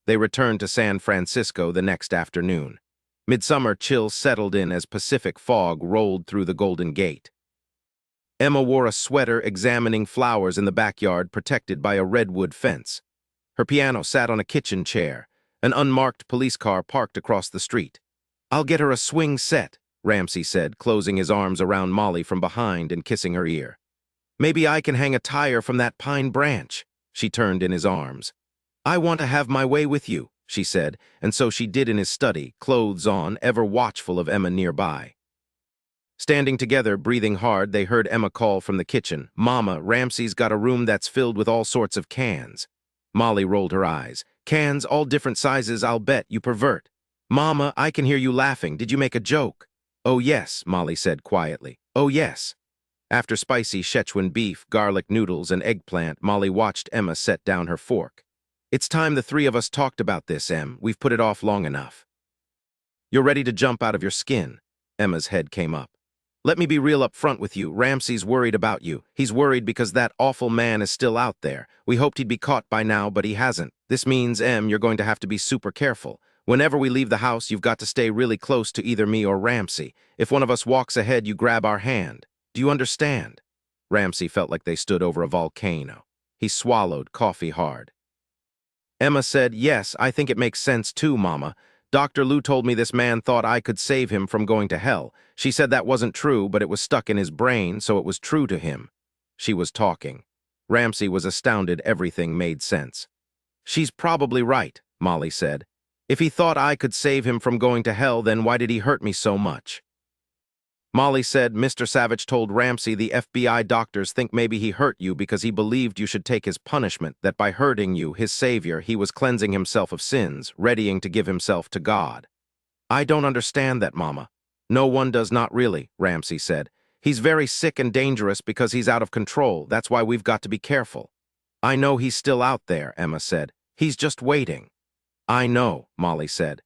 They returned to San Francisco the next afternoon. Midsummer chill settled in as Pacific fog rolled through the Golden Gate. Emma wore a sweater examining flowers in the backyard protected by a redwood fence. Her piano sat on a kitchen chair. An unmarked police car parked across the street. I'll get her a swing set, Ramsey said, closing his arms around Molly from behind and kissing her ear. Maybe I can hang a tire from that pine branch. She turned in his arms. I want to have my way with you, she said, and so she did in his study, clothes on, ever watchful of Emma nearby. Standing together, breathing hard, they heard Emma call from the kitchen, Mama, Ramsey's got a room that's filled with all sorts of cans. Molly rolled her eyes. Cans, all different sizes, I'll bet, you pervert. Mama, I can hear you laughing. Did you make a joke? Oh, yes, Molly said quietly. Oh, yes. After spicy Szechuan beef, garlic noodles, and eggplant, Molly watched Emma set down her fork. It's time the 3 of us talked about this, Em. We've put it off long enough. You're ready to jump out of your skin. Emma's head came up. Let me be real up front with you. Ramsey's worried about you. He's worried because that awful man is still out there. We hoped he'd be caught by now, but he hasn't. This means, Em, you're going to have to be super careful. Whenever we leave the house, you've got to stay really close to either me or Ramsey. If one of us walks ahead, you grab our hand. Do you understand? Ramsey felt like they stood over a volcano. He swallowed coffee hard. Emma said, Yes, I think it makes sense too, Mama. Dr. Lou told me this man thought I could save him from going to hell. She said that wasn't true, but it was stuck in his brain, so it was true to him. She was talking. Ramsey was astounded everything made sense. She's probably right, Molly said. If he thought I could save him from going to hell, then why did he hurt me so much? Molly said Mr. Savich told Ramsey the FBI doctors think maybe he hurt you because he believed you should take his punishment, that by hurting you, his savior, he was cleansing himself of sins, readying to give himself to God. I don't understand that, Mama. No one does, not really, Ramsey said. He's very sick and dangerous because he's out of control. That's why we've got to be careful. I know he's still out there, Emma said. He's just waiting. I know, Molly said.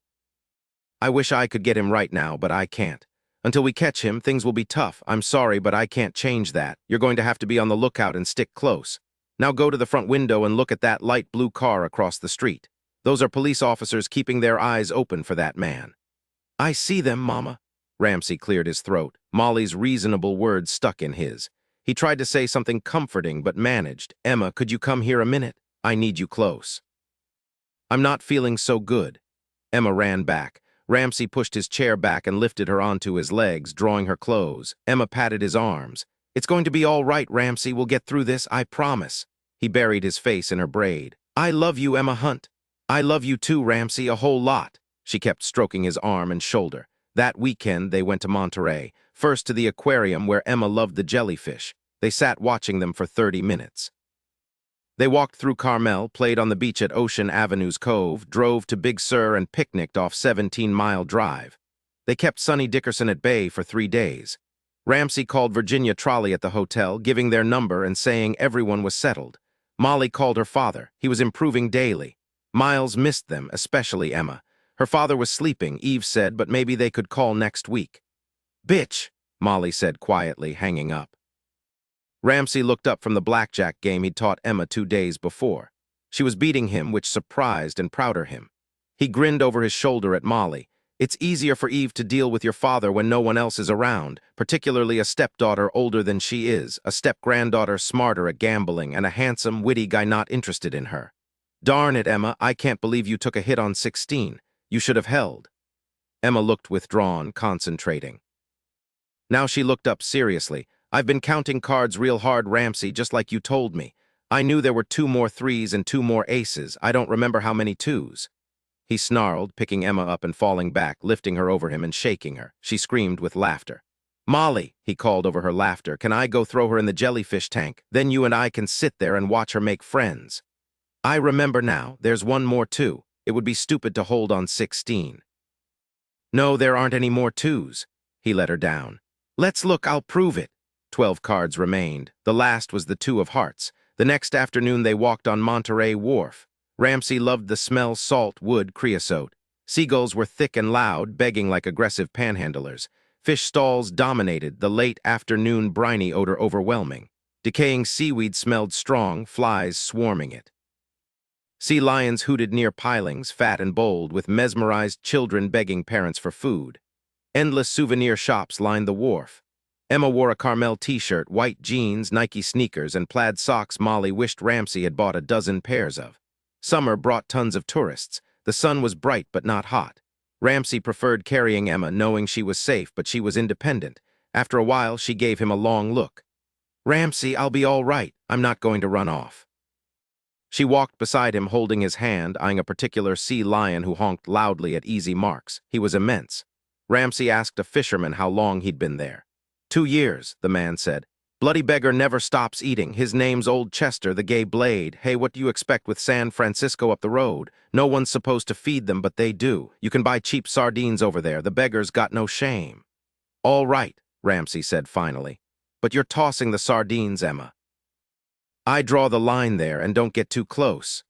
I wish I could get him right now, but I can't. Until we catch him, things will be tough. I'm sorry, but I can't change that. You're going to have to be on the lookout and stick close. Now go to the front window and look at that light blue car across the street. Those are police officers keeping their eyes open for that man. I see them, Mama. Ramsey cleared his throat. Molly's reasonable words stuck in his. He tried to say something comforting, but managed. Emma, could you come here a minute? I need you close. I'm not feeling so good. Emma ran back. Ramsey pushed his chair back and lifted her onto his legs, drawing her close. Emma patted his arms. It's going to be all right, Ramsey. We'll get through this, I promise. He buried his face in her braid. I love you, Emma Hunt. I love you too, Ramsey, a whole lot. She kept stroking his arm and shoulder. That weekend, they went to Monterey, first to the aquarium where Emma loved the jellyfish. They sat watching them for 30 minutes. They walked through Carmel, played on the beach at Ocean Avenue's Cove, drove to Big Sur and picnicked off 17-Mile Drive. They kept Sonny Dickerson at bay for 3 days. Ramsey called Virginia Trolley at the hotel, giving their number and saying everyone was settled. Molly called her father. He was improving daily. Miles missed them, especially Emma. Her father was sleeping, Eve said, but maybe they could call next week. Bitch, Molly said quietly, hanging up. Ramsey looked up from the blackjack game he'd taught Emma 2 days before. She was beating him, which surprised and prouded him. He grinned over his shoulder at Molly. It's easier for Eve to deal with your father when no one else is around, particularly a stepdaughter older than she is, a step-granddaughter smarter at gambling, and a handsome, witty guy not interested in her. Darn it, Emma, I can't believe you took a hit on 16. You should have held. Emma looked withdrawn, concentrating. Now she looked up seriously. I've been counting cards real hard, Ramsey, just like you told me. I knew there were 2 more 3s and 2 more aces. I don't remember how many 2s. He snarled, picking Emma up and falling back, lifting her over him and shaking her. She screamed with laughter. Molly, he called over her laughter, can I go throw her in the jellyfish tank? Then you and I can sit there and watch her make friends. I remember now, there's 1 more 2. It would be stupid to hold on 16. No, there aren't any more 2s. He let her down. Let's look, I'll prove it. 12 cards remained. The last was the 2 of hearts. The next afternoon they walked on Monterey Wharf. Ramsey loved the smell salt, wood, creosote. Seagulls were thick and loud, begging like aggressive panhandlers. Fish stalls dominated, the late afternoon briny odor overwhelming. Decaying seaweed smelled strong, flies swarming it. Sea lions hooted near pilings, fat and bold, with mesmerized children begging parents for food. Endless souvenir shops lined the wharf. Emma wore a Carmel t-shirt, white jeans, Nike sneakers, and plaid socks Molly wished Ramsey had bought a dozen pairs of. Summer brought tons of tourists. The sun was bright but not hot. Ramsey preferred carrying Emma, knowing she was safe, but she was independent. After a while, she gave him a long look. Ramsey, I'll be all right. I'm not going to run off. She walked beside him, holding his hand, eyeing a particular sea lion who honked loudly at easy marks. He was immense. Ramsey asked a fisherman how long he'd been there. 2 years, the man said. Bloody beggar never stops eating. His name's Old Chester, the gay blade. Hey, what do you expect with San Francisco up the road? No one's supposed to feed them, but they do. You can buy cheap sardines over there. The beggar's got no shame. All right, Ramsey said finally. But you're tossing the sardines, Emma. I draw the line there, and don't get too close.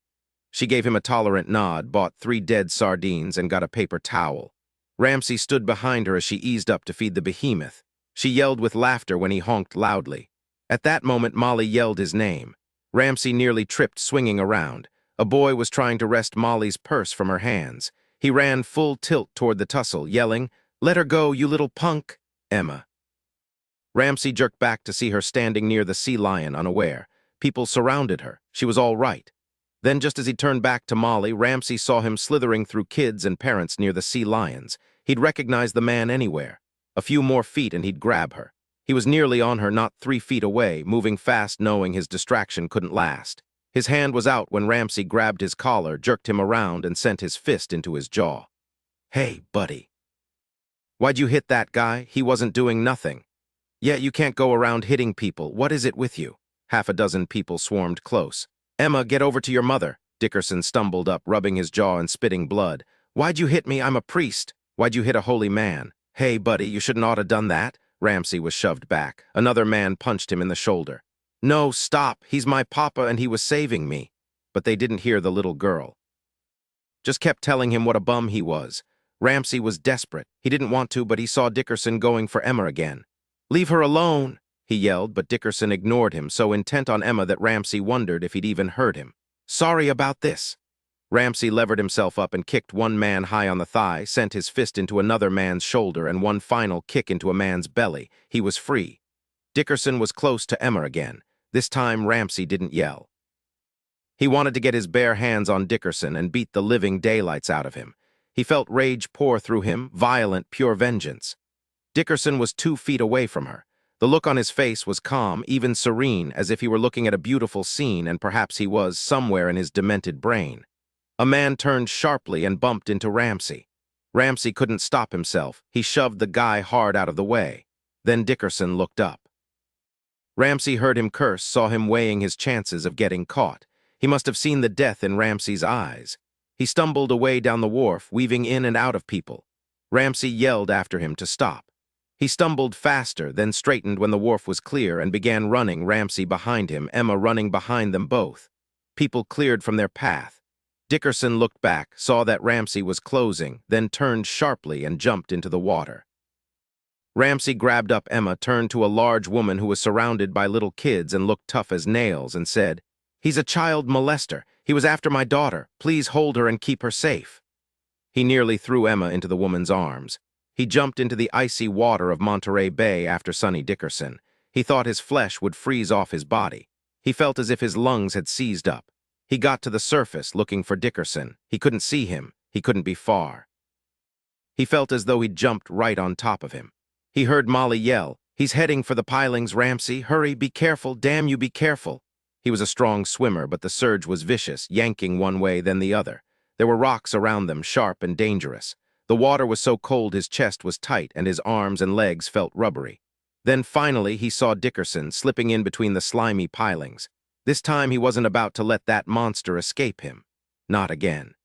She gave him a tolerant nod, bought 3 dead sardines, and got a paper towel. Ramsey stood behind her as she eased up to feed the behemoth. She yelled with laughter when he honked loudly. At that moment, Molly yelled his name. Ramsey nearly tripped, swinging around. A boy was trying to wrest Molly's purse from her hands. He ran full tilt toward the tussle, yelling, "Let her go, you little punk, Emma." Ramsey jerked back to see her standing near the sea lion, unaware. People surrounded her. She was all right. Then, just as he turned back to Molly, Ramsey saw him slithering through kids and parents near the sea lions. He'd recognize the man anywhere. A few more feet and he'd grab her. He was nearly on her, not 3 feet away, moving fast, knowing his distraction couldn't last. His hand was out when Ramsey grabbed his collar, jerked him around, and sent his fist into his jaw. Hey, buddy. Why'd you hit that guy? He wasn't doing nothing. Yeah, you can't go around hitting people. What is it with you? Half a dozen people swarmed close. Emma, get over to your mother. Dickerson stumbled up, rubbing his jaw and spitting blood. Why'd you hit me? I'm a priest. Why'd you hit a holy man? Hey, buddy, you shouldn't ought to done that. Ramsey was shoved back. Another man punched him in the shoulder. No, stop. He's my papa and he was saving me. But they didn't hear the little girl. Just kept telling him what a bum he was. Ramsey was desperate. He didn't want to, but he saw Dickerson going for Emma again. Leave her alone, he yelled, but Dickerson ignored him, so intent on Emma that Ramsey wondered if he'd even heard him. Sorry about this. Ramsey levered himself up and kicked one man high on the thigh, sent his fist into another man's shoulder, and one final kick into a man's belly. He was free. Dickerson was close to Emma again. This time, Ramsey didn't yell. He wanted to get his bare hands on Dickerson and beat the living daylights out of him. He felt rage pour through him, violent, pure vengeance. Dickerson was 2 feet away from her. The look on his face was calm, even serene, as if he were looking at a beautiful scene, and perhaps he was, somewhere in his demented brain. A man turned sharply and bumped into Ramsey. Ramsey couldn't stop himself. He shoved the guy hard out of the way. Then Dickerson looked up. Ramsey heard him curse, saw him weighing his chances of getting caught. He must have seen the death in Ramsey's eyes. He stumbled away down the wharf, weaving in and out of people. Ramsey yelled after him to stop. He stumbled faster, then straightened when the wharf was clear and began running, Ramsey behind him, Emma running behind them both. People cleared from their path. Dickerson looked back, saw that Ramsey was closing, then turned sharply and jumped into the water. Ramsey grabbed up Emma, turned to a large woman who was surrounded by little kids and looked tough as nails, and said, "He's a child molester. He was after my daughter. Please hold her and keep her safe." He nearly threw Emma into the woman's arms. He jumped into the icy water of Monterey Bay after Sonny Dickerson. He thought his flesh would freeze off his body. He felt as if his lungs had seized up. He got to the surface, looking for Dickerson. He couldn't see him. He couldn't be far. He felt as though he'd jumped right on top of him. He heard Molly yell, "He's heading for the pilings, Ramsey. Hurry, be careful, damn you, be careful." He was a strong swimmer, but the surge was vicious, yanking one way, then the other. There were rocks around them, sharp and dangerous. The water was so cold his chest was tight and his arms and legs felt rubbery. Then finally he saw Dickerson slipping in between the slimy pilings. This time he wasn't about to let that monster escape him. Not again.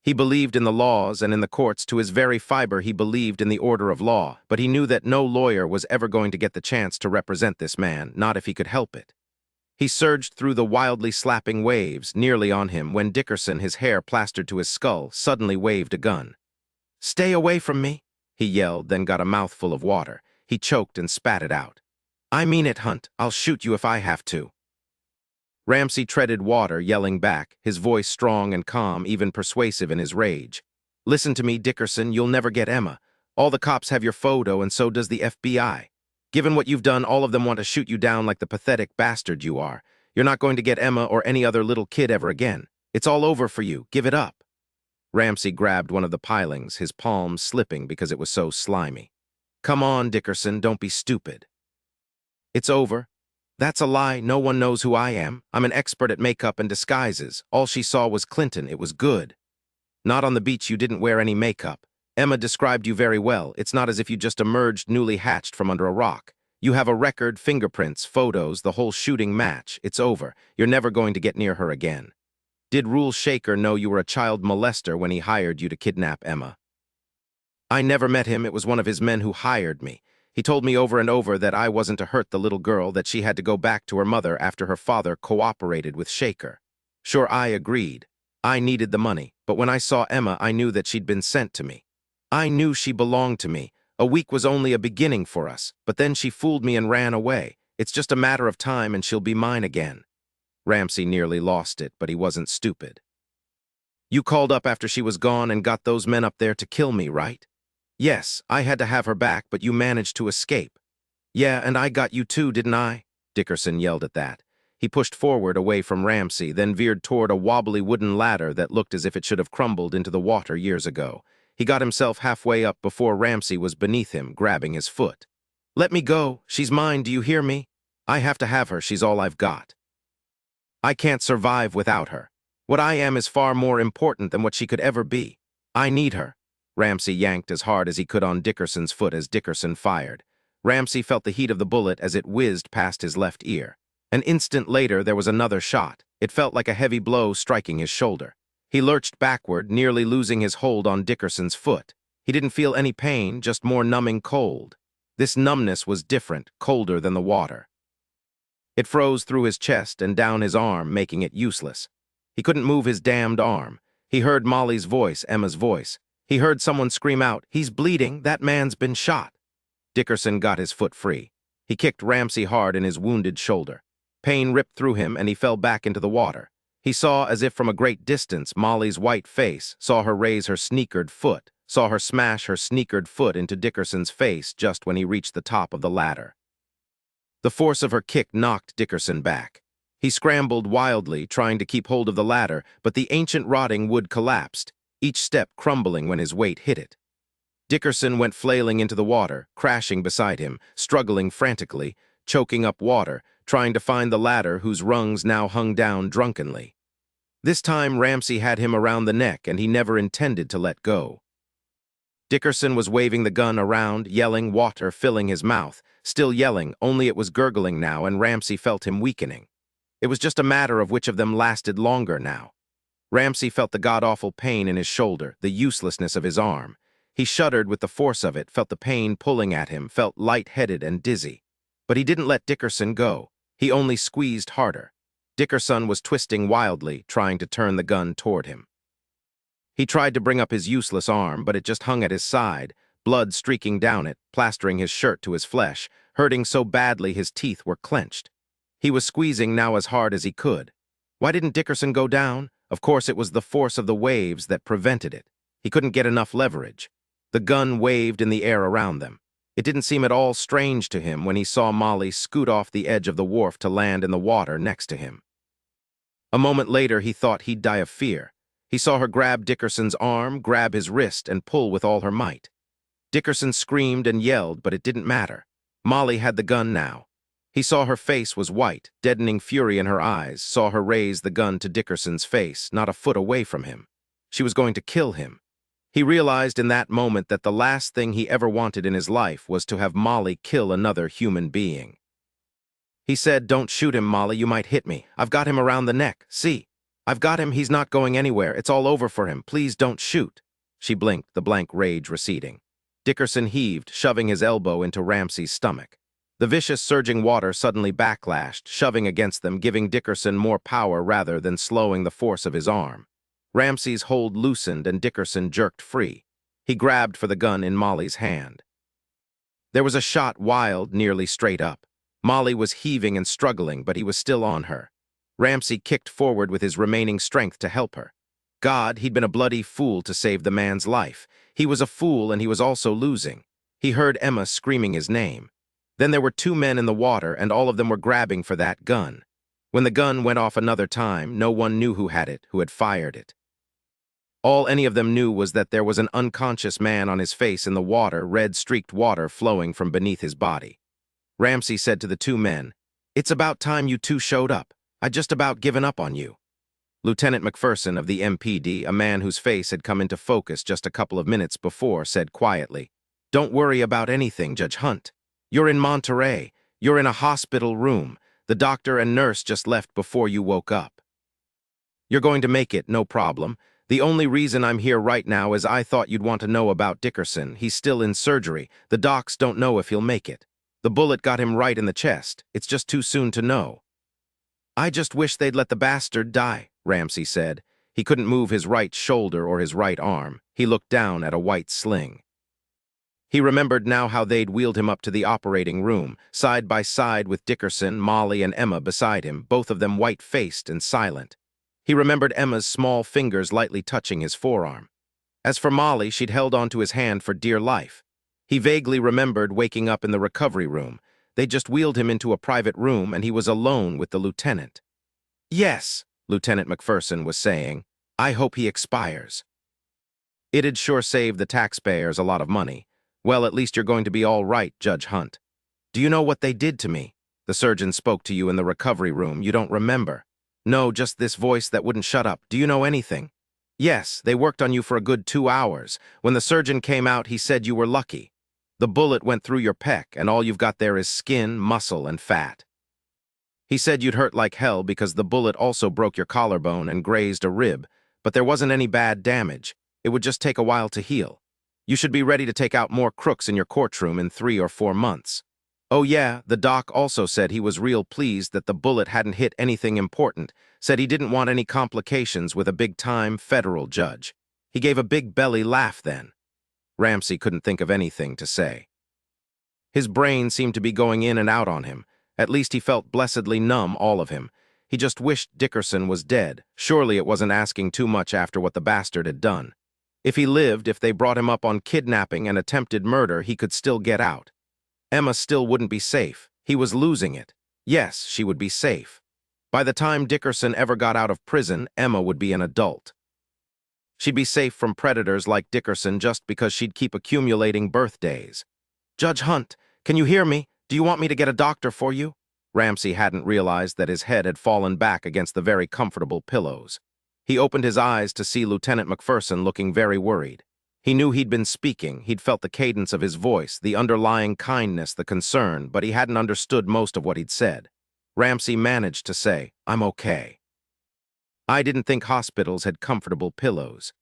He believed in the laws and in the courts to his very fiber. He believed in the order of law, but he knew that no lawyer was ever going to get the chance to represent this man, not if he could help it. He surged through the wildly slapping waves, nearly on him, when Dickerson, his hair plastered to his skull, suddenly waved a gun. "Stay away from me," he yelled, then got a mouthful of water. He choked and spat it out. "I mean it, Hunt. I'll shoot you if I have to." Ramsey treaded water, yelling back, his voice strong and calm, even persuasive in his rage. "Listen to me, Dickerson, you'll never get Emma. All the cops have your photo, and so does the FBI. Given what you've done, all of them want to shoot you down like the pathetic bastard you are. You're not going to get Emma or any other little kid ever again. It's all over for you. Give it up." Ramsey grabbed one of the pilings, his palms slipping because it was so slimy. "Come on, Dickerson, don't be stupid." "It's over." "That's a lie. No one knows who I am. I'm an expert at makeup and disguises. All she saw was Clinton. It was good." "Not on the beach. You didn't wear any makeup. Emma described you very well. It's not as if you just emerged newly hatched from under a rock. You have a record, fingerprints, photos, the whole shooting match. It's over. You're never going to get near her again." "Did Rule Shaker know you were a child molester when he hired you to kidnap Emma?" "I never met him. It was one of his men who hired me. He told me over and over that I wasn't to hurt the little girl, that she had to go back to her mother after her father cooperated with Shaker. Sure, I agreed. I needed the money, but when I saw Emma, I knew that she'd been sent to me. I knew she belonged to me. A week was only a beginning for us, but then she fooled me and ran away. It's just a matter of time and she'll be mine again." Ramsey nearly lost it, but he wasn't stupid. "You called up after she was gone and got those men up there to kill me, right?" "Yes, I had to have her back, but you managed to escape." "Yeah, and I got you too, didn't I?" Dickerson yelled at that. He pushed forward away from Ramsey, then veered toward a wobbly wooden ladder that looked as if it should have crumbled into the water years ago. He got himself halfway up before Ramsey was beneath him, grabbing his foot. "Let me go. She's mine, do you hear me? I have to have her. She's all I've got. I can't survive without her. What I am is far more important than what she could ever be. I need her." Ramsey yanked as hard as he could on Dickerson's foot as Dickerson fired. Ramsey felt the heat of the bullet as it whizzed past his left ear. An instant later, there was another shot. It felt like a heavy blow striking his shoulder. He lurched backward, nearly losing his hold on Dickerson's foot. He didn't feel any pain, just more numbing cold. This numbness was different, colder than the water. It froze through his chest and down his arm, making it useless. He couldn't move his damned arm. He heard Molly's voice, Emma's voice. He heard someone scream out, "He's bleeding, that man's been shot." Dickerson got his foot free. He kicked Ramsey hard in his wounded shoulder. Pain ripped through him and he fell back into the water. He saw, as if from a great distance, Molly's white face, saw her raise her sneakered foot, saw her smash her sneakered foot into Dickerson's face just when he reached the top of the ladder. The force of her kick knocked Dickerson back. He scrambled wildly, trying to keep hold of the ladder, but the ancient rotting wood collapsed, each step crumbling when his weight hit it. Dickerson went flailing into the water, crashing beside him, struggling frantically, choking up water, trying to find the ladder whose rungs now hung down drunkenly. This time Ramsey had him around the neck, and he never intended to let go. Dickerson was waving the gun around, yelling, water filling his mouth, still yelling, only it was gurgling now, and Ramsey felt him weakening. It was just a matter of which of them lasted longer now. Ramsey felt the god-awful pain in his shoulder, the uselessness of his arm. He shuddered with the force of it, felt the pain pulling at him, felt light-headed and dizzy. But he didn't let Dickerson go. He only squeezed harder. Dickerson was twisting wildly, trying to turn the gun toward him. He tried to bring up his useless arm, but it just hung at his side, blood streaking down it, plastering his shirt to his flesh, hurting so badly his teeth were clenched. He was squeezing now as hard as he could. Why didn't Dickerson go down? Of course it was the force of the waves that prevented it. He couldn't get enough leverage. The gun waved in the air around them. It didn't seem at all strange to him when he saw Molly scoot off the edge of the wharf to land in the water next to him. A moment later he thought he'd die of fear. He saw her grab Dickerson's arm, grab his wrist, and pull with all her might. Dickerson screamed and yelled, but it didn't matter. Molly had the gun now. He saw her face was white, deadening fury in her eyes, saw her raise the gun to Dickerson's face, not a foot away from him. She was going to kill him. He realized in that moment that the last thing he ever wanted in his life was to have Molly kill another human being. He said, "Don't shoot him, Molly, you might hit me. I've got him around the neck, see? I've got him, he's not going anywhere, it's all over for him, please don't shoot." She blinked, the blank rage receding. Dickerson heaved, shoving his elbow into Ramsey's stomach. The vicious surging water suddenly backlashed, shoving against them, giving Dickerson more power rather than slowing the force of his arm. Ramsey's hold loosened and Dickerson jerked free. He grabbed for the gun in Molly's hand. There was a shot wild, nearly straight up. Molly was heaving and struggling, but he was still on her. Ramsey kicked forward with his remaining strength to help her. God, he'd been a bloody fool to save the man's life. He was a fool and he was also losing. He heard Emma screaming his name. Then there were two men in the water and all of them were grabbing for that gun. When the gun went off another time, no one knew who had it, who had fired it. All any of them knew was that there was an unconscious man on his face in the water, red-streaked water flowing from beneath his body. Ramsey said to the two men, "It's about time you two showed up. I'd just about given up on you." Lieutenant McPherson of the MPD, a man whose face had come into focus just a couple of minutes before, said quietly, "Don't worry about anything, Judge Hunt. You're in Monterey. You're in a hospital room. The doctor and nurse just left before you woke up. You're going to make it, no problem. The only reason I'm here right now is I thought you'd want to know about Dickerson. He's still in surgery. The docs don't know if he'll make it. The bullet got him right in the chest. It's just too soon to know." "I just wish they'd let the bastard die," Ramsey said. He couldn't move his right shoulder or his right arm. He looked down at a white sling. He remembered now how they'd wheeled him up to the operating room, side by side with Dickerson, Molly, and Emma beside him, both of them white-faced and silent. He remembered Emma's small fingers lightly touching his forearm. As for Molly, she'd held onto his hand for dear life. He vaguely remembered waking up in the recovery room. They just wheeled him into a private room, and he was alone with the lieutenant. "Yes," Lieutenant McPherson was saying, "I hope he expires. It'd sure save the taxpayers a lot of money. Well, at least you're going to be all right, Judge Hunt. Do you know what they did to me? The surgeon spoke to you in the recovery room. You don't remember. No, just this voice that wouldn't shut up. Do you know anything? Yes, they worked on you for a good 2 hours. When the surgeon came out, he said you were lucky. The bullet went through your pec, and all you've got there is skin, muscle, and fat. He said you'd hurt like hell because the bullet also broke your collarbone and grazed a rib, but there wasn't any bad damage. It would just take a while to heal. You should be ready to take out more crooks in your courtroom in 3 or 4 months. Oh yeah, the doc also said he was real pleased that the bullet hadn't hit anything important, said he didn't want any complications with a big-time federal judge. He gave a big belly laugh then." Ramsey couldn't think of anything to say. His brain seemed to be going in and out on him. At least he felt blessedly numb, all of him. He just wished Dickerson was dead. Surely it wasn't asking too much after what the bastard had done. If he lived, if they brought him up on kidnapping and attempted murder, he could still get out. Emma still wouldn't be safe. He was losing it. Yes, she would be safe. By the time Dickerson ever got out of prison, Emma would be an adult. She'd be safe from predators like Dickerson just because she'd keep accumulating birthdays. "Judge Hunt, can you hear me? Do you want me to get a doctor for you?" Ramsey hadn't realized that his head had fallen back against the very comfortable pillows. He opened his eyes to see Lieutenant McPherson looking very worried. He knew he'd been speaking, he'd felt the cadence of his voice, the underlying kindness, the concern, but he hadn't understood most of what he'd said. Ramsey managed to say, "I'm okay." "I didn't think hospitals had comfortable pillows."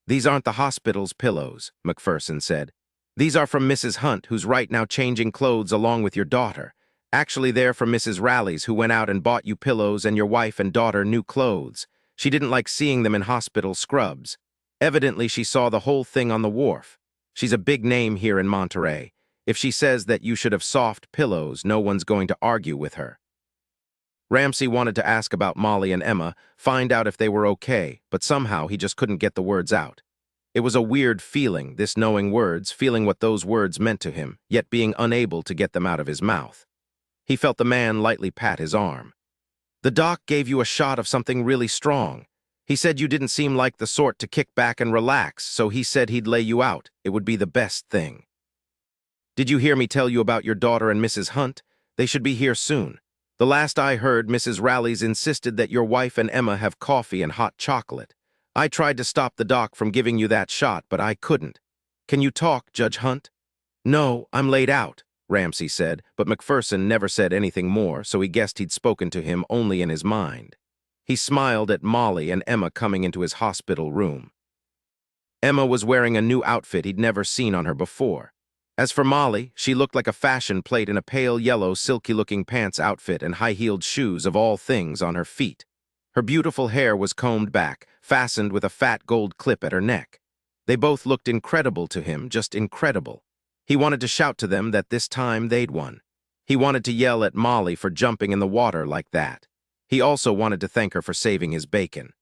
"These aren't the hospital's pillows," McPherson said. "These are from Mrs. Hunt, who's right now changing clothes along with your daughter. Actually, they're from Mrs. Rally's, who went out and bought you pillows and your wife and daughter new clothes. She didn't like seeing them in hospital scrubs. Evidently, she saw the whole thing on the wharf. She's a big name here in Monterey. If she says that you should have soft pillows, no one's going to argue with her." Ramsey wanted to ask about Molly and Emma, find out if they were okay, but somehow he just couldn't get the words out. It was a weird feeling, this knowing words, feeling what those words meant to him, yet being unable to get them out of his mouth. He felt the man lightly pat his arm. "The doc gave you a shot of something really strong. He said you didn't seem like the sort to kick back and relax, so he said he'd lay you out. It would be the best thing." "Did you hear me tell you about your daughter and Mrs. Hunt? They should be here soon. The last I heard, Mrs. Rally's insisted that your wife and Emma have coffee and hot chocolate. I tried to stop the doc from giving you that shot, but I couldn't. Can you talk, Judge Hunt?" "No, I'm laid out," Ramsey said, but McPherson never said anything more, so he guessed he'd spoken to him only in his mind. He smiled at Molly and Emma coming into his hospital room. Emma was wearing a new outfit he'd never seen on her before. As for Molly, she looked like a fashion plate in a pale yellow, silky-looking pants outfit and high-heeled shoes of all things on her feet. Her beautiful hair was combed back, fastened with a fat gold clip at her neck. They both looked incredible to him, just incredible. He wanted to shout to them that this time they'd won. He wanted to yell at Molly for jumping in the water like that. He also wanted to thank her for saving his bacon.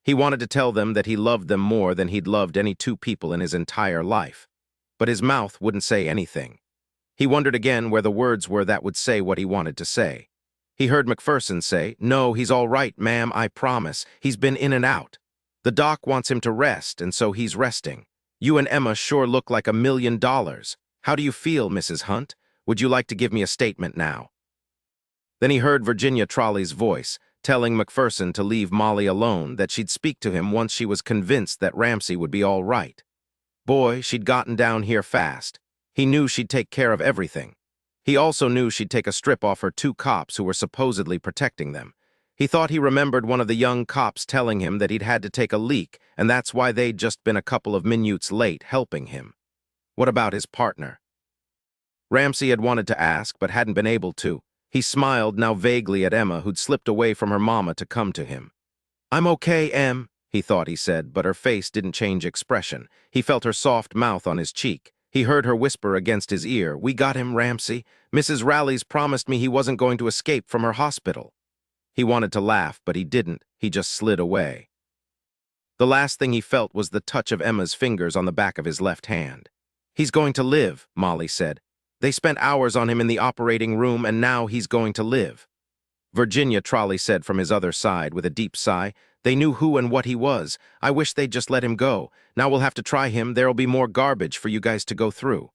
He wanted to tell them that he loved them more than he'd loved any two people in his entire life. But his mouth wouldn't say anything. He wondered again where the words were that would say what he wanted to say. He heard McPherson say, "No, he's all right, ma'am, I promise. He's been in and out. The doc wants him to rest, and so he's resting. You and Emma sure look like $1 million. How do you feel, Mrs. Hunt? Would you like to give me a statement now?" Then he heard Virginia Trolley's voice, telling McPherson to leave Molly alone, that she'd speak to him once she was convinced that Ramsey would be all right. Boy, she'd gotten down here fast. He knew she'd take care of everything. He also knew she'd take a strip off her 2 cops who were supposedly protecting them. He thought he remembered one of the young cops telling him that he'd had to take a leak, and that's why they'd just been a couple of minutes late helping him. What about his partner? Ramsey had wanted to ask, but hadn't been able to. He smiled now vaguely at Emma, who'd slipped away from her mama to come to him. "I'm okay, Em," he thought he said, but her face didn't change expression. He felt her soft mouth on his cheek. He heard her whisper against his ear, "We got him, Ramsey. Mrs. Rally's promised me he wasn't going to escape from her hospital." He wanted to laugh, but he didn't. He just slid away. The last thing he felt was the touch of Emma's fingers on the back of his left hand. "He's going to live," Molly said. "They spent hours on him in the operating room, and now he's going to live." Virginia Trolley said from his other side with a deep sigh, "They knew who and what he was. I wish they'd just let him go. Now we'll have to try him. There'll be more garbage for you guys to go through."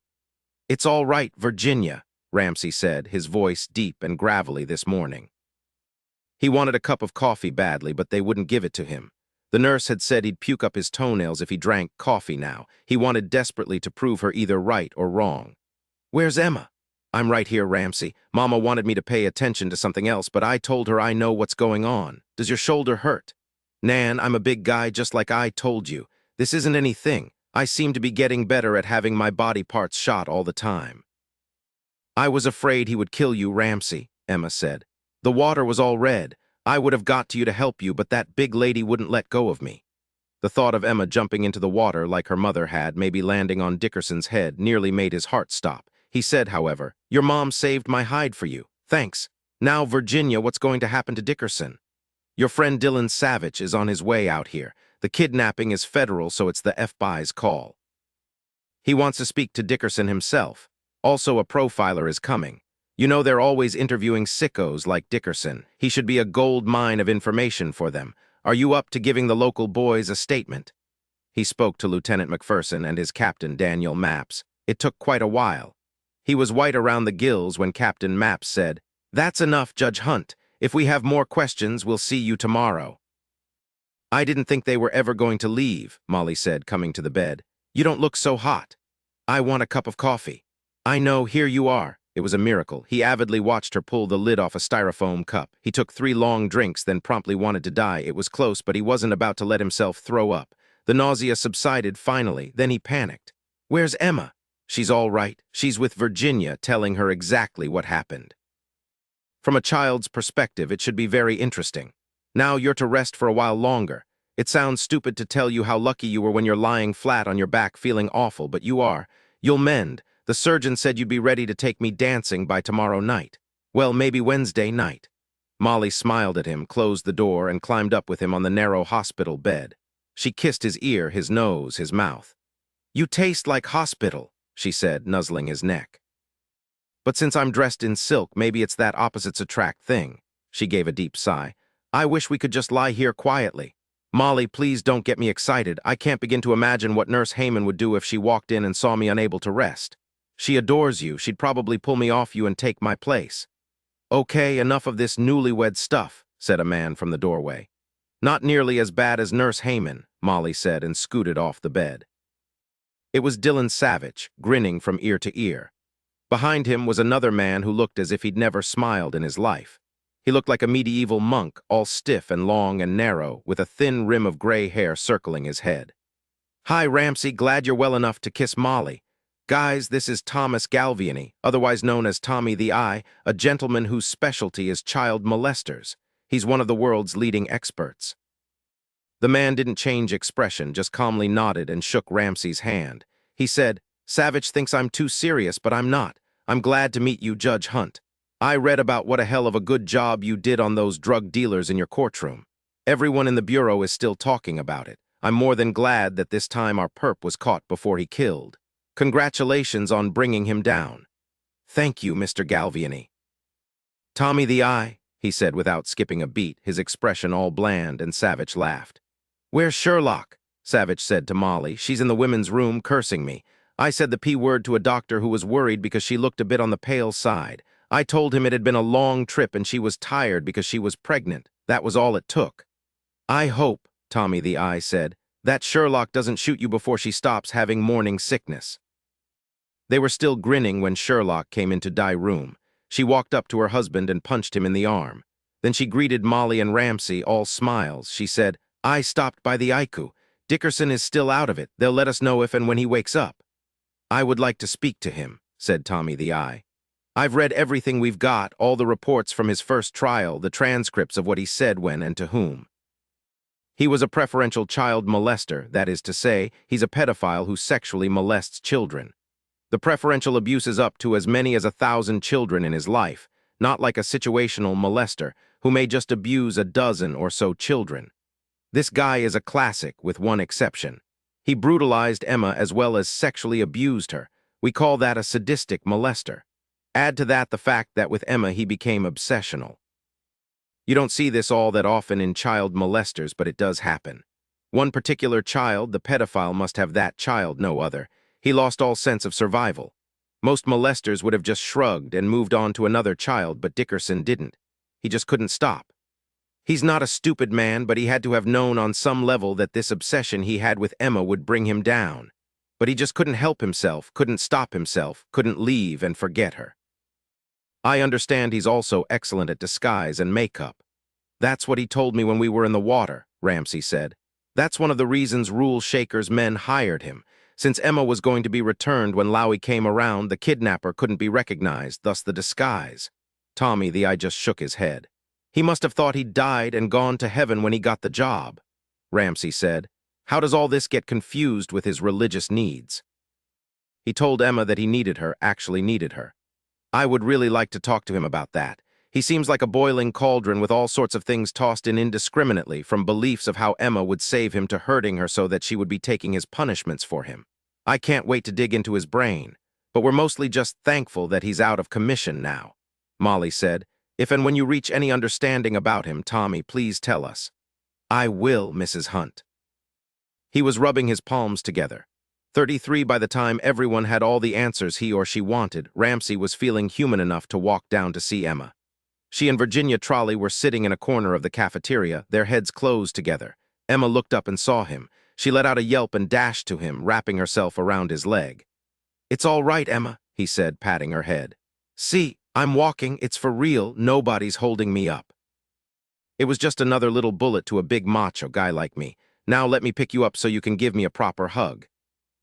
"It's all right, Virginia," Ramsey said, his voice deep and gravelly this morning. He wanted a cup of coffee badly, but they wouldn't give it to him. The nurse had said he'd puke up his toenails if he drank coffee now. He wanted desperately to prove her either right or wrong. "Where's Emma?" "I'm right here, Ramsey. Mama wanted me to pay attention to something else, but I told her I know what's going on. Does your shoulder hurt?" "Nan, I'm a big guy just like I told you. This isn't anything. I seem to be getting better at having my body parts shot all the time." "I was afraid he would kill you, Ramsey," Emma said. "The water was all red. I would have got to you to help you, but that big lady wouldn't let go of me." The thought of Emma jumping into the water like her mother had, maybe landing on Dickerson's head, nearly made his heart stop. He said, however, "Your mom saved my hide for you. Thanks. Now, Virginia, what's going to happen to Dickerson?" "Your friend Dylan Savich is on his way out here. The kidnapping is federal, so it's the FBI's call. He wants to speak to Dickerson himself. Also, a profiler is coming. You know they're always interviewing sickos like Dickerson. He should be a gold mine of information for them. Are you up to giving the local boys a statement?" He spoke to Lieutenant McPherson and his captain, Daniel Mapps. It took quite a while. He was white around the gills when Captain Mapps said, "That's enough, Judge Hunt. If we have more questions, we'll see you tomorrow." "I didn't think they were ever going to leave," Molly said, coming to the bed. "You don't look so hot." "I want a cup of coffee." "I know, here you are." It was a miracle. He avidly watched her pull the lid off a styrofoam cup. He took 3 long drinks, then promptly wanted to die. It was close, but he wasn't about to let himself throw up. The nausea subsided finally, then he panicked. "Where's Emma?" "She's all right. She's with Virginia, telling her exactly what happened." From a child's perspective, it should be very interesting. Now you're to rest for a while longer. It sounds stupid to tell you how lucky you were when you're lying flat on your back feeling awful, but you are. You'll mend. The surgeon said you'd be ready to take me dancing by tomorrow night. Well, maybe Wednesday night. Molly smiled at him, closed the door, and climbed up with him on the narrow hospital bed. She kissed his ear, his nose, his mouth. "You taste like hospital," she said, nuzzling his neck. "But since I'm dressed in silk, maybe it's that opposites attract thing." She gave a deep sigh. "I wish we could just lie here quietly." "Molly, please don't get me excited. I can't begin to imagine what Nurse Heyman would do if she walked in and saw me unable to rest. She adores you. She'd probably pull me off you and take my place." "Okay, enough of this newlywed stuff," said a man from the doorway. "Not nearly as bad as Nurse Heyman," Molly said and scooted off the bed. It was Dylan Savich, grinning from ear to ear. Behind him was another man who looked as if he'd never smiled in his life. He looked like a medieval monk, all stiff and long and narrow, with a thin rim of gray hair circling his head. "Hi, Ramsey, glad you're well enough to kiss Molly. Guys, this is Thomas Galviani, otherwise known as Tommy the Eye, a gentleman whose specialty is child molesters. He's one of the world's leading experts." The man didn't change expression, just calmly nodded and shook Ramsey's hand. He said, "Savich thinks I'm too serious, but I'm not. I'm glad to meet you, Judge Hunt. I read about what a hell of a good job you did on those drug dealers in your courtroom. Everyone in the Bureau is still talking about it. I'm more than glad that this time our perp was caught before he killed. Congratulations on bringing him down." "Thank you, Mr. Galviani." "Tommy the Eye," he said without skipping a beat, his expression all bland, and Savich laughed. "Where's Sherlock?" Savich said to Molly. "She's in the women's room cursing me. I said the P word to a doctor who was worried because she looked a bit on the pale side. I told him it had been a long trip and she was tired because she was pregnant. That was all it took." "I hope," Tommy the Eye said, "that Sherlock doesn't shoot you before she stops having morning sickness." They were still grinning when Sherlock came into Di's room. She walked up to her husband and punched him in the arm. Then she greeted Molly and Ramsey, all smiles. She said, "I stopped by the ICU. Dickerson is still out of it. They'll let us know if and when he wakes up." "I would like to speak to him," said Tommy the Eye. "I've read everything we've got, all the reports from his first trial, the transcripts of what he said when and to whom. He was a preferential child molester, that is to say, he's a pedophile who sexually molests children. The preferential abuse is up to as many as 1,000 children in his life, not like a situational molester who may just abuse a dozen or so children. This guy is a classic, with one exception. He brutalized Emma as well as sexually abused her. We call that a sadistic molester. Add to that the fact that with Emma he became obsessional. You don't see this all that often in child molesters, but it does happen. One particular child, the pedophile must have that child, no other. He lost all sense of survival. Most molesters would have just shrugged and moved on to another child, but Dickerson didn't. He just couldn't stop. He's not a stupid man, but he had to have known on some level that this obsession he had with Emma would bring him down. But he just couldn't help himself, couldn't stop himself, couldn't leave and forget her. I understand he's also excellent at disguise and makeup. That's what he told me when we were in the water, Ramsey said. That's one of the reasons Rule Shaker's men hired him. Since Emma was going to be returned when Lowy came around, the kidnapper couldn't be recognized, thus the disguise. Tommy the Eye just shook his head. He must have thought he'd died and gone to heaven when he got the job, Ramsey said. How does all this get confused with his religious needs? He told Emma that he needed her, actually needed her. I would really like to talk to him about that. He seems like a boiling cauldron with all sorts of things tossed in indiscriminately, from beliefs of how Emma would save him to hurting her so that she would be taking his punishments for him. I can't wait to dig into his brain, but we're mostly just thankful that he's out of commission now. Molly said. If and when you reach any understanding about him, Tommy, please tell us. I will, Mrs. Hunt. He was rubbing his palms together. 33 by the time everyone had all the answers he or she wanted, Ramsey was feeling human enough to walk down to see Emma. She and Virginia Trolley were sitting in a corner of the cafeteria, their heads closed together. Emma looked up and saw him. She let out a yelp and dashed to him, wrapping herself around his leg. It's all right, Emma, he said, patting her head. See, I'm walking, it's for real, nobody's holding me up. It was just another little bullet to a big macho guy like me. Now let me pick you up so you can give me a proper hug.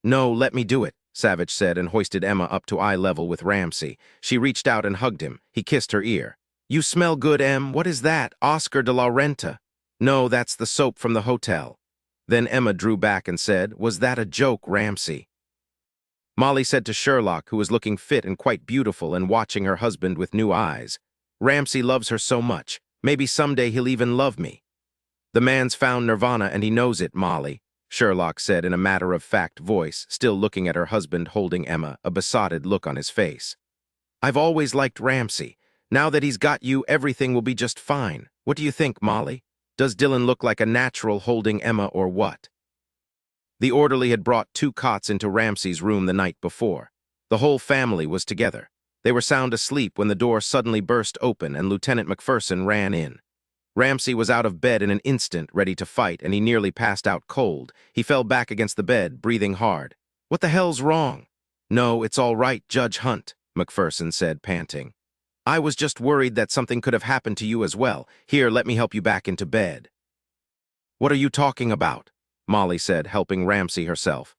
No, let me do it, Savich said and hoisted Emma up to eye level with Ramsey. She reached out and hugged him. He kissed her ear. You smell good, Em. What is that? Oscar de la Renta. No, that's the soap from the hotel. Then Emma drew back and said, Was that a joke, Ramsey? Molly said to Sherlock, who was looking fit and quite beautiful and watching her husband with new eyes, Ramsey loves her so much. Maybe someday he'll even love me. The man's found nirvana and he knows it, Molly, Sherlock said in a matter-of-fact voice, still looking at her husband holding Emma, a besotted look on his face. I've always liked Ramsey. Now that he's got you, everything will be just fine. What do you think, Molly? Does Dylan look like a natural holding Emma or what? The orderly had brought 2 cots into Ramsey's room the night before. The whole family was together. They were sound asleep when the door suddenly burst open and Lieutenant McPherson ran in. Ramsey was out of bed in an instant, ready to fight, and he nearly passed out cold. He fell back against the bed, breathing hard. What the hell's wrong? No, it's all right, Judge Hunt, McPherson said, panting. I was just worried that something could have happened to you as well. Here, let me help you back into bed. What are you talking about? Molly said, helping Ramsey herself.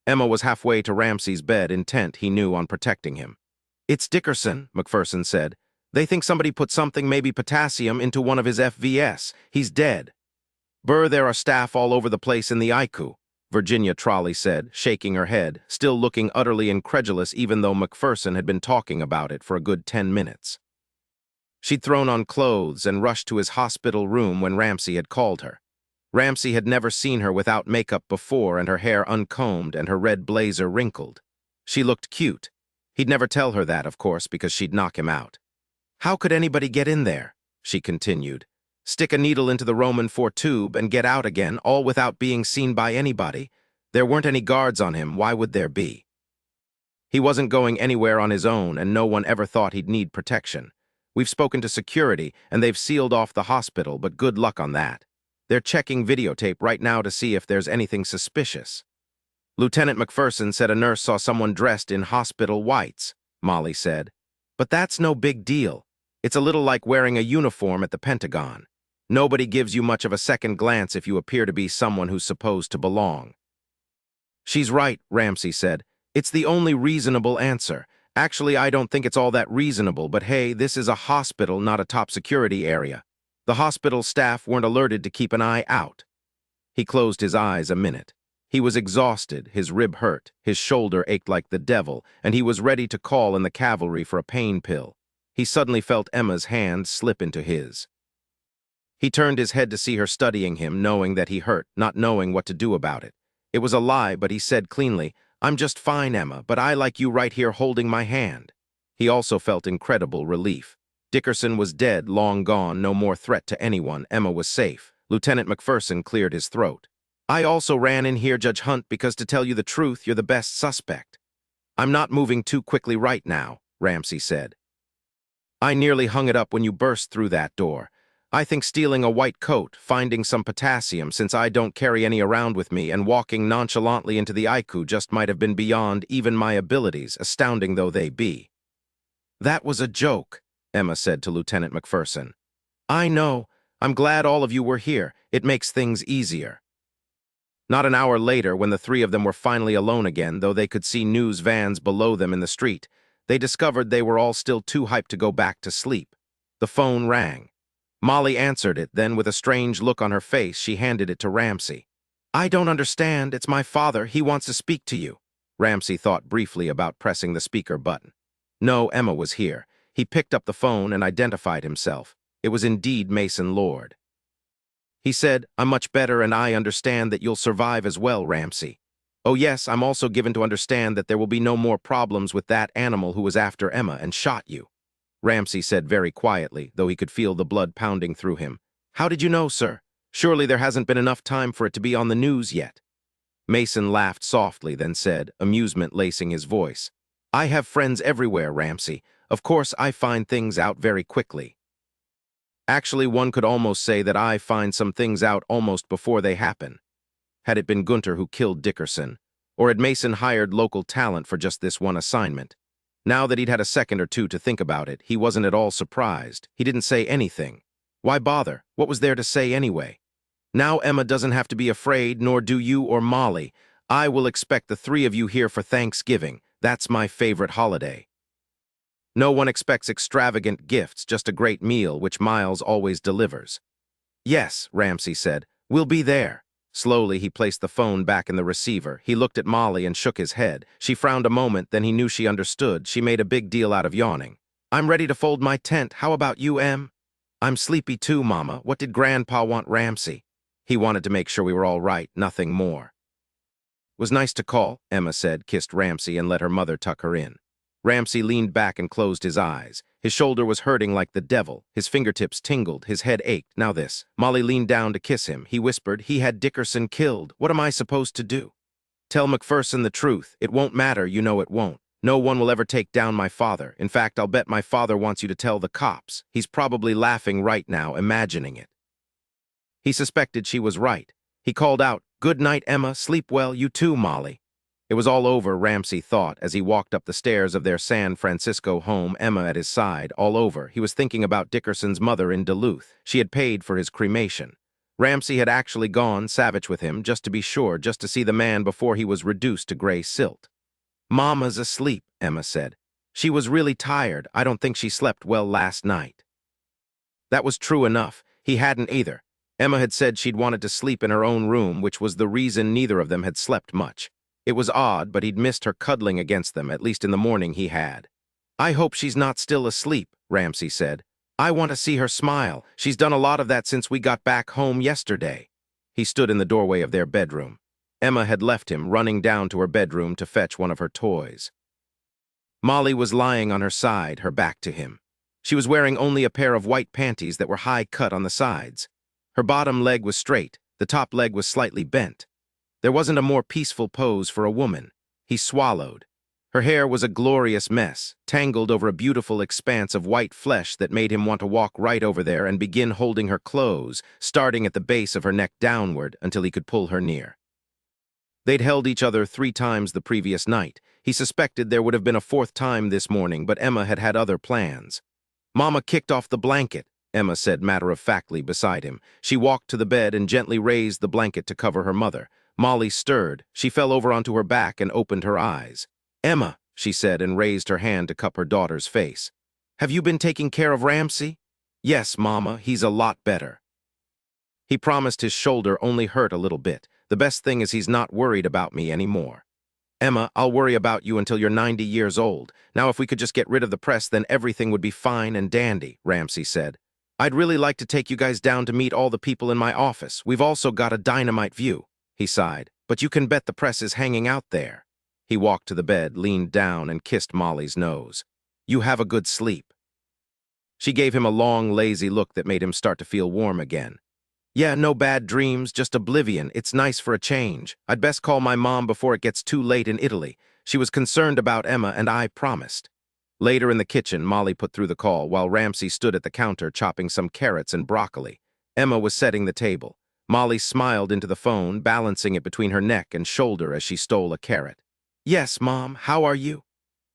Emma was halfway to Ramsey's bed, intent, he knew, on protecting him. It's Dickerson, McPherson said. They think somebody put something, maybe potassium, into one of his FVS. He's dead. Burr, there are staff all over the place in the ICU, Virginia Trolley said, shaking her head, still looking utterly incredulous even though McPherson had been talking about it for a good 10 minutes. She'd thrown on clothes and rushed to his hospital room when Ramsey had called her. Ramsey had never seen her without makeup before and her hair uncombed and her red blazer wrinkled. She looked cute. He'd never tell her that, of course, because she'd knock him out. How could anybody get in there? She continued. Stick a needle into the Roman 4 tube and get out again, all without being seen by anybody. There weren't any guards on him, why would there be? He wasn't going anywhere on his own, and no one ever thought he'd need protection. We've spoken to security, and they've sealed off the hospital, but good luck on that. They're checking videotape right now to see if there's anything suspicious. Lieutenant McPherson said a nurse saw someone dressed in hospital whites, Molly said. But that's no big deal. It's a little like wearing a uniform at the Pentagon. Nobody gives you much of a second glance if you appear to be someone who's supposed to belong. She's right, Ramsey said. It's the only reasonable answer. Actually, I don't think it's all that reasonable, but hey, this is a hospital, not a top security area. The hospital staff weren't alerted to keep an eye out. He closed his eyes a minute. He was exhausted, his rib hurt, his shoulder ached like the devil, and he was ready to call in the cavalry for a pain pill. He suddenly felt Emma's hand slip into his. He turned his head to see her studying him, knowing that he hurt, not knowing what to do about it. It was a lie, but he said cleanly, I'm just fine, Emma, but I like you right here holding my hand. He also felt incredible relief. Dickerson was dead, long gone, no more threat to anyone. Emma was safe. Lieutenant McPherson cleared his throat. I also ran in here, Judge Hunt, because to tell you the truth, you're the best suspect. I'm not moving too quickly right now, Ramsey said. I nearly hung it up when you burst through that door. I think stealing a white coat, finding some potassium since I don't carry any around with me, and walking nonchalantly into the ICU just might have been beyond even my abilities, astounding though they be. That was a joke, Emma said to Lieutenant McPherson. I know. I'm glad all of you were here. It makes things easier. Not an hour later, when the 3 of them were finally alone again, though they could see news vans below them in the street, they discovered they were all still too hyped to go back to sleep. The phone rang. Molly answered it, then with a strange look on her face, she handed it to Ramsey. I don't understand. It's my father. He wants to speak to you. Ramsey thought briefly about pressing the speaker button. No, Emma was here. He picked up the phone and identified himself. It was indeed Mason Lord. He said, I'm much better and I understand that you'll survive as well, Ramsey. Oh yes, I'm also given to understand that there will be no more problems with that animal who was after Emma and shot you. Ramsey said very quietly, though he could feel the blood pounding through him. How did you know, sir? Surely there hasn't been enough time for it to be on the news yet. Mason laughed softly, then said, amusement lacing his voice. I have friends everywhere, Ramsey. Of course, I find things out very quickly. Actually, one could almost say that I find some things out almost before they happen. Had it been Coulter who killed Dickerson? Or had Mason hired local talent for just this one assignment? Now that he'd had a second or two to think about it, he wasn't at all surprised. He didn't say anything. Why bother? What was there to say anyway? Now Emma doesn't have to be afraid, nor do you or Molly. I will expect the three of you here for Thanksgiving. That's my favorite holiday. No one expects extravagant gifts, just a great meal, which Miles always delivers. Yes, Ramsey said. We'll be there. Slowly, he placed the phone back in the receiver. He looked at Molly and shook his head. She frowned a moment, then he knew she understood. She made a big deal out of yawning. I'm ready to fold my tent. How about you, Em? I'm sleepy too, Mama. What did Grandpa want, Ramsey? He wanted to make sure we were all right, nothing more. Was nice to call, Emma said, kissed Ramsey, and let her mother tuck her in. Ramsey leaned back and closed his eyes. His shoulder was hurting like the devil. His fingertips tingled. His head ached. Now this. Molly leaned down to kiss him. He whispered, he had Dickerson killed. What am I supposed to do? Tell McPherson the truth. It won't matter, you know it won't. No one will ever take down my father. In fact, I'll bet my father wants you to tell the cops. He's probably laughing right now, imagining it. He suspected she was right. He called out, Good night, Emma. Sleep well. You too, Molly. It was all over, Ramsey thought, as he walked up the stairs of their San Francisco home, Emma at his side. All over. He was thinking about Dickerson's mother in Duluth. She had paid for his cremation. Ramsey had actually gone Savich with him, just to be sure, just to see the man before he was reduced to gray silt. Mama's asleep, Emma said. She was really tired. I don't think she slept well last night. That was true enough. He hadn't either. Emma had said she'd wanted to sleep in her own room, which was the reason neither of them had slept much. It was odd, but he'd missed her cuddling against them, at least in the morning he had. I hope she's not still asleep, Ramsey said. I want to see her smile. She's done a lot of that since we got back home yesterday. He stood in the doorway of their bedroom. Emma had left him, running down to her bedroom to fetch one of her toys. Molly was lying on her side, her back to him. She was wearing only a pair of white panties that were high cut on the sides. Her bottom leg was straight, the top leg was slightly bent. There wasn't a more peaceful pose for a woman. He swallowed. Her hair was a glorious mess, tangled over a beautiful expanse of white flesh that made him want to walk right over there and begin holding her close, starting at the base of her neck downward until he could pull her near. They'd held each other 3 times the previous night. He suspected there would have been a 4th time this morning, but Emma had had other plans. Mama kicked off the blanket, Emma said matter-of-factly beside him. She walked to the bed and gently raised the blanket to cover her mother. Molly stirred. She fell over onto her back and opened her eyes. Emma, she said, and raised her hand to cup her daughter's face. Have you been taking care of Ramsey? Yes, Mama, he's a lot better. He promised his shoulder only hurt a little bit. The best thing is he's not worried about me anymore. Emma, I'll worry about you until you're 90 years old. Now if we could just get rid of the press, then everything would be fine and dandy, Ramsey said. I'd really like to take you guys down to meet all the people in my office. We've also got a dynamite view. He sighed. But you can bet the press is hanging out there. He walked to the bed, leaned down, and kissed Molly's nose. You have a good sleep. She gave him a long, lazy look that made him start to feel warm again. Yeah, no bad dreams, just oblivion. It's nice for a change. I'd best call my mom before it gets too late in Italy. She was concerned about Emma, and I promised. Later in the kitchen, Molly put through the call, while Ramsey stood at the counter chopping some carrots and broccoli. Emma was setting the table. Molly smiled into the phone, balancing it between her neck and shoulder as she stole a carrot. Yes, Mom, how are you?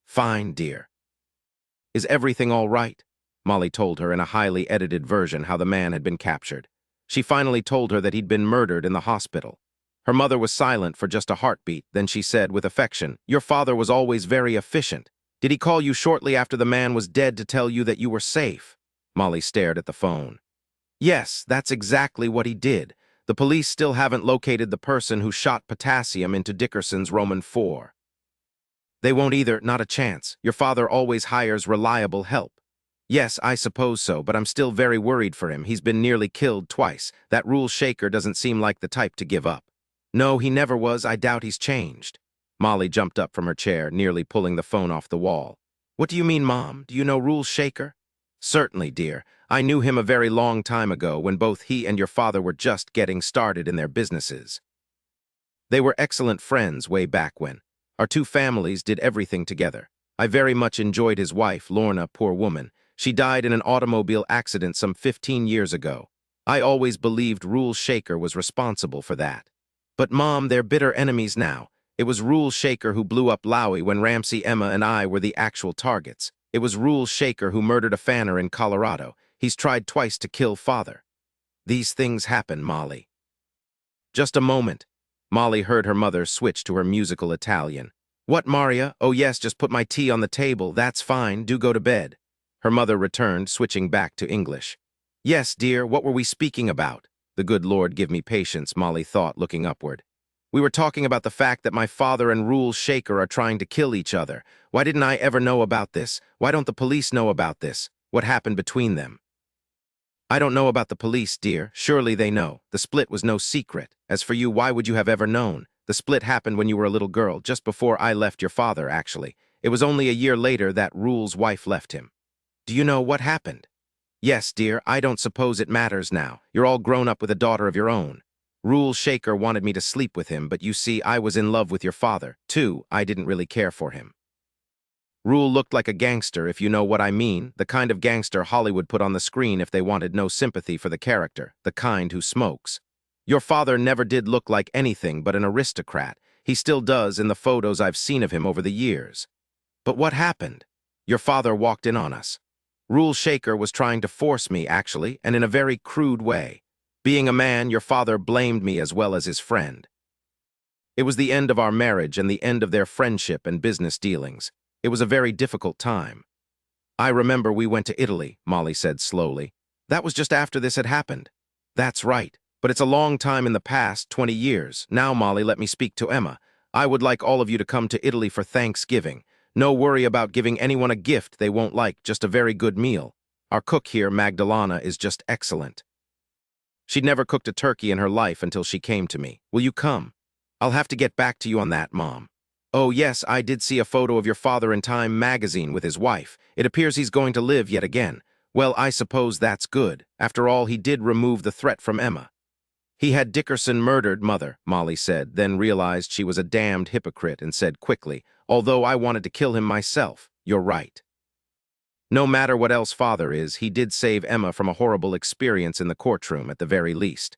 Fine, dear. Is everything all right? Molly told her in a highly edited version how the man had been captured. She finally told her that he'd been murdered in the hospital. Her mother was silent for just a heartbeat, then she said with affection, Your father was always very efficient. Did he call you shortly after the man was dead to tell you that you were safe? Molly stared at the phone. Yes, that's exactly what he did. The police still haven't located the person who shot potassium into Dickerson's Roman 4. They won't either, not a chance. Your father always hires reliable help. Yes, I suppose so, but I'm still very worried for him. He's been nearly killed twice. That rule shaker doesn't seem like the type to give up. No, he never was. I doubt he's changed. Molly jumped up from her chair, nearly pulling the phone off the wall. What do you mean, Mom? Do you know rule shaker? Certainly, dear. I knew him a very long time ago when both he and your father were just getting started in their businesses. They were excellent friends way back when. Our two families did everything together. I very much enjoyed his wife, Lorna, poor woman. She died in an automobile accident some 15 years ago. I always believed Rule Shaker was responsible for that. But Mom, they're bitter enemies now. It was Rule Shaker who blew up Lowy when Ramsey, Emma, and I were the actual targets. It was Rule Shaker who murdered a fanner in Colorado. He's tried twice to kill Father. These things happen, Molly. Just a moment. Molly heard her mother switch to her musical Italian. What, Maria? Oh yes, just put my tea on the table. That's fine. Do go to bed. Her mother returned, switching back to English. Yes, dear, what were we speaking about? The good Lord give me patience, Molly thought, looking upward. We were talking about the fact that my father and Rule Shaker are trying to kill each other. Why didn't I ever know about this? Why don't the police know about this? What happened between them? I don't know about the police, dear. Surely they know. The split was no secret. As for you, why would you have ever known? The split happened when you were a little girl, just before I left your father, actually. It was only a year later that Rule's wife left him. Do you know what happened? Yes, dear, I don't suppose it matters now. You're all grown up with a daughter of your own. Rule Shaker wanted me to sleep with him, but you see, I was in love with your father, too. I didn't really care for him. Rule looked like a gangster, if you know what I mean, the kind of gangster Hollywood put on the screen if they wanted no sympathy for the character, the kind who smokes. Your father never did look like anything but an aristocrat. He still does in the photos I've seen of him over the years. But what happened? Your father walked in on us. Rule Shaker was trying to force me, actually, and in a very crude way. Being a man, your father blamed me as well as his friend. It was the end of our marriage and the end of their friendship and business dealings. It was a very difficult time. I remember we went to Italy, Molly said slowly. That was just after this had happened. That's right, but it's a long time in the past, 20 years. Now, Molly, let me speak to Emma. I would like all of you to come to Italy for Thanksgiving. No worry about giving anyone a gift they won't like, just a very good meal. Our cook here, Magdalena, is just excellent. She'd never cooked a turkey in her life until she came to me. Will you come? I'll have to get back to you on that, Mom. Oh, yes, I did see a photo of your father in Time magazine with his wife. It appears he's going to live yet again. Well, I suppose that's good. After all, he did remove the threat from Emma. He had Dickerson murdered, Mother, Molly said, then realized she was a damned hypocrite and said quickly, although I wanted to kill him myself. You're right. No matter what else Father is, he did save Emma from a horrible experience in the courtroom at the very least.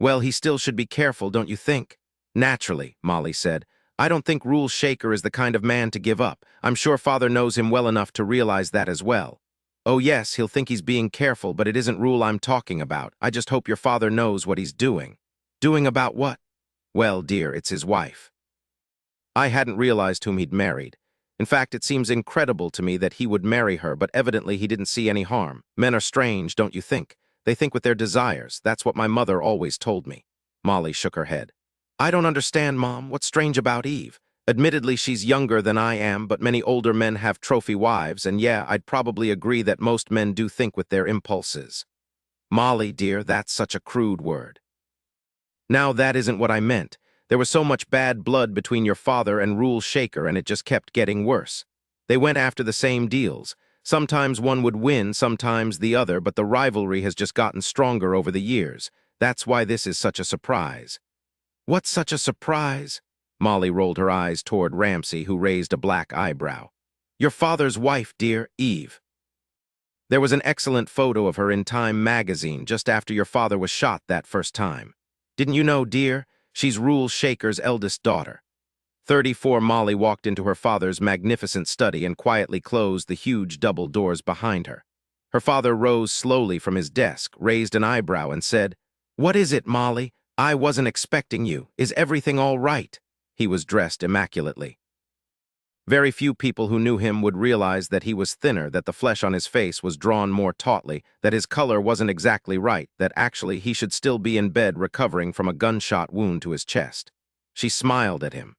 Well, he still should be careful, don't you think? Naturally, Molly said. I don't think Rule Shaker is the kind of man to give up. I'm sure Father knows him well enough to realize that as well. Oh yes, he'll think he's being careful, but it isn't Rule I'm talking about. I just hope your father knows what he's doing. Doing about what? Well, dear, it's his wife. I hadn't realized whom he'd married. In fact, it seems incredible to me that he would marry her, but evidently he didn't see any harm. Men are strange, don't you think? They think with their desires. That's what my mother always told me. Molly shook her head. I don't understand, Mom. What's strange about Eve? Admittedly, she's younger than I am, but many older men have trophy wives, and yeah, I'd probably agree that most men do think with their impulses. Molly, dear, that's such a crude word. Now, that isn't what I meant. There was so much bad blood between your father and Rule Shaker, and it just kept getting worse. They went after the same deals. Sometimes one would win, sometimes the other, but the rivalry has just gotten stronger over the years. That's why this is such a surprise. What's such a surprise? Molly rolled her eyes toward Ramsey, who raised a black eyebrow. Your father's wife, dear, Eve. There was an excellent photo of her in Time magazine just after your father was shot that first time. Didn't you know, dear? She's Rule Shaker's eldest daughter. 34 Molly walked into her father's magnificent study and quietly closed the huge double doors behind her. Her father rose slowly from his desk, raised an eyebrow, and said, What is it, Molly? I wasn't expecting you. Is everything all right? He was dressed immaculately. Very few people who knew him would realize that he was thinner, that the flesh on his face was drawn more tautly, that his color wasn't exactly right, that actually he should still be in bed recovering from a gunshot wound to his chest. She smiled at him.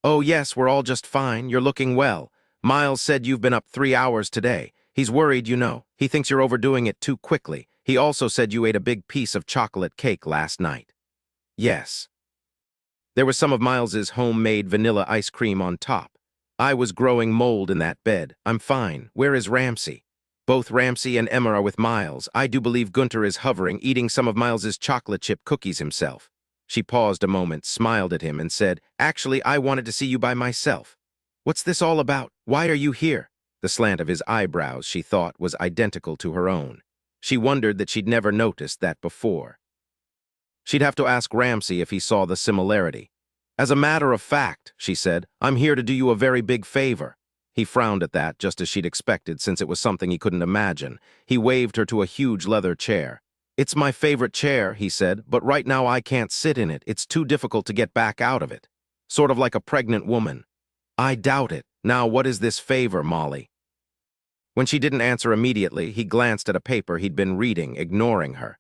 Oh yes, we're all just fine. You're looking well. Miles said you've been up 3 hours today. He's worried, you know. He thinks you're overdoing it too quickly. He also said you ate a big piece of chocolate cake last night. Yes. There was some of Miles's homemade vanilla ice cream on top. I was growing mold in that bed. I'm fine. Where is Ramsey? Both Ramsey and Emma are with Miles. I do believe Gunter is hovering, eating some of Miles's chocolate chip cookies himself. She paused a moment, smiled at him, and said, "Actually, I wanted to see you by myself." "What's this all about? Why are you here?" The slant of his eyebrows, she thought, was identical to her own. She wondered that she'd never noticed that before. She'd have to ask Ramsey if he saw the similarity. "As a matter of fact," she said, "I'm here to do you a very big favor." He frowned at that, just as she'd expected, since it was something he couldn't imagine. He waved her to a huge leather chair. "It's my favorite chair," he said, "but right now I can't sit in it. It's too difficult to get back out of it. Sort of like a pregnant woman." "I doubt it. Now, what is this favor, Molly?" When she didn't answer immediately, he glanced at a paper he'd been reading, ignoring her.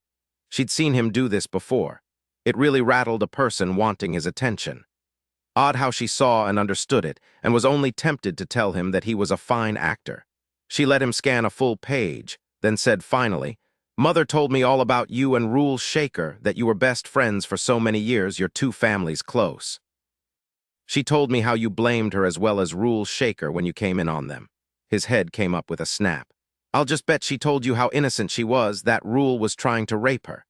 She'd seen him do this before. It really rattled a person wanting his attention. Odd how she saw and understood it, and was only tempted to tell him that he was a fine actor. She let him scan a full page, then said finally, "Mother told me all about you and Rule Shaker, that you were best friends for so many years, your two families close. She told me how you blamed her as well as Rule Shaker when you came in on them." His head came up with a snap. "I'll just bet she told you how innocent she was, that Rule was trying to rape her."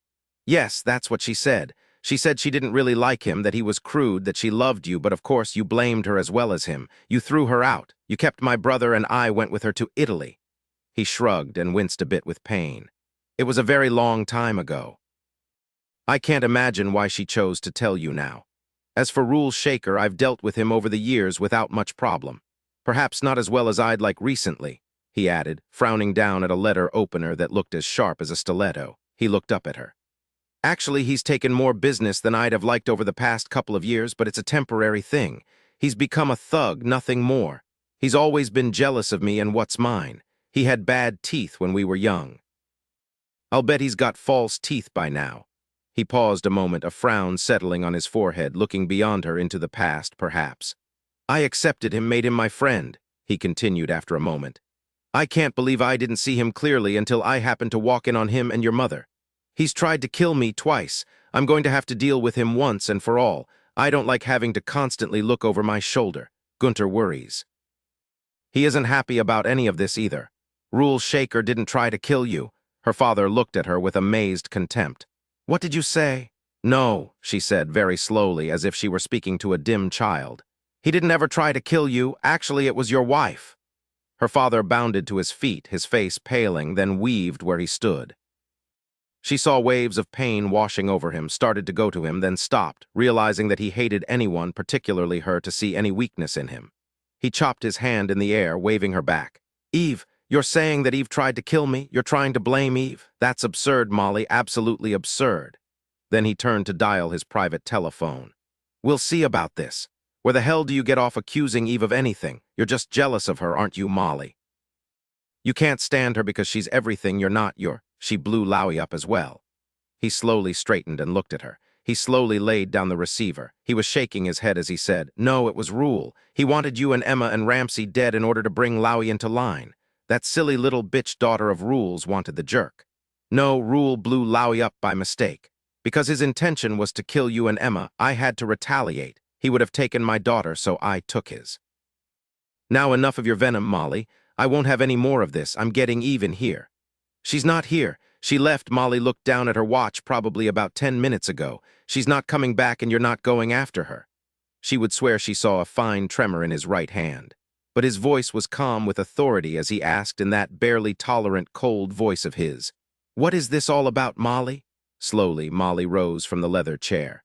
"Yes, that's what she said. She said she didn't really like him, that he was crude, that she loved you, but of course you blamed her as well as him. You threw her out. You kept my brother and I went with her to Italy." He shrugged and winced a bit with pain. "It was a very long time ago. I can't imagine why she chose to tell you now. As for Rule Shaker, I've dealt with him over the years without much problem. Perhaps not as well as I'd like recently," he added, frowning down at a letter opener that looked as sharp as a stiletto. He looked up at her. "Actually, he's taken more business than I'd have liked over the past couple of years, but it's a temporary thing. He's become a thug, nothing more. He's always been jealous of me and what's mine. He had bad teeth when we were young. I'll bet he's got false teeth by now." He paused a moment, a frown settling on his forehead, looking beyond her into the past, perhaps. "I accepted him, made him my friend," he continued after a moment. "I can't believe I didn't see him clearly until I happened to walk in on him and your mother. He's tried to kill me twice. I'm going to have to deal with him once and for all. I don't like having to constantly look over my shoulder." Gunter worries. "He isn't happy about any of this either. Rule Shaker didn't try to kill you." Her father looked at her with amazed contempt. "What did you say?" "No," she said very slowly, as if she were speaking to a dim child. "He didn't ever try to kill you. Actually, it was your wife." Her father bounded to his feet, his face paling, then weaved where he stood. She saw waves of pain washing over him, started to go to him, then stopped, realizing that he hated anyone, particularly her, to see any weakness in him. He chopped his hand in the air, waving her back. "Eve, you're saying that Eve tried to kill me? You're trying to blame Eve? That's absurd, Molly, absolutely absurd." Then he turned to dial his private telephone. "We'll see about this. Where the hell do you get off accusing Eve of anything? You're just jealous of her, aren't you, Molly? You can't stand her because she's everything you're not. She blew Lowy up as well." He slowly straightened and looked at her. He slowly laid down the receiver. He was shaking his head as he said, "No, it was Rule. He wanted you and Emma and Ramsey dead in order to bring Lowy into line. That silly little bitch daughter of Rule's wanted the jerk. No, Rule blew Lowy up by mistake. Because his intention was to kill you and Emma, I had to retaliate. He would have taken my daughter, so I took his. Now enough of your venom, Molly. I won't have any more of this. I'm getting even here." "She's not here. She left." Molly looked down at her watch, probably about 10 minutes ago. "She's not coming back and you're not going after her." She would swear she saw a fine tremor in his right hand. But his voice was calm with authority as he asked in that barely tolerant, cold voice of his, "What is this all about, Molly?" Slowly, Molly rose from the leather chair.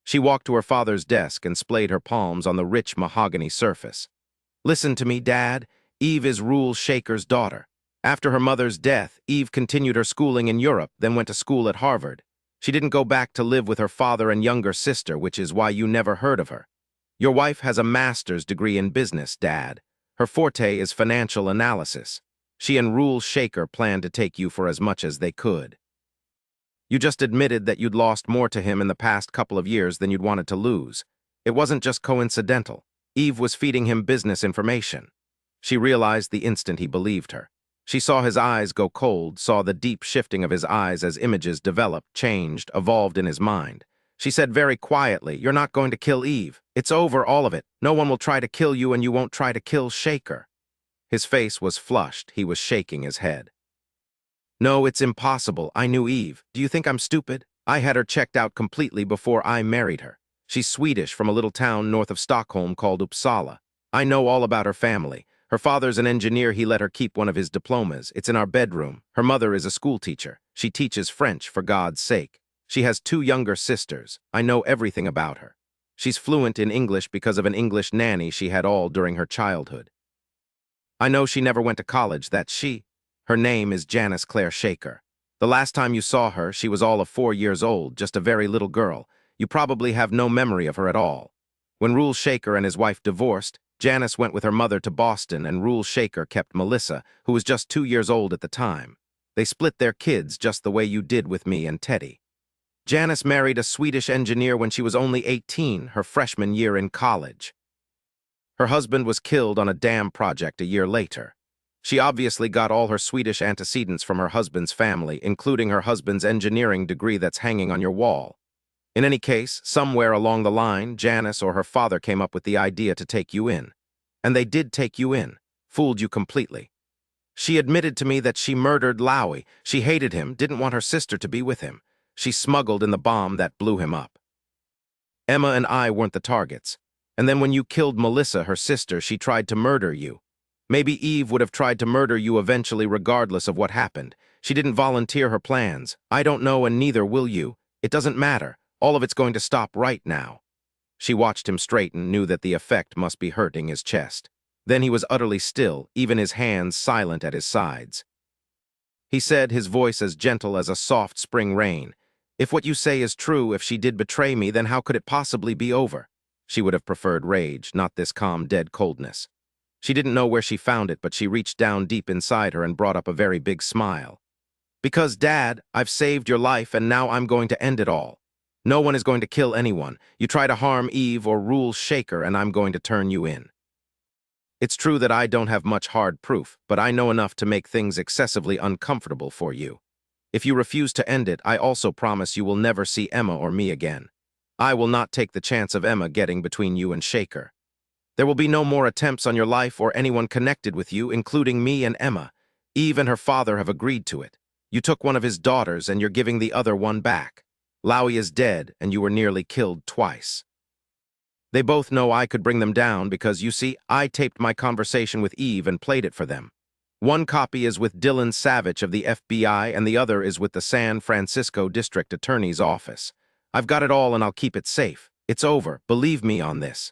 She walked to her father's desk and splayed her palms on the rich mahogany surface. "Listen to me, Dad. Eve is Rule Shaker's daughter. After her mother's death, Eve continued her schooling in Europe, then went to school at Harvard. She didn't go back to live with her father and younger sister, which is why you never heard of her. Your wife has a master's degree in business, Dad. Her forte is financial analysis. She and Rule Shaker planned to take you for as much as they could. You just admitted that you'd lost more to him in the past couple of years than you'd wanted to lose. It wasn't just coincidental. Eve was feeding him business information." She realized the instant he believed her. She saw his eyes go cold, saw the deep shifting of his eyes as images developed, changed, evolved in his mind. She said very quietly, "You're not going to kill Eve. It's over, all of it. No one will try to kill you and you won't try to kill Shaker." His face was flushed. He was shaking his head. No, it's impossible. I knew Eve. Do you think I'm stupid? I had her checked out completely before I married her. She's Swedish from a little town north of Stockholm called Uppsala. I know all about her family. Her father's an engineer. He let her keep one of his diplomas. It's in our bedroom. Her mother is a schoolteacher. She teaches French, for God's sake. She has 2 younger sisters. I know everything about her. She's fluent in English because of an English nanny she had all during her childhood. I know she never went to college. That's she. Her name is Janice Claire Shaker. The last time you saw her, she was all of 4 years old, just a very little girl. You probably have no memory of her at all. When Rule Shaker and his wife divorced, Janice went with her mother to Boston, and Rule Shaker kept Melissa, who was just 2 years old at the time. They split their kids just the way you did with me and Teddy. Janice married a Swedish engineer when she was only 18, her freshman year in college. Her husband was killed on a dam project a year later. She obviously got all her Swedish antecedents from her husband's family, including her husband's engineering degree that's hanging on your wall. In any case, somewhere along the line, Janice or her father came up with the idea to take you in. And they did take you in, fooled you completely. She admitted to me that she murdered Lowy. She hated him, didn't want her sister to be with him. She smuggled in the bomb that blew him up. Emma and I weren't the targets. And then when you killed Melissa, her sister, she tried to murder you. Maybe Eve would have tried to murder you eventually regardless of what happened. She didn't volunteer her plans. I don't know, and neither will you. It doesn't matter. All of it's going to stop right now. She watched him straighten, knew that the effect must be hurting his chest. Then he was utterly still, even his hands silent at his sides. He said, his voice as gentle as a soft spring rain, "If what you say is true, if she did betray me, then how could it possibly be over?" She would have preferred rage, not this calm, dead coldness. She didn't know where she found it, but she reached down deep inside her and brought up a very big smile. "Because, Dad, I've saved your life, and now I'm going to end it all. No one is going to kill anyone. You try to harm Eve or Rule Shaker, and I'm going to turn you in. It's true that I don't have much hard proof, but I know enough to make things excessively uncomfortable for you. If you refuse to end it, I also promise you will never see Emma or me again. I will not take the chance of Emma getting between you and Shaker. There will be no more attempts on your life or anyone connected with you, including me and Emma. Eve and her father have agreed to it. You took one of his daughters, and you're giving the other one back. Lowy is dead, and you were nearly killed twice. They both know I could bring them down because, you see, I taped my conversation with Eve and played it for them. One copy is with Dylan Savich of the FBI, and the other is with the San Francisco District Attorney's Office. I've got it all, and I'll keep it safe. It's over. Believe me on this."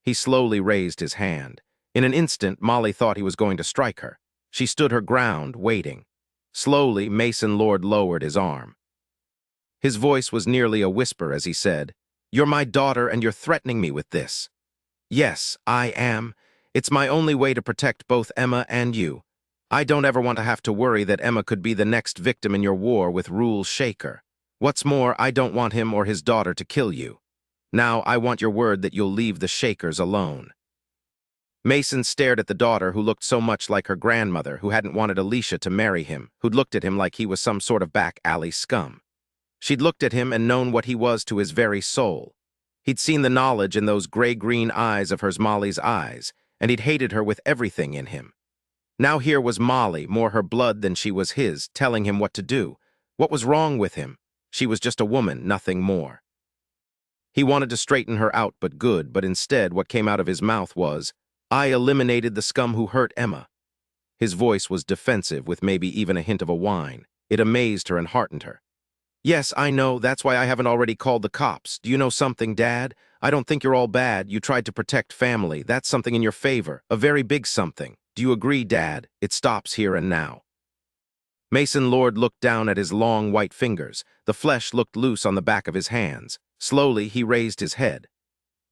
He slowly raised his hand. In an instant, Molly thought he was going to strike her. She stood her ground, waiting. Slowly, Mason Lord lowered his arm. His voice was nearly a whisper as he said, "You're my daughter, and you're threatening me with this." "Yes, I am. It's my only way to protect both Emma and you. I don't ever want to have to worry that Emma could be the next victim in your war with Rule Shaker. What's more, I don't want him or his daughter to kill you. Now, I want your word that you'll leave the Shakers alone." Mason stared at the daughter, who looked so much like her grandmother, who hadn't wanted Alicia to marry him, who'd looked at him like he was some sort of back alley scum. She'd looked at him and known what he was to his very soul. He'd seen the knowledge in those gray-green eyes of hers, Molly's eyes, and he'd hated her with everything in him. Now here was Molly, more her blood than she was his, telling him what to do. What was wrong with him? She was just a woman, nothing more. He wanted to straighten her out, but instead what came out of his mouth was, "I eliminated the scum who hurt Emma." His voice was defensive, with maybe even a hint of a whine. It amazed her and heartened her. "Yes, I know. That's why I haven't already called the cops. Do you know something, Dad? I don't think you're all bad. You tried to protect family. That's something in your favor, a very big something. Do you agree, Dad? It stops here and now." Mason Lord looked down at his long white fingers. The flesh looked loose on the back of his hands. Slowly, he raised his head.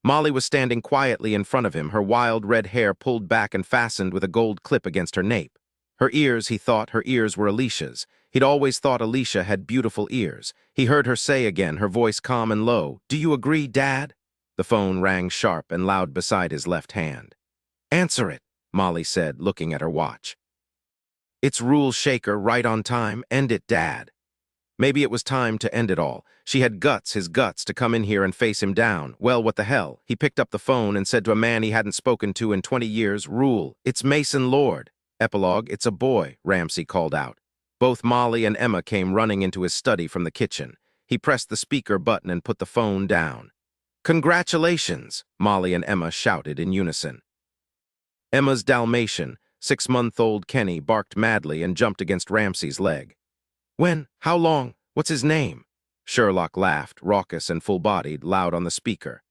Molly was standing quietly in front of him, her wild red hair pulled back and fastened with a gold clip against her nape. Her ears, he thought, her ears were Alicia's. He'd always thought Alicia had beautiful ears. He heard her say again, her voice calm and low, "Do you agree, Dad?" The phone rang sharp and loud beside his left hand. "Answer it," Molly said, looking at her watch. "It's Rule Shaker, right on time. End it, Dad." Maybe it was time to end it all. She had his guts, to come in here and face him down. Well, what the hell? He picked up the phone and said to a man he hadn't spoken to in 20 years, "Rule, it's Mason Lord." Epilogue, "It's a boy," Ramsey called out. Both Molly and Emma came running into his study from the kitchen. He pressed the speaker button and put the phone down. "Congratulations," Molly and Emma shouted in unison. Emma's Dalmatian, 6-month-old Kenny, barked madly and jumped against Ramsey's leg. "When? How long? What's his name?" Sherlock laughed, raucous and full-bodied, loud on the speaker.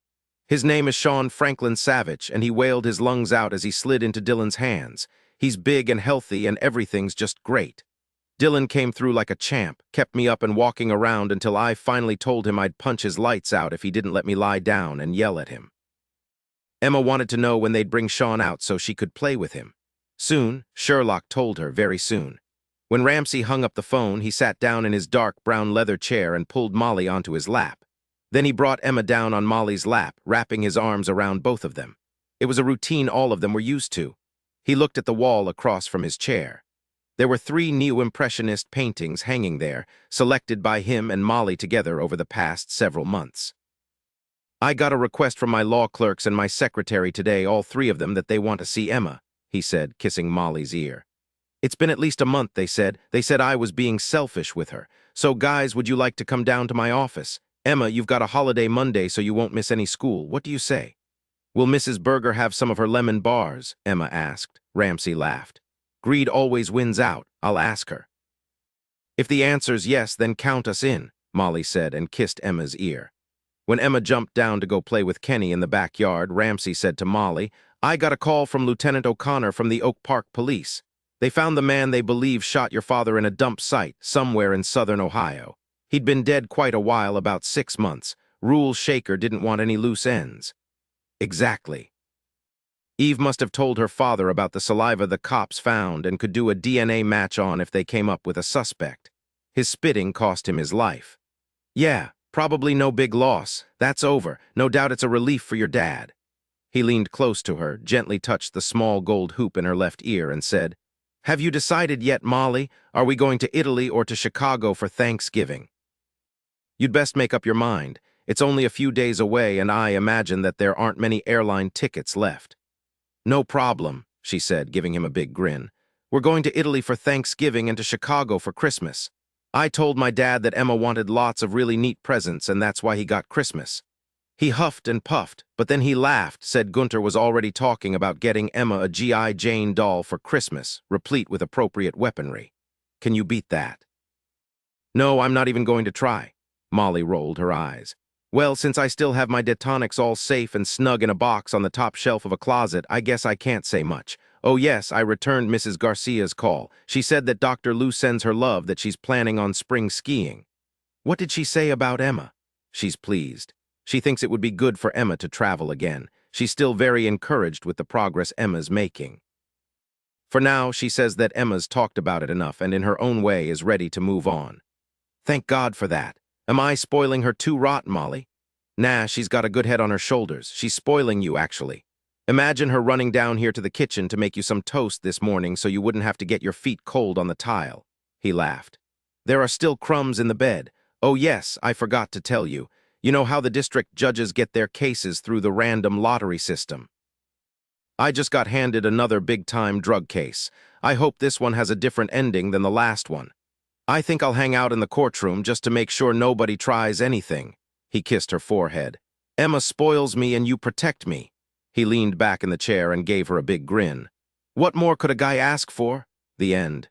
"His name is Sean Franklin Savich, and he wailed his lungs out as he slid into Dylan's hands. He's big and healthy, and everything's just great. Dylan came through like a champ, kept me up and walking around until I finally told him I'd punch his lights out if he didn't let me lie down and yell at him." Emma wanted to know when they'd bring Sean out so she could play with him. Soon, Sherlock told her, very soon. When Ramsey hung up the phone, he sat down in his dark brown leather chair and pulled Molly onto his lap. Then he brought Emma down on Molly's lap, wrapping his arms around both of them. It was a routine all of them were used to. He looked at the wall across from his chair. There were 3 neo-impressionist paintings hanging there, selected by him and Molly together over the past several months. "I got a request from my law clerks and my secretary today, all 3 of them, that they want to see Emma," he said, kissing Molly's ear. "It's been at least a month," they said. "They said I was being selfish with her. So, guys, would you like to come down to my office? Emma, you've got a holiday Monday so you won't miss any school. What do you say?" "Will Mrs. Berger have some of her lemon bars?" Emma asked. Ramsey laughed. "Greed always wins out. I'll ask her." "If the answer's yes, then count us in," Molly said and kissed Emma's ear. When Emma jumped down to go play with Kenny in the backyard, Ramsey said to Molly, "I got a call from Lieutenant O'Connor from the Oak Park Police. They found the man they believe shot your father in a dump site somewhere in southern Ohio. He'd been dead quite a while, about 6 months. Rule Shaker didn't want any loose ends." "Exactly." Eve must have told her father about the saliva the cops found and could do a DNA match on if they came up with a suspect. His spitting cost him his life. "Yeah, probably no big loss. That's over. No doubt it's a relief for your dad." He leaned close to her, gently touched the small gold hoop in her left ear, and said, "Have you decided yet, Molly? Are we going to Italy or to Chicago for Thanksgiving?" "You'd best make up your mind. It's only a few days away, and I imagine that there aren't many airline tickets left." "No problem," she said, giving him a big grin. "We're going to Italy for Thanksgiving and to Chicago for Christmas. I told my dad that Emma wanted lots of really neat presents, and that's why he got Christmas." He huffed and puffed, but then he laughed, said Coulter was already talking about getting Emma a G.I. Jane doll for Christmas, replete with appropriate weaponry. Can you beat that? "No, I'm not even going to try." Molly rolled her eyes. "Well, since I still have my detonics all safe and snug in a box on the top shelf of a closet, I guess I can't say much. Oh yes, I returned Mrs. Garcia's call. She said that Dr. Lou sends her love, that she's planning on spring skiing." "What did she say about Emma?" "She's pleased. She thinks it would be good for Emma to travel again. She's still very encouraged with the progress Emma's making. For now, she says that Emma's talked about it enough and in her own way is ready to move on." "Thank God for that. Am I spoiling her too rotten, Molly?" "Nah, she's got a good head on her shoulders. She's spoiling you, actually. Imagine her running down here to the kitchen to make you some toast this morning so you wouldn't have to get your feet cold on the tile." He laughed. "There are still crumbs in the bed. Oh yes, I forgot to tell you. You know how the district judges get their cases through the random lottery system. I just got handed another big-time drug case. I hope this one has a different ending than the last one. I think I'll hang out in the courtroom just to make sure nobody tries anything." He kissed her forehead. "Emma spoils me and you protect me." He leaned back in the chair and gave her a big grin. "What more could a guy ask for?" The end.